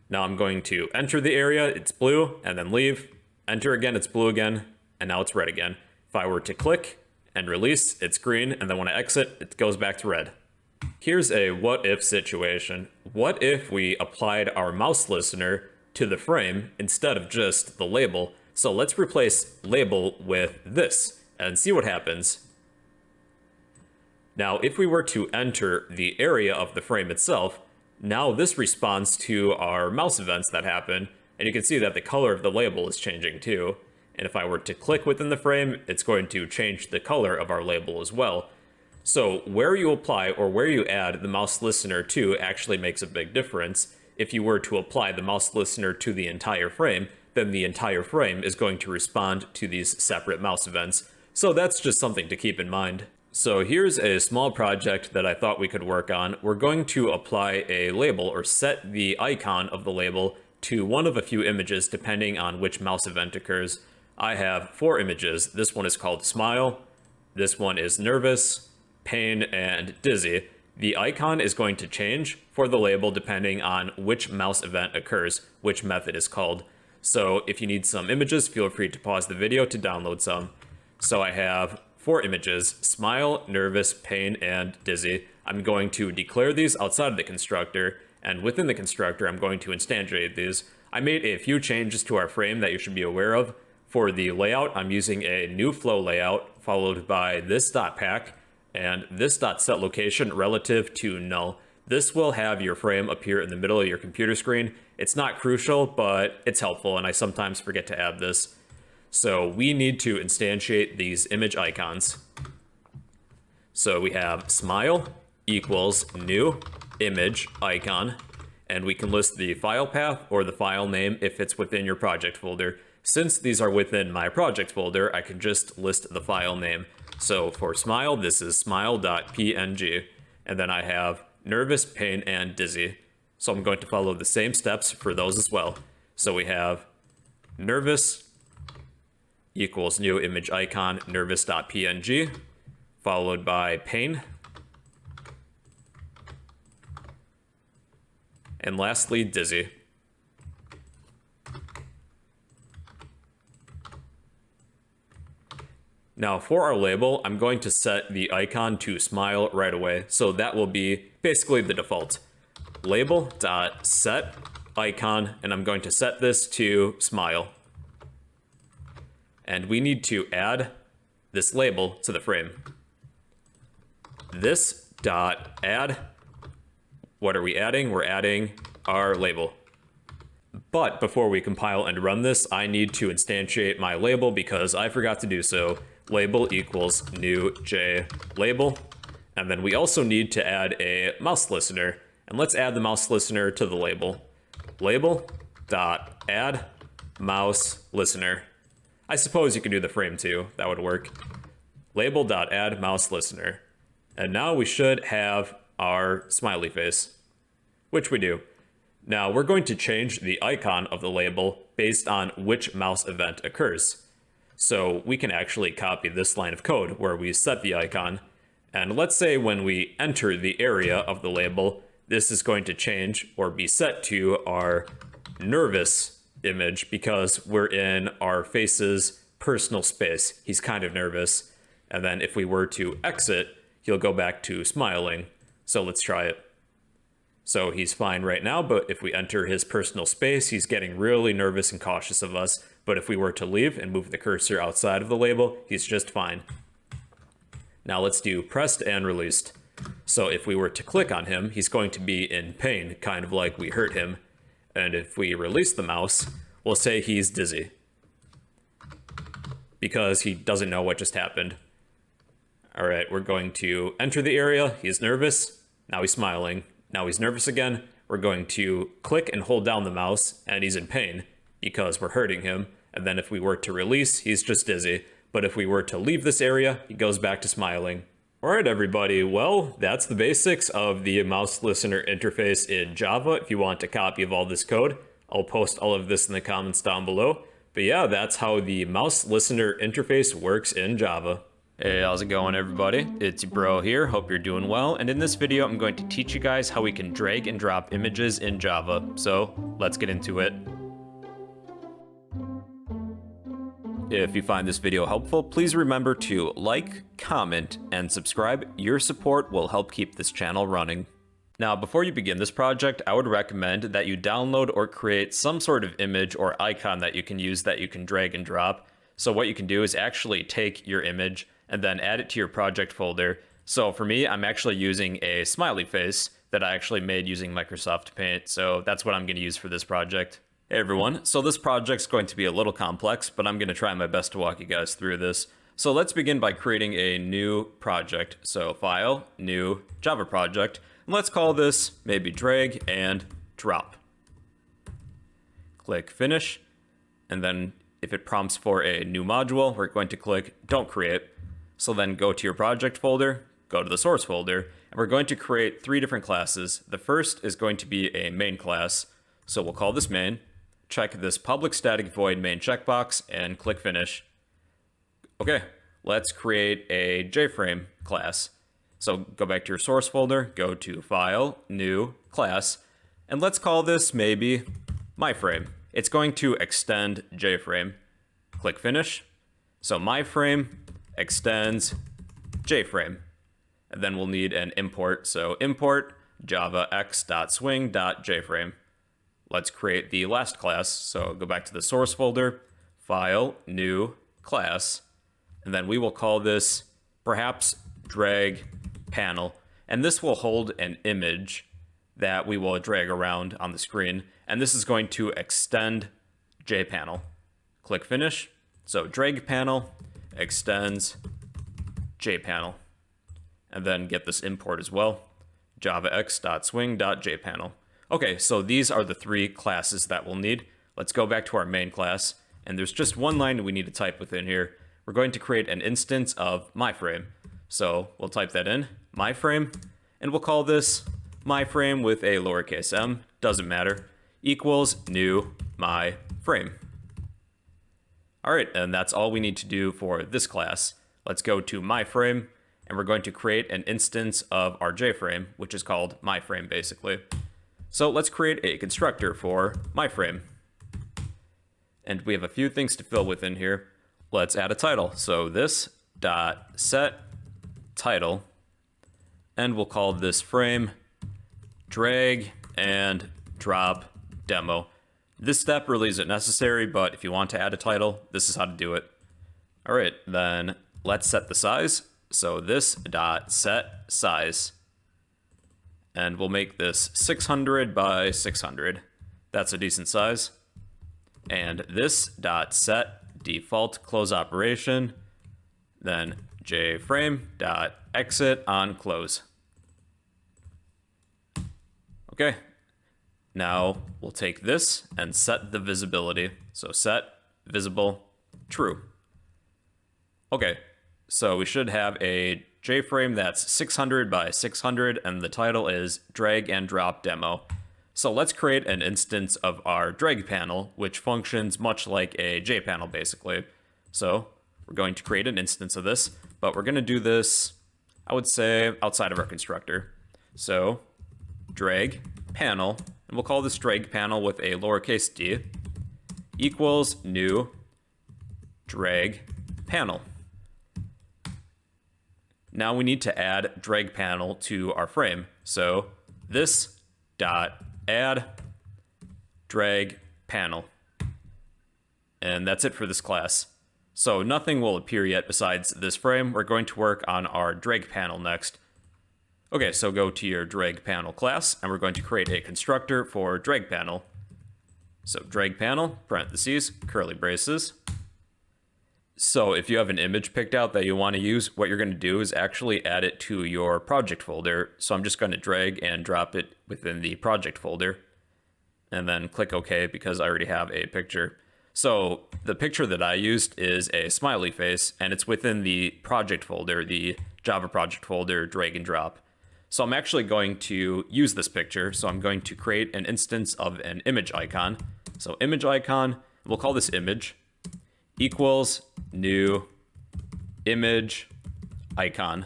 Now I'm going to enter the area, it's blue, and then leave. Enter again, it's blue again, and now it's red again. If I were to click and release, it's green, and then when I exit, it goes back to red. Here's a what if situation. What if we applied our mouse listener to the frame instead of just the label? So let's replace label with this and see what happens. Now, if we were to enter the area of the frame itself, now this responds to our mouse events that happen, and you can see that the color of the label is changing too. And if I were to click within the frame, it's going to change the color of our label as well. So where you apply or where you add the mouse listener to actually makes a big difference. If you were to apply the mouse listener to the entire frame, then the entire frame is going to respond to these separate mouse events. So that's just something to keep in mind. So here's a small project that I thought we could work on. We're going to apply a label or set the icon of the label to one of a few images depending on which mouse event occurs. I have 4 images. This one is called smile. This one is nervous, pain, and dizzy. The icon is going to change for the label depending on which mouse event occurs, which method is called. So if you need some images, feel free to pause the video to download some. So I have 4 images, smile, nervous, pain, and dizzy. I'm going to declare these outside of the constructor, and within the constructor, I'm going to instantiate these. I made a few changes to our frame that you should be aware of. For the layout, I'm using a new flow layout, followed by this.pack, and this.setLocation relative to null. This will have your frame appear in the middle of your computer screen. It's not crucial, but it's helpful, and I sometimes forget to add this. So we need to instantiate these image icons. So we have smile equals new image icon, and we can list the file path or the file name if it's within your project folder. Since these are within my project folder, I can just list the file name. So for smile, this is smile.png, and then I have nervous, pain, and dizzy. So I'm going to follow the same steps for those as well. So we have nervous equals new image icon nervous.png, followed by pain, and lastly dizzy. Now for our label, I'm going to set the icon to smile right away, so that will be basically the default. Label.set icon, and I'm going to set this to smile. And we need to add this label to the frame. This.add, what are we adding? We're adding our label. But before we compile and run this, I need to instantiate my label because I forgot to do so. Label equals new j label. And then we also need to add a mouse listener. And let's add the mouse listener to the label. Label.add mouse listener. I suppose you could do the frame too, that would work. Label.add mouse listener. And now we should have our smiley face, which we do. Now we're going to change the icon of the label based on which mouse event occurs. So we can actually copy this line of code where we set the icon. And let's say when we enter the area of the label, this is going to change or be set to our nervous image because we're in our face's personal space. He's kind of nervous. And then if we were to exit, he'll go back to smiling. So let's try it. So he's fine right now, but if we enter his personal space, he's getting really nervous and cautious of us. But if we were to leave and move the cursor outside of the label, he's just fine. Now let's do pressed and released. So if we were to click on him, he's going to be in pain, kind of like we hurt him. And if we release the mouse, we'll say he's dizzy, because he doesn't know what just happened. All right, we're going to enter the area. He's nervous. Now he's smiling. Now he's nervous again. We're going to click and hold down the mouse, and he's in pain because we're hurting him. And then if we were to release, he's just dizzy. But if we were to leave this area, he goes back to smiling. All right, everybody. Well, that's the basics of the mouse listener interface in Java. If you want a copy of all this code, I'll post all of this in the comments down below. But yeah, that's how the mouse listener interface works in Java. Hey, how's it going, everybody? It's your bro here. Hope you're doing well. And in this video, I'm going to teach you guys how we can drag and drop images in Java. So let's get into it. If you find this video helpful, please remember to like, comment, and subscribe. Your support will help keep this channel running. Now, before you begin this project, I would recommend that you download or create some sort of image or icon that you can use that you can drag and drop. So what you can do is actually take your image and then add it to your project folder. So for me, I'm actually using a smiley face that I actually made using Microsoft Paint. So that's what I'm going to use for this project. Hey everyone, so this project's going to be a little complex, but I'm going to try my best to walk you guys through this. So let's begin by creating a new project. So File, New, Java Project, and let's call this maybe Drag and Drop. Click Finish, and then if it prompts for a new module, we're going to click Don't Create. So then go to your project folder, go to the source folder, and we're going to create 3 different classes. The first is going to be a main class, so we'll call this main. Check this public static void main checkbox and click Finish. Okay, let's create a JFrame class. So go back to your source folder, go to File, New, Class, and let's call this maybe MyFrame. It's going to extend JFrame. Click Finish. So MyFrame extends JFrame. And then we'll need an import. So import javax.swing.jframe. Let's create the last class. So go back to the source folder, File, New, Class, and then we will call this perhaps Drag Panel. And this will hold an image that we will drag around on the screen. And this is going to extend JPanel. Click Finish. So Drag Panel extends JPanel. And then get this import as well, javax.swing.jpanel. Okay, so these are the 3 classes that we'll need. Let's go back to our main class, and there's just one line we need to type within here. We're going to create an instance of MyFrame. So we'll type that in, MyFrame, and we'll call this MyFrame with a lowercase m, doesn't matter, equals new MyFrame. All right, and that's all we need to do for this class. Let's go to MyFrame, and we're going to create an instance of our JFrame, which is called MyFrame basically. So let's create a constructor for MyFrame. And we have a few things to fill within here. Let's add a title. So this dot set title, and we'll call this frame drag and drop demo. This step really isn't necessary, but if you want to add a title, this is how to do it. All right, then let's set the size. So this dot set size, and we'll make this 600 by 600. That's a decent size. And this dot set default close operation, then jframe dot exit on close. Okay, now we'll take this and set the visibility. So set visible true. Okay, so we should have a JFrame that's 600 by 600, and the title is drag and drop demo. So let's create an instance of our drag panel, which functions much like a JPanel basically. So we're going to create an instance of this, but we're going to do this, I would say, outside of our constructor. So drag panel, and we'll call this drag panel with a lowercase d, equals new drag panel. Now we need to add drag panel to our frame. So this dot add drag panel. And that's it for this class. So nothing will appear yet besides this frame. We're going to work on our drag panel next. Okay, so go to your drag panel class, and we're going to create a constructor for drag panel. So drag panel, parentheses, curly braces. So if you have an image picked out that you want to use, what you're going to do is actually add it to your project folder. So I'm just going to drag and drop it within the project folder, and then click OK because I already have a picture. So the picture that I used is a smiley face, and it's within the project folder, the Java project folder, drag and drop. So I'm actually going to use this picture. So I'm going to create an instance of an image icon. So image icon, we'll call this image, equals new image icon.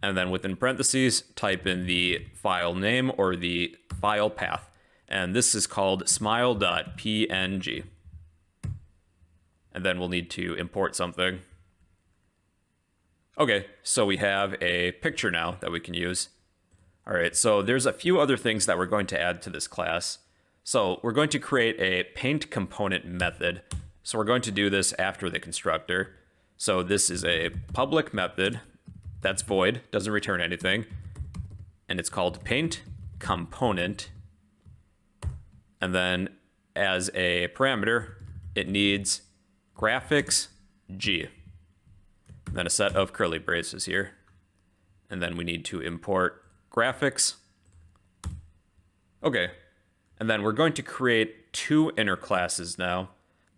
And then within parentheses, type in the file name or the file path. And this is called smile.png. And then we'll need to import something. Okay, so we have a picture now that we can use. All right, so there's a few other things that we're going to add to this class. So we're going to create a paint component method. So we're going to do this after the constructor. So this is a public method that's void, doesn't return anything. And it's called paint component. And then as a parameter, it needs graphics G. Then a set of curly braces here. And then we need to import graphics. Okay. And then we're going to create two inner classes now.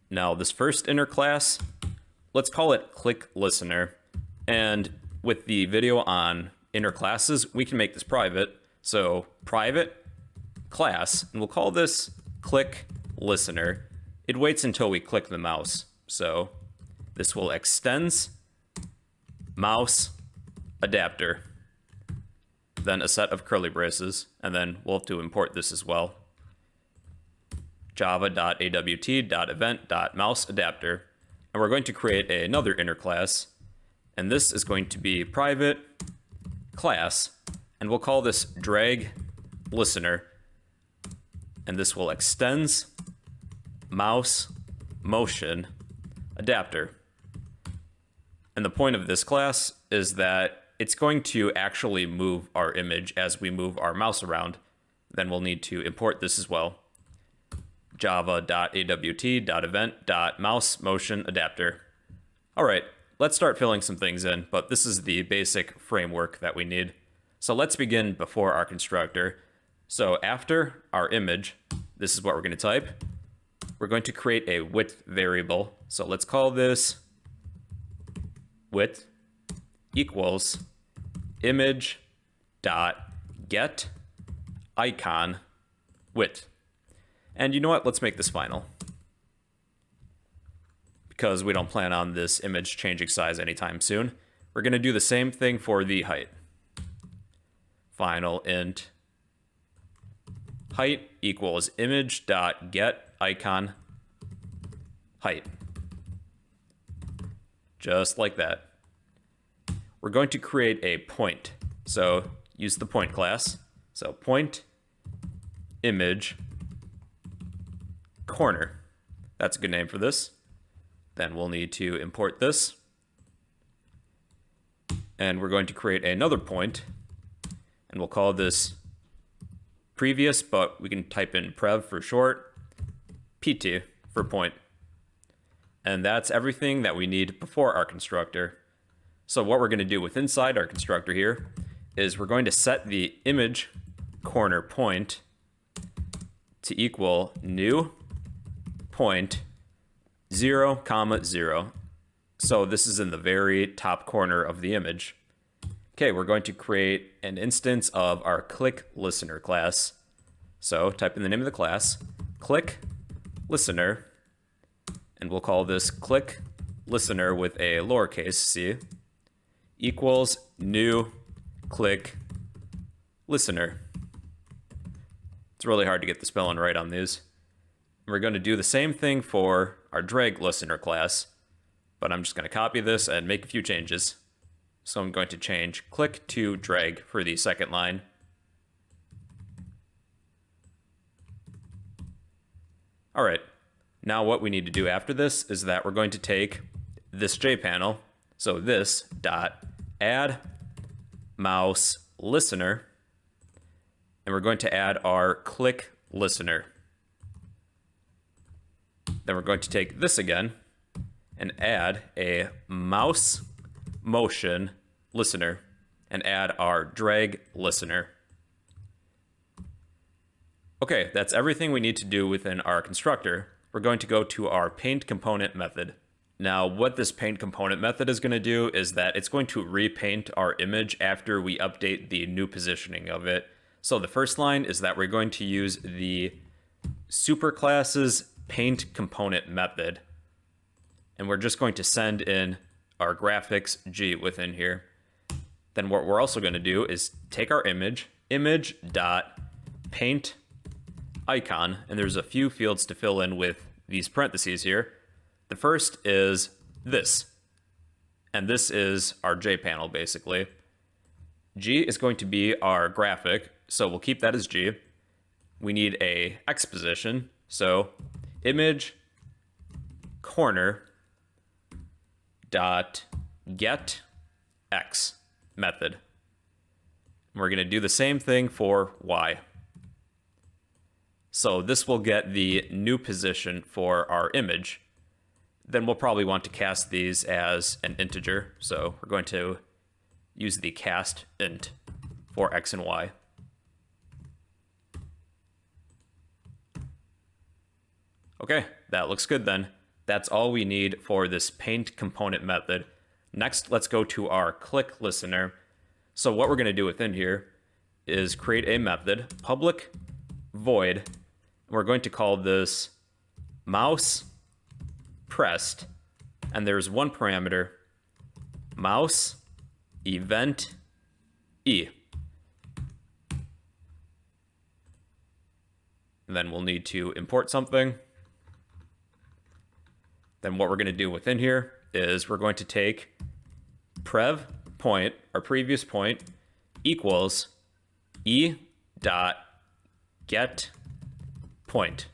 Now this first inner class, let's call it click listener. And with the video on inner classes, we can make this private. So private class, and we'll call this click listener. It waits until we click the mouse. So this will extends mouse adapter, then a set of curly braces, and then we'll have to import this as well. java.awt.event.mouseAdapter, and we're going to create another inner class, and this is going to be private class, and we'll call this drag listener, and this will extends mouse motion adapter. And the point of this class is that it's going to actually move our image as we move our mouse around. Then we'll need to import this as well. java.awt.event.mouseMotionAdapter. All right, let's start filling some things in, but this is the basic framework that we need. So let's begin before our constructor. So after our image, this is what we're going to type. We're going to create a width variable. So let's call this width equals image dot get icon width. And you know what? Let's make this final, because we don't plan on this image changing size anytime soon. We're going to do the same thing for the height. Final int height equals image dot get icon height. Just like that. We're going to create a point. So use the point class. So point image corner. That's a good name for this. Then we'll need to import this. And we're going to create another point. And we'll call this previous, but we can type in prev for short, pt for point. And that's everything that we need before our constructor. So what we're going to do with inside our constructor here is we're going to set the image corner point to equal new point 0, 0. So this is in the very top corner of the image. Okay, we're going to create an instance of our click listener class. So type in the name of the class, click listener, and we'll call this click listener with a lowercase c equals new click listener. It's really hard to get the spelling right on these. We're going to do the same thing for our drag listener class, but I'm just going to copy this and make a few changes. So I'm going to change click to drag for the second line. All right, now what we need to do after this is that we're going to take this JPanel, so this dot add mouse listener, and we're going to add our click listener. Then we're going to take this again and add a mouse motion listener and add our drag listener. Okay, that's everything we need to do within our constructor. We're going to go to our paint component method. Now, what this paint component method is going to do is that it's going to repaint our image after we update the new positioning of it. So the first line is that we're going to use the superclass's paint component method. And we're just going to send in our graphics G within here. Then what we're also going to do is take our image.paint icon, and there's a few fields to fill in with these parentheses here. The first is this, and this is our JPanel basically. G is going to be our graphic, so we'll keep that as G. We need a X position, so image corner dot get X method. We're going to do the same thing for Y. So this will get the new position for our image. Then we'll probably want to cast these as an integer. So we're going to use the cast int for X and Y. Okay, that looks good then. That's all we need for this paint component method. Next, let's go to our click listener. So what we're going to do within here is create a method, public void. We're going to call this mouse pressed, and there's one parameter, mouse event E. And then we'll need to import something. Then what we're going to do within here is we're going to take prev point, our previous point, equals E dot get point.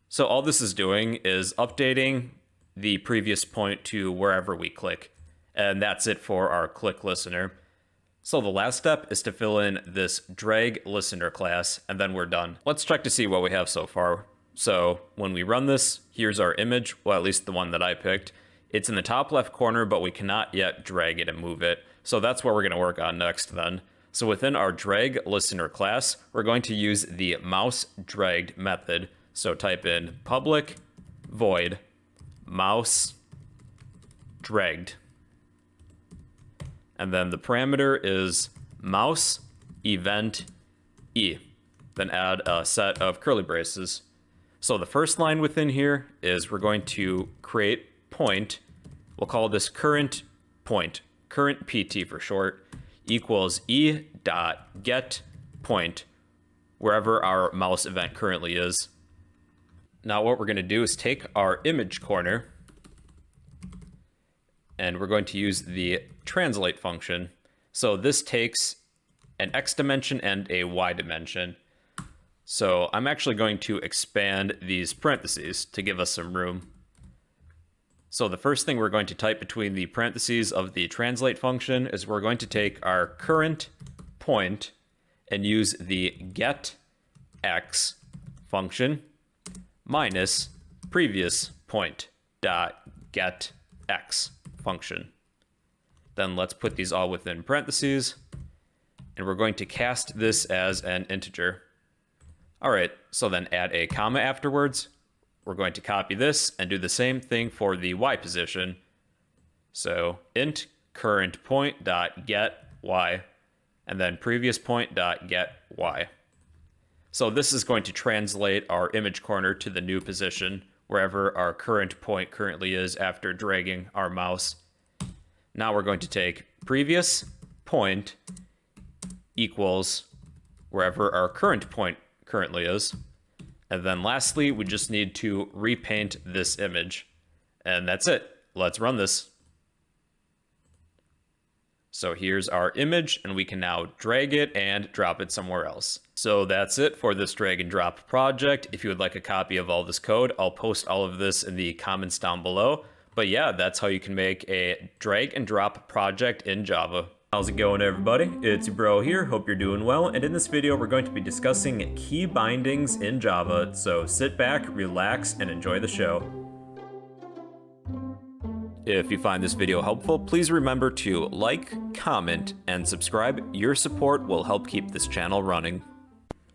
So all this is doing is updating the previous point to wherever we click. And that's it for our click listener. So the last step is to fill in this drag listener class, and then we're done. Let's check to see what we have so far. So when we run this, here's our image, well, at least the one that I picked. It's in the top left corner, but we cannot yet drag it and move it. So that's what we're going to work on next then. So within our drag listener class, we're going to use the mouse dragged method. So type in public void mouse dragged. And then the parameter is mouse event E. Then add a set of curly braces. So the first line within here is we're going to create point. We'll call this current point, current PT for short, equals E dot get point, wherever our mouse event currently is. Now what we're going to do is take our image corner, and we're going to use the translate function. So this takes an X dimension and a Y dimension. So I'm actually going to expand these parentheses to give us some room. So the first thing we're going to type between the parentheses of the translate function is we're going to take our current point and use the get X function minus previous point dot get X function. Then let's put these all within parentheses, and we're going to cast this as an integer. All right, so then add a comma afterwards. We're going to copy this and do the same thing for the Y position. So int current point dot get Y, and then previous point dot get Y. So this is going to translate our image corner to the new position, wherever our current point currently is after dragging our mouse. Now we're going to take previous point equals wherever our current point currently is. And then lastly, we just need to repaint this image. And that's it. Let's run this. So here's our image, and we can now drag it and drop it somewhere else. So that's it for this drag and drop project. If you would like a copy of all this code, I'll post all of this in the comments down below. But yeah, that's how you can make a drag and drop project in Java. How's it going, everybody? It's your bro here. Hope you're doing well. And in this video, we're going to be discussing key bindings in Java. So sit back, relax, and enjoy the show. If you find this video helpful, please remember to like, comment, and subscribe. Your support will help keep this channel running.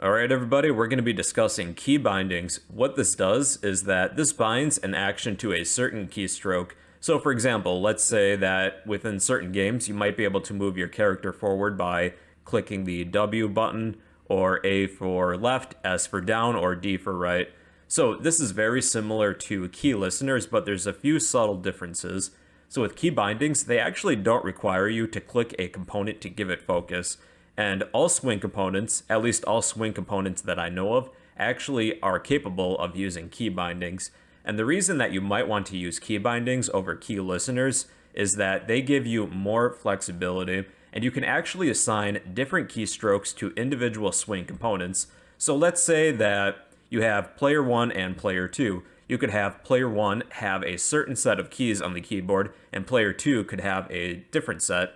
Alright everybody, we're going to be discussing key bindings. What this does is that this binds an action to a certain keystroke. So for example, let's say that within certain games, you might be able to move your character forward by clicking the W button, or A for left, S for down, or D for right. So this is very similar to key listeners, but there's a few subtle differences. So with key bindings, they actually don't require you to click a component to give it focus. And all Swing components, at least all Swing components that I know of, actually are capable of using key bindings. And the reason that you might want to use key bindings over key listeners is that they give you more flexibility, and you can actually assign different keystrokes to individual Swing components. So let's say that you have player 1 and player 2. You could have player 1 have a certain set of keys on the keyboard, and player 2 could have a different set.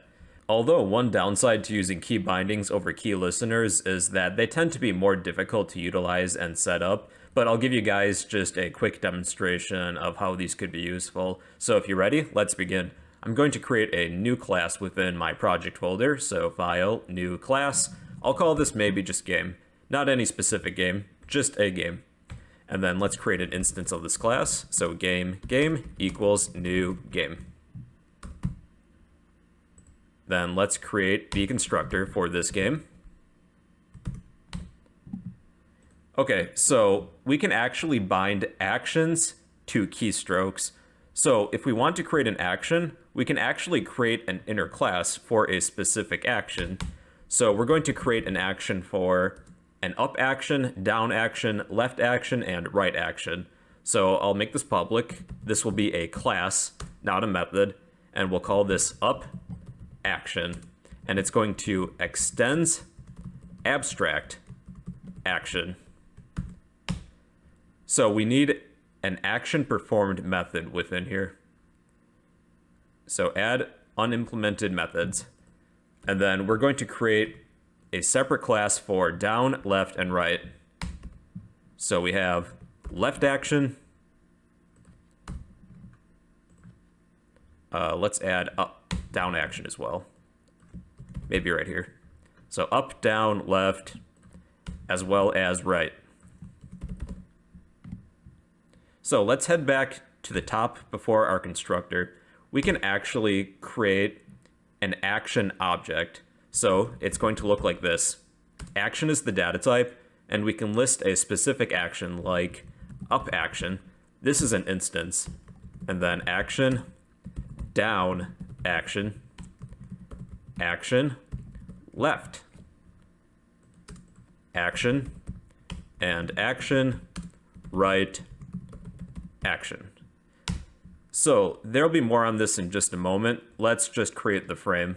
Although one downside to using key bindings over key listeners is that they tend to be more difficult to utilize and set up, but I'll give you guys just a quick demonstration of how these could be useful. So if you're ready, let's begin. I'm going to create a new class within my project folder, so File, New Class. I'll call this maybe just Game. Not any specific game, just a game. And then let's create an instance of this class. So game equals new game. Then let's create the constructor for this game. Okay, so we can actually bind actions to keystrokes. So if we want to create an action, we can actually create an inner class for a specific action. So we're going to create an action for an up action, down action, left action, and right action. So I'll make this public. This will be a class, not a method, and we'll call this up action. And it's going to extends abstract action. So we need an action performed method within here. So add unimplemented methods. And then we're going to create a separate class for down, left, and right. So we have left action. Let's add up, down action as well. Maybe right here. So up, down, left, as well as right. So let's head back to the top before our constructor. We can actually create an action object. So it's going to look like this. Action is the data type, and we can list a specific action like up action. This is an instance. And then action, down action, action, left, action, and action, right, action. So there'll be more on this in just a moment. Let's just create the frame.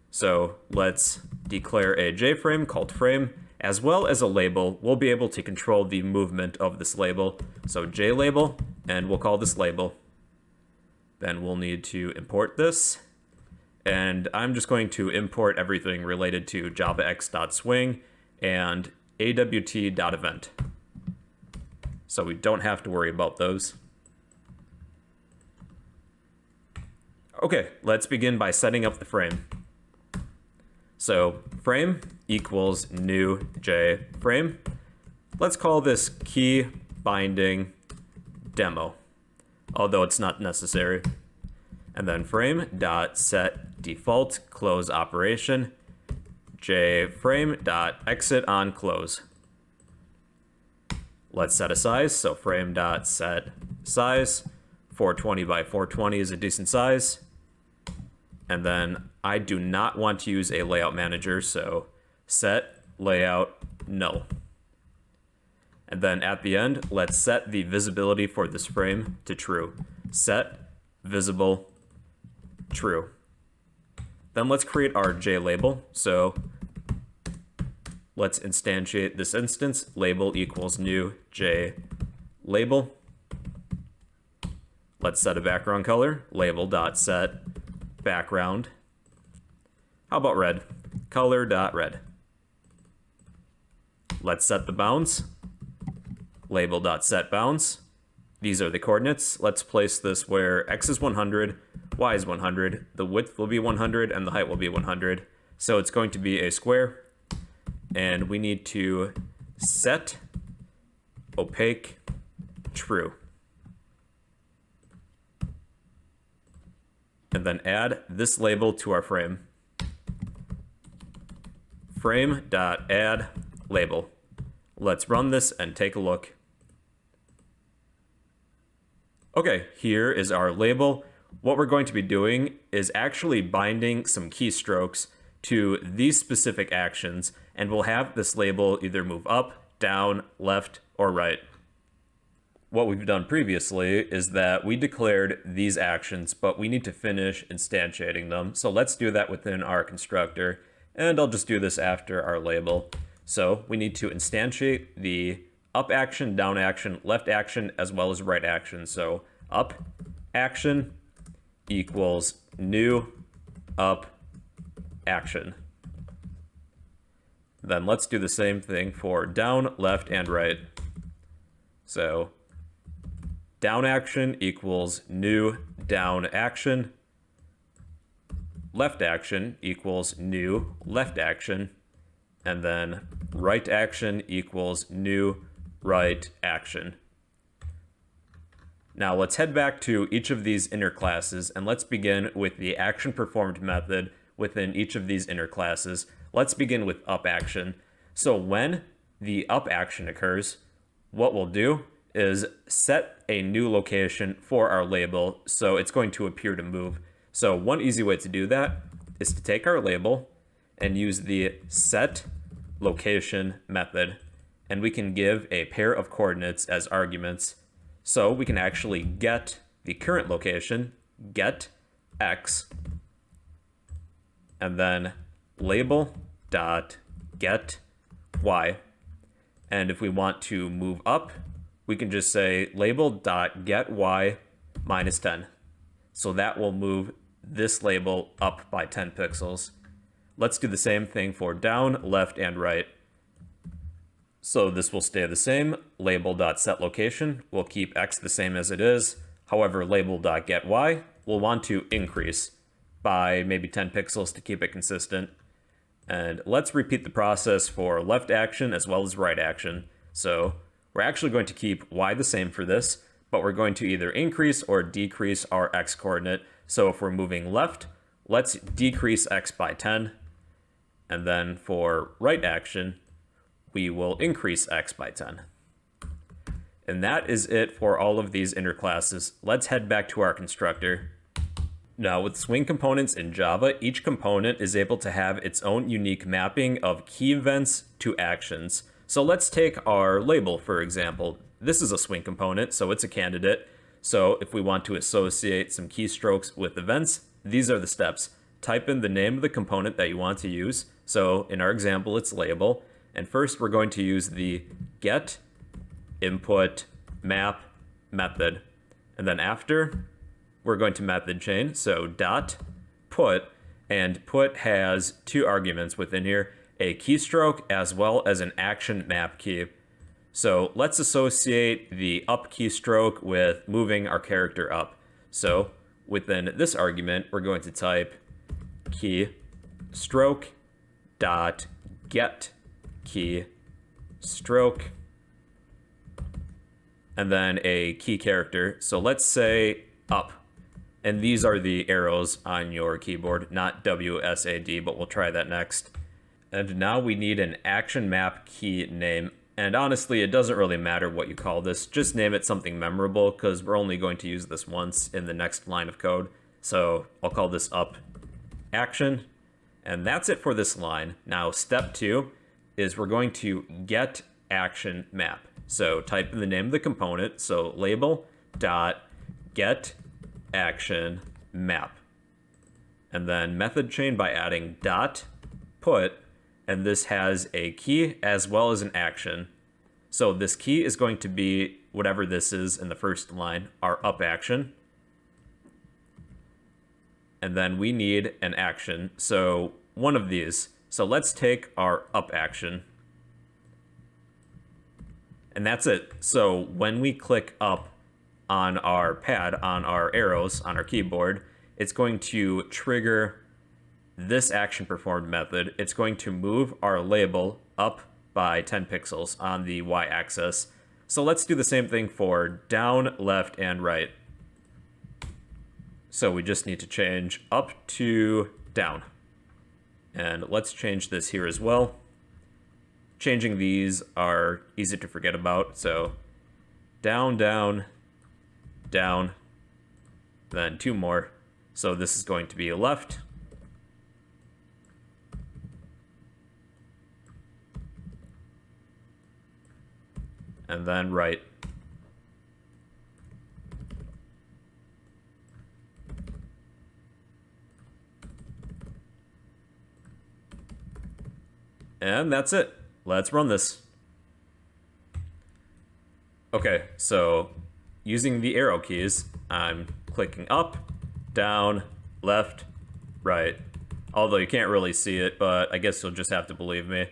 So let's declare a JFrame called frame, as well as a label. We'll be able to control the movement of this label. So JLabel, and we'll call this label. Then we'll need to import this. And I'm just going to import everything related to javax.swing and awt.event. So we don't have to worry about those. Okay, let's begin by setting up the frame. So frame equals new J frame. Let's call this key binding demo, although it's not necessary. And then frame dot set default close operation J frame dot exit on close. Let's set a size. So frame dot set size 420 by 420 is a decent size. And then I do not want to use a layout manager, so set layout null. And then at the end, let's set the visibility for this frame to true. Set visible true. Then let's create our JLabel. So let's instantiate this instance, label equals new JLabel. Let's set a background color, label.set background. How about red? Color.red. Let's set the bounds, label.set bounds. These are the coordinates. Let's place this where x is 100, y is 100, the width will be 100, and the height will be 100. So it's going to be a square, and we need to set opaque true. And then add this label to our frame. Frame.add label. Let's run this and take a look. Okay, here is our label. What we're going to be doing is actually binding some keystrokes to these specific actions, and we'll have this label either move up, down, left, or right. What we've done previously is that we declared these actions, but we need to finish instantiating them. So let's do that within our constructor, and I'll just do this after our label. So we need to instantiate the up action, down action, left action, as well as right action. So up action equals new up action. Then let's do the same thing for down, left, and right. So down action equals new down action. Left action equals new left action. And then right action equals new right action. Now let's head back to each of these inner classes, and let's begin with the action performed method within each of these inner classes. Let's begin with up action. So when the up action occurs, what we'll do is set a new location for our label, so it's going to appear to move. So one easy way to do that is to take our label and use the set location method, and we can give a pair of coordinates as arguments. So we can actually get the current location, get x, and then label dot get y. And if we want to move up, we can just say label dot get y minus 10. So that will move this label up by 10 pixels. Let's do the same thing for down, left, and right. So this will stay the same. Label.setLocation will keep x the same as it is. However, label.getY will want to increase by maybe 10 pixels to keep it consistent. And let's repeat the process for left action as well as right action. So we're actually going to keep y the same for this, but we're going to either increase or decrease our x coordinate. So if we're moving left, let's decrease x by 10. And then for right action, we will increase x by 10. And that is it for all of these inner classes. Let's head back to our constructor. Now with swing components in Java, each component is able to have its own unique mapping of key events to actions. So let's take our label, for example. This is a swing component, so it's a candidate. So if we want to associate some keystrokes with events, these are the steps. Type in the name of the component that you want to use. So in our example, it's label. And first we're going to use the get input map method. And then after, we're going to method chain. So dot put, and put has two arguments within here, a keystroke as well as an action map key. So let's associate the up keystroke with moving our character up. So within this argument, we're going to type key stroke dot get key stroke, and then a key character. So let's say up, and these are the arrows on your keyboard, not WSAD, but we'll try that next. And now we need an action map key name. And honestly, it doesn't really matter what you call this. Just name it something memorable, because we're only going to use this once in the next line of code. So I'll call this up action. And that's it for this line. Now, step 2 is we're going to get action map. So type in the name of the component. So label dot get action map. and then method chain by adding dot put, and this has a key as well as an action. So this key is going to be whatever this is in the first line, our up action. And then we need an action, so one of these. So let's take our up action. And that's it. So when we click up on our pad, on our arrows, on our keyboard, it's going to trigger this action performed method. It's going to move our label up by 10 pixels on the y-axis. So let's do the same thing for down, left, and right. So we just need to change up to down. And let's change this here as well. Changing these are easy to forget about. So down, down, down, then two more. So this is going to be left. And then right. And that's it. Let's run this. Okay, so using the arrow keys, I'm clicking up, down, left, right. Although you can't really see it, but I guess you'll just have to believe me.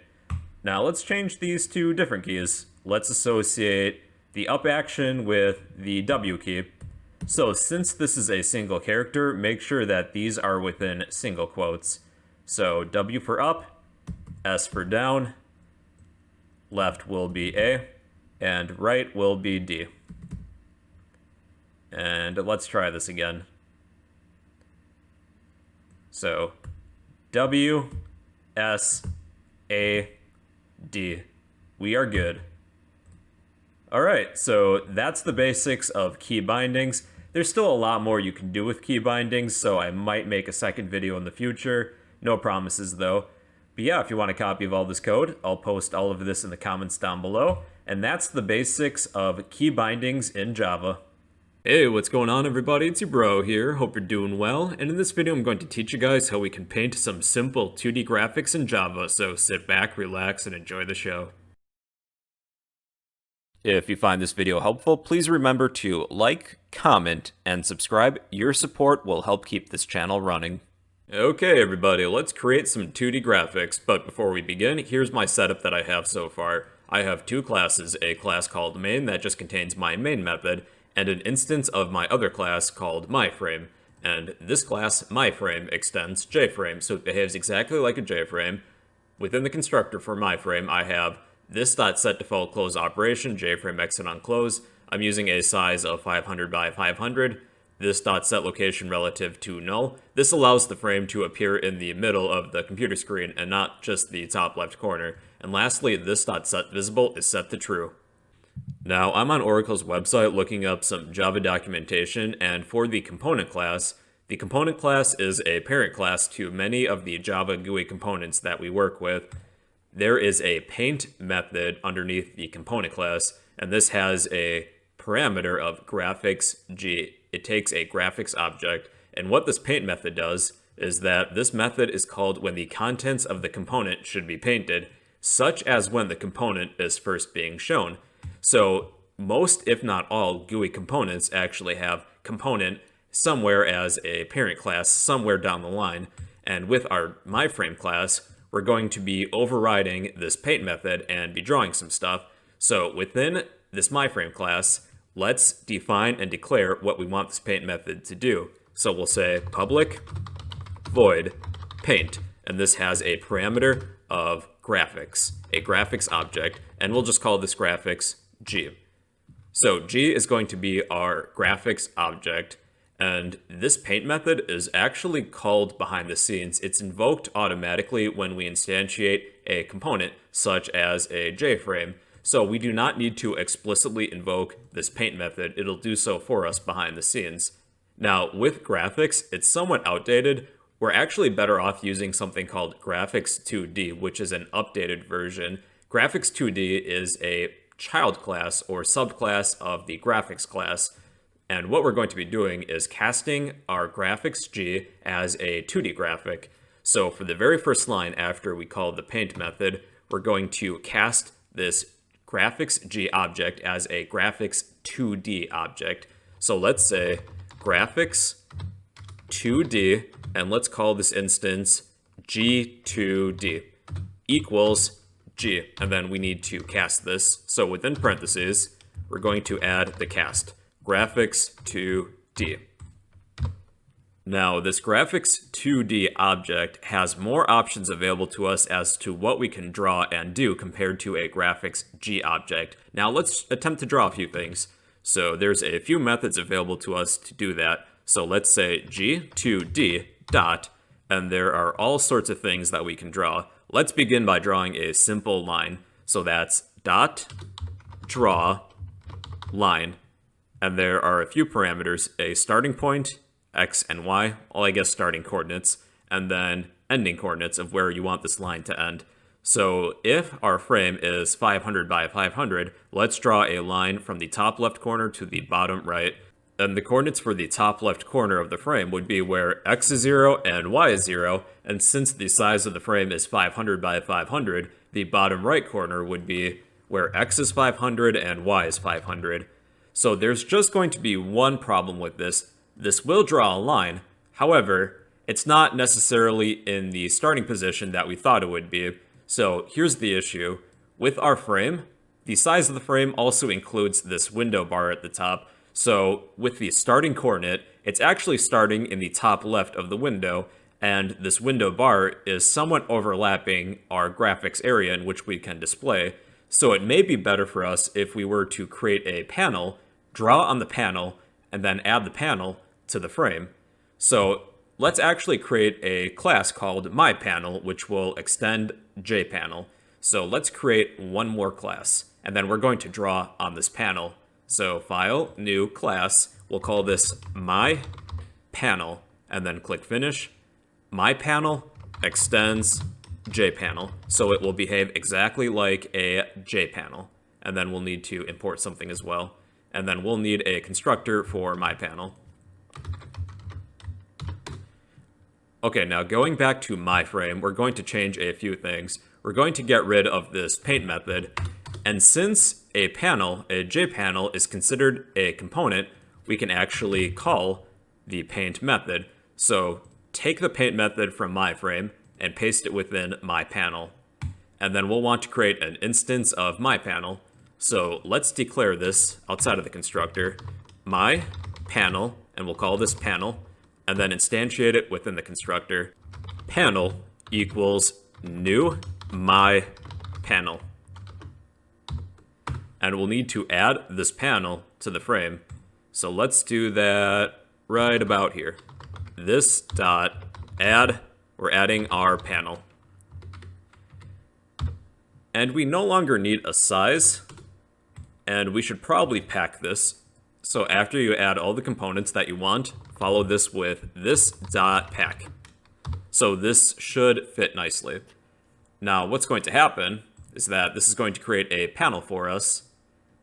Now let's change these to different keys. Let's associate the up action with the W key. So since this is a single character, make sure that these are within single quotes. So W for up, S for down, left will be A, and right will be D. And let's try this again. So W, S, A, D. We are good. Alright, so that's the basics of key bindings. There's still a lot more you can do with key bindings, so I might make a second video in the future. No promises though. But yeah, if you want a copy of all this code, I'll post all of this in the comments down below. And that's the basics of key bindings in Java. Hey, what's going on everybody? It's your bro here. Hope you're doing well. And in this video, I'm going to teach you guys how we can paint some simple 2D graphics in Java. So sit back, relax, and enjoy the show. If you find this video helpful, please remember to like, comment, and subscribe. Your support will help keep this channel running. Okay everybody, let's create some 2D graphics, but before we begin, here's my setup that I have so far. I have two classes, a class called main that just contains my main method, and an instance of my other class called myFrame. And this class, myFrame, extends JFrame, so it behaves exactly like a JFrame. Within the constructor for myFrame, I have this.setDefault close operation, JFrame exit on close. I'm using a size of 500 by 500. This.setLocation relative to null. This allows the frame to appear in the middle of the computer screen and not just the top left corner. And lastly, this.setVisible is set to true. Now, I'm on Oracle's website looking up some Java documentation, and for the component class is a parent class to many of the Java GUI components that we work with. There is a paint method underneath the component class, and this has a parameter of graphics G. It takes a graphics object, and what this paint method does is that this method is called when the contents of the component should be painted, such as when the component is first being shown. So most, if not all, GUI components actually have component somewhere as a parent class somewhere down the line, and with our myFrame class, we're going to be overriding this paint method and be drawing some stuff. So within this myFrame class, let's define and declare what we want this paint method to do. So we'll say public void paint, and this has a parameter of graphics, a graphics object, and we'll just call this graphics G. So G is going to be our graphics object, and this paint method is actually called behind the scenes. It's invoked automatically when we instantiate a component, such as a JFrame. So we do not need to explicitly invoke this paint method. It'll do so for us behind the scenes. Now, with graphics, it's somewhat outdated. We're actually better off using something called Graphics 2D, which is an updated version. Graphics 2D is a child class or subclass of the graphics class. And what we're going to be doing is casting our graphics G as a 2D graphic. So for the very first line after we call the paint method, we're going to cast this graphics G object as a graphics 2D object. So let's say graphics 2D, and let's call this instance G2D equals G. And then we need to cast this. So within parentheses, we're going to add the cast, graphics 2D. Now, this graphics 2D object has more options available to us as to what we can draw and do compared to a graphics G object. Now, let's attempt to draw a few things. So there's a few methods available to us to do that. So let's say G2D dot, and there are all sorts of things that we can draw. Let's begin by drawing a simple line. So that's dot draw line. And there are a few parameters, a starting point, X and Y, well, I guess starting coordinates, and then ending coordinates of where you want this line to end. So if our frame is 500 by 500, let's draw a line from the top left corner to the bottom right. And the coordinates for the top left corner of the frame would be where X is 0 and Y is 0, and since the size of the frame is 500 by 500, the bottom right corner would be where X is 500 and Y is 500. So there's just going to be one problem with this. This will draw a line, however, it's not necessarily in the starting position that we thought it would be. So here's the issue. With our frame, the size of the frame also includes this window bar at the top. So with the starting coordinate, it's actually starting in the top left of the window, and this window bar is somewhat overlapping our graphics area in which we can display. So it may be better for us if we were to create a panel, draw on the panel, and then add the panel to the frame. So let's actually create a class called myPanel, which will extend JPanel. So let's create one more class, and then we're going to draw on this panel. So file, new class, we'll call this myPanel, and then click finish. MyPanel extends JPanel, so it will behave exactly like a JPanel. And then we'll need to import something as well. And then we'll need a constructor for myPanel. Okay, now going back to myFrame, we're going to change a few things. We're going to get rid of this paint method. And since a panel, a JPanel, is considered a component, we can actually call the paint method. So take the paint method from myFrame and paste it within myPanel. And then we'll want to create an instance of myPanel. So let's declare this outside of the constructor, myPanel, and we'll call this panel, and then instantiate it within the constructor. Panel equals new myPanel. And we'll need to add this panel to the frame. So let's do that right about here. This dot add, we're adding our panel. And we no longer need a size, and we should probably pack this. So after you add all the components that you want, follow this with this dot pack. So this should fit nicely. Now what's going to happen is that this is going to create a panel for us,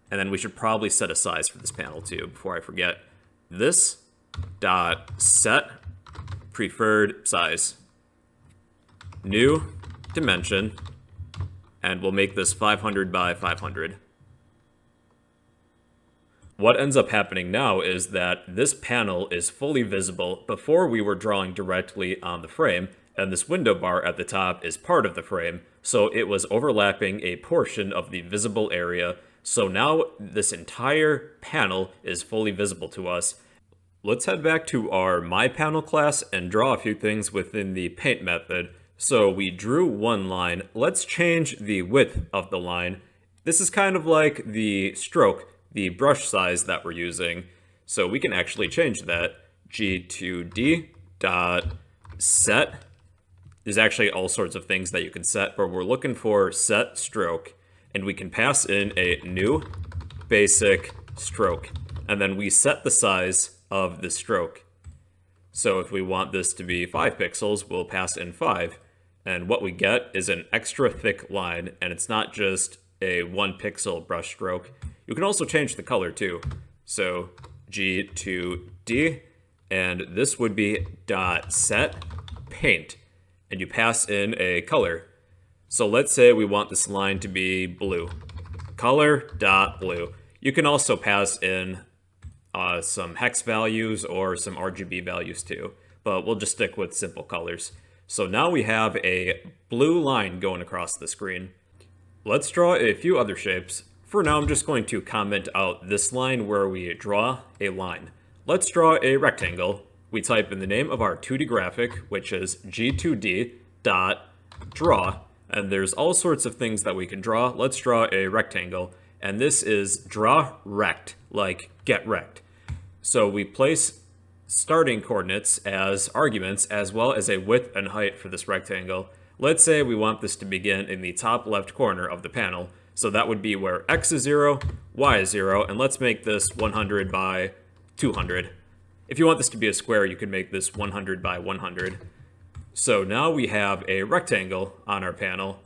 and then we should probably set a size for this panel too before I forget. This dot set preferred size, new dimension, and we'll make this 500 by 500. What ends up happening now is that this panel is fully visible. Before we were drawing directly on the frame, and this window bar at the top is part of the frame, so it was overlapping a portion of the visible area. So now this entire panel is fully visible to us. Let's head back to our myPanel class and draw a few things within the paint method. So we drew one line. Let's change the width of the line. This is kind of like the stroke, the brush size that we're using. So we can actually change that. G2D dot set. There's actually all sorts of things that you can set, but we're looking for set stroke. And we can pass in a new basic stroke. And then we set the size of the stroke. So if we want this to be 5 pixels, we'll pass in 5. And what we get is an extra thick line, and it's not just a 1 pixel brush stroke. You can also change the color too. So G2D, and this would be dot set paint, and you pass in a color. So let's say we want this line to be blue. Color dot blue. You can also pass in some hex values or some RGB values too, but we'll just stick with simple colors. So now we have a blue line going across the screen. Let's draw a few other shapes. For now, I'm just going to comment out this line where we draw a line. Let's draw a rectangle. We type in the name of our 2D graphic, which is G2D dot draw, and there's all sorts of things that we can draw. Let's draw a rectangle, and this is draw rect, like get rect. So we place starting coordinates as arguments, as well as a width and height for this rectangle. Let's say we want this to begin in the top left corner of the panel. So that would be where x is 0, y is 0, and let's make this 100 by 200. If you want this to be a square, you could make this 100 by 100. So now we have a rectangle on our panel,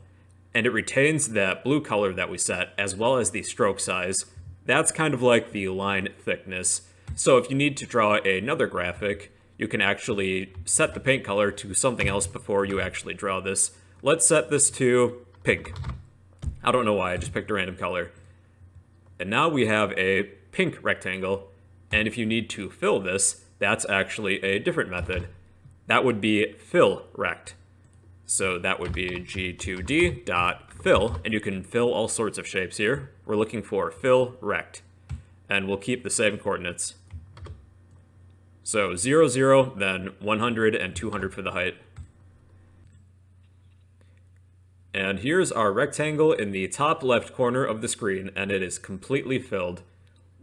and it retains that blue color that we set, as well as the stroke size. That's kind of like the line thickness. So if you need to draw another graphic, you can actually set the paint color to something else before you actually draw this. Let's set this to pink. I don't know why, I just picked a random color. And now we have a pink rectangle, and if you need to fill this, that's actually a different method. That would be fill rect. So that would be G2D dot fill, and you can fill all sorts of shapes here. We're looking for fill rect, and we'll keep the same coordinates. So 0, 0, then 100 and 200 for the height. And here's our rectangle in the top left corner of the screen, and it is completely filled.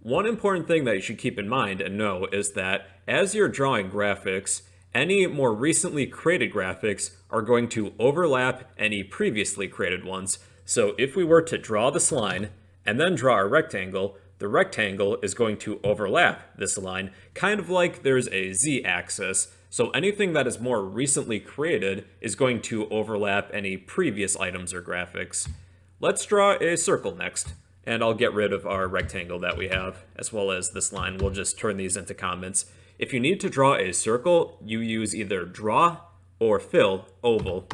One important thing that you should keep in mind and know is that as you're drawing graphics, any more recently created graphics are going to overlap any previously created ones. So if we were to draw this line and then draw a rectangle, the rectangle is going to overlap this line, kind of like there's a z-axis. So anything that is more recently created is going to overlap any previous items or graphics. Let's draw a circle next, and I'll get rid of our rectangle that we have, as well as this line. We'll just turn these into comments. If you need to draw a circle, you use either draw or fill oval.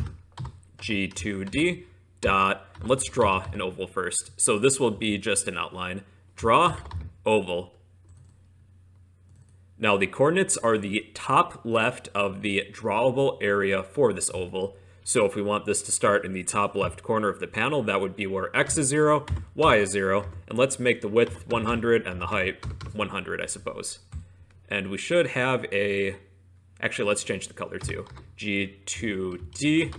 G2D dot, let's draw an oval first. So this will be just an outline. Draw oval. Now the coordinates are the top left of the drawable area for this oval. So if we want this to start in the top left corner of the panel, that would be where x is 0, y is 0, and let's make the width 100 and the height 100, I suppose. And we should have a, actually let's change the color too. G2D,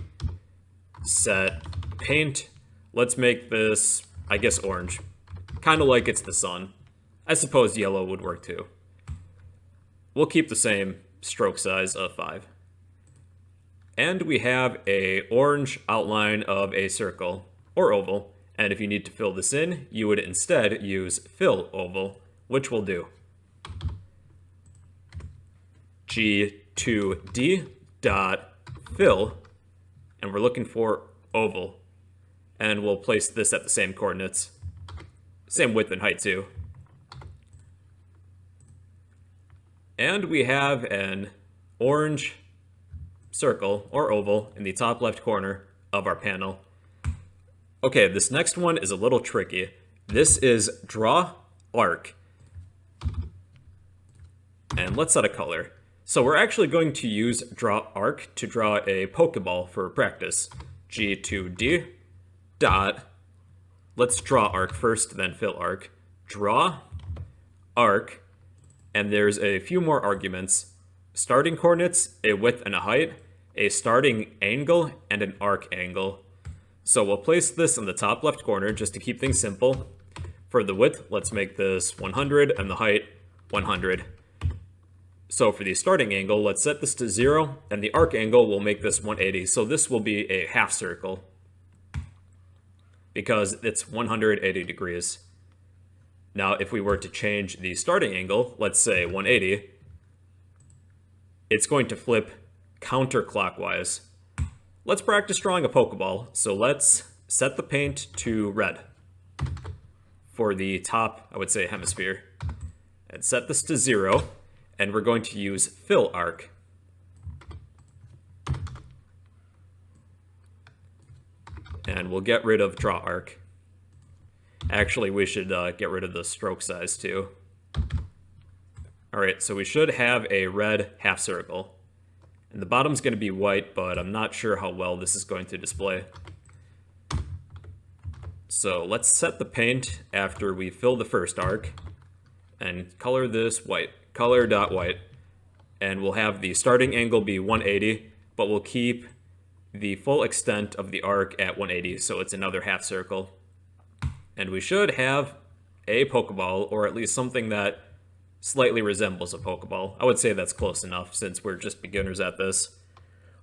set paint. Let's make this, I guess, orange. Kind of like it's the sun. I suppose yellow would work too. We'll keep the same stroke size of 5. And we have a orange outline of a circle or oval. And if you need to fill this in, you would instead use fill oval, which we'll do. G2D dot fill, and we're looking for oval. And we'll place this at the same coordinates. Same width and height too. And we have an orange circle or oval in the top left corner of our panel. Okay, this next one is a little tricky. This is draw arc. And let's set a color. So we're actually going to use draw arc to draw a Pokeball for practice. G2D dot, let's draw arc first, then fill arc. Draw arc, and there's a few more arguments. Starting coordinates, a width and a height, a starting angle, and an arc angle. So we'll place this in the top left corner just to keep things simple. For the width, let's make this 100, and the height 100. So for the starting angle, let's set this to 0, and the arc angle will make this 180. So this will be a half circle because it's 180 degrees. Now, if we were to change the starting angle, let's say 180, it's going to flip counterclockwise. Let's practice drawing a Pokeball. So let's set the paint to red for the top, I would say, hemisphere. and set this to 0, and we're going to use fill arc. And we'll get rid of draw arc. Actually, we should get rid of the stroke size too. Alright, so we should have a red half circle. And the bottom's going to be white, but I'm not sure how well this is going to display. So let's set the paint after we fill the first arc. And color this white. Color.white. And we'll have the starting angle be 180, but we'll keep the full extent of the arc at 180, so it's another half circle. And we should have a Pokeball, or at least something that slightly resembles a Pokeball. I would say that's close enough since we're just beginners at this.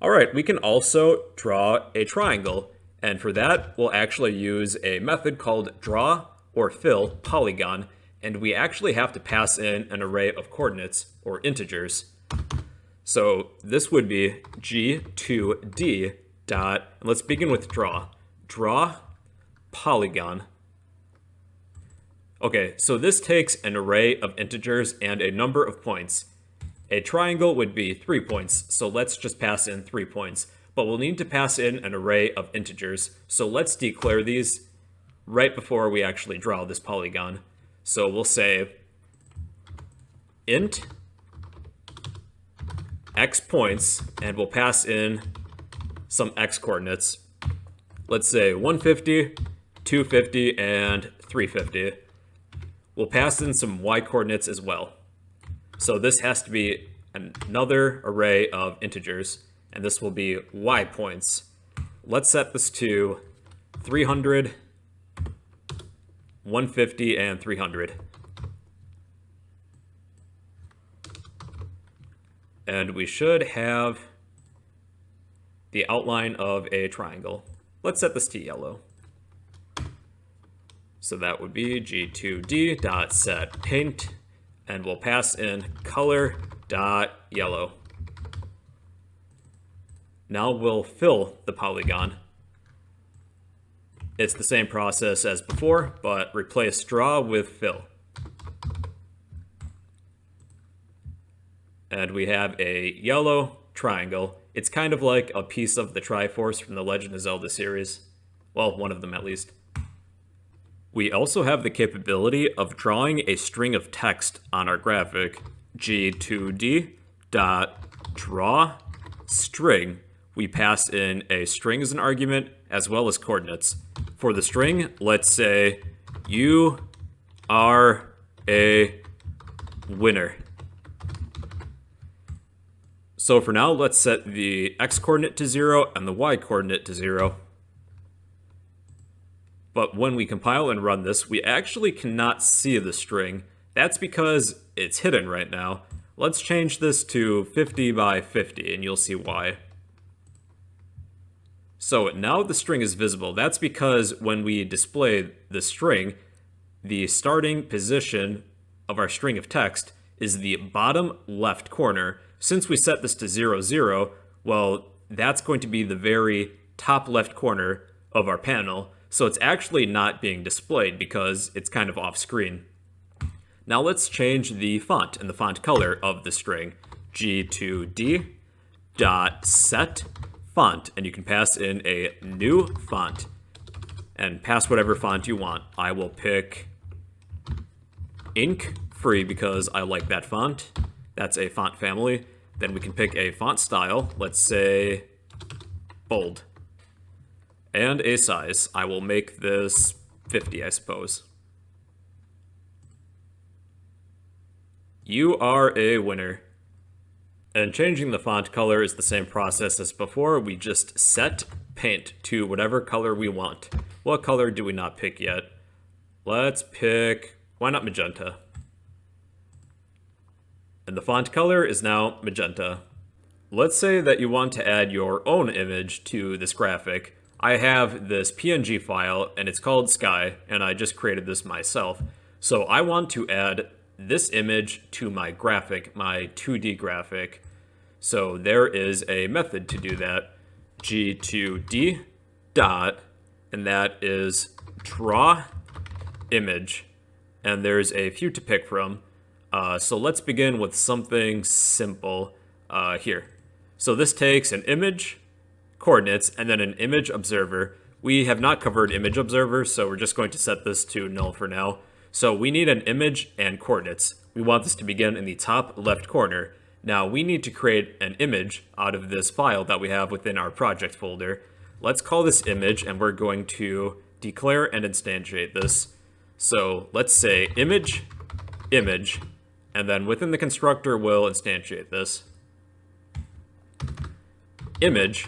Alright, we can also draw a triangle, and for that we'll actually use a method called draw or fill polygon, and we actually have to pass in an array of coordinates, or integers. So this would be G2D dot, and let's begin with draw. Draw polygon. Okay, so this takes an array of integers and a number of points. A triangle would be 3 points, so let's just pass in 3 points. But we'll need to pass in an array of integers, so let's declare these right before we actually draw this polygon. So we'll say int x points, and we'll pass in some x coordinates. Let's say 150, 250, and 350. We'll pass in some y coordinates as well. So this has to be another array of integers, and this will be y points. Let's set this to 300, 150, and 300. And we should have the outline of a triangle. Let's set this to yellow. So that would be G2D.setPaint, and we'll pass in color.yellow. Now we'll fill the polygon. It's the same process as before, but replace draw with fill. And we have a yellow triangle. It's kind of like a piece of the Triforce from the Legend of Zelda series. Well, one of them at least. We also have the capability of drawing a string of text on our graphic. G2D.drawString. We pass in a string as an argument, as well as coordinates. For the string, let's say, you are a winner. So for now, let's set the x-coordinate to 0 and the y-coordinate to 0. But when we compile and run this, we actually cannot see the string. That's because it's hidden right now. Let's change this to 50 by 50, and you'll see why. So now the string is visible. That's because when we display the string, the starting position of our string of text is the bottom left corner. Since we set this to 0, 0, well, that's going to be the very top left corner of our panel. So it's actually not being displayed because it's kind of off screen. Now let's change the font and the font color of the string. G2D.setFont, and you can pass in a new font and pass whatever font you want. I will pick Ink Free because I like that font. That's a font family. Then we can pick a font style. Let's say bold. And a size. I will make this 50, I suppose. You are a winner. And changing the font color is the same process as before. We just set paint to whatever color we want. What color do we not pick yet? Let's pick, why not magenta? And the font color is now magenta. Let's say that you want to add your own image to this graphic. I have this PNG file, and it's called Sky, and I just created this myself. So I want to add this image to my graphic, my 2D graphic. So there is a method to do that. G2D dot, and that is draw image. And there's a few to pick from. So let's begin with something simple here. So this takes an image, coordinates, and then an image observer. We have not covered image observer, so we're just going to set this to null for now. So we need an image and coordinates. We want this to begin in the top left corner. Now we need to create an image out of this file that we have within our project folder. Let's call this image, and we're going to declare and instantiate this. So let's say image, image, and then within the constructor we'll instantiate this. Image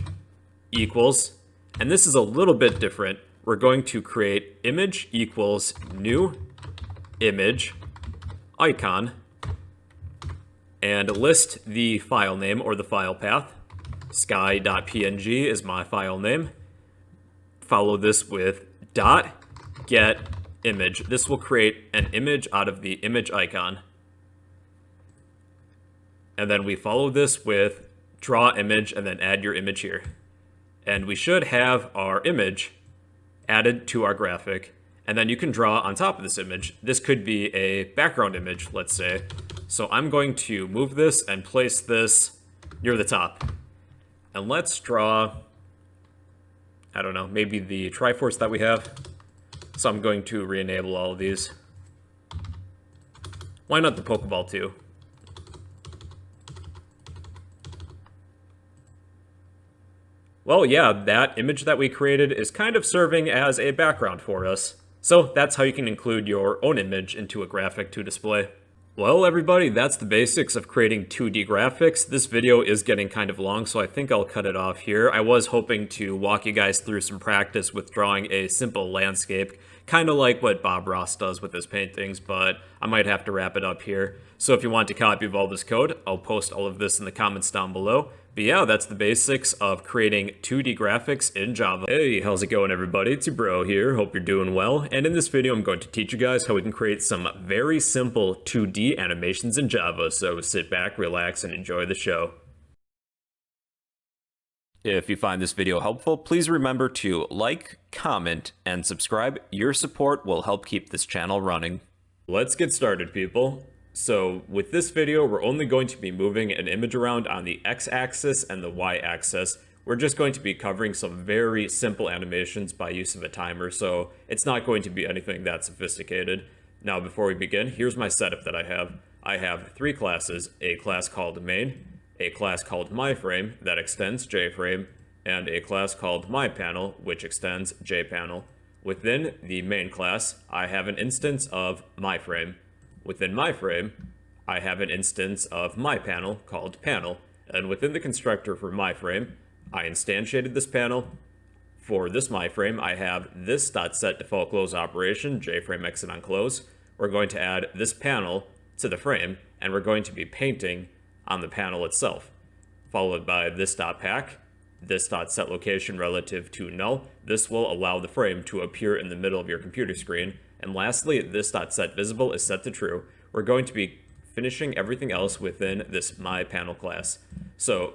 equals, and this is a little bit different, we're going to create image equals new image icon and list the file name or the file path. Sky.png is my file name. Follow this with .get image. This will create an image out of the image icon. And then we follow this with draw image and then add your image here. And we should have our image added to our graphic. And then you can draw on top of this image. This could be a background image, let's say. So I'm going to move this and place this near the top. And let's draw, I don't know, maybe the Triforce that we have. So I'm going to re-enable all of these. Why not the Pokeball too? Well, yeah, that image that we created is kind of serving as a background for us. So that's how you can include your own image into a graphic to display. Well, everybody, that's the basics of creating 2D graphics. This video is getting kind of long, so I think I'll cut it off here. I was hoping to walk you guys through some practice with drawing a simple landscape, kind of like what Bob Ross does with his paintings, but I might have to wrap it up here. So if you want a copy of all this code, I'll post all of this in the comments down below. But yeah, that's the basics of creating 2D graphics in Java. Hey, how's it going, everybody? It's your bro here. Hope you're doing well. And in this video, I'm going to teach you guys how we can create some very simple 2D animations in Java. So sit back, relax, and enjoy the show. If you find this video helpful, please remember to like, comment, and subscribe. Your support will help keep this channel running. Let's get started, people. So with this video, we're only going to be moving an image around on the x-axis and the y-axis. We're just going to be covering some very simple animations by use of a timer, so it's not going to be anything that sophisticated. Now, before we begin, here's my setup that I have. I have 3 classes, a class called main, a class called myFrame that extends JFrame, and a class called myPanel, which extends JPanel. Within the main class, I have an instance of myFrame. Within myFrame, I have an instance of myPanel called panel, and within the constructor for myFrame, I instantiated this panel. For this myFrame, I have this .setDefaultClose operation, JFrame exit on close. We're going to add this panel to the frame, and we're going to be painting on the panel itself, followed by this .pack, this .setLocation relative to null. This will allow the frame to appear in the middle of your computer screen. And lastly, this .setVisible is set to true. We're going to be finishing everything else within this myPanel class. So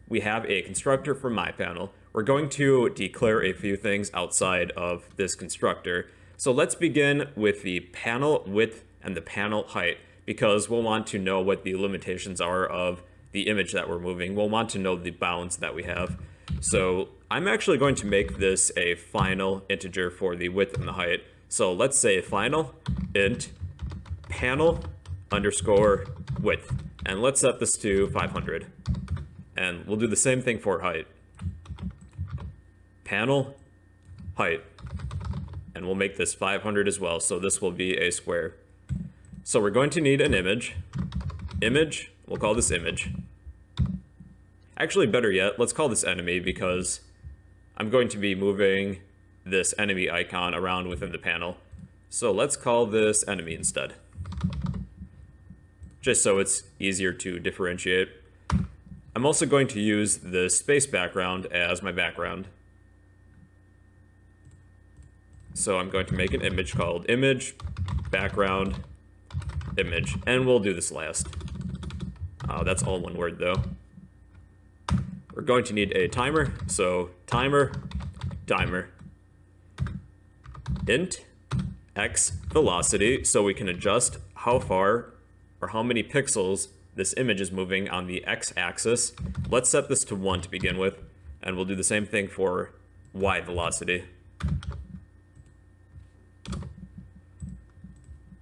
we have a constructor for myPanel. We're going to declare a few things outside of this constructor. So let's begin with the panel width and the panel height, because we'll want to know what the limitations are of the image that we're moving. We'll want to know the bounds that we have. So I'm actually going to make this a final integer for the width and the height. So let's say final int panel underscore width, and let's set this to 500. And we'll do the same thing for height. Panel height, and we'll make this 500 as well, so this will be a square. So we're going to need an image. Image, we'll call this image. Actually, better yet, let's call this enemy, because I'm going to be moving this enemy icon around within the panel. So let's call this enemy instead, just so it's easier to differentiate. I'm also going to use the space background as my background. So I'm going to make an image called image background image, and we'll do this last. That's all one word though. We're going to need a timer, so timer int x velocity, so we can adjust how far or how many pixels this image is moving on the x-axis. Let's set this to 1 to begin with, and we'll do the same thing for y velocity.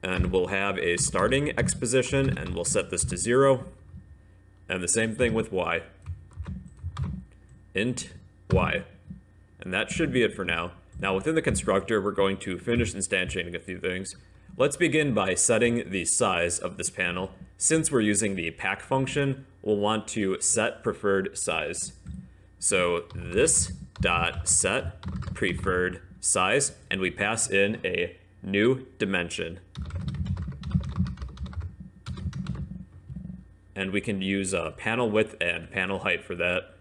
And we'll have a starting x position, and we'll set this to 0. And the same thing with y. Int y. And that should be it for now. Now within the constructor, we're going to finish instantiating a few things. Let's begin by setting the size of this panel. Since we're using the pack function, we'll want to set preferred size. So this dot set preferred size, and we pass in a new dimension. And we can use panel width and panel height for that.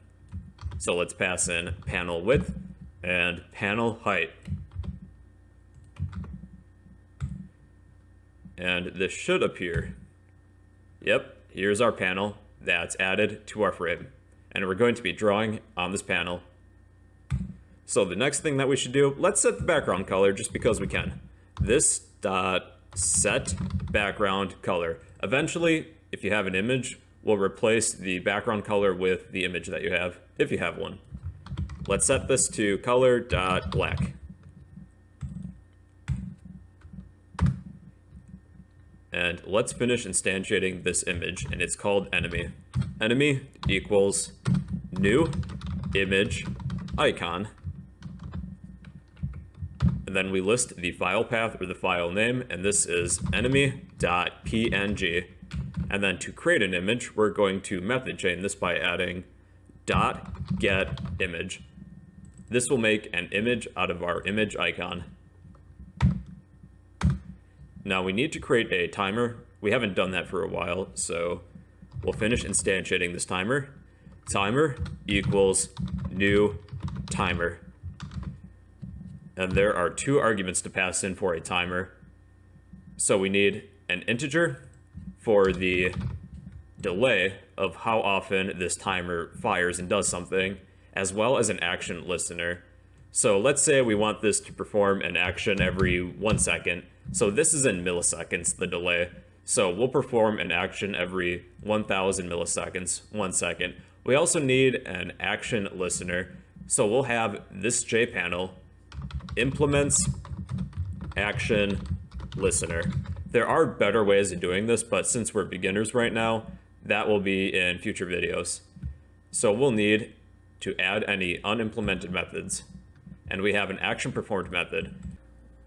So let's pass in panel width and panel height. And this should appear. Yep, here's our panel that's added to our frame. And we're going to be drawing on this panel. So the next thing that we should do, let's set the background color just because we can. This dot set background color. Eventually, if you have an image, we'll replace the background color with the image that you have, if you have one. Let's set this to color.black. And let's finish instantiating this image, and it's called enemy. Enemy equals new image icon. And then we list the file path or the file name, and this is enemy.png. And then to create an image, we're going to method chain this by adding .getImage. This will make an image out of our image icon. Now we need to create a timer. We haven't done that for a while, so we'll finish instantiating this timer. Timer equals new timer. And there are 2 arguments to pass in for a timer. So we need an integer for the delay of how often this timer fires and does something, as well as an action listener. So let's say we want this to perform an action every 1 second. So this is in milliseconds, the delay. So we'll perform an action every 1000 milliseconds, 1 second. We also need an action listener. So we'll have this JPanel implements action listener. There are better ways of doing this, but since we're beginners right now, that will be in future videos. So we'll need to add any unimplemented methods. And we have an action performed method.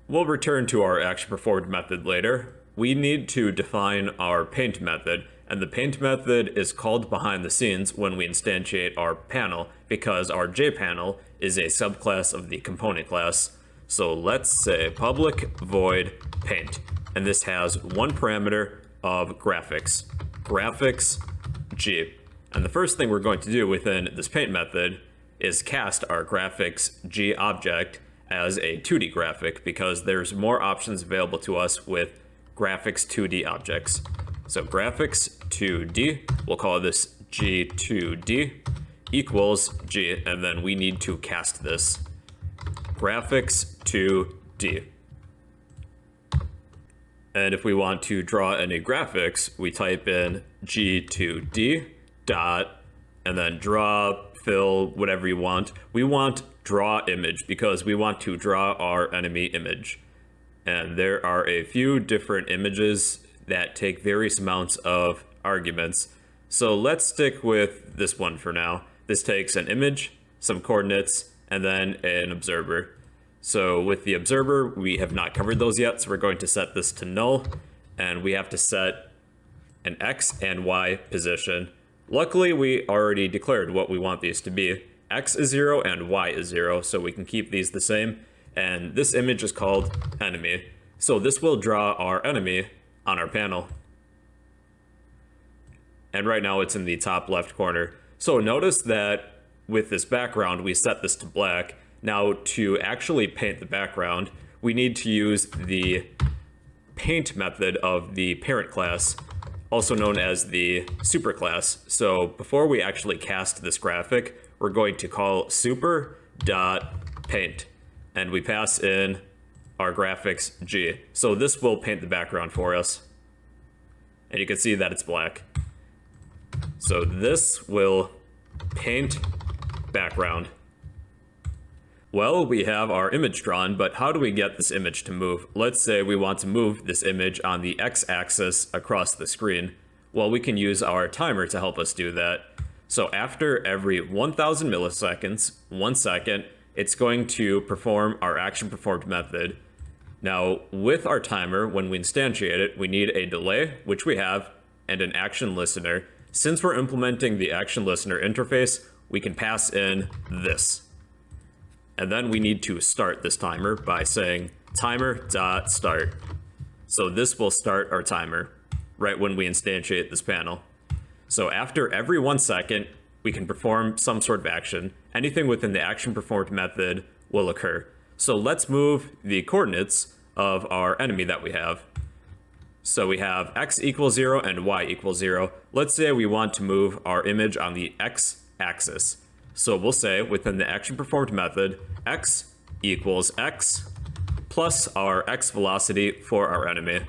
We'll return to our action performed method later. We need to define our paint method, and the paint method is called behind the scenes when we instantiate our panel, because our JPanel is a subclass of the component class. So let's say public void paint, and this has one parameter of graphics, graphics G. And the first thing we're going to do within this paint method is cast our graphics G object as a 2D graphic, because there's more options available to us with graphics 2D objects. So graphics 2D, we'll call this G2D equals G, and then we need to cast this graphics 2D. And if we want to draw any graphics, we type in G2D dot and then draw, fill, whatever you want. We want draw image because we want to draw our enemy image. And there are a few different images that take various amounts of arguments. So let's stick with this one for now. This takes an image, some coordinates, and then an observer. So with the observer, we have not covered those yet, so we're going to set this to null, and we have to set an X and Y position. Luckily, we already declared what we want these to be. X is 0 and Y is 0, so we can keep these the same. And this image is called enemy. So this will draw our enemy on our panel. And right now it's in the top left corner. So notice that with this background, we set this to black. Now to actually paint the background, we need to use the paint method of the parent class, also known as the superclass. So before we actually cast this graphic, we're going to call super.paint, and we pass in our graphics G. So this will paint the background for us. and you can see that it's black. So this will paint background. Well, we have our image drawn, but how do we get this image to move? Let's say we want to move this image on the x-axis across the screen. Well, we can use our timer to help us do that. So after every 1000 milliseconds, 1 second, it's going to perform our action performed method. Now, with our timer, when we instantiate it, we need a delay, which we have, and an action listener. Since we're implementing the action listener interface, we can pass in this. And then we need to start this timer by saying timer.start. So this will start our timer right when we instantiate this panel. So after every 1 second, we can perform some sort of action. Anything within the action performed method will occur. So let's move the coordinates of our enemy that we have. So we have x equals 0 and y equals 0. Let's say we want to move our image on the x-axis. So we'll say within the action performed method, x equals x plus our x velocity for our enemy.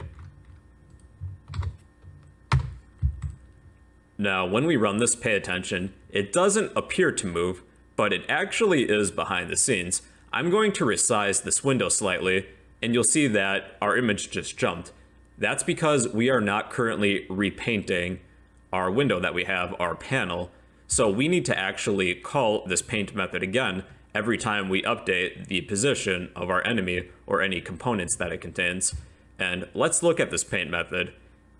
Now, when we run this, pay attention. It doesn't appear to move, but it actually is behind the scenes. I'm going to resize this window slightly, and you'll see that our image just jumped. That's because we are not currently repainting our window that we have, our panel. So we need to actually call this paint method again every time we update the position of our enemy or any components that it contains. And let's look at this paint method.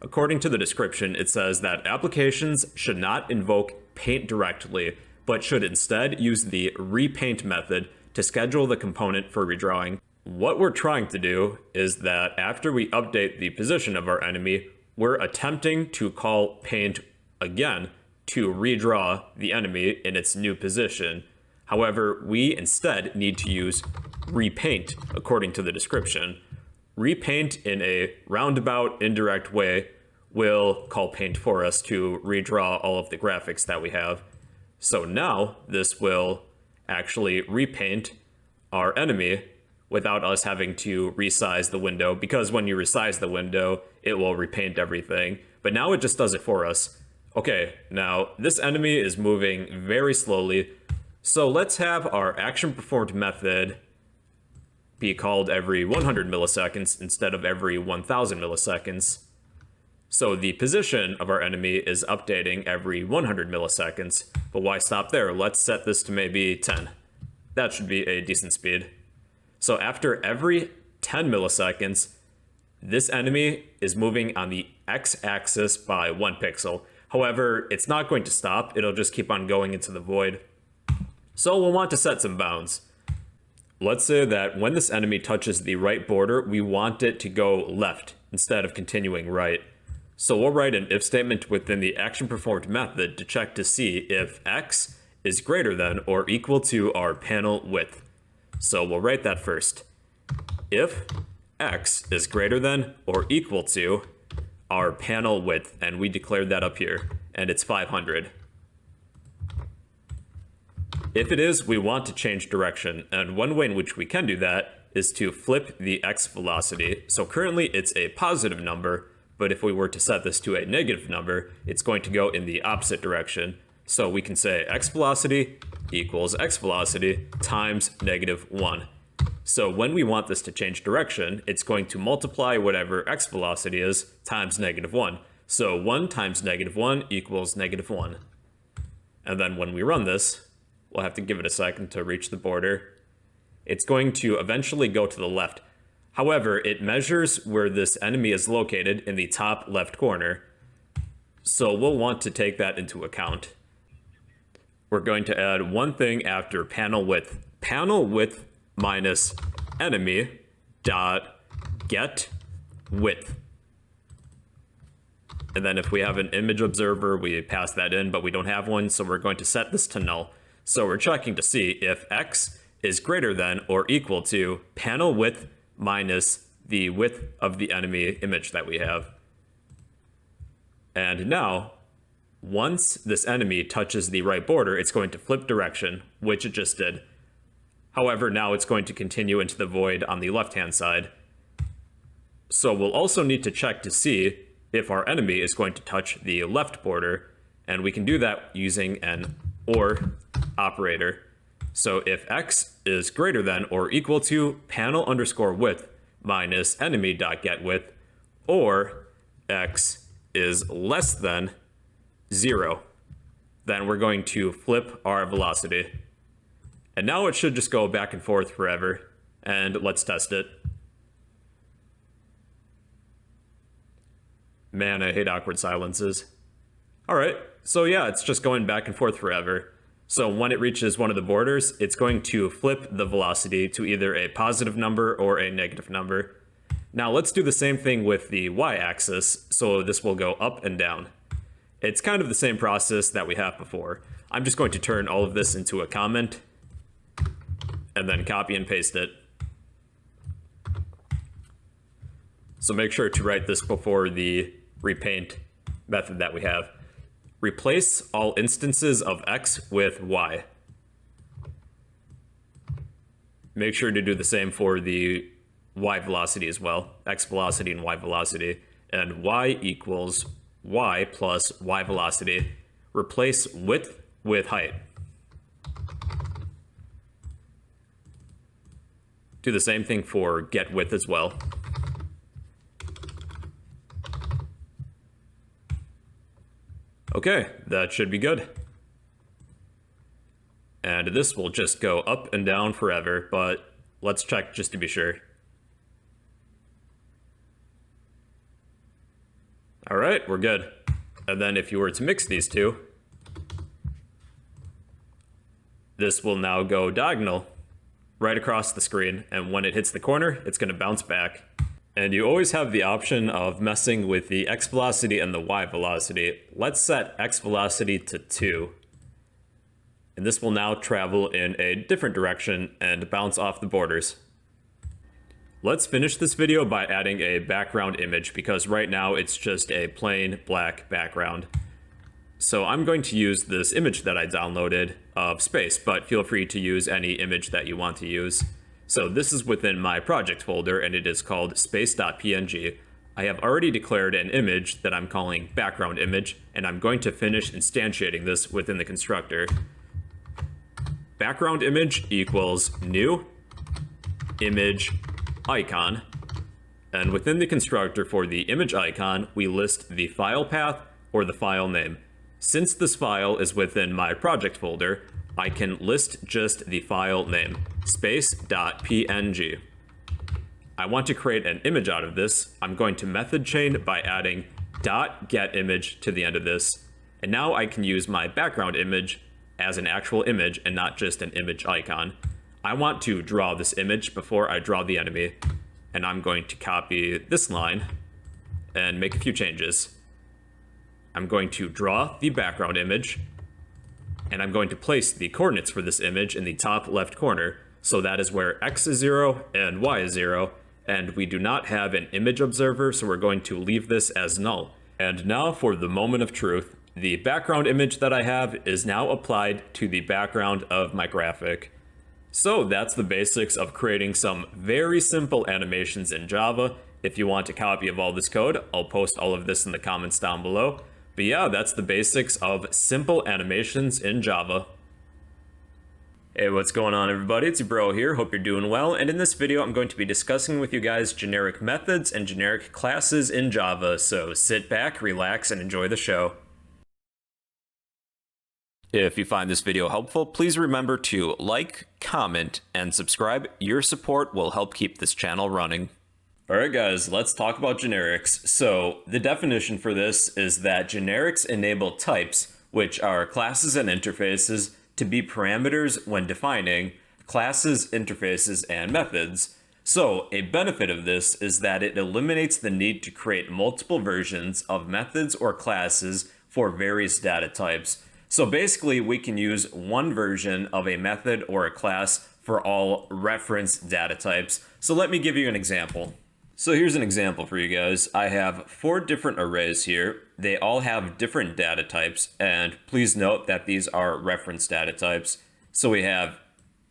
According to the description, it says that applications should not invoke paint directly, but should instead use the repaint method to schedule the component for redrawing. What we're trying to do is that after we update the position of our enemy, we're attempting to call paint again to redraw the enemy in its new position. However, we instead need to use repaint according to the description. Repaint in a roundabout, indirect way will call paint for us to redraw all of the graphics that we have. So now this will actually repaint our enemy without us having to resize the window, because when you resize the window, it will repaint everything. But now it just does it for us. Okay, now this enemy is moving very slowly, so let's have our action performed method be called every 100 milliseconds instead of every 1000 milliseconds. So the position of our enemy is updating every 100 milliseconds, but why stop there? Let's set this to maybe 10. That should be a decent speed. So after every 10 milliseconds, this enemy is moving on the x-axis by 1 pixel. However, it's not going to stop. It'll just keep on going into the void. So we'll want to set some bounds. Let's say that when this enemy touches the right border, we want it to go left instead of continuing right. So we'll write an if statement within the action performed method to check to see if x is greater than or equal to our panel width. So we'll write that first. If x is greater than or equal to our panel width, and we declared that up here, and it's 500. If it is, we want to change direction, and one way in which we can do that is to flip the x velocity. So currently it's a positive number, but if we were to set this to a negative number, it's going to go in the opposite direction. So we can say x velocity equals x velocity times -1. So when we want this to change direction, it's going to multiply whatever x velocity is times -1. So 1 times -1 equals -1. And then when we run this, we'll have to give it a second to reach the border. It's going to eventually go to the left. However, it measures where this enemy is located in the top left corner. So we'll want to take that into account. We're going to add one thing after panel width. Panel width minus enemy dot get width. And then if we have an image observer, we pass that in, but we don't have one, so we're going to set this to null. So we're checking to see if x is greater than or equal to panel width minus the width of the enemy image that we have. And now, once this enemy touches the right border, it's going to flip direction, which it just did. However, now it's going to continue into the void on the left-hand side. So we'll also need to check to see if our enemy is going to touch the left border, and we can do that using an OR operator. So if x is greater than or equal to panel_width minus enemy.getWidth, or x is less than 0, then we're going to flip our velocity. And now it should just go back and forth forever. And let's test it. Man, I hate awkward silences. All right, so yeah, it's just going back and forth forever. So when it reaches one of the borders, it's going to flip the velocity to either a positive number or a negative number. Now let's do the same thing with the y-axis, so this will go up and down. It's kind of the same process that we have before. I'm just going to turn all of this into a comment, and then copy and paste it. So make sure to write this before the repaint method that we have. Replace all instances of x with y. Make sure to do the same for the y velocity as well, x velocity and y velocity, and y equals y plus y velocity. Replace width with height. Do the same thing for get width as well. Okay, that should be good. And this will just go up and down forever, but let's check just to be sure. All right, we're good. And then if you were to mix these two, this will now go diagonal right across the screen, and when it hits the corner, it's going to bounce back. And you always have the option of messing with the x velocity and the y velocity. Let's set x velocity to 2. And this will now travel in a different direction and bounce off the borders. Let's finish this video by adding a background image, because right now it's just a plain black background. So I'm going to use this image that I downloaded of space, but feel free to use any image that you want to use. So this is within my project folder, and it is called space.png. I have already declared an image that I'm calling background image, and I'm going to finish instantiating this within the constructor. Background image equals new image icon. And within the constructor for the image icon, we list the file path or the file name. Since this file is within my project folder, I can list just the file name, space.png. I want to create an image out of this. I'm going to method chain by adding .getImage to the end of this. And now I can use my background image as an actual image and not just an image icon. I want to draw this image before I draw the enemy. And I'm going to copy this line and make a few changes. I'm going to draw the background image, and I'm going to place the coordinates for this image in the top left corner. So that is where x is 0 and y is 0, and we do not have an image observer, so we're going to leave this as null. And now for the moment of truth. The background image that I have is now applied to the background of my graphic. So that's the basics of creating some very simple animations in Java. If you want a copy of all this code, I'll post all of this in the comments down below. But yeah, that's the basics of simple animations in Java. Hey, what's going on everybody? It's your bro here, hope you're doing well, and in this video I'm going to be discussing with you guys generic methods and generic classes in Java, so sit back, relax, and enjoy the show. If you find this video helpful, please remember to like, comment, and subscribe. Your support will help keep this channel running. Alright guys, let's talk about generics. So the definition for this is that generics enable types, which are classes and interfaces, to be parameters when defining classes, interfaces, and methods. So a benefit of this is that it eliminates the need to create multiple versions of methods or classes for various data types. So basically we can use one version of a method or a class for all reference data types. So let me give you an example. So here's an example for you guys. I have 4 different arrays here. They all have different data types, and please note that these are reference data types. So we have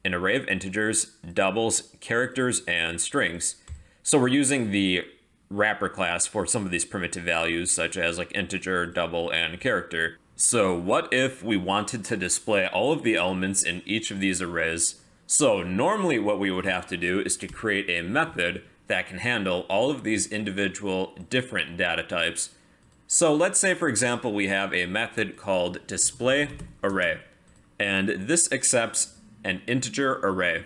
an array of integers, doubles, characters, and strings. So we're using the wrapper class for some of these primitive values, such as like integer, double, and character. So what if we wanted to display all of the elements in each of these arrays? So normally what we would have to do is to create a method that can handle all of these individual different data types. So let's say, for example, we have a method called display array, and this accepts an integer array.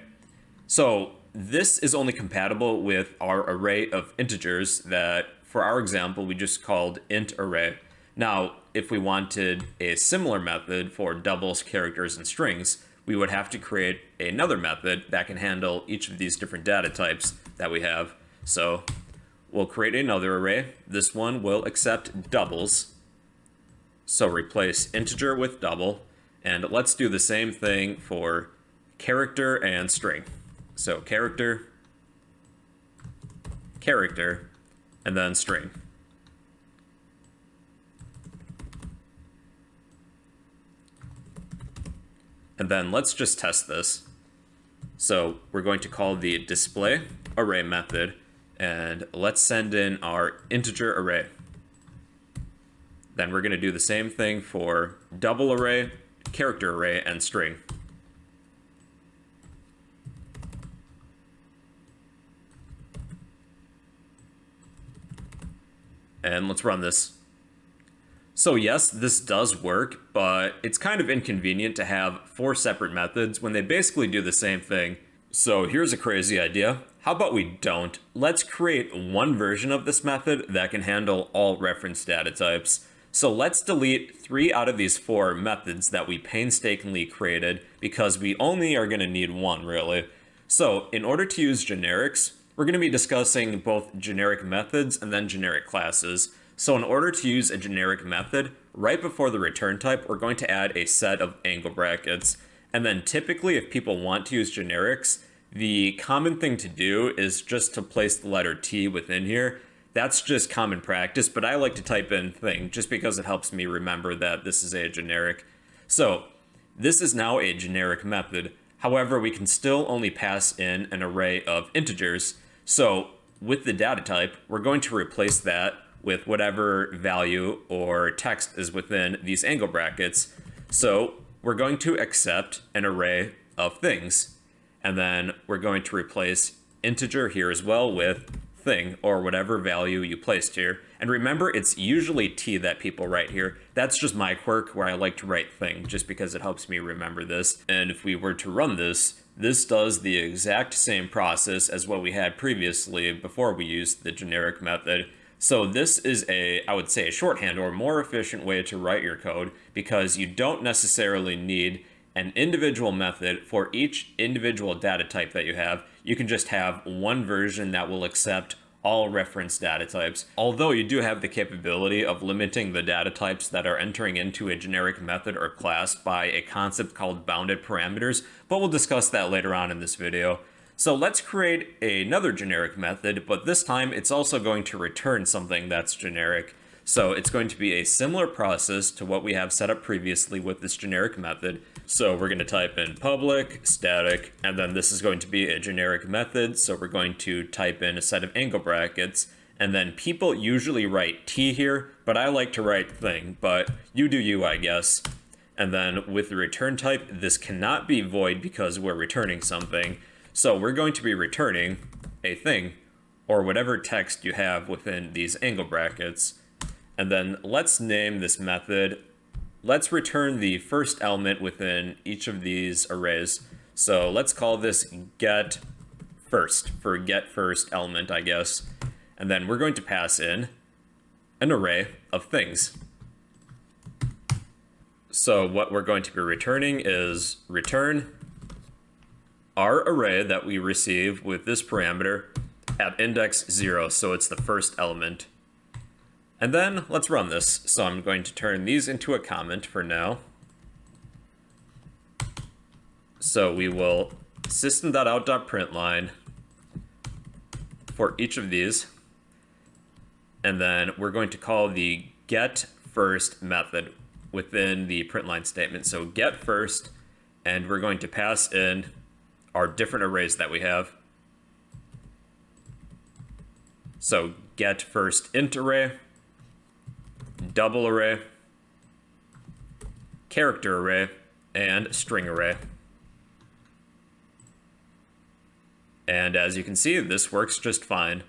So this is only compatible with our array of integers that, for our example, we just called int array. Now, if we wanted a similar method for doubles, characters, and strings, we would have to create another method that can handle each of these different data types that we have. So we'll create another array. This one will accept doubles. So replace integer with double. And let's do the same thing for character and string. So character, character, and then string. And then let's just test this. So we're going to call the display array method, and let's send in our integer array. Then we're going to do the same thing for double array, character array, and string. And let's run this. So yes, this does work, but it's kind of inconvenient to have 4 separate methods when they basically do the same thing. So here's a crazy idea. How about we don't? Let's create one version of this method that can handle all reference data types. So let's delete 3 out of these 4 methods that we painstakingly created, because we only are going to need one, really. So in order to use generics, we're going to be discussing both generic methods and then generic classes. So in order to use a generic method, right before the return type, we're going to add a set of angle brackets. And then typically, if people want to use generics, the common thing to do is just to place the letter T within here. That's just common practice, but I like to type in thing just because it helps me remember that this is a generic. So this is now a generic method. However, we can still only pass in an array of integers. So with the data type, we're going to replace that with whatever value or text is within these angle brackets. So we're going to accept an array of things, and then we're going to replace integer here as well with thing, or whatever value you placed here. And remember, it's usually T that people write here. That's just my quirk where I like to write thing, just because it helps me remember this. And if we were to run this, this does the exact same process as what we had previously before we used the generic method. So this is I would say, a shorthand or more efficient way to write your code, because you don't necessarily need an individual method for each individual data type that you have. You can just have one version that will accept all reference data types. Although you do have the capability of limiting the data types that are entering into a generic method or class by a concept called bounded parameters, but we'll discuss that later on in this video. So let's create another generic method, but this time it's also going to return something that's generic. So it's going to be a similar process to what we have set up previously with this generic method. So we're going to type in public, static, and then this is going to be a generic method. So we're going to type in a set of angle brackets, and then people usually write T here, but I like to write thing, but you do you, I guess. And then with the return type, this cannot be void because we're returning something. So we're going to be returning a thing, or whatever text you have within these angle brackets. And then let's name this method. Let's return the first element within each of these arrays. So let's call this get first, for get first element, I guess. And then we're going to pass in an array of things. So what we're going to be returning is return our array that we receive with this parameter at index 0, so it's the first element. And then let's run this. So I'm going to turn these into a comment for now. So we will system.out.println for each of these. And then we're going to call the get first method within the println statement. So get first, and we're going to pass in our different arrays that we have. So get first int array, double array, character array, and string array. And as you can see, this works just fine.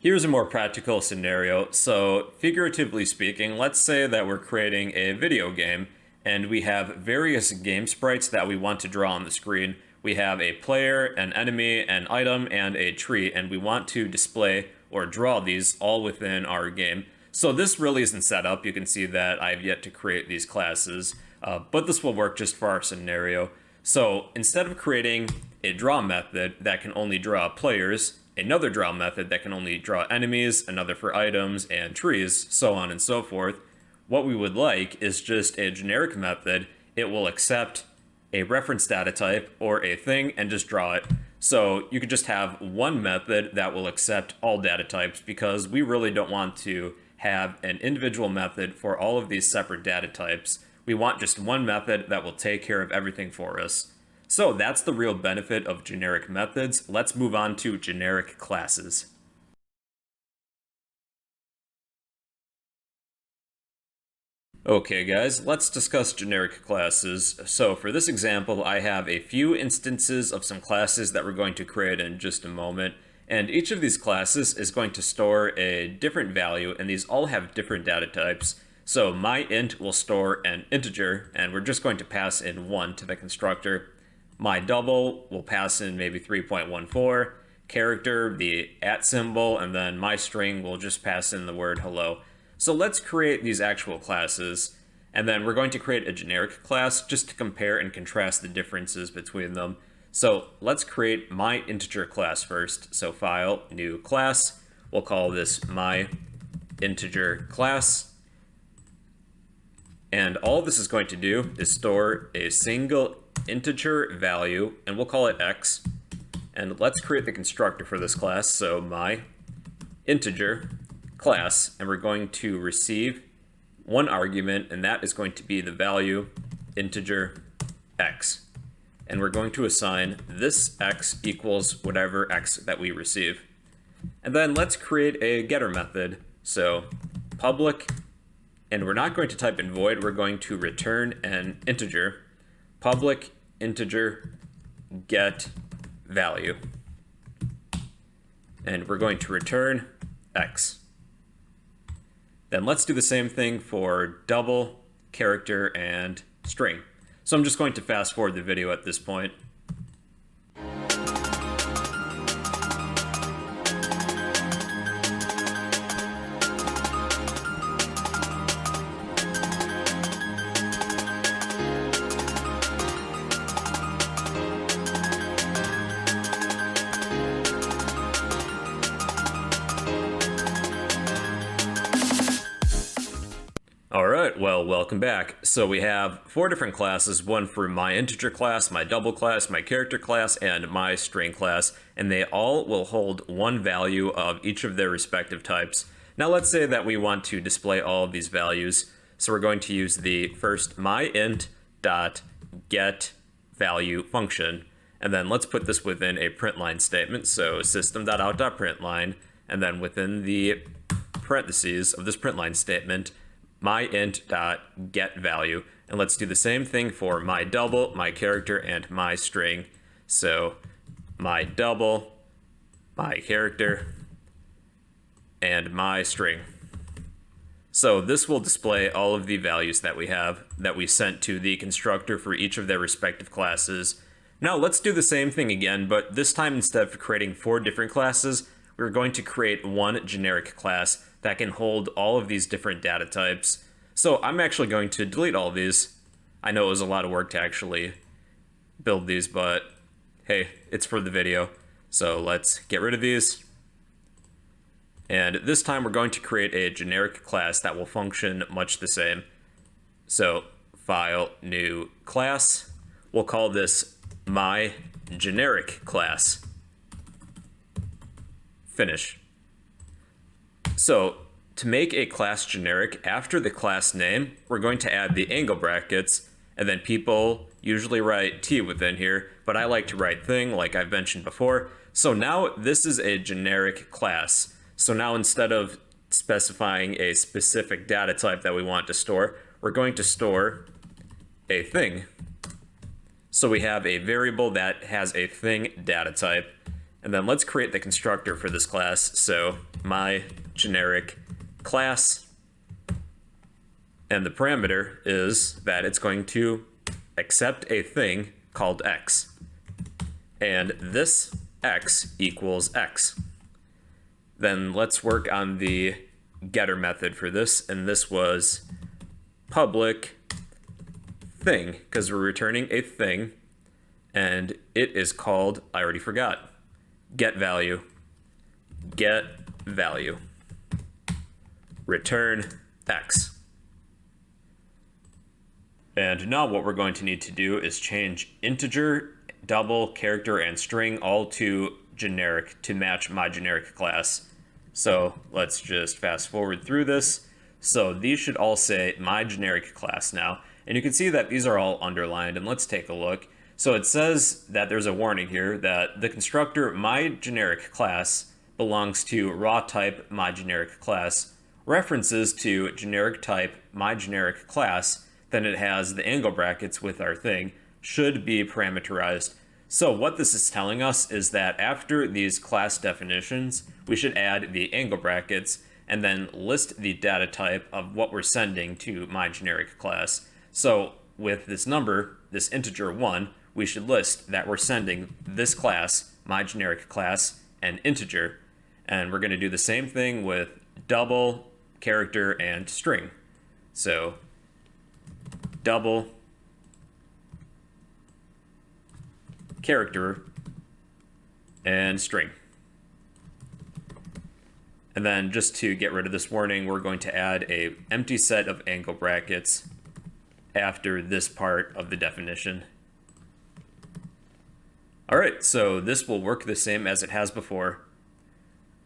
Here's a more practical scenario. So figuratively speaking, let's say that we're creating a video game and we have various game sprites that we want to draw on the screen. We have a player, an enemy, an item, and a tree, and we want to display or draw these all within our game. So this really isn't set up. You can see that I've yet to create these classes, but this will work just for our scenario. So instead of creating a draw method that can only draw players, another draw method that can only draw enemies, another for items and trees, so on and so forth, what we would like is just a generic method. It will accept a reference data type or a thing and just draw it. So you could just have one method that will accept all data types, because we really don't want to have an individual method for all of these separate data types. We want just one method that will take care of everything for us. So that's the real benefit of generic methods. Let's move on to generic classes. Okay guys, let's discuss generic classes. So for this example, I have a few instances of some classes that we're going to create in just a moment. And each of these classes is going to store a different value, and these all have different data types. So my int will store an integer, and we're just going to pass in 1 to the constructor. My double will pass in maybe 3.14, character, the @ symbol, and then my string will just pass in the word hello. So let's create these actual classes, and then we're going to create a generic class just to compare and contrast the differences between them. So let's create my integer class first. So file, new class. We'll call this my integer class. And all this is going to do is store a single integer value, and we'll call it x. And let's create the constructor for this class. So my integer class, and we're going to receive one argument, and that is going to be the value integer x. And we're going to assign this x equals whatever x that we receive. And then let's create a getter method. So public, and we're not going to type in void, we're going to return an integer. Public integer get value. And we're going to return x. Then let's do the same thing for double, character, and string. So I'm just going to fast forward the video at this point. Alright, well, welcome back. So we have 4 different classes, one for my integer class, my double class, my character class, and my string class, and they all will hold one value of each of their respective types. Now let's say that we want to display all of these values, so we're going to use the first myInt.getValue function, and then let's put this within a println statement, so system.out.println, and then within the parentheses of this println statement, myInt.getValue, and let's do the same thing for my double, my character, and my string. So my double, my character, and my string. So this will display all of the values that we have that we sent to the constructor for each of their respective classes. Now let's do the same thing again, but this time instead of creating 4 different classes, we're going to create one generic class that can hold all of these different data types. So I'm actually going to delete all of these. I know it was a lot of work to actually build these, but hey, it's for the video. So let's get rid of these. And this time we're going to create a generic class that will function much the same. So file, new class. We'll call this my generic class. Finish. So to make a class generic, after the class name, we're going to add the angle brackets, and then people usually write T within here, but I like to write thing like I've mentioned before. So now this is a generic class. So now instead of specifying a specific data type that we want to store, we're going to store a thing. So we have a variable that has a thing data type. And then let's create the constructor for this class. So my generic class, and the parameter is that it's going to accept a thing called x. And this x equals x. Then let's work on the getter method for this, and this was public thing, because we're returning a thing, and it is called, I already forgot, get value. Get value. Return x. And now what we're going to need to do is change integer, double, character, and string all to generic to match my generic class. So let's just fast forward through this. So these should all say my generic class now. And you can see that these are all underlined, and let's take a look. So it says that there's a warning here that the constructor my generic class belongs to raw type my generic class. References to generic type my generic class, then it has the angle brackets with our thing, should be parameterized. So what this is telling us is that after these class definitions, we should add the angle brackets and then list the data type of what we're sending to my generic class. So with this number, this integer 1, we should list that we're sending this class, my generic class, an integer. And we're going to do the same thing with double, character, and string. So double, character, and string. And then just to get rid of this warning, we're going to add a empty set of angle brackets after this part of the definition. All right, so this will work the same as it has before,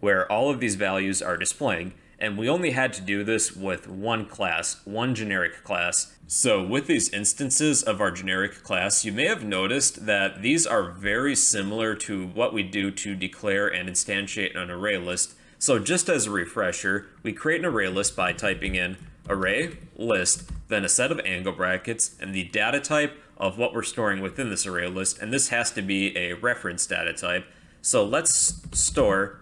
where all of these values are displaying, and we only had to do this with one class, one generic class. So with these instances of our generic class, you may have noticed that these are very similar to what we do to declare and instantiate an array list. So just as a refresher, we create an array list by typing in array list, then a set of angle brackets, and the data type of what we're storing within this array list, and this has to be a reference data type. So let's store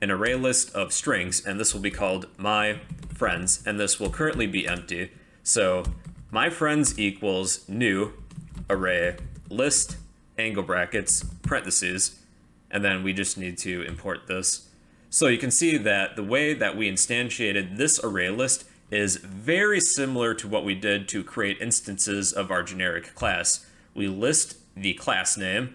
an array list of strings, and this will be called my friends, and this will currently be empty. So my friends equals new array list angle brackets parentheses, and then we just need to import this. So you can see that the way that we instantiated this array list is very similar to what we did to create instances of our generic class. We list the class name,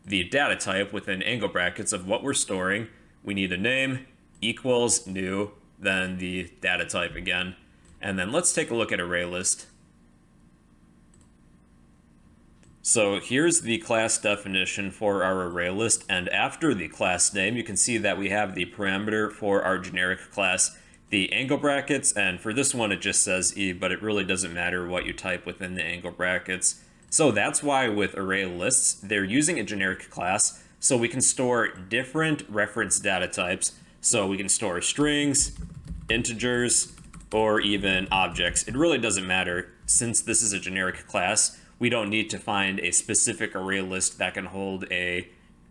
the data type within angle brackets of what we're storing. We need a name equals new, then the data type again. And then let's take a look at array list. So here's the class definition for our array list, and after the class name, you can see that we have the parameter for our generic class, the angle brackets, and for this one it just says E, but it really doesn't matter what you type within the angle brackets. So that's why with array lists, they're using a generic class, so we can store different reference data types. So we can store strings, integers, or even objects. It really doesn't matter. Since this is a generic class, we don't need to find a specific array list that can hold a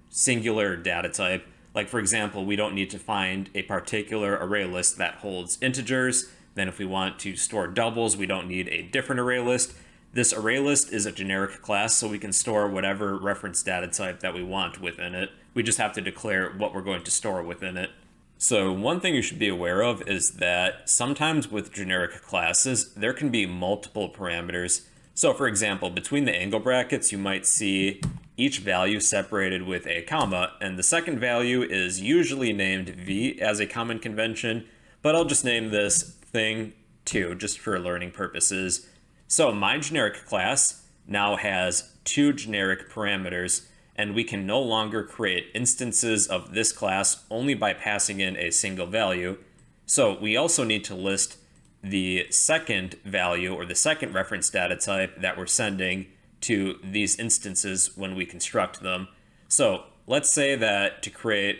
singular data type. Like for example, we don't need to find a particular array list that holds integers. Then if we want to store doubles, we don't need a different array list. This array list is a generic class, so we can store whatever reference data type that we want within it. We just have to declare what we're going to store within it. So one thing you should be aware of is that sometimes with generic classes, there can be multiple parameters. So for example, between the angle brackets, you might see each value separated with a comma, and the second value is usually named V as a common convention, but I'll just name this thing 2 just for learning purposes. So my generic class now has 2 generic parameters, and we can no longer create instances of this class only by passing in a single value. So we also need to list the second value or the second reference data type that we're sending to these instances when we construct them. So let's say that to create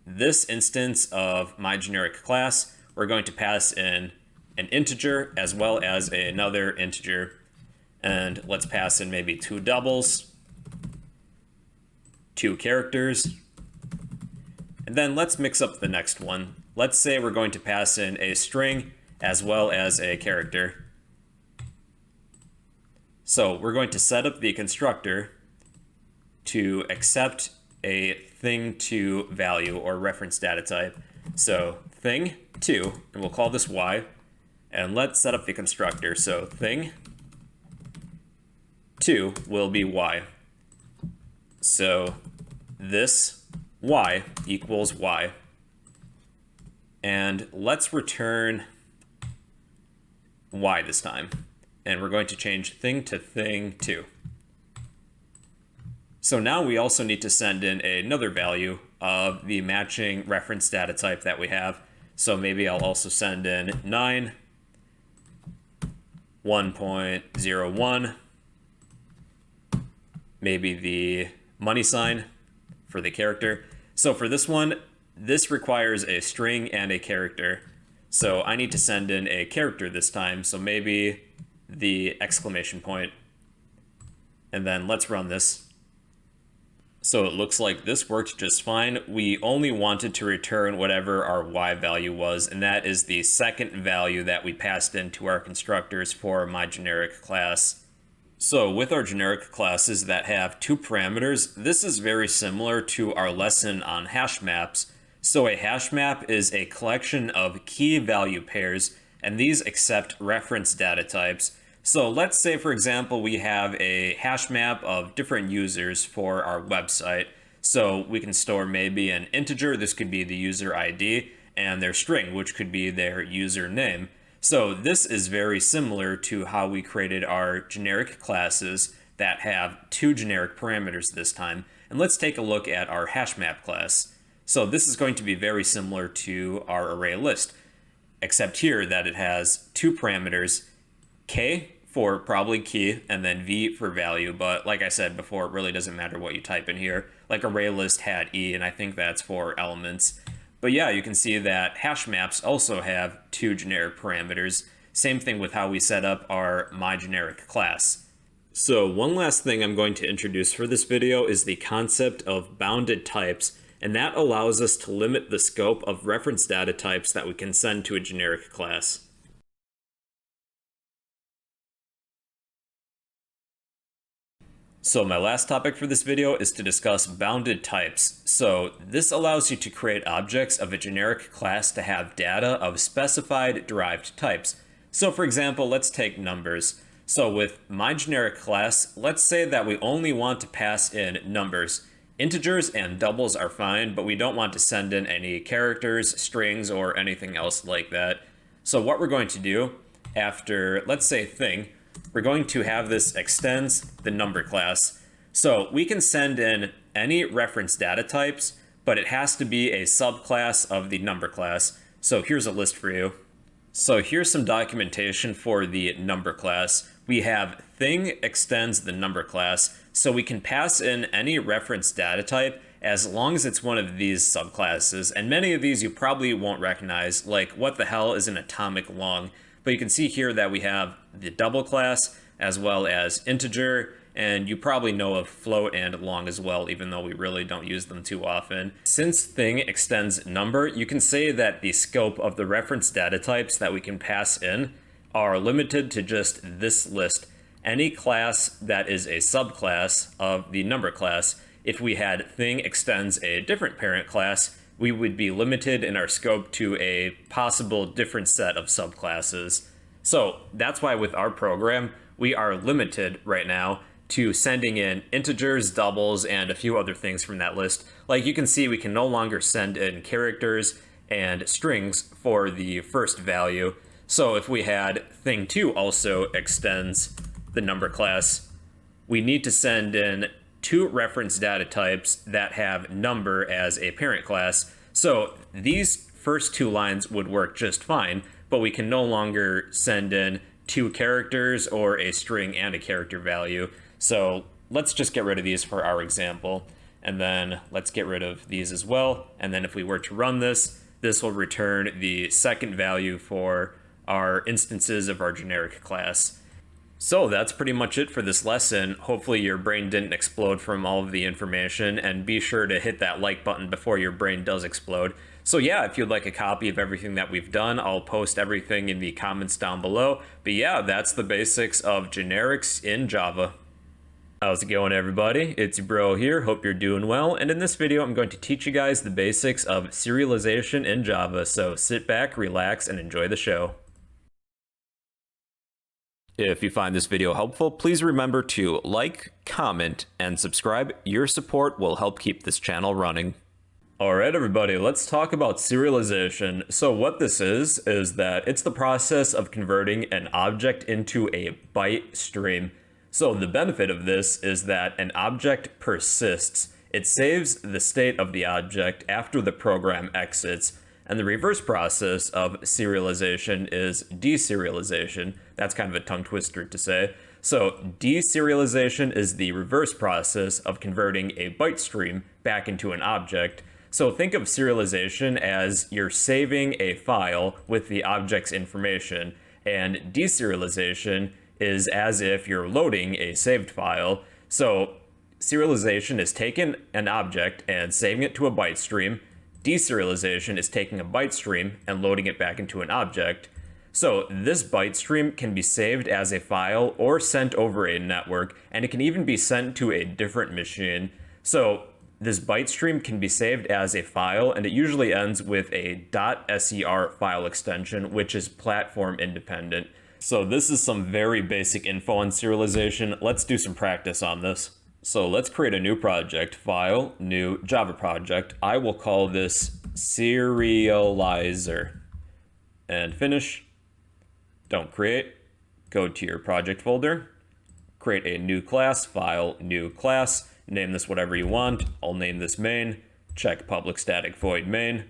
this instance of my generic class, we're going to pass in an integer as well as another integer. And let's pass in maybe 2 doubles, 2 characters, and then let's mix up the next one. Let's say we're going to pass in a string as well as a character. So we're going to set up the constructor to accept a thing2 value or reference data type. So thing2, and we'll call this y, and let's set up the constructor. So thing2 will be y. So this y equals y. And let's return y this time. And we're going to change thing to thing2. So now we also need to send in another value of the matching reference data type that we have. So maybe I'll also send in 9, 1.01, maybe the money sign for the character. So for this one, this requires a string and a character. So I need to send in a character this time. So maybe the exclamation point. And then let's run this. So it looks like this worked just fine. We only wanted to return whatever our y value was, and that is the second value that we passed into our constructors for my generic class. So with our generic classes that have 2 parameters, this is very similar to our lesson on hash maps. So a hash map is a collection of key value pairs, and these accept reference data types. So let's say, for example, we have a hash map of different users for our website. So we can store maybe an integer, this could be the user ID, and their string, which could be their username. So this is very similar to how we created our generic classes that have 2 generic parameters this time. And let's take a look at our hash map class. So this is going to be very similar to our array list, except here that it has 2 parameters, k for probably key, and then v for value. But like I said before, it really doesn't matter what you type in here. Like array list had e, and I think that's for elements. But yeah, you can see that hash maps also have 2 generic parameters. Same thing with how we set up our my generic class. So one last thing I'm going to introduce for this video is the concept of bounded types, and that allows us to limit the scope of reference data types that we can send to a generic class. So my last topic for this video is to discuss bounded types. So this allows you to create objects of a generic class to have data of specified derived types. So for example, let's take numbers. So with my generic class, let's say that we only want to pass in numbers. Integers and doubles are fine, but we don't want to send in any characters, strings, or anything else like that. So what we're going to do after, let's say thing, we're going to have this extends the number class. So we can send in any reference data types, but it has to be a subclass of the number class. So here's a list for you. So here's some documentation for the number class. We have thing extends the number class, so we can pass in any reference data type as long as it's one of these subclasses. And many of these you probably won't recognize, like what the hell is an atomic long? But you can see here that we have the double class as well as integer, and you probably know of float and long as well, even though we really don't use them too often. Since thing extends number, you can say that the scope of the reference data types that we can pass in are limited to just this list. Any class that is a subclass of the number class, if we had thing extends a different parent class, we would be limited in our scope to a possible different set of subclasses. So that's why with our program, we are limited right now to sending in integers, doubles, and a few other things from that list. Like you can see, we can no longer send in characters and strings for the first value. So if we had thing2 also extends the number class, we need to send in 2 reference data types that have number as a parent class. So these first 2 lines would work just fine, but we can no longer send in 2 characters or a string and a character value. So let's just get rid of these for our example. And then let's get rid of these as well. And then if we were to run this, this will return the second value for our instances of our generic class. So that's pretty much it for this lesson. Hopefully your brain didn't explode from all of the information, and be sure to hit that like button before your brain does explode. So yeah, if you'd like a copy of everything that we've done, I'll post everything in the comments down below. But yeah, that's the basics of generics in Java. How's it going, everybody? It's your bro here. Hope you're doing well. And in this video, I'm going to teach you guys the basics of serialization in Java. So sit back, relax, and enjoy the show. If you find this video helpful, please remember to like, comment, and subscribe. Your support will help keep this channel running. Alright everybody, let's talk about serialization. So what this is that it's the process of converting an object into a byte stream. So the benefit of this is that an object persists. It saves the state of the object after the program exits. And the reverse process of serialization is deserialization. That's kind of a tongue twister to say. So deserialization is the reverse process of converting a byte stream back into an object. So think of serialization as you're saving a file with the object's information, and deserialization is as if you're loading a saved file. So serialization is taking an object and saving it to a byte stream. Deserialization is taking a byte stream and loading it back into an object. So this byte stream can be saved as a file or sent over a network, and it can even be sent to a different machine. So this byte stream can be saved as a file, and it usually ends with a .ser file extension, which is platform independent. So this is some very basic info on serialization. Let's do some practice on this. So let's create a new project, file, new Java project. I will call this serializer, and finish. Don't create. Go to your project folder, create a new class, file, new class, name this whatever you want. I'll name this main, check public static void main.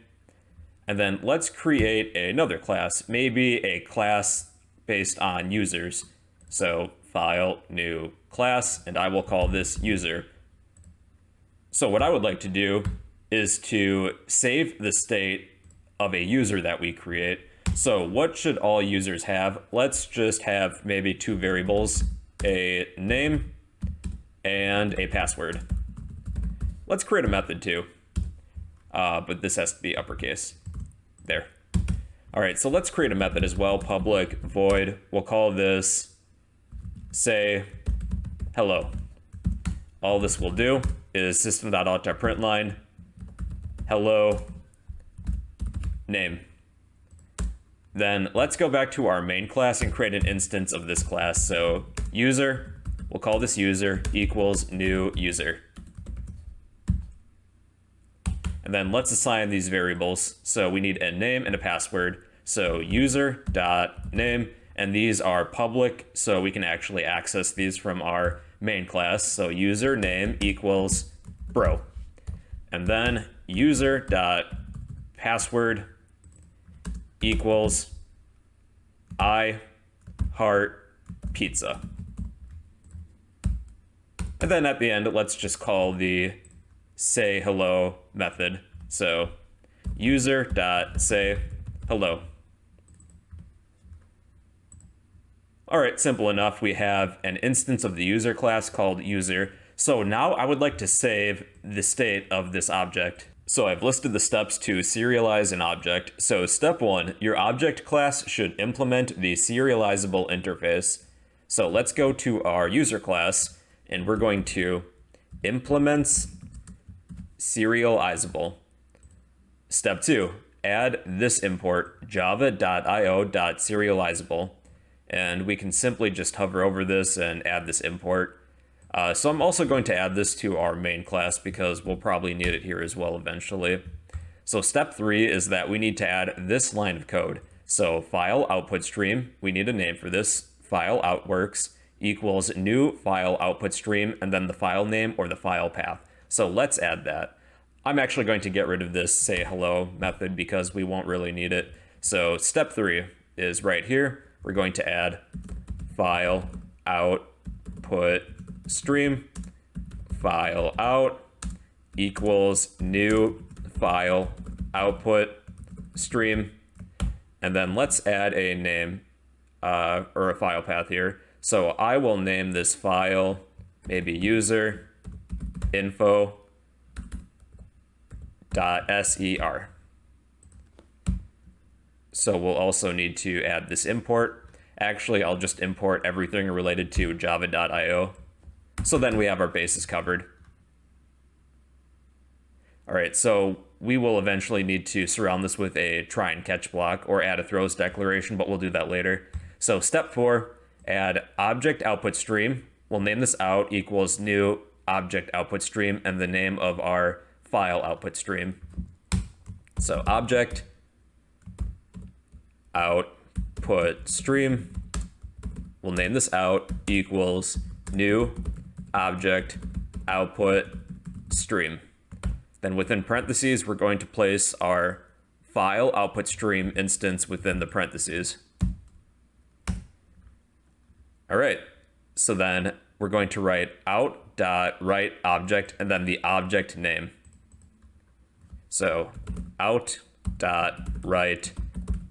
And then let's create another class, maybe a class based on users. So file, new class, and I will call this user. So what I would like to do is to save the state of a user that we create. So what should all users have? Let's just have maybe two variables, a name and a password. Let's create a method too, but this has to be uppercase. There. All right, so let's create a method as well, public void. We'll call this say hello. All this will do is system.out.println hello name. Then let's go back to our main class and create an instance of this class. So user, we'll call this user equals new user. And then let's assign these variables. So we need a name and a password. So user.name, and these are public, so we can actually access these from our main class. So username equals bro. And then user.password equals I heart pizza. And then at the end, let's just call the say hello method. So user.say hello. All right, simple enough. We have an instance of the user class called user. So now I would like to save the state of this object. So I've listed the steps to serialize an object. So step 1, your object class should implement the serializable interface. So let's go to our user class, and we're going to implements serializable. Step 2, add this import, java.io.serializable. And we can simply just hover over this and add this import. So I'm also going to add this to our main class because we'll probably need it here as well eventually. So step 3 is that we need to add this line of code. So file output stream, we need a name for this, file outworks equals new file output stream, and then the file name or the file path. So let's add that. I'm actually going to get rid of this say hello method because we won't really need it. So step 3 is right here. We're going to add file output stream, file out equals new file output stream. And then let's add a name or a file path here. So I will name this file maybe user info.ser. So we'll also need to add this import. Actually, I'll just import everything related to java.io. So then we have our bases covered. All right, so we will eventually need to surround this with a try and catch block or add a throws declaration, but we'll do that later. So step 4, add object output stream. We'll name this out equals new object output stream and the name of our file output stream. So object output stream. We'll name this out equals new object output stream. Then within parentheses, we're going to place our file output stream instance within the parentheses. All right, so then we're going to write out.write object and then the object name. So out.write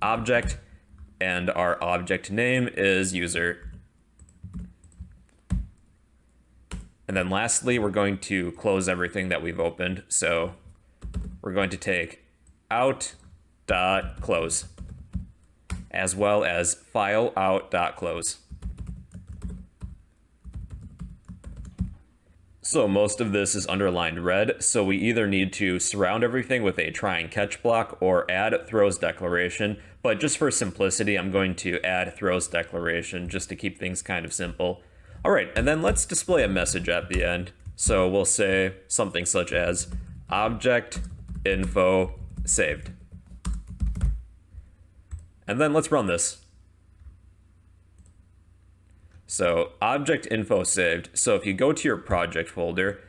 object and our object name is user. And then lastly, we're going to close everything that we've opened. So we're going to take out.close as well as file out.close. So most of this is underlined red, so we either need to surround everything with a try and catch block or add throws declaration, but just for simplicity, I'm going to add throws declaration just to keep things kind of simple. All right, and then let's display a message at the end. So we'll say something such as object info saved. And then let's run this. So object info saved. So if you go to your project folder,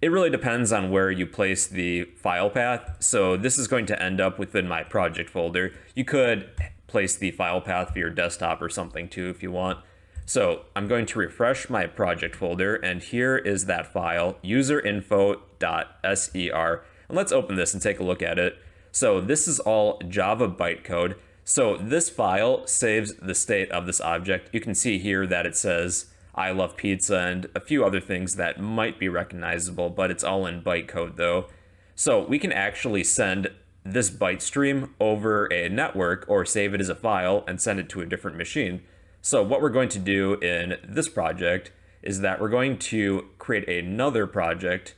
it really depends on where you place the file path. So this is going to end up within my project folder. You could place the file path for your desktop or something too if you want. So I'm going to refresh my project folder, and here is that file, userinfo.ser. And let's open this and take a look at it. So this is all Java bytecode. So this file saves the state of this object. You can see here that it says I love pizza and a few other things that might be recognizable, but it's all in bytecode though. So we can actually send this byte stream over a network or save it as a file and send it to a different machine. So what we're going to do in this project is that we're going to create another project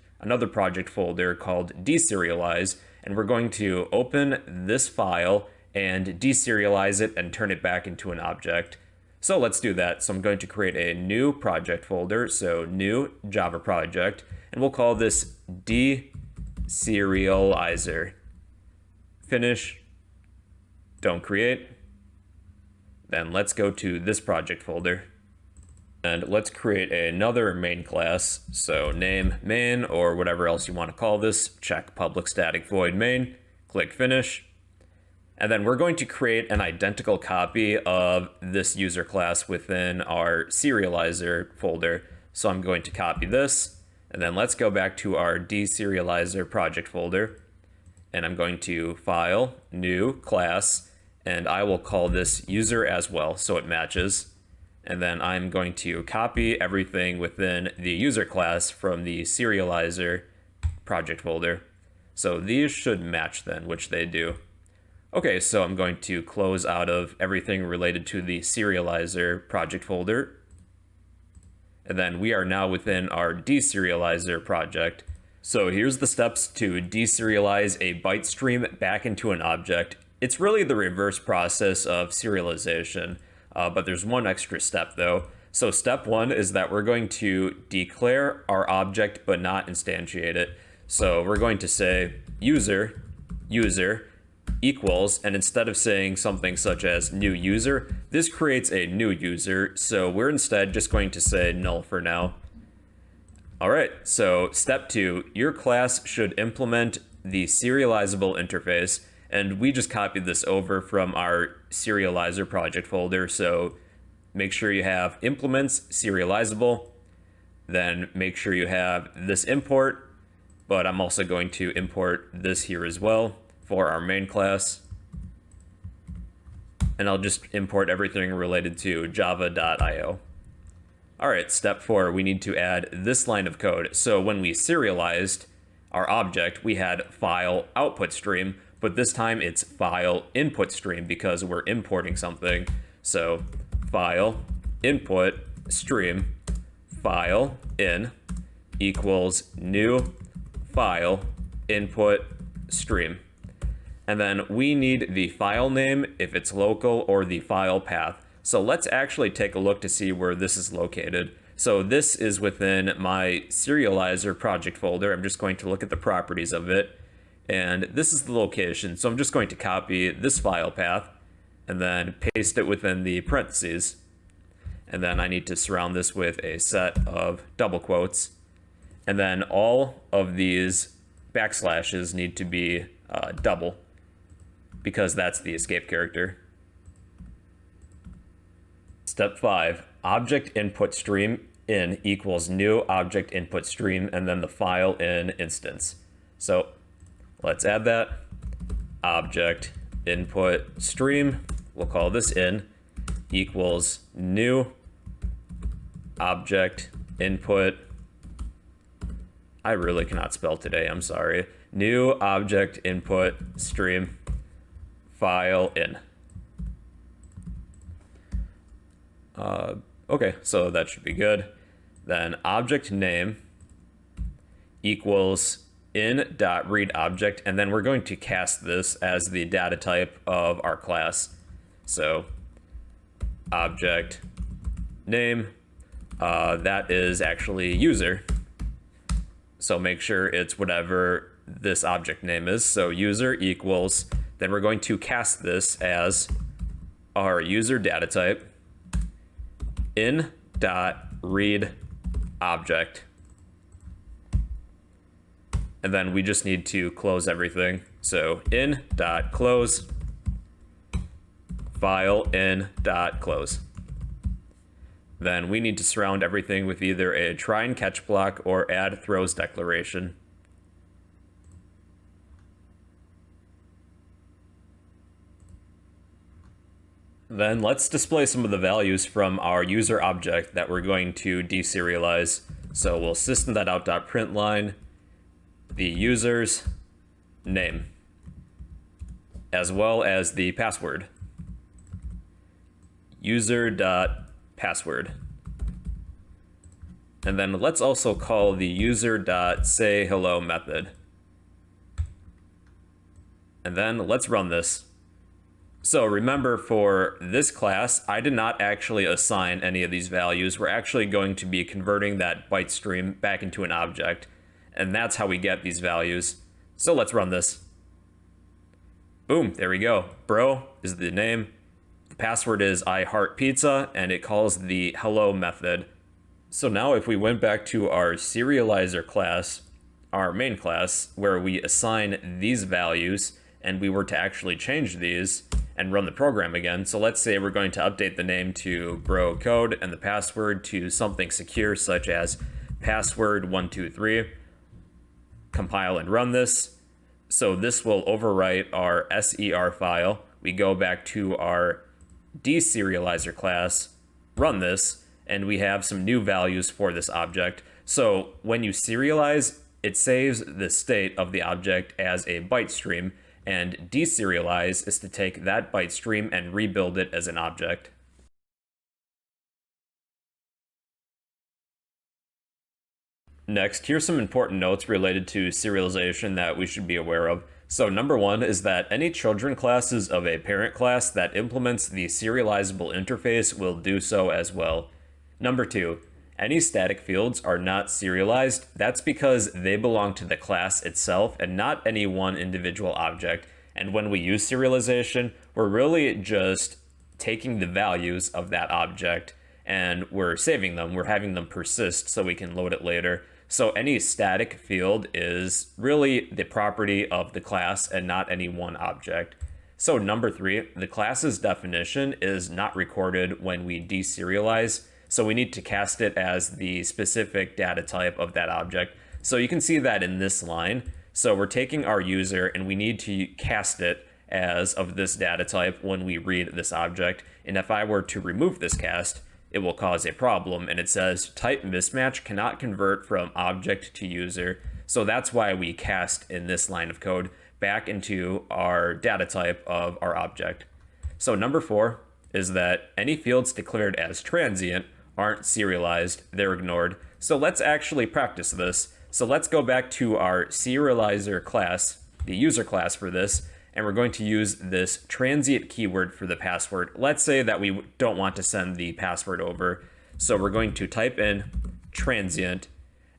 folder called deserialize, and we're going to open this file and deserialize it and turn it back into an object. So let's do that. So I'm going to create a new project folder, so new Java project, and we'll call this deserializer. Finish, don't create. Then let's go to this project folder and let's create another main class. So name main or whatever else you want to call this, check public static void main, click finish. And then we're going to create an identical copy of this user class within our serializer folder. So I'm going to copy this, and then let's go back to our deserializer project folder, and I'm going to file, new class, and I will call this user as well so it matches. And then I'm going to copy everything within the user class from the serializer project folder. So these should match then, which they do. Okay, so I'm going to close out of everything related to the serializer project folder. And then we are now within our deserializer project. So here's the steps to deserialize a byte stream back into an object. It's really the reverse process of serialization, but there's one extra step though. So step 1 is that we're going to declare our object but not instantiate it. So we're going to say user equals, and instead of saying something such as new user, this creates a new user. So we're instead just going to say null for now. All right, so step 2, your class should implement the serializable interface. And we just copied this over from our serializer project folder. So make sure you have implements serializable, then make sure you have this import, but I'm also going to import this here as well for our main class. And I'll just import everything related to java.io. All right, step 4, we need to add this line of code. So when we serialized our object, we had file output stream, but this time it's file input stream because we're importing something. So file input stream file in equals new file input stream. And then we need the file name if it's local or the file path. So let's actually take a look to see where this is located. So this is within my serializer project folder. I'm just going to look at the properties of it. And this is the location. So I'm just going to copy this file path and then paste it within the parentheses. And then I need to surround this with a set of double quotes. And then all of these backslashes need to be double because that's the escape character. Step 5, object input stream in equals new object input stream and then the file in instance. So let's add that. Object input stream, we'll call this in, equals new object input. I really cannot spell today, I'm sorry. New object input stream file in. Okay, so that should be good. Then object name equals in.readObject, and then we're going to cast this as the data type of our class. So object name, that is actually user. So make sure it's whatever this object name is. So user equals, then we're going to cast this as our user data type in.readObject. And then we just need to close everything. So in.close file in.close. Then we need to surround everything with either a try and catch block or add throws declaration. Then let's display some of the values from our user object that we're going to deserialize. So we'll system.out.println the user's name, as well as the password. User.password. And then let's also call the user.sayHello method. And then let's run this. So remember, for this class, I did not actually assign any of these values. We're actually going to be converting that byte stream back into an object, and that's how we get these values. So let's run this. Boom, there we go. Bro is the name. The password is I heart pizza, and it calls the hello method. So now if we went back to our serializer class, our main class, where we assign these values, and we were to actually change these and run the program again. So let's say we're going to update the name to bro code and the password to something secure such as password123. Compile and run this. So this will overwrite our ser file. We go back to our deserializer class, run this, and we have some new values for this object. So when you serialize, it saves the state of the object as a byte stream, and deserialize is to take that byte stream and rebuild it as an object. Next, here's some important notes related to serialization that we should be aware of. So number 1 is that any children classes of a parent class that implements the serializable interface will do so as well. Number 2, any static fields are not serialized. That's because they belong to the class itself and not any one individual object. And when we use serialization, we're really just taking the values of that object and we're saving them. We're having them persist so we can load it later. So any static field is really the property of the class and not any one object. So number 3, the class's definition is not recorded when we deserialize. So we need to cast it as the specific data type of that object. So you can see that in this line. So we're taking our user and we need to cast it as of this data type when we read this object. And if I were to remove this cast, it will cause a problem. And it says type mismatch cannot convert from object to user. So that's why we cast in this line of code back into our data type of our object. So number 4 is that any fields declared as transient aren't serialized, they're ignored. So let's actually practice this. So let's go back to our serializer class, the user class for this, and we're going to use this transient keyword for the password. Let's say that we don't want to send the password over. So we're going to type in transient,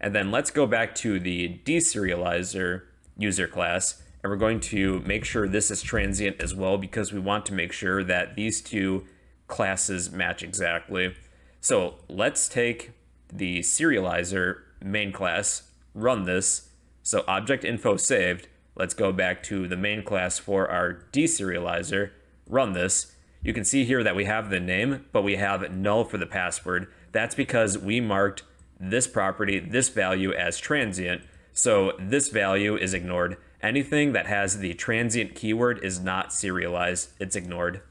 and then let's go back to the deserializer user class, and we're going to make sure this is transient as well because we want to make sure that these two classes match exactly. So let's take the serializer main class, run this. So object info saved. Let's go back to the main class for our deserializer, run this. You can see here that we have the name, but we have null for the password. That's because we marked this property, this value as transient. So this value is ignored. Anything that has the transient keyword is not serialized, it's ignored.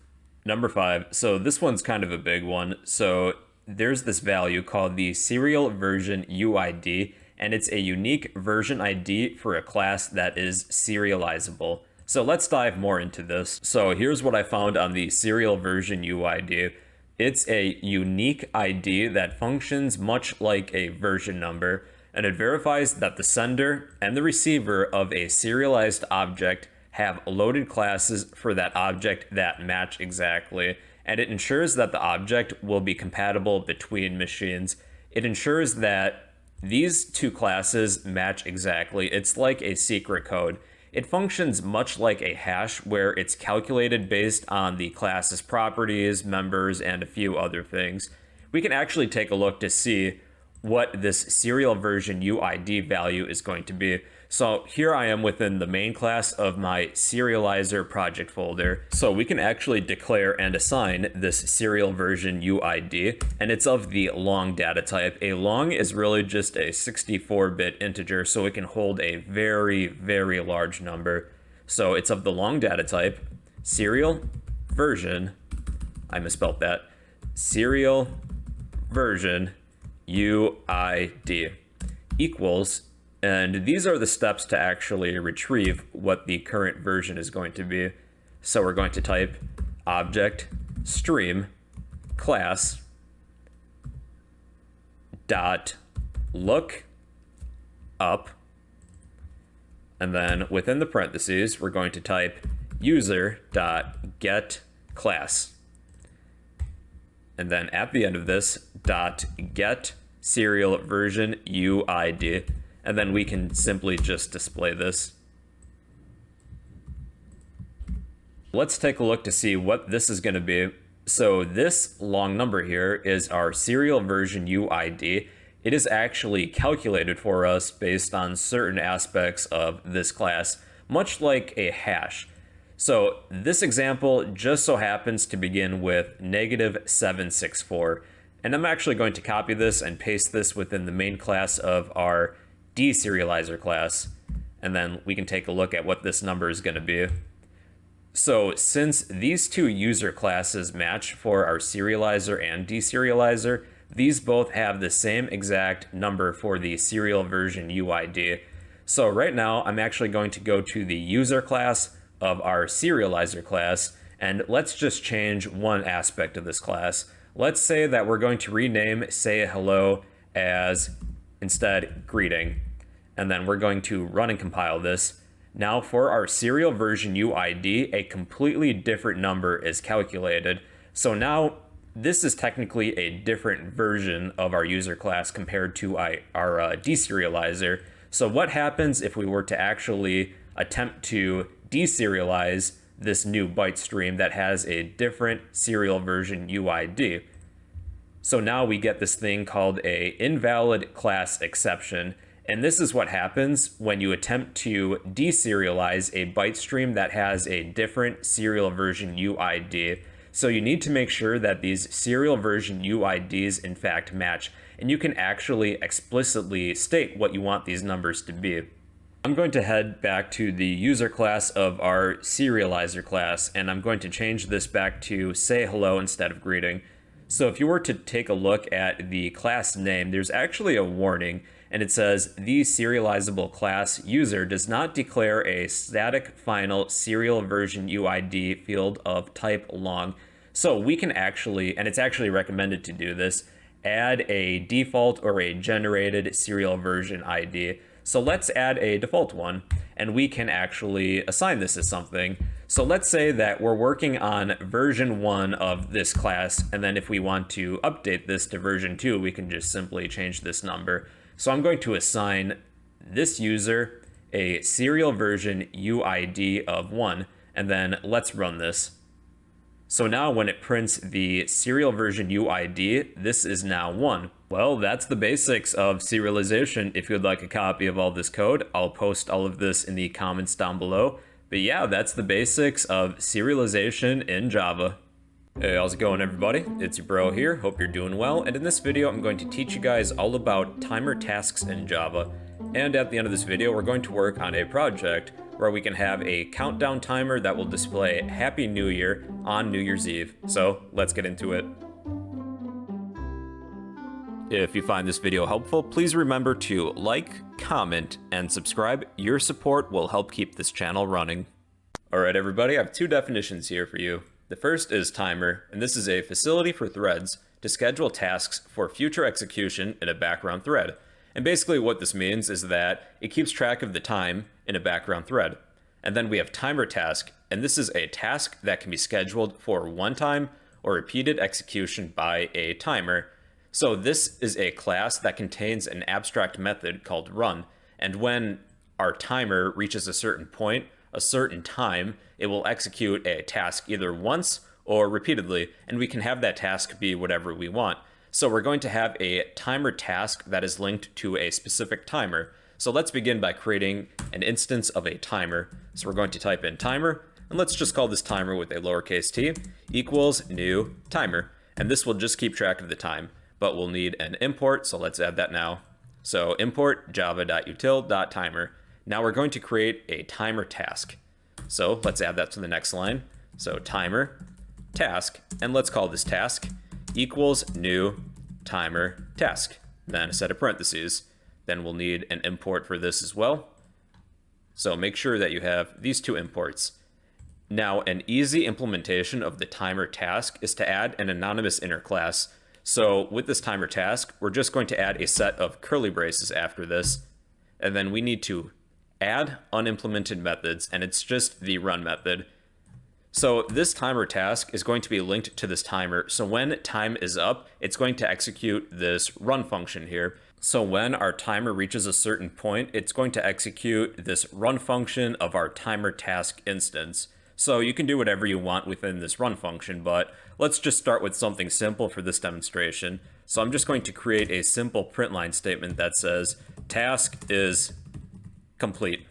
Number 5, so this one's kind of a big one. So there's this value called the serial version UID, and it's a unique version ID for a class that is serializable. So let's dive more into this. So here's what I found on the serial version UID. It's a unique ID that functions much like a version number, and it verifies that the sender and the receiver of a serialized object have loaded classes for that object that match exactly, and it ensures that the object will be compatible between machines. It ensures that these two classes match exactly. It's like a secret code. It functions much like a hash where it's calculated based on the class's properties, members, and a few other things. We can actually take a look to see what this serial version UID value is going to be. So here I am within the main class of my serializer project folder. So we can actually declare and assign this serial version UID, and it's of the long data type. A long is really just a 64-bit integer, so it can hold a very, very large number. So it's of the long data type, serial version, I misspelled that, serial version UID equals, and these are the steps to actually retrieve what the current version is going to be. So we're going to type object stream class dot look up, and then within the parentheses we're going to type user dot get class. And then at the end of this, dot get serial version UID. And then we can simply just display this. Let's take a look to see what this is going to be. So this long number here is our serial version UID. It is actually calculated for us based on certain aspects of this class, much like a hash. So this example just so happens to begin with -764. And I'm actually going to copy this and paste this within the main class of our deserializer class. And then we can take a look at what this number is going to be. So since these two user classes match for our serializer and deserializer, these both have the same exact number for the serial version UID. So right now I'm actually going to go to the user class of our serializer class, and let's just change one aspect of this class. Let's say that we're going to rename say hello as instead greeting, and then we're going to run and compile this. Now for our serial version UID, a completely different number is calculated. So now this is technically a different version of our user class compared to our deserializer. So what happens if we were to actually attempt to deserialize this new byte stream that has a different serial version UID? So now we get this thing called a invalid class exception. And this is what happens when you attempt to deserialize a byte stream that has a different serial version UID. So you need to make sure that these serial version UIDs in fact match. and you can actually explicitly state what you want these numbers to be. I'm going to head back to the user class of our serializer class, and I'm going to change this back to say hello instead of greeting. So if you were to take a look at the class name, there's actually a warning, and it says the serializable class user does not declare a static final serial version UID field of type long. So we can actually, and it's actually recommended to do this, add a default or a generated serial version ID. So let's add a default one, and we can actually assign this as something. So let's say that we're working on version 1 of this class, and then if we want to update this to version 2, we can just simply change this number. So I'm going to assign this user a serial version UID of 1, and then let's run this. So now when it prints the serial version UID, this is now 1. Well, that's the basics of serialization. If you'd like a copy of all this code, I'll post all of this in the comments down below. But yeah, that's the basics of serialization in Java. Hey, how's it going, everybody? It's your bro here. Hope you're doing well. And in this video, I'm going to teach you guys all about timer tasks in Java. And at the end of this video, we're going to work on a project where we can have a countdown timer that will display Happy New Year on New Year's Eve. So let's get into it. If you find this video helpful, please remember to like, comment, and subscribe. Your support will help keep this channel running. Alright everybody, I have two definitions here for you. The first is timer, and this is a facility for threads to schedule tasks for future execution in a background thread. And basically what this means is that it keeps track of the time in a background thread. And then we have timer task, and this is a task that can be scheduled for one time or repeated execution by a timer. So this is a class that contains an abstract method called run, and when our timer reaches a certain point, a certain time, it will execute a task either once or repeatedly, and we can have that task be whatever we want. So we're going to have a timer task that is linked to a specific timer. So let's begin by creating an instance of a timer. So we're going to type in timer, and let's just call this timer with a lowercase t equals new timer. And this will just keep track of the time, but we'll need an import, so let's add that now. So import java.util.timer. Now we're going to create a timer task. So let's add that to the next line. So timer task, and let's call this task equals new timer task, then a set of parentheses. Then we'll need an import for this as well. So make sure that you have these two imports. Now, an easy implementation of the timer task is to add an anonymous inner class. So with this timer task, we're just going to add a set of curly braces after this, and then we need to add unimplemented methods, and it's just the run method. So this timer task is going to be linked to this timer. So when time is up, it's going to execute this run function here. So when our timer reaches a certain point, it's going to execute this run function of our timer task instance. So you can do whatever you want within this run function, but let's just start with something simple for this demonstration. So I'm just going to create a simple print line statement that says task is complete.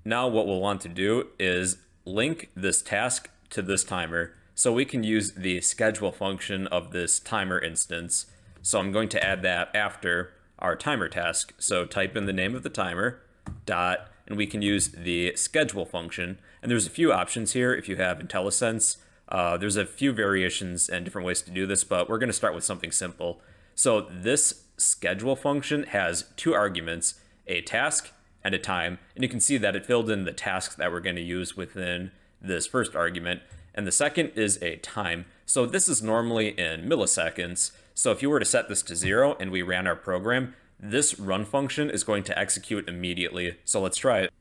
Now what we'll want to do is link this task to this timer, so we can use the schedule function of this timer instance. So I'm going to add that after our timer task. So type in the name of the timer, dot, and we can use the schedule function. And there's a few options here if you have IntelliSense. There's a few variations and different ways to do this, but we're going to start with something simple. So this schedule function has two arguments, a task and a time, and you can see that it filled in the tasks that we're going to use within this first argument, and the second is a time. So this is normally in milliseconds. So if you were to set this to 0 and we ran our program, this run function is going to execute immediately. So let's try it.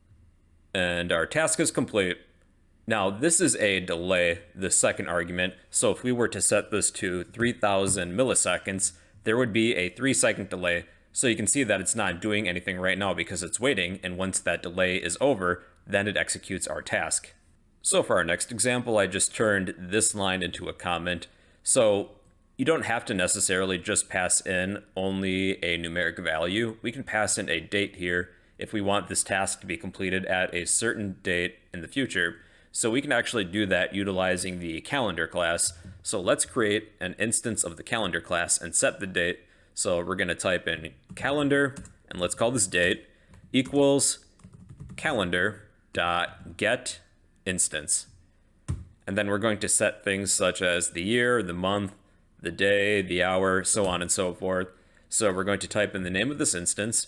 And our task is complete. Now this is a delay, the second argument. So if we were to set this to 3000 milliseconds, there would be a 3-second delay. So you can see that it's not doing anything right now because it's waiting, and once that delay is over, then it executes our task. So for our next example, I just turned this line into a comment. So you don't have to necessarily just pass in only a numeric value. We can pass in a date here if we want this task to be completed at a certain date in the future. So we can actually do that utilizing the calendar class. So let's create an instance of the calendar class and set the date. So we're going to type in calendar, and let's call this date, equals calendar.get instance. And then we're going to set things such as the year, the month, the day, the hour, so on and so forth. So we're going to type in the name of this instance,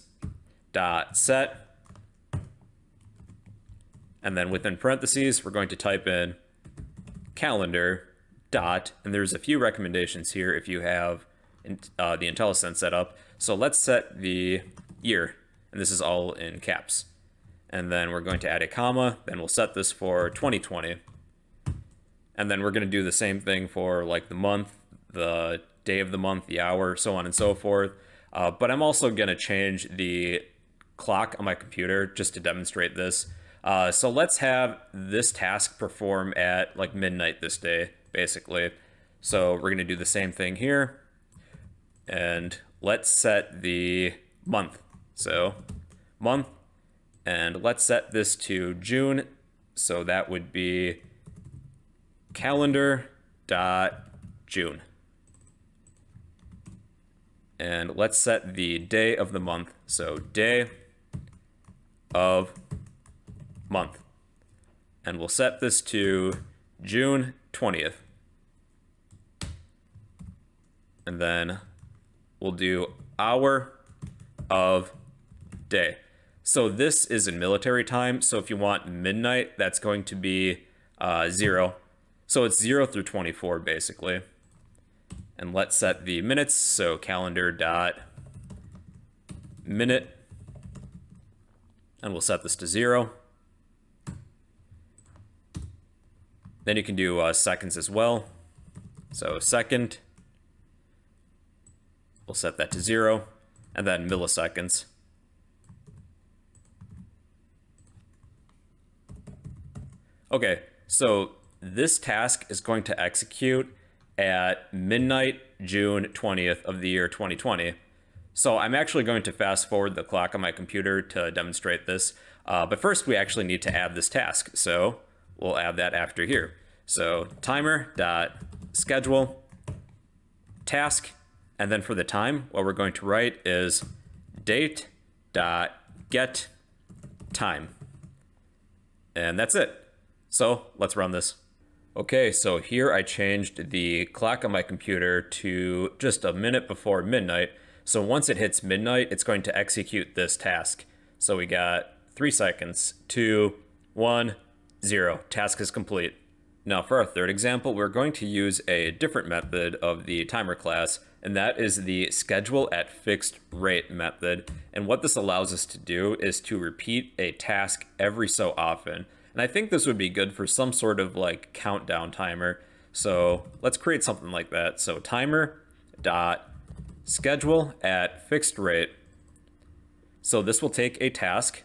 dot set, and then within parentheses, we're going to type in calendar dot, and there's a few recommendations here if you have the IntelliSense set up. So let's set the year, and this is all in caps. And then we're going to add a comma, then we'll set this for 2020. And then we're going to do the same thing for like the month, the day of the month, the hour, so on and so forth. But I'm also going to change the clock on my computer just to demonstrate this. So let's have this task perform at like midnight this day, basically. So we're going to do the same thing here. And let's set the month. So month, and let's set this to June. So that would be calendar.June. And let's set the day of the month. So day of month. And we'll set this to June 20th. And then we'll do hour of day. So this is in military time. So if you want midnight, that's going to be 0. So it's 0 through 24, basically. And let's set the minutes. So calendar dot minute. And we'll set this to 0. Then you can do seconds as well. So second. We'll set that to 0. And then milliseconds. Okay, so this task is going to execute at midnight, June 20th of the year 2020. So I'm actually going to fast forward the clock on my computer to demonstrate this. But first we actually need to add this task. So we'll add that after here. So timer.schedule task. And then for the time, what we're going to write is date.get time. And that's it. So let's run this. Okay, so here I changed the clock on my computer to just a minute before midnight. So once it hits midnight, it's going to execute this task. So we got 3 seconds, 2, 1, 0. Task is complete. Now for our third example, we're going to use a different method of the timer class, and that is the schedule at fixed rate method. And what this allows us to do is to repeat a task every so often. And I think this would be good for some sort of like countdown timer. So let's create something like that. So timer dot schedule at fixed rate. So this will take a task,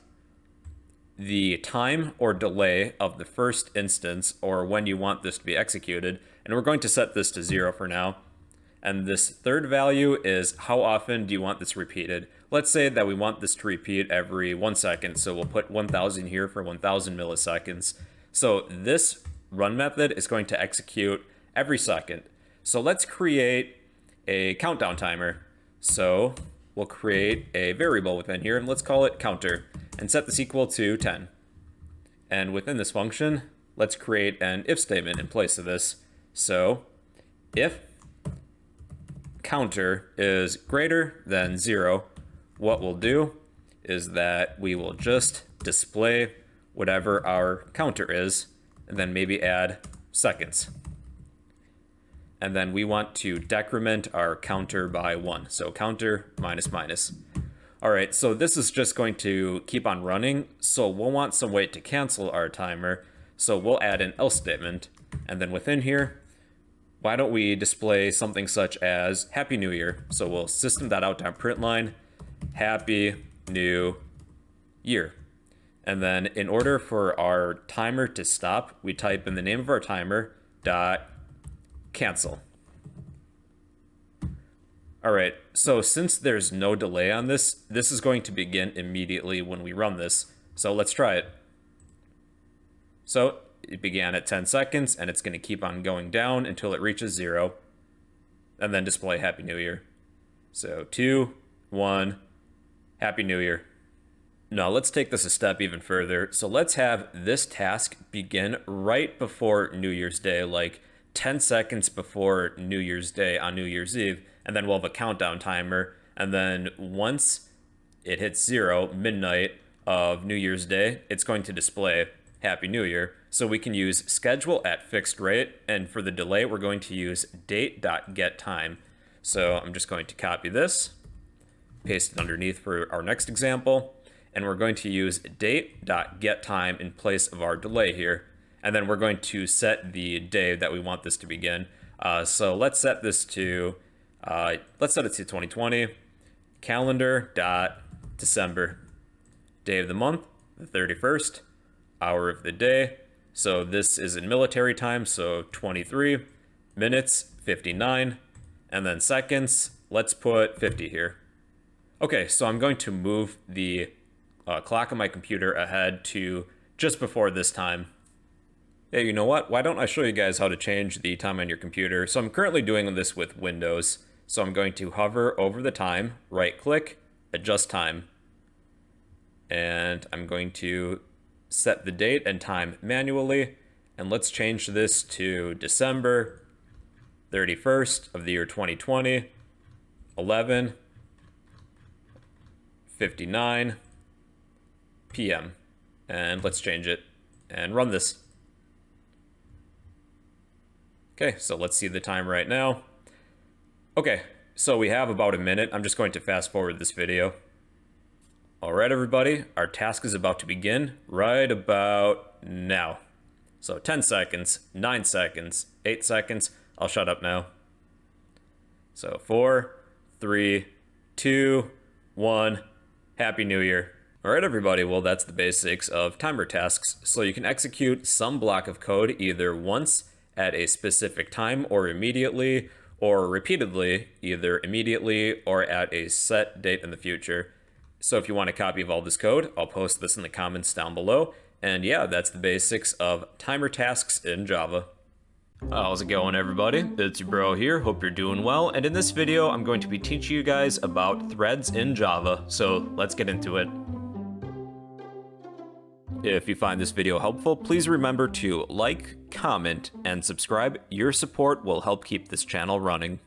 the time or delay of the first instance, or when you want this to be executed. And we're going to set this to 0 for now. And this third value is how often do you want this repeated? Let's say that we want this to repeat every 1 second. So we'll put 1000 here for 1000 milliseconds. So this run method is going to execute every second. So let's create a countdown timer. So we'll create a variable within here and let's call it counter and set this equal to 10. And within this function, let's create an if statement in place of this. So if counter is greater than 0, what we'll do is that we will just display whatever our counter is, and then maybe add seconds. And then we want to decrement our counter by 1. So counter minus minus. All right, so this is just going to keep on running. So we'll want some way to cancel our timer. So we'll add an else statement. And then within here, why don't we display something such as Happy New Year? So we'll system.out.println Happy New Year. And then in order for our timer to stop, we type in the name of our timer dot cancel. All right, so since there's no delay on this, this is going to begin immediately when we run this. So let's try it. So it began at 10 seconds, and it's going to keep on going down until it reaches 0, and then display Happy New Year. So 2, 1, Happy New Year. Now let's take this a step even further. So let's have this task begin right before New Year's Day, like 10 seconds before New Year's Day on New Year's Eve, and then we'll have a countdown timer, and then once it hits 0, midnight of New Year's Day, it's going to display Happy New Year. So we can use schedule at fixed rate, and for the delay, we're going to use date.getTime. So I'm just going to copy this, paste it underneath for our next example, and we're going to use date.getTime in place of our delay here. And then we're going to set the day that we want this to begin. So let's set this to, let's set it to 2020, calendar.December, day of the month, the 31st, hour of the day. So this is in military time, so 23, minutes, 59, and then seconds, let's put 50 here. Okay, so I'm going to move the clock on my computer ahead to just before this time. Hey, you know what? Why don't I show you guys how to change the time on your computer? So I'm currently doing this with Windows. So I'm going to hover over the time, right click, adjust time. And I'm going to set the date and time manually. And let's change this to December 31st of the year 2020, 11:59 p.m. And let's change it and run this. Okay, so let's see the time right now. Okay, so we have about a minute. I'm just going to fast forward this video. All right, everybody, our task is about to begin right about now. So 10 seconds, 9 seconds, 8 seconds. I'll shut up now. So 4, 3, 2, 1, Happy New Year. All right, everybody, well, that's the basics of timer tasks. So you can execute some block of code either once at a specific time or immediately, or repeatedly, either immediately or at a set date in the future. So if you want a copy of all this code, I'll post this in the comments down below. And yeah, that's the basics of timer tasks in Java. How's it going, everybody? It's your bro here, hope you're doing well. And in this video, I'm going to be teaching you guys about threads in Java. So let's get into it. If you find this video helpful, please remember to like, comment, and subscribe. Your support will help keep this channel running.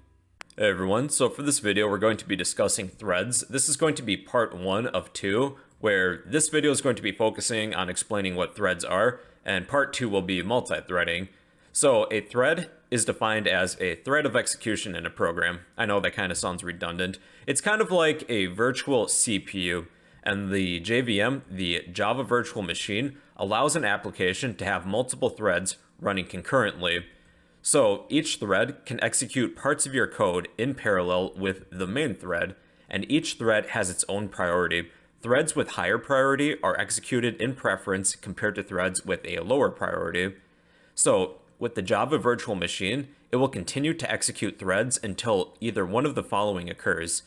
Hey everyone, so for this video we're going to be discussing threads. This is going to be part 1 of 2, where this video is going to be focusing on explaining what threads are, and part 2 will be multi-threading. So a thread is defined as a thread of execution in a program. I know that kind of sounds redundant. It's kind of like a virtual CPU. And the JVM, the Java Virtual Machine, allows an application to have multiple threads running concurrently. So each thread can execute parts of your code in parallel with the main thread, and each thread has its own priority. Threads with higher priority are executed in preference compared to threads with a lower priority. So with the Java Virtual Machine, it will continue to execute threads until either one of the following occurs.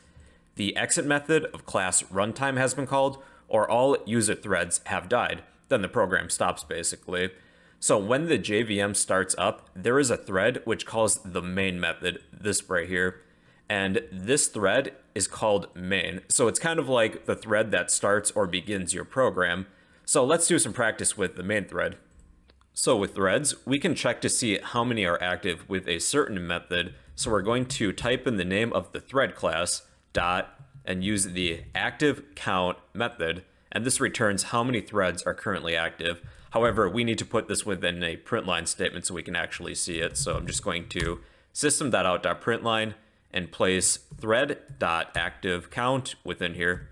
The exit method of class runtime has been called, or all user threads have died. Then the program stops, basically. So when the JVM starts up, there is a thread which calls the main method, this right here. And this thread is called main. So it's kind of like the thread that starts or begins your program. So let's do some practice with the main thread. So with threads, we can check to see how many are active with a certain method. So we're going to type in the name of the thread class, dot, and use the active count method, and this returns how many threads are currently active. However, we need to put this within a println statement so we can actually see it. So I'm just going to system.out.println and place thread.activeCount within here.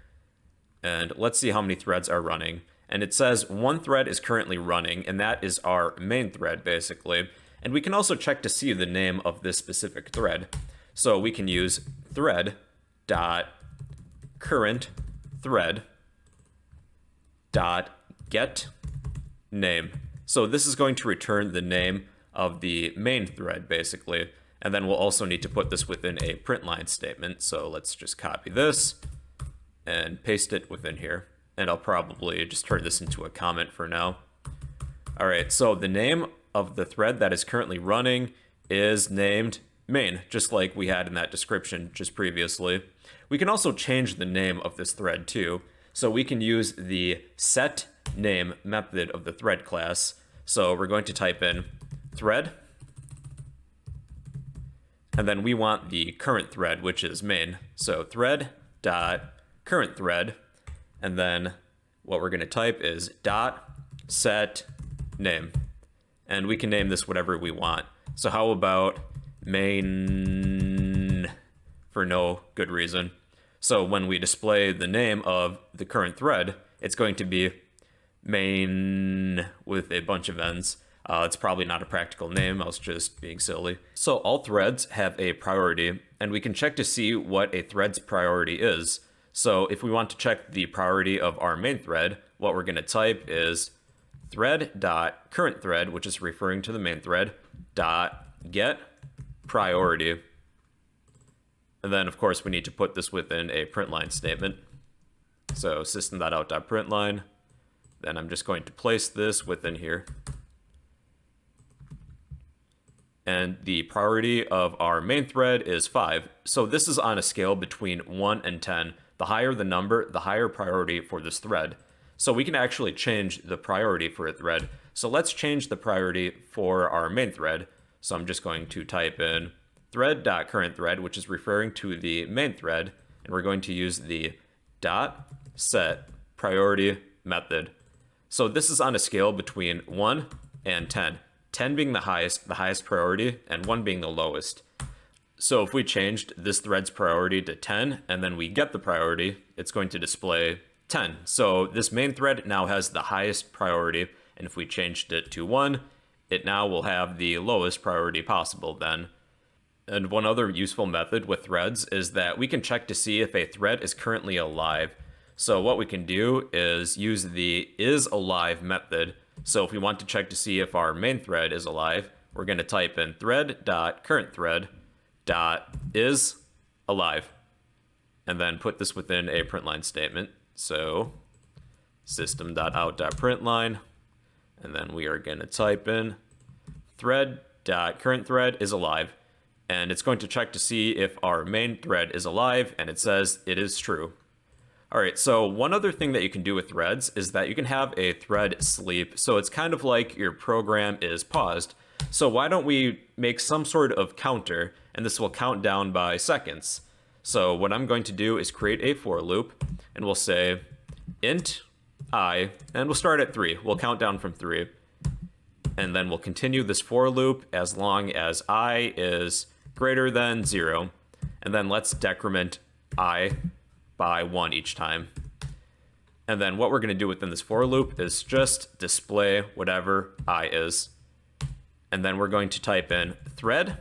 And let's see how many threads are running. And it says one thread is currently running, and that is our main thread, basically. And we can also check to see the name of this specific thread. So we can use thread.current thread .get name. So this is going to return the name of the main thread, basically. And then we'll also need to put this within a println statement. So let's just copy this and paste it within here. And I'll probably just turn this into a comment for now. All right, so the name of the thread that is currently running is named main, just like we had in that description just previously. We can also change the name of this thread too. So we can use the set name method of the thread class. So we're going to type in thread, and then we want the current thread, which is main. So thread dot current thread, and then what we're going to type is dot set name, and we can name this whatever we want. So how about main for no good reason? So when we display the name of the current thread, it's going to be main with a bunch of n's. It's probably not a practical name, I was just being silly. So all threads have a priority, and we can check to see what a thread's priority is. So if we want to check the priority of our main thread, what we're going to type is thread.current thread, which is referring to the main thread, dot get priority. And then, of course, we need to put this within a println statement. So system.out.println. Then I'm just going to place this within here. And the priority of our main thread is 5. So this is on a scale between 1 and 10. The higher the number, the higher priority for this thread. So we can actually change the priority for a thread. So let's change the priority for our main thread. So I'm just going to type in thread.current thread, which is referring to the main thread, and we're going to use the dot set priority method. So this is on a scale between 1 and 10. 10 being the highest priority, and 1 being the lowest. So if we changed this thread's priority to 10, and then we get the priority, it's going to display 10. So this main thread now has the highest priority, and if we changed it to 1, it now will have the lowest priority possible then. And one other useful method with threads is that we can check to see if a thread is currently alive. So what we can do is use the isAlive method. So if we want to check to see if our main thread is alive, we're going to type in thread.currentThread.isAlive, and then put this within a println statement. So system.out.println, and then we are going to type in thread.currentThread is alive, and it's going to check to see if our main thread is alive, and it says it is true. All right, so one other thing that you can do with threads is that you can have a thread sleep. So it's kind of like your program is paused. So why don't we make some sort of counter, and this will count down by seconds. So what I'm going to do is create a for loop, and we'll say int I, and we'll start at 3. We'll count down from 3. And then we'll continue this for loop as long as I is greater than 0. And then let's decrement I by 1 each time. And then what we're going to do within this for loop is just display whatever I is. And then we're going to type in thread.sleep.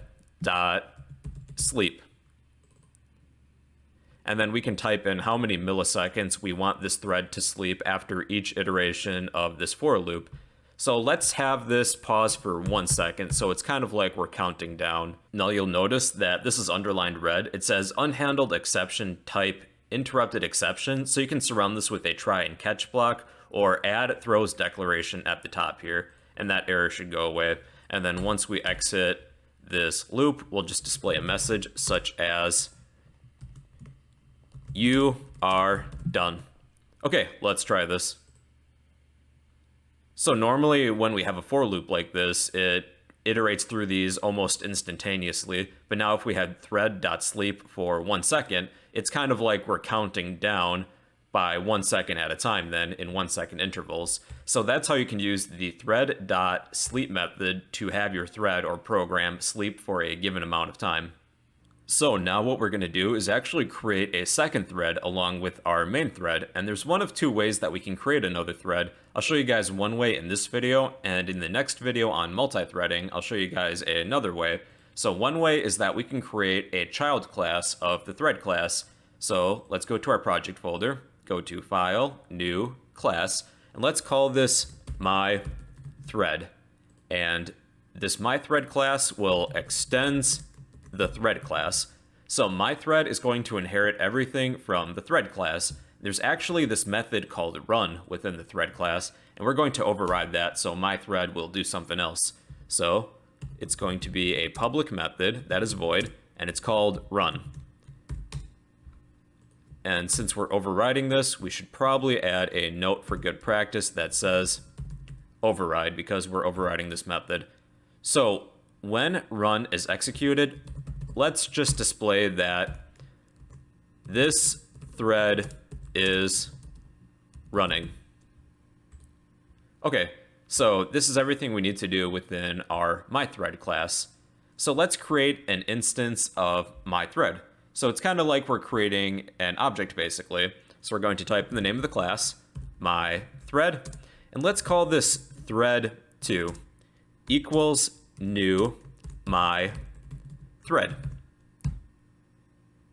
And then we can type in how many milliseconds we want this thread to sleep after each iteration of this for loop. So let's have this pause for 1 second, so it's kind of like we're counting down. Now you'll notice that this is underlined red. It says unhandled exception type interrupted exception, so you can surround this with a try and catch block or add throws declaration at the top here, and that error should go away. And then once we exit this loop, we'll just display a message such as you are done. Okay, let's try this. So normally when we have a for loop like this, it iterates through these almost instantaneously, but now if we had thread.sleep for 1 second, it's kind of like we're counting down by 1 second at a time then in 1 second intervals. So that's how you can use the thread.sleep method to have your thread or program sleep for a given amount of time. So now what we're going to do is actually create a second thread along with our main thread, and there's one of 2 ways that we can create another thread. I'll show you guys one way in this video, and in the next video on multi-threading, I'll show you guys another way. So one way is that we can create a child class of the thread class. So let's go to our project folder, go to File, New, Class, and let's call this My Thread. And this My Thread class will extend the thread class. So my thread is going to inherit everything from the thread class. there's actually this method called run within the thread class, and we're going to override that so my thread will do something else. So it's going to be a public method that is void, and it's called run. And since we're overriding this, we should probably add a note for good practice that says override, because we're overriding this method. So when run is executed, let's just display that this thread is running. Okay, so this is everything we need to do within our myThread class. So let's create an instance of myThread. So it's kind of like we're creating an object basically. So we're going to type in the name of the class, myThread, and let's call this thread2 equals new myThread.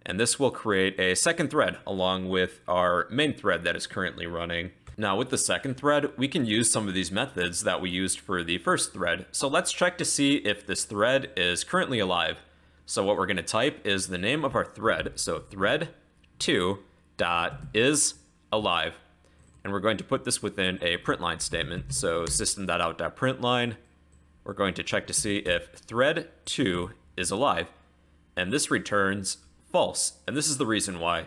And this will create a second thread along with our main thread that is currently running. Now with the second thread, we can use some of these methods that we used for the first thread. So let's check to see if this thread is currently alive. So what we're going to type is the name of our thread. So thread2.isAlive. And we're going to put this within a println statement. So system.out.println. We're going to check to see if thread2 is alive. And this returns false. And this is the reason why.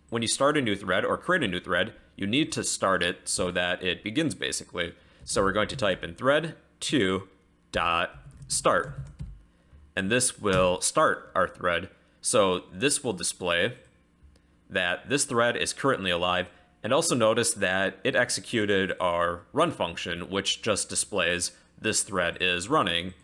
When you start a new thread or create a new thread, you need to start it so that it begins basically. So we're going to type in thread2.start. And this will start our thread. So this will display that this thread is currently alive. And also notice that it executed our run function, which just displays this thread is running.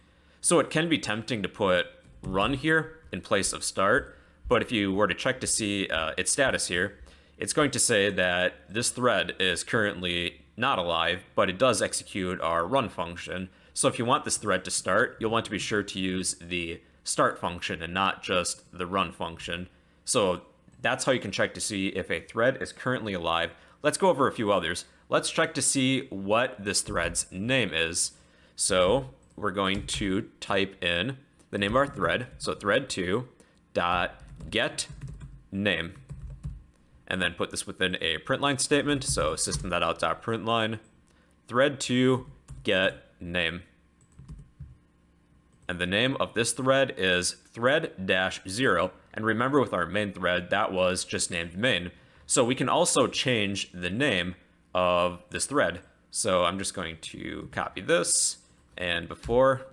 So it can be tempting to put run here in place of start. But if you were to check to see its status here, it's going to say that this thread is currently not alive, but it does execute our run function. So if you want this thread to start, you'll want to be sure to use the start function and not just the run function. So that's how you can check to see if a thread is currently alive. Let's go over a few others. Let's check to see what this thread's name is. So we're going to type in the name of our thread. So thread2.getName. And then put this within a println statement. So system.out.println thread2getName. And the name of this thread is thread-0. And remember with our main thread, that was just named main. So we can also change the name of this thread. So I'm just going to copy this. And before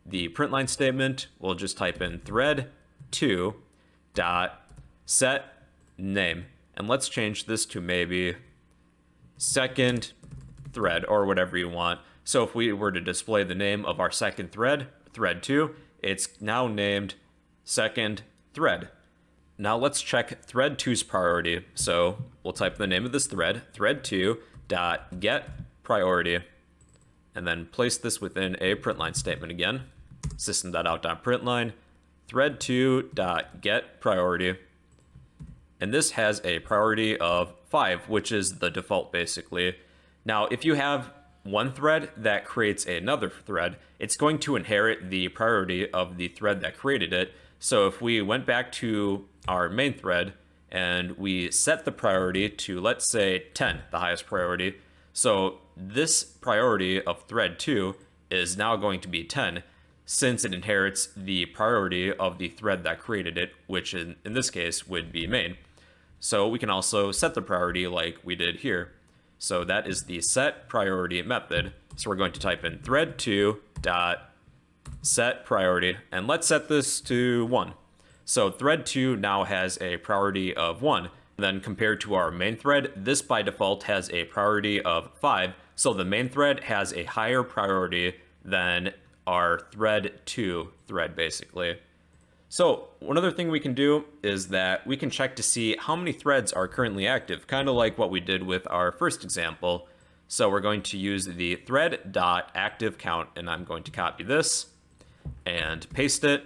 the println statement, we'll just type in thread2.setName. And let's change this to maybe second thread or whatever you want. So if we were to display the name of our second thread, thread2, it's now named second thread. Now let's check thread2's priority. So we'll type the name of this thread, thread2.getPriority, and then place this within a println statement again, system.out.println thread2.getPriority. And this has a priority of 5, which is the default basically. Now, if you have one thread that creates another thread, it's going to inherit the priority of the thread that created it. So if we went back to our main thread and we set the priority to, let's say, 10, the highest priority. So this priority of thread 2 is now going to be 10, since it inherits the priority of the thread that created it, which in this case would be main. So we can also set the priority like we did here. So that is the set priority method. So we're going to type in thread2.setPriority, and let's set this to 1. So thread 2 now has a priority of 1. Then compared to our main thread, this by default has a priority of 5. So the main thread has a higher priority than our thread 2 thread basically. So one other thing we can do is that we can check to see how many threads are currently active, kind of like what we did with our first example. So we're going to use the thread.activeCount, and I'm going to copy this and paste it,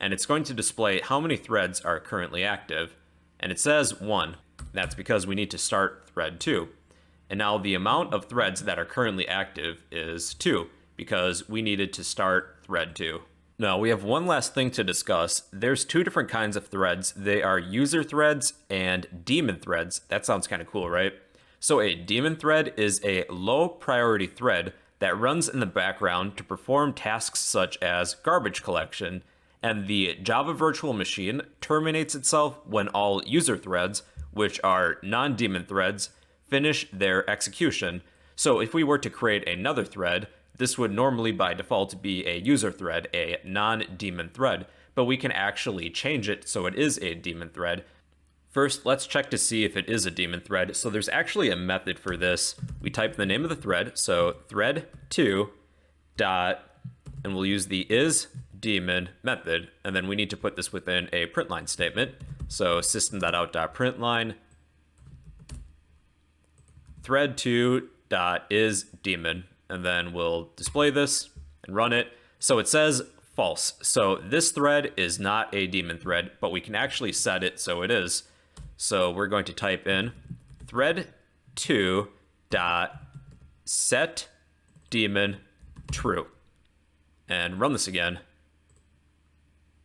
and it's going to display how many threads are currently active, and it says 1. That's because we need to start thread 2. And now the amount of threads that are currently active is 2, because we needed to start thread 2. Now, we have one last thing to discuss. There's two different kinds of threads. They are user threads and daemon threads. That sounds kind of cool, right? So a daemon thread is a low priority thread that runs in the background to perform tasks such as garbage collection, and the Java virtual machine terminates itself when all user threads, which are non-daemon threads, finish their execution. So if we were to create another thread, this would normally by default be a user thread, a non-daemon thread, but we can actually change it so it is a daemon thread. First, let's check to see if it is a daemon thread. So there's actually a method for this. We type the name of the thread, so thread2 dot, and we'll use the isDaemon method, and then we need to put this within a println statement. So system.out.println thread2.isDaemon, and then we'll display this and run it. So it says false. So this thread is not a daemon thread, but we can actually set it so it is. So we're going to type in thread2.setDaemon_true and run this again.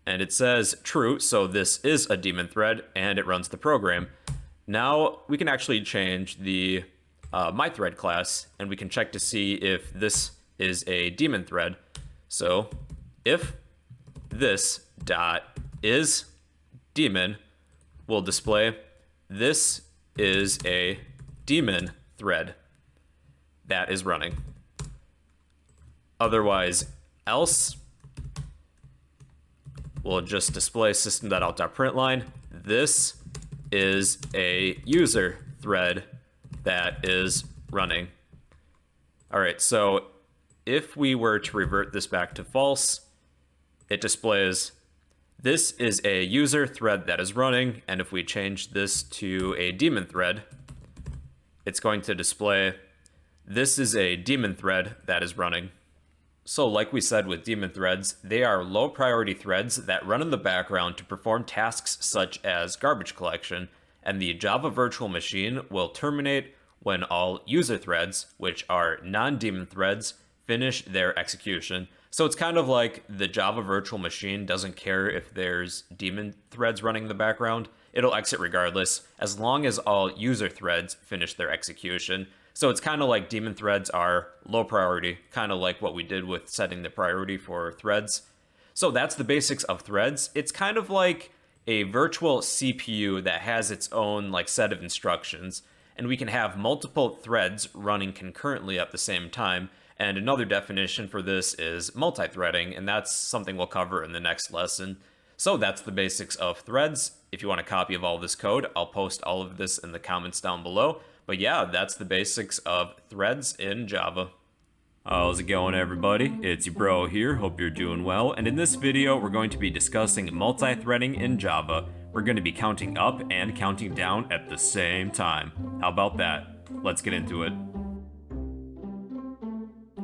And it says true, so this is a daemon thread, and it runs the program. Now we can actually change the myThread class, and we can check to see if this is a daemon thread. So if this dot is daemon will display this is a daemon thread that is running. Otherwise, else will just display system.out.println this is a user thread that is running. All right, so if we were to revert this back to false, it displays this is a user thread that is running, and if we change this to a daemon thread, it's going to display this is a daemon thread that is running. So like we said with daemon threads, they are low priority threads that run in the background to perform tasks such as garbage collection, and the Java virtual machine will terminate when all user threads, which are non-daemon threads, finish their execution. So it's kind of like the Java virtual machine doesn't care if there's daemon threads running in the background. It'll exit regardless, as long as all user threads finish their execution. So it's kind of like daemon threads are low priority, kind of like what we did with setting the priority for threads. So that's the basics of threads. It's kind of like a virtual CPU that has its own set of instructions, and we can have multiple threads running concurrently at the same time. And another definition for this is multi-threading, and that's something we'll cover in the next lesson. So that's the basics of threads. If you want a copy of all this code, I'll post all of this in the comments down below. But yeah, that's the basics of threads in Java. How's it going, everybody? It's your bro here, hope you're doing well, and in this video we're going to be discussing multi-threading in Java. We're going to be counting up and counting down at the same time. How about that? Let's get into it.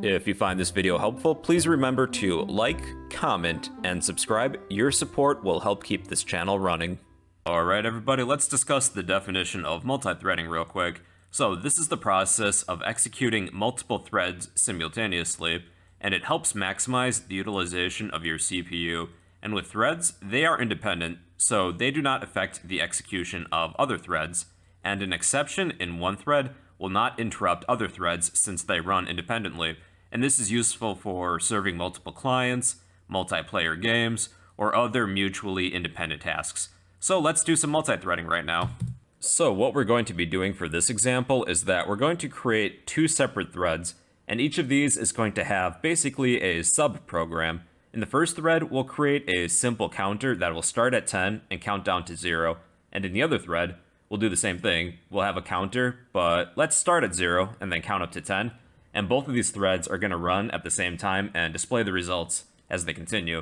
If you find this video helpful, please remember to like, comment, and subscribe. Your support will help keep this channel running. Alright everybody, let's discuss the definition of multi-threading real quick. So this is the process of executing multiple threads simultaneously, and it helps maximize the utilization of your CPU. And with threads, they are independent, so they do not affect the execution of other threads, and an exception in one thread will not interrupt other threads since they run independently. And this is useful for serving multiple clients, multiplayer games, or other mutually independent tasks. So let's do some multi-threading right now. So what we're going to be doing for this example is that we're going to create two separate threads, and each of these is going to have basically a sub-program. In the first thread, we'll create a simple counter that will start at 10 and count down to 0. And in the other thread, we'll do the same thing. We'll have a counter, but let's start at 0 and then count up to 10. And both of these threads are going to run at the same time and display the results as they continue.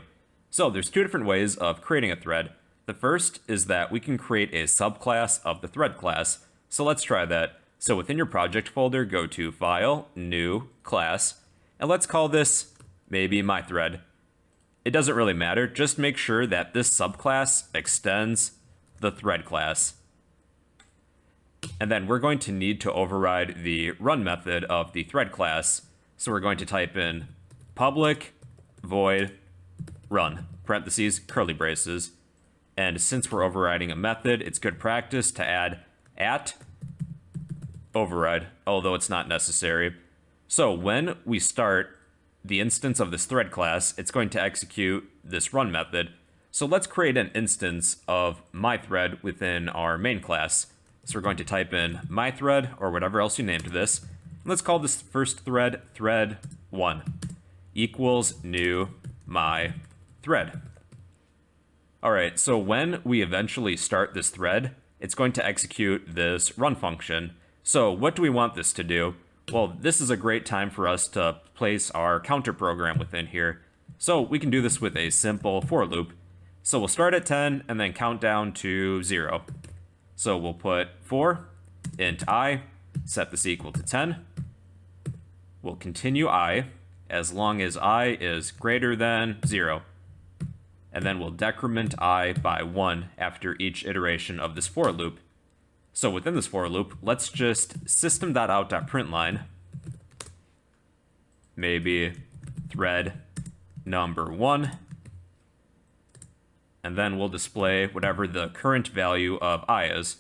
So there's two different ways of creating a thread. The first is that we can create a subclass of the thread class. So let's try that. So within your project folder, go to File, New, Class, and let's call this maybe myThread. It doesn't really matter, just make sure that this subclass extends the thread class. And then we're going to need to override the run method of the thread class. So we're going to type in public void run, parentheses, curly braces. And since we're overriding a method, it's good practice to add at override, although it's not necessary. So when we start the instance of this thread class, it's going to execute this run method. So let's create an instance of myThread within our main class. So we're going to type in myThread or whatever else you named this. Let's call this first thread thread1 equals new myThread. All right, so when we eventually start this thread, it's going to execute this run function. So what do we want this to do? Well, this is a great time for us to place our counter program within here. So we can do this with a simple for loop. So we'll start at 10 and then count down to 0. So we'll put for int I, set this equal to 10. We'll continue I as long as I is greater than 0. And then we'll decrement I by 1 after each iteration of this for loop. So within this for loop, let's just system.out.println, maybe thread number 1, and then we'll display whatever the current value of I is.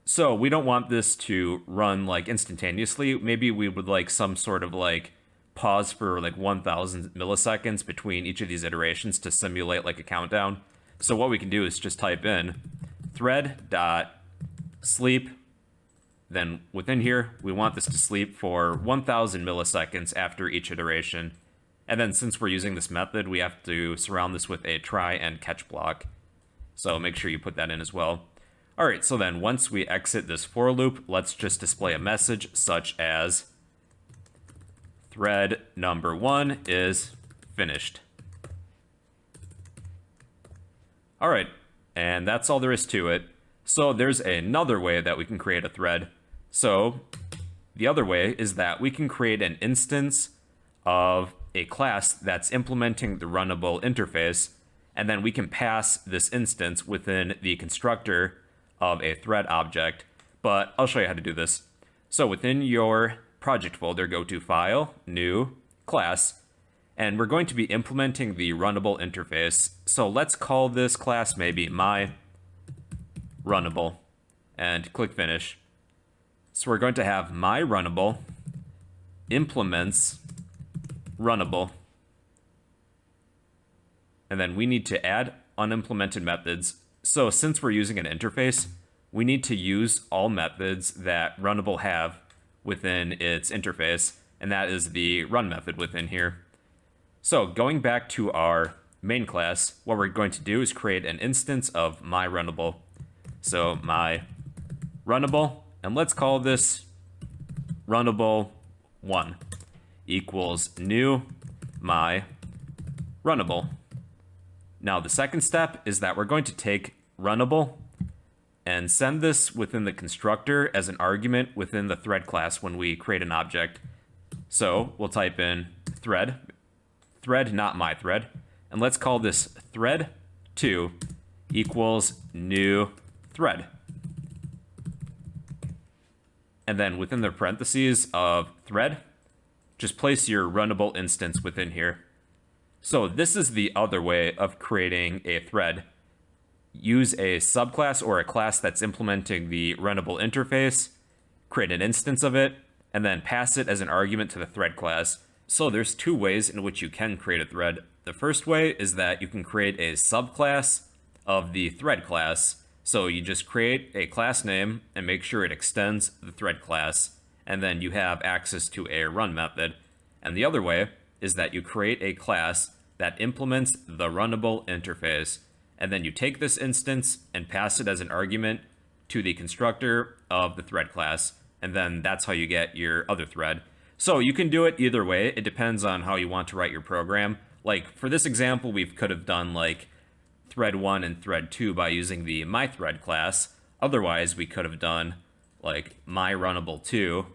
So we don't want this to run like instantaneously. Maybe we would like some sort of like pause for like 1000 milliseconds between each of these iterations to simulate like a countdown. So what we can do is just type in thread.sleep. Then within here, we want this to sleep for 1000 milliseconds after each iteration. And then since we're using this method, we have to surround this with a try and catch block. So make sure you put that in as well. All right, so then once we exit this for loop, let's just display a message such as thread number 1 is finished. All right, and that's all there is to it. So there's another way that we can create a thread. So the other way is that we can create an instance of a class that's implementing the runnable interface, and then we can pass this instance within the constructor of a thread object. But I'll show you how to do this. So within your project folder, go to File, New, Class, and we're going to be implementing the runnable interface. So let's call this class maybe myRunnable, and click Finish. So we're going to have myRunnable implements runnable, and then we need to add unimplemented methods. So since we're using an interface, we need to use all methods that runnable have within its interface, and that is the run method within here. So going back to our main class, what we're going to do is create an instance of myRunnable. So myRunnable, and let's call this runnable1 equals new myRunnable. Now the second step is that we're going to take runnable and send this within the constructor as an argument within the thread class when we create an object. So we'll type in thread not myThread, and let's call this thread2 equals new thread. And then within the parentheses of thread, just place your runnable instance within here. So this is the other way of creating a thread. Use a subclass or a class that's implementing the runnable interface, create an instance of it, and then pass it as an argument to the thread class. So there's two ways in which you can create a thread. The first way is that you can create a subclass of the thread class. So you just create a class name and make sure it extends the thread class, and then you have access to a run method. And the other way is that you create a class that implements the runnable interface, and then you take this instance and pass it as an argument to the constructor of the thread class, and then that's how you get your other thread. So you can do it either way. It depends on how you want to write your program. Like for this example, we could have done like thread 1 and thread 2 by using the myThread class. Otherwise, we could have done like myRunnable2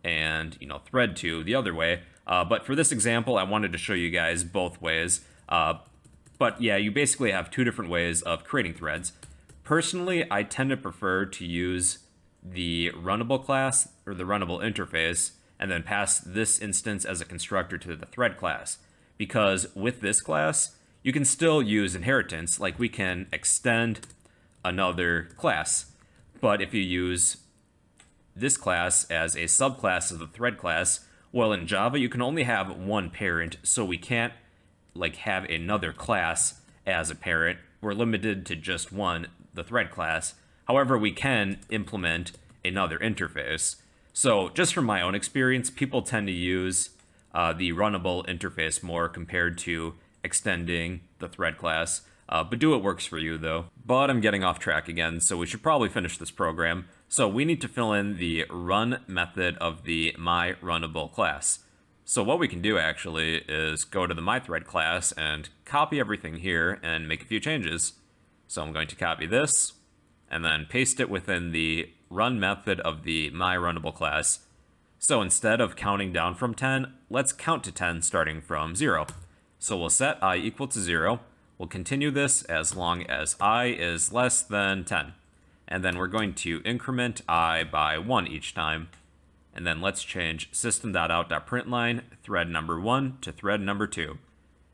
and thread 2 the other way. But for this example, I wanted to show you guys both ways. But yeah, you basically have two different ways of creating threads. Personally, I tend to prefer to use the runnable class or the runnable interface and then pass this instance as a constructor to the thread class, because with this class, you can still use inheritance, like we can extend another class. But if you use this class as a subclass of the thread class, well, in Java, you can only have one parent, so we can't like have another class as a parent. We're limited to just one, the thread class. However, we can implement another interface. So just from my own experience, people tend to use the runnable interface more compared to extending the thread class. But do what works for you, though. But I'm getting off track again, so we should probably finish this program. So we need to fill in the run method of the myRunnable class. So what we can do, actually, is go to the myThread class and copy everything here and make a few changes. So I'm going to copy this, and then paste it within the run method of the myRunnable class. So instead of counting down from 10, let's count to 10 starting from 0. So we'll set I equal to 0. We'll continue this as long as I is less than 10. And then we're going to increment I by 1 each time. And then let's change system.out.println thread number 1 to thread number 2.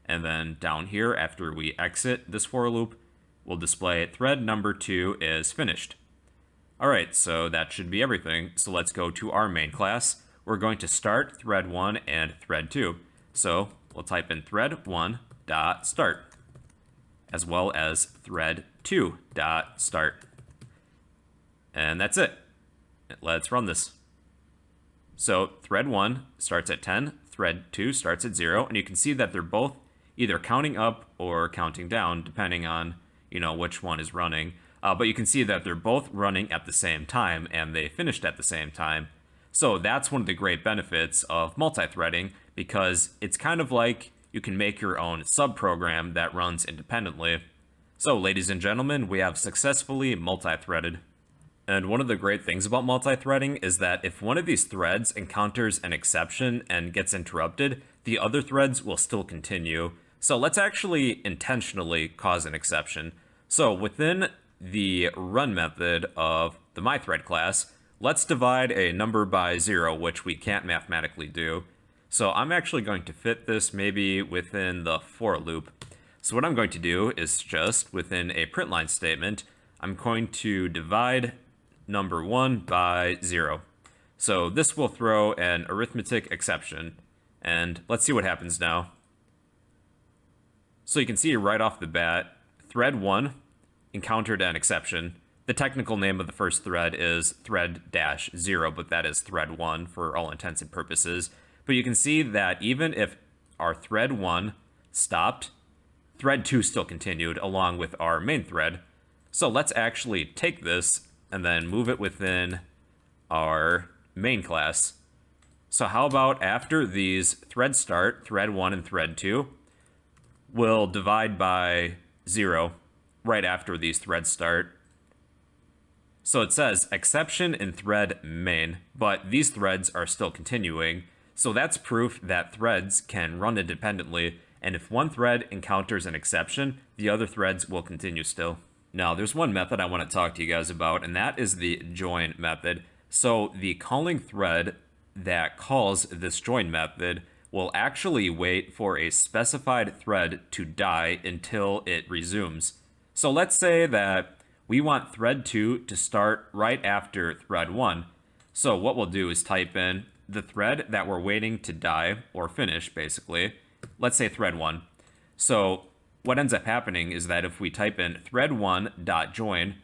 And then down here, after we exit this for loop, we'll display thread number 2 is finished. Alright, so that should be everything. So let's go to our main class. We're going to start thread 1 and thread 2. So we'll type in thread1.start, as well as thread2.start. And that's it. Let's run this. So thread 1 starts at 10, thread 2 starts at 0, and you can see that they're both either counting up or counting down, depending on, which one is running. But you can see that they're both running at the same time, and they finished at the same time. So that's one of the great benefits of multi-threading, because it's kind of like you can make your own subprogram that runs independently. So, ladies and gentlemen, we have successfully multi-threaded. And one of the great things about multi-threading is that if one of these threads encounters an exception and gets interrupted, the other threads will still continue. So let's actually intentionally cause an exception. So within the run method of the myThread class, let's divide a number by 0, which we can't mathematically do. So I'm actually going to fit this maybe within the for loop. So what I'm going to do is just within a println statement, I'm going to divide number 1 by 0. So this will throw an arithmetic exception. And let's see what happens now. So you can see right off the bat, thread 1 encountered an exception. The technical name of the first thread is thread-0, but that is thread 1 for all intents and purposes. But you can see that even if our thread 1 stopped, thread 2 still continued along with our main thread. So let's actually take this and then move it within our main class. So how about after these threads start, thread 1 and thread 2, we'll divide by 0 right after these threads start. So it says exception in thread main, but these threads are still continuing. So that's proof that threads can run independently, and if one thread encounters an exception, the other threads will continue still. Now, there's one method I want to talk to you guys about, and that is the join method. So the calling thread that calls this join method will actually wait for a specified thread to die until it resumes. So let's say that we want thread 2 to start right after thread 1. So what we'll do is type in the thread that we're waiting to die, or finish, basically. Let's say thread 1. So what ends up happening is that if we type in thread1.join,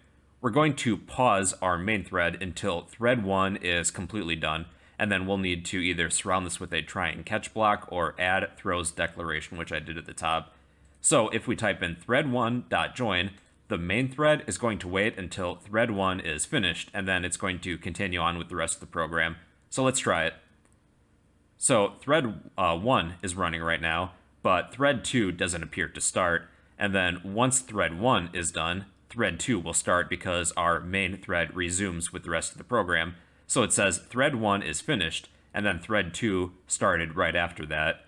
we're going to pause our main thread until thread 1 is completely done. And then we'll need to either surround this with a try and catch block or add throws declaration, which I did at the top. So if we type in thread1.join, the main thread is going to wait until thread 1 is finished, and then it's going to continue on with the rest of the program. So let's try it. So thread 1 is running right now, but thread 2 doesn't appear to start. And then once thread 1 is done, thread 2 will start because our main thread resumes with the rest of the program. So it says thread 1 is finished, and then thread 2 started right after that.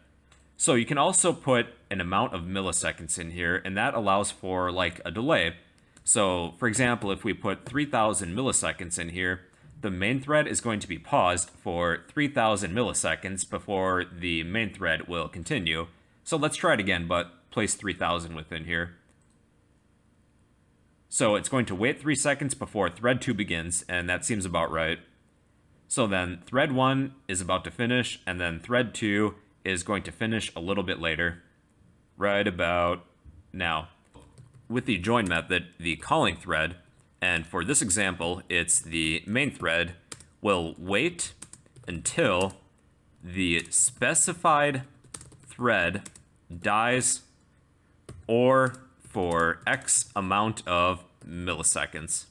So you can also put an amount of milliseconds in here, and that allows for like a delay. So for example, if we put 3000 milliseconds in here, the main thread is going to be paused for 3000 milliseconds before the main thread will continue. So let's try it again, but place 3000 within here. So it's going to wait 3 seconds before thread 2 begins, and that seems about right. So then thread 1 is about to finish, and then thread 2 is going to finish a little bit later, right about now. With the join method, the calling thread, and for this example, it's the main thread, will wait until the specified thread dies or for X amount of milliseconds.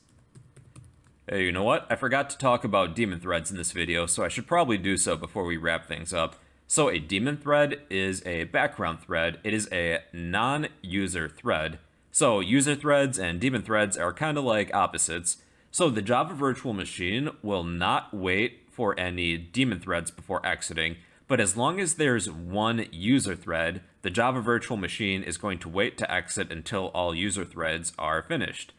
Hey, you know what? I forgot to talk about daemon threads in this video, so I should probably do so before we wrap things up. So a daemon thread is a background thread. It is a non-user thread. So user threads and daemon threads are kind of like opposites. So the Java virtual machine will not wait for any daemon threads before exiting, but as long as there's one user thread, the Java virtual machine is going to wait to exit until all user threads are finished.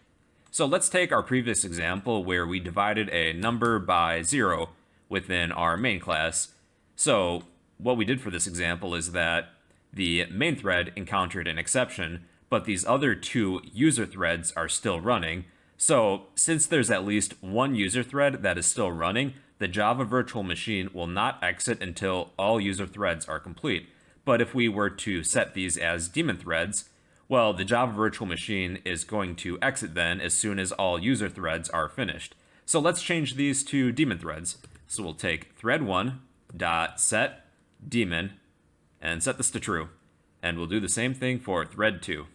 So let's take our previous example where we divided a number by 0 within our main class. So what we did for this example is that the main thread encountered an exception, but these other 2 user threads are still running. So since there's at least one user thread that is still running, the Java virtual machine will not exit until all user threads are complete. But if we were to set these as daemon threads, well, the Java virtual machine is going to exit then as soon as all user threads are finished. So let's change these to daemon threads. So we'll take thread1 dot set daemon and set this to true. And we'll do the same thing for thread 2.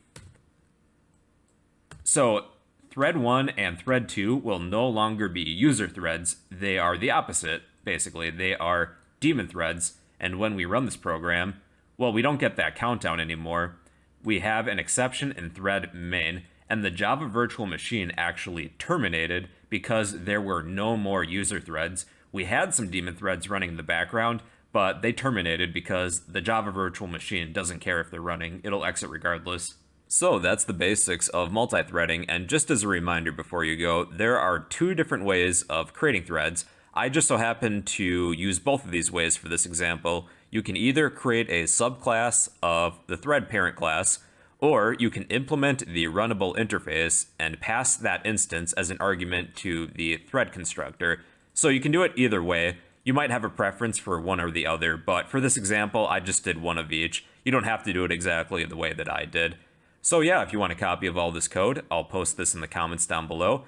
So thread 1 and thread 2 will no longer be user threads. They are the opposite, basically. They are daemon threads. And when we run this program, well, we don't get that countdown anymore. We have an exception in thread main, and the Java virtual machine actually terminated because there were no more user threads. We had some daemon threads running in the background, but they terminated because the Java virtual machine doesn't care if they're running. It'll exit regardless. So that's the basics of multi-threading, and just as a reminder before you go, there are 2 different ways of creating threads. I just so happen to use both of these ways for this example. You can either create a subclass of the thread parent class, or you can implement the runnable interface and pass that instance as an argument to the thread constructor. So you can do it either way. You might have a preference for one or the other, but for this example, I just did one of each. You don't have to do it exactly the way that I did. So yeah, if you want a copy of all this code, I'll post this in the comments down below.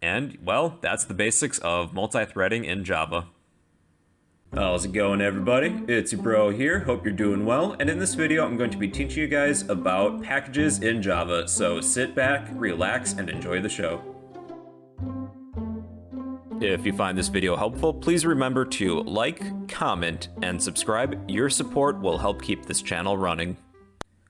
And, well, that's the basics of multi-threading in Java. How's it going, everybody? It's your bro here. Hope you're doing well. And in this video, I'm going to be teaching you guys about packages in Java. So sit back, relax, and enjoy the show. If you find this video helpful, please remember to like, comment, and subscribe. Your support will help keep this channel running.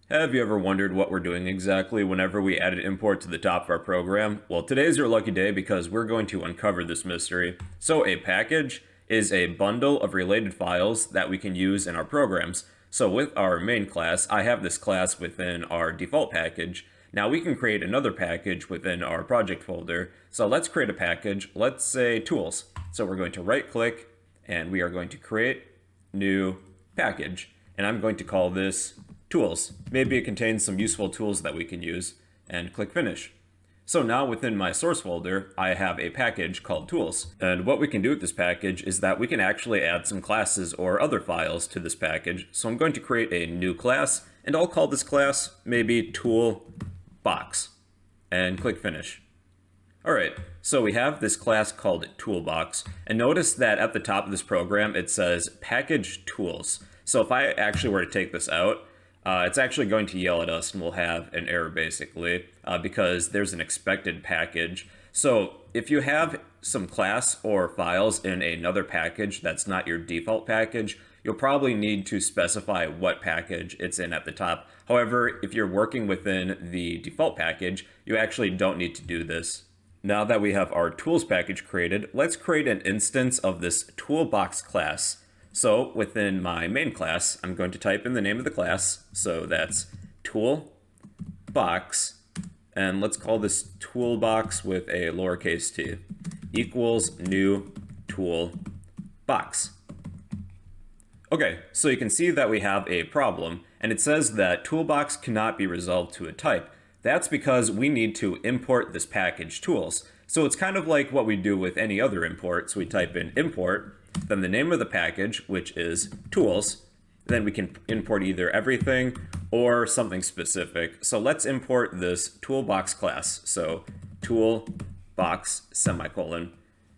Have you ever wondered what we're doing exactly whenever we add an import to the top of our program? Well, today's your lucky day because we're going to uncover this mystery. So a package is a bundle of related files that we can use in our programs. So with our main class, I have this class within our default package. Now we can create another package within our project folder. So let's create a package, let's say tools. So we're going to right click and we are going to create new package. And I'm going to call this tools. Maybe it contains some useful tools that we can use, and click finish. So now within my source folder, I have a package called tools. And what we can do with this package is that we can actually add some classes or other files to this package. So I'm going to create a new class, and I'll call this class maybe toolbox, and click finish. All right, so we have this class called toolbox, and notice that at the top of this program, it says package tools. So if I actually were to take this out, it's actually going to yell at us and we'll have an error basically because there's an expected package. So if you have some class or files in another package that's not your default package, you'll probably need to specify what package it's in at the top. However, if you're working within the default package, you actually don't need to do this. Now that we have our tools package created, let's create an instance of this toolbox class. So within my main class, I'm going to type in the name of the class. So that's toolbox, and let's call this toolbox with a lowercase t equals new toolbox. Okay, so you can see that we have a problem, and it says that toolbox cannot be resolved to a type. That's because we need to import this package tools. So it's kind of like what we do with any other import. So we type in import, then the name of the package, which is tools. Then we can import either everything or something specific. So let's import this toolbox class. So toolbox semicolon.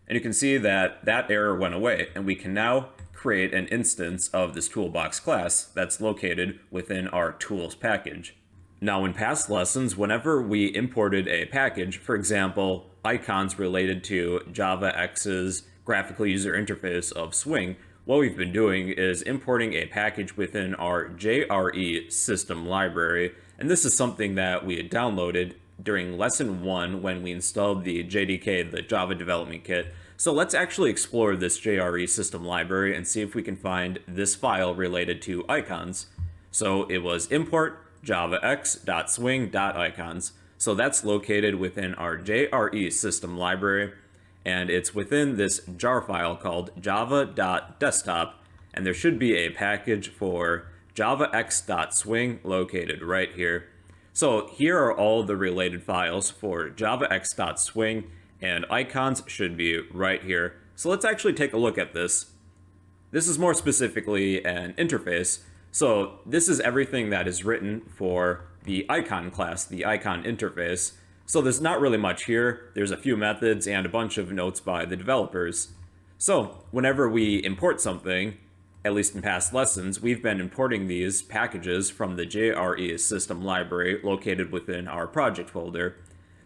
And you can see that that error went away, and we can now create an instance of this toolbox class that's located within our tools package. Now, in past lessons, whenever we imported a package, for example, icons related to JavaX's graphical user interface of Swing, what we've been doing is importing a package within our JRE system library, and this is something that we had downloaded during lesson 1 when we installed the JDK, the Java Development Kit. So let's actually explore this JRE system library and see if we can find this file related to icons. So it was import javax.swing.icons. So that's located within our JRE system library, and it's within this jar file called java.desktop, and there should be a package for javax.swing located right here. So here are all the related files for javax.swing, and icons should be right here. So let's actually take a look at this. This is more specifically an interface. So this is everything that is written for the icon class, the icon interface. So there's not really much here. There's a few methods and a bunch of notes by the developers. So whenever we import something, at least in past lessons, we've been importing these packages from the JRE system library located within our project folder.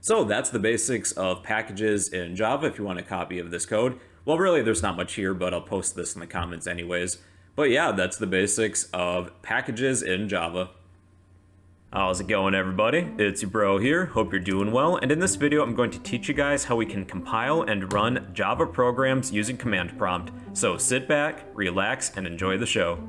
So that's the basics of packages in Java if you want a copy of this code. Well, really, there's not much here, but I'll post this in the comments anyways. But yeah, that's the basics of packages in Java. How's it going, everybody? It's your bro here. Hope you're doing well. And in this video, I'm going to teach you guys how we can compile and run Java programs using command prompt. So sit back, relax, and enjoy the show.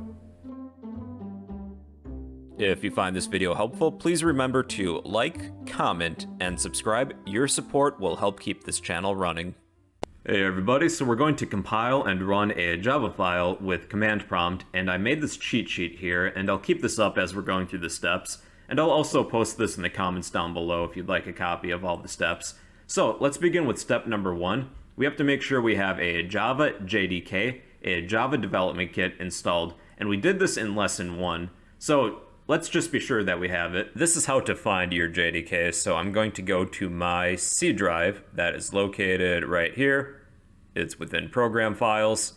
If you find this video helpful, please remember to like, comment, and subscribe. Your support will help keep this channel running. Hey everybody, so we're going to compile and run a Java file with command prompt, and I made this cheat sheet here, and I'll keep this up as we're going through the steps. And I'll also post this in the comments down below if you'd like a copy of all the steps. So let's begin with step number 1. We have to make sure we have a Java JDK, a Java Development Kit installed, and we did this in lesson 1. So let's just be sure that we have it. This is how to find your JDK. So I'm going to go to my C drive that is located right here. It's within Program Files,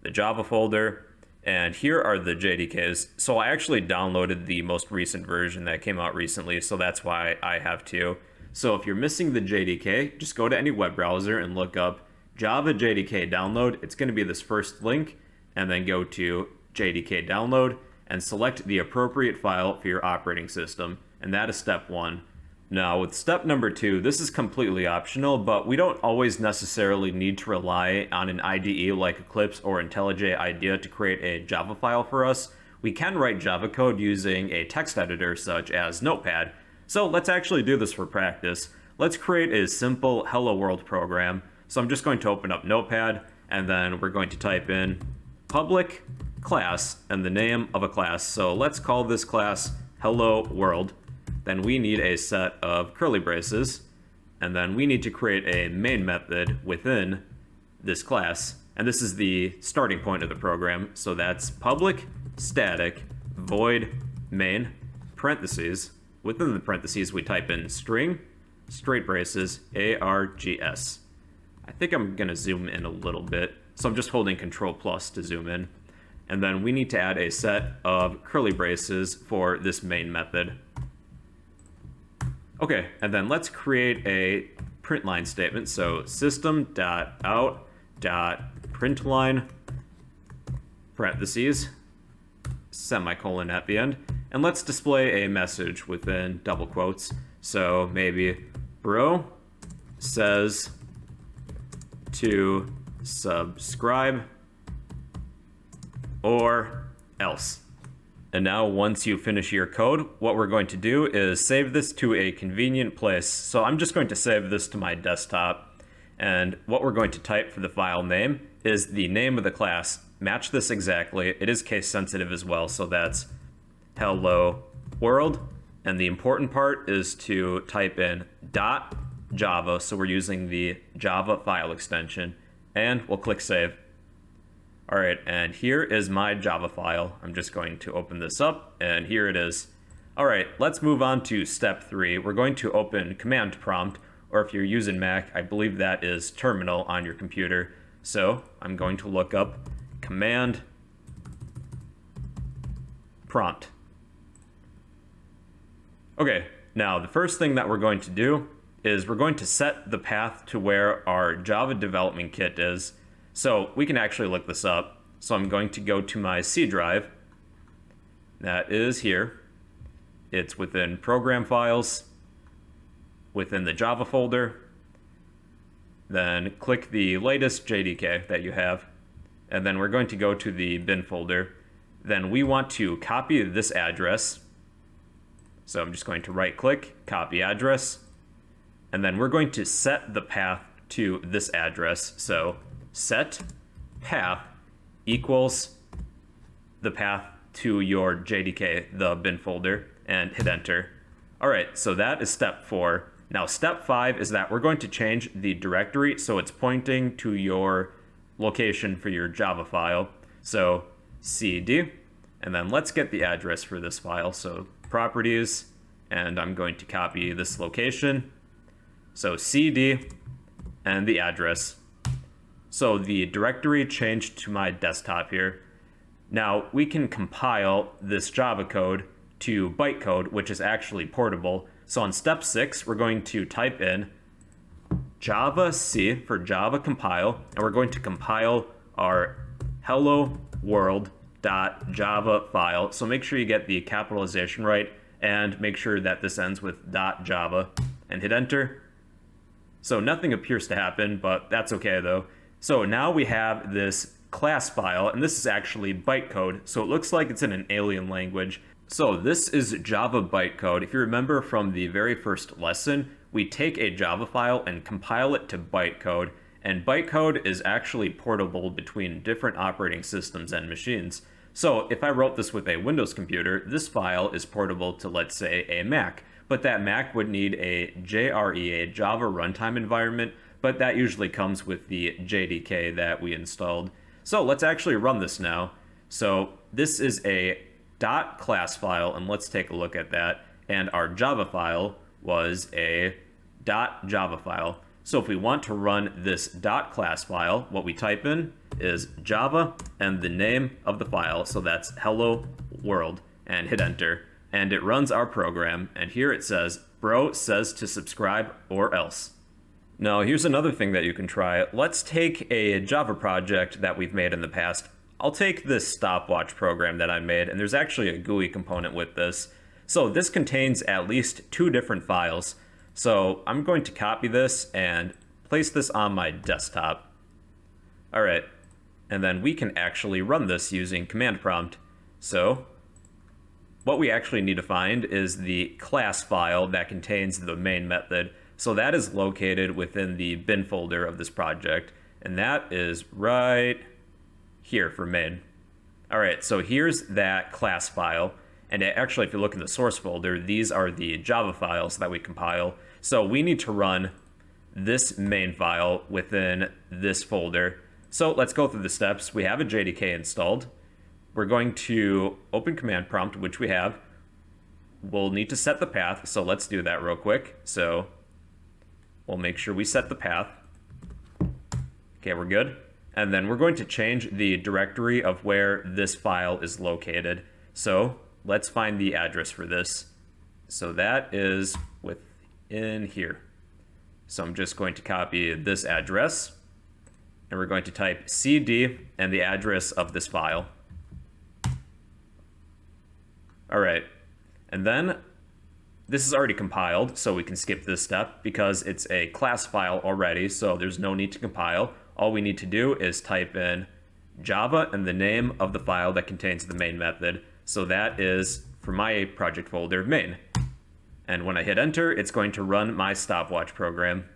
the Java folder, and here are the JDKs. So I actually downloaded the most recent version that came out recently, so that's why I have to. So if you're missing the JDK, just go to any web browser and look up Java JDK download. It's going to be this first link, and then go to JDK download and select the appropriate file for your operating system, and that is step 1. Now with step number 2, this is completely optional, but we don't always necessarily need to rely on an IDE like Eclipse or IntelliJ IDEA to create a Java file for us. We can write Java code using a text editor such as Notepad. So let's actually do this for practice. Let's create a simple Hello World program. So I'm just going to open up Notepad, and then we're going to type in public class and the name of a class. So let's call this class Hello World. Then we need a set of curly braces, and then we need to create a main method within this class. And this is the starting point of the program. So that's public static void main parentheses. Within the parentheses, we type in string straight braces args. I think I'm going to zoom in a little bit. So I'm just holding Control+ to zoom in. And then we need to add a set of curly braces for this main method. Okay, and then let's create a print line statement. So system.out.println parentheses semicolon at the end, and let's display a message within double quotes. So maybe bro says to subscribe or else. And now once you finish your code, what we're going to do is save this to a convenient place. So I'm just going to save this to my desktop. And what we're going to type for the file name is the name of the class. Match this exactly. It is case sensitive as well, so that's hello world. And the important part is to type in .java, so we're using the Java file extension, and we'll click save. All right, and here is my Java file. I'm just going to open this up, and here it is. All right, let's move on to step 3. We're going to open command prompt, or if you're using Mac, I believe that is terminal on your computer. So I'm going to look up command prompt. Okay, now the first thing that we're going to do is we're going to set the path to where our Java development kit is. So we can actually look this up. So I'm going to go to my C drive. That is here. It's within program files, within the Java folder. Then click the latest JDK that you have. And then we're going to go to the bin folder. Then we want to copy this address. So I'm just going to right click, copy address. And then we're going to set the path to this address. So set path equals the path to your JDK, the bin folder, and hit enter. All right, so that is step 4. Now step 5 is that we're going to change the directory so it's pointing to your location for your Java file. So cd, and then let's get the address for this file. So properties, and I'm going to copy this location. So cd and the address. So the directory changed to my desktop here. Now we can compile this Java code to bytecode, which is actually portable. So on step 6, we're going to type in Java C for Java compile, and we're going to compile our hello world.java file. So make sure you get the capitalization right, and make sure that this ends with .java, and hit enter. So nothing appears to happen, but that's okay though. So now we have this class file, and this is actually bytecode, so it looks like it's in an alien language. So this is Java bytecode. If you remember from the very first lesson, we take a Java file and compile it to bytecode, and bytecode is actually portable between different operating systems and machines. So if I wrote this with a Windows computer, this file is portable to, let's say, a Mac, but that Mac would need a JRE, a Java runtime environment, but that usually comes with the JDK that we installed. So let's actually run this now. So this is a .class file, and let's take a look at that. And our Java file was a .java file. So if we want to run this .class file, what we type in is Java and the name of the file. So that's hello world, and hit enter. And it runs our program, and here it says, bro says to subscribe or else. Now here's another thing that you can try. Let's take a Java project that we've made in the past. I'll take this stopwatch program that I made, and there's actually a GUI component with this. So this contains at least 2 different files. So I'm going to copy this and place this on my desktop. All right, and then we can actually run this using command prompt. So what we actually need to find is the class file that contains the main method. So that is located within the bin folder of this project, and that is right here for main. All right, so here's that class file, and actually if you look in the source folder, these are the Java files that we compile. So we need to run this main file within this folder. So let's go through the steps. We have a JDK installed. We're going to open command prompt, which we have. We'll need to set the path, so let's do that real quick. So we'll make sure we set the path. Okay, we're good. And then we're going to change the directory of where this file is located. So let's find the address for this. So that is within here. So I'm just going to copy this address, and we're going to type cd and the address of this file. All right, and then this is already compiled, so we can skip this step because it's a class file already, so there's no need to compile. All we need to do is type in Java and the name of the file that contains the main method. So that is, for my project folder, main. And when I hit enter, it's going to run my stopwatch program.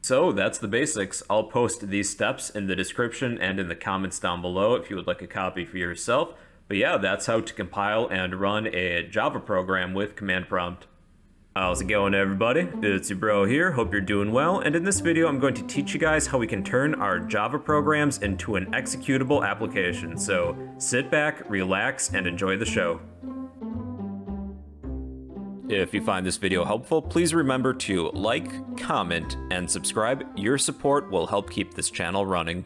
So that's the basics. I'll post these steps in the description and in the comments down below if you would like a copy for yourself. But yeah, that's how to compile and run a Java program with command prompt. How's it going, everybody? It's your bro here, hope you're doing well, and in this video I'm going to teach you guys how we can turn our Java programs into an executable application. So sit back, relax, and enjoy the show. If you find this video helpful, please remember to like, comment, and subscribe. Your support will help keep this channel running.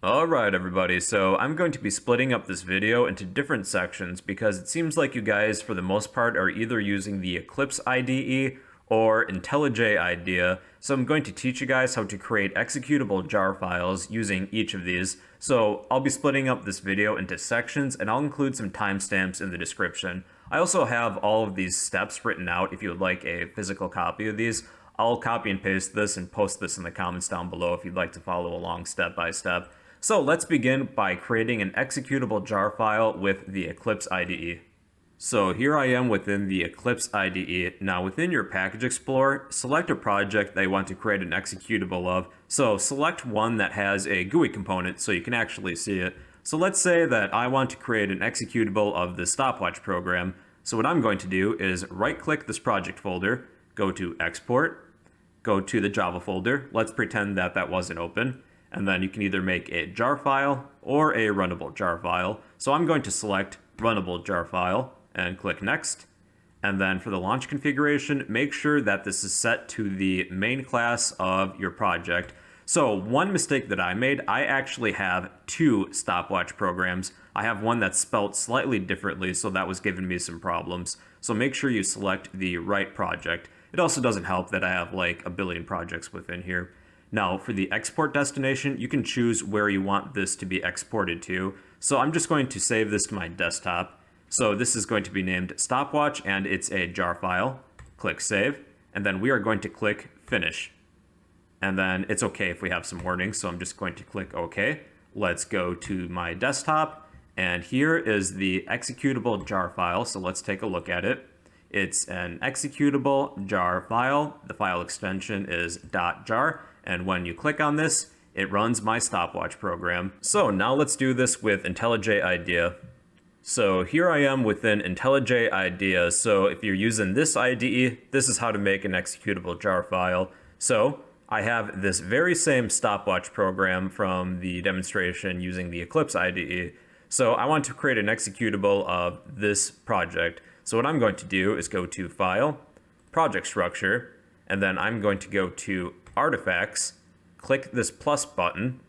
Alright everybody, so I'm going to be splitting up this video into different sections because it seems like you guys for the most part are either using the Eclipse IDE or IntelliJ IDEA, so I'm going to teach you guys how to create executable jar files using each of these. So I'll be splitting up this video into sections and I'll include some timestamps in the description. I also have all of these steps written out if you would like a physical copy of these. I'll copy and paste this and post this in the comments down below if you'd like to follow along step by step. So let's begin by creating an executable jar file with the Eclipse IDE. So here I am within the Eclipse IDE. Now within your Package Explorer, select a project that you want to create an executable of. So select one that has a GUI component so you can actually see it. So let's say that I want to create an executable of the stopwatch program. So what I'm going to do is right-click this project folder, go to Export, go to the Java folder. Let's pretend that that wasn't open. And then you can either make a jar file or a runnable jar file. So I'm going to select runnable jar file and click next. And then for the launch configuration, make sure that this is set to the main class of your project. So one mistake that I made, I actually have two stopwatch programs. I have one that's spelled slightly differently, so that was giving me some problems. So make sure you select the right project. It also doesn't help that I have like a billion projects within here. Now, for the export destination, you can choose where you want this to be exported to. So I'm just going to save this to my desktop. So this is going to be named stopwatch, and it's a jar file. Click Save, and then we are going to click Finish. And then it's okay if we have some warnings, so I'm just going to click OK. Let's go to my desktop, and here is the executable jar file, so let's take a look at it. It's an executable jar file. The file extension is .jar. And when you click on this, it runs my stopwatch program. So now let's do this with IntelliJ IDEA. So here I am within IntelliJ IDEA. So if you're using this IDE, this is how to make an executable jar file. So I have this very same stopwatch program from the demonstration using the Eclipse IDE. So I want to create an executable of this project. So what I'm going to do is go to File, Project Structure, and then I'm going to go to Artifacts, click this plus button,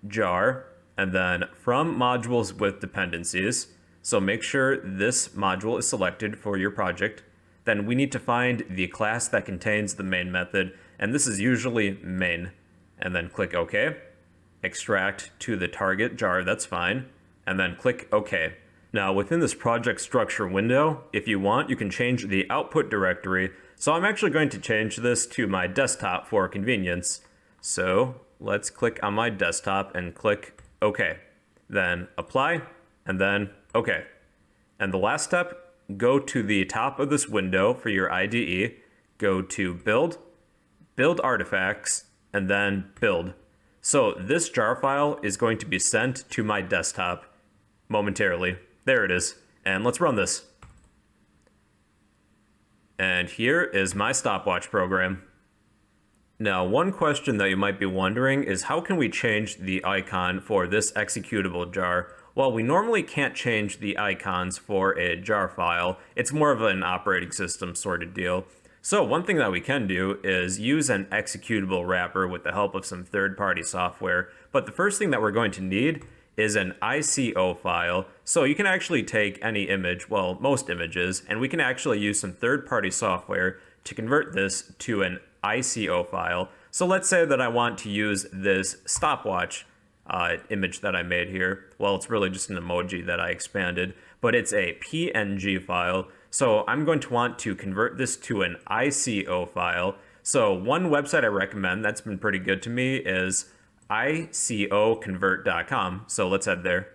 jar, and then from modules with dependencies. So make sure this module is selected for your project. Then we need to find the class that contains the main method, and this is usually main. And then click OK. Extract to the target jar, that's fine. And then click OK. Now within this project structure window, if you want, you can change the output directory. So I'm actually going to change this to my desktop for convenience. So let's click on my desktop and click OK. Then apply, and then OK. And the last step, go to the top of this window for your IDE, go to Build, Build Artifacts, and then Build. So this jar file is going to be sent to my desktop momentarily. There it is. And let's run this. And here is my stopwatch program. Now, one question that you might be wondering is how can we change the icon for this executable jar? Well, we normally can't change the icons for a jar file. It's more of an operating system sort of deal. So one thing that we can do is use an executable wrapper with the help of some third-party software. But the first thing that we're going to need is an ICO file. So you can actually take any image, well, most images, and we can actually use some third-party software to convert this to an ICO file. So let's say that I want to use this stopwatch image that I made here. Well, it's really just an emoji that I expanded, but it's a PNG file. So I'm going to want to convert this to an ICO file. So one website I recommend that's been pretty good to me is icoconvert.com. So let's head there.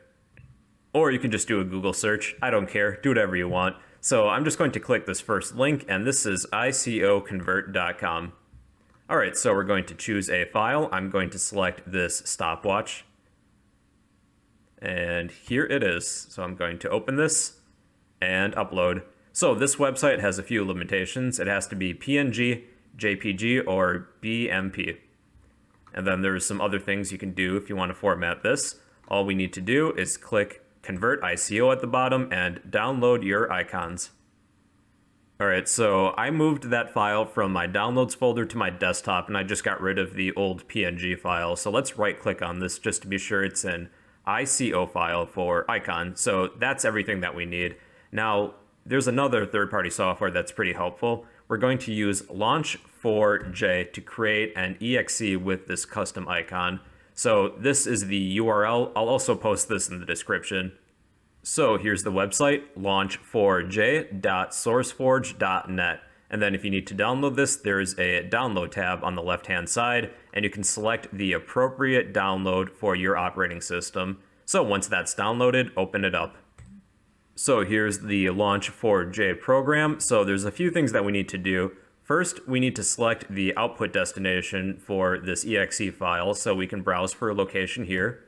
Or you can just do a Google search. I don't care. Do whatever you want. So I'm just going to click this first link, and this is icoconvert.com. All right, so we're going to choose a file. I'm going to select this stopwatch. And here it is. So I'm going to open this and upload. So this website has a few limitations. It has to be PNG, JPG, or BMP. And then there's some other things you can do if you want to format this. All we need to do is click Convert ICO at the bottom and download your icons. Alright, so I moved that file from my downloads folder to my desktop, and I just got rid of the old PNG file. So let's right click on this just to be sure it's an ICO file for icon. So that's everything that we need. Now, there's another third-party software that's pretty helpful. We're going to use Launch4j to create an exe with this custom icon. So this is the URL. I'll also post this in the description. So here's the website, launch4j.sourceforge.net. And then if you need to download this, there's a download tab on the left-hand side, and you can select the appropriate download for your operating system. So once that's downloaded, open it up. So here's the Launch4j program. So there's a few things that we need to do. First, we need to select the output destination for this exe file so we can browse for a location here.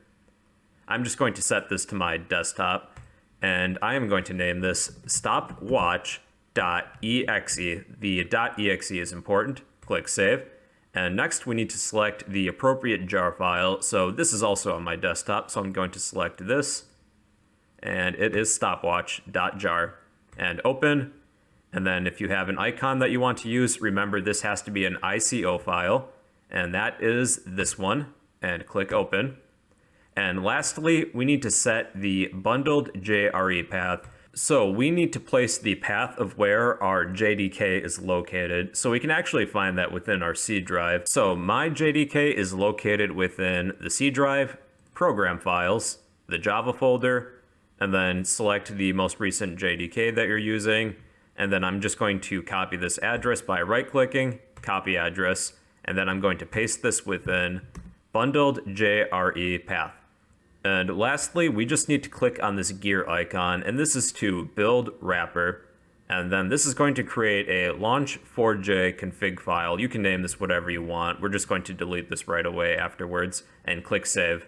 I'm just going to set this to my desktop, and I am going to name this stopwatch.exe. The .exe is important. Click Save. And next, we need to select the appropriate jar file. So this is also on my desktop, so I'm going to select this, and it is stopwatch.jar, and open. And then if you have an icon that you want to use, remember this has to be an ICO file, and that is this one, and click open. And lastly, we need to set the bundled JRE path. So we need to place the path of where our JDK is located, so we can actually find that within our C drive. So my JDK is located within the C drive, program files, the Java folder, and then select the most recent JDK that you're using. And then I'm just going to copy this address by right-clicking, copy address, and then I'm going to paste this within bundled JRE path. And lastly, we just need to click on this gear icon, and this is to build wrapper. And then this is going to create a launch4j config file. You can name this whatever you want. We're just going to delete this right away afterwards and click save.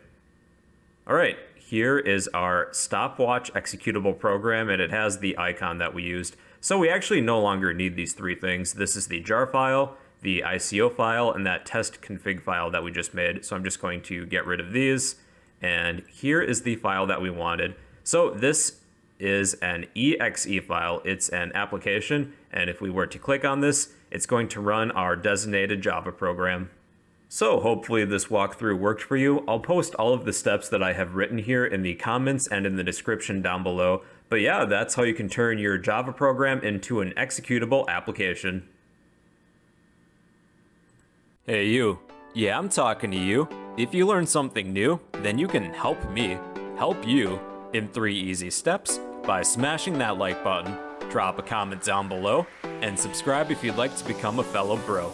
All right, here is our stopwatch executable program, and it has the icon that we used. So we actually no longer need these three things. This is the jar file, the ICO file, and that test config file that we just made. So I'm just going to get rid of these. And here is the file that we wanted. So this is an exe file. It's an application. And if we were to click on this, it's going to run our designated Java program. So hopefully this walkthrough worked for you. I'll post all of the steps that I have written here in the comments and in the description down below. But yeah, that's how you can turn your Java program into an executable application. Hey you. Yeah, I'm talking to you. If you learned something new, then you can help me help you in 3 easy steps by smashing that like button, drop a comment down below, and subscribe if you'd like to become a fellow bro.